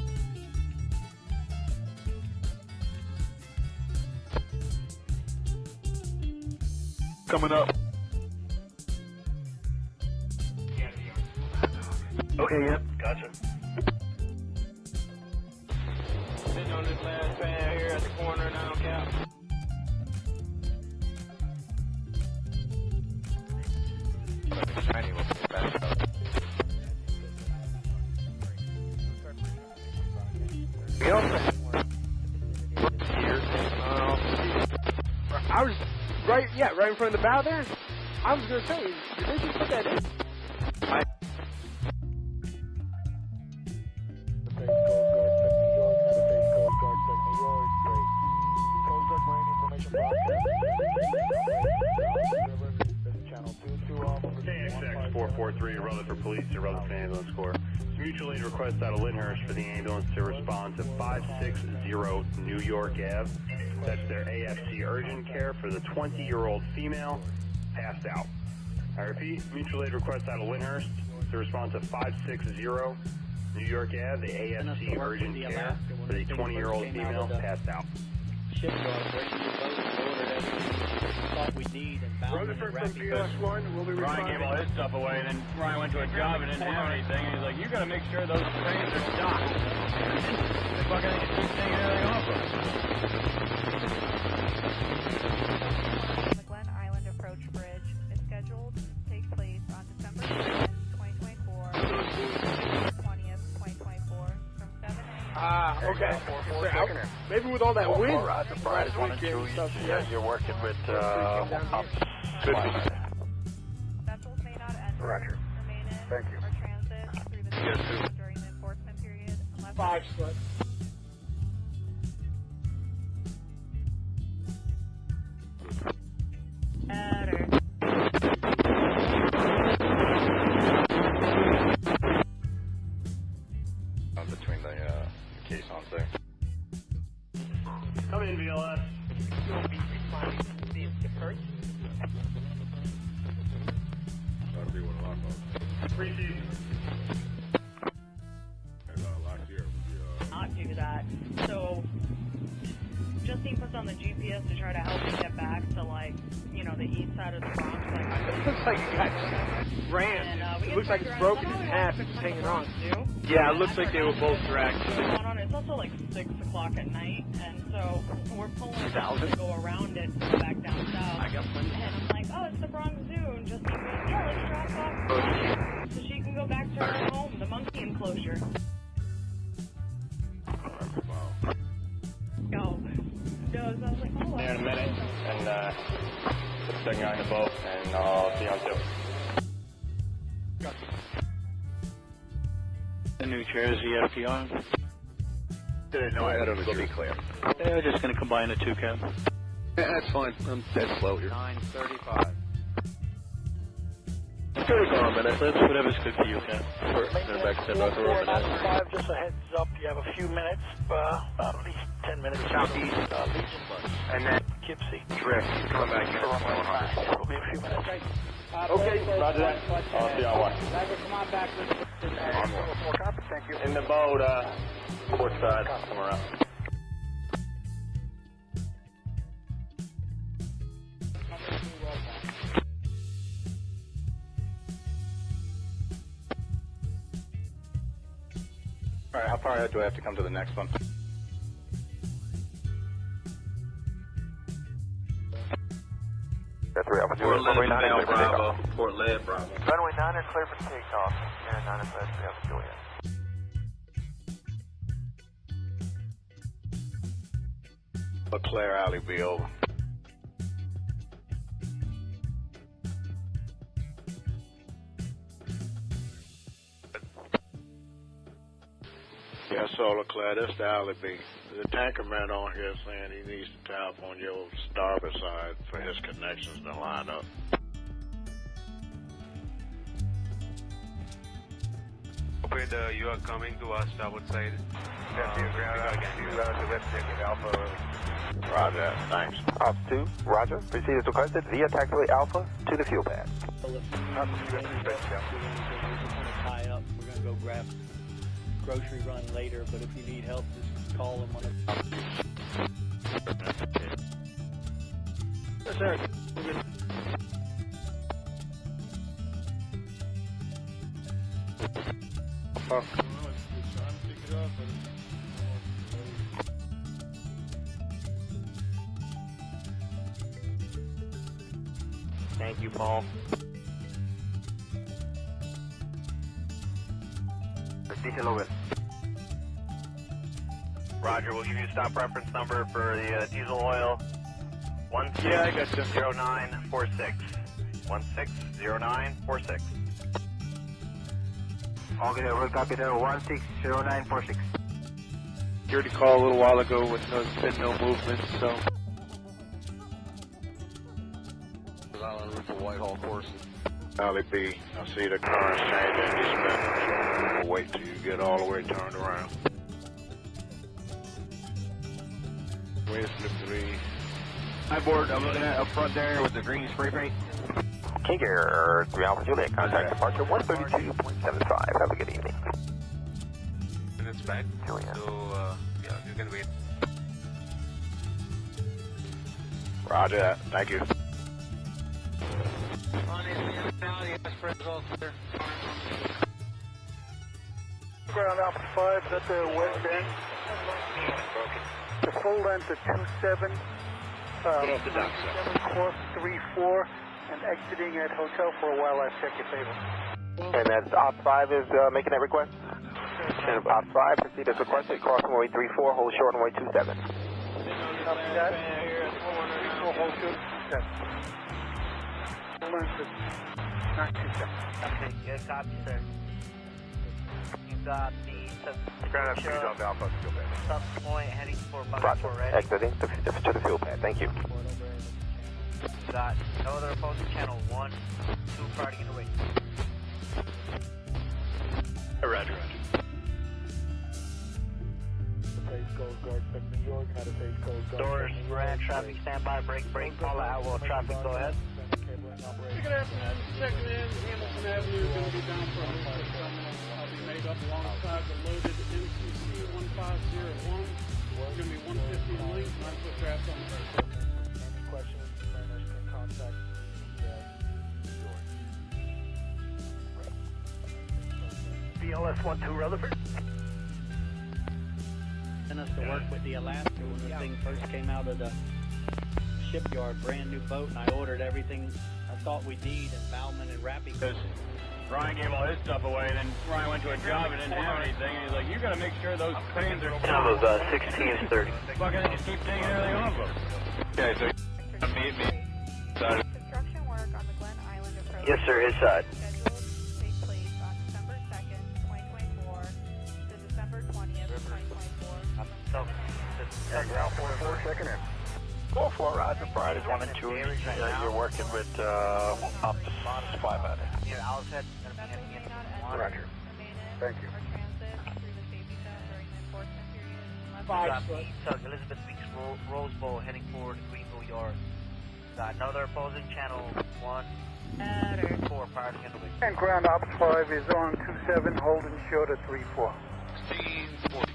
Coming up. Okay, yep. Gotcha. Sitting on this last pad here at the corner, now cap. I was right in front of the bow there. I was going to say, did they just put that in? KXX 443, Rutherford Police to Rutherford Ambulance Corps. Mutual aid request out of Lyndhurst for the ambulance to respond to 560 New York Ave. That's their AFC urgent care for the 20-year-old female passed out. I repeat, mutual aid request out of Lyndhurst to respond to 560 New York Ave, the AFC urgent care for the 20-year-old female passed out. Shipyard, breaking your boat, ordered everything we thought we'd need, and bound and wrapping. PS1 will be Ryan gave all his stuff away, and then Ryan went to a job and didn't have anything, and he's like, you gotta make sure those trains are stocked. They fucking keep taking everything off of them. The Glen Island Approach Bridge is scheduled to take place on December 2nd, 2024, 20th, 2024, from 7 a.m. Okay. Maybe with all that wind. Surprise 1 and 2, you're working with could be. Vessels may not enter, Roger. remain in, Thank you. or transit through the terminal during the enforcement period unless 5 Swift. Between the caissons there. Not do that. So Justine puts on the GPS to try to help me get back to, like, you know, the east side of the Bronx. It looks like it got ran. It looks like it's broken in half and it's hanging on. Yeah, it looks like they were both dragged. It's also like 6 o'clock at night, and so we're pulling to go around it to go back down south. And I'm like, oh, it's the Bronx Zoo, and Justine goes, yeah, let's drop off so she can go back to her home, the monkey enclosure. No, so I was like, oh, Here in a minute, and put the second guy in the boat, and I'll see you on two. The New Jersey FDR. No, I don't know. Be clear. Yeah, we're just going to combine the two cam. Yeah, that's fine. I'm dead slow here. 9:35. Give us a minute. That's whatever's good for you, Cam. Back to North Road. 495, just a heads up, you have a few minutes, at least 10 minutes southeast, Legion, and then Kipsy. drift. Come back here. It'll be a few minutes. Okay, roger that. I'll see you on one. Come on back. Thank you. In the boat, port side, somewhere around. All right, how far ahead do I have to come to the next one? That's right. Port Led Bravo. Port Led Bravo. Runway 9 is clear for takeoff. And 9 is clear for Juliet. Claire Alley be over. Yeah, Solar Claire, that's the alley B. The tanker man on here saying he needs to tap on your starboard side for his connections to line up. Operator, you are coming to our starboard side. Roger, thanks. Ops 2, roger. Proceed as requested via taxiway Alpha to the fuel pad. Tie up. We're going to go grab grocery run later, but if you need help, just call them on it. Yes, sir. Thank you, Paul. Station over. Roger, we'll give you a stop reference number for the diesel oil. 160946. 160946. Okay, we'll copy that 160946. Security call a little while ago with been no movement, so. On the roof of Whitehall course. Alley B, I see the current changing. He's been. We'll wait till you get all the way turned around. Where's the 3? Hi, board. I'm looking at up front there with the green spray paint. King Air 3 Alpha Juliet, contact departure 132.75. Have a good evening. Minutes back. Juliet. So, yeah, you can wait. Roger that. Thank you. Ground Alpha 5 at the west end. The full length of 27. Course 34 and exiting at hotel for a wildlife check if able. And that's Ops 5 is making that request. And Ops 5 proceed as requested. Cross runway 34, hold short runway 27. Copy that. 34, hold short 27. Full length of not 27. Okay, good copy, sir. You got the sub point heading for Bucket 4 ready. Exiting to the fuel pad. Thank you. You got no other opposing channel 1, 2 party in the way. Roger. Face Coast Guard, New York, had a face Coast Guard. Doors, red, traffic, standby, brake, call out, well, traffic, go ahead. Good afternoon, checking in. Hamilton Avenue is going to be down for a little terminal. I'll be made up alongside the loaded MCC 1501. It's going to be 150 in length, 9-foot draft on the first. Any questions, mariners can contact BLS 12 Rutherford. Sent us to work with the Alaska when this thing first came out of the shipyard, brand new boat, and I ordered everything I thought we'd need, and Bauman and Rappy. Because Ryan gave all his stuff away, and then Ryan went to a job and didn't have anything, and he's like, you gotta make sure those cranes are Time of 16:30. fucking just keep taking everything off them. Okay, so meet me. Construction work on the Glen Island approach. Yes, sir, his side. Scheduled to take place on December 2nd, 2024 to December 20th, 2024. Ground 44, checking in. 44, Roger. Fridays 1 and 2. You're working with Optus 500. Your Owlhead is going to be heading in from 1. Roger. Thank you. Got the Tug Elizabeth Weeks Rosebowl heading forward to Greenville Yard. Got another opposing channel 1 and 4 prior to the way. And ground ops 5 is on 27, holding short at 34. 1640.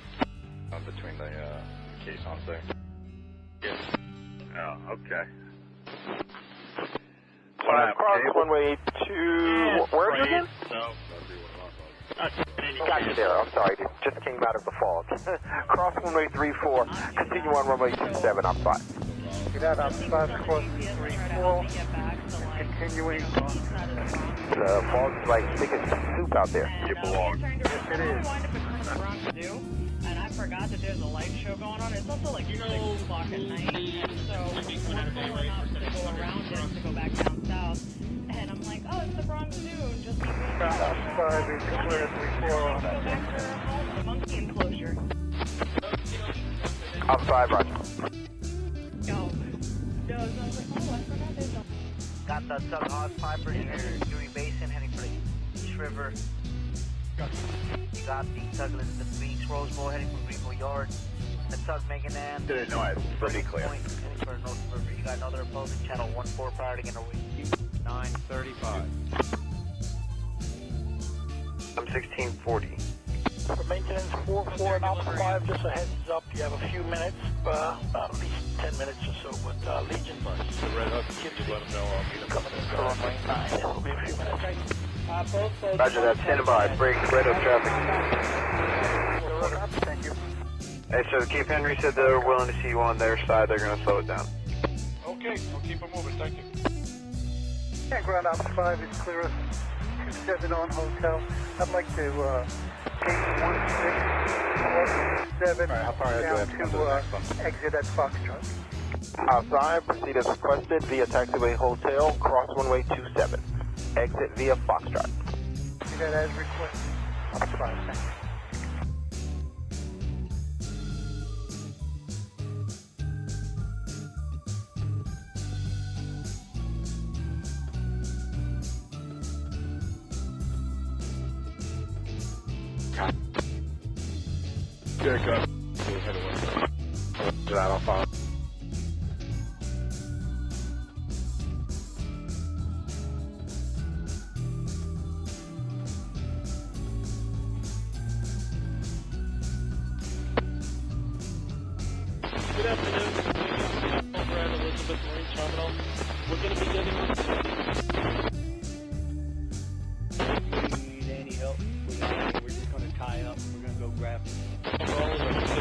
Between the caissons there. Yes. Oh, okay. Cross runway 2. Where are you again? No. Got you there. I'm sorry. It just came out of the fog. Cross runway 34. Continue on runway 27. I'm 5. Get out ops 5, cross 34. Continuing. The fog's like thick as soup out there. You belong. Yes, it is. And I forgot that there's a light show going on. It's also like 6 o'clock at night, and so we're going out to go around it to go back down south. And I'm like, oh, it's the wrong Zoom. Just keep going. Ops 5 is clear at 34 on Go back to our home, the monkey enclosure. I'm 5, Roger. No. So I was like, oh, I forgot there's a... Got the Tug Hawk Piper here, Erie Basin heading for the East River. You got the Tug Elizabeth Weeks Rosebowl heading for Greenville Yard. The Tug Megan Ann. No, it's pretty clear. Heading for North River. You got another opposing channel 1-4 prior to getting away. 935. I'm 1640. For maintenance 44 and Alpha 5, just a heads up, you have a few minutes, at least 10 minutes or so with Legion bus. The Red Hook, you let them know I'll meet them. Coming in for runway 9. It'll be a few minutes. Roger that, stand by. Break Red Hook traffic. Thank you. Hey, so Cape Henry said they're willing to see you on their side. They're going to slow it down. Okay, I'll keep them moving. Thank you. And ground ops 5 is clear at 27 on hotel. I'd like to gate 16, 7 down to exit at Foxtrot. Outside, proceed as requested via taxiway hotel, cross runway 27. Exit via Foxtrot. See that as requested. Ops 5, thank you. Good, good. That I'll follow. Good afternoon. Over at Elizabeth Marine Terminal. We're going to be getting on. Need any help? We're just going to tie up. We're going to go grab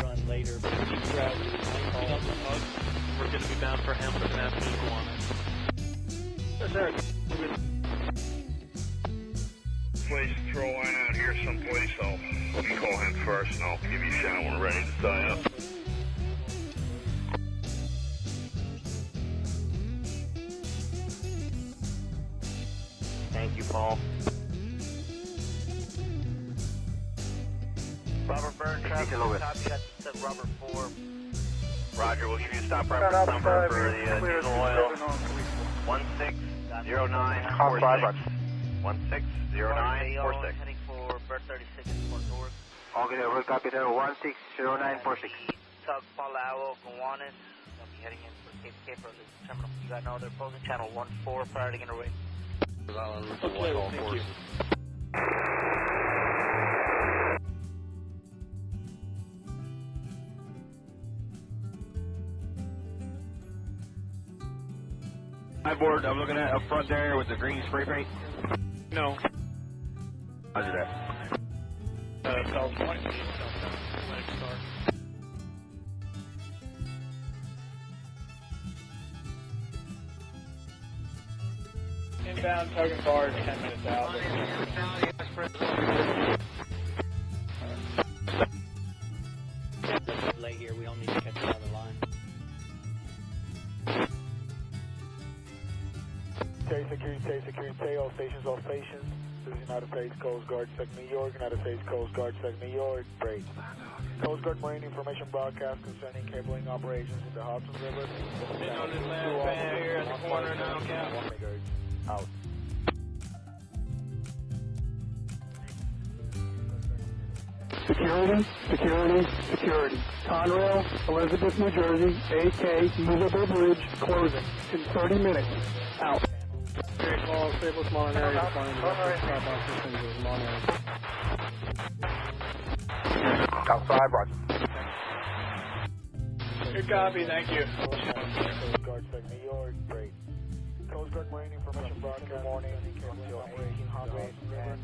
run later, but keep grabbing. We're going to be bound for Hamilton Avenue 1. Yes, sir. Place to throw line out here someplace. I'll call him first, and I'll give you a shout when we're ready to tie up. Thank you, Paul. Robert Byrne, traffic, copy, got Robert 4. Roger, we'll give you a stop reference number for the diesel oil. 160946. 160946. Heading for Bird 36 in Fort Worth. Okay, we'll copy that 160946. Tug Palau, Gowanus. I'll be heading in for Cape for the terminal. You got no other opposing channel 1-4 prior to interway. Okay, thank you. Hi, board. I'm looking at up front there with the green spray paint. No. How's that? South Point. Inbound, tug and bar, 10 minutes out. Lay here, we don't need to catch another line. Security, all stations. This is United States Coast Guard, Sec New York, United States Coast Guard, Sec New York, break. Coast Guard Marine information broadcast concerning cabling operations in the Hudson River. Been on this last band here at the corner now, Cap. Out. Security. Conrail, Elizabeth, New Jersey, AK, movable bridge, closing. In 30 minutes. Out. Very small, small in area. Outside, Roger. Good copy, thank you. Coast Guard, New York, great. Coast Guard Marine information broadcast morning until 1800 and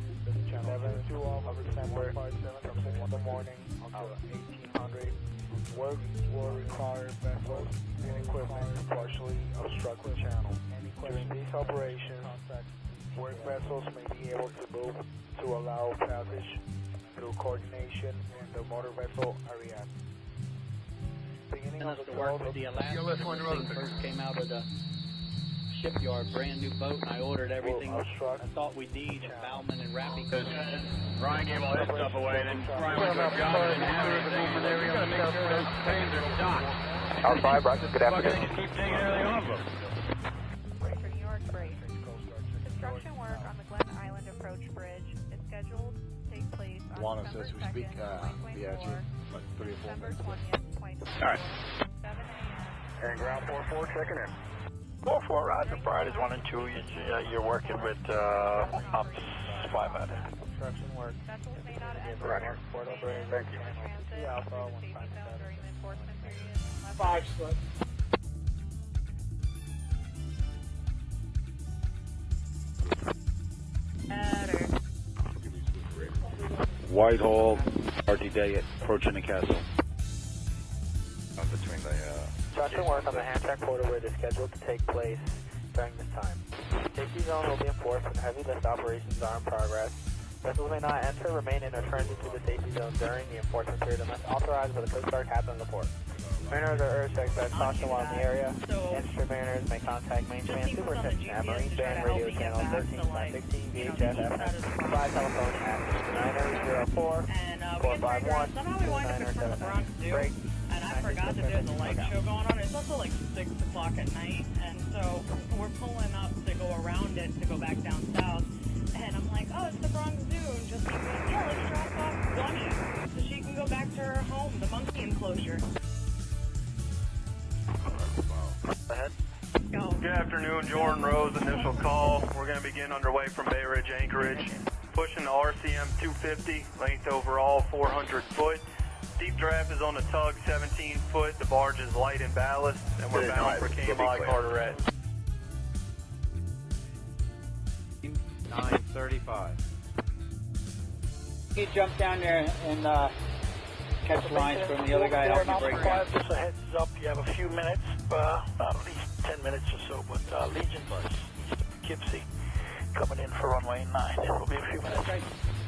channel 72 of December from 6 in the morning until 1800. Work will require vessels and equipment to partially obstruct the channel. During these operations, work vessels may be able to move to allow passage through coordination in the motor vessel area. Beginning of the work with the Alaska, when this thing first came out of the shipyard, brand new boat, and I ordered everything I thought we'd need, Bauman and Rappy. Ryan gave all his stuff away, and then Ryan went to a job and didn't have anything. You gotta make sure those planes are docked. Outside, Roger, good afternoon. Fucking just keep taking everything off them. For New York, break. Construction work on the Glen Island Approach Bridge is scheduled to take place on December 2nd, 2024, December 20th, 2024. All right. 7 a.m. And ground 4-4 checking in. 4-4, Roger. Fridays 1 and 2. You're working with Ops 5 Construction work. Vessels may not enter Right. or Thank you. transit Alpha, the safety zone during the enforcement period unless 5 slip. Whitehall, RT Day approaching the castle. Between the, Construction work on the Hancock Quarterway is scheduled to take place during this time. Safety zone will be enforced and heavy lift operations are in progress. Vessels may not enter, remain in, or transit through the safety zone during the enforcement period unless authorized by the Coast Guard captain of the port. Mariners are urged to exercise caution while in the area. Interested mariners may contact Main Command Superintendent at Marine Band Radio Channel 13.16 VHF FM by telephone at 9004 451 2907. Break. And I forgot that there's a light show going on. It's also like 6 o'clock at night, and so we're pulling up to go around it to go back down south. And I'm like, oh, it's the Bronx Zoo. And just like, yeah, let's drop off Bunny so she can go back to her home, the monkey enclosure. Ahead. Go. Good afternoon, Jordan Rose, initial call. We're going to begin underway from Bay Ridge, Anchorage. Pushing the RCM 250, length overall 400 foot. Deep draft is on the tug, 17 foot. The barge is light in ballast, and we're bound for KMI Carteret. 935. He jumped down there and catch lines from the other guy to help you break down. Just a heads up, you have a few minutes, at least 10 minutes or so, but Legion bus east of Poughkeepsie coming in for runway 9. It will be a few minutes. Okay.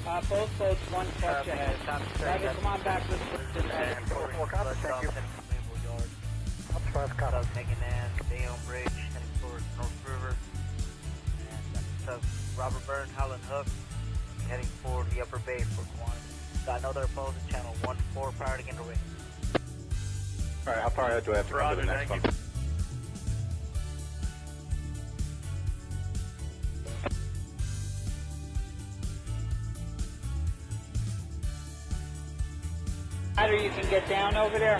Both boats, one touch ahead. Roger, come on back with the Thank you. Up 5 cutoff, taking in Bayonne Bridge, heading towards North River. And Robert Byrne, Howland Hook, heading for the Upper Bay for Quantum. Got another opposing channel 1-4 prior to interway. All right, how far ahead do I have to come to the next one? Ladder, you can get down over there.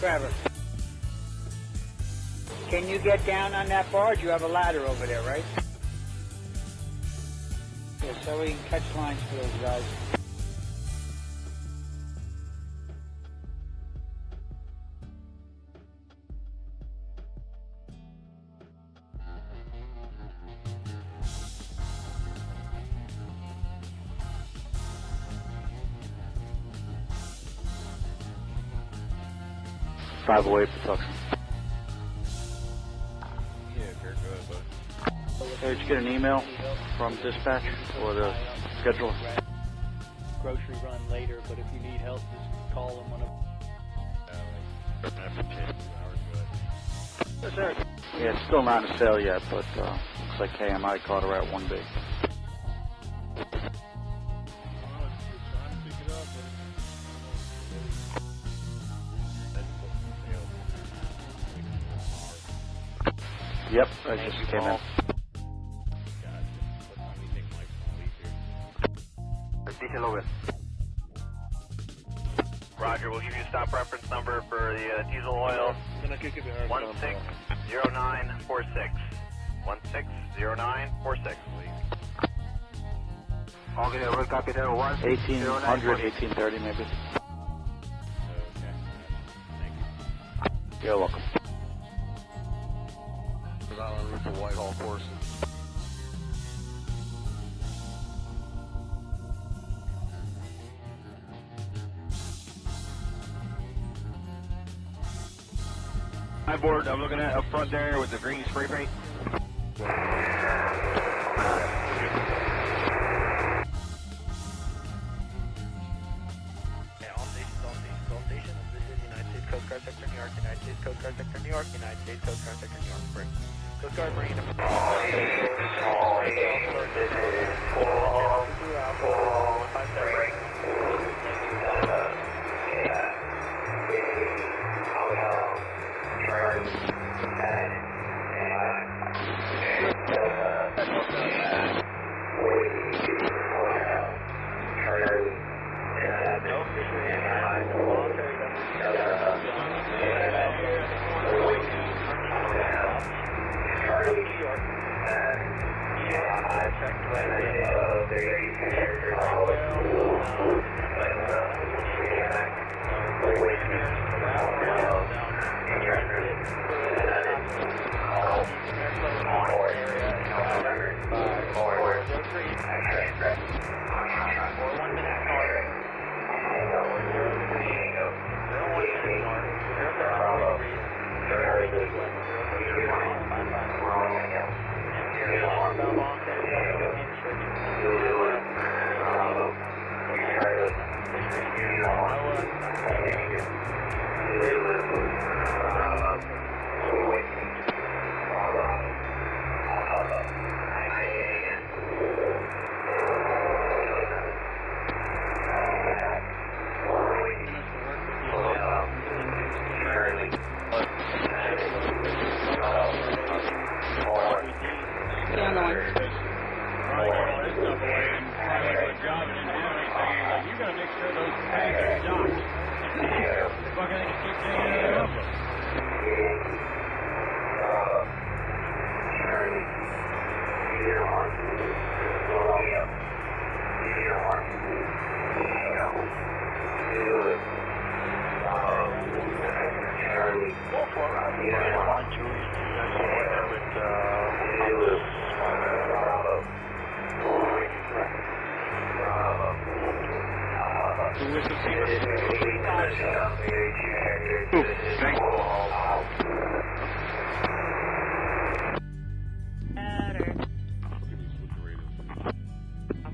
Trevor. Can you get down on that barge? You have a ladder over there, right? Yeah, so we can catch lines for those guys. Five away for Tucson. Yeah, if you're good, but... Hey, did you get an email from dispatch or the scheduler? Grocery run later, but if you need help, just call them on a... Yes, sir. Yeah, it's still not in sale yet, but looks like KMI caught her at 1B. Yep, I just came in. Diesel over. Roger, we'll give you a stop reference number for the diesel oil. 160946. 160946. Okay, we'll copy that. 1800, 1830 maybe. Okay. Thank you. You're welcome. Out on route to Whitehall course. Hi, board. I'm looking at up front there with the green spray paint. All stations. This is United States Coast Guard Sector New York, United States Coast Guard Sector New York, United States Coast Guard Sector New York. Break. Coast Guard bringing up.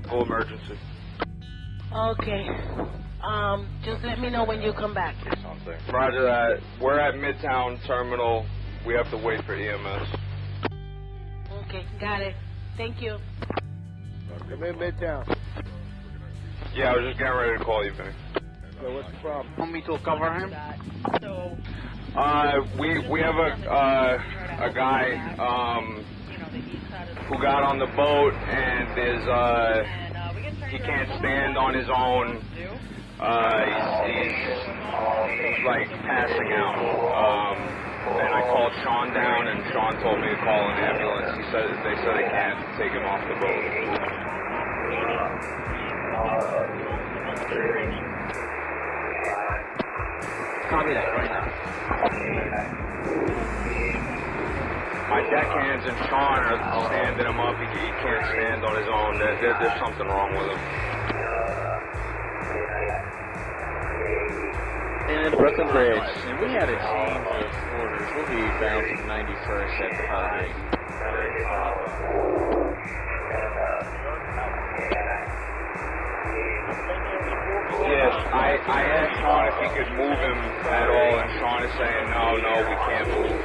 Full emergency. Okay. Just let me know when you come back. Roger that. We're at Midtown Terminal. We have to wait for EMS. Okay, got it. Thank you. Come in Midtown. Yeah, I was just getting ready to call you, Vinny. So what's the problem? Want me to cover him? We have a guy who got on the boat and is he can't stand on his own. He's like passing out. And I called Sean down, and Sean told me to call an ambulance. They said they can't take him off the boat. Copy that right now. My deckhands and Sean are standing him up. He can't stand on his own. There's something wrong with him. And Brooklyn Bridge. And we had a change of orders. We'll be bound to 91st at the Holiday. Yes, I asked Sean if he could move him at all, and Sean is saying, no, we can't move.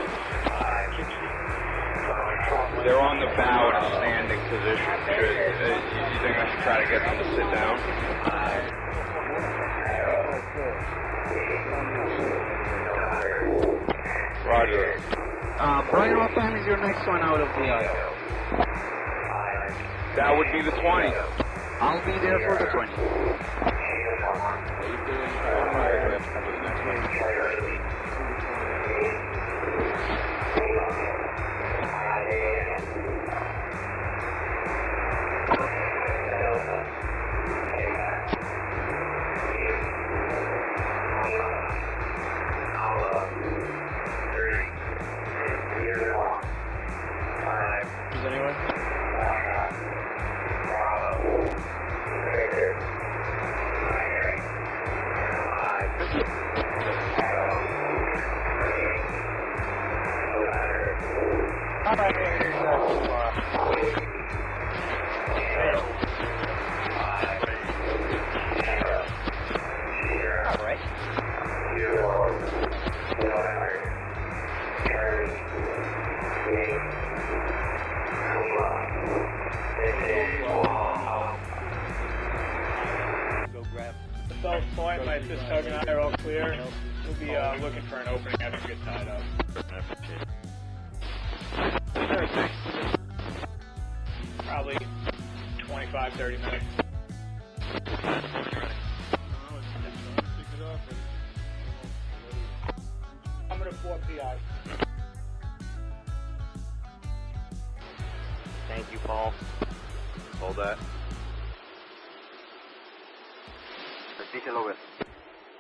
They're on the bow in a standing position. You think I should try to get them to sit down? Roger. Brian, what time is your next one out of the ice? That would be the 20. I'll be there for the 20. Probably 25, 30 minutes. I'm going to 4 PI. Thank you, Paul. Hold that. Repeat it over.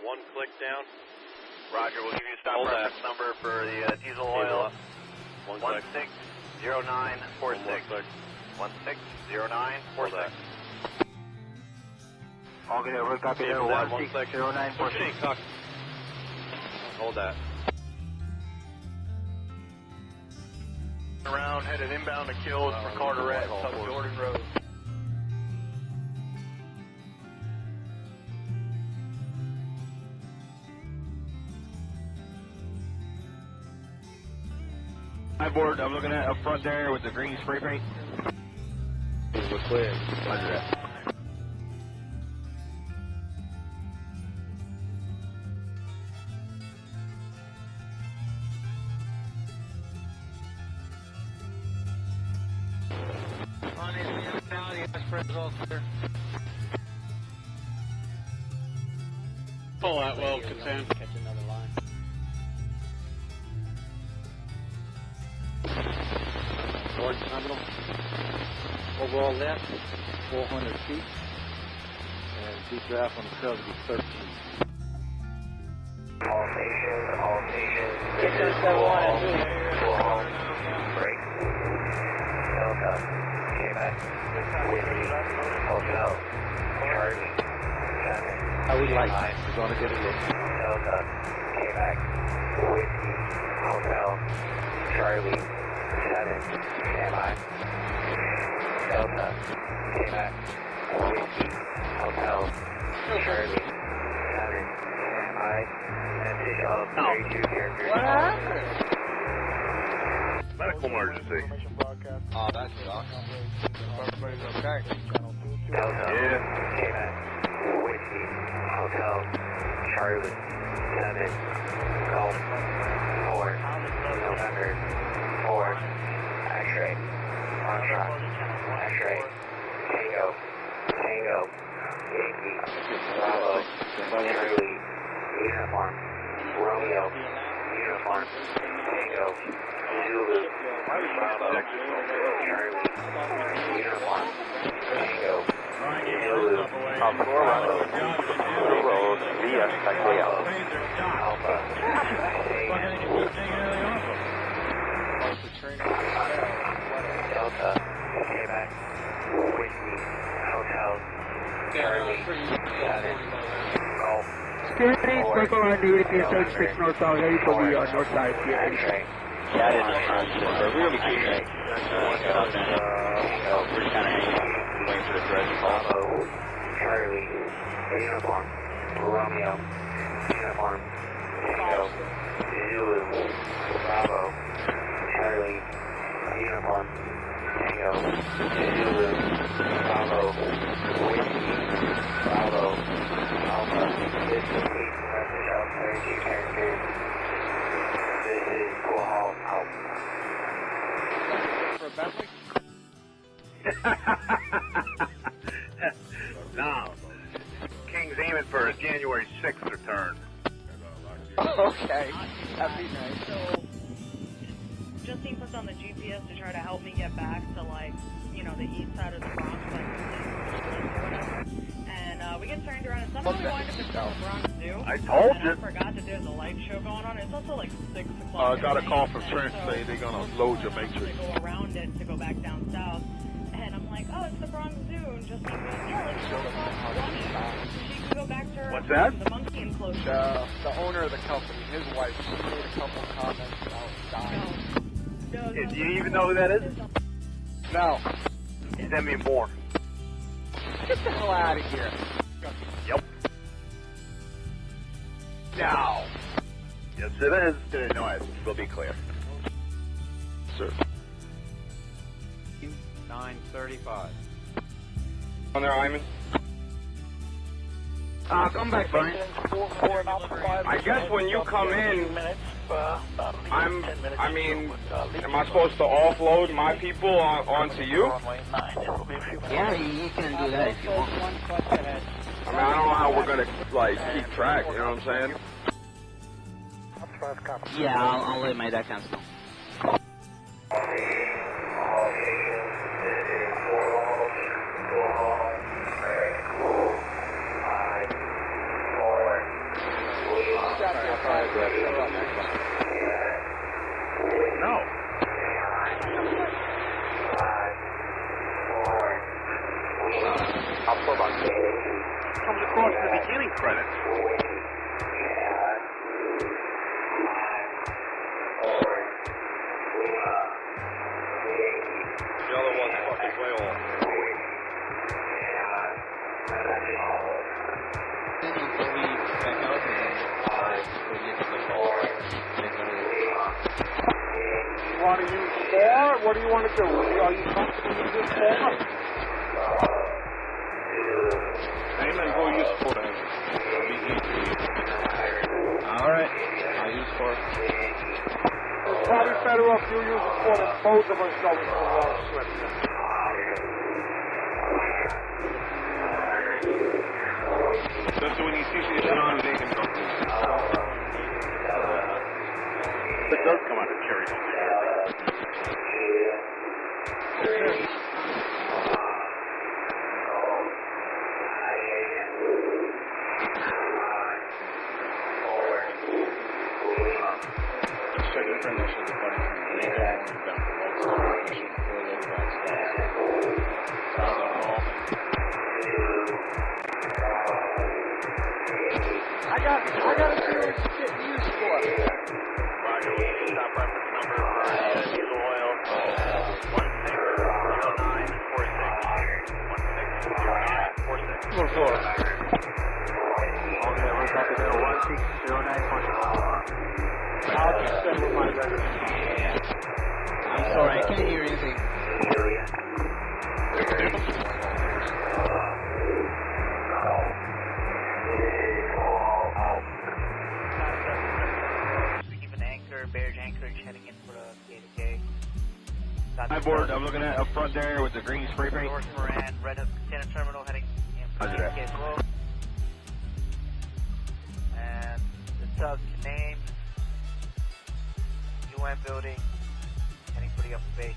1 click down. Roger, we'll give you a stop reference number for the diesel oil. 160946. 160946. Okay, we'll copy there. 160946. Hold that. Around, headed inbound to Kills for Carteret, South Jordan Road. Hi, board. I'm looking at up front there with the green spray paint. We're clear. Roger that. Pull that well, concern. Catch another line. North terminal. Overall left, 400 feet. And deep draft on the trail to be 13. All stations. Get those 7-1 and 2. Break. Delta. Quebec. Whiskey. Hotel. Charlie. 7. How we like it. We're going to get a look. Delta. Quebec. Whiskey. Hotel. Charlie. 7. Stand by. Delta. Quebec. Whiskey. Hotel. Charlie. 7. Stand by. Message of 32 characters. What happened? Medical emergency. Oh, that sucks. Everybody's okay. Delta. Quebec. Whiskey. Hotel. Charlie. 7. Golf. 4. November. 4. X-ray. Foxtrot. X-ray. Tango. Yankee. Bravo. Charlie, uniform, Romeo, uniform, Tango, Zulu, Bravo, Charlie, uniform, Tango, Zulu, Bravo, Zulu, VS, taxiway out. Alpha, Delta, Quebec, Whiskey, Hotel, Charlie, Golf, Security, circle on duty, PSH 6 northbound, heading for the north side, PSH. Yeah, I didn't know. We're going to be keeping it. We're just kind of hanging out, waiting for the thread to call. Charlie, uniform, Romeo, uniform, Tango, Zulu, Bravo, Charlie, uniform, Tango, Zulu, Bravo, Whiskey, Bravo, Alpha, this is Pete, message out 32 characters. This is Cool Hall out. No. King's aiming for his January 6th return. Okay, that'd be nice. So, Justine puts on the GPS to try to help me get back to, like, you know, the east side of the Bronx, like, or whatever. And we get turned around, and somehow we wind up at the Bronx Zoo. I told you. I forgot that there's a light show going on. It's also, like, 6 o'clock. I got a call from Trent saying they're going to load your matrix. To go around it to go back down south. And I'm like, oh, it's the Bronx Zoo. And Justine goes, yeah, let's go to Bronx 20. So she can go back to her, What's that? The monkey enclosure. The owner of the company, his wife, she made a couple comments about dying. Do you even know who that is? No. Send me more. Get the hell out of here. Yep. Now. Yes, it is. No, it will be clear. Sir. 935. On there, Hyman. Come back, Brian. I guess when you come in, am I supposed to offload my people onto you? Yeah, you can do that if you want. I mean, I don't know how we're going to, like, keep track, you know what I'm saying? Yeah, I'll let my deckhands know. No. I'll pull back. Comes across the beginning credits. The other one's fucking way off. You want to use 4? What do you want to do? Are you comfortable with this 4? Amen, go use 4 then. Alright, I'll use 4. It's probably better off you use a 4 than both of us going for a long swim. Just when you see the John, they can go. It does come out of cherry. Checking for initial departing from Riga and inbound for Western Mission 4 local box calls. Sounds on call. I got to see what it's getting used for. Roger, stop reference number diesel oil 160946. 160946. Okay, we're copy there, 160946. I'll just send with my record. I'm sorry, I can't hear anything. Even anchor, bearish anchorage heading in for the K. Hi, board. I'm looking at up front there with the green spray paint. North Moran, Red Hook Container Terminal heading in for the K as well. subs to name, UN building, heading for the upper bay.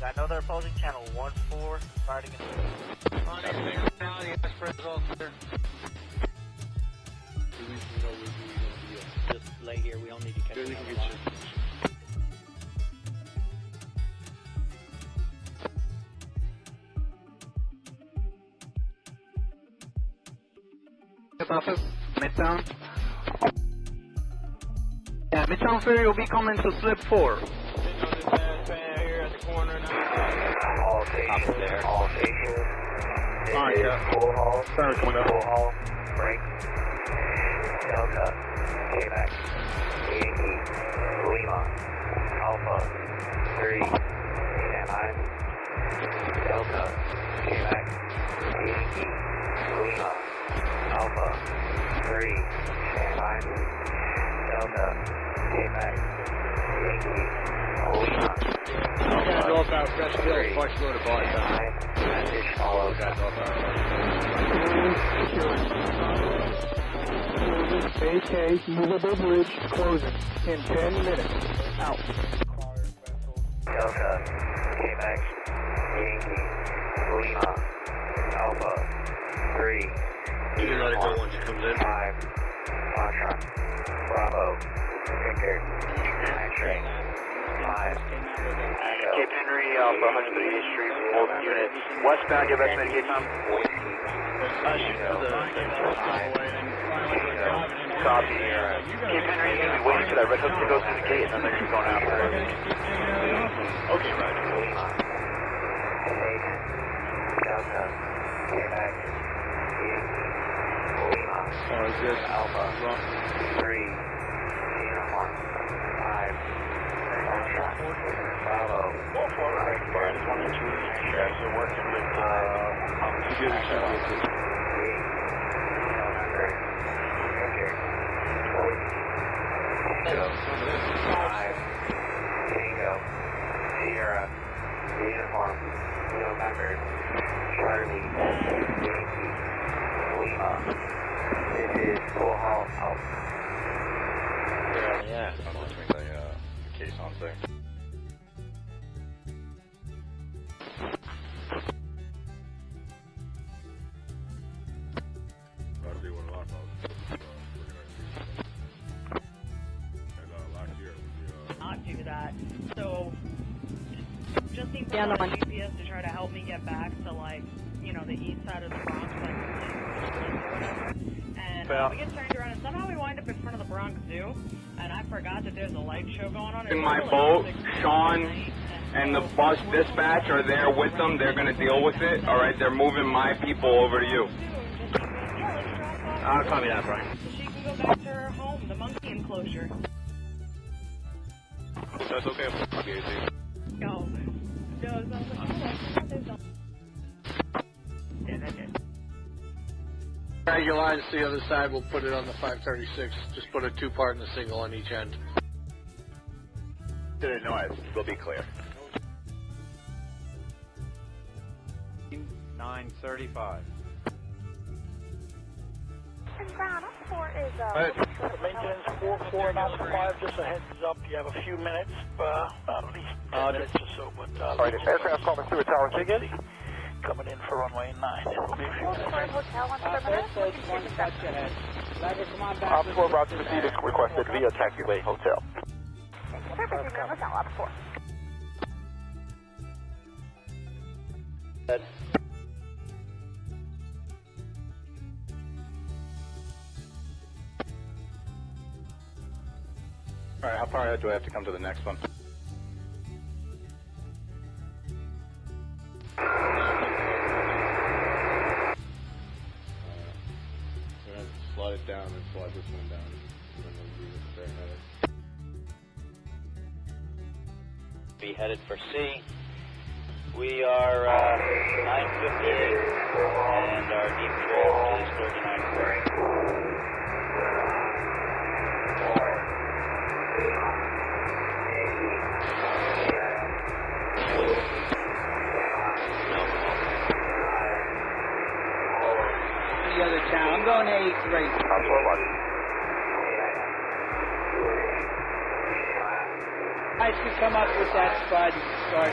I know they're opposing channel 1-4, fighting in Just lay here, we don't need to catch it. Office, Midtown. Yeah, Midtown Ferry will be coming to slip 4. All stations, Alright, yeah. full haul, Sorry, coming up. full haul, break, Delta, K-Max, Yankee, Lima, Alpha, 3, stand by, Delta, K-Max, Yankee, Lima, Alpha, 3, stand by, Delta, K-Max, Yankee, Lima, Yeah, drop out, fresh field, watch go to bar. message follows. AK, movable bridge, closing in 10 minutes. Out. Delta, K-Max, Yankee, Lima, Alpha, 3, Theoretical once it comes in. 5, Foxtrot, Bravo, Victor, X-Ray, 5, Cape Henry, Alpha, 138th Street, both units. Westbound, give estimated gate time. Copy. Cape Henry, you're going to be waiting for that red hook to go through the gate, and then they're going to be going after it. Okay, Roger. Delta, K-Max, Lima, Alpha, 3, 1, 5, Bravo. I just wanted to make sure you guys are working with Tango, Sierra, Uniform, November, Charlie, Yankee, Lima. This is full haul out. Yeah, I'm monitoring the case on there. Not do that. So just need someone on GPS to try to help me get back to, like, you know, the east side of the Bronx, like or whatever. And we get turned around, and somehow we wind up in front of the Bronx Zoo. And I forgot that there's a light show going on. In my boat, Sean and the bus dispatch are there with them. They're going to deal with it. All right, they're moving my people over to you. I'll copy that, Brian. So she can go back to her home, the monkey enclosure. That's okay. No. No, it's not. Yeah, that's it. Drag your lines to the other side, we'll put it on the 536. Just put a 2-part and a single on each end. No, we'll be clear. 935. Ground 4 is maintenance 4495. Just a heads up, you have a few minutes, at least 10 minutes or so. But Alright, aircraft calling through a tower ticket. Coming in for runway 9. It'll be a few minutes. Op 4 about to proceed is requested via taxiway hotel. Alright, how far ahead do I have to come to the next one? Slide it down and slide this one down. And then we'll do this very nice. Be headed for C. We are 958 and our deep drift is 39. The other town, I'm going to 83. tried to start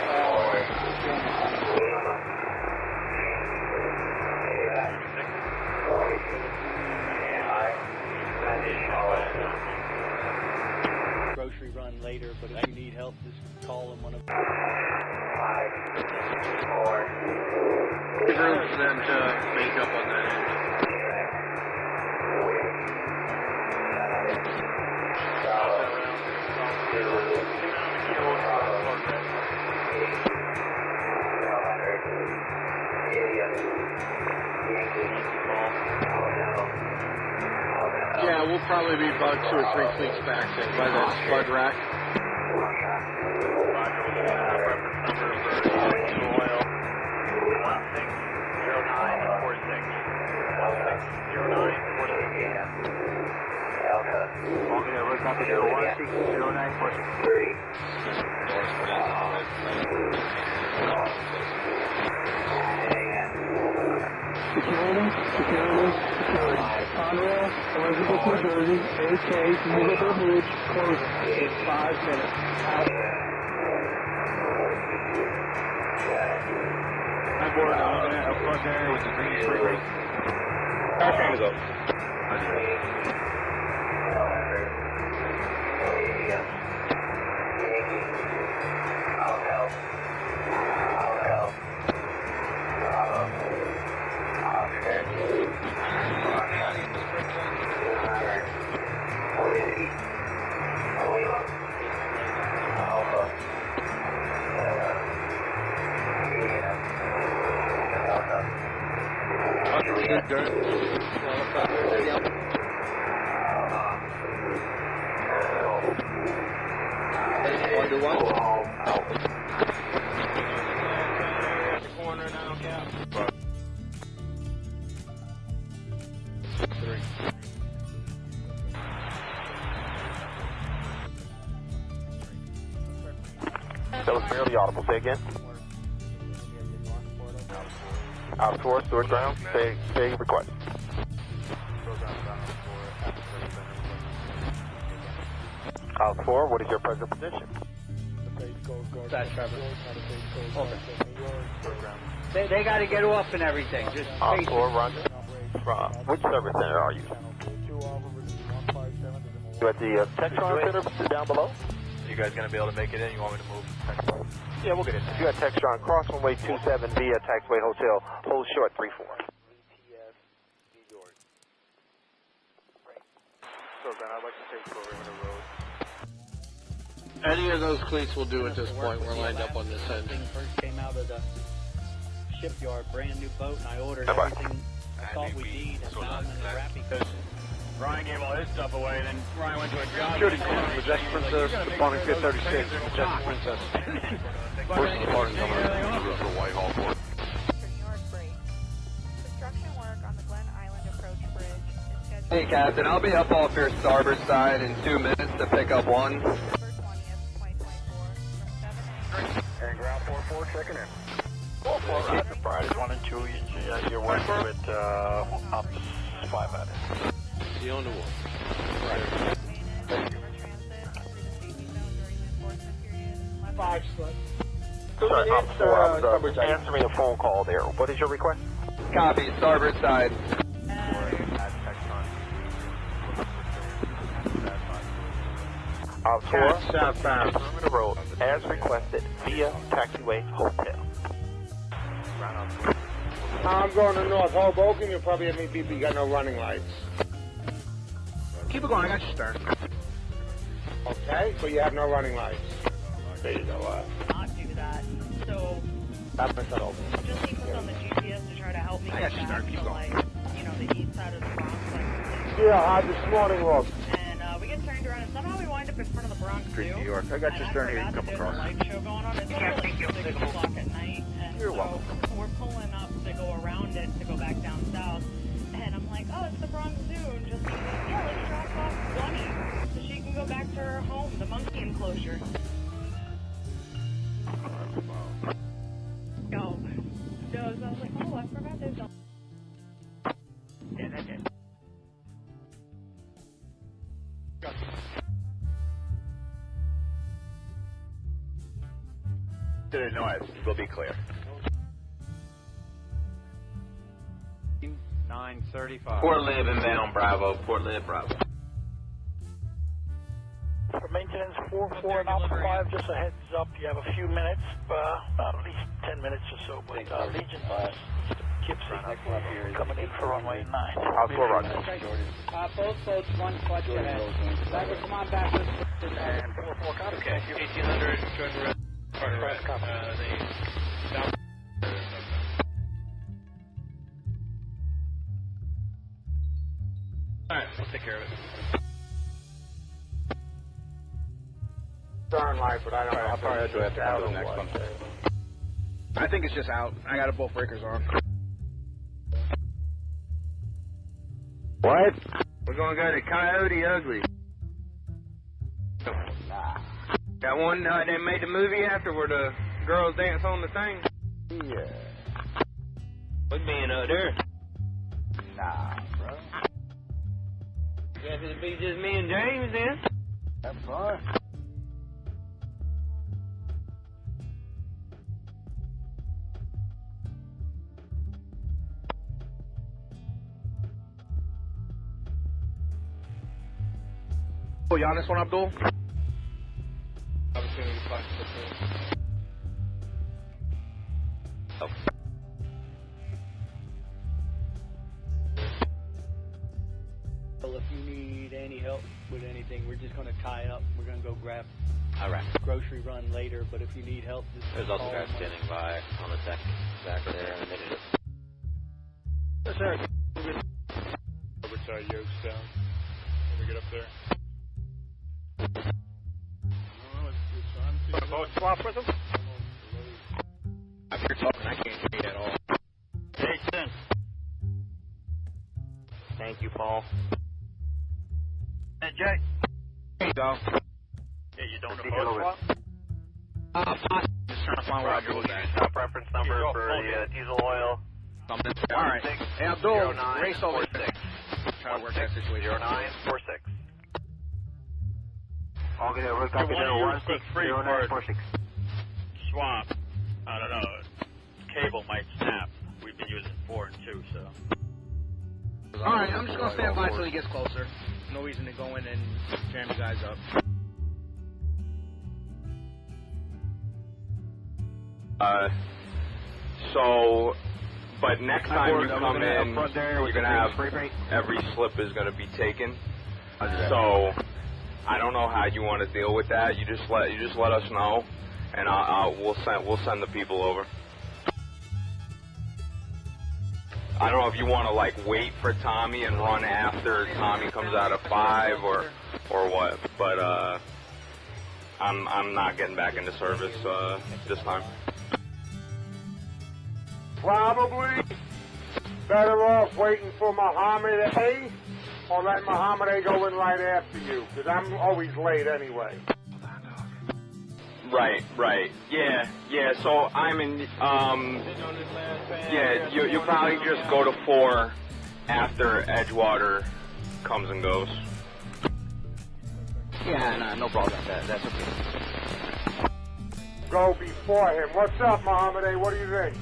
grocery run later, but if you need help, just call them one of them. There's room for them to make up on that end. Yeah, we'll probably be about 2 or 3 fleets back there by that spud rack. Security. Conrail, Elizabeth, New Jersey, AK, Movable Bridge, closing in 5 minutes. Out. I'm bored. I'm looking at up front there with the green streak. Our time is up. Good dirt. Under one. Corner now, Cap. 3. That was barely audible. Say again. Out towards Stewart ground. Say your request. Out 4, what is your present position? That's Trevor. They got to get off and everything. Just Out 4, Roger. Which service center are you? You at the Textron Center down below? You guys going to be able to make it in? You want me to move? Yeah, we'll get it. You got Textron, cross runway 27 via Taxway Hotel, hold short 34. I'd like to take Perimeter Road. Any of those cleats will do at this point. We're lined up on this end. Thing first came out of the shipyard, brand new boat, and I ordered everything I thought we need and found in the wrapping. Ryan gave all his stuff away, and then Ryan went to a job. Security clearance, Majestic Princess, responding to 36, Majestic Princess. First departing number for Whitehall Port. Construction work on the Glen Island Approach Bridge is scheduled. Hey, Captain, I'll be up off your starboard side in 2 minutes to pick up one. November 20th, 2024, from 7 a.m. And ground 4-4 checking in. 4-4, Rapid Bride 1 and 2, you're working with ops 5 at it. See you on the wall. Right. 5 Sorry, ops 4, I was answering a phone call there. What is your request? Copy, starboard side. Out 4, southbound Perimeter Road, as requested via Taxiway Hotel. I'm going to North Hoboken. You'll probably have me beep. You got no running lights. Keep it going, I got your stern. Okay, so you have no running lights. There you go. Not do that. So That's my set open. just keep us on the GPS to try to help me I get got you, back Keep to going. the east side of the Bronx. Yeah, how'd this morning look? And we get turned around, and somehow we wind up in front of the Bronx Street, Zoo. New York. I got your stern here. You can come There's a across. light show going on. It's also like 6 o'clock at night, and You're so welcome. we're pulling up to go around it to go back down south. And I'm like, oh, it's the Bronx Zoo. And just like, yeah, let's drop off Bunny so she can go back to her home, the monkey enclosure. Oh, so I was like, oh, I forgot there's a... Yeah, that's it. Good noise. We'll be clear. 935. Port Lib inbound, Bravo. Port Lib, Bravo. For maintenance, 44 and Alpha 5, just a heads up, you have a few minutes, at least 10 minutes or so, but Legion Gipsy coming in for runway 9. I'll go Roger. Both boats, one clutch ahead. Driver, come on back. And 44 copy. Okay, 1800, turn around. Alright, we'll take care of it. Darn light, but I don't know. I'll probably have to come to the next one. I think it's just out. I got both breakers on. What? We're gonna go to Coyote Ugly. That one they made the movie after where the girls dance on the thing? Yeah. What's being out there? Nah, bro. Guess it'd be just me and James then. Have fun. Oh, you on this one, Abdul? Oh. Well, if you need any help with anything, we're just going to tie up. We're going to go grab grocery run later, but if you need help, just There's also guys standing by on the deck back there in a minute. Yes, sir. Over to Yokestown when we get up there. Want a boat swap with them? If you're talking, I can't hear you at all. Hey, Tim. Thank you, Paul. Hey, Jay. Hey, dog. Yeah, you don't know boat swap? Just trying to find where I go with that. Stop reference number for the diesel oil. All right. Hey, Abdul, race over 6. Try to work that situation. 0946. Okay, we're copy there, 160946. Swap. I don't know. Cable might snap. We've been using 4 and 2, so. Alright, I'm just going to stand by until he gets closer. No reason to go in and jam you guys up. But next time you come in, you're going to have, every slip is going to be taken. So, I don't know how you want to deal with that. You just let us know, and we'll send the people over. I don't know if you want to like wait for Tommy and run after Tommy comes out of 5 or what, but I'm not getting back into service this time. Probably better off waiting for Muhammad A. or let Muhammad A. go in right after you, because I'm always late anyway. Right. Yeah, so I'm in, you probably just go to 4 after Edgewater comes and goes. Yeah, no problem. That's okay. Go before him. What's up, Muhammad A.? What do you think?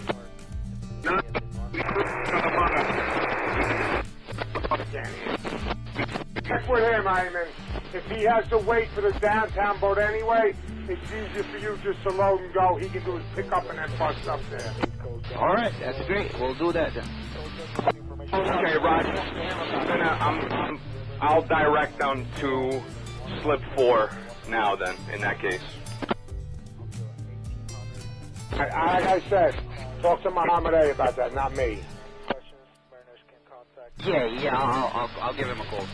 Check with him, Ayman. If he has to wait for the downtown boat anyway, it's easier for you just to load and go. He can do his pickup and then bust up there. All right, that's great. We'll do that then. Okay, Roger. I'll direct them to slip 4 now. Then, in that case. Like I said, talk to Muhammad A. about that, not me. Yeah, I'll give him a call.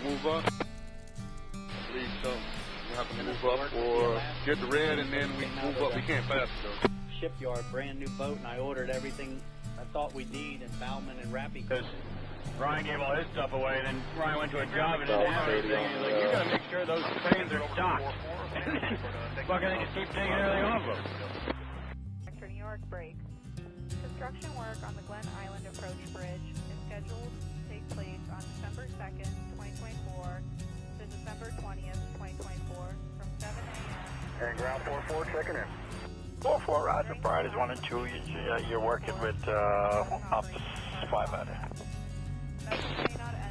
Move up. Leave some. We'll have to move up or get the red and then we move up. We can't pass it though. Shipyard, brand new boat, and I ordered everything I thought we'd need in Bauman and Rappy. Because Ryan gave all his stuff away, and then Ryan went to a job and didn't have anything. He's like, you gotta make sure those trains are docked. Fucking they just keep taking everything off them. New York break. Construction work on the Glen Island Approach Bridge is scheduled to take place on December 2nd, 2024 to December 20th, 2024 from And ground 4-4 checking in. 4-4, Roger. Priorities 1 and 2. You're working with Optus 5 out there.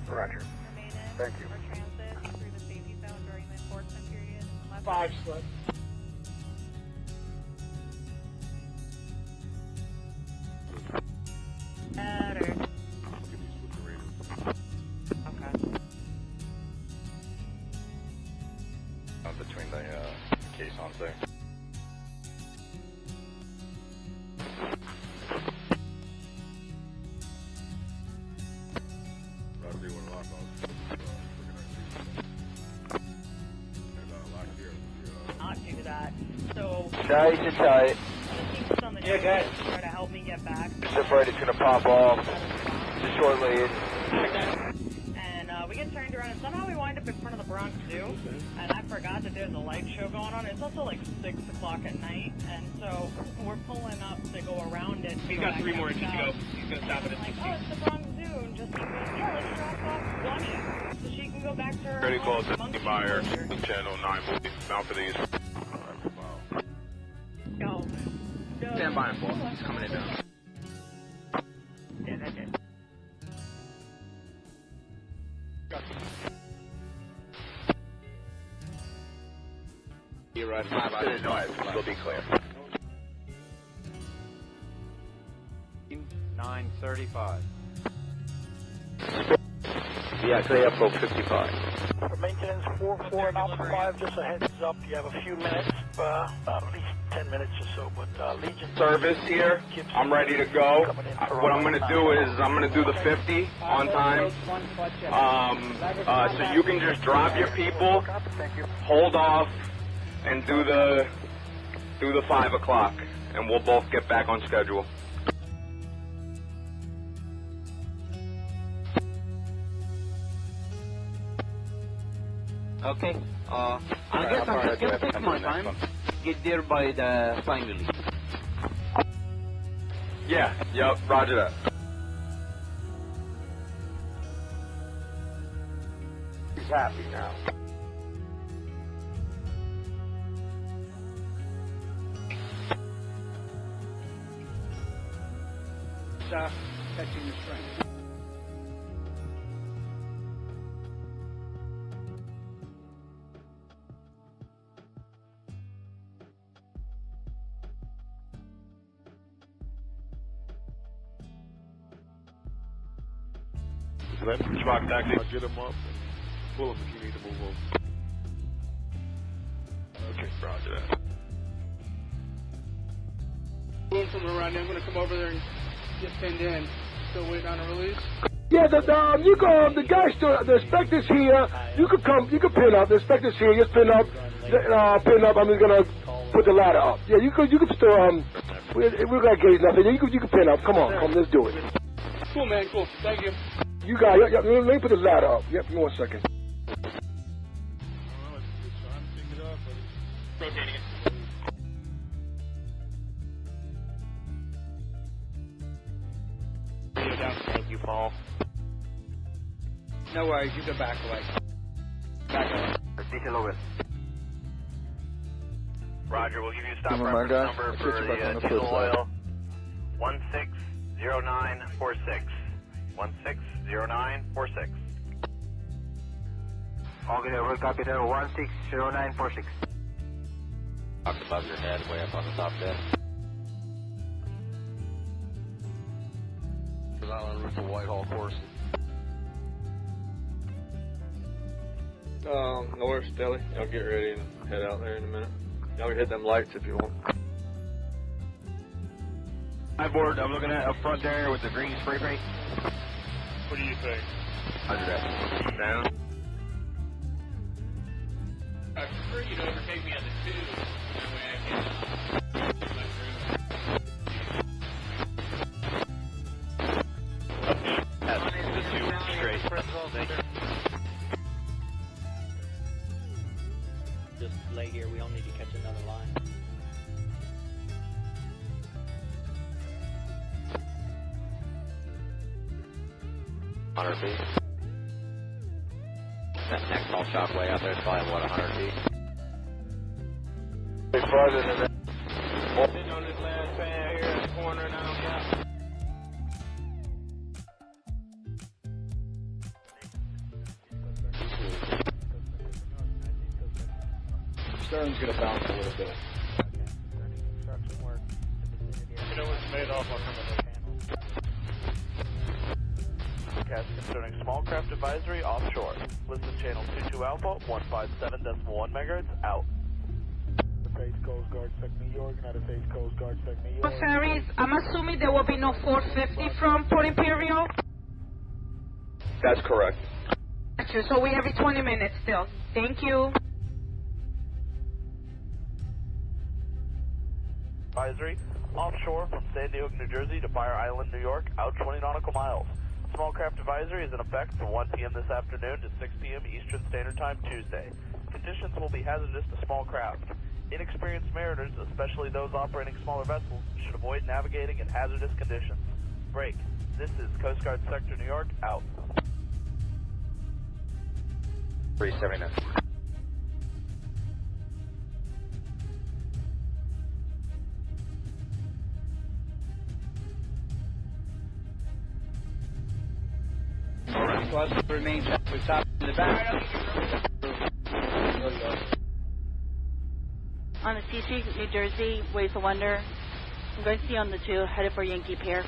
Roger. Thank you. 5 slip. Better. Between the caissons there. Not do that. So. Tight and tight. Yeah, guys. Try to help me get back. Ship right, it's gonna pop off. It's a short lead. And we get turned around, and somehow we wind up in front of the Bronx Zoo. And I forgot that there's a light show going on. It's also like 6 o'clock at night, and so we're pulling up to go around it. He's got 3 more inches to go. He's gonna stop it at Like, oh, it's the Bronx Zoo, and just like, yeah, let's drop off Bunny so she can go back to her. Ready call to Meyer, channel 9, bound for these. Yo. Stand by him, boy. He's coming in now. Yeah, that's it. You're right. 5 out of 5. We'll be clear. 9:35. Yeah, clear up 55. For maintenance, 4-4 and Alpha 5, just a heads up, you have a few minutes, at least 10 minutes or so, but Legion... Service here. I'm ready to go. What I'm going to do is I'm going to do the 50 on time. So you can just drop your people, hold off, and do the 5 o'clock, and we'll both get back on schedule. Okay. I guess I'm just gonna take my time. Get there by the finally. Yeah. Yep. Roger that. He's happy now. Catching the strength. Let Schwab taxi. I'll get him up and pull him if you need to move over. Okay, roger that. Doing something around there. I'm going to come over there and get pinned in. Still waiting on a release. Yeah, the guys, the inspector's here. You could pin up. The inspector's here. Just pin up. Pin up. I'm just gonna put the ladder up. Yeah, you could still we're gonna gauge nothing. You could pin up. Come on, let's do it. Cool, man. Cool. Thank you. You got it. Yep, let me put the ladder up. Yep, give me 1 second. rotating it. Thank you, Paul. No worries, you go back away. Back away. Diesel over. Roger, we'll give you a stop reference number for the diesel oil. 160946. 160946. Okay, over copy there, 160946. Up above your head, way up on the top deck. On the roof of Whitehall course. Norris, Billy. Y'all get ready and head out there in a minute. Y'all can hit them lights if you want. Hi, board. I'm looking at up front there with the green spray paint. What do you think? Roger that. Down. I prefer you to overtake me on the 2. That way I can That's the 2 straight. Thank you. Just lay here. We don't need to catch another line. feet. That next small shop way out there is probably, what, 100 feet? Farther than that. Sitting on this last pad here in the corner now, yeah. Stern's gonna bounce a little bit. You know what's made off, I'll come with the channel. Cast concerning small craft advisory offshore. Listen channel 22 Alpha, 157.1 megahertz, out. United States Coast Guard, Sec New York, United States Coast Guard, Sec New York. Ferries, I'm assuming there will be no 450 from Port Imperial? That's correct. Gotcha, so we every 20 minutes still. Thank you. Advisory, offshore from Sandy Hook, New Jersey to Fire Island, New York, out 20 nautical miles. Small craft advisory is in effect from 1 p.m. this afternoon to 6 p.m. Eastern Standard Time Tuesday. Conditions will be hazardous to small craft. Inexperienced mariners, especially those operating smaller vessels, should avoid navigating in hazardous conditions. Break. This is Coast Guard Sector New York, out. 379. Plus remains at the top in the back. On the CC, New Jersey, Ways of Wonder. I'm going to see on the 2, headed for Yankee Pier.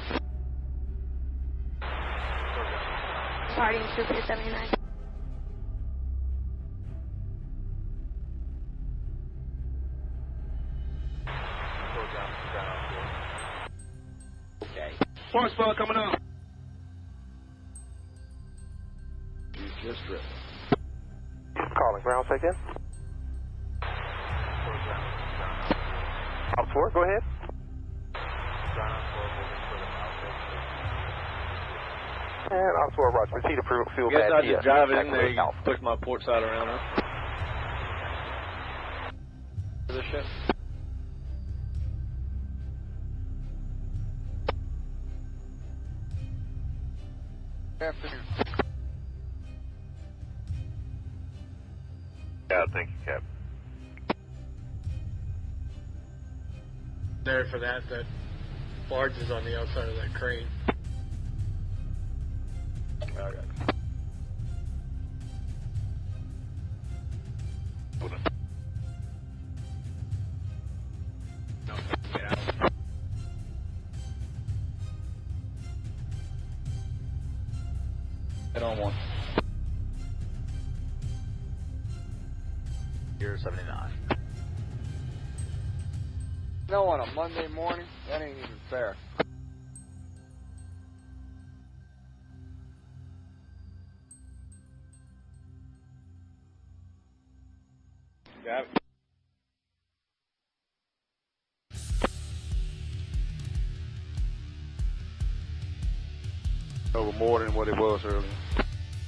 Party 279. Okay. Spark spot coming up. Just drift. Calling ground check in. Ops 4, go ahead. And Ops 4, Roger. Proceed to fuel I guess pad I'll TS. just drive it in there. You Alpha. can push my port side around, huh? For this ship. Afternoon. Yeah, thank you, Cap. There for that barge is on the outside of that crane. Okay. No, get out. Head on one. You're 79. No, on a Monday morning, that ain't even fair. Got it. Over more than what it was earlier.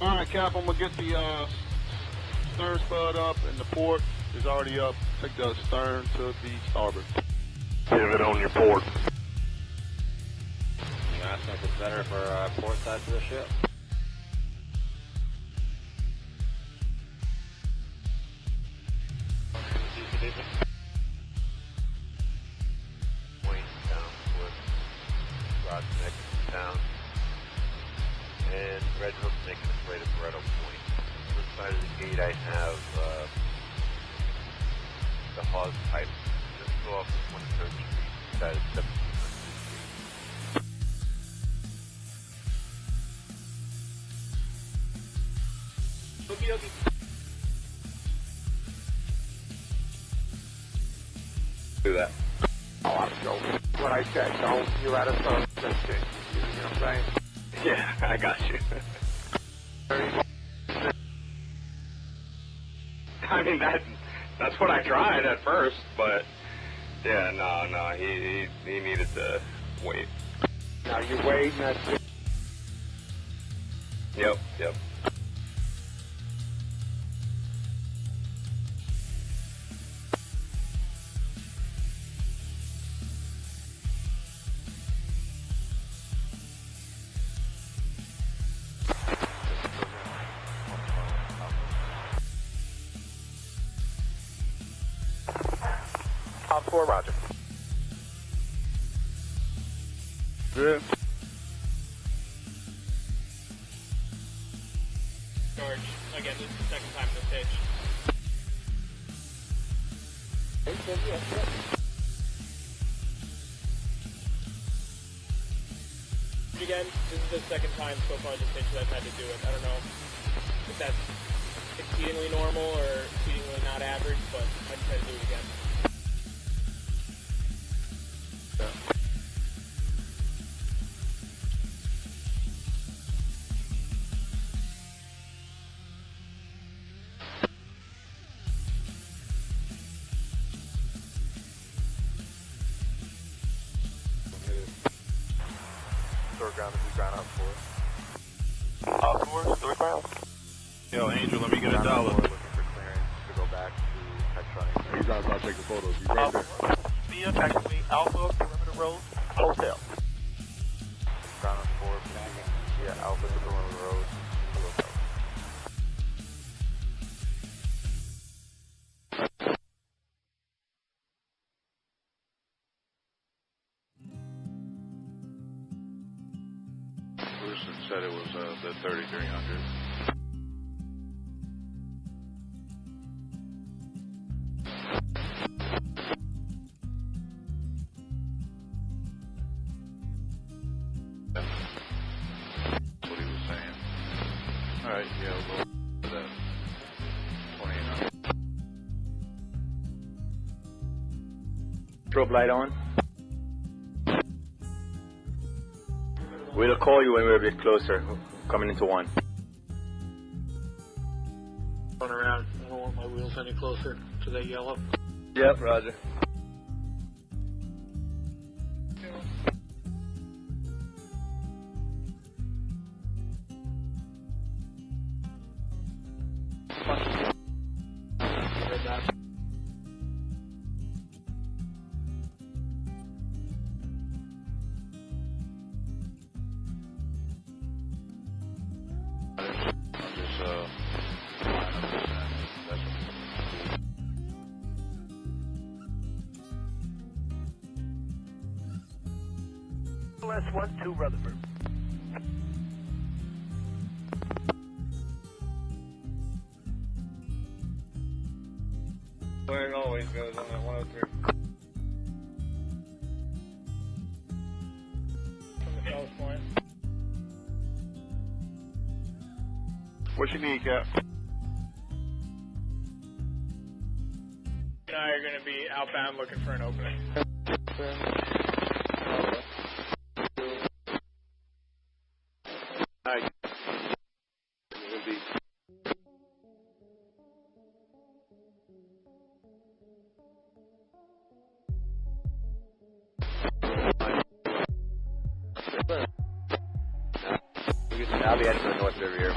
All right, Cap, I'm going to get the stern spud up, and the port is already up. Take the stern to the starboard. Pivot on your port. You asking if it's better for port side to the ship? Wayne down with Rod next down. And Red Hook making its way to Pareto Point. On the side of the gate I have the hawse pipe. Just go off the 23rd Street, side of 1700 Street. Do that. Oh, I'm joking. What I said, don't. You're out of service. You know what I'm saying? Yeah, I got you. I mean, that's what I tried at first, but yeah, no, he needed to wait. Now you're waiting, that's it. Yep. Top 4, roger. Good. George, again, this is the second time this pitch. Again, this is the second time so far this pitch that I've had to do it. I don't know if that's exceedingly normal or exceedingly not average, but I just had to do it again. Ground if we ground out 4. 4, 3 ground. Yo, Angel, let me get a dollar. Looking for clearance to go back to Petronic. You guys about to take the photos. You right there. Via taxiway Alpha, perimeter road, hotel. Ground on 4, yeah, Alpha to perimeter road, to hotel. Said it was the 3300. That's what he was saying. Alright, yeah, we'll go to that 2800. Strobe light on. We'll call you when we're a bit closer, coming into 1. Run around. I don't want my wheels any closer to that yellow. Yep, roger. S12 Rutherford. Where it always goes on that 103. What you need, Cap? You and I are going to be outbound looking for an opening. Alright. I'll be heading to the north river here.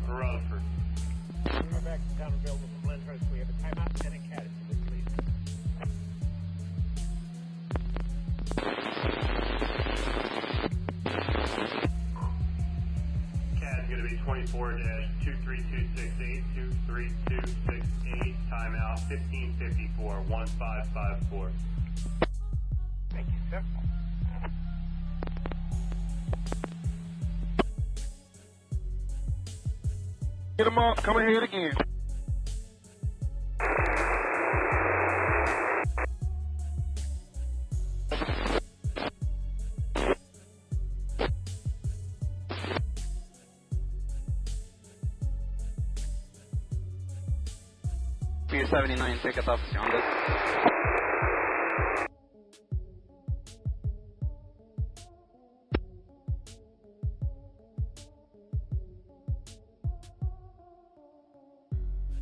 Rutherford. We're back to town available from Lyndhurst. We have a timeout and a cat. Please. CAD is going to be 24-23268, 23268, timeout 1554, 1554. Thank you, sir. Get him up. Come ahead again. Pier 79, ticket off on this.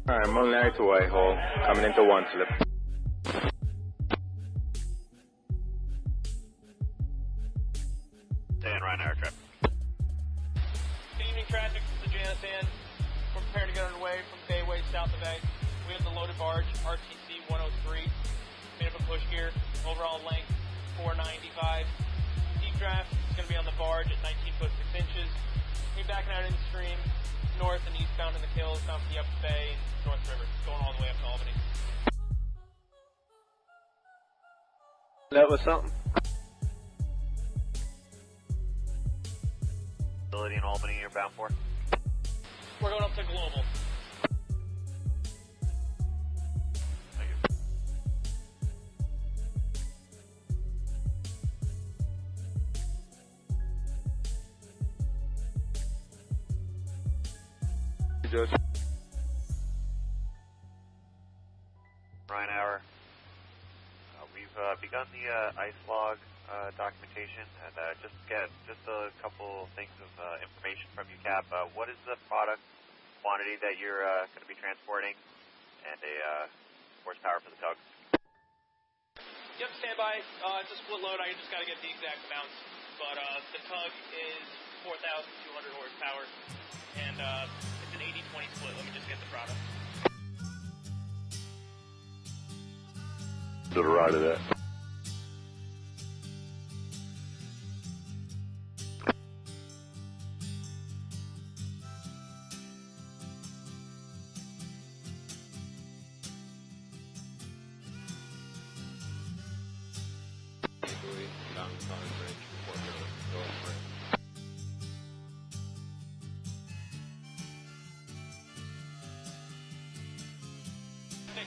Alright, I'm on Larry to Whitehall, coming into 1 slip. Staying right now, aircraft. Good evening, traffic. This is Janice Ann. We're prepared to get underway. away from Bayway, south of A. We have the loaded barge, RTC 103, made up of push gear, overall length 495. Deep draft is going to be on the barge at 19 foot 6 inches. We're backing out in the stream, north and eastbound in the Kills, down from the Upper Bay and North River, going all the way up to Albany. That was something. Facility in Albany you're bound for? We're going up to Global. Thank you. Judge. Ryan Hour. We've begun the ice log documentation, and just a couple things of information from you, Cap. What is the product quantity that you're going to be transporting, and a horsepower for the tug? Yep, standby. It's a split load. I just got to get the exact amounts. But the tug is 4,200 horsepower, and it's an 80-20 split. Let me just get the product. Do the ride of that.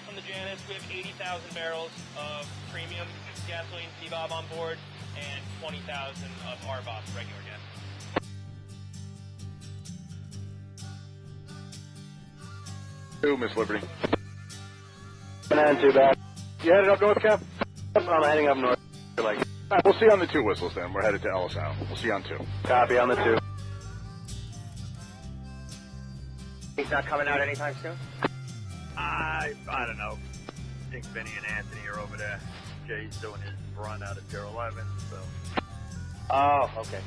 From the Janus, we have 80,000 barrels of premium gasoline T-Bob on board and 20,000 of RBOB regular gas. Two, Miss Liberty. Not too bad. You headed up north, Cap? I'm heading up north. All right, we'll see you on the 2 whistles then. We're headed to Ellis Island. We'll see you on 2. Copy on the 2. He's not coming out anytime soon? I don't know. I think Benny and Anthony are over there. Jay's doing his run out of Tier 11, so. Oh, okay.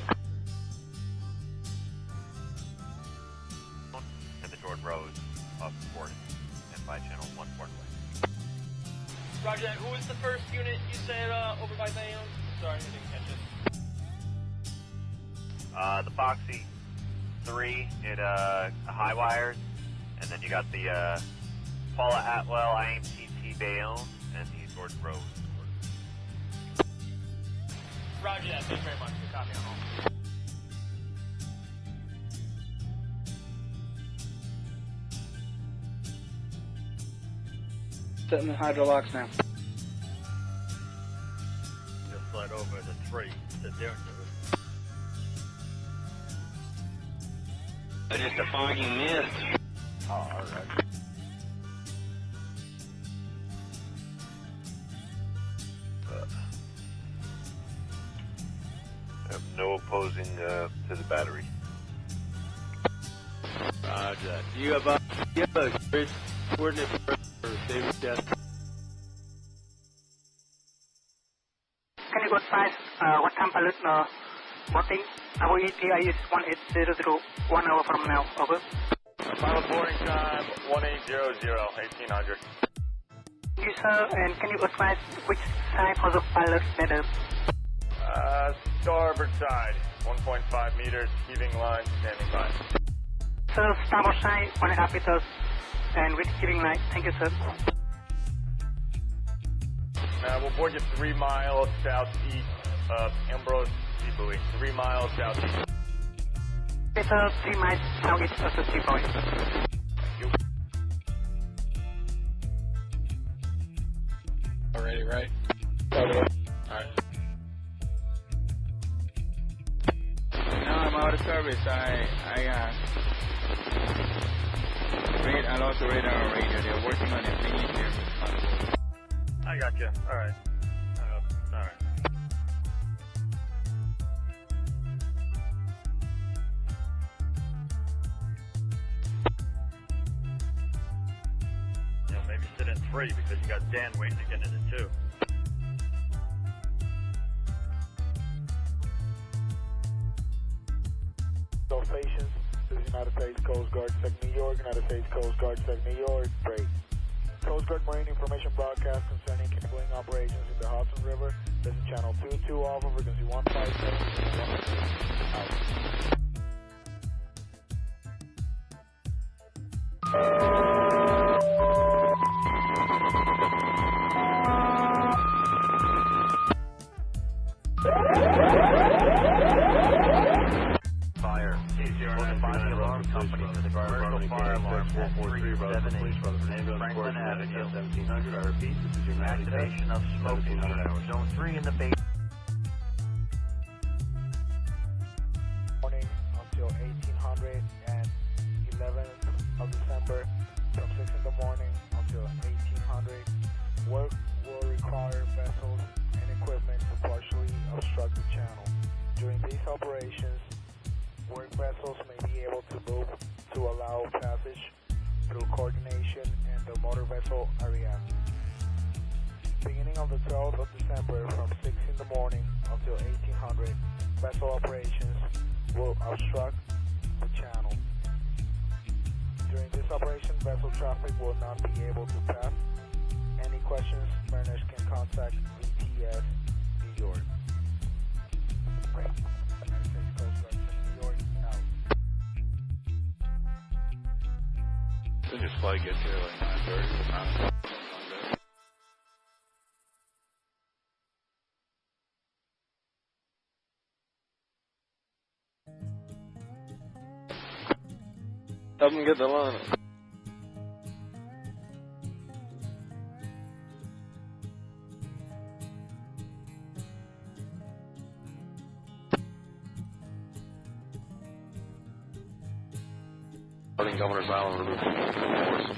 And the Jordan Road of Fort and by channel 1 Portway. Roger that. Who was the first unit you said over by Bayonne? Sorry, I didn't catch it. The Foxy 3, it high wires, and then you got the Paula Atwell, IMTT Bayonne, and the Jordan Road. Roger that. Thank you very much. Good copy on all. Setting the hydrolocks now. Just slide over the 3 to there. Just a foggy mist. Oh, all right. No opposing to the battery. Roger that. Do you have a coordinate for David Death? Can you go advise what time pilot boarding? Our ETA is 1800, 1 hour from now. Over. Final boarding time 1800. You, sir, and can you advise which side for the pilot better? Starboard side, 1.5 meters, heaving line, standing by. Sir, starboard side, 1.5 meters, and with heaving line. Thank you, sir. We'll board you 3 miles southeast of Ambrose Sea Buoy. 3 miles southeast. Okay, sir, 3 miles southeast of the sea buoy. Thank you. Already, right? Alright. No, I'm out of service. I lost the radar on radio. They're working on it. They need their responsibility. I got you. All right. All right. Yeah, maybe sit in 3 because you got Dan waiting to get into 2. Those patients, this is United States Coast Guard, Sec New York, United States Coast Guard, Sec New York, break. Coast Guard Marine information broadcast concerning cabling operations in the Hudson River. This is channel 22 Alpha, frequency 157, out. Fire. Welcome by the alarm company to the commercial fire alarm at 378 Franklin Avenue. 1700. I repeat, this is your activation of smoking. Zone 3 in the base. Morning until 1811 of December, from 6 in the morning until 1800. Work will require vessels and equipment to partially obstruct the channel. During these operations, work vessels may be able to move to allow passage through coordination and the motor vessel area. Beginning on the 12th of December from 6 in the morning until 1800, vessel operations will obstruct the channel. During this operation, vessel traffic will not be able to pass. Any questions, mariners can contact VTS New York. Break. United States Coast Guard, New York, out. Just flight gets here like 9:30 with time. Help them get the line. Governor's Island removed from Morse.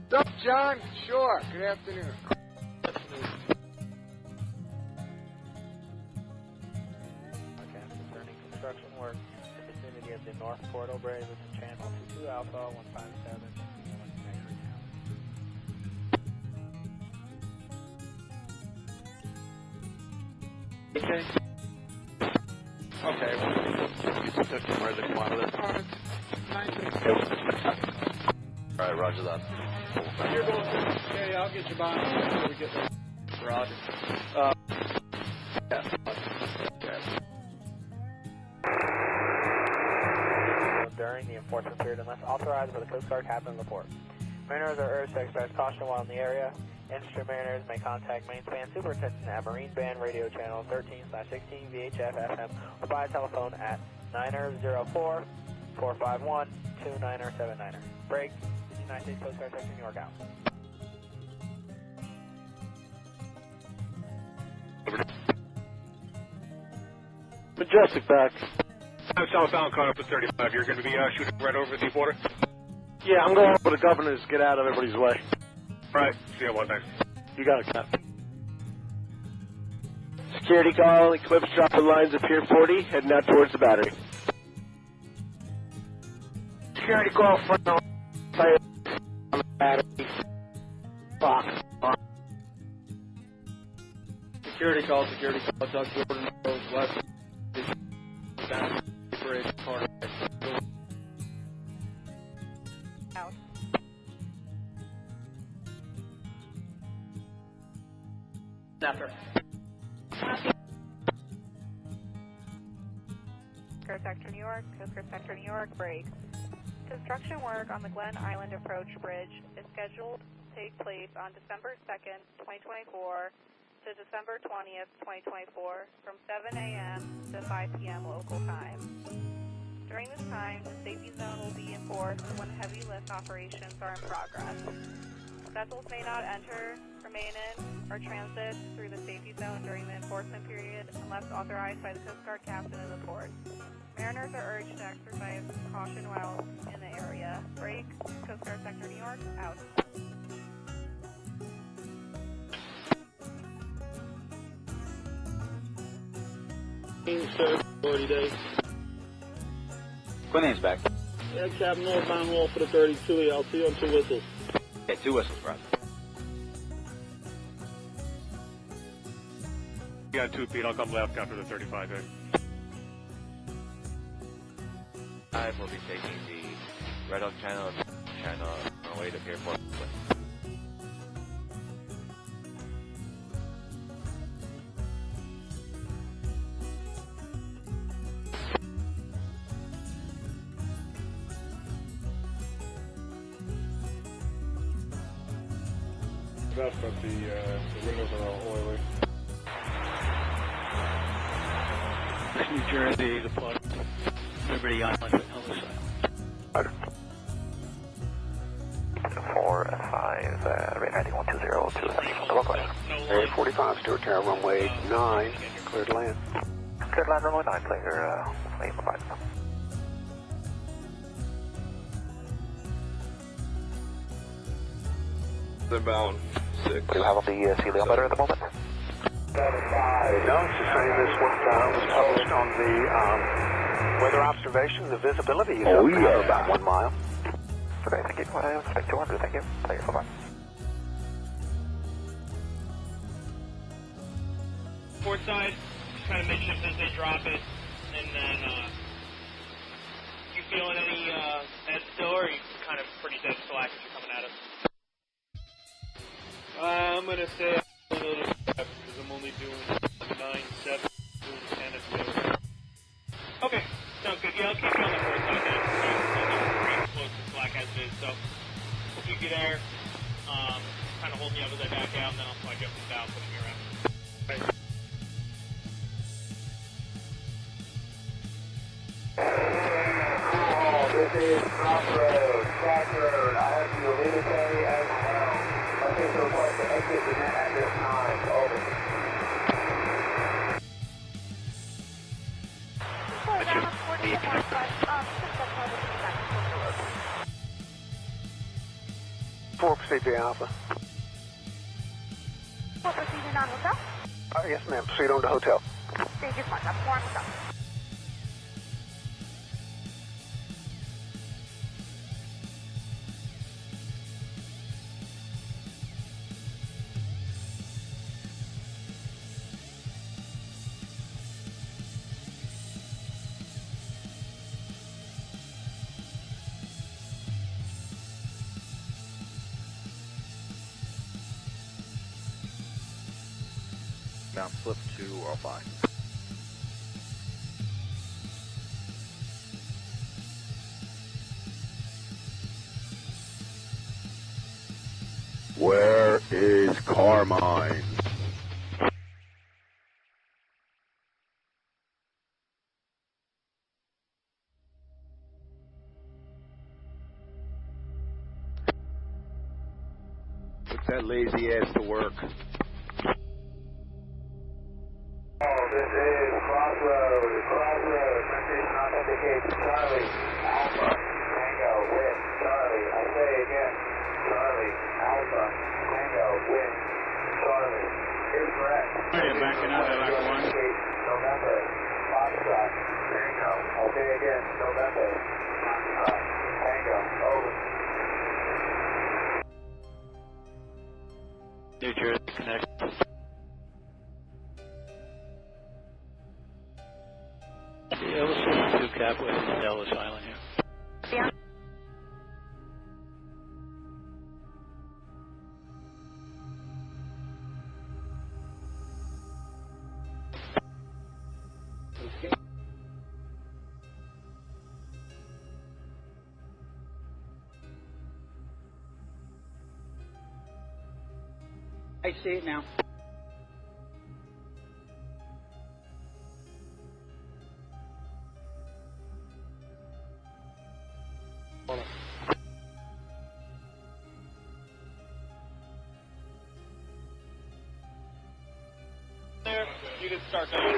What's up, John? Sure. Good afternoon. Concerning construction work in the vicinity of the North Portal Bridge with channel 22 Alpha 157. Okay. Okay. Where they come out of there? Alright, roger that. You're going to, yeah, I'll get you by before we get there. Roger. Yeah. During the enforcement period, unless authorized by the Coast Guard captain of the port. Mariners are urged to exercise caution while in the area. Industry mariners may contact main span superintendent at Marine Band Radio Channel 13/16 VHF FM or by telephone at 904-451-2979. Break. United States Coast Guard, New York, out. Majestic back. I'm southbound, caught up at 35. You're going to be shooting right over the border? Yeah, I'm going for the governors. Get out of everybody's way. Right. See you one, thanks. You got it, Captain. Security call, Eclipse dropping lines of Pier 40, heading out towards the battery. Security call, front on the battery. Box. Security call, Doug Jordan, goes west. Down bridge, corner. Out. After. Coast Guard Sector New York, Coast Guard Sector New York, break. Construction work on the Glen Island Approach Bridge is scheduled to take place on December 2nd, 2024 to December 20th, 2024 from 7 a.m. to 5 p.m. local time. During this time, the safety zone will be enforced when heavy lift operations are in progress. Vessels may not enter, remain in, or transit through the safety zone during the enforcement period unless authorized by the Coast Guard captain of the port. Mariners are urged to exercise caution while in the area. Break. Coast Guard Sector New York, out. Sir, 40 days. Quinn back. Yeah, Captain, northbound wall for the 32. I'll see you on 2 whistles. Okay, 2 whistles, brother. got 2 feet. I'll come left after the 35 there. We'll be taking the Red Hawk channel on our way to Pier 4. That's but the windows are all oily. New Jersey, the plug. Liberty Island, Ellis Island. 4 and 5, rate 9120 to Brooklyn. Area 45, Stewart Tower, runway 9, cleared to land. Cleared land, runway 9, clear, 845. They're bound 6. Do you have the sea level better at the moment? No, it's just saying this was published on the weather observation. The visibility is about 1 mile. Okay, thank you. Spec 200, thank you. Thank you, bye-bye. Port side, just kind of mid-shift as they drop it, and then, you feeling any, head still, or are you kind of pretty dead slack as you're coming at us? I'm going to say a little bit because I'm only doing 9-7, doing 10 at 2. Okay, sounds good. Yeah, I'll keep you on the port side then. You're pretty close to slack as it is, so we'll keep you there. Kind of holding you up as I back out, and then I'll slide you up and down, putting you around. Right. This is Crossroad. I have you military as well. Official request to exit the net at this time. Over. Four proceed Alpha. 4 proceeding on hotel? Yes, ma'am. Proceed on to hotel. Stage 1, that's 4 on hotel. Now flip to R5. Where is Carmine? Put that lazy ass to work. This is Crossroad. Message not indicates Charlie, Alpha, Tango, Wind, Charlie. I say again, Charlie, Alpha, Tango, Wind, Charlie. Incorrect. You're backing out at like 1. November, Foxtrot, Tango. I'll say again, November, Foxtrot, Tango, over. New Jersey, connect. Yeah, we'll see 2 cap with Ellis Island here. Yeah. I see it now. There, you can start going.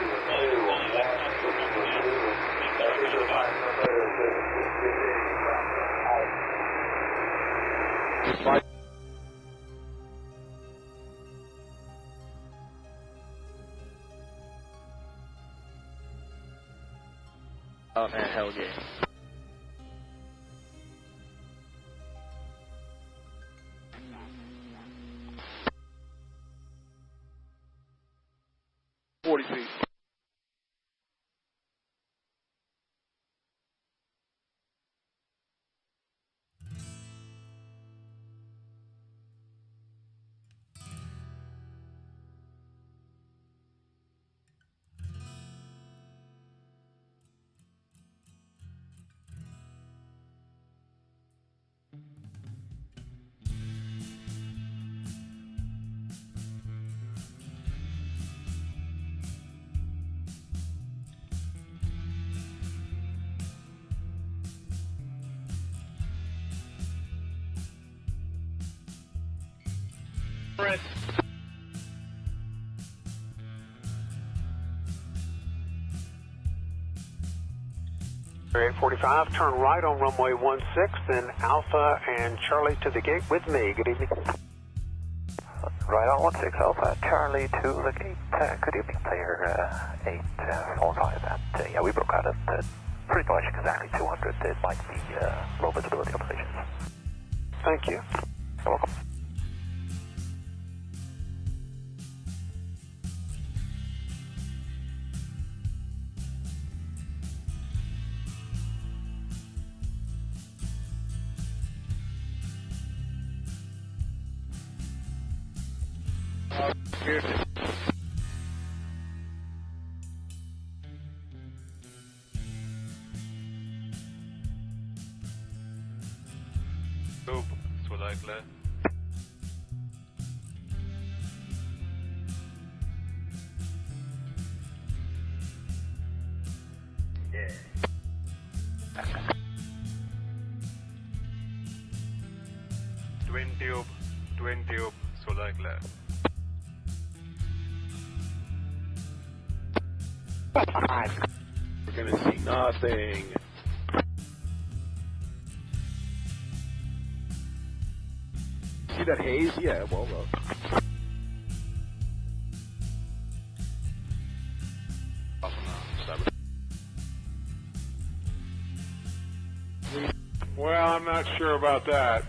Oh man, hell game. Brent. 845, turn right on runway 16, then Alpha and Charlie to the gate with me. Good evening. Right on 16 Alpha, Charlie to the gate. Good evening, player 845. Yeah, we broke out at pretty much exactly 200. It might be low visibility operations. Thank you. You're welcome. Nope, that's what I glad. Yeah. Twin tube, so like that. We're gonna see nothing. See that haze? Yeah, well. Well, I'm not sure about that.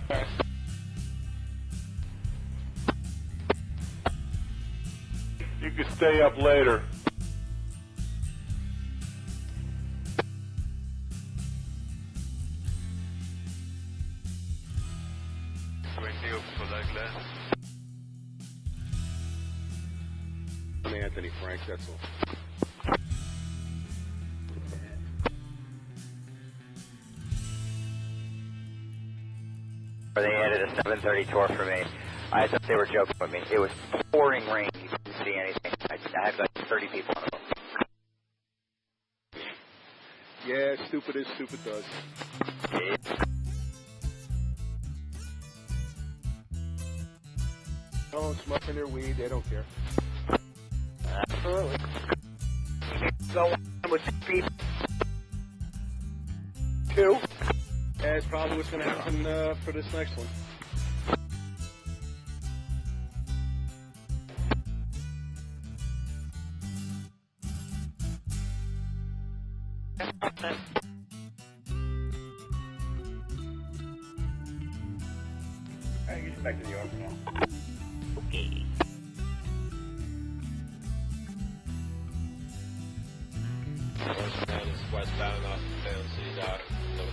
You can stay up later. I'm Anthony Frank, that's all. They added a 7:30 tour for me. I thought they were joking with me. It was pouring rain. You couldn't see anything. I had like 30 people on the boat. Yeah, stupid as stupid does. Oh, smoking their weed, they don't care. Absolutely. Go on with speed. 2. That's probably what's going to happen for this next one. Alright, get back to New York now. Okay. That is westbound off Salem City Dock. Lower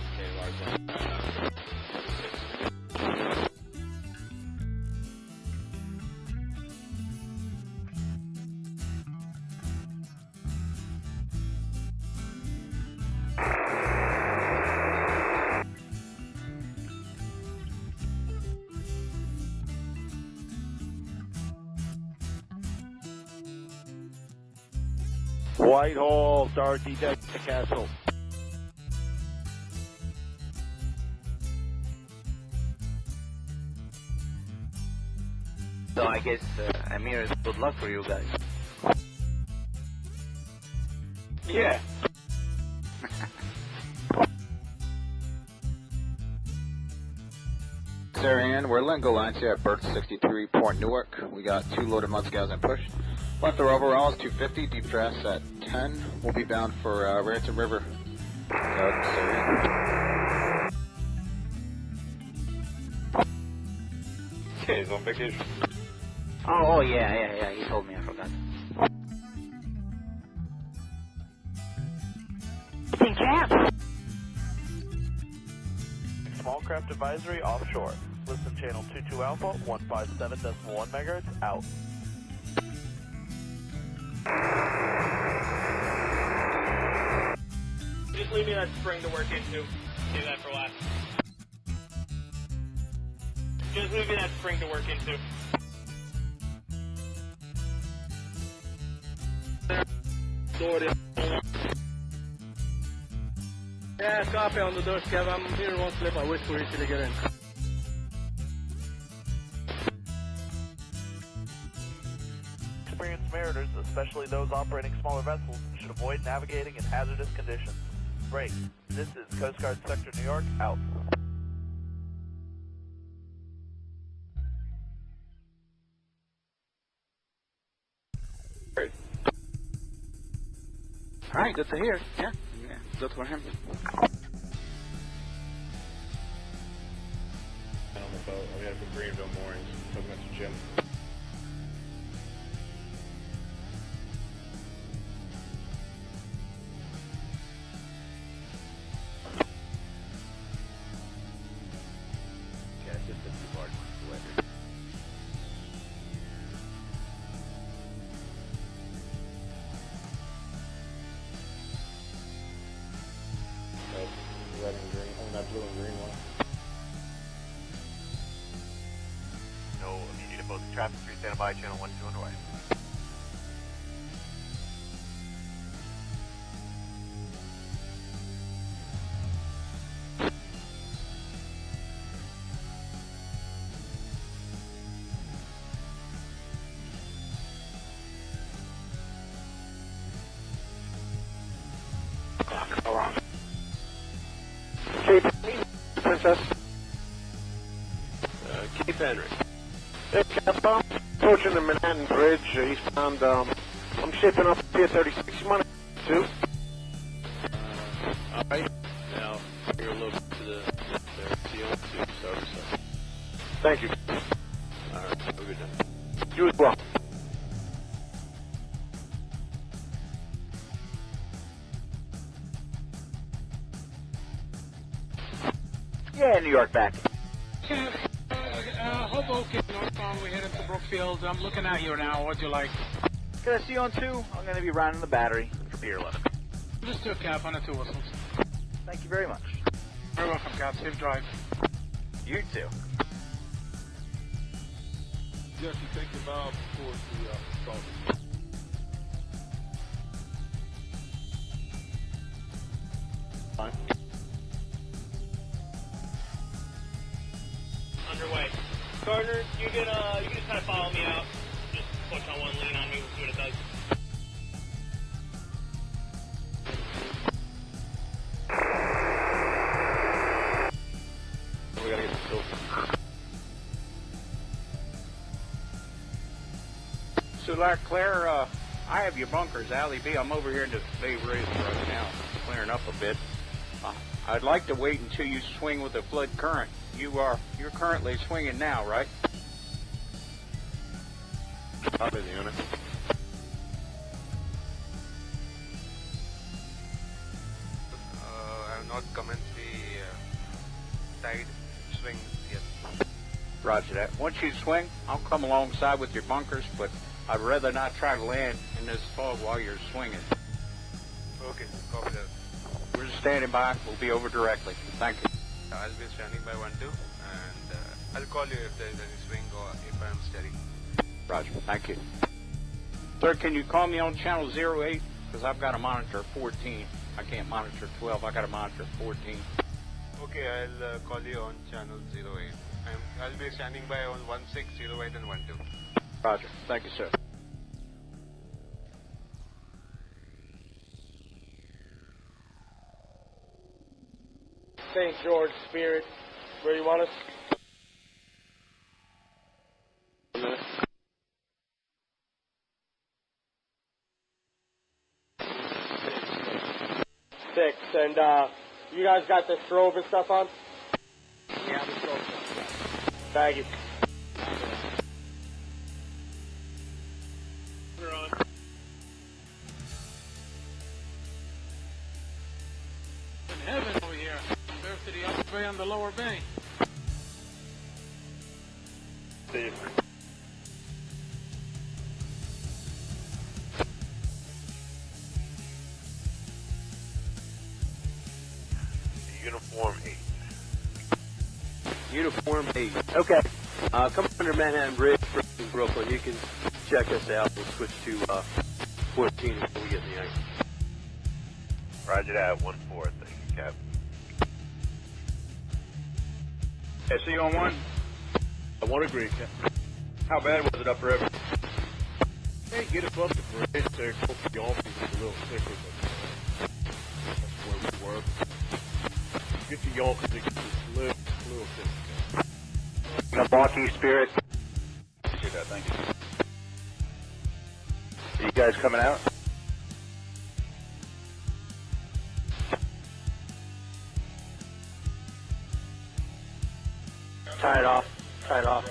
Whitehall, Dorothy deck to Castle. So I guess Amir, good luck for you guys. Yeah. Sarian, we're Lingo Lines here at Berth 63, Port Newark. We got 2 loaded Mudscows in push. Length of overall is 250, deep drafts at 10. We'll be bound for Ransom River. Okay, he's on vacation. Oh, yeah, he told me, I forgot. Small craft advisory offshore. Listen channel 22 Alpha, 157.1 megahertz, out. Just leave me that spring to work into. Save that for last. Just leave me that spring to work into. Yeah, copy on the door, Kev. I'm here one slip. I wait for you to get in. charters, especially those operating smaller vessels, should avoid navigating in hazardous conditions. Break. This is Coast Guard Sector New York, out. All right, good to hear. Yeah, good for him. On the boat. We had to Greenville moorings. Talking about the gym. Yeah, it's just a few large ones. Red and green. That blue and green one. No immediate opposing traffic. 3 standing by. Channel 1 2 underway. Cape Princess. Cape Henry. Hey, Cap, I'm approaching the Manhattan Bridge, eastbound. I'm shaping up Pier 36. You mind too? All right. Now, you're a little bit to the CO2 service. Thank you. All right. Have a good night. You as well. Yeah, New York back. Hoboken, northbound, we headed to Brookfield. I'm looking at you now. What'd you like? Gonna see you on 2. I'm gonna be running the battery for Pier 11. Just 2 Cap on the 2 whistles. Thank you very much. Very welcome, Cap. Safe drive. You too. Jesse, take the valve towards the starboard. Fine. Underway. Gardner, you can just kind of follow me out. Just push on one, lean on me, we'll see what it does. We gotta get this filter. So, like Claire, I have your bunkers, Alley B. I'm over here in the Bay Ridge right now, clearing up a bit. I'd like to wait until you swing with the flood current. You're currently swinging now, right? Copy the unit. I have not commenced the tide swing yet. Roger that. Once you swing, I'll come alongside with your bunkers, but I'd rather not try to land in this fog while you're swinging. Okay, copy that. We're just standing by. We'll be over directly. Thank you. I'll be standing by 1-2, and I'll call you if there is any swing or if I'm steady. Roger. Thank you. Sir, can you call me on channel 08? Because I've got to monitor 14. I can't monitor 12. I got to monitor 14. Okay, I'll call you on channel 08. I'll be standing by on 16, 08, and 1-2. Roger. Thank you, sir. St. George Spirit, where you want us? Six, and you guys got the strobe and stuff on? Yeah, the strobe. Thank you. We're on. In heaven over here. Compared to the upper bay and the lower bay. Steve. Uniform 8. Uniform 8. Okay. Come under Manhattan Bridge in Brooklyn. You can check us out. We'll switch to 14 until we get in the ice. Roger that, 1-4. Thank you, Cap. See you on 1. I won't agree, Cap. How bad was it upriver? Hey, get above the bridge there. Hopefully y'all be a little thicker, but that's where we work. Get to y'all because it gets a little thick. Milwaukee, Spirit. Appreciate that, thank you. Are you guys coming out? Tie it off. Tie it off.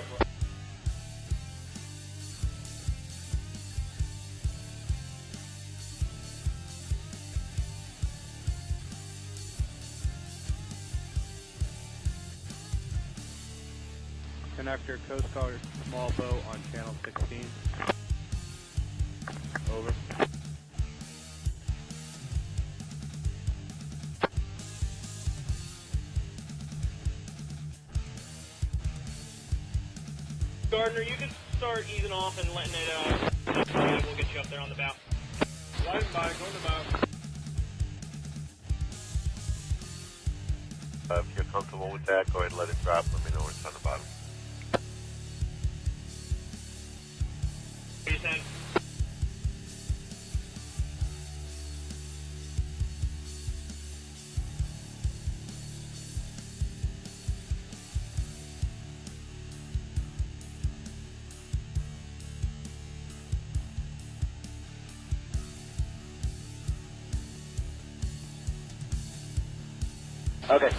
Connector, Coast Guard, small boat on channel 16. Over. Gardner, you can start easing off and letting it, we'll get you up there on the bow. Line by, go to the bow. If you're comfortable with that, go ahead and let it drop. Let me know when it's on the bottom. What are you saying? Okay,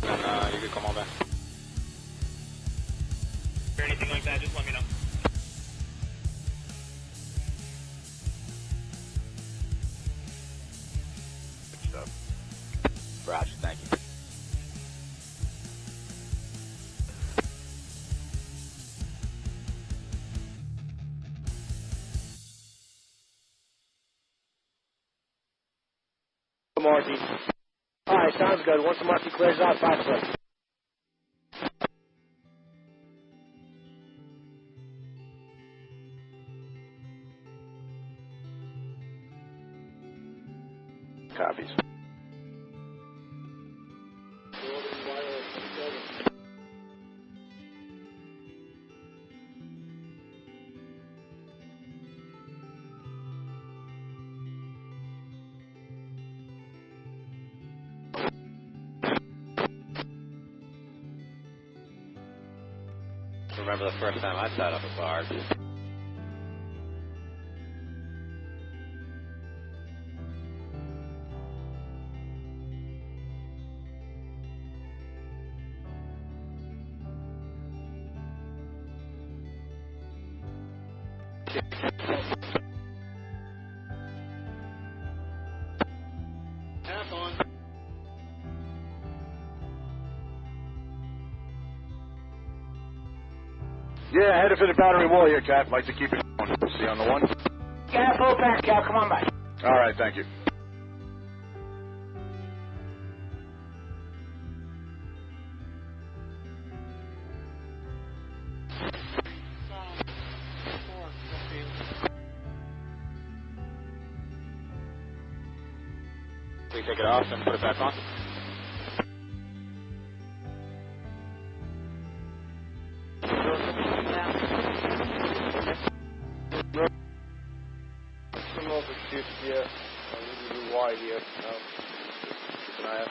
then you can come on back. Or anything like that, just let me know. Good stuff. Roger, thank you. Marky. All right, sounds good. Once the marky clears out, 5 foot. Copies. Remember the first time I sat up a barge. Half on. Yeah, headed for the battery wall here, Cap. Like to keep it going. See you on the one? Yeah, full pack, Cal. Come on by. All right, thank you. We take it off and put it back on. Some over shift here. A little bit wide here. Keep an eye out.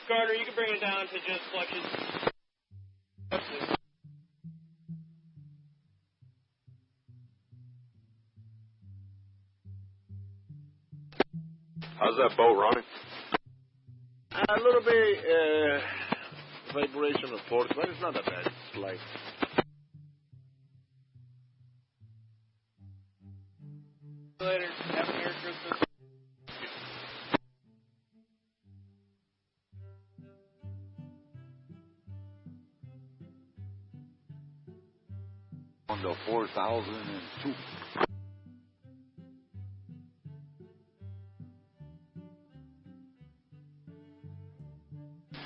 Gardner, you can bring it down to just flexion. How's that boat running? A little bit vibration of force, but it's not that bad. It's light. Later. Have a Merry Christmas. On the 4002.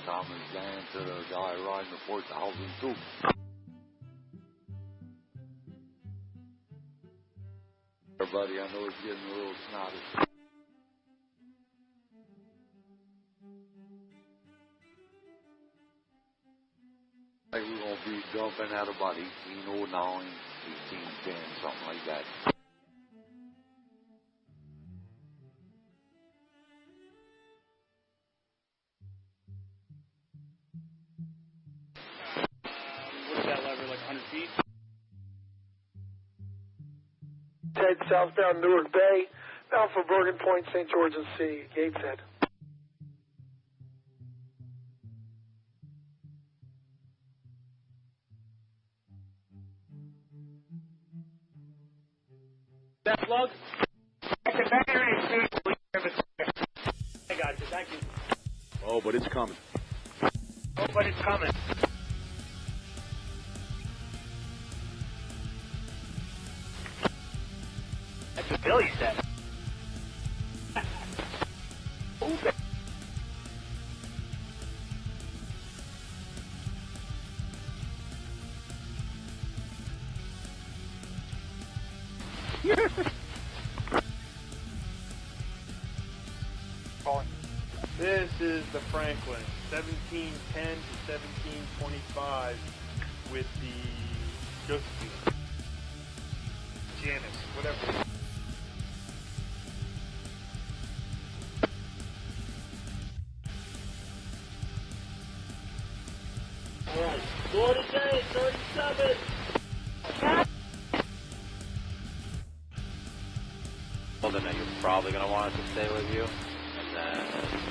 Thomas Dan to the guy riding the 4002. Everybody buddy. I know it's getting a little snotty. I think we're going to be dumping at about 1809, 1810, something like that. What's that lever, like 100 feet? Head southbound Newark Bay, bound for Bergen Point, St. George's Sea, Gateshead. That plug? That's a battery. I got you, thank you. Oh, but it's coming. Oh, but it's coming. That's what Billy said. This is the Franklin, 1710 to 1725 with the Josephine. Janice, whatever. Alright, 48, 37. Well, then you're probably going to want us to stay with you.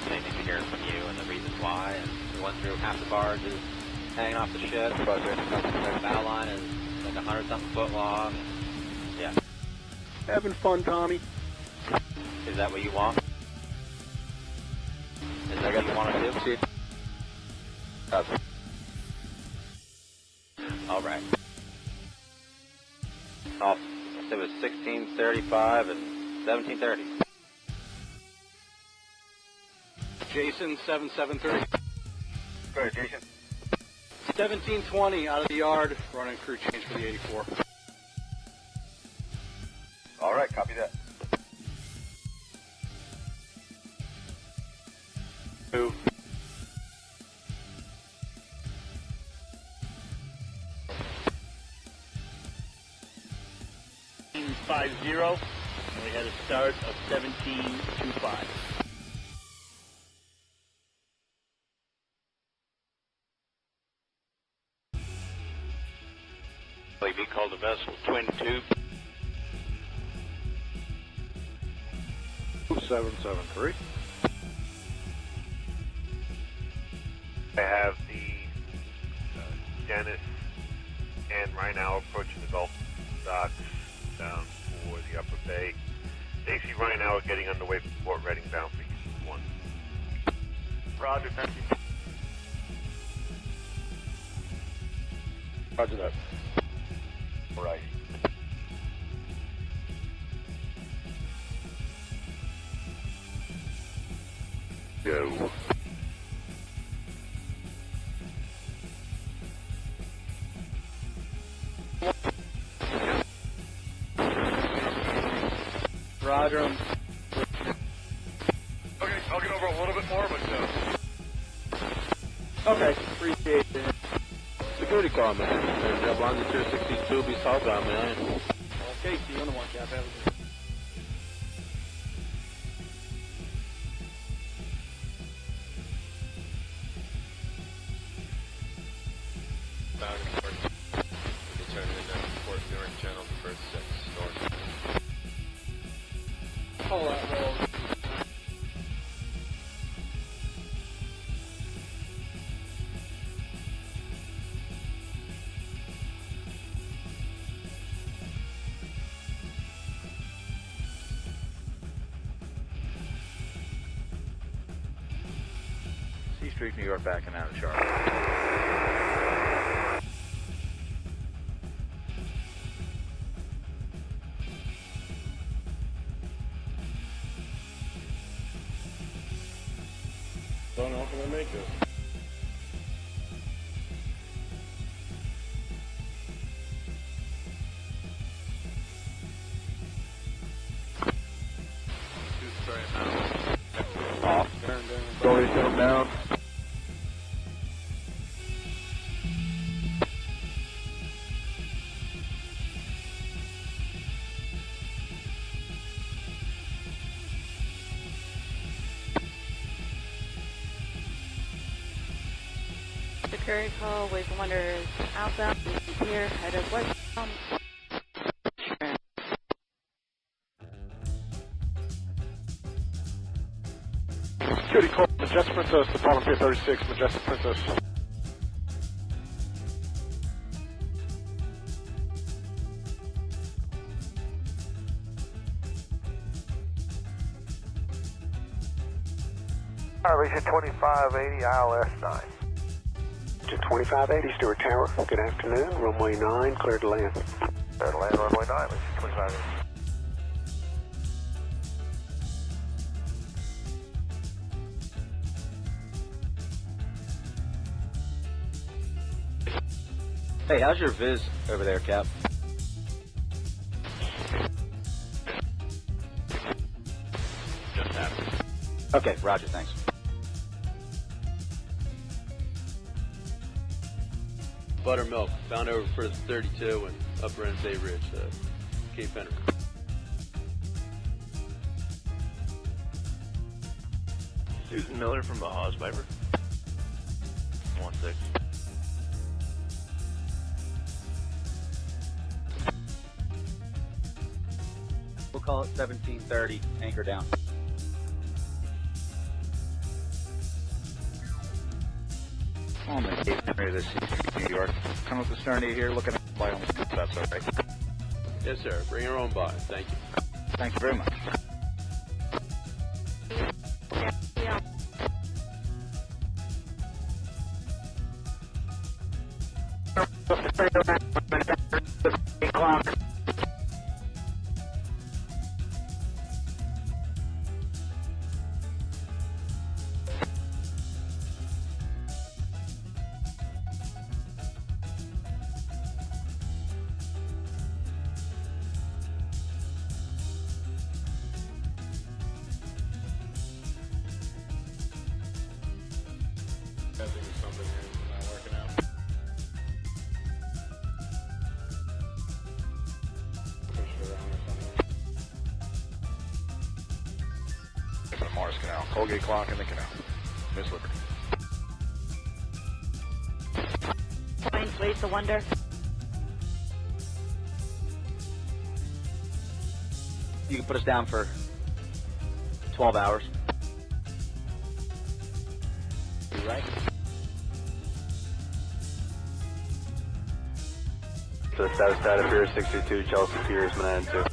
They need to hear from you and the reasons why. And we went through half the barge is hanging off the ship. The bow line is like 100-something foot long. Yeah. Having fun, Tommy. Is that what you want? Is that what you want to do? All right. It was 1635 and 1730. Jason, 7730. Go ahead, Jason. 1720 out of the yard, running crew change for the 84. All right, copy that. 2. $17.50, and we had a start of 17.25. Be called a vessel twin tube. 2773. I have the Janice and right now approaching the Gulf docks down for the Upper Bay. Stacy right now are getting underway from Port Reading bound for Houston 1. Roger, thank you. Roger that. Right. Go. Roger. Okay, I'll get over a little bit more, but Okay, appreciate it. Security call, man. Jump on the 262, be southbound, man. Okay, see you on the one, Cap. Have a good. Bound in port. We can turn it into Port Newark Channel for first 6 north. Hold on, hold on. Street, New York, backing out of Charlotte. Don't know if I'm going to make this. ready to come down. Security call, Wave Wonder is outbound, here, headed westbound. Security call, Majestic Princess, the Apollo 36, Majestic Princess. Aviation 2580 ILS 9. 2580 Stewart Tower. Good afternoon. Runway 9, clear to land. Clear to land, runway 9, Aviation 2580. Hey, how's your viz over there, Cap? Just happened. Okay, roger, thanks. Buttermilk, found over for 32 and Upper NSA Ridge, Cape Henry. Susan Miller from Baha's Viper. 16. We'll call it 1730, anchor down. On the Cape Henry, this is New York. Come up the stern here, looking at the fly on the scoop, that's all right. Yes, sir. Bring your own by. Thank you. Thank you very much. Morse Canal. Colgate clock in the canal. Miss Liberty. Planes, please, the Wonder. You can put us down for 12 hours. You right? So status data Pier 62, Chelsea Piers, Manhattan 2.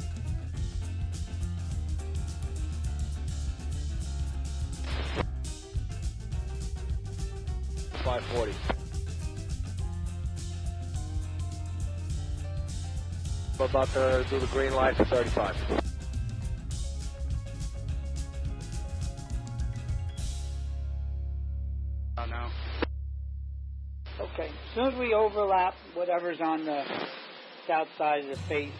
We're about to do the green light for 35. Oh, no. Okay, as soon as we overlap whatever's on the south side of the face,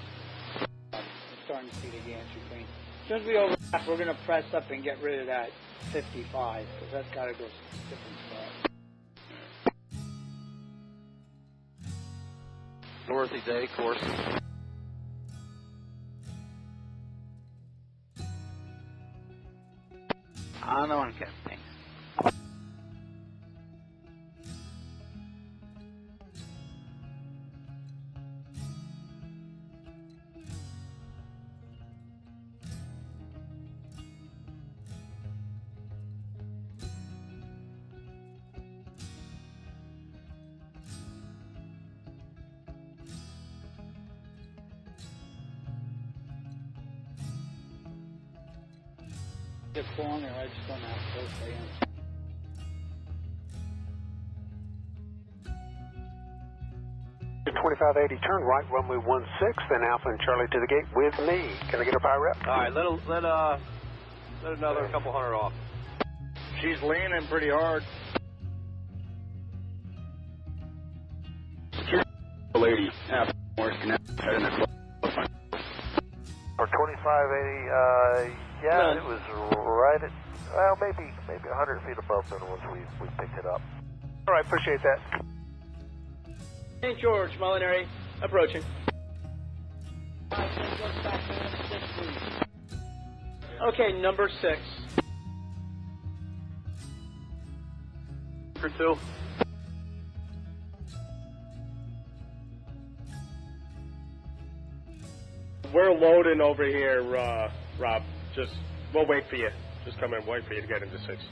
I'm starting to see the gantry green. As soon as we overlap, we're going to press up and get rid of that 55, because that's got to go to a different spot. Dorothy Day, course. Unknown captain. The corner, I just don't know how close I am. The 2580, turn right, runway 16, then Alpha and Charlie to the gate with me. Can I get her power up? All right, let another couple hundred off. She's leaning pretty hard. Lady, Alpha Morse Canal, heading to For 2580, yeah, it was right right at, well, maybe 100 feet above them once we picked it up. All right, appreciate that. St. George, Molinary, approaching. Okay, number 6. For 2. We're loading over here, Rob. We'll wait for you. Just come in, wait for you to get into 6.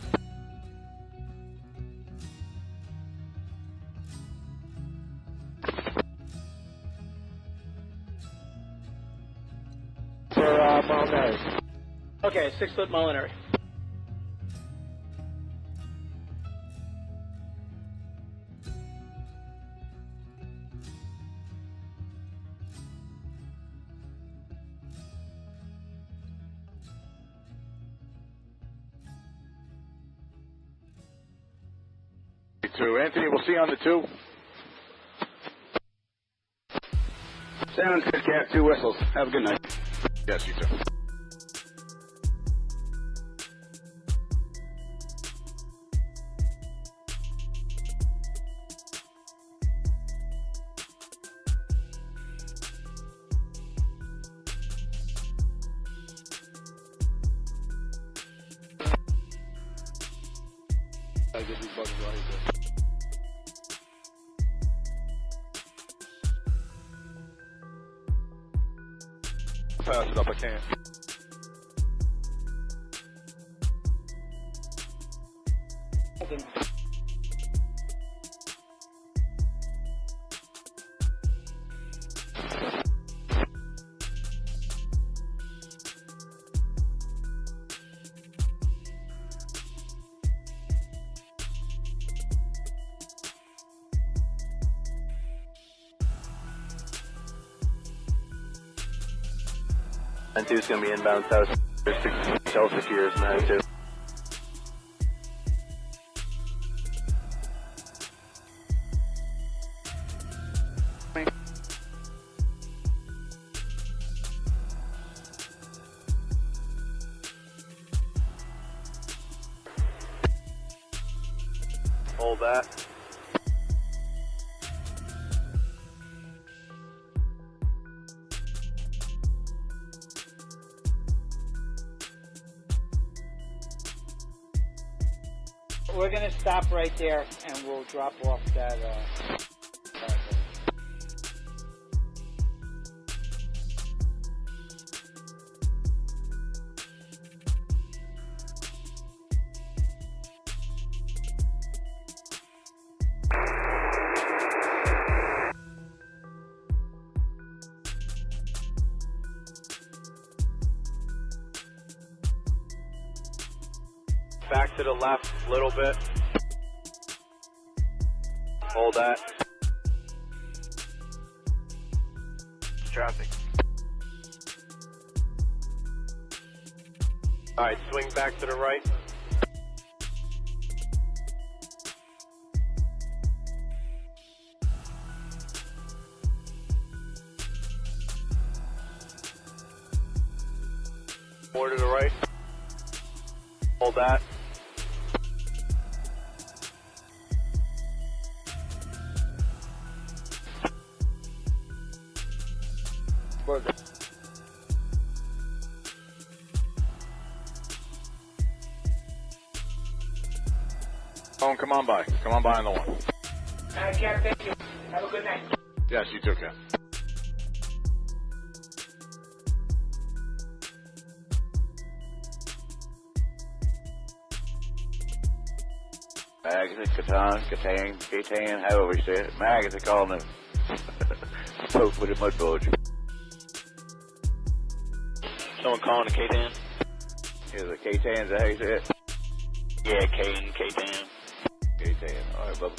For Molinary. Okay, 6-foot Molinary. Anthony, we'll see you on the 2. Sounds good, Cap. 2 whistles. Have a good night. Yes, you too. I get these buttons right here. Pass it up, I can't. And 2 is going to be inbound south. There's 6 Chelsea Sears, 9-2. Hold that. We're going to stop right there, and we'll drop off that. Back to the left a little bit. Hold that. Traffic. Alright, swing back to the right. More to the right. Hold that. Oh, come on by. Come on by on the 1. Cap, thank you. Have a good night. Yes, you too, Cap. Catan, however you say it. Mag, as they call them. Poke with a mud bulge. Someone calling a Catan? Is it Catan, is that how you say it? Yeah, Catan. Catan. All right, Bubba. All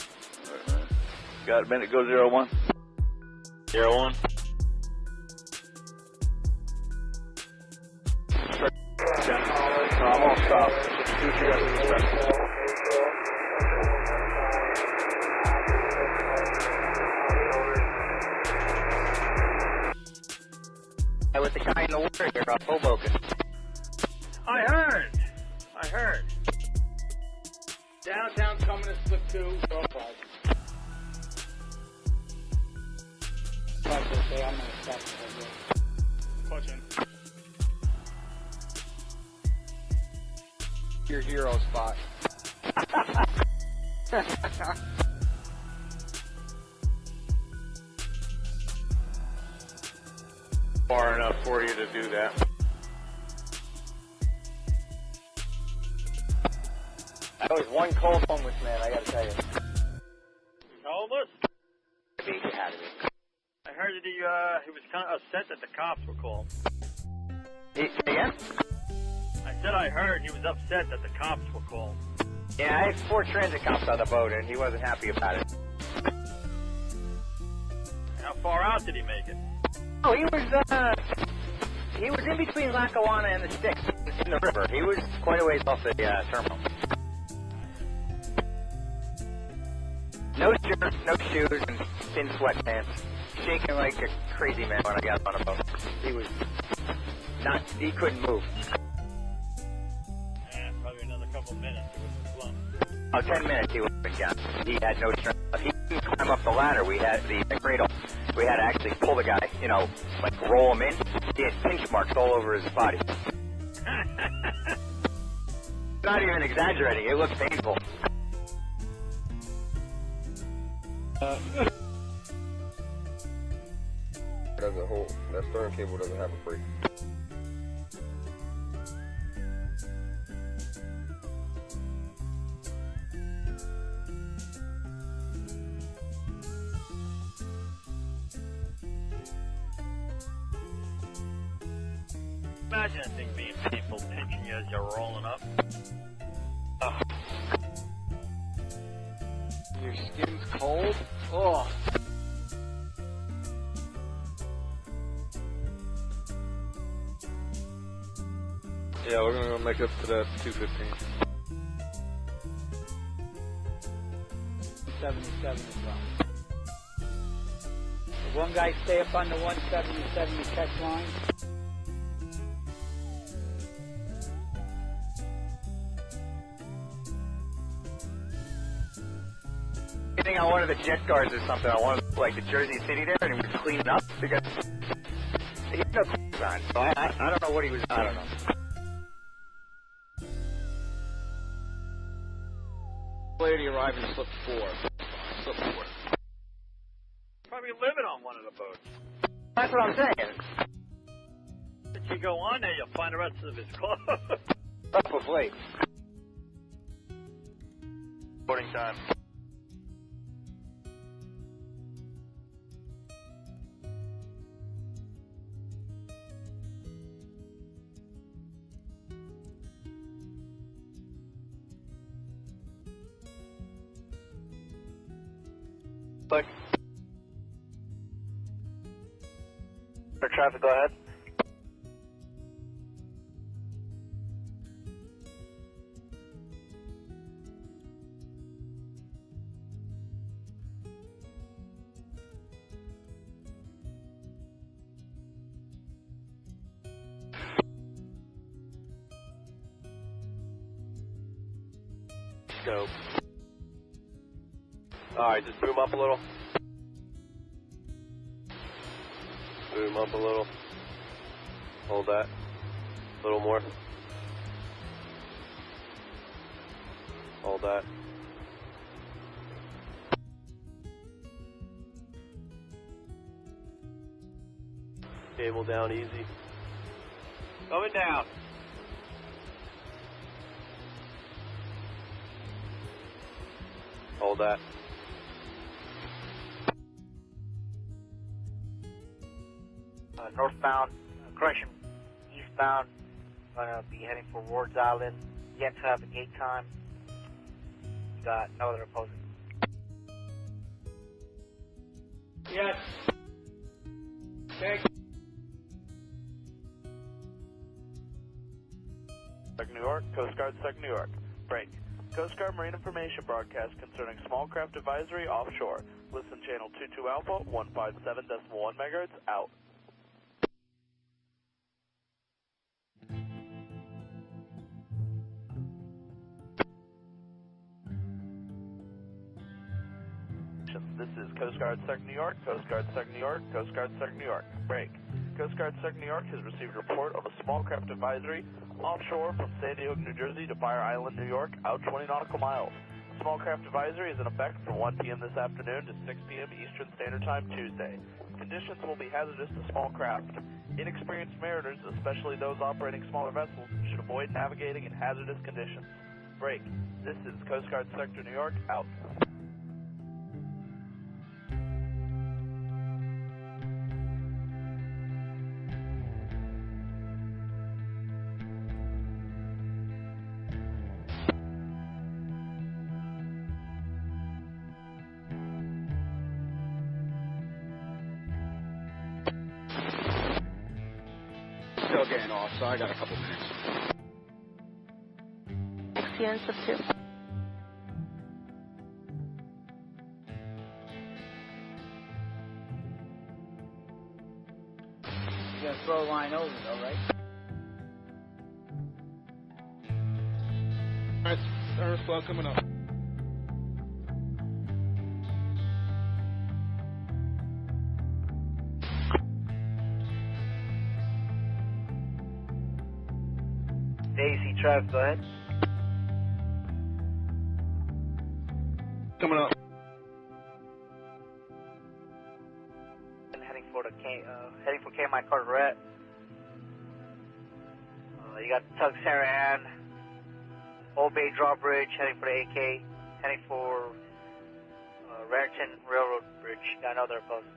right, man. Got a minute, go 01. 01. I'm gonna stop. Do what you guys do. With the guy in the water here off Hoboken. I Downtown coming to slip 2, draw 5. Okay, I'm going to stop it right there. Clutch in. Your hero spot. Far enough for you to do that. That was one cold homeless man, I gotta tell you. Homeless? Beach Academy. I heard that he was kind of upset that the cops were called. Again? I said I heard he was upset that the cops were called. Yeah, I had 4 transit cops on the boat, and he wasn't happy about it. How far out did he make it? Oh, he was in between Lackawanna and the Sticks in the river. He was quite a ways off the terminal. No shirt, no shoes, and thin sweatpants. Shaking like a crazy man when I got on a boat. He couldn't move. Yeah, probably another couple minutes. He was slumped. Oh, 10 minutes he would have been gone. He had no strength. He couldn't climb up the ladder. We had the cradle. We had to actually pull the guy, like roll him in. He had pinch marks all over his body. Not even exaggerating. It looked painful. That stern cable doesn't have a break. Imagine that thing being painful, pinching you as you're rolling up. Your skin's cold? Oh. Yeah, we're gonna make up to that 215. 77 as well. The one guy stay up on the 177 to catch line. Getting on one of the jet cars or something, on one of the Jersey City there, and he was cleaning up because he had no clothes on. So I don't know what he was. I don't know. Lady arrived in slip 4. Slip 4. Probably living on one of the boats. That's what I'm saying. If you go on there, you'll find the rest of his clothes. Probably. Boarding time. But For traffic, go ahead. Scope. Alright, just boom up a little. Boom up a little. Hold that. A little more. Hold that. Cable down easy. Going down. Hold that. Northbound, correction, eastbound, gonna be heading for Ward's Island. Yet to have a gate time. You got no other opposing. Yes. Okay. Sec New York, Coast Guard Sec New York. Break. Coast Guard Marine Information broadcast concerning small craft advisory offshore. Listen channel 22 Alpha, 157.1 MHz, out. This is Coast Guard Sector New York, Coast Guard Sector New York, Coast Guard Sector New York. Break. Coast Guard Sector New York has received a report of a small craft advisory offshore from Sandy Hook, New Jersey to Fire Island, New York, out 20 nautical miles. Small craft advisory is in effect from 1 p.m. this afternoon to 6 p.m. Eastern Standard Time Tuesday. Conditions will be hazardous to small craft. Inexperienced mariners, especially those operating smaller vessels, should avoid navigating in hazardous conditions. Break. This is Coast Guard Sector New York, out. Still getting off, so I got a couple minutes. XCN sub 2. You gotta throw a line over though, right? Alright, Ernest Club coming up. Daisy, Trev, go ahead. Coming up. Heading for KMI Carteret. You got Tug Sarah Ann, Old Bay Drawbridge, heading for the AK, heading for Raritan Railroad Bridge. Got another post.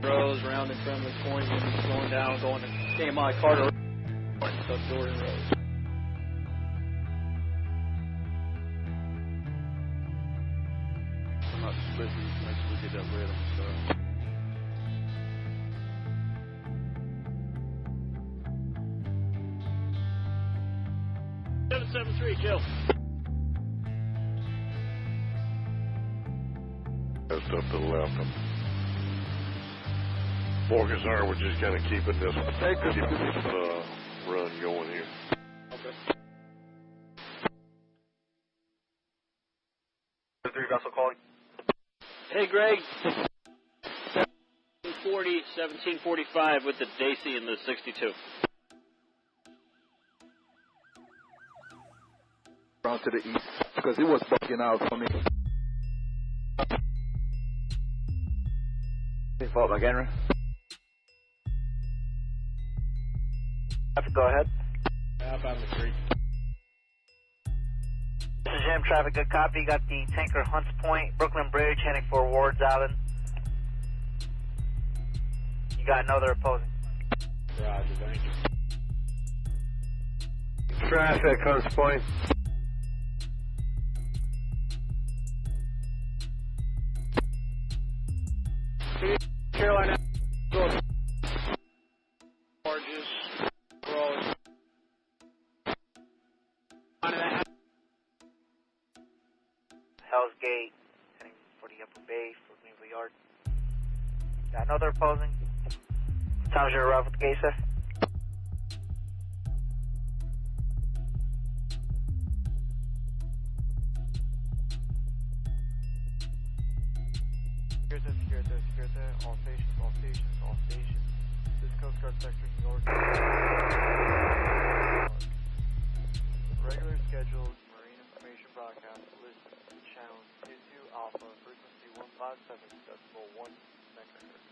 Rows, round and friendly points, and slowing down, going to KMI Carter, sub Jordan Road. I'm not splitting once we get that red on stuff. Jill. That stuff to the left. I'm more concerned with just kind of keeping this run going here. Okay. 3 vessel calling. Hey, Greg. 1745 with the Daisy and the 62. Around to the east, because it was bucking out for me. Default McHenry. Go ahead. Up on the creek. This is Jam Traffic, good copy. You got the tanker Hunts Point, Brooklyn Bridge, heading for Wards Island. You got another opposing. Roger, thank you. Traffic, Hunts Point. Carolina. Barges. Roads. Hell's Gate, heading for the Upper Bay for Greenville Yard. Got another opposing. Time's your arrival at the gate, sir. Security, all stations. This is Coast Guard Sector New York. Regular scheduled marine information broadcast listen to channel 22 Alpha, frequency 157.1 megahertz.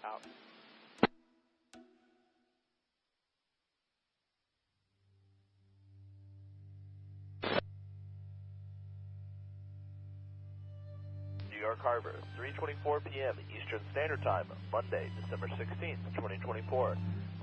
Out. New York Harbor, 3:24 p.m. Eastern Standard Time, Monday, December 16th, 2024.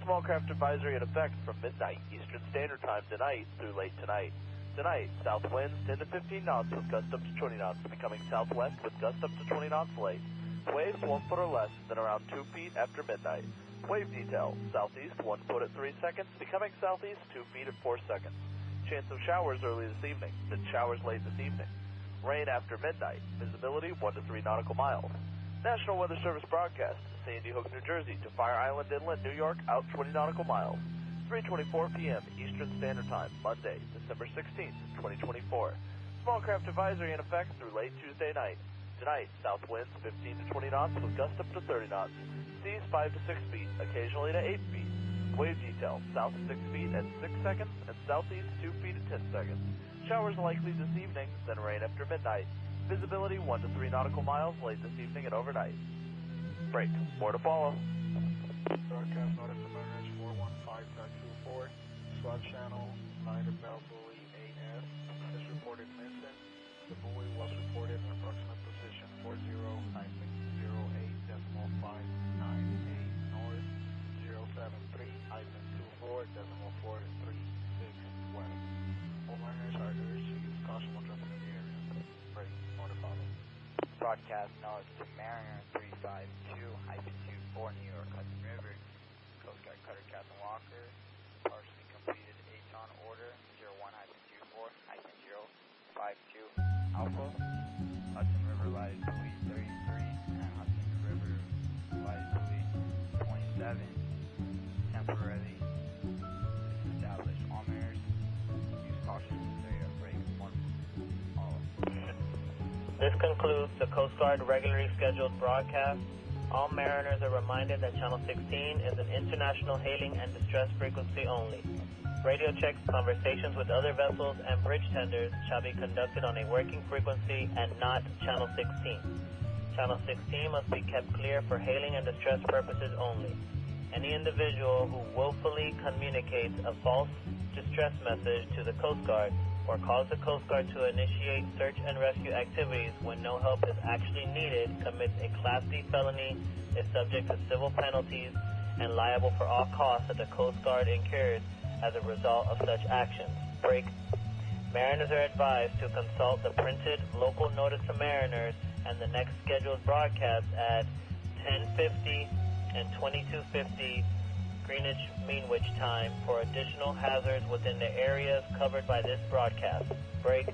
Small craft advisory in effect from midnight Eastern Standard Time tonight through late tonight. Tonight, south winds 10 to 15 knots with gusts up to 20 knots, becoming southwest with gusts up to 20 knots late. Waves 1 foot or less, then around 2 feet after midnight. Wave detail, southeast 1 foot at 3 seconds, becoming southeast 2 feet at 4 seconds. Chance of showers early this evening, then showers late this evening. Rain after midnight, visibility 1 to 3 nautical miles. National Weather Service broadcast, Sandy Hook, New Jersey to Fire Island Inlet, New York, out 20 nautical miles. 3:24 p.m. Eastern Standard Time, Monday, December 16th, 2024. Small craft advisory in effect through late Tuesday night. Tonight, south winds 15 to 20 knots with gusts up to 30 knots. Seas 5 to 6 feet, occasionally to 8 feet. Wave detail, south 6 feet at 6 seconds and southeast 2 feet at 10 seconds. Showers likely this evening, then rain after midnight. Visibility 1 to 3 nautical miles late this evening and overnight. Break. More to follow. Broadcast notice to mariners 415.24. SWAT channel 9 to Bell Buoy AS. Is reported missing. The buoy was reported in approximate position 40-08.598 north, 073-24.436 west. All mariners are urged to use caution while traveling in the area. Break. More to follow. Broadcast notice to Mariner 352-24 New York Hudson River. Coast Guard Cutter Captain Walker. Partially completed ATON order 01-24-052 Alpha. Hudson River lies buoy 33 and Hudson River lies buoy 27. Temporarily established. All mariners use caution in this area. Break. One. All. This concludes the Coast Guard regularly scheduled broadcast. All mariners are reminded that Channel 16 is an international hailing and distress frequency only. Radio checks, conversations with other vessels, and bridge tenders shall be conducted on a working frequency and not Channel 16. Channel 16 must be kept clear for hailing and distress purposes only. Any individual who willfully communicates a false distress message to the Coast Guard or cause the Coast Guard to initiate search and rescue activities when no help is actually needed commits a Class D felony, is subject to civil penalties, and liable for all costs that the Coast Guard incurs as a result of such actions. Break. Mariners are advised to consult the printed local notice to mariners and the next scheduled broadcast at 10:50 and 22:50 Greenwich Mean Witch time for additional hazards within the areas covered by this broadcast. Break.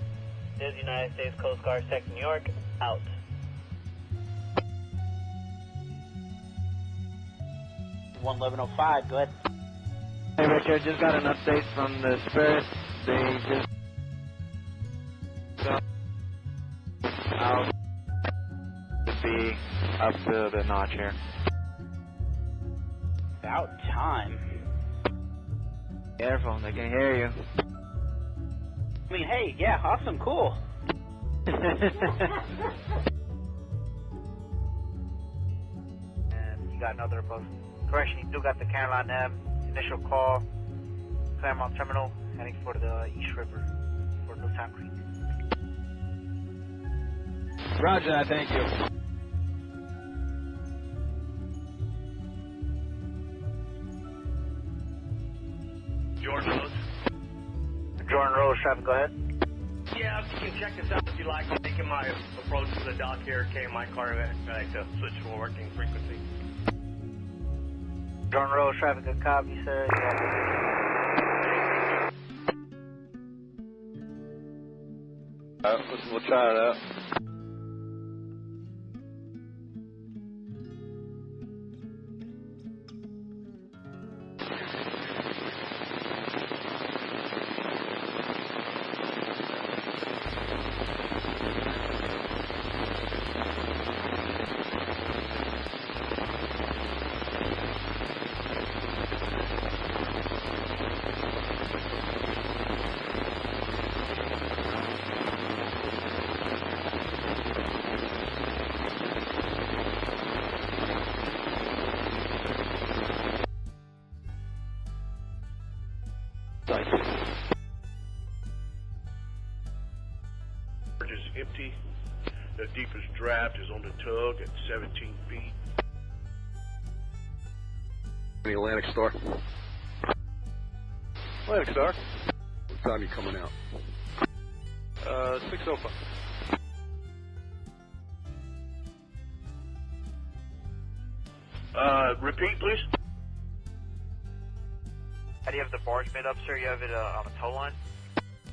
This is United States Coast Guard Sector New York, out. One 1105, go ahead. Hey Richard, just got an update from the Spirit. They just out to be up to the notch here. About time. Careful, they can hear you. I mean, hey, yeah, awesome, cool. And you got another post. Correction, you do got the Caroline M. Initial call, Claremont Terminal, heading for the East River for Newtown Creek. Roger that, thank you. Jordan Rose. Jordan Rose, traffic, go ahead. Yeah, you can check this out if you like. I'm making my approach to the dock here. My car to switch to a working frequency. Jordan Rose, traffic, good copy, sir. We'll try it out. Is empty. The deepest draft is on the tug at 17 feet. The Atlantic Star. Atlantic Star. What time you coming out? 6:05. Repeat, please. How do you have the barge made up, sir? You have it on a tow line?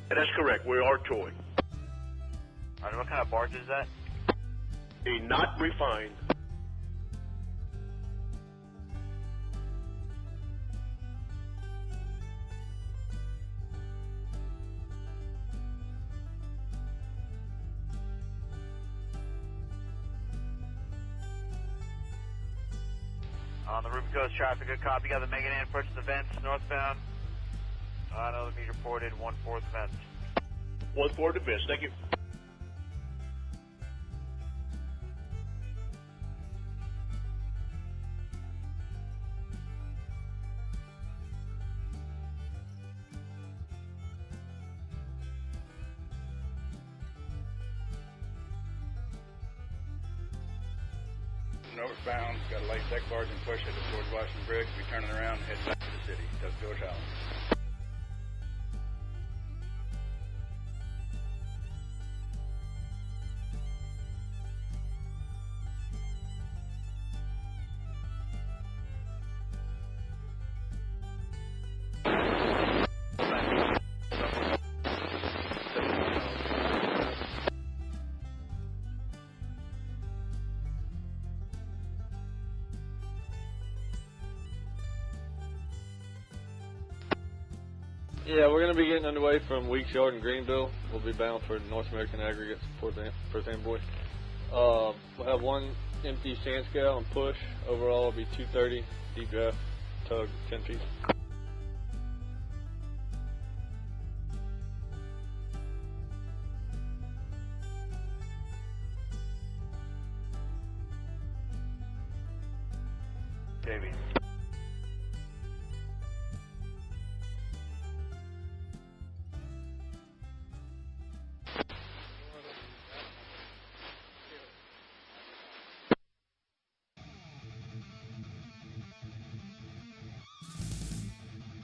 That's correct. We are towing. Alright, what kind of barge is that? A not refined. On the Ruby Coast traffic, good copy. Got the Megan Ann approaching the vents northbound. Another meter reported, 1/4 vents. 1/4 events. Thank you. Northbound, got a light deck barge and push it towards Washington Bridge. We turning around and heading back to the city. Does George Allen. Yeah, we're going to be getting underway from Weeks Yard in Greenville. We'll be bound for North American Aggregates, First Amboy. We'll have one empty sand scale and push. Overall, it'll be 230, deep draft, tug, 10 feet. Davey.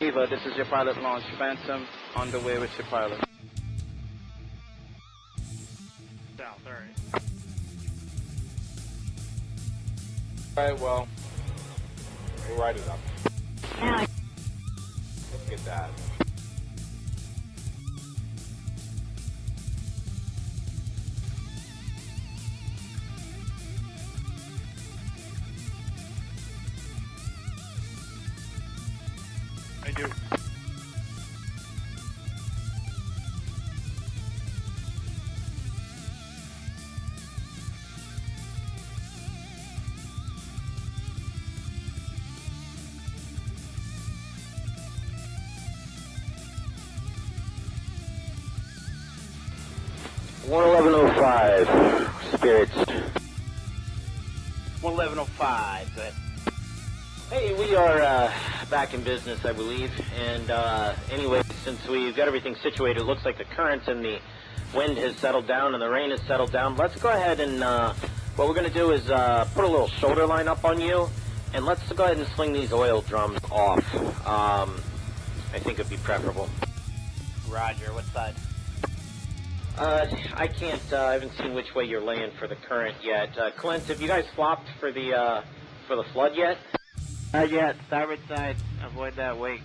Eva, this is your pilot launch. Phantom, on the way with your pilot. South, alright. Alright, well, we'll write it up. Let's get that. I do. Spirits. 11105, go ahead. Hey, we are back in business, I believe. And anyway, since we've got everything situated, it looks like the currents and the wind has settled down and the rain has settled down. Let's go ahead and what we're going to do is put a little shoulder line up on you, and let's go ahead and sling these oil drums off. I think it'd be preferable. Roger, what side? I can't, I haven't seen which way you're laying for the current yet. Clint, have you guys flopped for the flood yet? Not yet. Starboard side. Avoid that wake.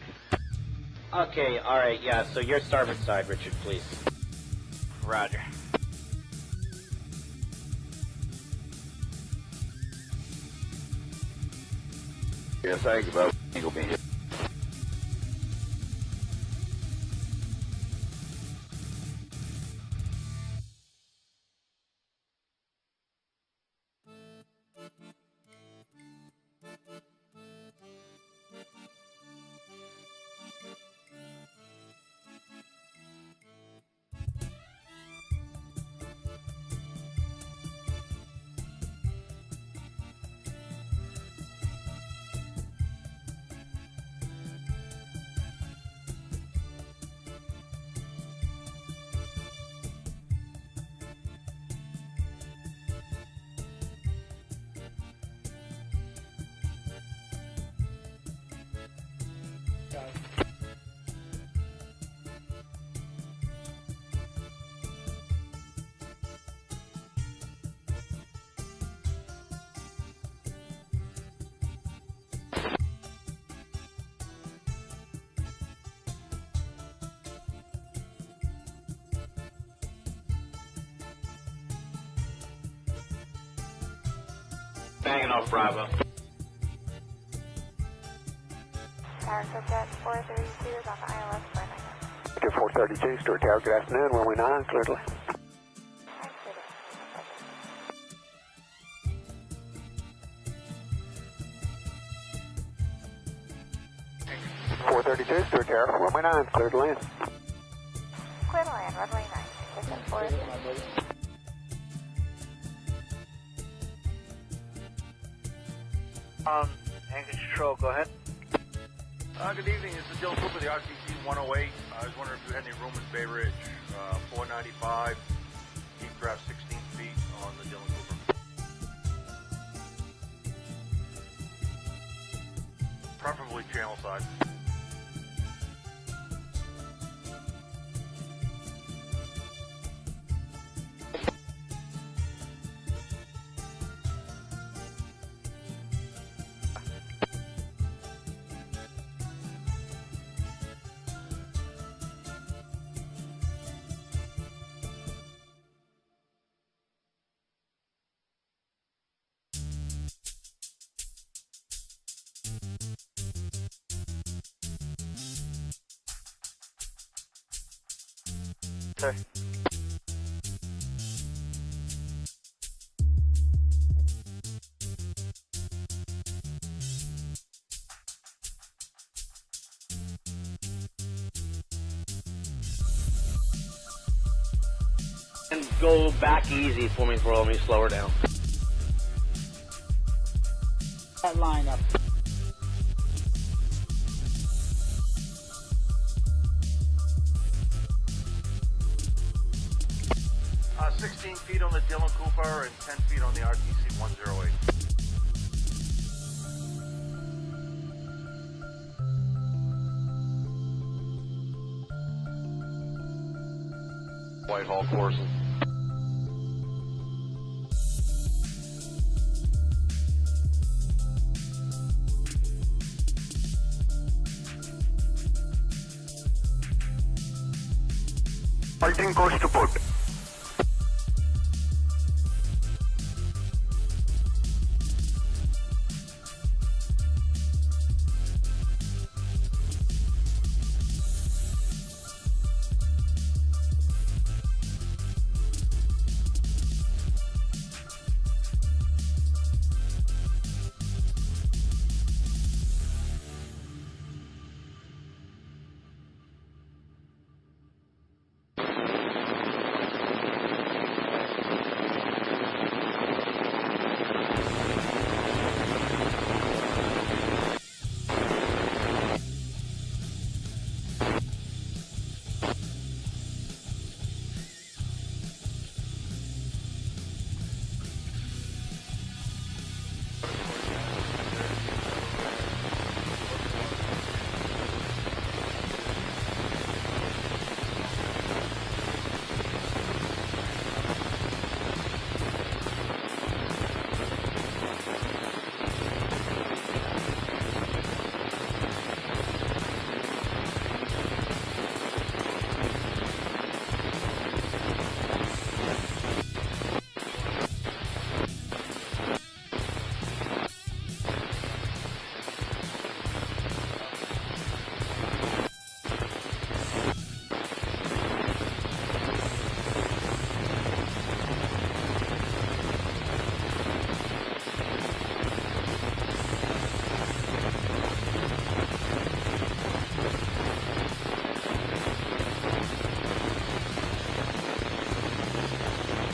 Okay, alright, yeah, so your starboard side, Richard, please. Roger. Yeah, thanks, bro. You'll be here. tagging off Bravo. Tower Jet 432 is on the ILS for 9. Okay, 432, Stewart Tower, good afternoon, runway 9, cleared to land. 432, Stewart Tower, runway 9, cleared to land. Clear to land, runway 9. Take that 4. Engine control, go ahead. Good evening. This is Dylan Cooper, the RTC 108. I was wondering if you had any room in Bay Ridge. 495, deep draft 16 feet on the Dylan Cooper. Preferably channel side. Sir. And go back easy for me, bro. Let me slow her down. That line up. 16 feet on the Dylan Cooper and 10 feet on the RTC 108. Whitehall course. Halting course to port.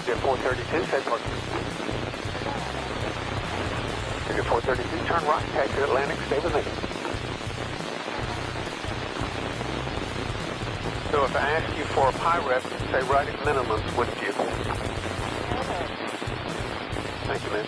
Ticket 432, safe park. Ticket 432, turn right, taxi Atlantic, stay with me. So if I ask you for a pi rep, say right at minimums, wouldn't you? Thank you, man.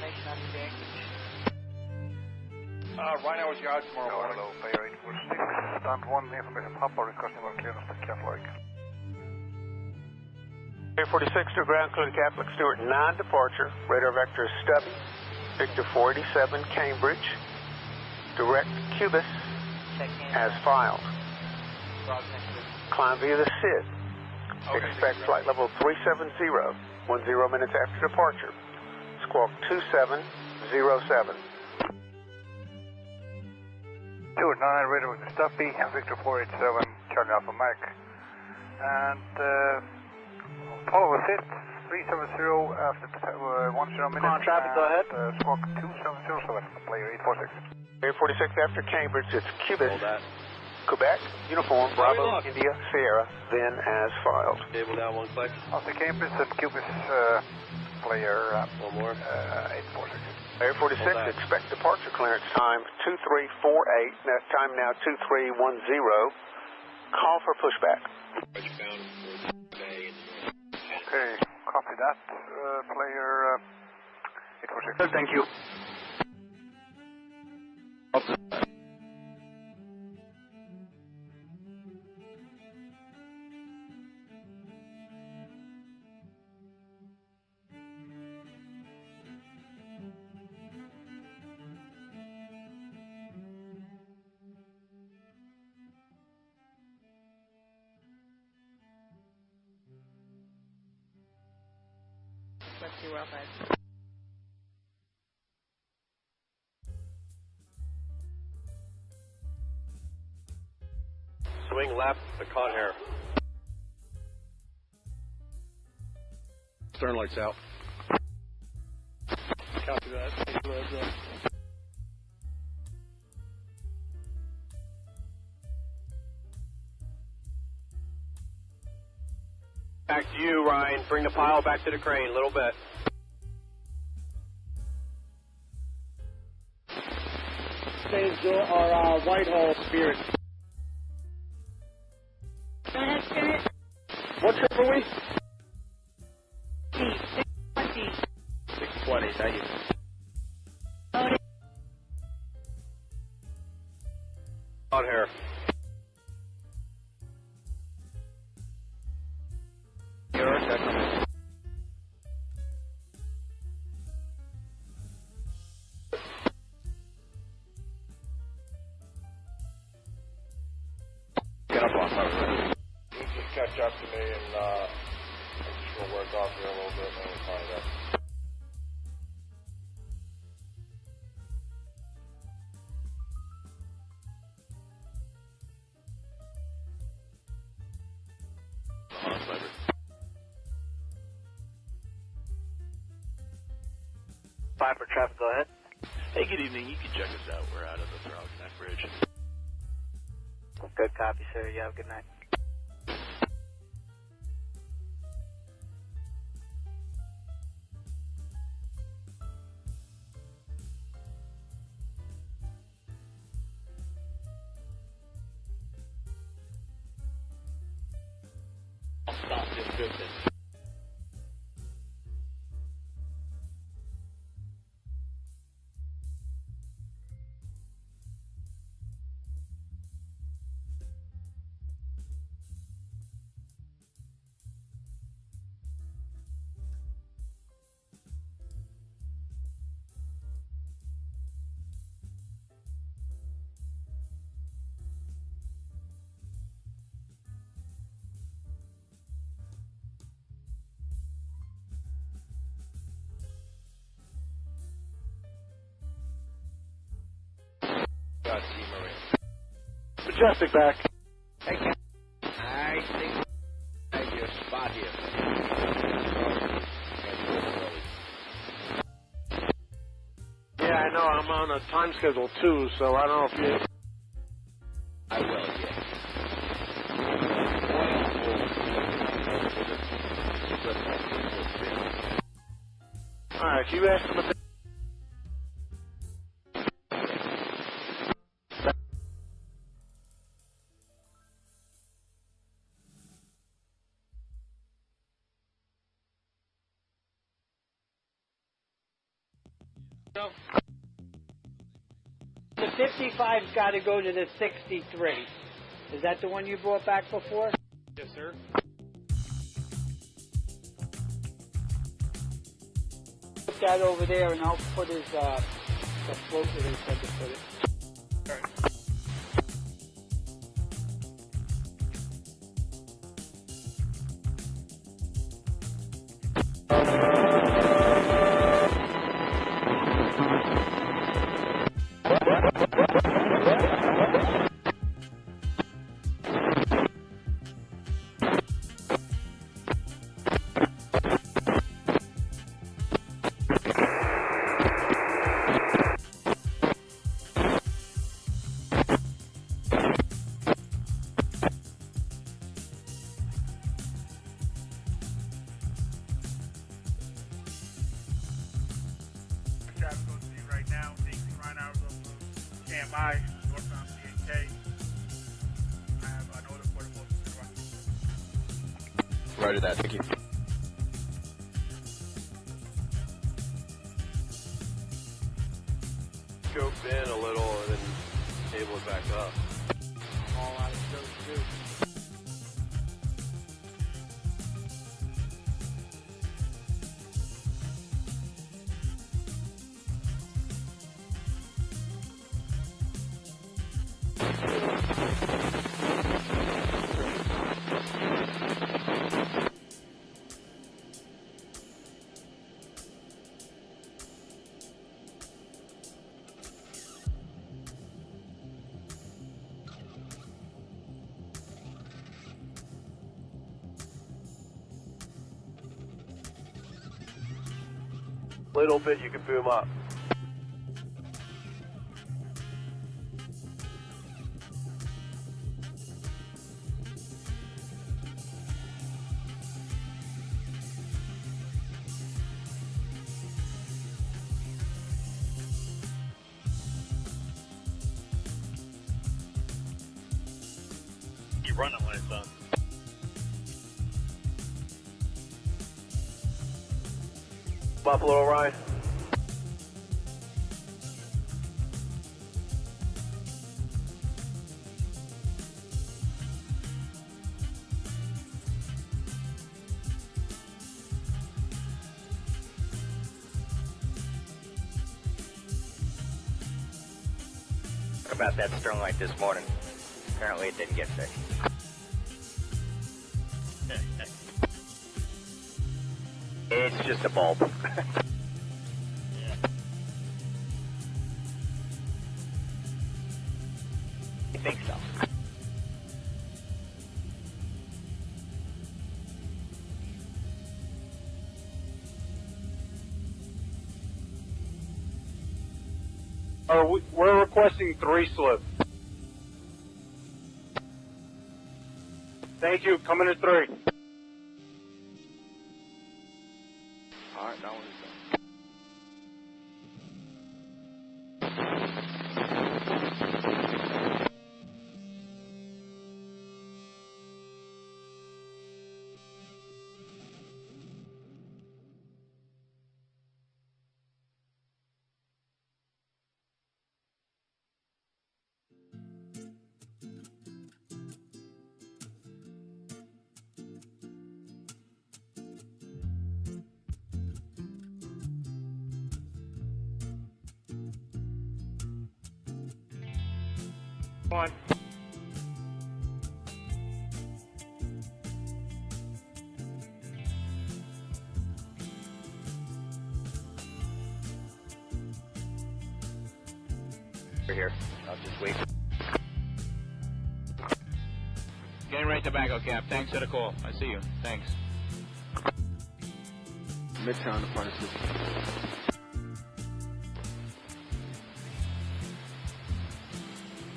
information on the anchorage. Right now it's yard tomorrow morning. Hello, Bay 846. Stand 1, information Papa requesting one clearance to Catholic. Air 46 to ground, clear to Catholic Stewart, non-departure. Radar vector Stubby, Victor 487, Cambridge. Direct Cubis as filed. Climb via the SID. Expect flight level 370, 10 minutes after departure. Squawk 2707. Stewart 9, radar with Stuffy, Victor 487, Charlie Alpha Mike. And follow the SID, 370 after 10 minutes. Come on, traffic, go ahead. Squawk 2707, player 846. Air 46 after Cambridge, it's Cubis. Quebec, uniform, Bravo, India, Sierra, then as filed. Table down one click. After Cambridge and Cubis, player one more. 846. Air 46, expect departure clearance time 2348. That time now 2310. Call for pushback. Okay, copy that. Player 846. Thank you. Let's see where else I Swing left, the con hair. Stern lights out. Copy that. Thanks for the heads up. Back to you, Ryan. Bring the pile back to the crane a little bit. Stage or Whitehall Spirit. What trip are we? 620. Thank you. On here. Get up on her. You just catch up to me and I'm just going to work off here a little bit and then we'll find out. Five for traffic, go ahead. Hey, good evening. You can check us out. We're out of the Throg Neck Bridge. Good copy, sir. You have a good night. Stop this business. Majestic back. Hey, Ken. I think I have your spot here. Yeah, I know. I'm on a time schedule too, so I don't know if you. I will, yes. All right, you asked him if The 55's got to go to the 63. Is that the one you brought back before? Yes, sir. Put that over there, and I'll put his the float that he said to put it. All right. Roger that, thank you. Scope in a little and then table it back up. All out of scope to do. Little bit you can boom up. You running like that? Buffalo Ryan. About that stern light this morning. Apparently it didn't get fixed. It's just a bulb. I think so. We're requesting 3 slip. Thank you. Coming at 3. All right, that one is done. One. We're here. I'll just wait. Getting right tobacco cap. Thanks for the call. I see you. Thanks. Midtown apprentices.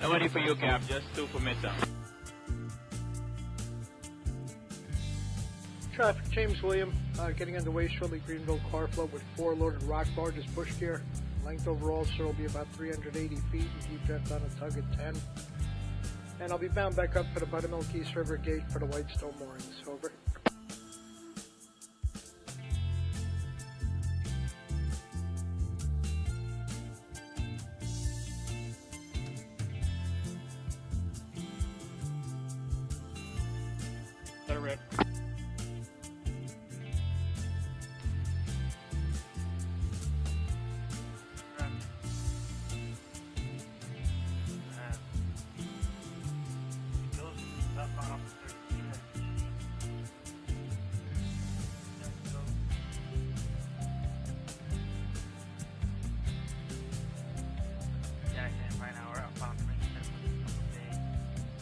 Nobody for you, Cap. Just 2 for Midtown. Traffic, James William, getting underway shortly. Greenville car float with 4 loaded rock barges, push gear. Length overall, sir, will be about 380 feet. And deep depth on a tug at 10. And I'll be bound back up for the Buttermilk East River Gate for the Whitestone moorings. Over. Rick. Right now we're outbound to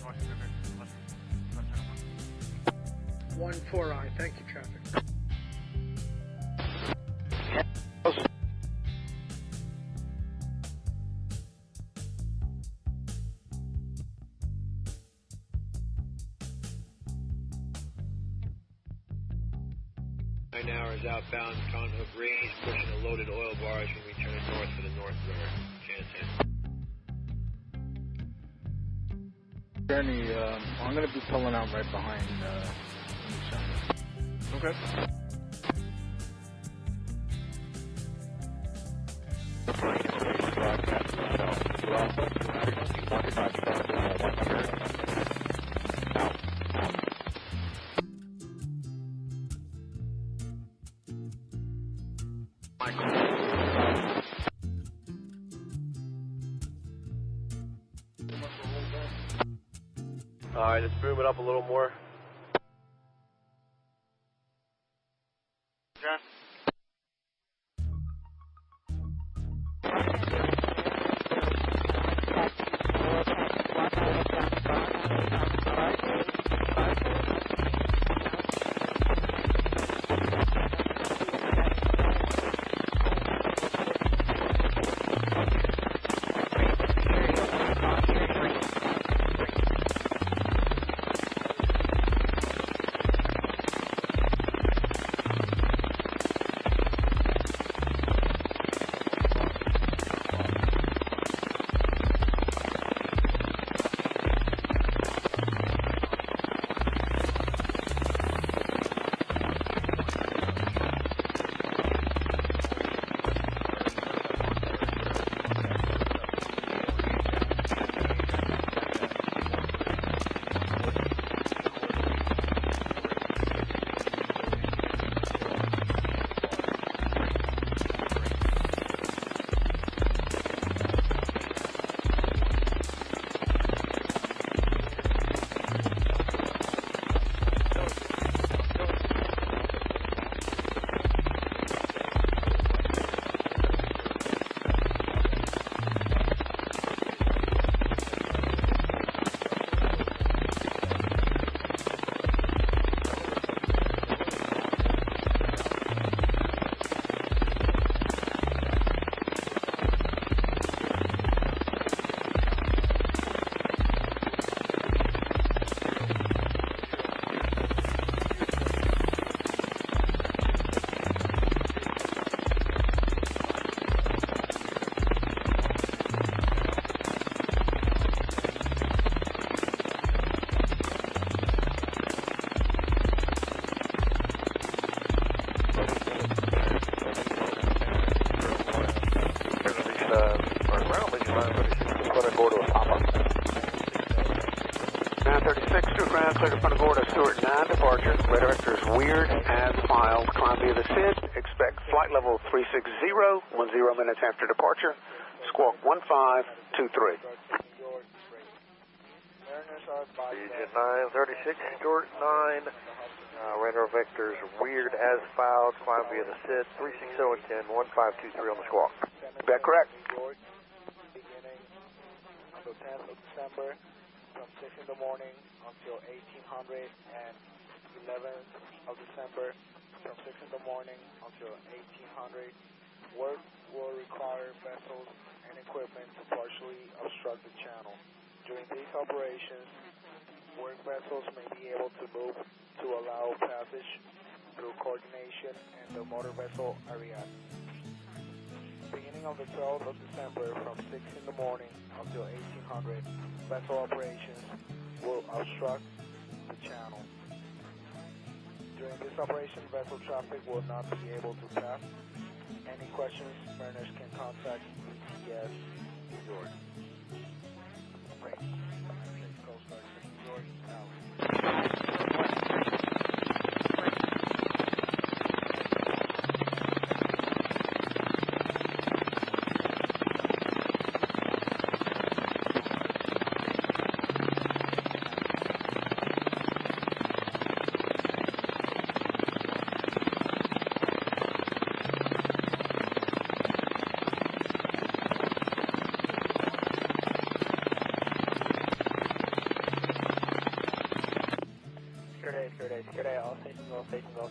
North River, 1-4I, thank you, traffic. Nine hours outbound, Conhook Range, pushing a loaded oil barge and returning north for the North River. Journey, I'm going to be pulling out right behind Okay. Alright, let's boom it up a little more. John? Clear to Punta Gorda, Stewart 9 departure. Radar vector is weird as filed. Climb via the SID. Expect flight level 360, 10 minutes after departure. Squawk 1523. Agent 936, Stewart 9. Radar vector is weird as filed. Climb via the SID 360 and 10, 1523 on the squawk. Is that correct? Beginning on the 10th of December from 6 in the morning until 1800 and 11th of December from 6 in the morning until 1800. Work will require vessels and equipment to partially obstruct the channel. During these operations, work vessels may be able to move to allow passage through coordination and the motor vessel area. Beginning on the 12th of December from 6 in the morning until 1800, vessel operations will obstruct the channel. During this operation, vessel traffic will not be able to pass. Any questions, mariners can contact USAF New York. Great. Coast Guard, New York, out.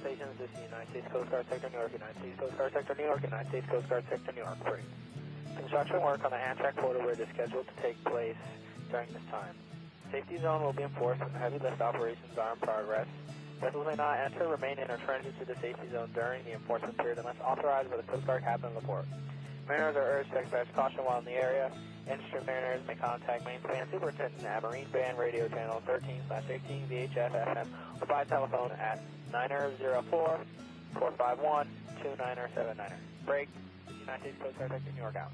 stations, this is United States Coast Guard Sector New York, United States Coast Guard Sector New York, United States Coast Guard Sector New York 3. Construction work on the Amtrak corridor is scheduled to take place during this time. Safety zone will be enforced and heavy lift operations are in progress. Vessels may not enter, remain in, or transit to the safety zone during the enforcement period unless authorized by the Coast Guard captain of the port. Mariners are urged to exercise caution while in the area. Interested mariners may contact Main Span Superintendent at Marine Band Radio Channel 13/18 VHF FM or by telephone at 904-451-2979. Break. United States Coast Guard Sector New York out.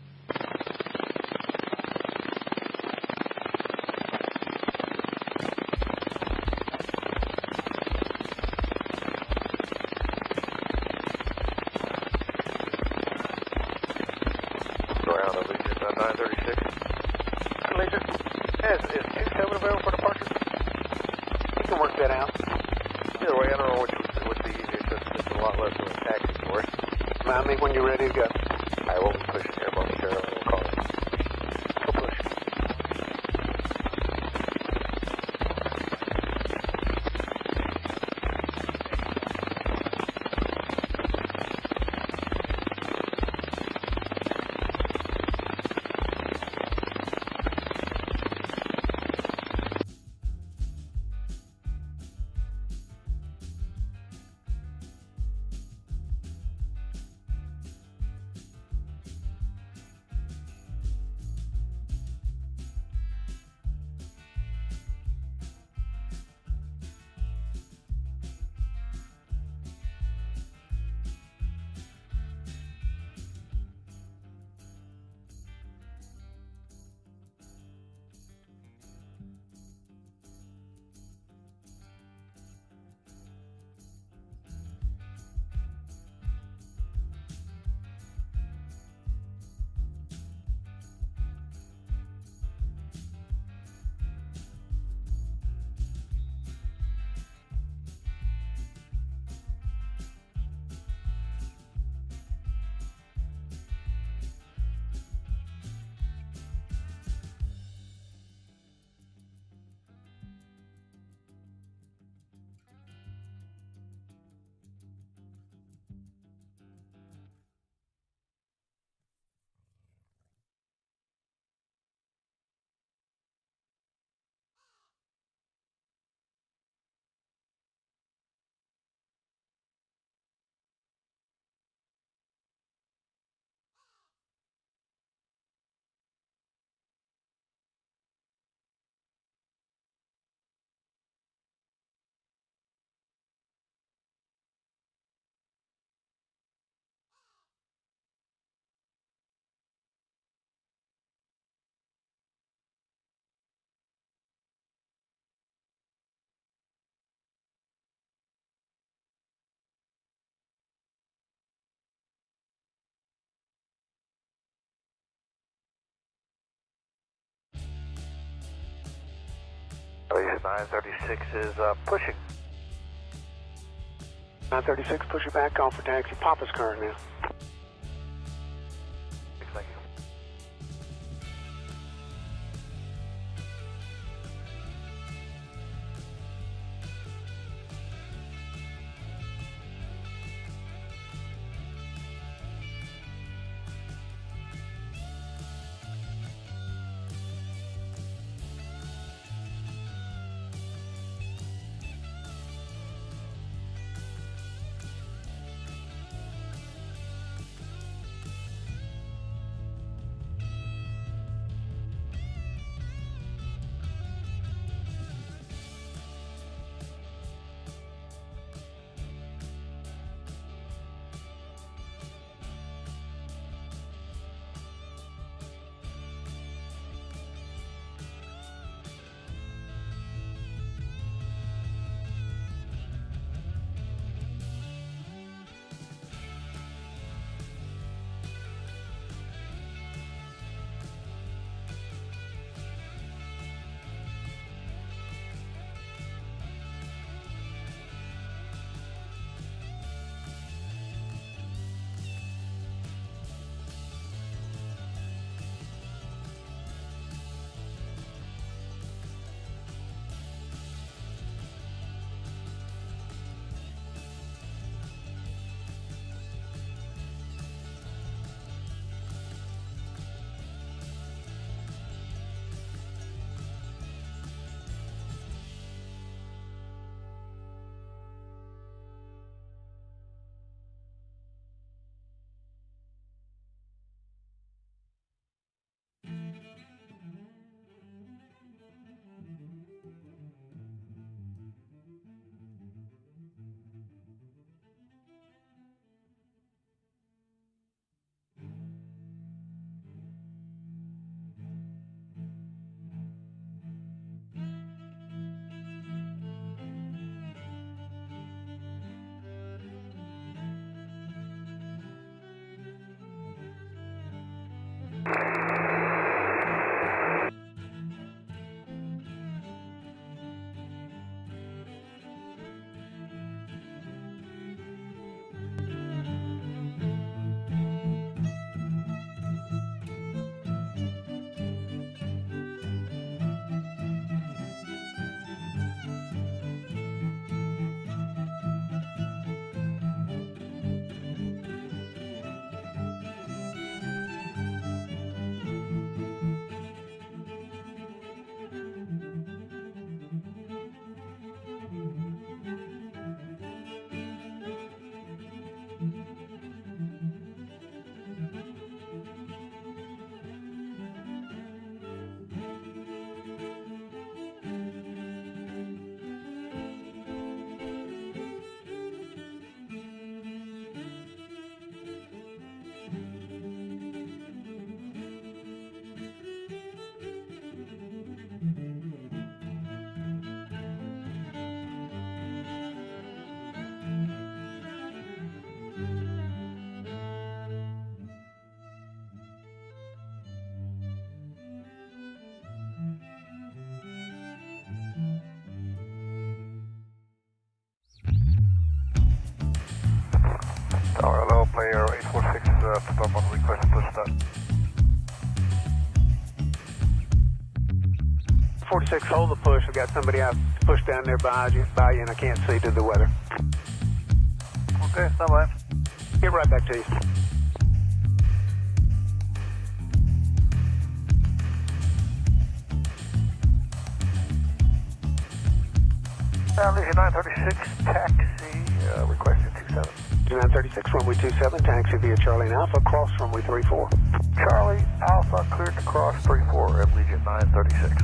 Around Allegiant 936. Allegiant, is 27 available for departure? You can work that out. Either way, I don't know what's the easiest. It's a lot less than a taxi for us. Remind me when you're ready to go. I will be pushing here momentarily. We'll call it. Go push. Allegiant 936 is pushing. 936, push it back on for taxi. Papa's current now. Thank you. Tower, hello, player 846, to one request to push start. 46, hold the push. I've got somebody out push down there by you, and I can't see due to the weather. Okay, stand by. Get right back to you. Legion 936, taxi, requested 27. 936, runway 27, taxi via Charlie and Alpha, cross runway 34. Charlie, Alpha, cleared to cross 34 at Legion 936.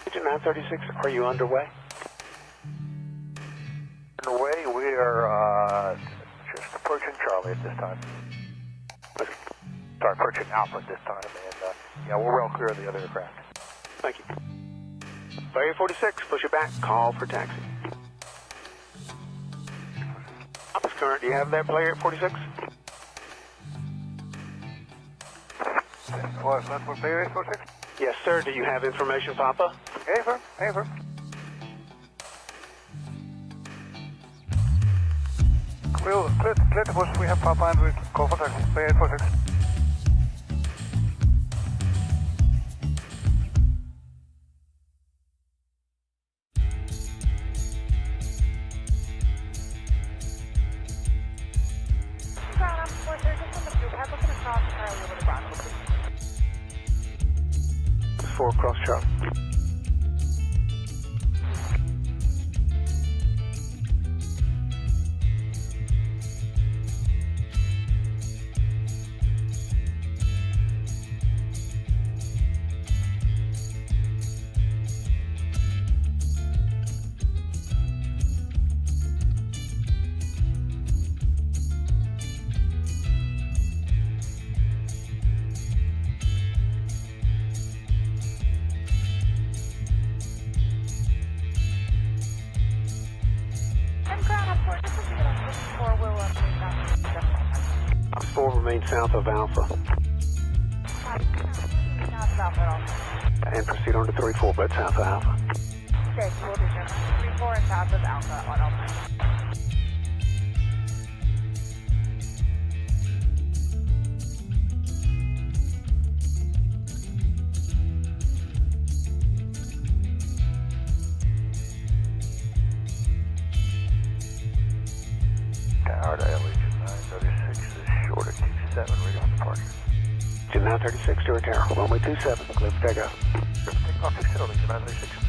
Legion 936, are you underway? Underway, we are just approaching Charlie at this time. Sorry, approaching Alpha at this time, and yeah, we're well clear of the other aircraft. Thank you. Player 46, push it back, call for taxi. Alpha's current, do you have that player at 46? Was that for player 846? Yes, sir. Do you have information, Papa? Aver, Aver. Clear to push, we have Papa and we call for taxi, player 846. Four cross Charlie. Four remain south of Alpha. And proceed on to 34, but south of Alpha. 6, we'll do 34 and south of Alpha on Alpha. Tower to Legion 936 is short at 27, ready for departure. Legion 936 to a tower, runway 27, clear for takeoff. Take off 60, Legion 936.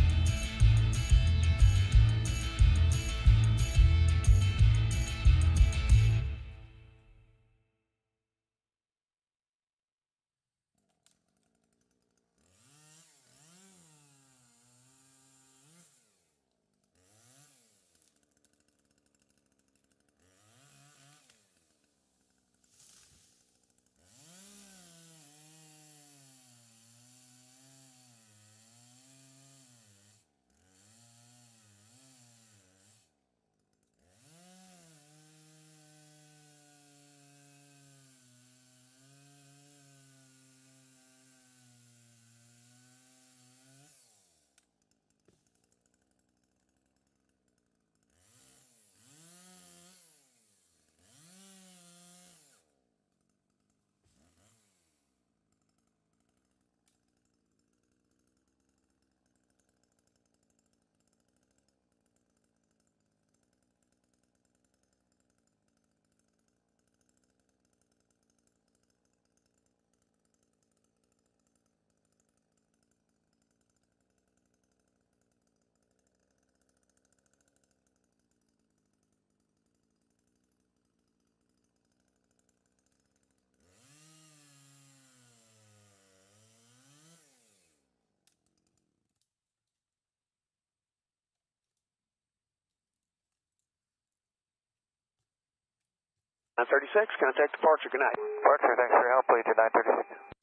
936, contact departure. Good night. Departure, thanks for your help. Lead to 936.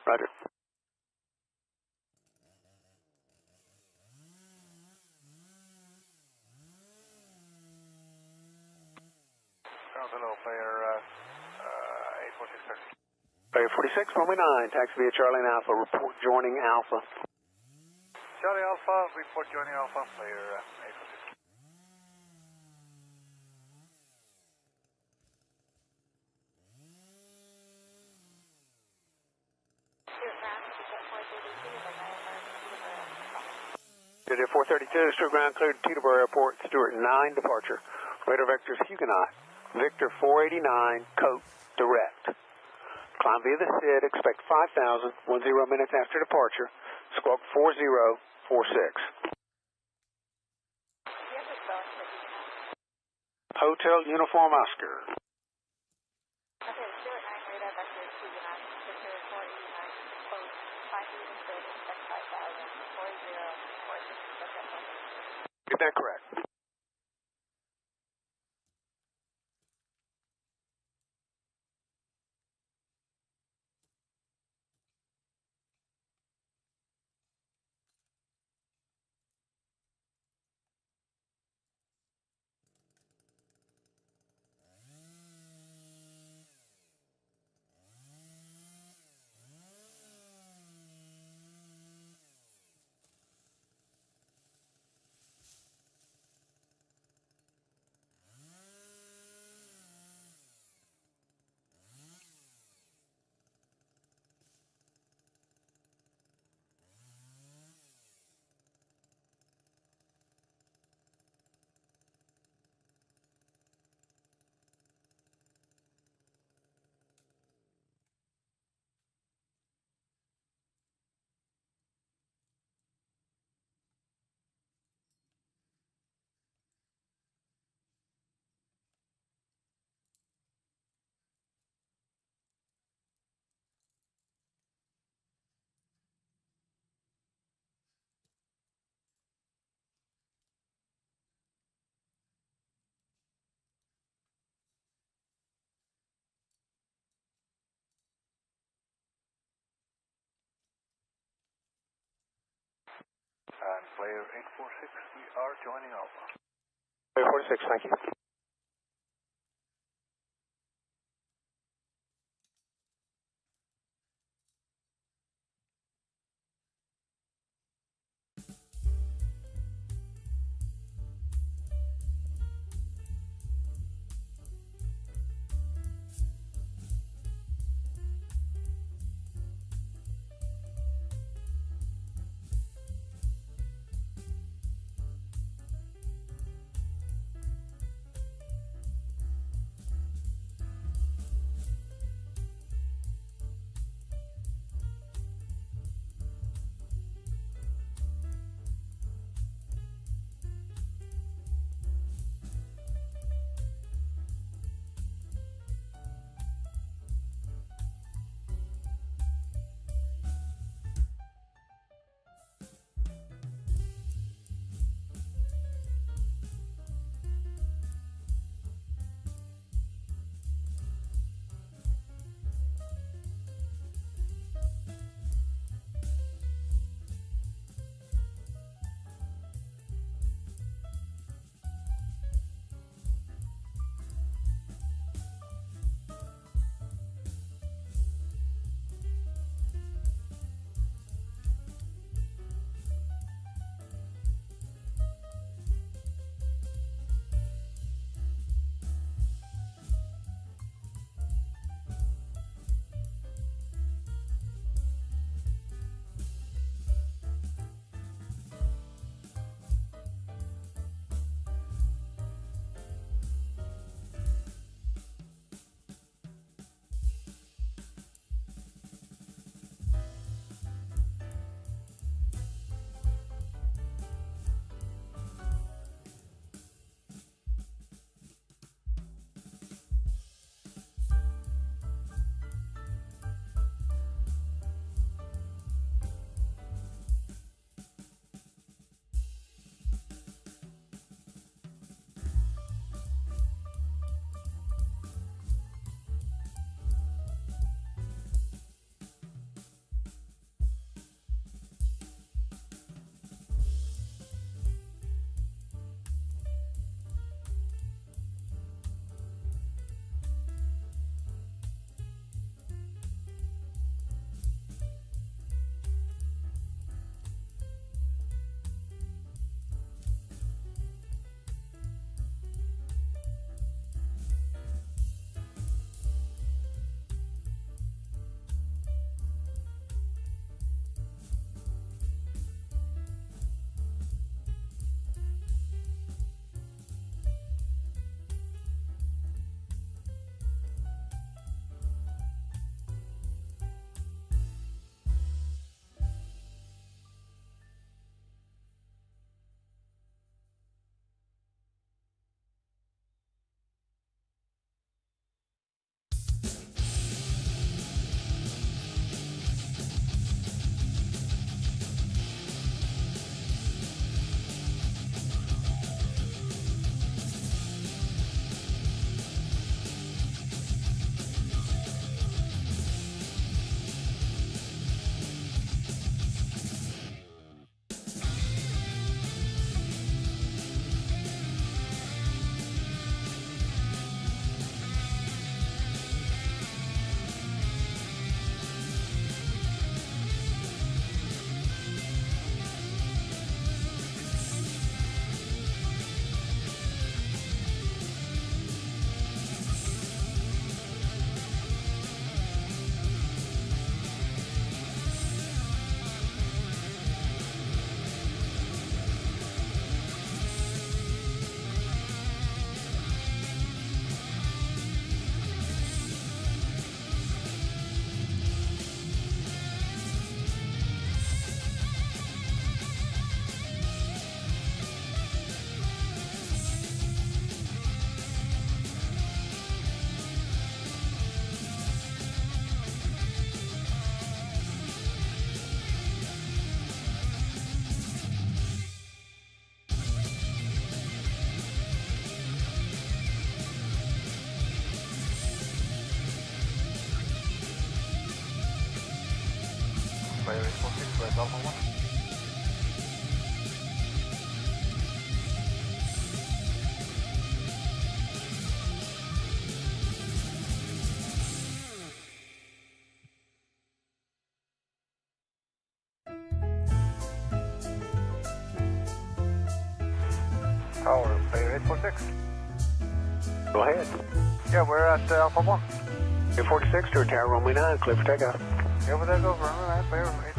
Roger. Hello, player 846. Player 46, runway 9, taxi via Charlie and Alpha, report joining Alpha. Charlie Alpha, report joining Alpha, player 846. Unit 432, Stewart ground cleared Teterboro Airport, Stewart 9 departure. Radar vectors Huguenot, Victor 489, Cote, direct. Climb via the SID, expect 5,000, 10 minutes after departure, squawk 4046. Hotel Uniform Oscar. Okay, Stewart 9 radar vectors Huguenot, Victor 489, close, 5 feet and SID, expect 5,000, 4046. Get that correct. Player 846, we are joining Alpha. Player 46, thank you. Player 846, Red Alpha 1. Tower, Bay 846. Go ahead. Yeah, we're at Alpha 1. 846 to Tower, runway 9, clear for takeoff. Yeah, for takeoff, runway 9, Bay 846.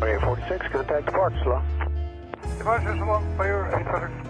Bay 846, contact departure slow. Departure slow, Bay 846.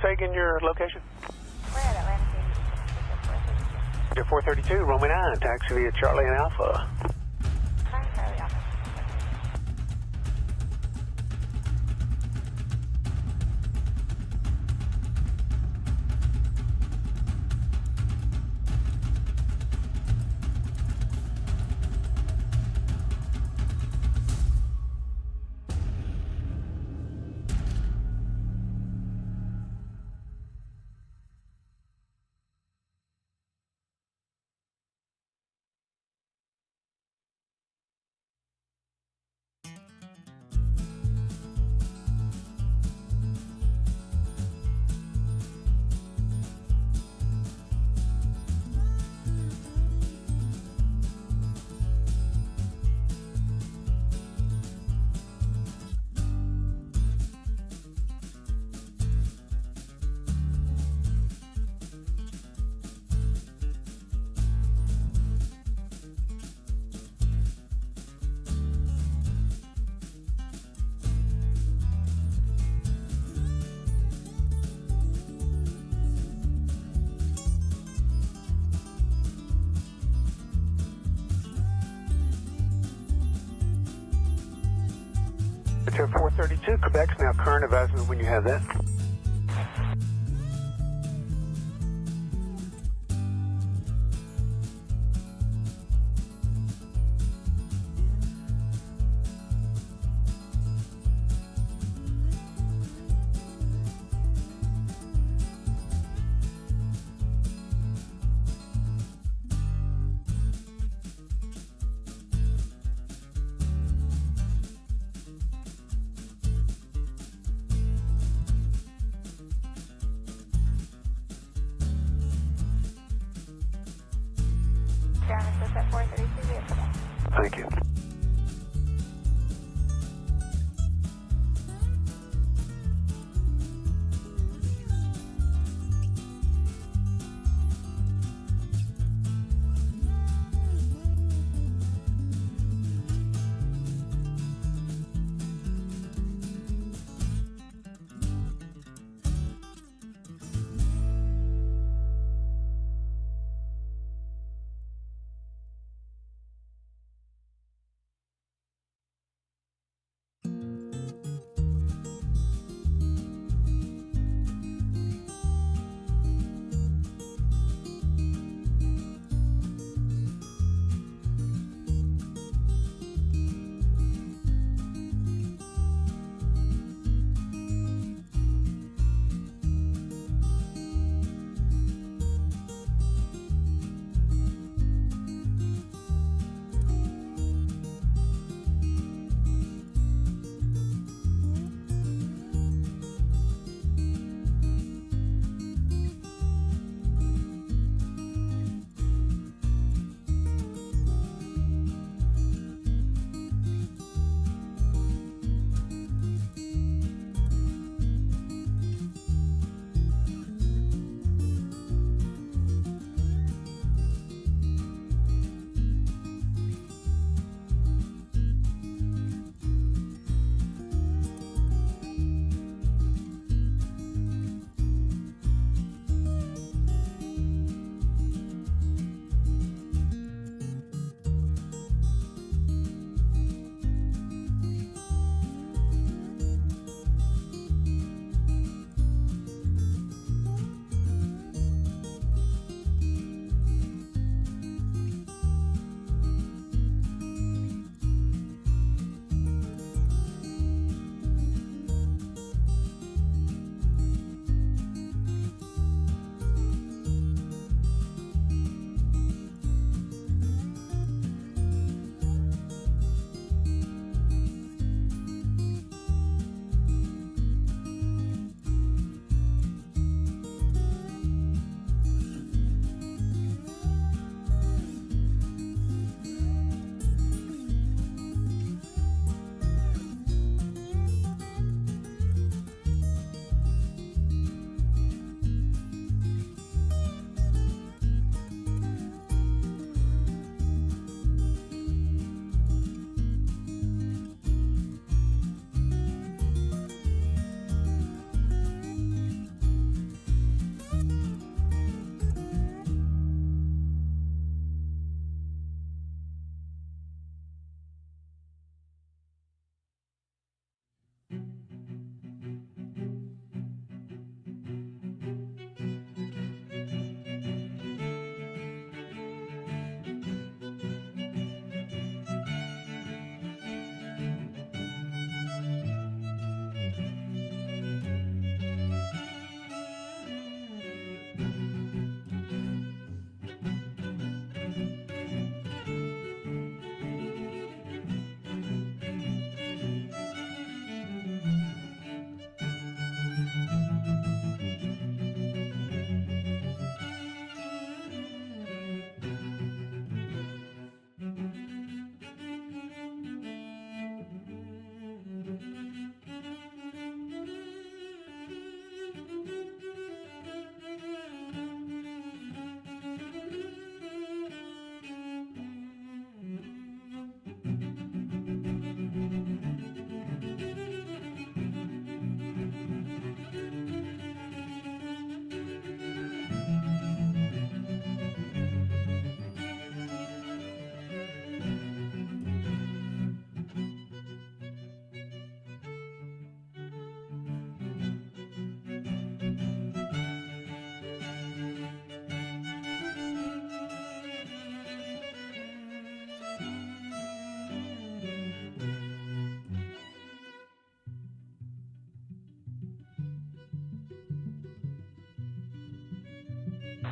Say again your location. We're at Atlanta City. 432, runway 9, taxi via Charlie and Alpha. Charlie Alpha. Sector 432, Quebec's now current. Advise me when you have that. ground assist at 432 via Tobay. Thank you.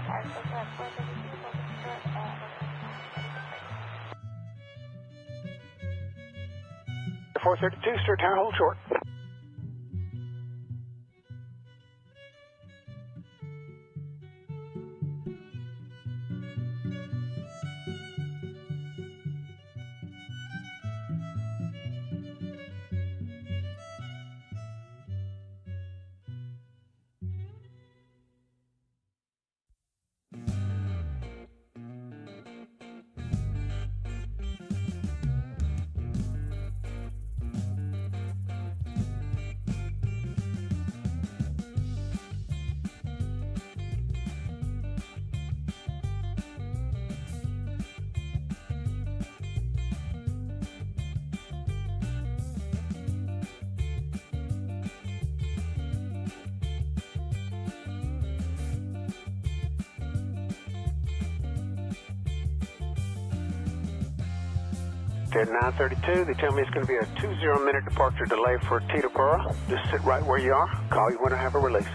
Uh, 432, stir tower, hold short. at 9:32. They tell me it's going to be a 20-minute departure delay for Teterboro. Just sit right where you are. Call you when I have a release.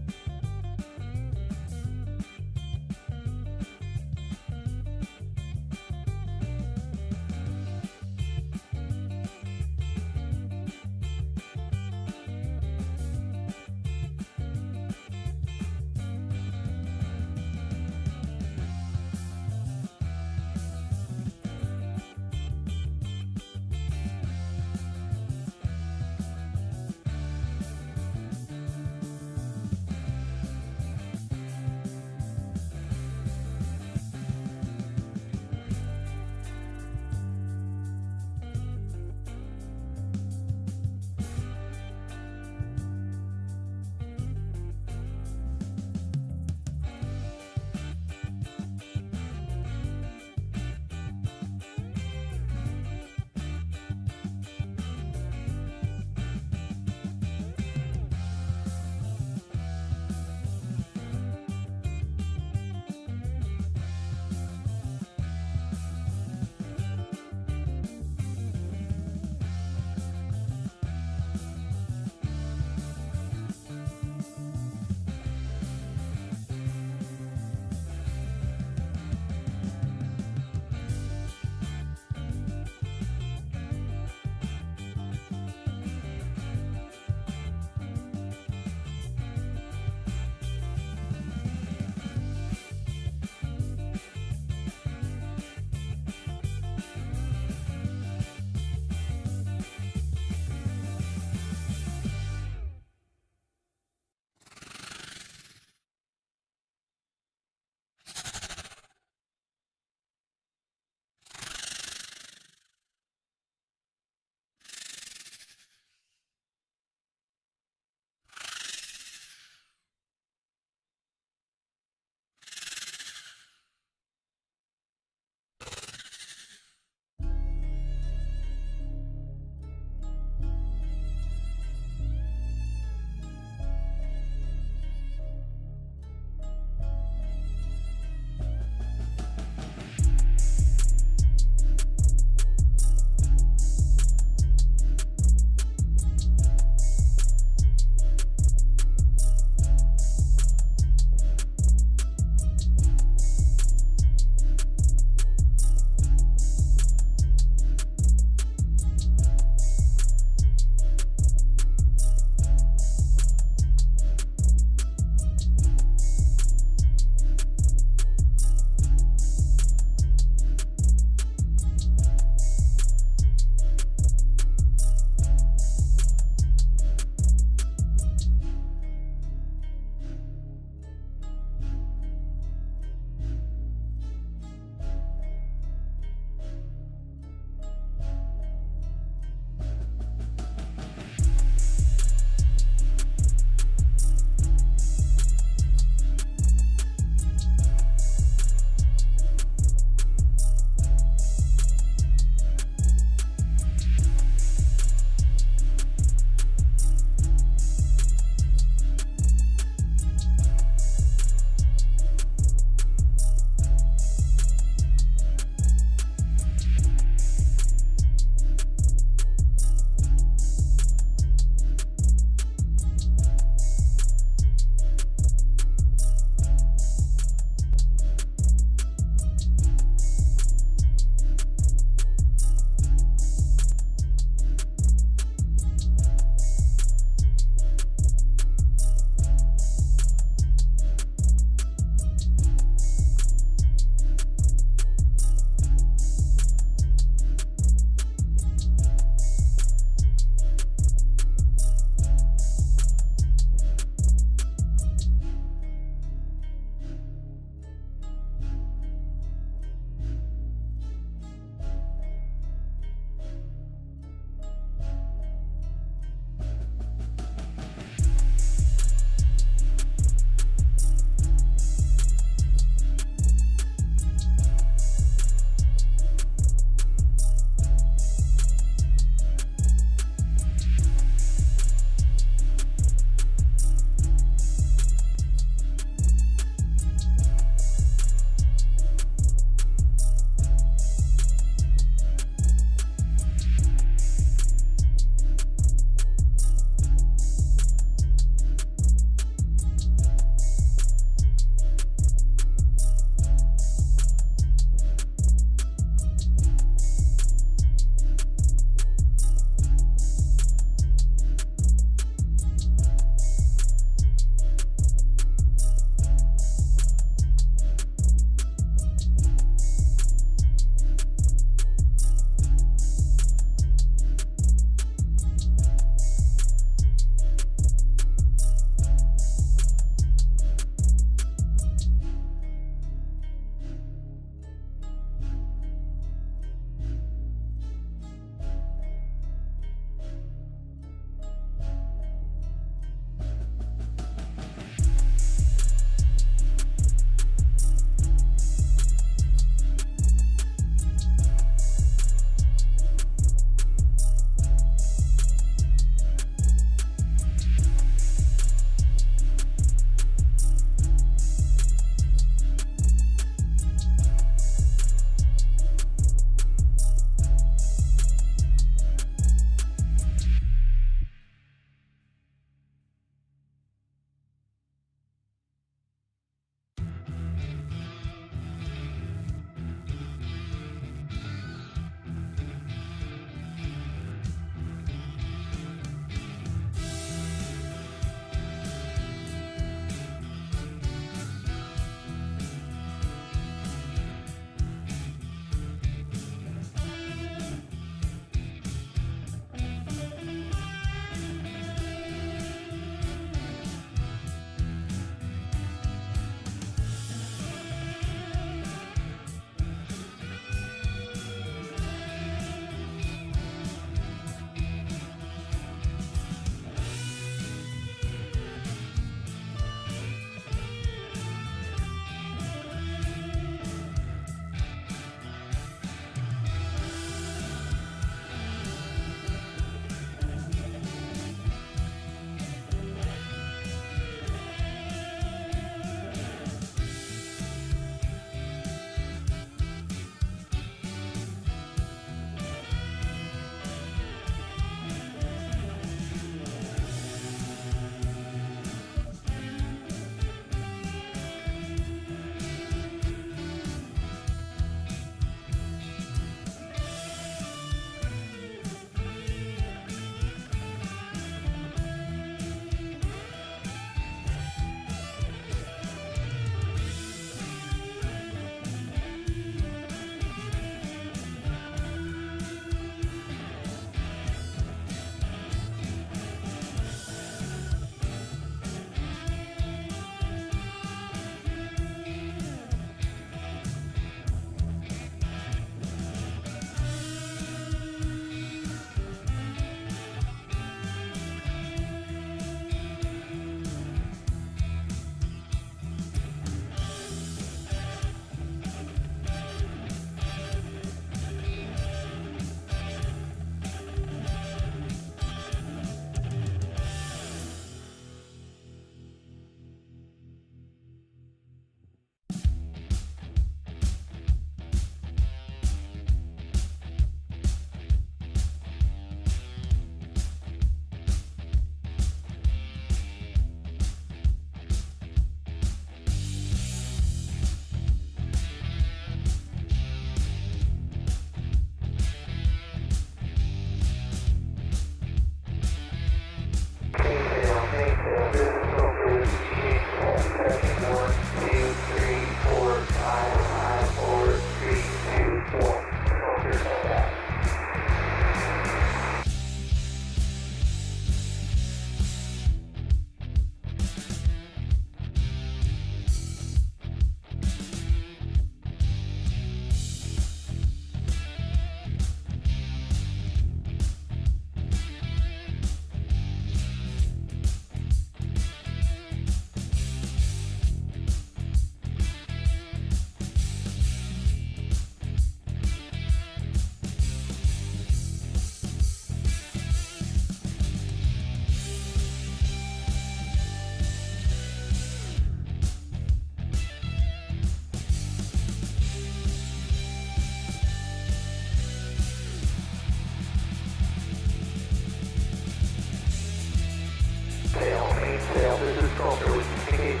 Sculptor, we can take it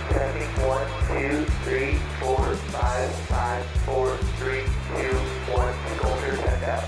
traffic 1, 2, 3, 4, 5, 5, 4, 3, 2, 1, Sculptor, send out.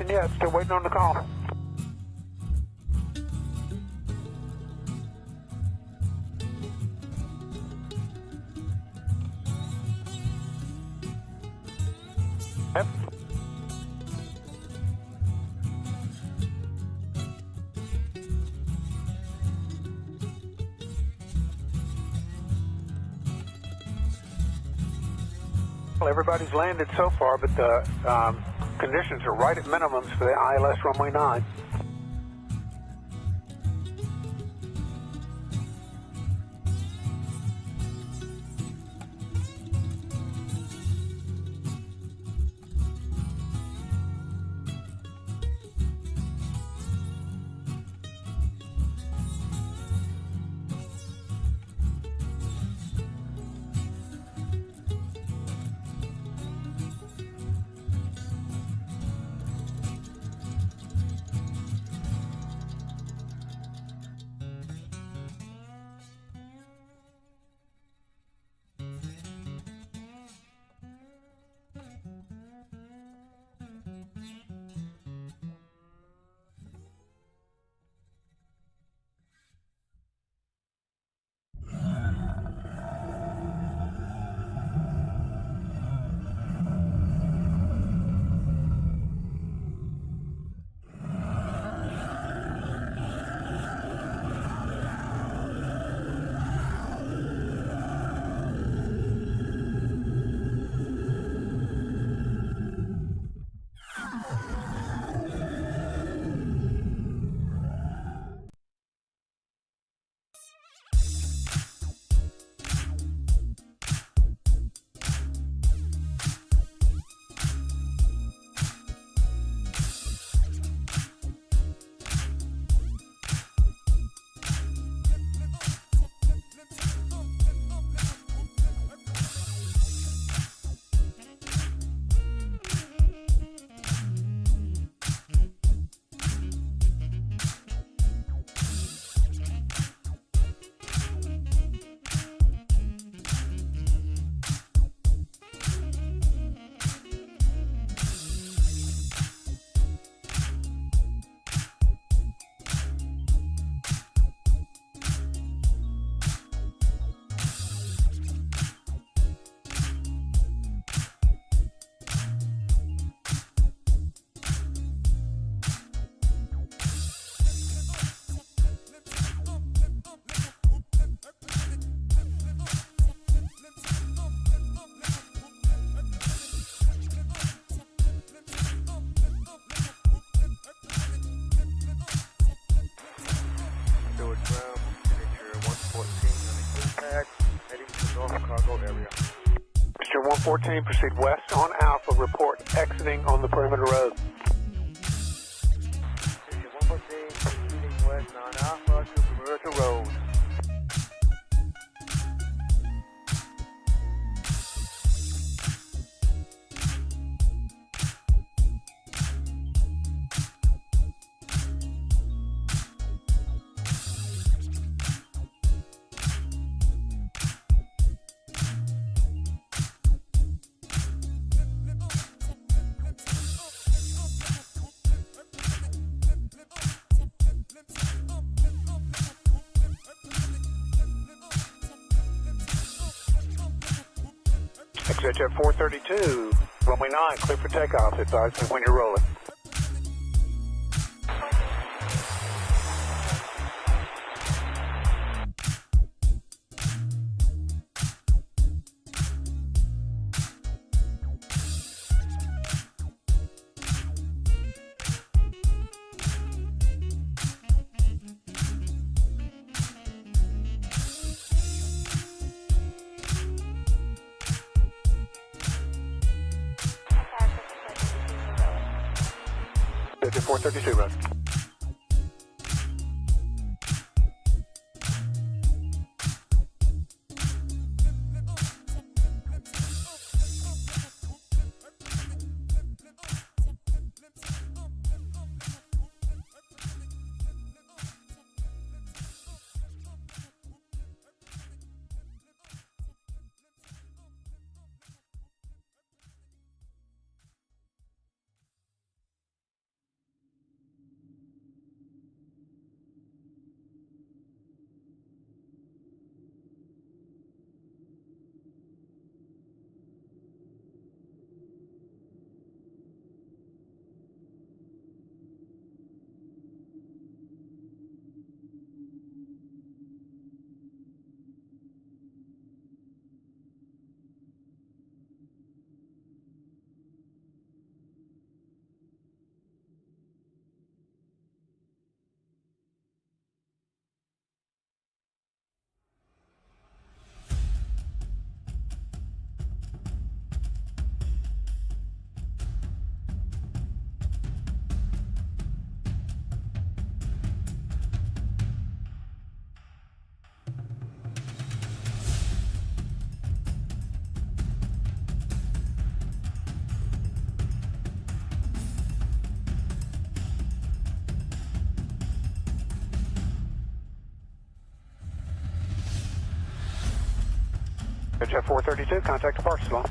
nothing yet. Still waiting on the call. Yep. Well, everybody's landed so far, but the conditions are right at minimums for the ILS runway 9. Mr. 114, proceed west on Alpha, report exiting on the perimeter road. Mr. 114, proceeding west on Alpha to perimeter road. XHF 432, runway 9, clear for takeoff. Advise me when you're rolling. XHF 432, run. Jet 432, contact departure line.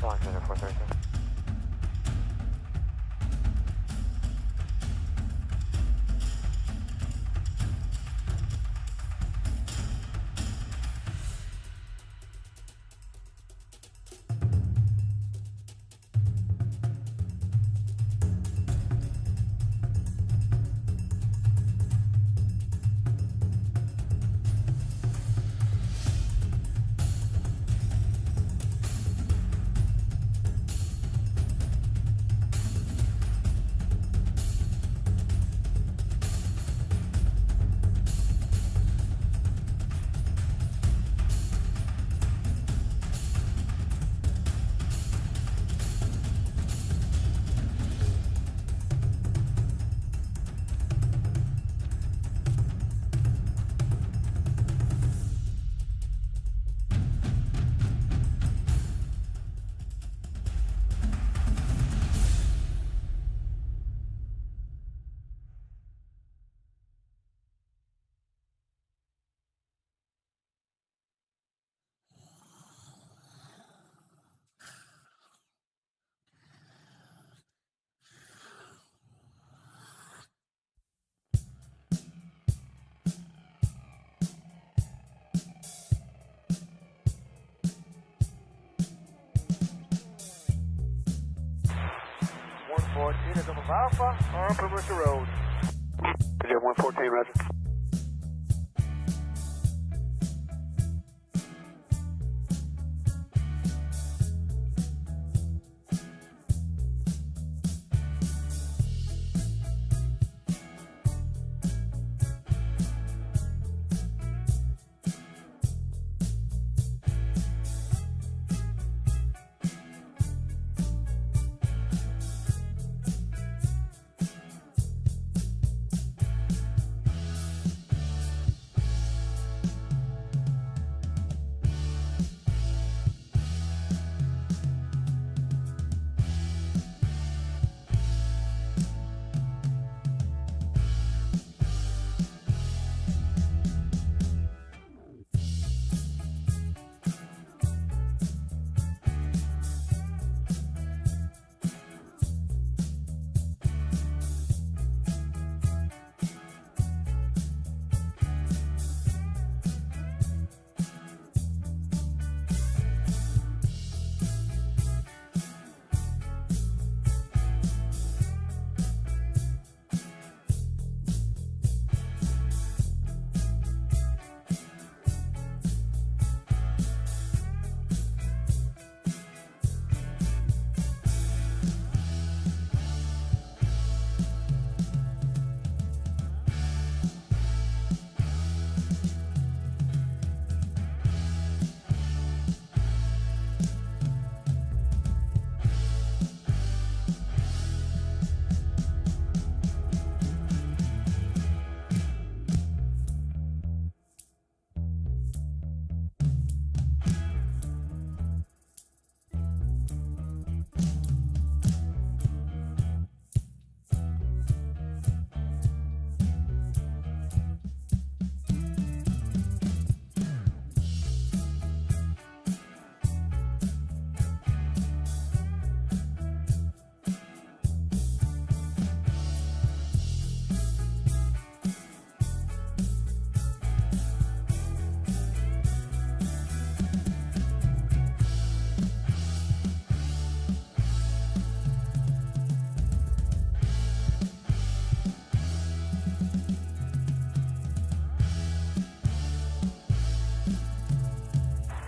Line Center 432. Is of Alpha on Permission Road. Jet 114, Roger.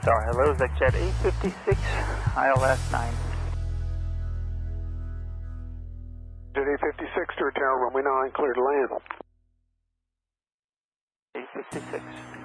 Tower, hello, Zach Jet 856, ILS 9. Jet 856 to return runway 9, clear to land. 856.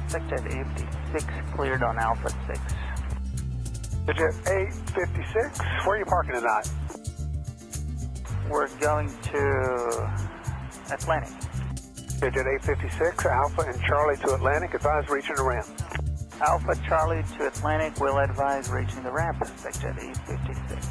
Sector 856 cleared on Alpha 6. Digit 856, where are you parking tonight? We're going to Atlantic. Digit 856, Alpha and Charlie to Atlantic, advise reaching the ramp. Alpha Charlie to Atlantic, will advise reaching the ramp. Sector 856.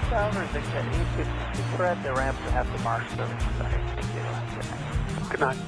Tower, Victor 856, we're at the ramp to have the Morse service. Good night.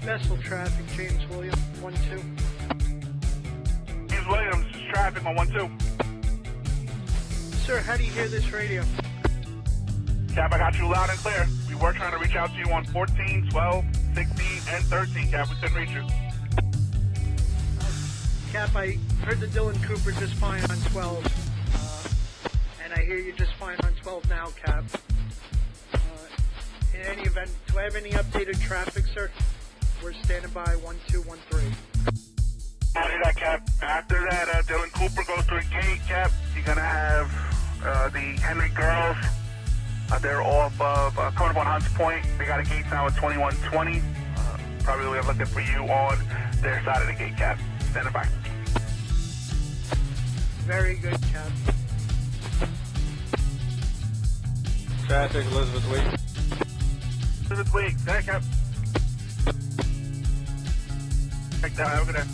Vessel traffic, James Williams, 1-2. James Williams, traffic on 1-2. Sir, how do you hear this radio? Cap, I got you loud and clear. We were trying to reach out to you on 14, 12, 16, and 13, Cap. We couldn't reach you. Cap, I heard the Dylan Cooper just fine on 12. And I hear you just fine on 12 now, Cap. In any event, do I have any updated traffic, sir? We're standing by 1213. After that, Cap. After that, Dylan Cooper goes through a gate, Cap. You're going to have the Henry girls. They're off of coming up on Hunts Point. They got a gate now at 2120. Probably we're looking for you on their side of the gate, Cap. Standing by. Very good, Cap. Traffic, Elizabeth Week. Elizabeth Week, thank you, Cap. Check that out, have a good day.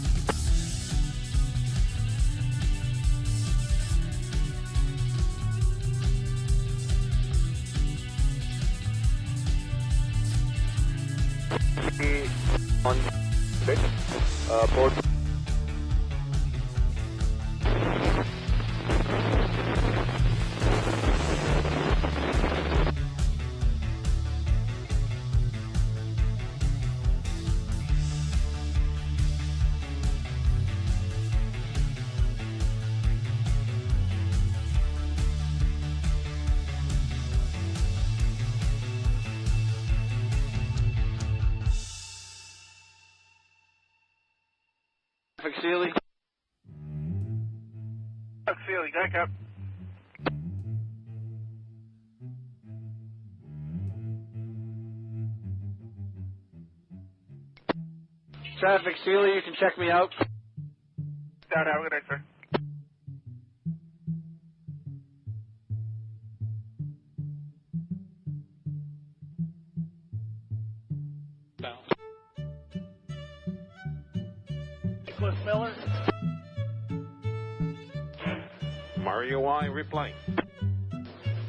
On 6, board. Sealy. Sealy, thank you, Cap. Traffic, Sealy, you can check me out. Down, have a good day, sir. Cliff Miller. Mario Y, reply.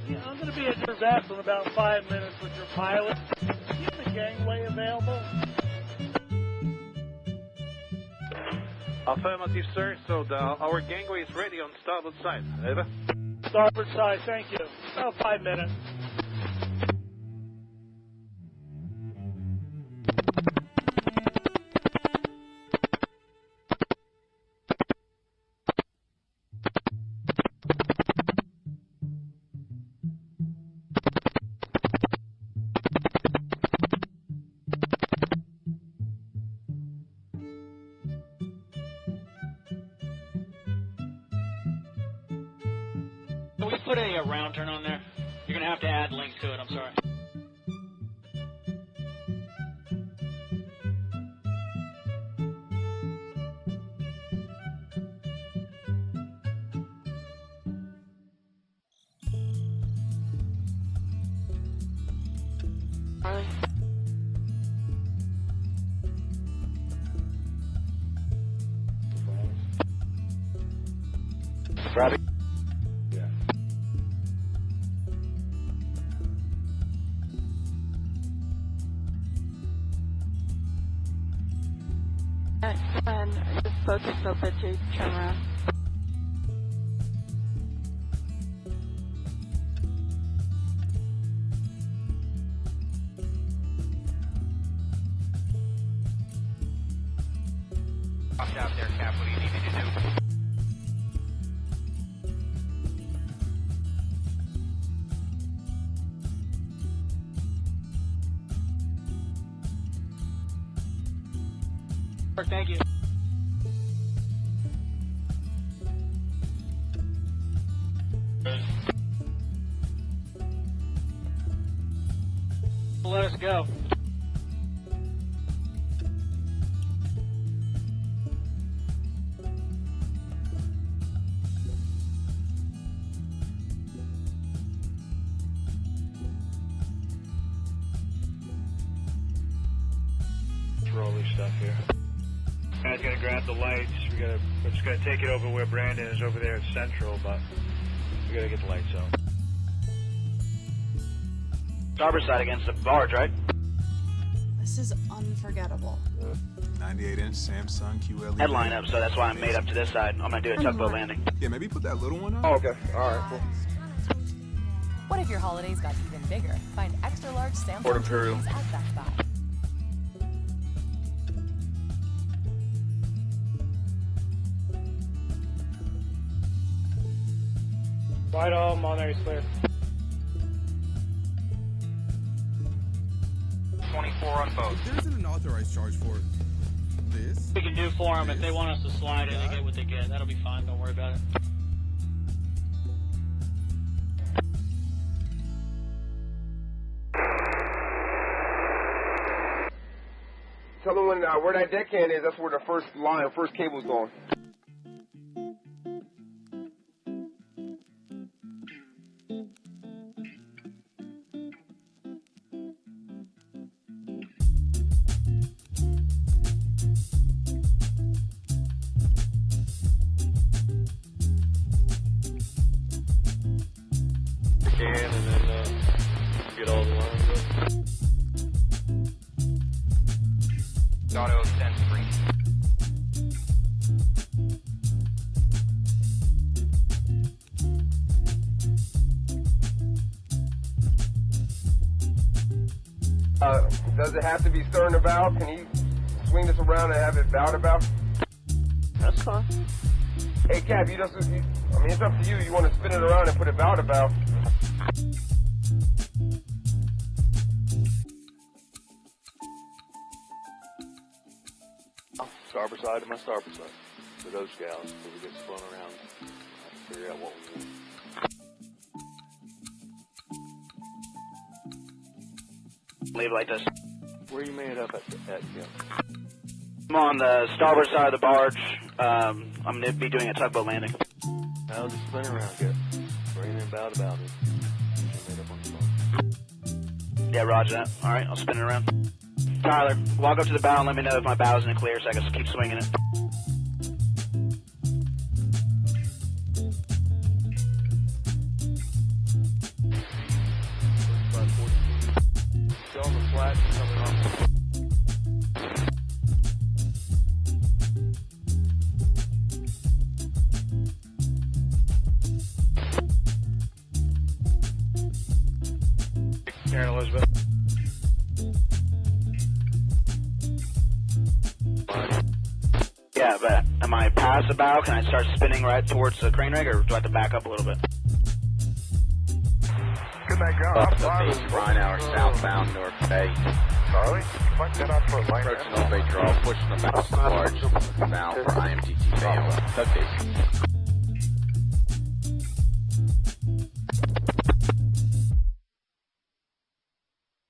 Yeah, I'm going to be at your vessel in about 5 minutes with your pilot. Do you have the gangway available? Affirmative, sir. So our gangway is ready on starboard side. Over. Starboard side, thank you. About 5 minutes. Can we put a round turn on there? You're going to have to add links to it, I'm sorry. Traffic. And just focus over to turn around. Watch out there, Cap. What do you need me to do? Thank you. Let us go. For all this stuff here. Guys gotta grab the lights. We're just gonna take it over where Brandon is over there at Central, but we gotta get the lights out. Starboard side against the barge, right? is unforgettable. 98-inch Samsung QLED. Headline up, so that's why I'm made up to this side. I'm gonna do a tugboat landing. Yeah, maybe put that little one on. Oh, okay. All right, cool. What if your holidays got even bigger? Find extra large Samsung Port Imperial. TVs at Vennspot. Whitehall, Mulberry's clear. 24 on both. There isn't an authorized charge for this. We can do for them if they want us to slide it. They get what they get. That'll be fine. Don't worry about it. Tell them when where that deckhand is. That's where the first line, first cable's going. And then get all the lines up. Auto 10-3. Does it have to be stern to bow? Can you swing this around and have it bow to bow? That's fine. Hey, Cap, I mean, it's up to you. You want to spin it around and put it bow to bow. Starboard side to my starboard side. For those gals, so we get spun around, figure out what we want. Leave it like this. Where you made it up at Gil? I'm on the starboard side of the barge. I'm going to be doing a tugboat landing. I'll just spin around, get bring it in bow to bow. Made up on the boat. Yeah, roger that. All right, I'll spin it around. Tyler, walk up to the bow and let me know if my bow's in the clear so I can just keep swinging it. Still on the flat, coming off. Aaron Elizabeth. Yeah, but am I past the bow? Can I start spinning right towards the crane rig, or do I have to back up a little bit? Good night, girl. Off the base, 9 hours southbound, North Bay. Charlie, fuck that up for a line. Approaching Old Bay draw, pushing the bow to the barge. Bow for IMTT fail. Tug base.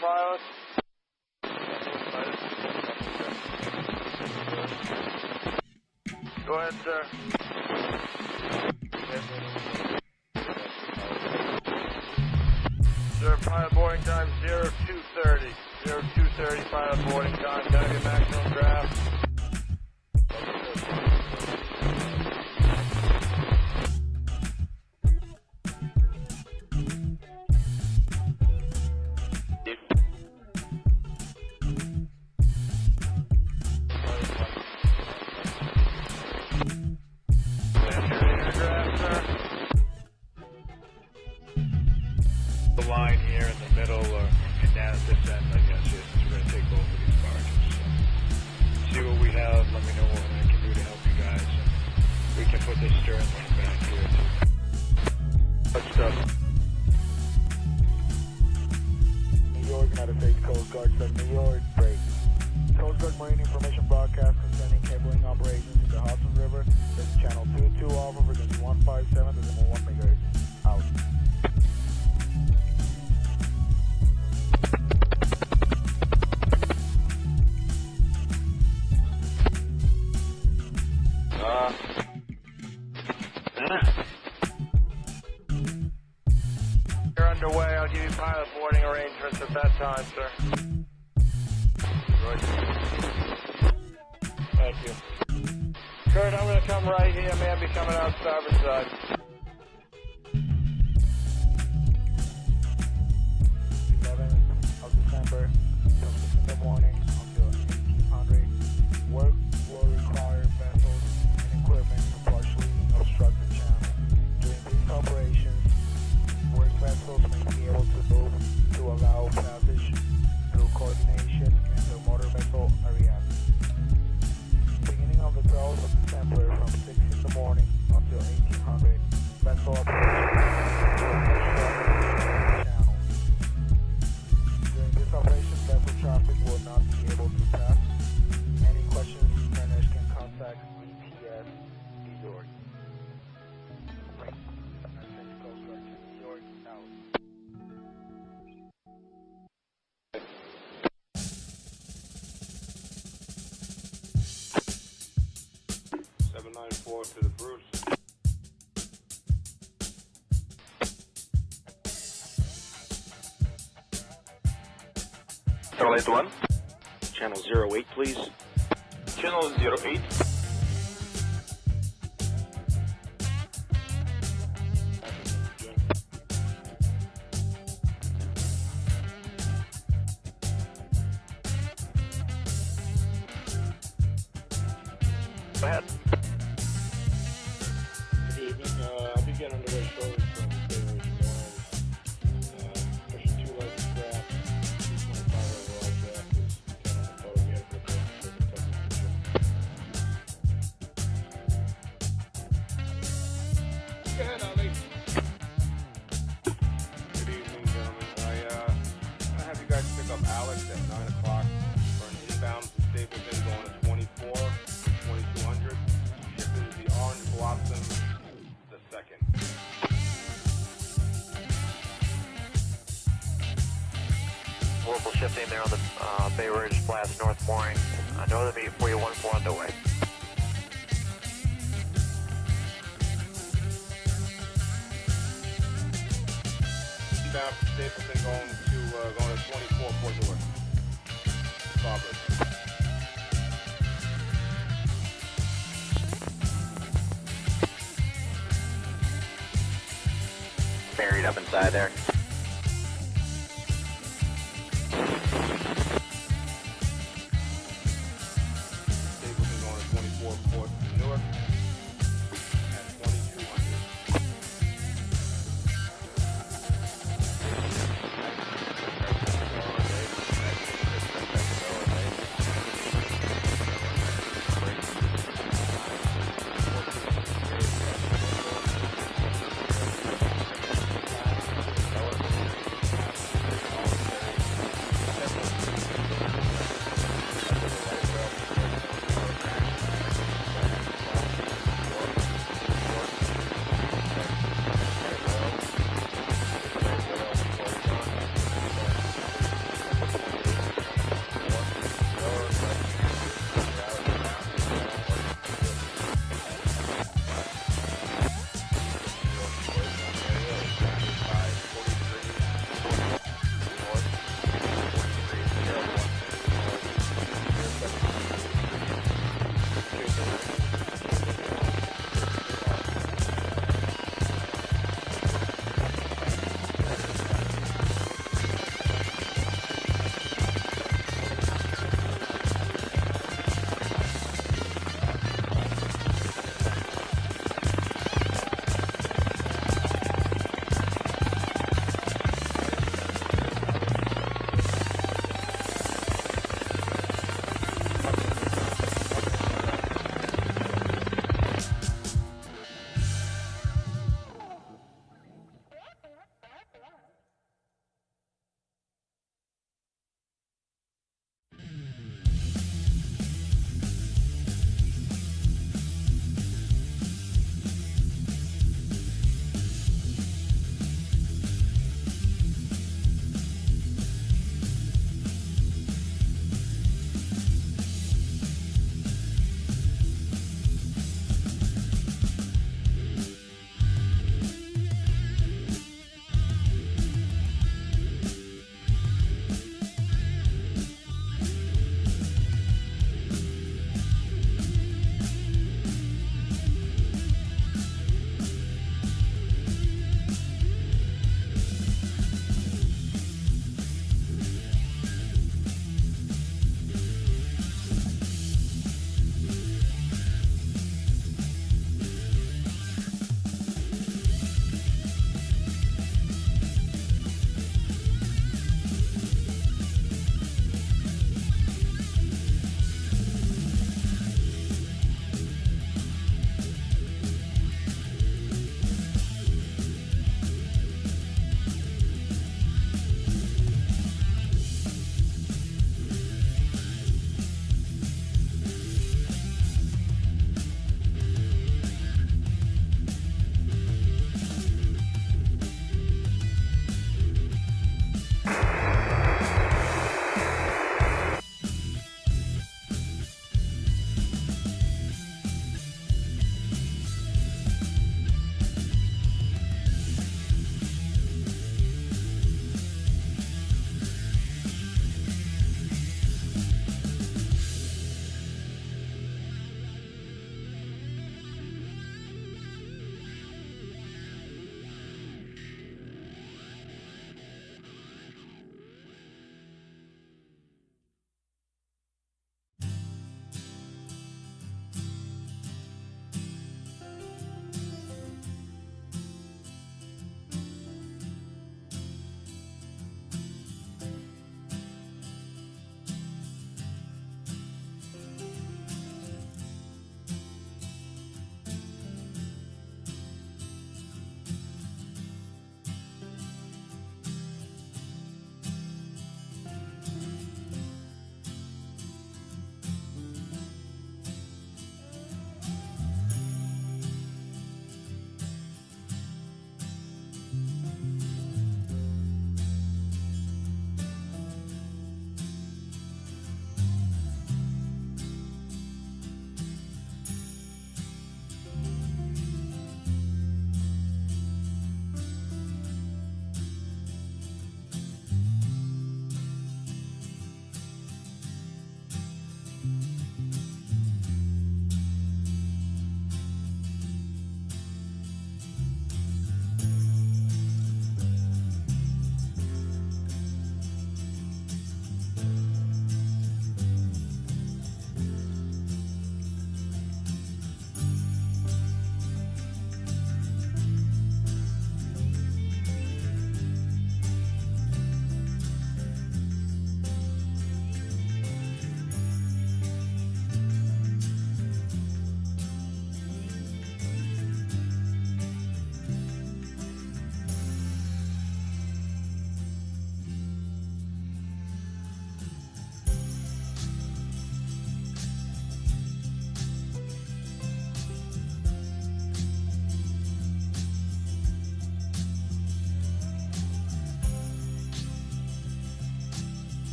Pilot. Go ahead, sir. Sir, pilot boarding time 0230. 0230 pilot boarding time. Gotta get maximum draft. The line here in the middle or and down at this end, I guess, is we're going to take both of these barges. So see what we have. Let me know what I can do to help you guys. And we can put this stern one back here too. Good stuff. New York, United States Coast Guard, 7 New York, break. Coast Guard Marine Information Broadcast concerning cabling operations in the Hudson River. This is channel 22 off over frequency 157.1 MHz. Out. You're underway. I'll give you pilot boarding arrangements at that time, sir. Thank you. Kurt, I'm going to come right here. Man, be coming out starboard side. Of December, in the morning, 24 to the Bruce. Starlight 1. Channel 08, please. Channel 08. Go ahead. Good evening. I'll be getting underway shortly from Baylor's Morse. Pushing 2 legs straps. 225 overall draft is kind of the boat we had for the Go ahead, Ali. Good evening, gentlemen. I have you guys pick up Alex at 9 o'clock for an inbound from Stapleton going to 24, 2200. Shipping to the Orange Blossom the 2nd. Global shifting there on the Bay Ridge Blast North Mooring. Northern Meet 414 underway. Inbound from Stapleton going to 24 Port Newark. Starboard. Buried up inside there. Stapleton going to 24 Port Newark at 2200.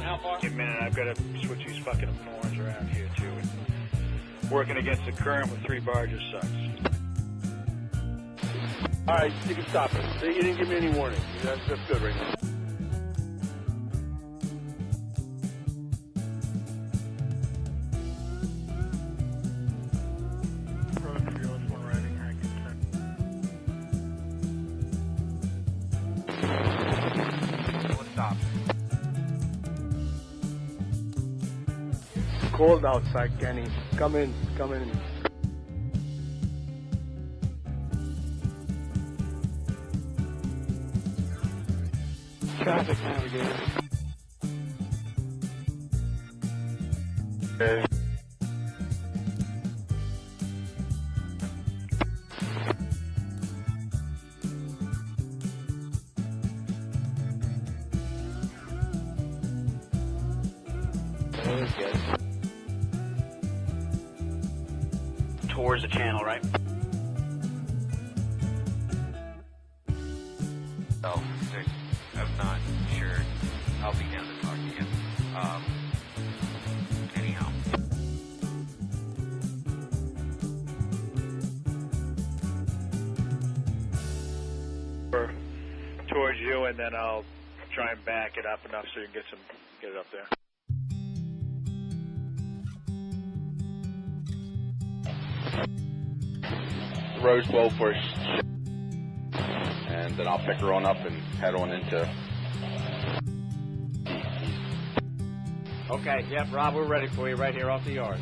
how far? Give me a minute. I've got to switch these fucking horns around here, too. Working against the current with 3 barges sucks. All right, you can stop it. You didn't give me any warning. That's good right now. Cold outside, Kenny. Come in. Traffic navigator. Okay. Towards the channel, right? Oh, I'm not sure. I'll be down to talk to you. Anyhow. Towards you, and then I'll try and back it up enough so you can get it up there. Rose 12 first, and then I'll pick her on up and head on into. Okay, yep, Rob, we're ready for you right here off the yard.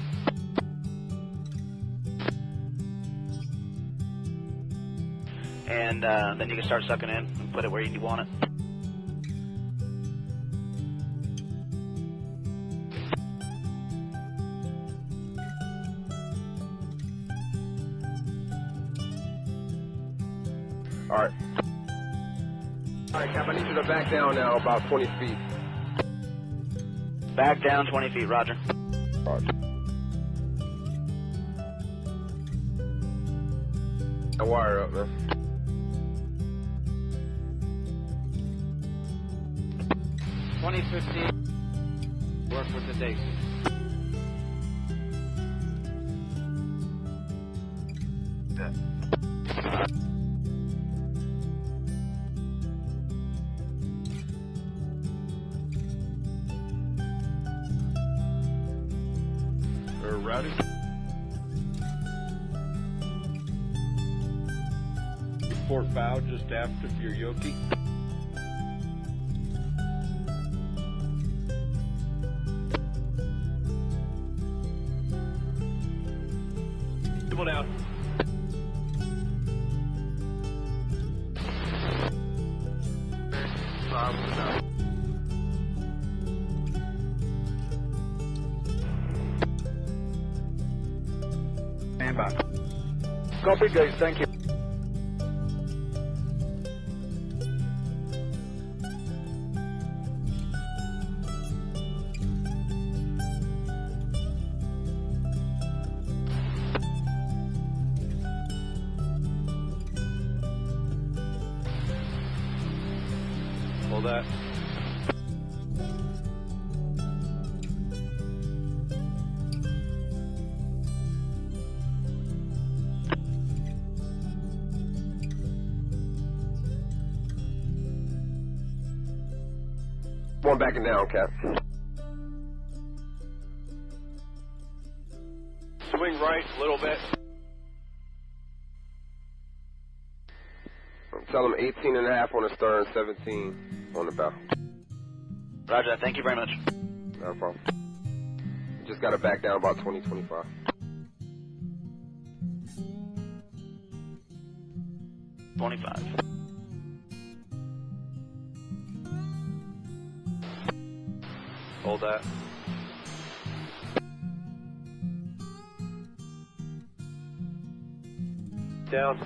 And then you can start sucking in and put it where you want it. All right. All right, Cap, I need you to back down now about 20 feet. Back down 20 feet, roger. Roger. That wire up, man. 2015. Work with the Daisy. Rowdy. Port bow just aft of your yoki. Double down. Stand by. Copy, guys. Thank you. Hold that. One backing down, Cap. Swing right a little bit. Tell them 18 and a half on the stern, 17 on the bow. Roger that. Thank you very much. No problem. You just got to back down about 20, 25. Hold that. Down.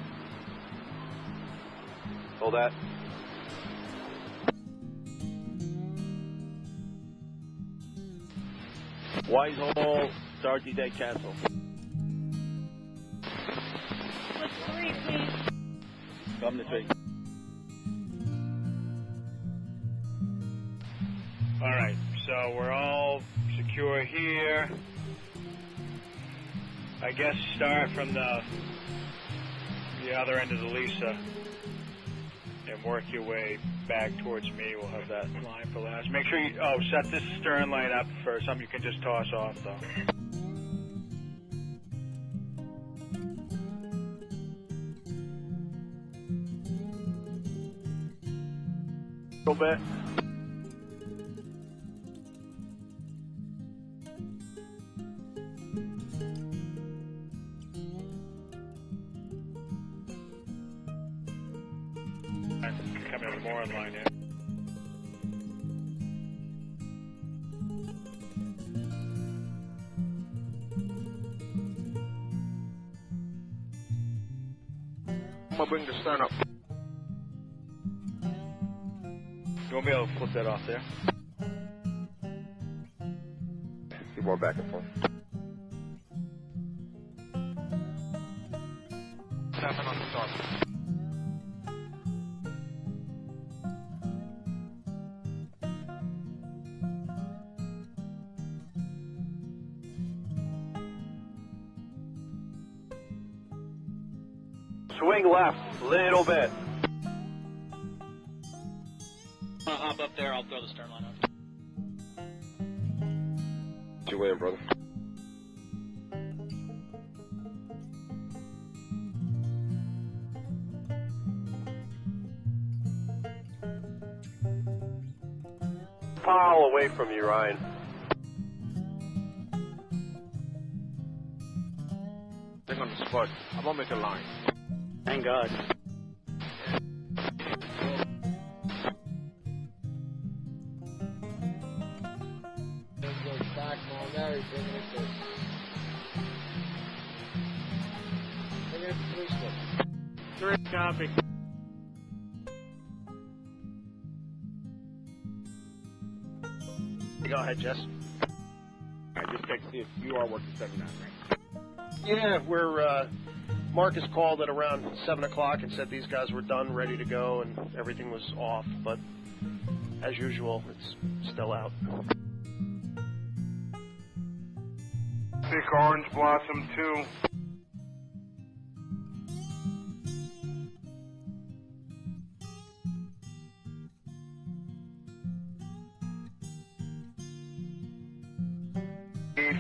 Hold that. Whitehall, Starkey Day Castle. Come to 3. All right, So we're all secure here. I guess start from the other end of the Lisa and work your way back towards me. We'll have that line for last. Make sure you, set this stern line up for something you can just toss off though. A little bit. Coming in more in line here. I'm gonna bring the stern up. You won't be able to flip that off there. Keep going back and forth. Tapping on the start. Swing left, little bit. I'll hop up there, I'll throw the stern line up. What you weighing, brother? Pile away from you, Ryan. They're on the spot. I'm gonna make a line. Thank God. Back on there, he's bringing it to. Bringing it to policeman. 3 copy. Go ahead, Jess. I just check to see if you are working 79, right? Yeah, we're, Marcus called at around 7 o'clock and said these guys were done, ready to go, and everything was off, but as usual, it's still out. Thick Orange Blossom 2.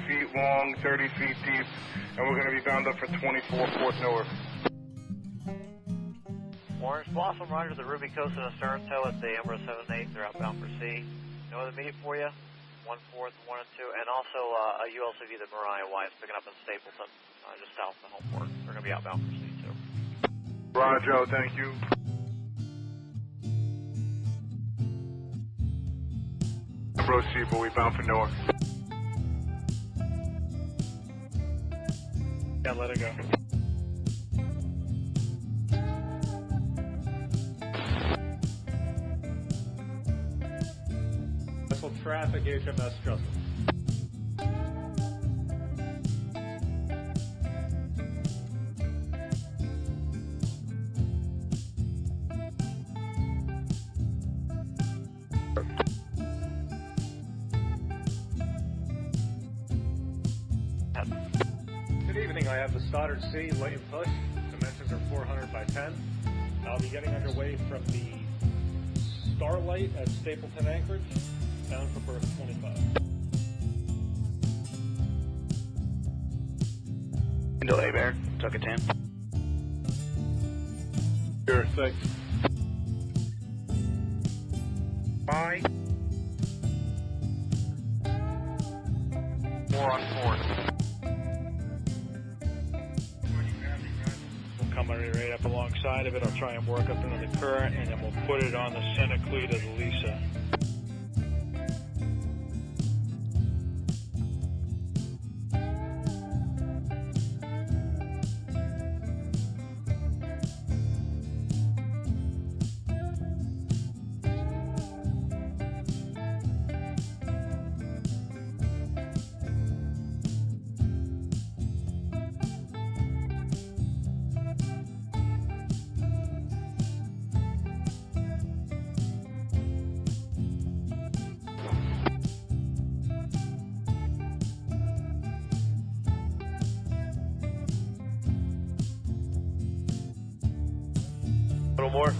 Feet long, 30 feet deep, and we're going to be bound up for 24 Fort Newark. Orange Blossom, Roger, the Ruby Coast and a stern tail at the Amber 78. They're outbound for sea. No other meet for you? 1-4, 1 and 2, and also a ULCV, the Mariah Wise, picking up in Stapleton, just south of Homeport. They're going to be outbound for sea, too. Roger, thank you. Proceed, but we bound for Newark. Yeah, let it go. Vessel traffic, HMS Justin. Good evening, I have the Stoddard C late and push. Dimensions are 400 by 10. I'll be getting underway from the Starlight at Stapleton Anchorage, bound for berth 25. Delay bear, tuck it 10. Sure, thanks. Bye. 4 on 4. We'll come right up alongside of it. I'll try and work up into the current, and then we'll put it on the center cleat of the Lisa. little more.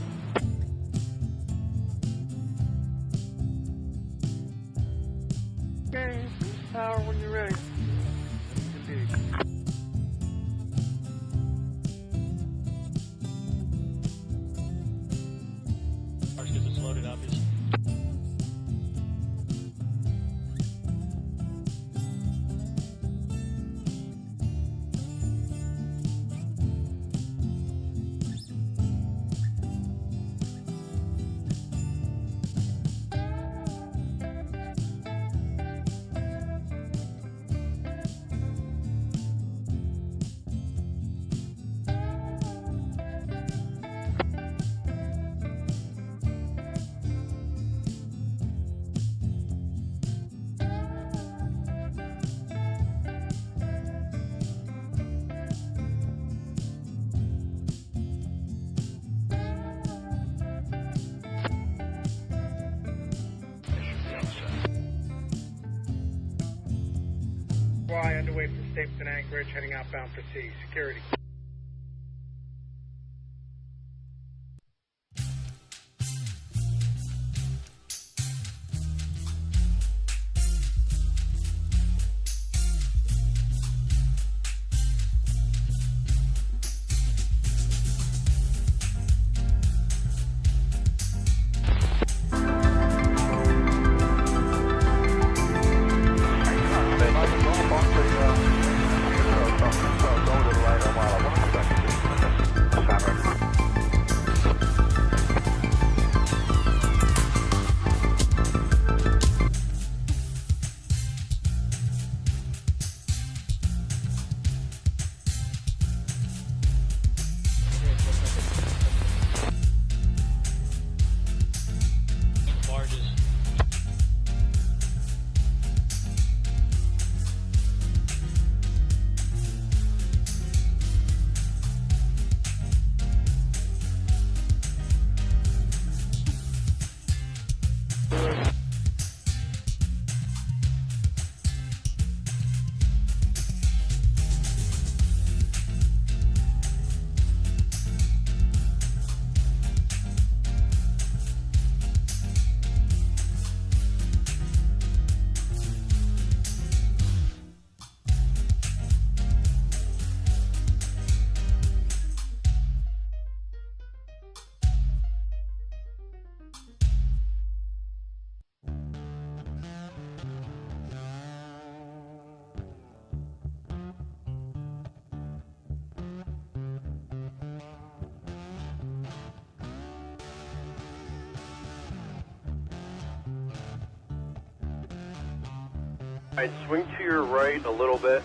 Okay, power when you're ready. Indeed. Ours gets us loaded, obviously. Underway from Stapleton Anchorage, heading outbound for sea. Security. Alright, swing to your right a little bit.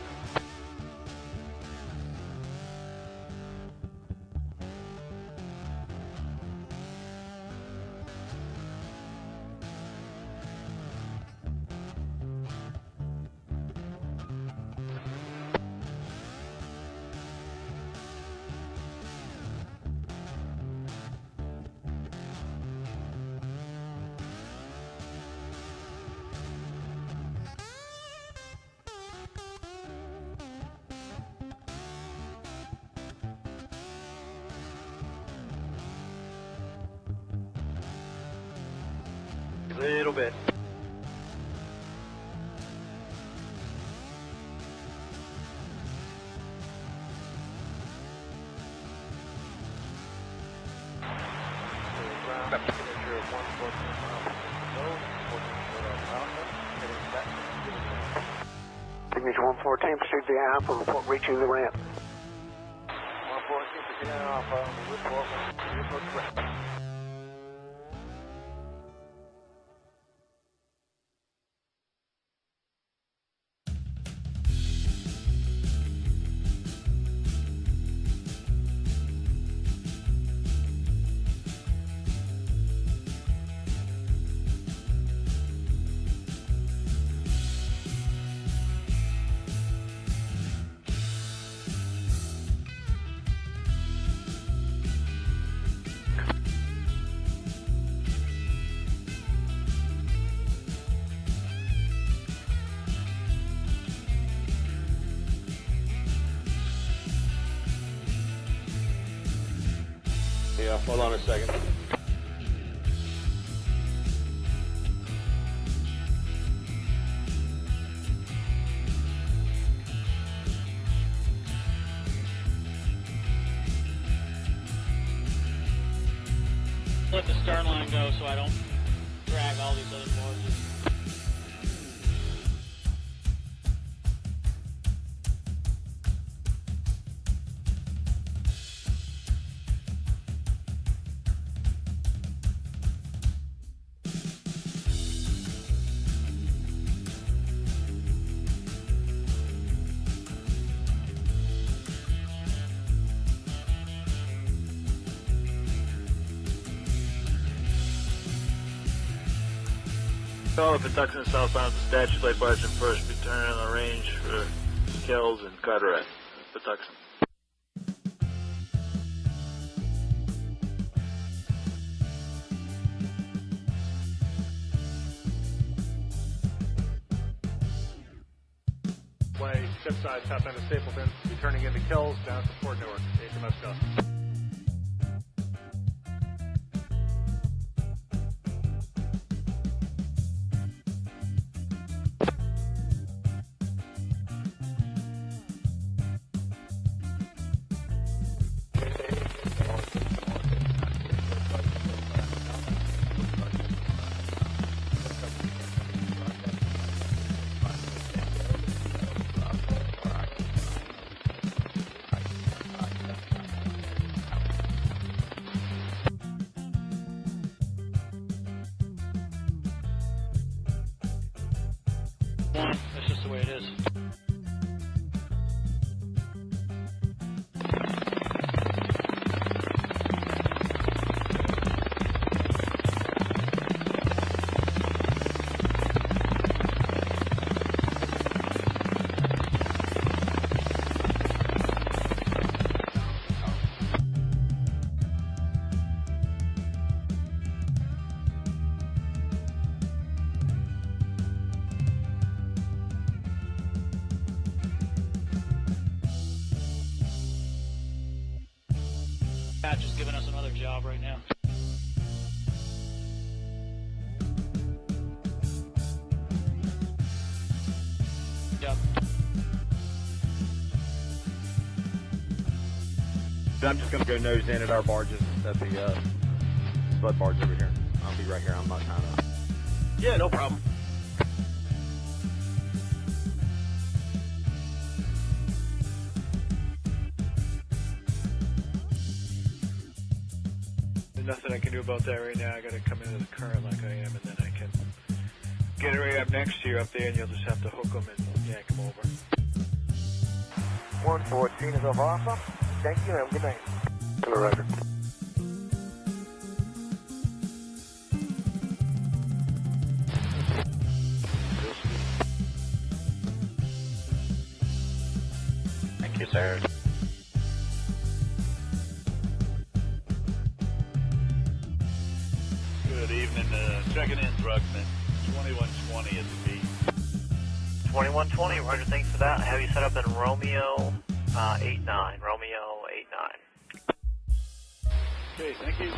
A little bit. Signature 114, proceed to the Alpha, report reaching the ramp. 114, proceeding Alpha, report ramp. Yeah, hold on a second. Let the stern line go so I don't drag all these other barges. Call for Tucson southbound to Statue Lake Barge and first return on the range for Kells and Carteret for Tucson. Way, ship side, top end of Stapleton, returning into Kells, down to Port Newark, HMS Gus. That's just the way it is. Patch is giving us another job right now. Yep. I'm just going to go nose in at our barges at the spud barge over here. I'll be right here. I'm not trying to. Yeah, no problem. There's nothing I can do about that right now. I got to come into the current like I am, and then I can get it right up next to you up there, and you'll just have to hook them and yank them over. 114 is of awesome. Thank you, and good night. Hello, Roger. Thank you, sir. Good evening, checking in, Truckman. 2120 is the beat. 2120, Roger, thanks for that. I have you set up in Romeo 89. Romeo 89. Okay, thank you.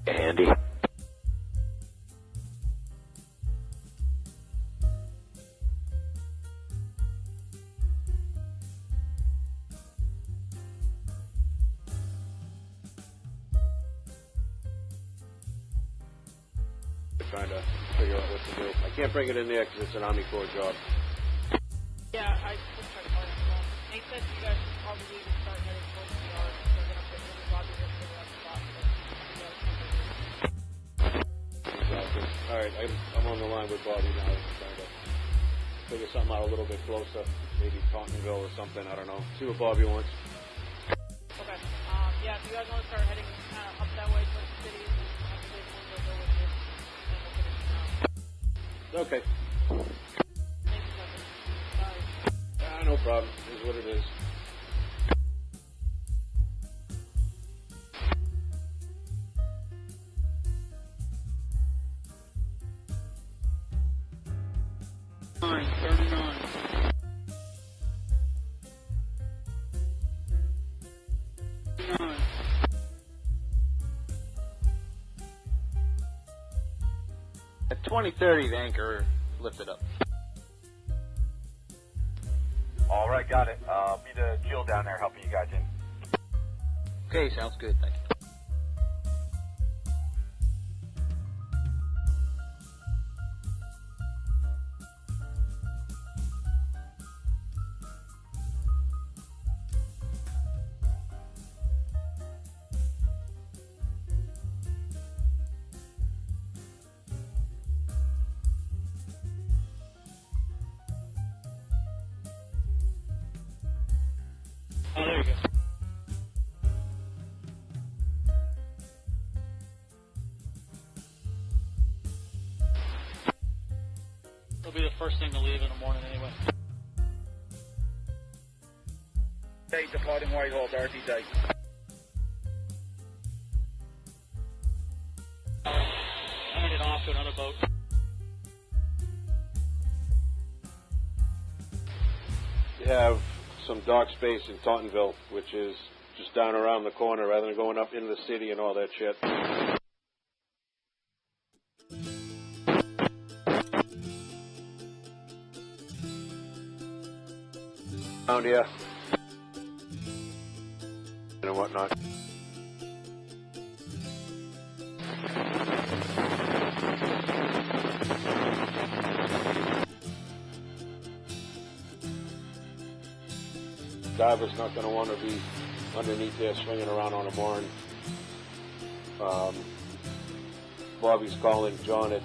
Andy. Trying to figure out what to do. I can't bring it in there because it's an Army Corps job. Yeah, I just tried to call you. They said you guys should probably even start heading towards the yard. They're going to put the body here for the spot. Exactly. Alright, I'm on the line with Bobby now. Trying to figure something out a little bit closer. Maybe Tauntonville or something. I don't know. See what Bobby wants. Okay. Yeah, if you guys want to start heading up that way towards the city, I can take one go with you. Okay. Thank you, Sorry. No problem. It is what it is. 2030, the anchor lifted up. All right, got it. Be the Jill down there helping you guys in. Okay, sounds good. Thank you. Oh, there you go. It'll be the first thing to leave in the morning anyway. Hey, departing Whitehall, Dorothy Day. Handed off to another boat. You have some dark space in Tauntonville, which is just down around the corner rather than going up into the city and all that shit. Around here. And whatnot. Diver's not going to want to be underneath there swinging around on a barn. Bobby's calling John at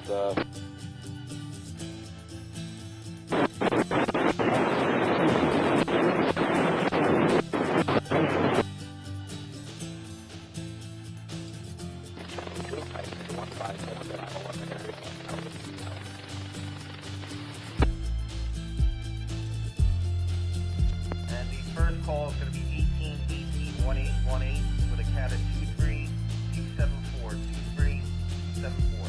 And the first call is going to be 1818 with a cat at 23274 2374.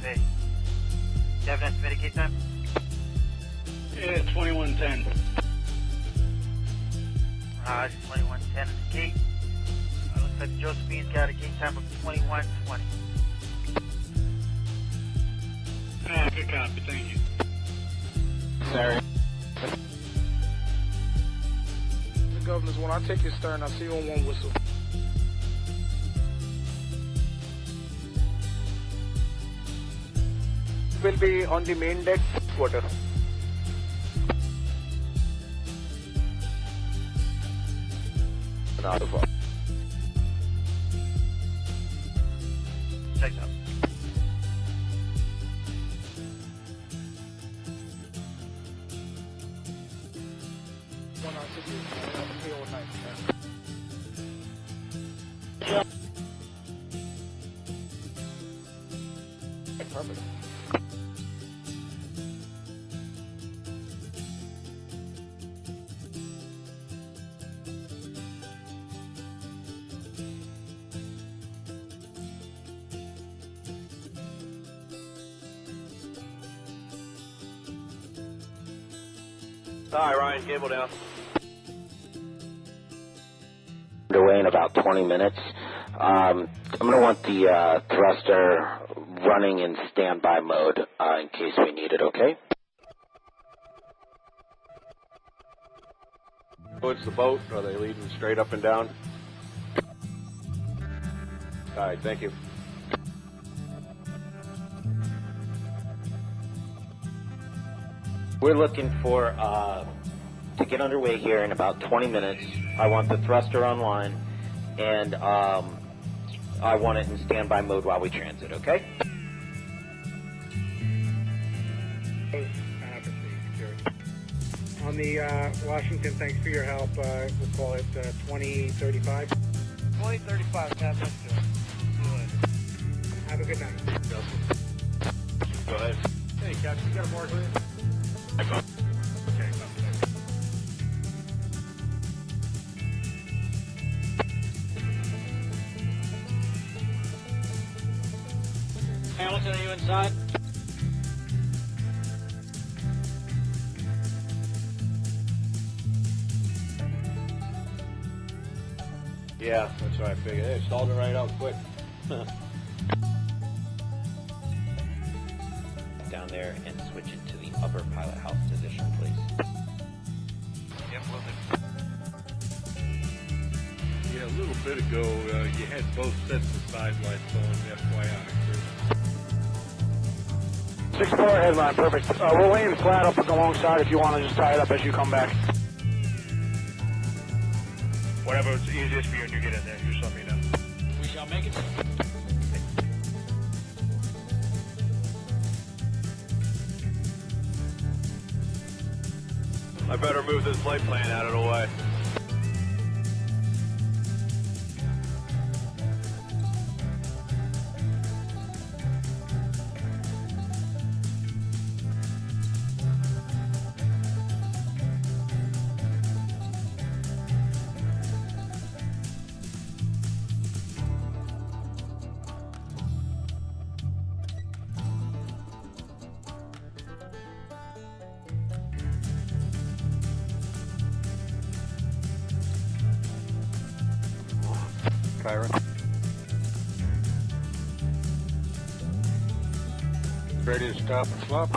Thank you. Hey, do you have an estimated gate time? Yeah, 2110. 2110 gate. Looks like Josephine's got a gate time of 2120. Good copy, thank you. Sorry. The governors, when I take your stern, I'll see you on one whistle. Will be on the main deck quarter. Not a problem. Check out. One on ticket. I'm here all night. Perfect. Hi, Ryan, cable down. Underway in about 20 minutes. I'm going to want the thruster running in standby mode in case we need it, okay? What's the boat? Are they leading straight up and down? All right, thank you. We're looking for, to get underway here in about 20 minutes. I want the thruster online, and I want it in standby mode while we transit, okay? On the Washington, thanks for your help. We'll call it 2035. 2035, Cap. Let's do it. See you later. Have a good night. Go ahead. Hey, Captain, you got a mark with you? Okay, Hamilton, are you inside? Yeah, that's what I figured. Hey, stalled it right out quick. Down there and switch into the upper pilot house position, please. Yep, will do. Yeah, a little bit ago, you had both sets of side lights on, FYI. 6-4 headline, perfect. We'll lay flat up alongside if you want to just tie it up as you come back. Whatever it's easiest for you when you get in there, just let me know. We shall make it. I better move this flight plan out of the way. Kyron. Ready to stop and swap?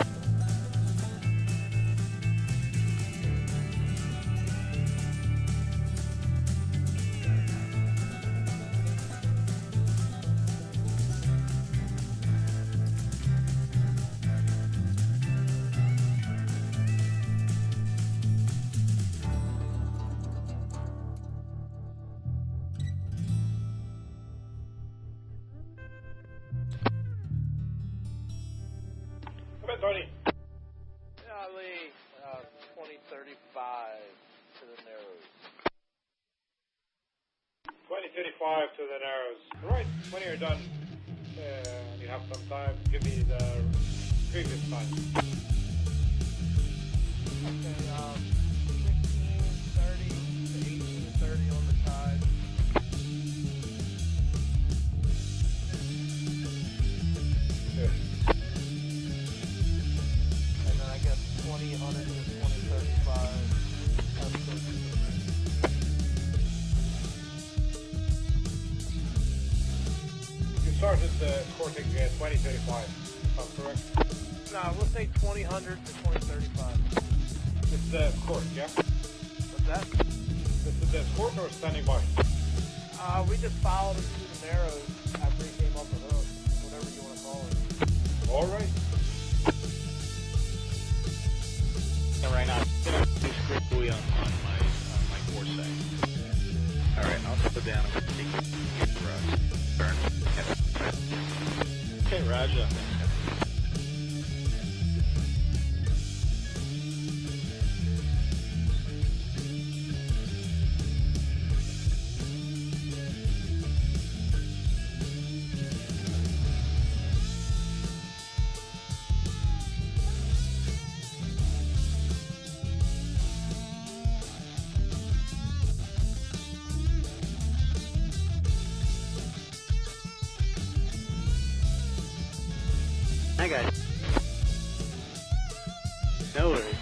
Tony. Lee, 2035 to the narrows. 2035 to the narrows. Right, when you're done, you have some time, give me the previous time. Okay, 16:30 to 18:30 on the tide. Good. 2000 to 2035. You started courting 2035, if I'm correct? No, we'll say 2000 to 2035. It's the court, yeah? What's that? This is the court or standing by? We just followed him through the narrows after he came off the hook, whatever you want to call it. All right. Right now, this quickly on my foresight. All right, I'll slow down and take it burn. Okay, Roger. Hi guys. No worries.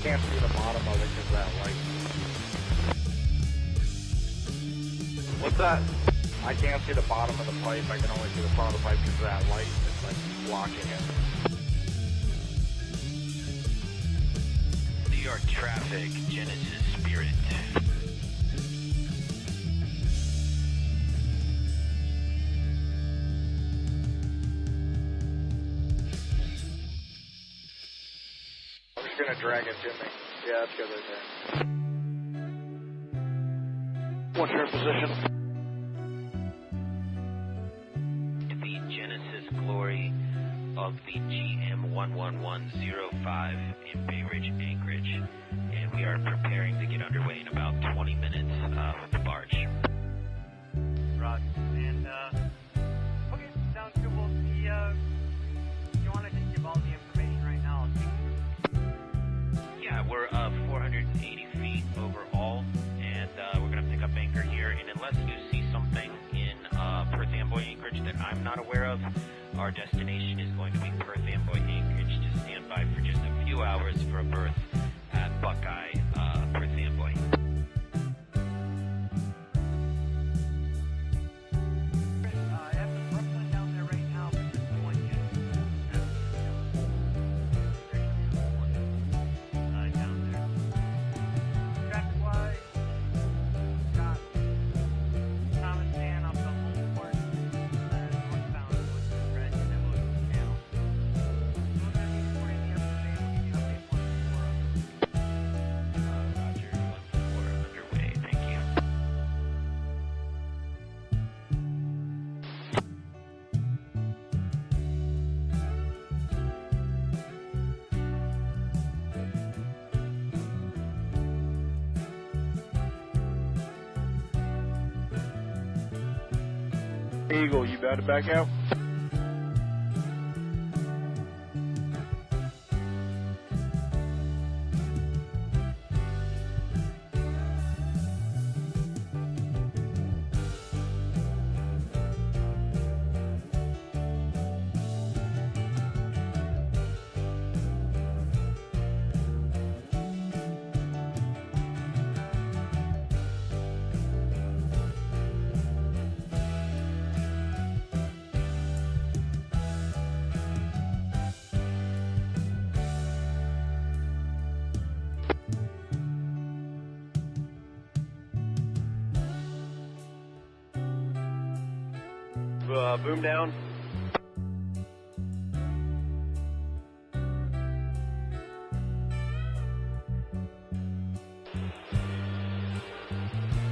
Can't see the bottom of it because that light. What's that? I can't see the bottom of the pipe. I can only see the front of the pipe because of that light. It's like blocking it. New York traffic, Genesis Spirit. I'm just gonna drag it to me. Yeah, that's good right there. What's your position? GM 11105 in Bay Ridge, Anchorage, and we are preparing to get underway in about 20 minutes with the barge. Roger. And, okay, sounds good. We'll see, you want to just give all the information right now? Yeah, we're 480 feet overall, and we're going to pick up anchor here, and unless you see something in Perth Amboy Anchorage that I'm not aware of, our destination is going to be Perth Amboy Anchorage. To stand by for just a few hours for a berth at Buckeye, Perth Amboy. Eagle, you about to back out? Boom down.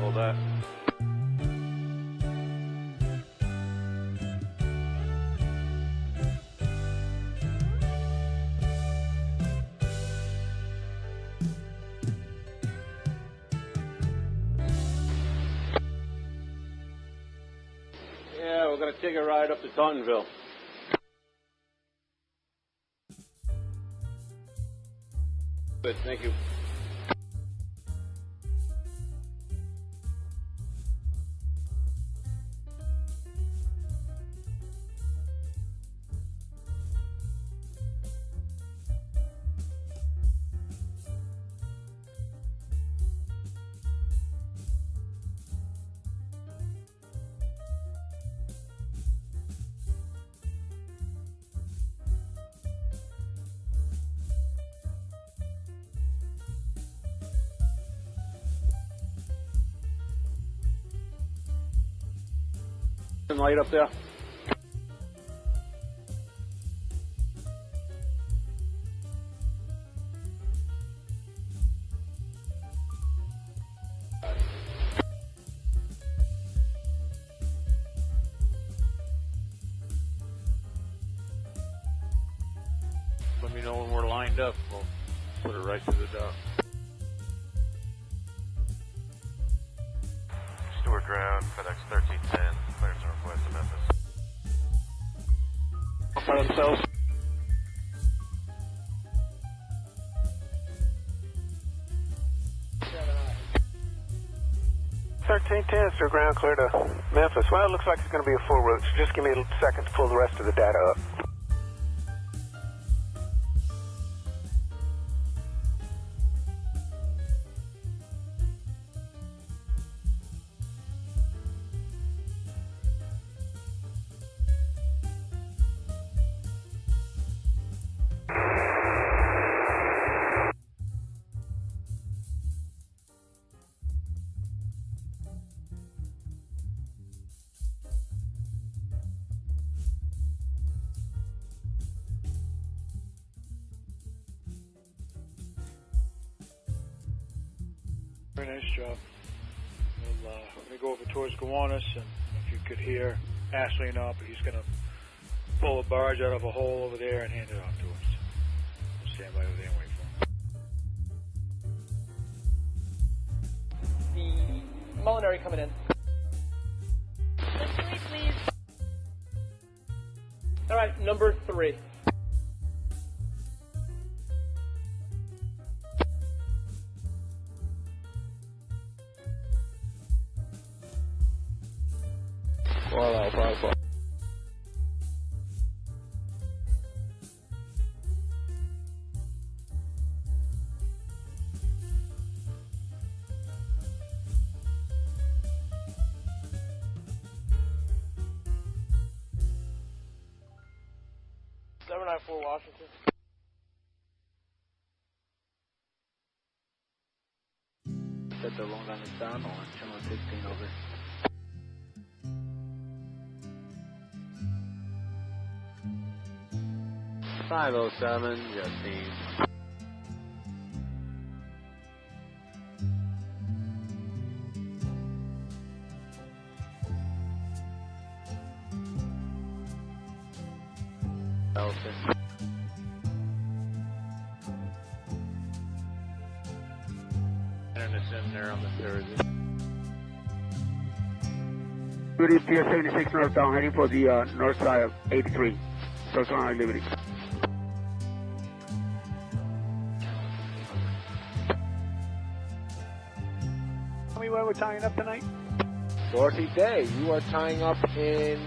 Hold that. Yeah, we're going to take a ride up to Tauntonville. Good, thank you. Light up there. Let me know when we're lined up. We'll put it right to the dock. Stewart ground, FedEx 1310, clearance northwest of Memphis. By themselves. 1310 is ground clear to Memphis. Well, it looks like it's going to be a full route, so just give me a second to pull the rest of the data up. Very nice job. We're going to go over towards Gowanus, and if you could hear Ashley now, but he's going to pull a barge out of a hole over there and hand it off to us. We'll stand by over there and wait for him. The Molinary coming in. Please. All right, number 3. Wow. Washington. Set the long line down on channel 16 over. .507, Justine. Elton. In there on the Thursday. Liberty Pier 76 northbound, heading for the north side of 83. South Carolina Liberty. Tell me where we're tying up tonight? Dorothy Day, you are tying up in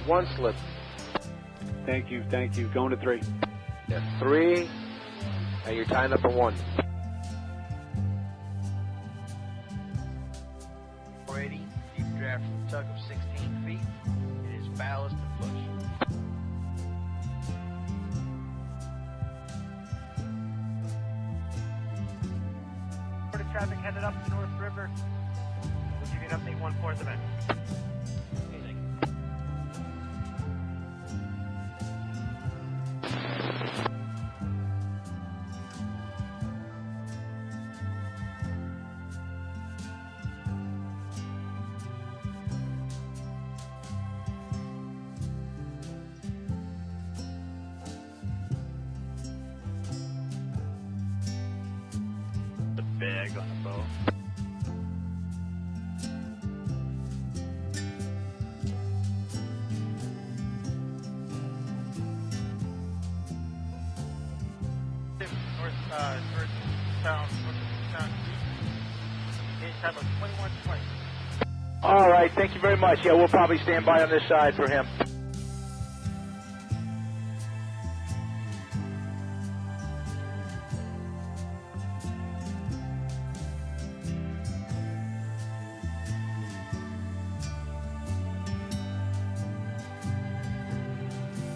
one slip. Thank you. Going to 3. Yes, 3. And you're tying up a 1. 480, deep draft tug of 16 feet. It is ballast and push. Florida traffic headed up the North River. We'll give you an update 1/4 event. Bag on the boat. All right, thank you very much. Yeah, we'll probably stand by on this side for him.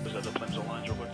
Another one real quick.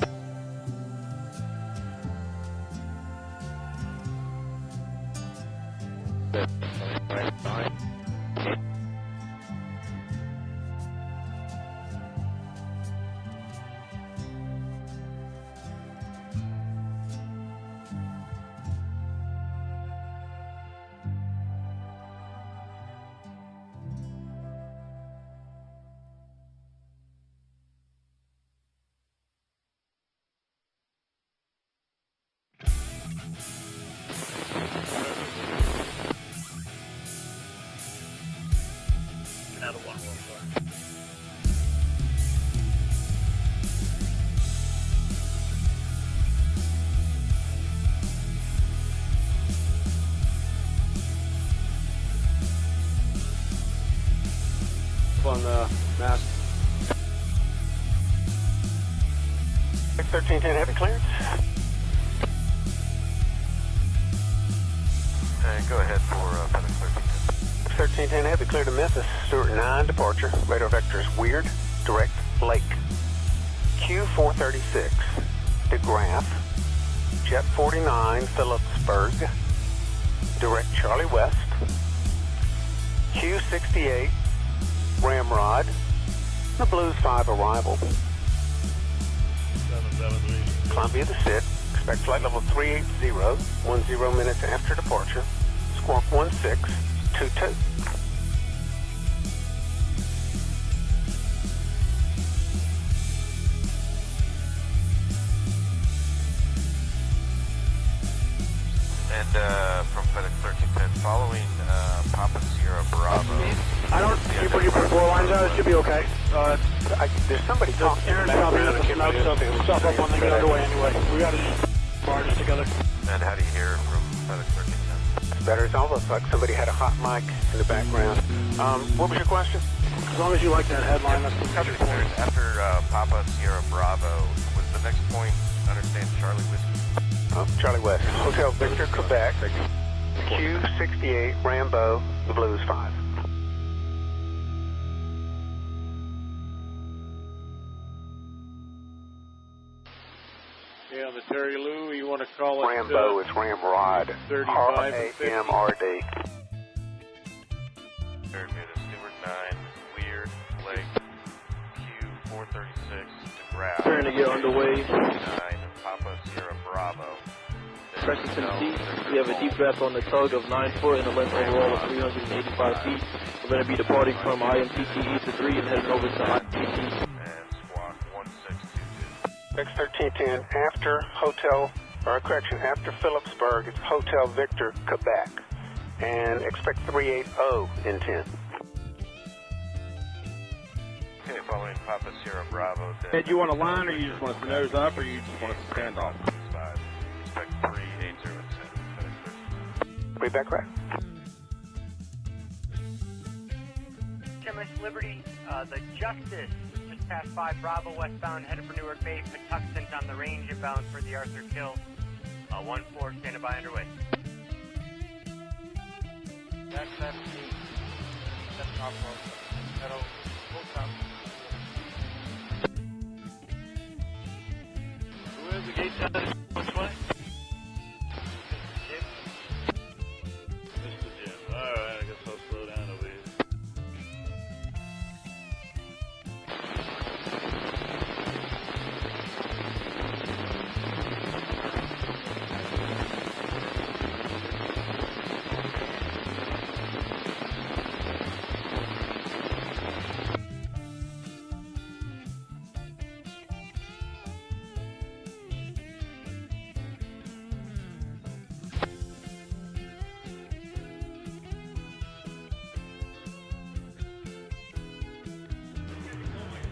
On the mast. 1310 heavy clearance. Go ahead for FedEx 1310. 1310 heavy clear to Memphis. Stewart 9 departure. Radar vector is weird. Direct lake. Q436 DeGraff. Jet 49 Phillipsburg. Direct Charlie West. Q68 Ramrod. The Blues 5 arrival. 773. Columbia to sit. Expect flight level 380, 10 minutes after departure. Squawk 1622. from FedEx 1310, following Papa Sierra Bravo. I don't. You put your 4 lines out. It should be okay. There's somebody talking. Aaron's probably in the smoke, so stop up when they get underway anyway. We got to barge together. And how do you hear from FedEx 1310? It's better. It almost like somebody had a hot mic in the background. What was your question? As long as you like that headline, that's the point. After Papa Sierra Bravo, was the next point, understand, Charlie Whiskey? Oh, Charlie West. Hotel Victor, Quebec. Q68, Rambo, the Blues 5. Yeah, on the Terry Lou, you want to call it... Rambo, it's Ramrod. 35 R-A-M-R-D. Third minute, Stewart 9, Weird, Lake, Q436, DeGraff. Trying to get underway. 9, Papa Sierra Bravo. Pressing Tennessee, we have a deep draft on the tug of 9 foot and a length overall of 385 feet. We're going to be departing from IMTT to 3 and heading over to IMTT. And squawk 1622. X1310, after Phillipsburg, it's Hotel Victor, Quebec. And expect 380 in 10. Okay, following Papa Sierra Bravo. Ed, you want a line, or you just want us to nose up, or you just want us to stand off? 5. Expect 380 in 10. Read back right. Chemist Liberty, the Justice, just past 5 Bravo westbound, headed for Newark Bay, Patuxent on the range inbound for the Arthur Kill. 1-4, standing by underway. That's 17. That's top row. That'll full top. Who has the gate down? Which way? Mr. Jim. Alright, I guess I'll slow down over here.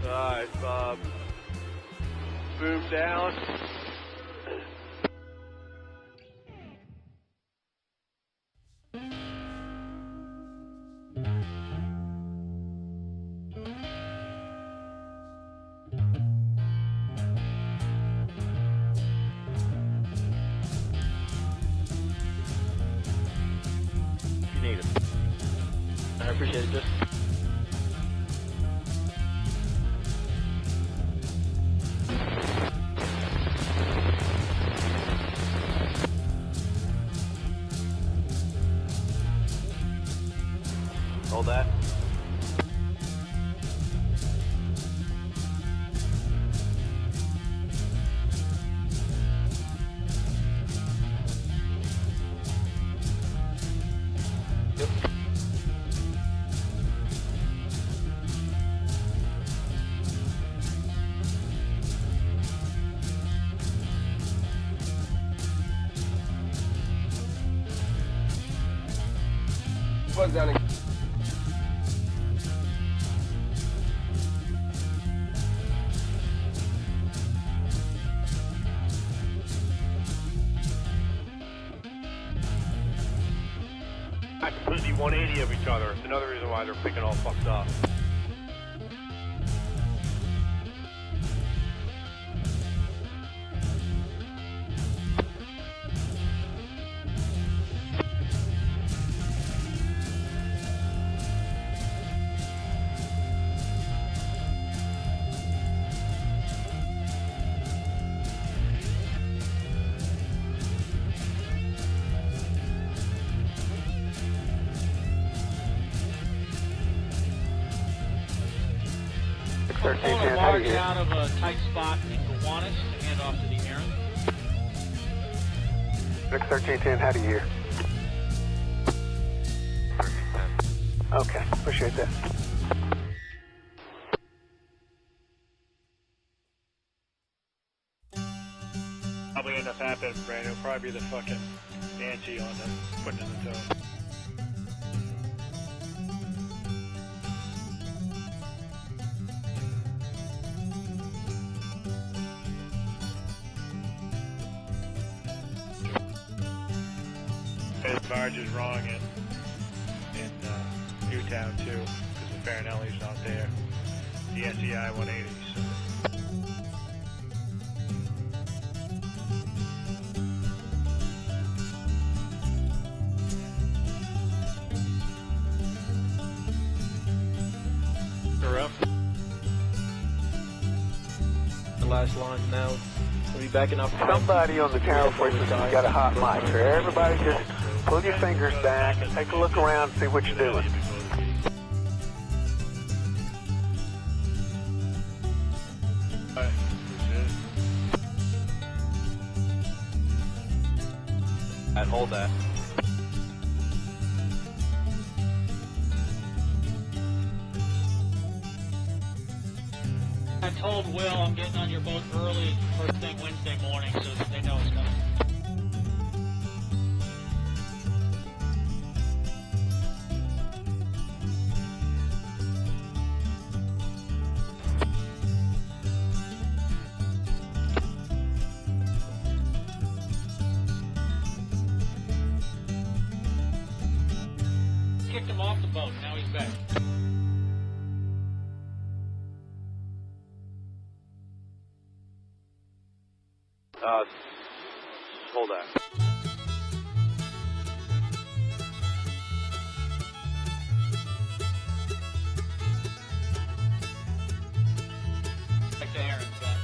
Alright, Bob. Boom down. If you need it. I appreciate it, just. Hold that. Plug down again. Completely 180 of each other. It's another reason why they're picking all fucked up. Pulling a barge out of a tight spot in Gowanus to hand off to the Aaron. X1310, how do you hear? 1310. Okay, appreciate that. Probably end up happening, Brandon. It'll probably be the fucking Nancy on the putting in the tone. The barge is wrong in Newtown too, because the Farinelli's not there. The SEI 180s. The last line now. We'll be backing up. Somebody on the tower forces has got a hot mic. So everybody just pull your fingers back and take a look around and see what you're doing. And hold that. I told Will I'm getting on your boat early, first thing Wednesday morning, so that they know it's coming. Kicked him off the boat, now he's back. Hold that. Back to Aaron's back.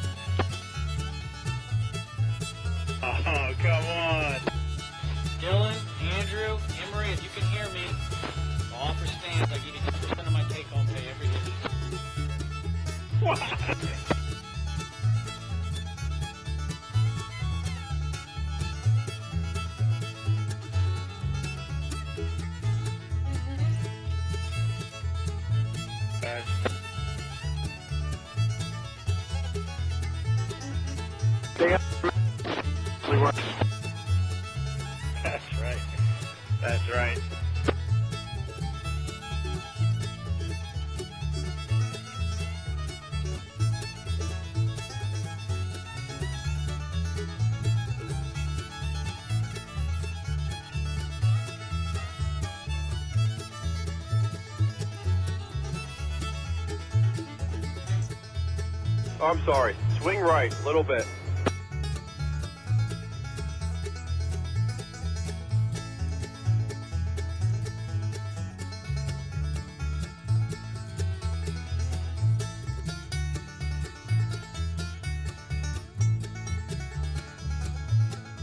Oh, come on. Dylan, Andrew, Emery, if you can hear me, I'll offer stands. I give you 10% of my take-home pay every hit. What? That's right. That's right. I'm sorry. Swing right, a little bit.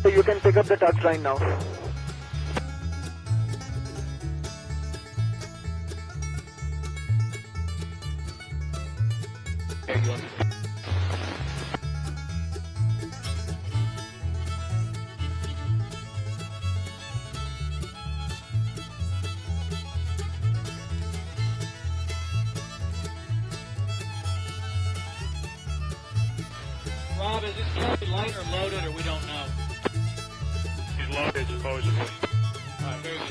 So you can pick up the touch line now. Rob, is this Kelly light or loaded, or we don't know? He's loaded, supposedly. All right, very good.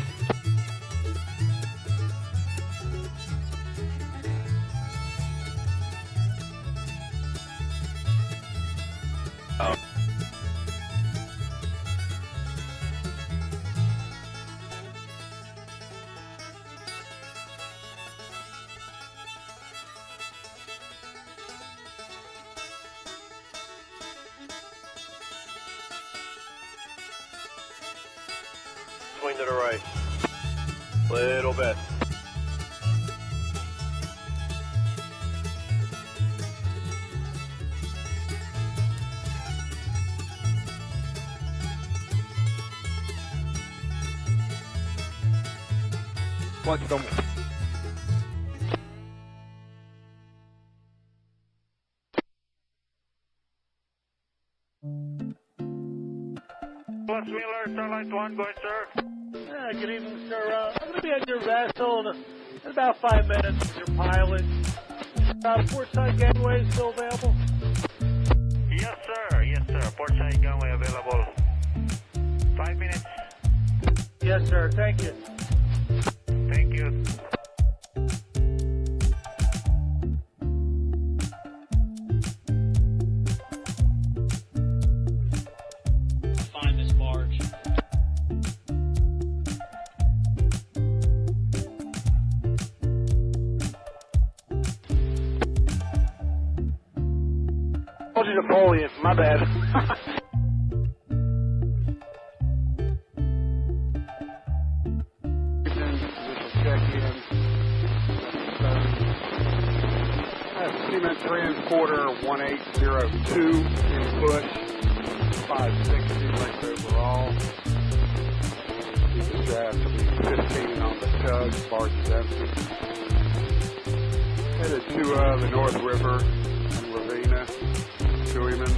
Oh. Swing to the right. Little bit. Watch them. Plus Wheeler, Starlight 1, go ahead, sir. Good evening, sir. I'm going to be on your vessel in about 5 minutes. Your pilot. Portside gangway still available? Yes, sir. Yes, sir. Portside gangway available. 5 minutes. Yes, sir. Thank you. Thank you. Find this barge. Told you Napoleon. My bad. Cement transporter 1802 in push, 560 length overall. These drafts will be 15 on the tug, barge is empty. Headed to the North River and Ravina, Schueman,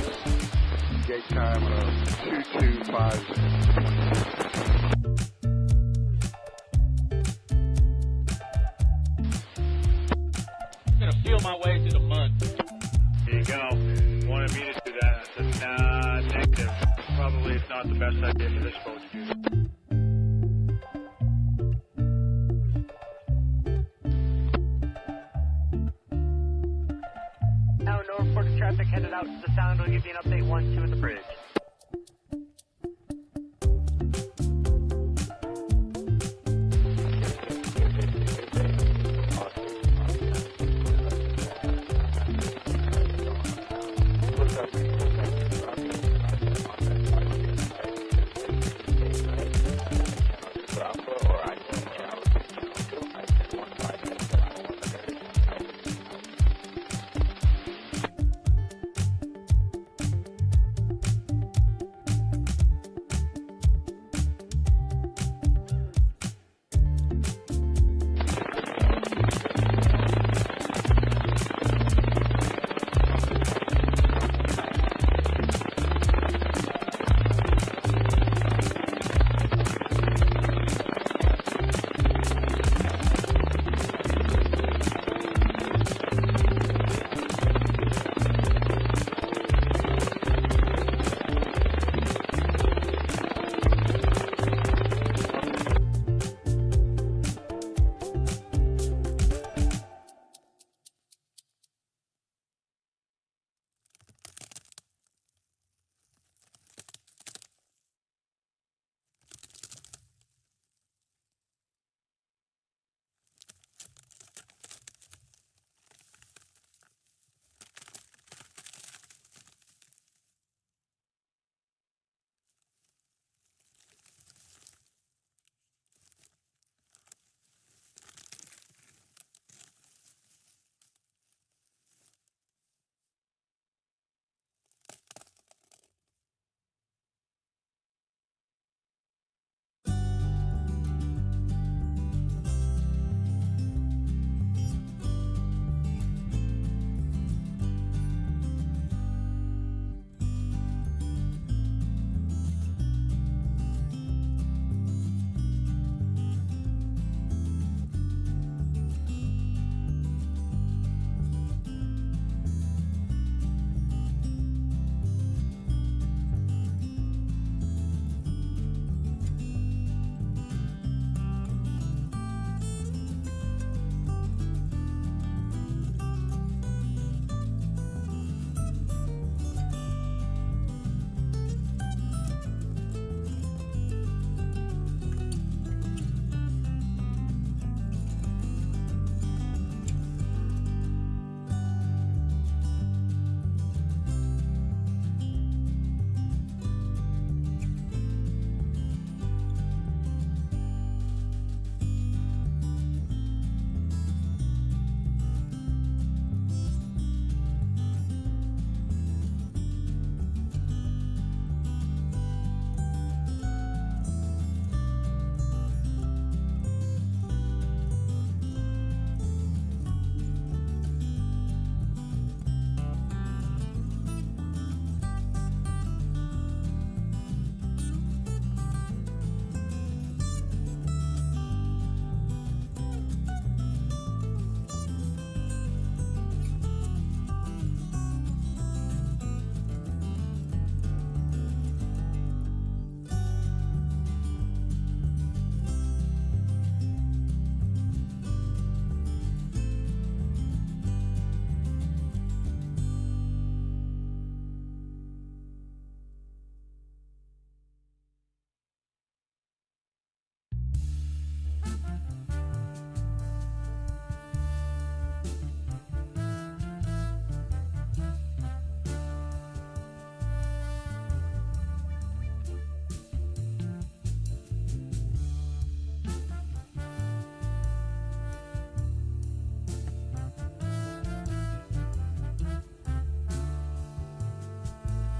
gate time of 2250. I'm gonna feel my way through the mud. There you go. Wanted me to do that. I said, nah, negative. Probably it's not the best idea for this boat to do that. Now, no reported traffic headed out to the sound. We'll give you an update